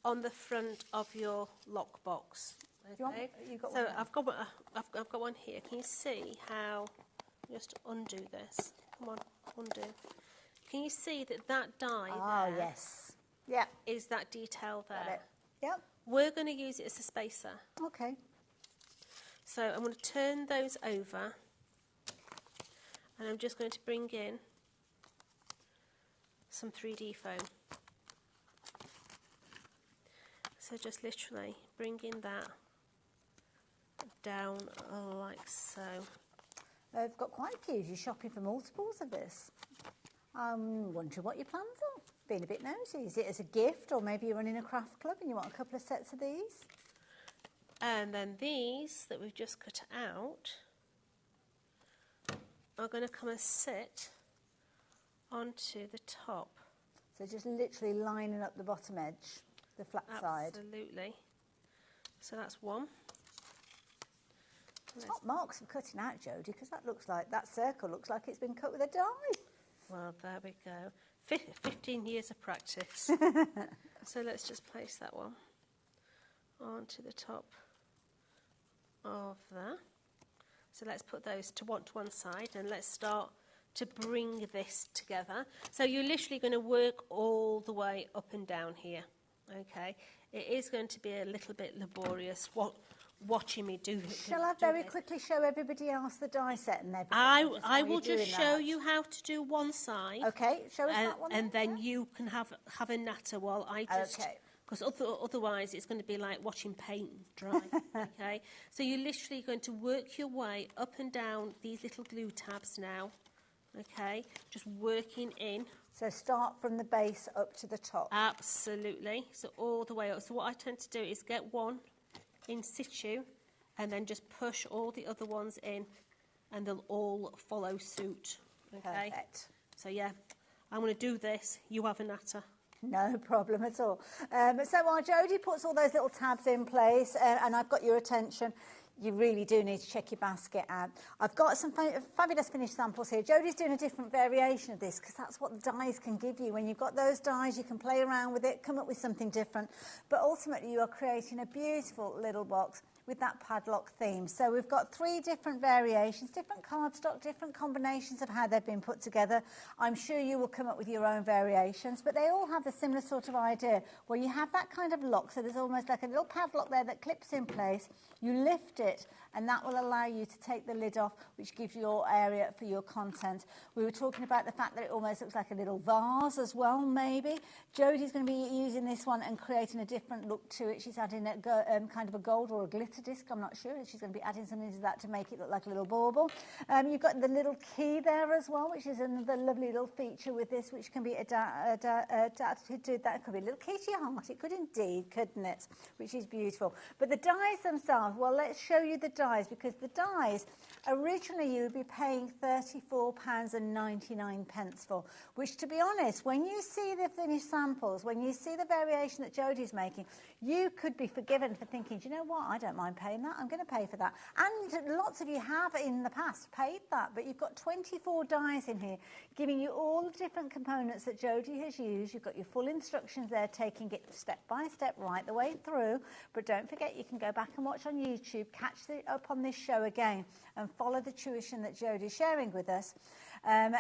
on the front of your lockbox. Okay. So I've got one here. Can you see how? Just undo this. Come on, undo. Can you see that that die there? Yes. Yeah. Is that detail there? Got it. Yep. We're going to use it as a spacer. Okay. So I'm going to turn those over, and I'm just going to bring in some 3D foam. So just literally bringing that down like so. They've got quite a few. You're shopping for multiples of this. I'm wondering what your plans are. Being a bit nosy. Is it as a gift, or maybe you're running a craft club and you want a couple of sets of these? And then these that we've just cut out are going to come and sit onto the top. So just literally lining up the bottom edge, the flat side. Absolutely. So that's one. It's not marks of cutting out, Jodie, because that circle looks like it's been cut with a die. Well, there we go. 15 years of practice. So let's just place that one onto the top of that. So let's put those to one side, and let's start to bring this together. So you're literally going to work all the way up and down here. Okay, it is going to be a little bit laborious watching me do it. Shall I very quickly show everybody else the die set and everything? I will just show you how to do one side. Okay, show us that one. And then you can have a natter while I just... Okay. Because otherwise it's going to be like watching paint dry. Okay, so you're literally going to work your way up and down these little glue tabs now. Okay, just working in. So start from the base up to the top. Absolutely. So all the way up. So what I tend to do is get one in situ and then just push all the other ones in, and they'll all follow suit. Okay. Perfect. So yeah, I'm going to do this. You have a natter. No problem at all. So while Jodie puts all those little tabs in place, and I've got your attention, you really do need to check your basket out. I've got some fabulous finished samples here. Jodie's doing a different variation of this because that's what the dies can give you. When you've got those dies, you can play around with it, come up with something different. But ultimately, you are creating a beautiful little box with that padlock theme. So we've got 3 different variations, different cardstock, different combinations of how they've been put together. I'm sure you will come up with your own variations, but they all have the similar sort of idea where you have that kind of lock. So there's almost like a little padlock there that clips in place. You lift it, and that will allow you to take the lid off, which gives you your area for your content. We were talking about the fact that it almost looks like a little vase as well, maybe. Jodie's going to be using this one and creating a different look to it. She's adding a kind of a gold or a glitter disc, I'm not sure. She's going to be adding something to that to make it look like a little bauble. You've got the little key there as well, which is another lovely little feature with this, which can be adapted to that. It could be a little key to your heart. It could indeed, couldn't it? Which is beautiful. But the dies themselves, well, let's show you the dies, because the dies, originally you would be paying £34.99 for, which, to be honest, when you see the finished samples, when you see the variation that Jodie's making, you could be forgiven for thinking, do you know what, I don't mind paying that, I'm going to pay for that. And lots of you have in the past paid that, but you've got 24 dies in here, giving you all the different components that Jodie has used. You've got your full instructions there, taking it step by step right the way through. But don't forget, you can go back and watch on YouTube, catch up on this show again, and follow the tuition that Jodie's sharing with us,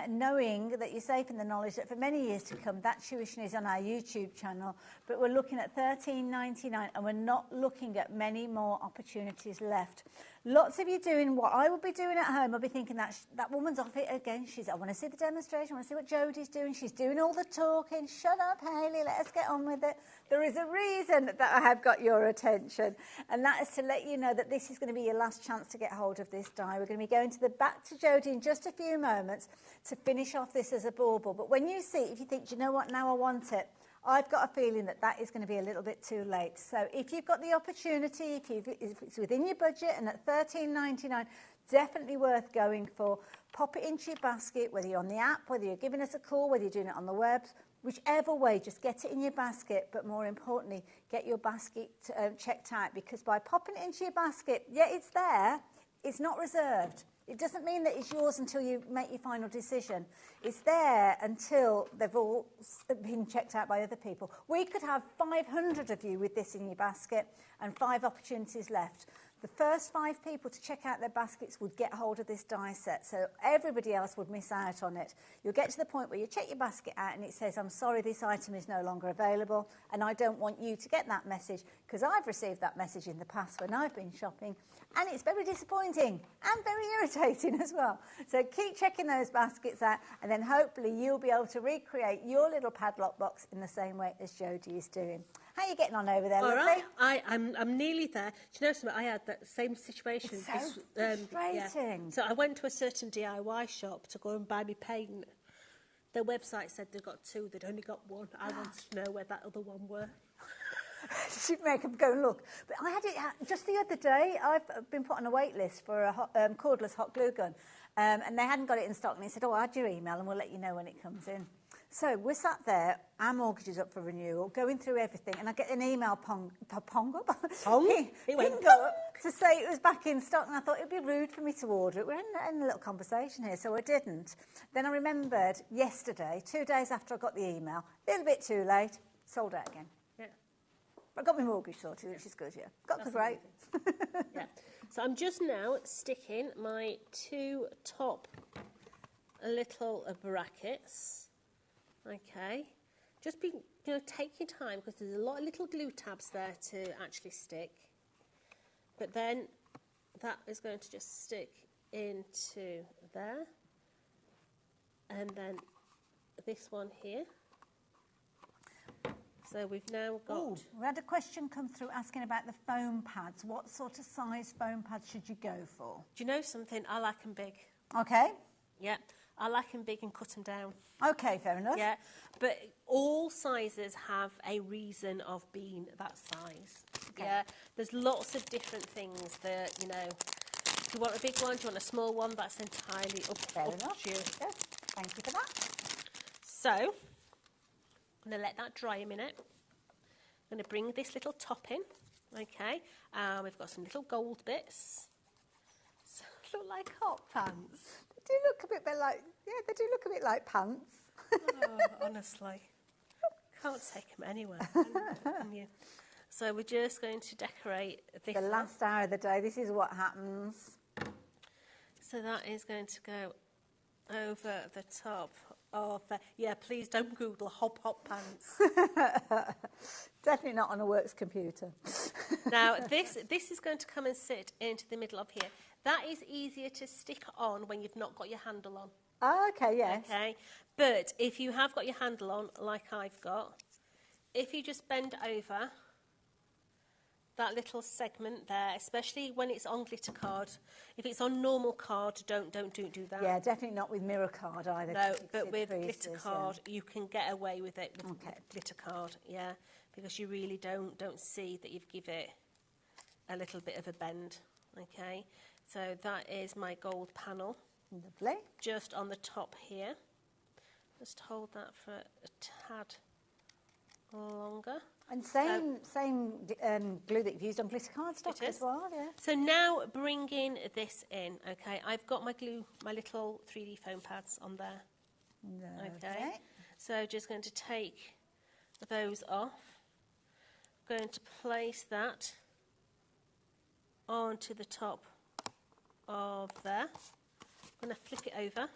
knowing that you're safe in the knowledge that for many years to come, that tuition is on our YouTube channel. But we're looking at £13.99, and we're not looking at many more opportunities left. Lots of you doing what I would be doing at home. I'll be thinking that woman's off it again. I want to see the demonstration. I want to see what Jodie's doing. She's doing all the talking. Shut up, Hayley. Let us get on with it. There is a reason that I have got your attention, and that is to let you know that this is going to be your last chance to get hold of this die. We're going to be going back to Jodie in just a few moments to finish off this as a bauble. But when you see it, if you think, do you know what, now I want it, I've got a feeling that is going to be a little bit too late. So if you've got the opportunity, if it's within your budget and at £13.99, definitely worth going for. Pop it into your basket, whether you're on the app, whether you're giving us a call, whether you're doing it on the web, whichever way, just get it in your basket. But more importantly, get your basket checked out, because by popping it into your basket, yeah, it's there, it's not reserved. It doesn't mean that it's yours until you make your final decision. It's there until they've all been checked out by other people. We could have 500 of you with this in your basket and 5 opportunities left. The first 5 people to check out their baskets would get hold of this die set, so everybody else would miss out on it. You'll get to the point where you check your basket out and it says, I'm sorry, this item is no longer available, and I don't want you to get that message, because I've received that message in the past when I've been shopping, and it's very disappointing and very irritating as well. So keep checking those baskets out, and then hopefully you'll be able to recreate your little padlock box in the same way as Jodie is doing. How are you getting on over there, lovely? Right. I'm nearly there. Do you know something? I had that same situation. It's so frustrating. Yeah. So I went to a certain DIY shop to go and buy me paint. Their website said they'd got 2, they'd only got 1. I wanted to know where that other one were. She'd make them go and look. But I had it just the other day. I've been put on a wait list for a cordless hot glue gun, and they hadn't got it in stock, and they said, oh, add your email and we'll let you know when it comes in. So we're sat there, our mortgage is up for renewal, going through everything, and I get an email ping up to say it was back in stock, and I thought it'd be rude for me to order it. We're in a little conversation here, so I didn't. Then I remembered yesterday, 2 days after I got the email, a little bit too late, sold out again. Yeah. I got my mortgage sorted, which is good, yeah. Got the rate. Yeah. So I'm just now sticking my 2 top little brackets. Okay, just be, take your time, because there's a lot of little glue tabs there to actually stick. But then that is going to just stick into there, and then this one here. So we've now got... Ooh, we had a question come through asking about the foam pads. What sort of size foam pads should you go for? Do you know something? I like them big. Okay. Yeah, I like them big and cut them down. Okay, fair enough. Yeah, but all sizes have a reason of being that size. Okay. Yeah, there's lots of different things that, do you want a big one, do you want a small one? That's entirely up to you. Yeah, thank you for that. So, I'm going to let that dry a minute. I'm going to bring this little top in, okay? We've got some little gold bits. So, look like hot pants. They do look a bit like, they do look a bit like pants. Oh, honestly. Can't take them anywhere, can you? So we're just going to decorate this. The last hour of the day, this is what happens. So that is going to go over the top of the... Yeah, please don't Google hot pants. Definitely not on a works computer. Now, this is going to come and sit into the middle of here. That is easier to stick on when you've not got your handle on. Oh, okay, yes. Okay, but if you have got your handle on, like I've got, if you just bend over that little segment there, especially when it's on glitter card. If it's on normal card, don't do that. Yeah, definitely not with mirror card either. No, but with glitter card, you can get away with it with glitter card, yeah, because you really don't see that you've given it a little bit of a bend, okay. So that is my gold panel. Lovely. Just on the top here. Just hold that for a tad longer. And same glue that you've used on glitter cardstock as well, yeah. So now bringing this in, okay. I've got my glue, my little 3D foam pads on there. Okay. So just going to take those off. Going to place that onto the top of there. I'm going to flip it over.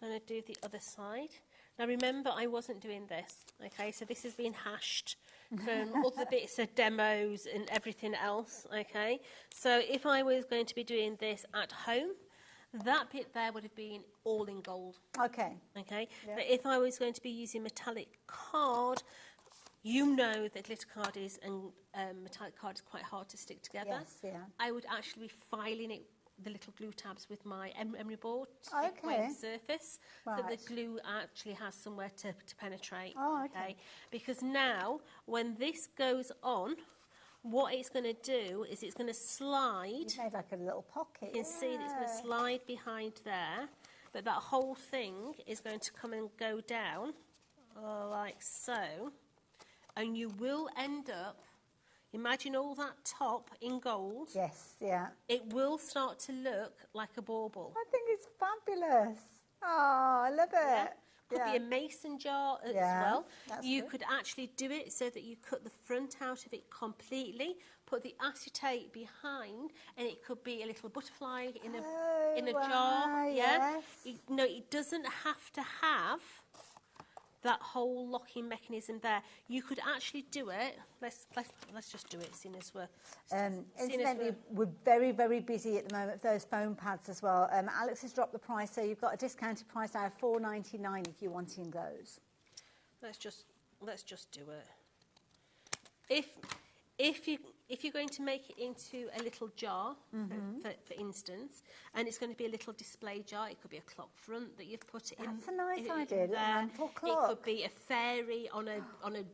I'm going to do the other side. Now remember, I wasn't doing this, okay, so this has been hashed from other bits of demos and everything else, okay. So if I was going to be doing this at home, that bit there would have been all in gold. Okay. Okay, yeah. But if I was going to be using metallic card, you know that glitter card is and metallic card is quite hard to stick together. Yes, yeah. I would actually be filing it, the little glue tabs, with my emery board to take away the surface, so the glue actually has somewhere to penetrate. Oh, okay. Because now, when this goes on, what it's going to do is it's going to slide. You've made like a little pocket. You can see that it's going to slide behind there, but that whole thing is going to come and go down like so, and you will end up. Imagine all that top in gold. Yes, yeah. It will start to look like a bauble. I think it's fabulous. Oh, I love it. could be a mason jar as well. You could actually do it so that you cut the front out of it completely, put the acetate behind, and it could be a little butterfly in a jar. No, it doesn't have to have that whole locking mechanism there. You could actually do it. Let's just do it, seeing as we're... Incidentally, we're very, very busy at the moment with those foam pads as well. Alex has dropped the price, so you've got a discounted price now of $4.99 if you're wanting those. Let's just do it. If you're going to make it into a little jar, for instance, and it's going to be a little display jar, it could be a clock front that you've put it in. That's a nice idea, little mantle clock. It could be a fairy on a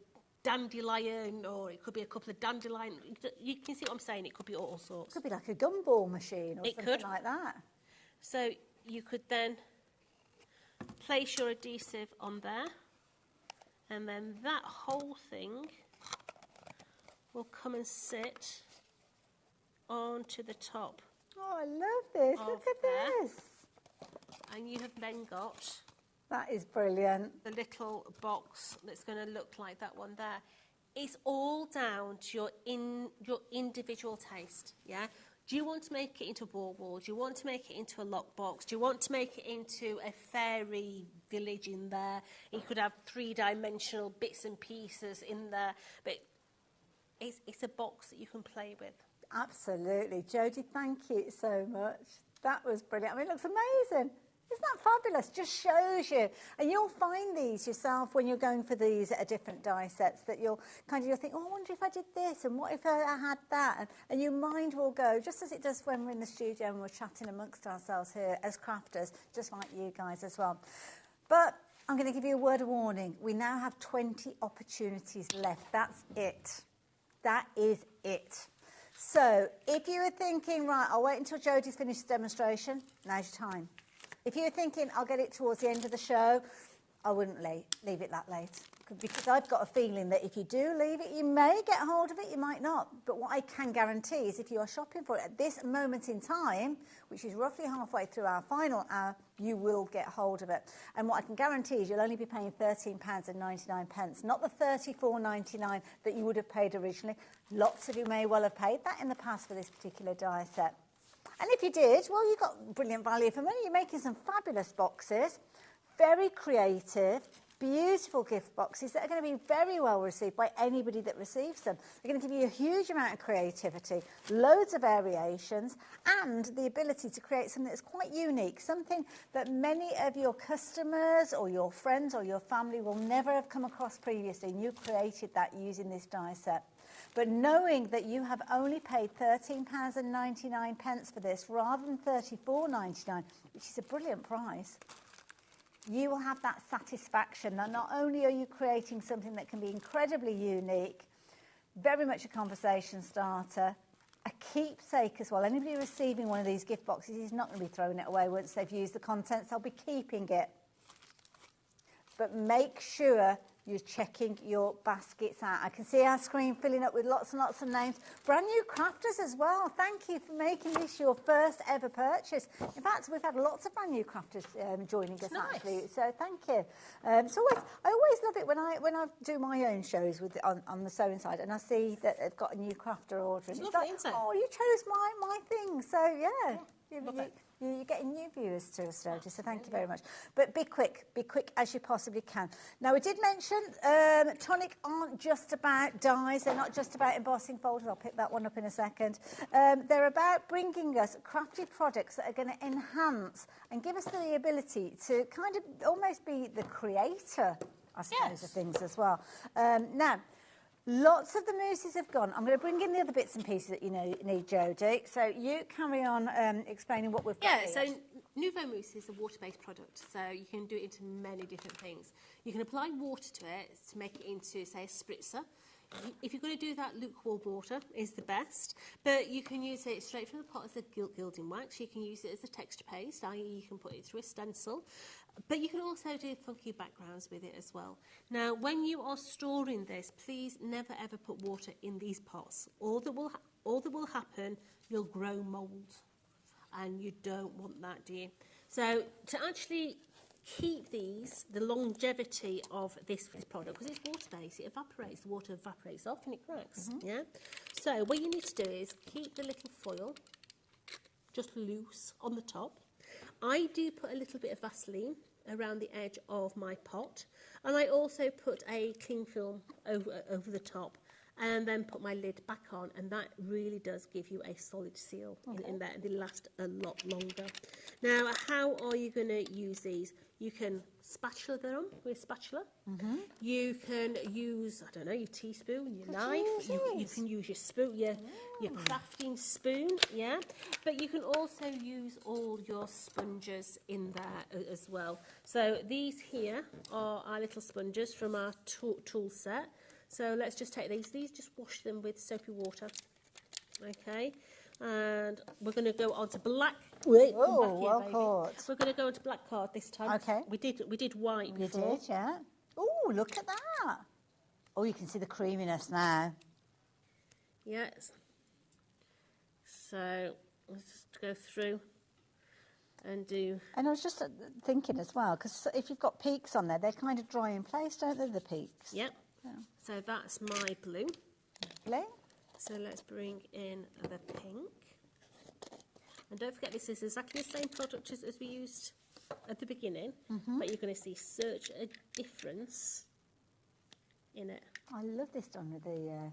dandelion, or it could be a couple of dandelion. You can see what I'm saying. It could be all sorts. It could be like a gumball machine or something like that. So you could then place your adhesive on there, and then that whole thing will come and sit onto the top. Oh, I love this. Look at this. And you have then got... That is brilliant. The little box that's going to look like that one there. It's all down to your individual taste, yeah? Do you want to make it into a bauble? Do you want to make it into a lockbox? Do you want to make it into a fairy village in there? You could have three-dimensional bits and pieces in there. But it's a box that you can play with. Absolutely. Jodie, thank you so much. That was brilliant. I mean, it looks amazing. Isn't that fabulous? Just shows you. And you'll find these yourself when you're going for these different die sets, that you'll think, oh, I wonder if I did this, and what if I had that? And your mind will go, just as it does when we're in the studio and we're chatting amongst ourselves here as crafters, just like you guys as well. But I'm going to give you a word of warning. We now have 20 opportunities left. That's it. That is it. So if you were thinking, right, I'll wait until Jodie's finished the demonstration, now's your time. If you were thinking, I'll get it towards the end of the show, I wouldn't leave it that late. Because I've got a feeling that if you do leave it, you may get hold of it, you might not. But what I can guarantee is if you are shopping for it at this moment in time, which is roughly halfway through our final hour, you will get hold of it. And what I can guarantee is you'll only be paying £13.99, not the $34.99 that you would have paid originally. Lots of you may well have paid that in the past for this particular die set. And if you did, well, you got brilliant value for money. You're making some fabulous boxes, very creative, beautiful gift boxes that are going to be very well received by anybody that receives them. They're going to give you a huge amount of creativity, loads of variations, and the ability to create something that's quite unique, something that many of your customers or your friends or your family will never have come across previously, and you created that using this die set. But knowing that you have only paid £13.99 for this rather than $34.99, which is a brilliant price, you will have that satisfaction that not only are you creating something that can be incredibly unique, very much a conversation starter, a keepsake as well. Anybody receiving one of these gift boxes is not going to be throwing it away once they've used the contents. They'll be keeping it. But make sure you're checking your baskets out. I can see our screen filling up with lots and lots of names. Brand new crafters as well. Thank you for making this your first ever purchase. In fact, we've had lots of brand new crafters joining us actually. So thank you. I always love it when I do my own shows with on the sewing side, and I see that they've got a new crafter ordering. It's lovely, isn't it? Oh, you chose my thing. So yeah. You're getting new viewers to us, Jodie, so thank you very much. But be quick as you possibly can. Now, we did mention Tonic aren't just about dies, they're not just about embossing folders. I'll pick that one up in a second. They're about bringing us crafted products that are going to enhance and give us the ability to kind of almost be the creator, I suppose, of things as well. Now, lots of the mousses have gone. I'm going to bring in the other bits and pieces that you need, Jodie. So you carry on explaining what we've got here. So Nuvo mousse is a water-based product, so you can do it into many different things. You can apply water to it to make it into, say, a spritzer. If you're going to do that, lukewarm water is the best, but you can use it straight from the pot as a gilding wax. You can use it as a texture paste, i.e. you can put it through a stencil, but you can also do funky backgrounds with it as well. Now, when you are storing this, please never ever put water in these pots. All that will happen, you'll grow mould, and you don't want that, do you? So to actually keep these, the longevity of this product, because it's water-based, it evaporates, the water evaporates off and it cracks, yeah? So what you need to do is keep the little foil just loose on the top. I do put a little bit of Vaseline around the edge of my pot, and I also put a cling film over the top, and then put my lid back on, and that really does give you a solid seal in there, and they last a lot longer. Now, how are you going to use these? You can spatula them with a spatula. You can use, I don't know, your teaspoon, your knife. You can use your spoon, your crafting spoon, yeah. But you can also use all your sponges in there as well. So these here are our little sponges from our tool set. So let's just take these. These, just wash them with soapy water. Okay. And we're going to go on to black. We're going to go on to black card this time. Okay. We did white before. You did, yeah. Oh, look at that. Oh, you can see the creaminess now. Yes. So let's just go through and do. And I was just thinking as well, because if you've got peaks on there, they kind of dry in place, don't they, the peaks? Yep. Yeah. So that's my blue. Blue. So let's bring in the pink. And don't forget, this is exactly the same product as we used at the beginning, but you're going to see such a difference in it. I love this done with the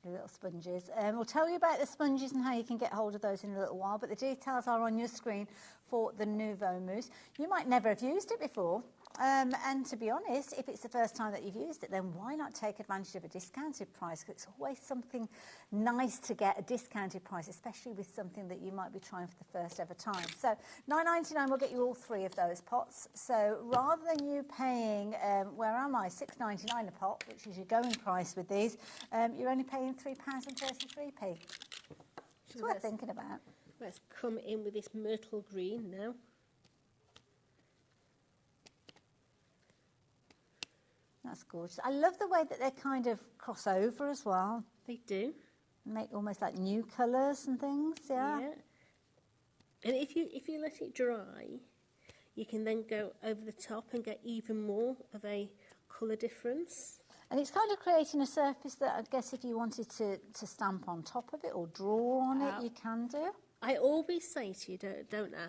little sponges. We'll tell you about the sponges and how you can get hold of those in a little while, but the details are on your screen for the Nuvo mousse. You might never have used it before. And to be honest, if it's the first time that you've used it, then why not take advantage of a discounted price? 'Cause it's always something nice to get a discounted price, especially with something that you might be trying for the first ever time. So £9.99 will get you all 3 of those pots. So rather than you paying, where am I, £6.99 a pot, which is your going price with these, you're only paying £3.33p. It's worth thinking about. Let's come in with this myrtle green now. That's gorgeous. I love the way that they kind of cross over as well. They do. Make almost like new colours and things, yeah. And if you let it dry, you can then go over the top and get even more of a colour difference. And it's kind of creating a surface that I guess if you wanted to stamp on top of it or draw on it, you can do. I always say to you, don't I,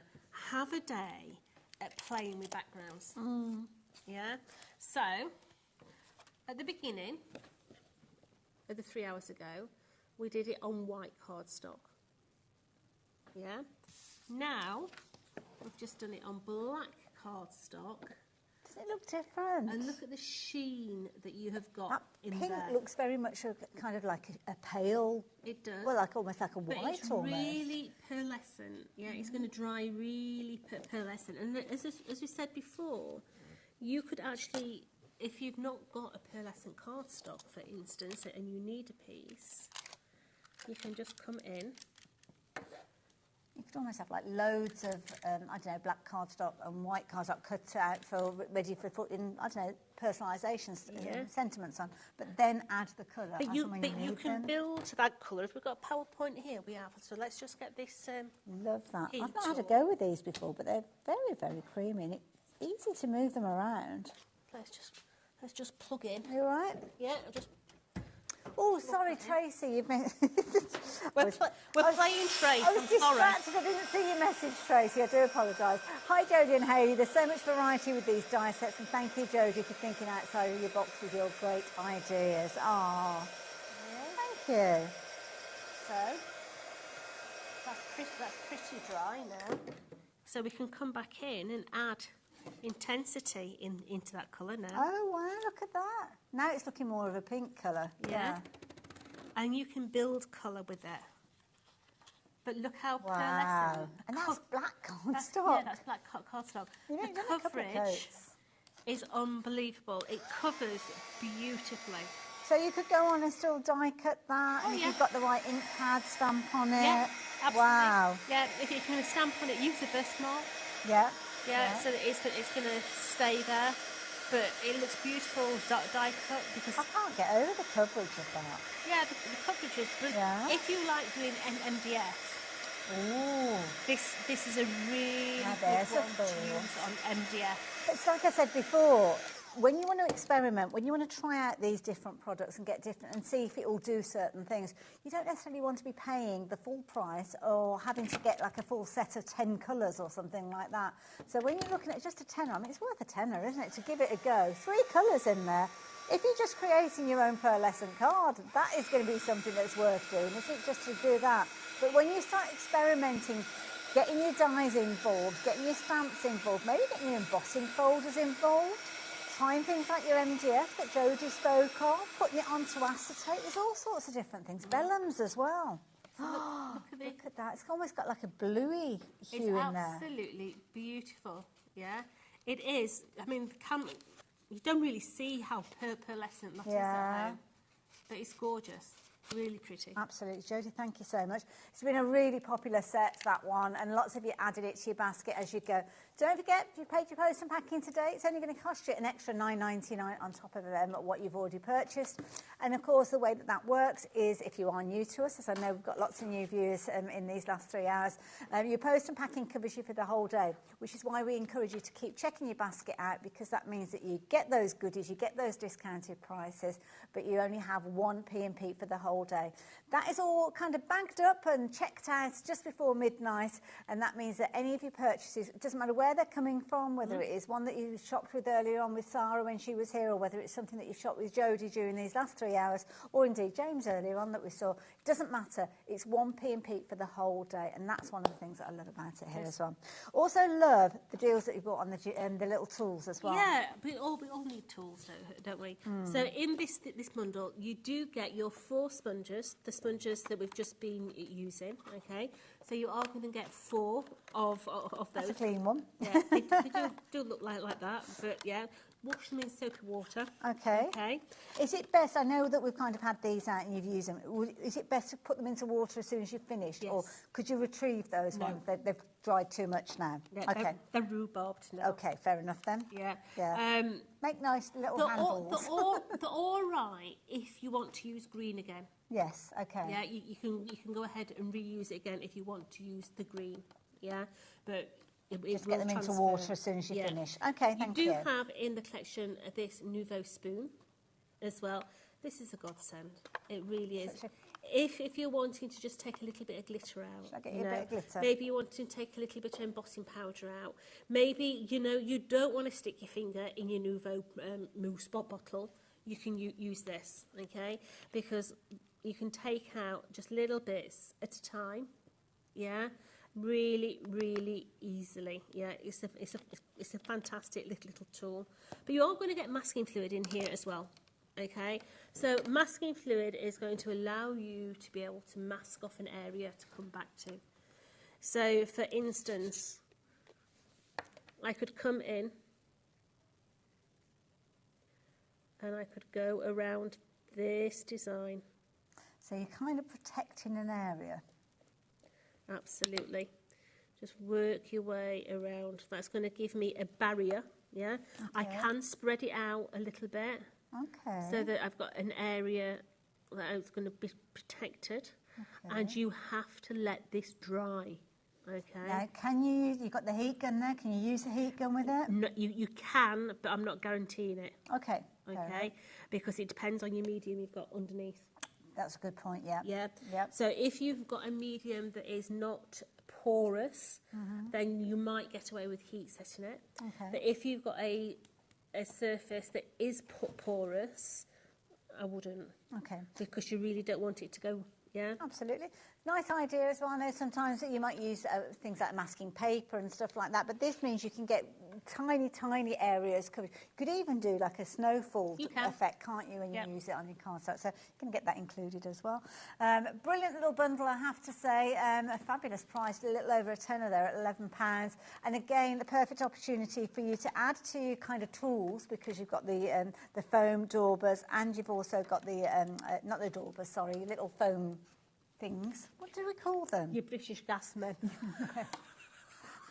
have a day at playing with backgrounds. Yeah? So, at the beginning, of the 3 hours ago, we did it on white cardstock. Yeah? Now, we've just done it on black cardstock. Does it look different? And look at the sheen that you have got in there. Pink looks very much kind of like a pale. It does. Well, like almost like a white it's almost. Really pearlescent. Yeah, it's going to dry really pearlescent. And as we said before, you could actually, if you've not got a pearlescent cardstock, for instance, and you need a piece, you can just come in. You could almost have like loads of, I don't know, black cardstock and white cardstock cut out ready for putting, I don't know, personalisation sentiments on, but then add the colour. But you can build to that colour. If we've got a PowerPoint here, we have. So let's just get this. Love that. I've not had a go with these before, but they're very, very creamy. And it's easy to move them around. Let's just plug in. Are you all right? Yeah, I'll just. Oh, sorry, Tracy. You've been. We're playing Tracy. I was distracted. I didn't see your message, Tracy. I do apologise. Hi, Jodie and Hayley. There's so much variety with these die sets, and thank you, Jodie, for thinking outside of your box with your great ideas. Ah, thank you. So that's pretty dry now. So we can come back in and add intensity into that colour now. Oh wow, look at that. Now it's looking more of a pink colour. Yeah. And you can build colour with it. But look how pearlescent. And that's black cardstock. That's black cardstock. The coverage is unbelievable. It covers beautifully. So you could go on and still die cut that, and if you've got the right ink pad stamp on it. Yeah, absolutely. Wow. Yeah, if you're going to stamp on it, use a birthmark. Yeah. Yeah, so that it's going to stay there, but it looks beautiful die cut because I can't get over the coverage of that. Yeah, the coverage is brilliant. Yeah. If you like doing MDF, Ooh. This is a really good one to use on MDF. It's like I said before, when you want to experiment, when you want to try out these different products and get different and see if it will do certain things, you don't necessarily want to be paying the full price or having to get like a full set of 10 colours or something like that. So when you're looking at just a tenner, I mean, it's worth a tenner, isn't it, to give it a go. 3 colours in there. If you're just creating your own pearlescent card, that is going to be something that's worth doing, isn't it, just to do that? But when you start experimenting, getting your dies involved, getting your stamps involved, maybe getting your embossing folders involved, trying things like your MDF that Jodie spoke of, putting it onto acetate, there's all sorts of different things. Vellums as well. Look at that. It's almost got like a bluey hue in there. It's absolutely beautiful, yeah. It is. I mean, you don't really see how pearlescent that is at home, but it's gorgeous. Really pretty. Absolutely. Jodie, thank you so much. It's been a really popular set, that one, and lots of you added it to your basket as you go. Don't forget, if you paid your post and packing today, it's only going to cost you an extra $9.99 on top of what you've already purchased. And of course, the way that that works is if you are new to us, as I know we've got lots of new viewers in these last 3 hours, your post and packing covers you for the whole day, which is why we encourage you to keep checking your basket out, because that means that you get those goodies, you get those discounted prices, but you only have one P&P for the whole day. That is all kind of bagged up and checked out just before midnight, and that means that any of your purchases, it doesn't matter where they're coming from, whether it is one that you shopped with earlier on with Sara when she was here, or whether it's something that you shopped with Jodie during these last 3 hours, or indeed James earlier on that we saw, it doesn't matter. It's one P&P for the whole day, and that's one of the things that I love about it here as well. Also love the deals that you bought on the little tools as well. Yeah, we all need tools, don't we? So in this bundle, you do get your 4 sponges, the sponges that we've just been using, okay? So you are going to get 4 of those. That's a clean one. Yeah, they do look like that, but yeah. Wash them in soapy water. Okay. Okay. Is it best, I know that we've kind of had these out and you've used them, is it best to put them into water as soon as you've finished? Yes. Or could you retrieve those ones? They've dried too much now? Yeah, okay. They're rhubarbbed now. Okay, fair enough then. Yeah. Yeah. Make nice little handles. They're all right if you want to use green again. Yes, okay. Yeah, you can go ahead and reuse it again if you want to use the green. Yeah, but just get them into water as soon as you finish. Okay, thank you. You do have in the collection this Nuvo spoon as well. This is a godsend. It really is. If you're wanting to just take a little bit of glitter out, should I get you a bit of glitter? Maybe you want to take a little bit of embossing powder out. Maybe you don't want to stick your finger in your Nuvo mousse bottle. You can use this, okay? Because you can take out just little bits at a time. Yeah. Really, really easily. Yeah, it's a fantastic little tool. But you are going to get masking fluid in here as well. Okay, so masking fluid is going to allow you to be able to mask off an area to come back to. So, for instance, I could come in and I could go around this design. So you're kind of protecting an area. Absolutely. Just work your way around. That's going to give me a barrier, yeah? Okay. I can spread it out a little bit. Okay. So that I've got an area that is going to be protected. Okay. And you have to let this dry, okay? Now, you've got the heat gun there, can you use the heat gun with it? No, you can, but I'm not guaranteeing it. Okay. Okay, because it depends on your medium you've got underneath. That's a good point, yeah. Yeah. Yep. So if you've got a medium that is not porous, then you might get away with heat setting it. Okay. But if you've got a surface that is porous, I wouldn't. Okay. Because you really don't want it to go, yeah? Absolutely. Nice idea as well. I know sometimes that you might use things like masking paper and stuff like that, but this means you can get tiny, tiny areas covered. You could even do like a snowfall effect, can't you, when you use it on your cardstock? So you can get that included as well. Brilliant little bundle, I have to say. A fabulous price, a little over a tenner there at £11. And again, the perfect opportunity for you to add to your kind of tools, because you've got the foam daubers, and you've also got the, not the daubers, sorry, little foam things. What do we call them? Your British gas men. What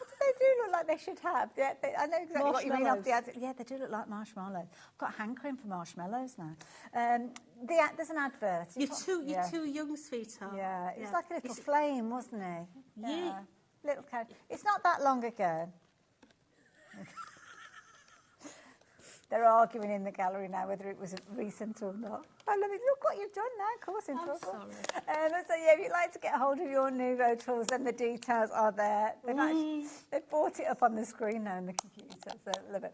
do They do look like they should have. Yeah, I know exactly what you mean off the ad. Yeah, they do look like marshmallows. I've got a hankering for marshmallows now. There's an advert. You're too young, sweetheart. Yeah, it's like a little flame, wasn't it? Yeah. Little cat. It's not that long ago. They're arguing in the gallery now whether it was recent or not. I love it. Look what you've done now, of course, in trouble. Sorry. So, yeah, if you'd like to get hold of your Nuvo tools, then the details are there. They've brought it up on the screen now in the computer, so I love it.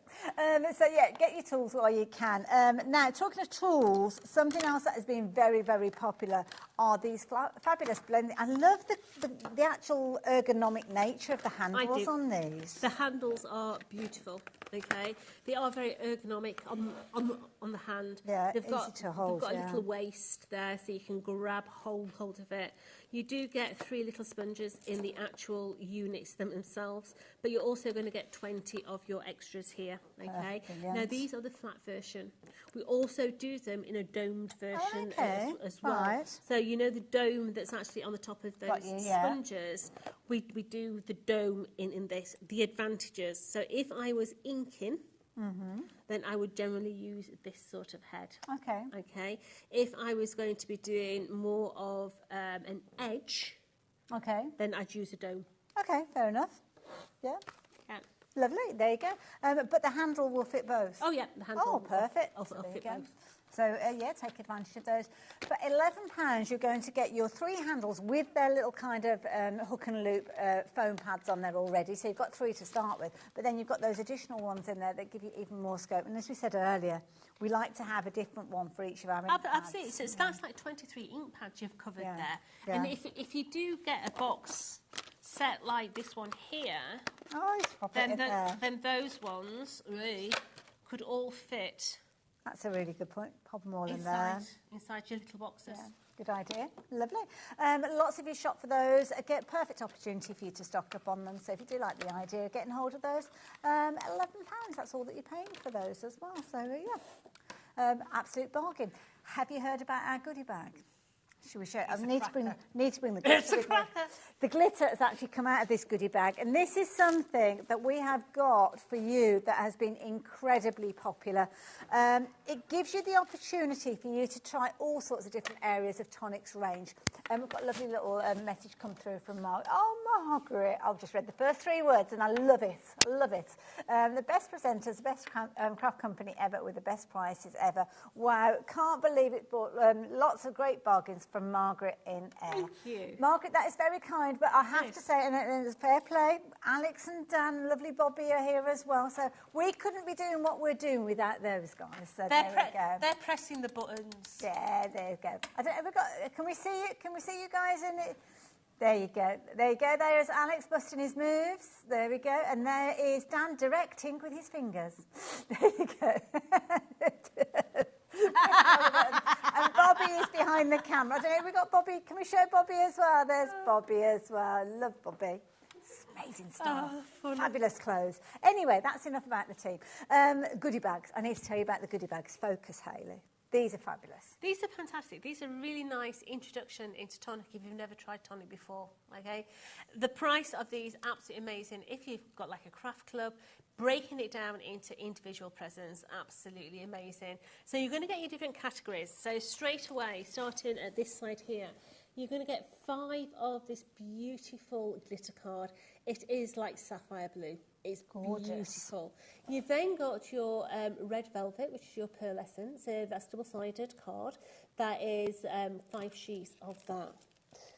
So, yeah, get your tools while you can. Now, talking of tools, something else that has been very, very popular are these fabulous blending. I love the actual ergonomic nature of the handles on these. The handles are beautiful. Okay, they are very ergonomic on the hand. Yeah, they've got to hold. They've got a little waist there, so you can grab hold of it. You do get 3 little sponges in the actual units themselves, but you're also going to get 20 of your extras here. Okay, now these are the flat version. We also do them in a domed version as well. Right. So you know the dome that's actually on the top of those sponges. We do the dome in this. The advantages. So if I was inking, then I would generally use this sort of head. Okay. Okay. If I was going to be doing more of an edge, then I'd use a dome. Okay, fair enough. Yeah. Lovely. There you go. But the handle will fit both. Oh yeah, the handle. Oh, perfect. I'll fit both. So, yeah, take advantage of those. For £11, you're going to get your 3 handles with their little kind of hook and loop foam pads on there already. So you've got 3 to start with. But then you've got those additional ones in there that give you even more scope. And as we said earlier, we like to have a different one for each of our ink pads. Absolutely. So that's like 23 ink pads you've covered there. Yeah. And if you do get a box set like this one here, then those ones really could all fit. That's a really good point. Pop them all in there. Inside your little boxes. Yeah, good idea. Lovely. Lots of you shop for those. Get perfect opportunity for you to stock up on them. So if you do like the idea of getting hold of those, £11, that's all that you're paying for those as well. So, yeah, absolute bargain. Have you heard about our goodie bag? Should we show it? I need to bring the glitter. The glitter has actually come out of this goodie bag, and this is something that we have got for you that has been incredibly popular. It gives you the opportunity for you to try all sorts of different areas of Tonic's range. We've got a lovely little message come through from Mark. Oh, Margaret, I've just read the first 3 words, and I love it. I love it. The best presenters, the best craft company ever with the best prices ever. Wow, can't believe it, but lots of great bargains from Margaret in Air. Thank you. Margaret, that is very kind, but I have to say, and it's fair play, Alex and Dan, lovely Bobby are here as well, so we couldn't be doing what we're doing without those guys, so there we go. They're pressing the buttons. Yeah, there you go. I don't know, can we see it? Can we see you guys in it? There you go. There you go. There's Alex busting his moves. There we go. And there is Dan directing with his fingers. There you go. And Bobby is behind the camera. I don't know, we got Bobby. Can we show Bobby as well? There's Bobby as well. Love Bobby. It's amazing stuff. Fabulous clothes. Anyway, that's enough about the team. Goodie bags. I need to tell you about the goodie bags. Focus, Hayley. These are fabulous. These are fantastic. These are really nice introduction into Tonic if you've never tried Tonic before, okay? The price of these, absolutely amazing. If you've got like a craft club, breaking it down into individual presents, absolutely amazing. So you're going to get your different categories. So straight away, starting at this side here, you're going to get 5 of this beautiful glitter card. It is like sapphire blue. It's gorgeous. Beautiful. You've then got your red velvet, which is your pearlescent. So that's double-sided card. That is 5 sheets of that.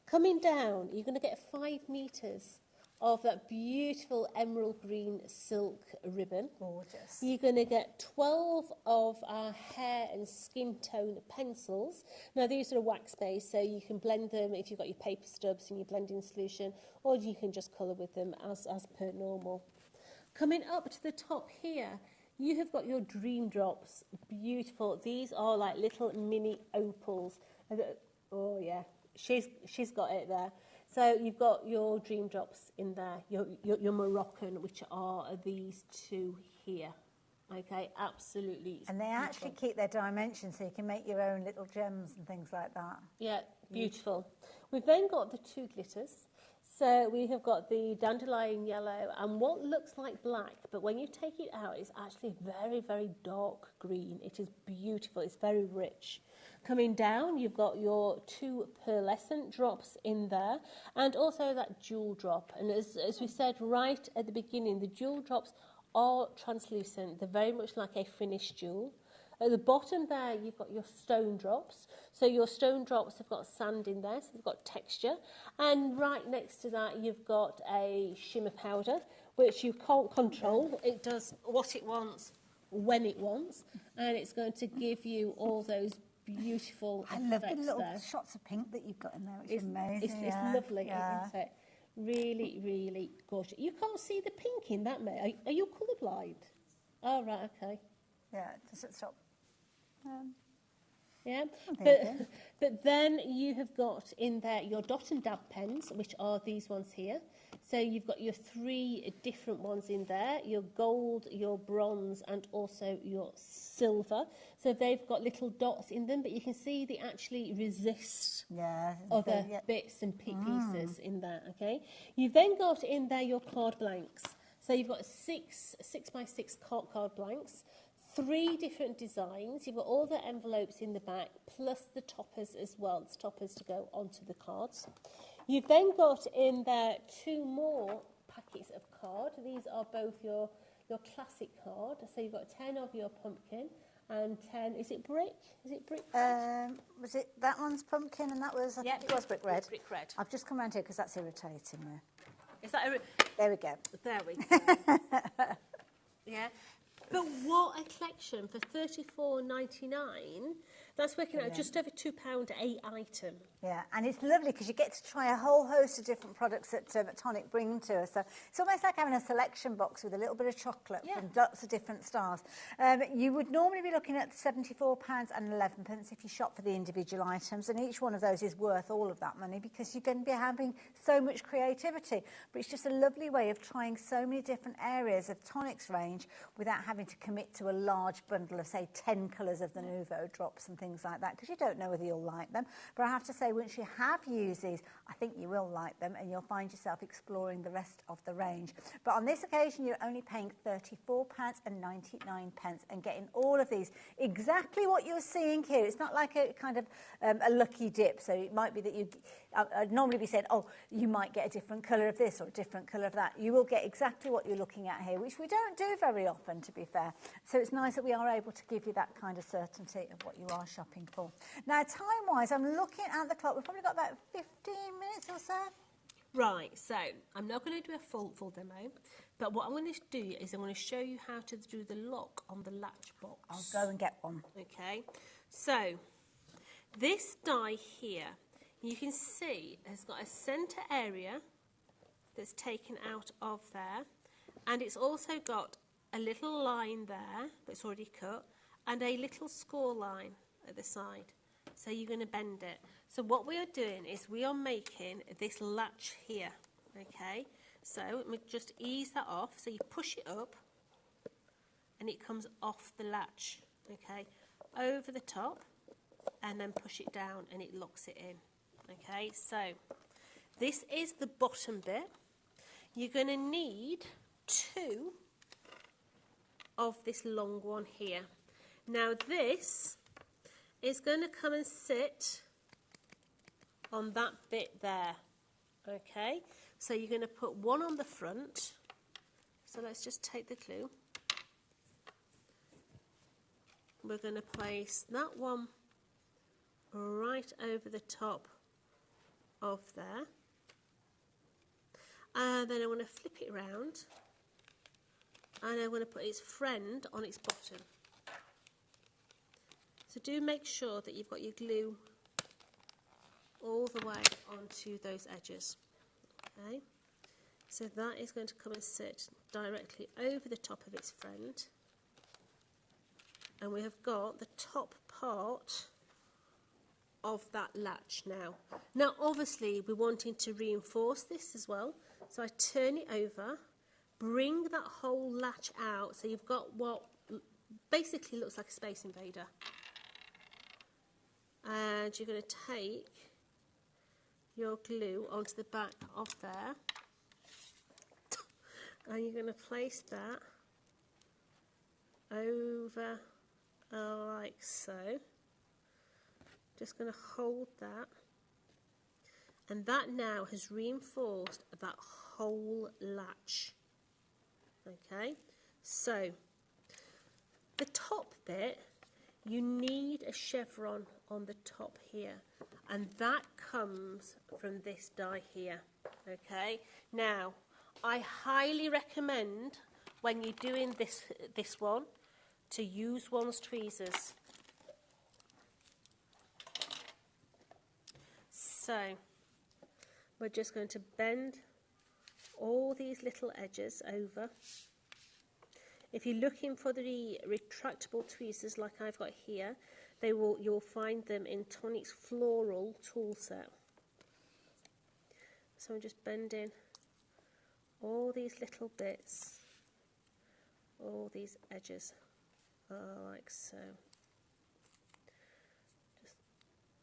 Coming down, you're going to get 5 meters of that beautiful emerald green silk ribbon. Gorgeous. You're going to get 12 of our hair and skin tone pencils. Now, these are wax-based, so you can blend them if you've got your paper stubs in your blending solution, or you can just colour with them as per normal. Coming up to the top here, you have got your Dream Drops. Beautiful. These are like little mini opals. Oh, yeah. She's got it there. So you've got your Dream Drops in there, your Moroccan, which are these 2 here. Okay, absolutely. And they actually keep their dimensions, so you can make your own little gems and things like that. Yeah, beautiful. We've then got the 2 glitters. So we have got the dandelion yellow and what looks like black, but when you take it out, it's actually very, very dark green. It is beautiful. It's very rich. Coming down, you've got your 2 pearlescent drops in there, and also that jewel drop. And as we said right at the beginning, the jewel drops are translucent. They're very much like a finished jewel. At the bottom there, you've got your stone drops. So your stone drops have got sand in there, so they've got texture. And right next to that, you've got a shimmer powder, which you can't control. It does what it wants, when it wants, and it's going to give you all those beautiful I love the effects little there. shots of pink that you've got in there, which is amazing. It's lovely, isn't it? Really, really gorgeous. You can't see the pink in that, mate. Are you colourblind? Oh, right, okay. Yeah, does it stop? Yeah, Okay. but then you have got in there your dot and dab pens, which are these ones here. So you've got your 3 different ones in there, your gold, your bronze, and also your silver. So they've got little dots in them, but you can see they actually resist other bits and pieces in there, okay? You've then got in there your card blanks. So you've got 6 by 6 card blanks. 3 different designs. You've got all the envelopes in the back, plus the toppers as well, the toppers to go onto the cards. You've then got in there 2 more packets of card. These are both your classic card. So you've got 10 of your pumpkin and 10, is it brick? Is it brick red? Was it, that one's pumpkin and that was, I think it was brick red. Brick red. I've just come around here because that's irritating me. Is that There we go. There we go. Yeah. But what a collection for $34.99. That's working out just over £2 a item. Yeah, and it's lovely because you get to try a whole host of different products that Tonic bring to us. So it's almost like having a selection box with a little bit of chocolate from lots of different styles. You would normally be looking at £74.11 if you shop for the individual items, and each one of those is worth all of that money because you're going to be having so much creativity. But it's just a lovely way of trying so many different areas of Tonic's range without having to commit to a large bundle of, say, 10 colours of the Nuvo drops and things like that, because you don't know whether you'll like them. But I have to say, once you have used these, I think you will like them and you'll find yourself exploring the rest of the range. But on this occasion, you're only paying £34.99 and getting all of these. Exactly what you're seeing here. It's not like a kind of a lucky dip. So it might be that I'd normally be saying, oh, you might get a different colour of this or a different colour of that. You will get exactly what you're looking at here, which we don't do very often, to be fair. So it's nice that we are able to give you that kind of certainty of what you are shopping for. Now, time-wise, I'm looking at the clock. We've probably got about 15 minutes or so. Right, so I'm not going to do a full demo, but what I'm going to do is I'm going to show you how to do the lock on the latch box. I'll go and get one. Okay, so this die here, you can see has got a centre area that's taken out of there, and it's also got a little line there that's already cut and a little score line at the side. So you're going to bend it. So what we are doing is we are making this latch here, okay? So let me just ease that off. So you push it up and it comes off the latch, okay? Over the top, and then push it down and it locks it in, okay? So this is the bottom bit. You're going to need 2 of this long one here. Now this is going to come and sit on that bit there, okay? So you're going to put one on the front. So let's just take the clue. We're going to place that one right over the top of there. And then I want to flip it around. And I want to put its friend on its bottom. So do make sure that you've got your glue all the way onto those edges. Okay, so that is going to come and sit directly over the top of its friend. And we have got the top part of that latch now. Now obviously we're wanting to reinforce this as well. So I turn it over, bring that whole latch out, so you've got what basically looks like a Space Invader. And you're going to take your glue onto the back of there, and you're going to place that over like so. Just going to hold that, and that now has reinforced that whole latch. Okay, so the top bit, you need a chevron on the top here, and that comes from this die here. Okay, now I highly recommend when you're doing this one to use one's tweezers. So we're just going to bend all these little edges over. If you're looking for the retractable tweezers like I've got here, you'll find them in Tonic's floral tool set. So I'm just bending all these little bits, all these edges, like so. Just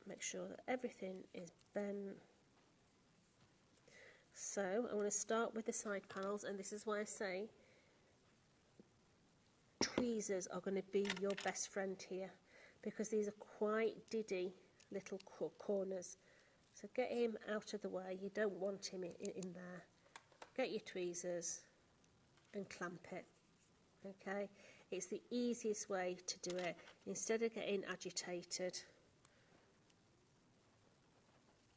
make sure that everything is bent. So I'm going to start with the side panels, and this is why I say tweezers are going to be your best friend here, because these are quite diddy little corners. So get him out of the way, you don't want him in there. Get your tweezers and clamp it, okay? It's the easiest way to do it, instead of getting agitated.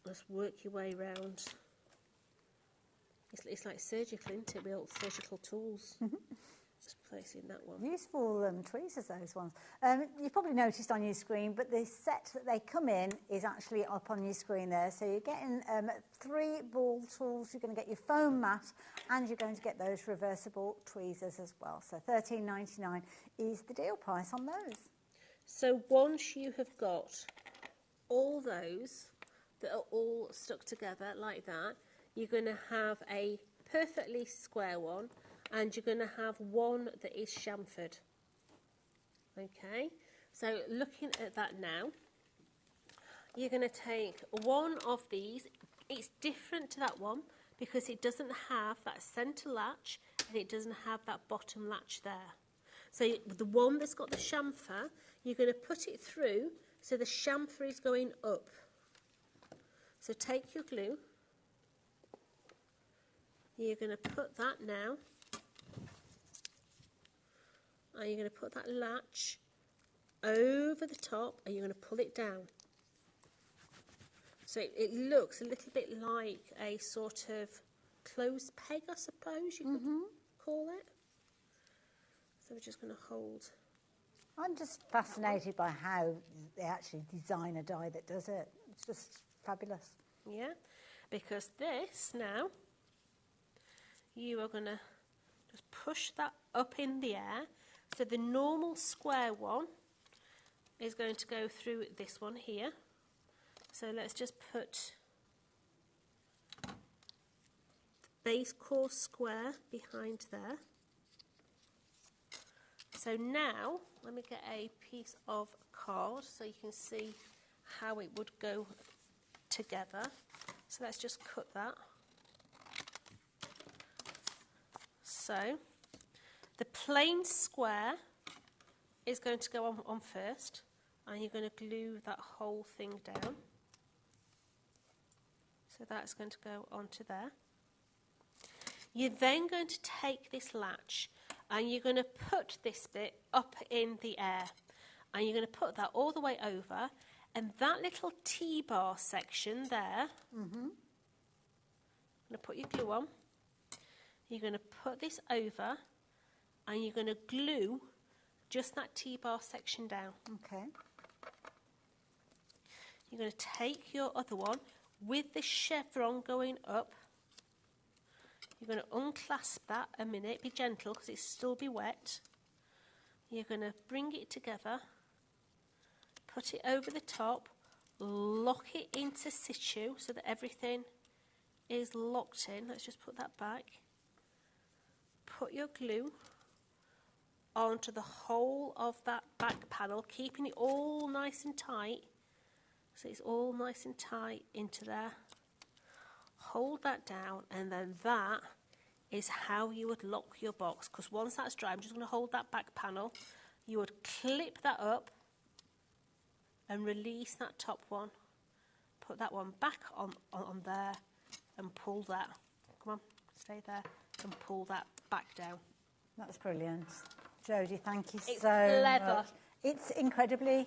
Just work your way around. It's like surgical, isn't it? With surgical tools. Just placing that one. Useful tweezers, those ones. You've probably noticed on your screen, but the set that they come in is actually up on your screen there. So you're getting 3 ball tools, you're going to get your foam mat, and you're going to get those reversible tweezers as well. So $13.99 is the deal price on those. So once you have got all those that are all stuck together like that, you're going to have a perfectly square one, and you're going to have one that is chamfered. Okay, so looking at that now, you're going to take one of these. It's different to that one because it doesn't have that centre latch and it doesn't have that bottom latch there. So the one that's got the chamfer, you're going to put it through so the chamfer is going up. So take your glue, you're going to put that now, and you're going to put that latch over the top, and you're going to pull it down. So it looks a little bit like a sort of closed peg, I suppose you could call it. So we're just going to hold. I'm just fascinated by how they actually design a die that does it. It's just fabulous. Yeah, because this now, you are going to just push that up in the air. So the normal square one is going to go through this one here. So let's just put the base course square behind there. So now, let me get a piece of card so you can see how it would go together. So let's just cut that. So the plain square is going to go on first, and you're going to glue that whole thing down. So that's going to go onto there. You're then going to take this latch and you're going to put this bit up in the air, and you're going to put that all the way over, and that little T-bar section there, I'm going to put your glue on. You're going to put this over, and you're going to glue just that T-bar section down. Okay. You're going to take your other one with the chevron going up. You're going to unclasp that a minute. Be gentle because it'll still be wet. You're going to bring it together, put it over the top, lock it into situ so that everything is locked in. Let's just put that back. Put your glue onto the whole of that back panel, keeping it all nice and tight. So it's all nice and tight into there. hold that down, and then that is how you would lock your box, because once that's dry, I'm just going to hold that back panel. You would clip that up and release that top one. Put that one back on there and pull that. Come on, stay there and pull that back down. That's brilliant. Jodie, thank you It's so clever. much. It's incredibly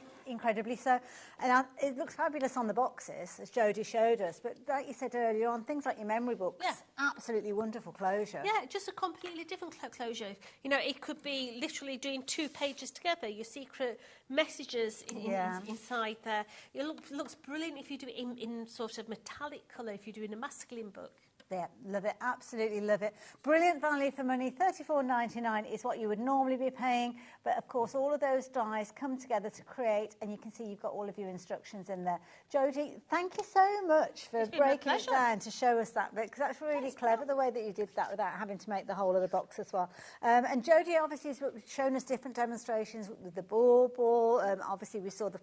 so. And it looks fabulous on the boxes, as Jodie showed us. But like you said earlier on, things like your memory books, absolutely wonderful closure. Yeah, just a completely different closure. You know, it could be literally doing 2 pages together, your secret messages inside there. It looks brilliant if you do it in sort of metallic colour, if you're doing a masculine book. Yeah, love it, absolutely love it. Brilliant value for money. $34.99 is what you would normally be paying, but of course all of those dies come together to create, and you can see you've got all of your instructions in there. Jodie, thank you so much for breaking it down to show us that bit, because that's really clever the way that you did that without having to make the whole of the box as well. And Jodie obviously has shown us different demonstrations with the ball. Obviously we saw the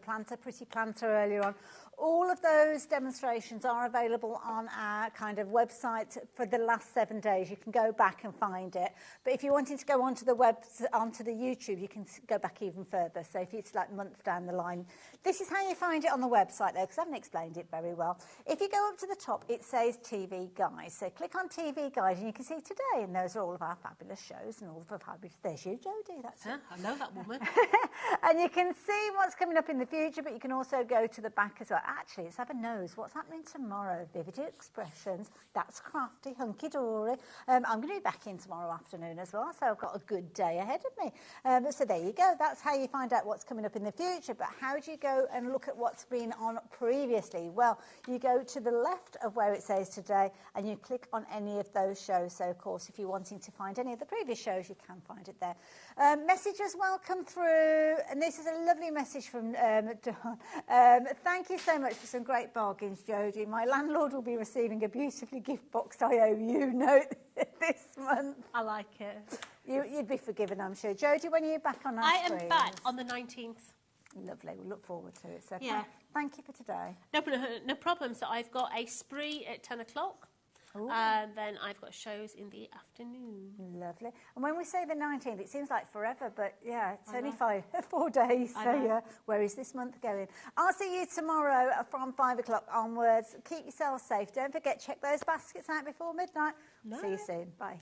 planter, pretty planter earlier on. All of those demonstrations are available on our kind of website for the last 7 days. You can go back and find it. But if you're wanting to go onto the YouTube, you can go back even further. So if it's like months down the line, this is how you find it on the website though, because I haven't explained it very well. If you go up to the top, it says TV Guides. So click on TV Guides and you can see today, and those are all of our fabulous shows and all of our fabulous. There's you, Jodie. That's it. I know that woman. And you can see what's coming up in the future, but you can also go to the back as well. Actually, let's have a nose. What's happening tomorrow? Vivid Expressions. That's crafty, hunky-dory. I'm going to be back in tomorrow afternoon as well, so I've got a good day ahead of me. So there you go. That's how you find out what's coming up in the future. But how do you go and look at what's been on previously? Well, you go to the left of where it says today, and you click on any of those shows. So, of course, if you're wanting to find any of the previous shows, you can find it there. Message as well come through, and this is a lovely message from Dawn. Thank you so much for some great bargains, Jodie. My landlord will be receiving a beautifully gift boxed IOU note this month. I like it. You'd be forgiven, I'm sure. Jodie, when are you back on our screens? I am back on the 19th. Lovely. We'll look forward to it. So yeah. Thank you for today. No problem. So I've got a spree at 10 o'clock. And then I've got shows in the afternoon. Lovely. And when we say the 19th, it seems like forever, but yeah, it's only 4 days. So yeah, where is this month going? I'll see you tomorrow from 5 o'clock onwards. Keep yourselves safe. Don't forget, check those baskets out before midnight. See you soon. Bye.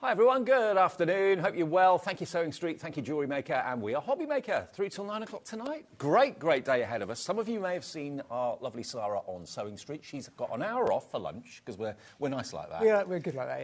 Hi everyone, good afternoon. Hope you're well. Thank you Sewing Street, thank you Jewellery Maker, and we are HobbyMaker through till 9 o'clock tonight. Great day ahead of us. Some of you may have seen our lovely Sara on Sewing Street. She's got an hour off for lunch because we're nice like that. We're good like that, yeah.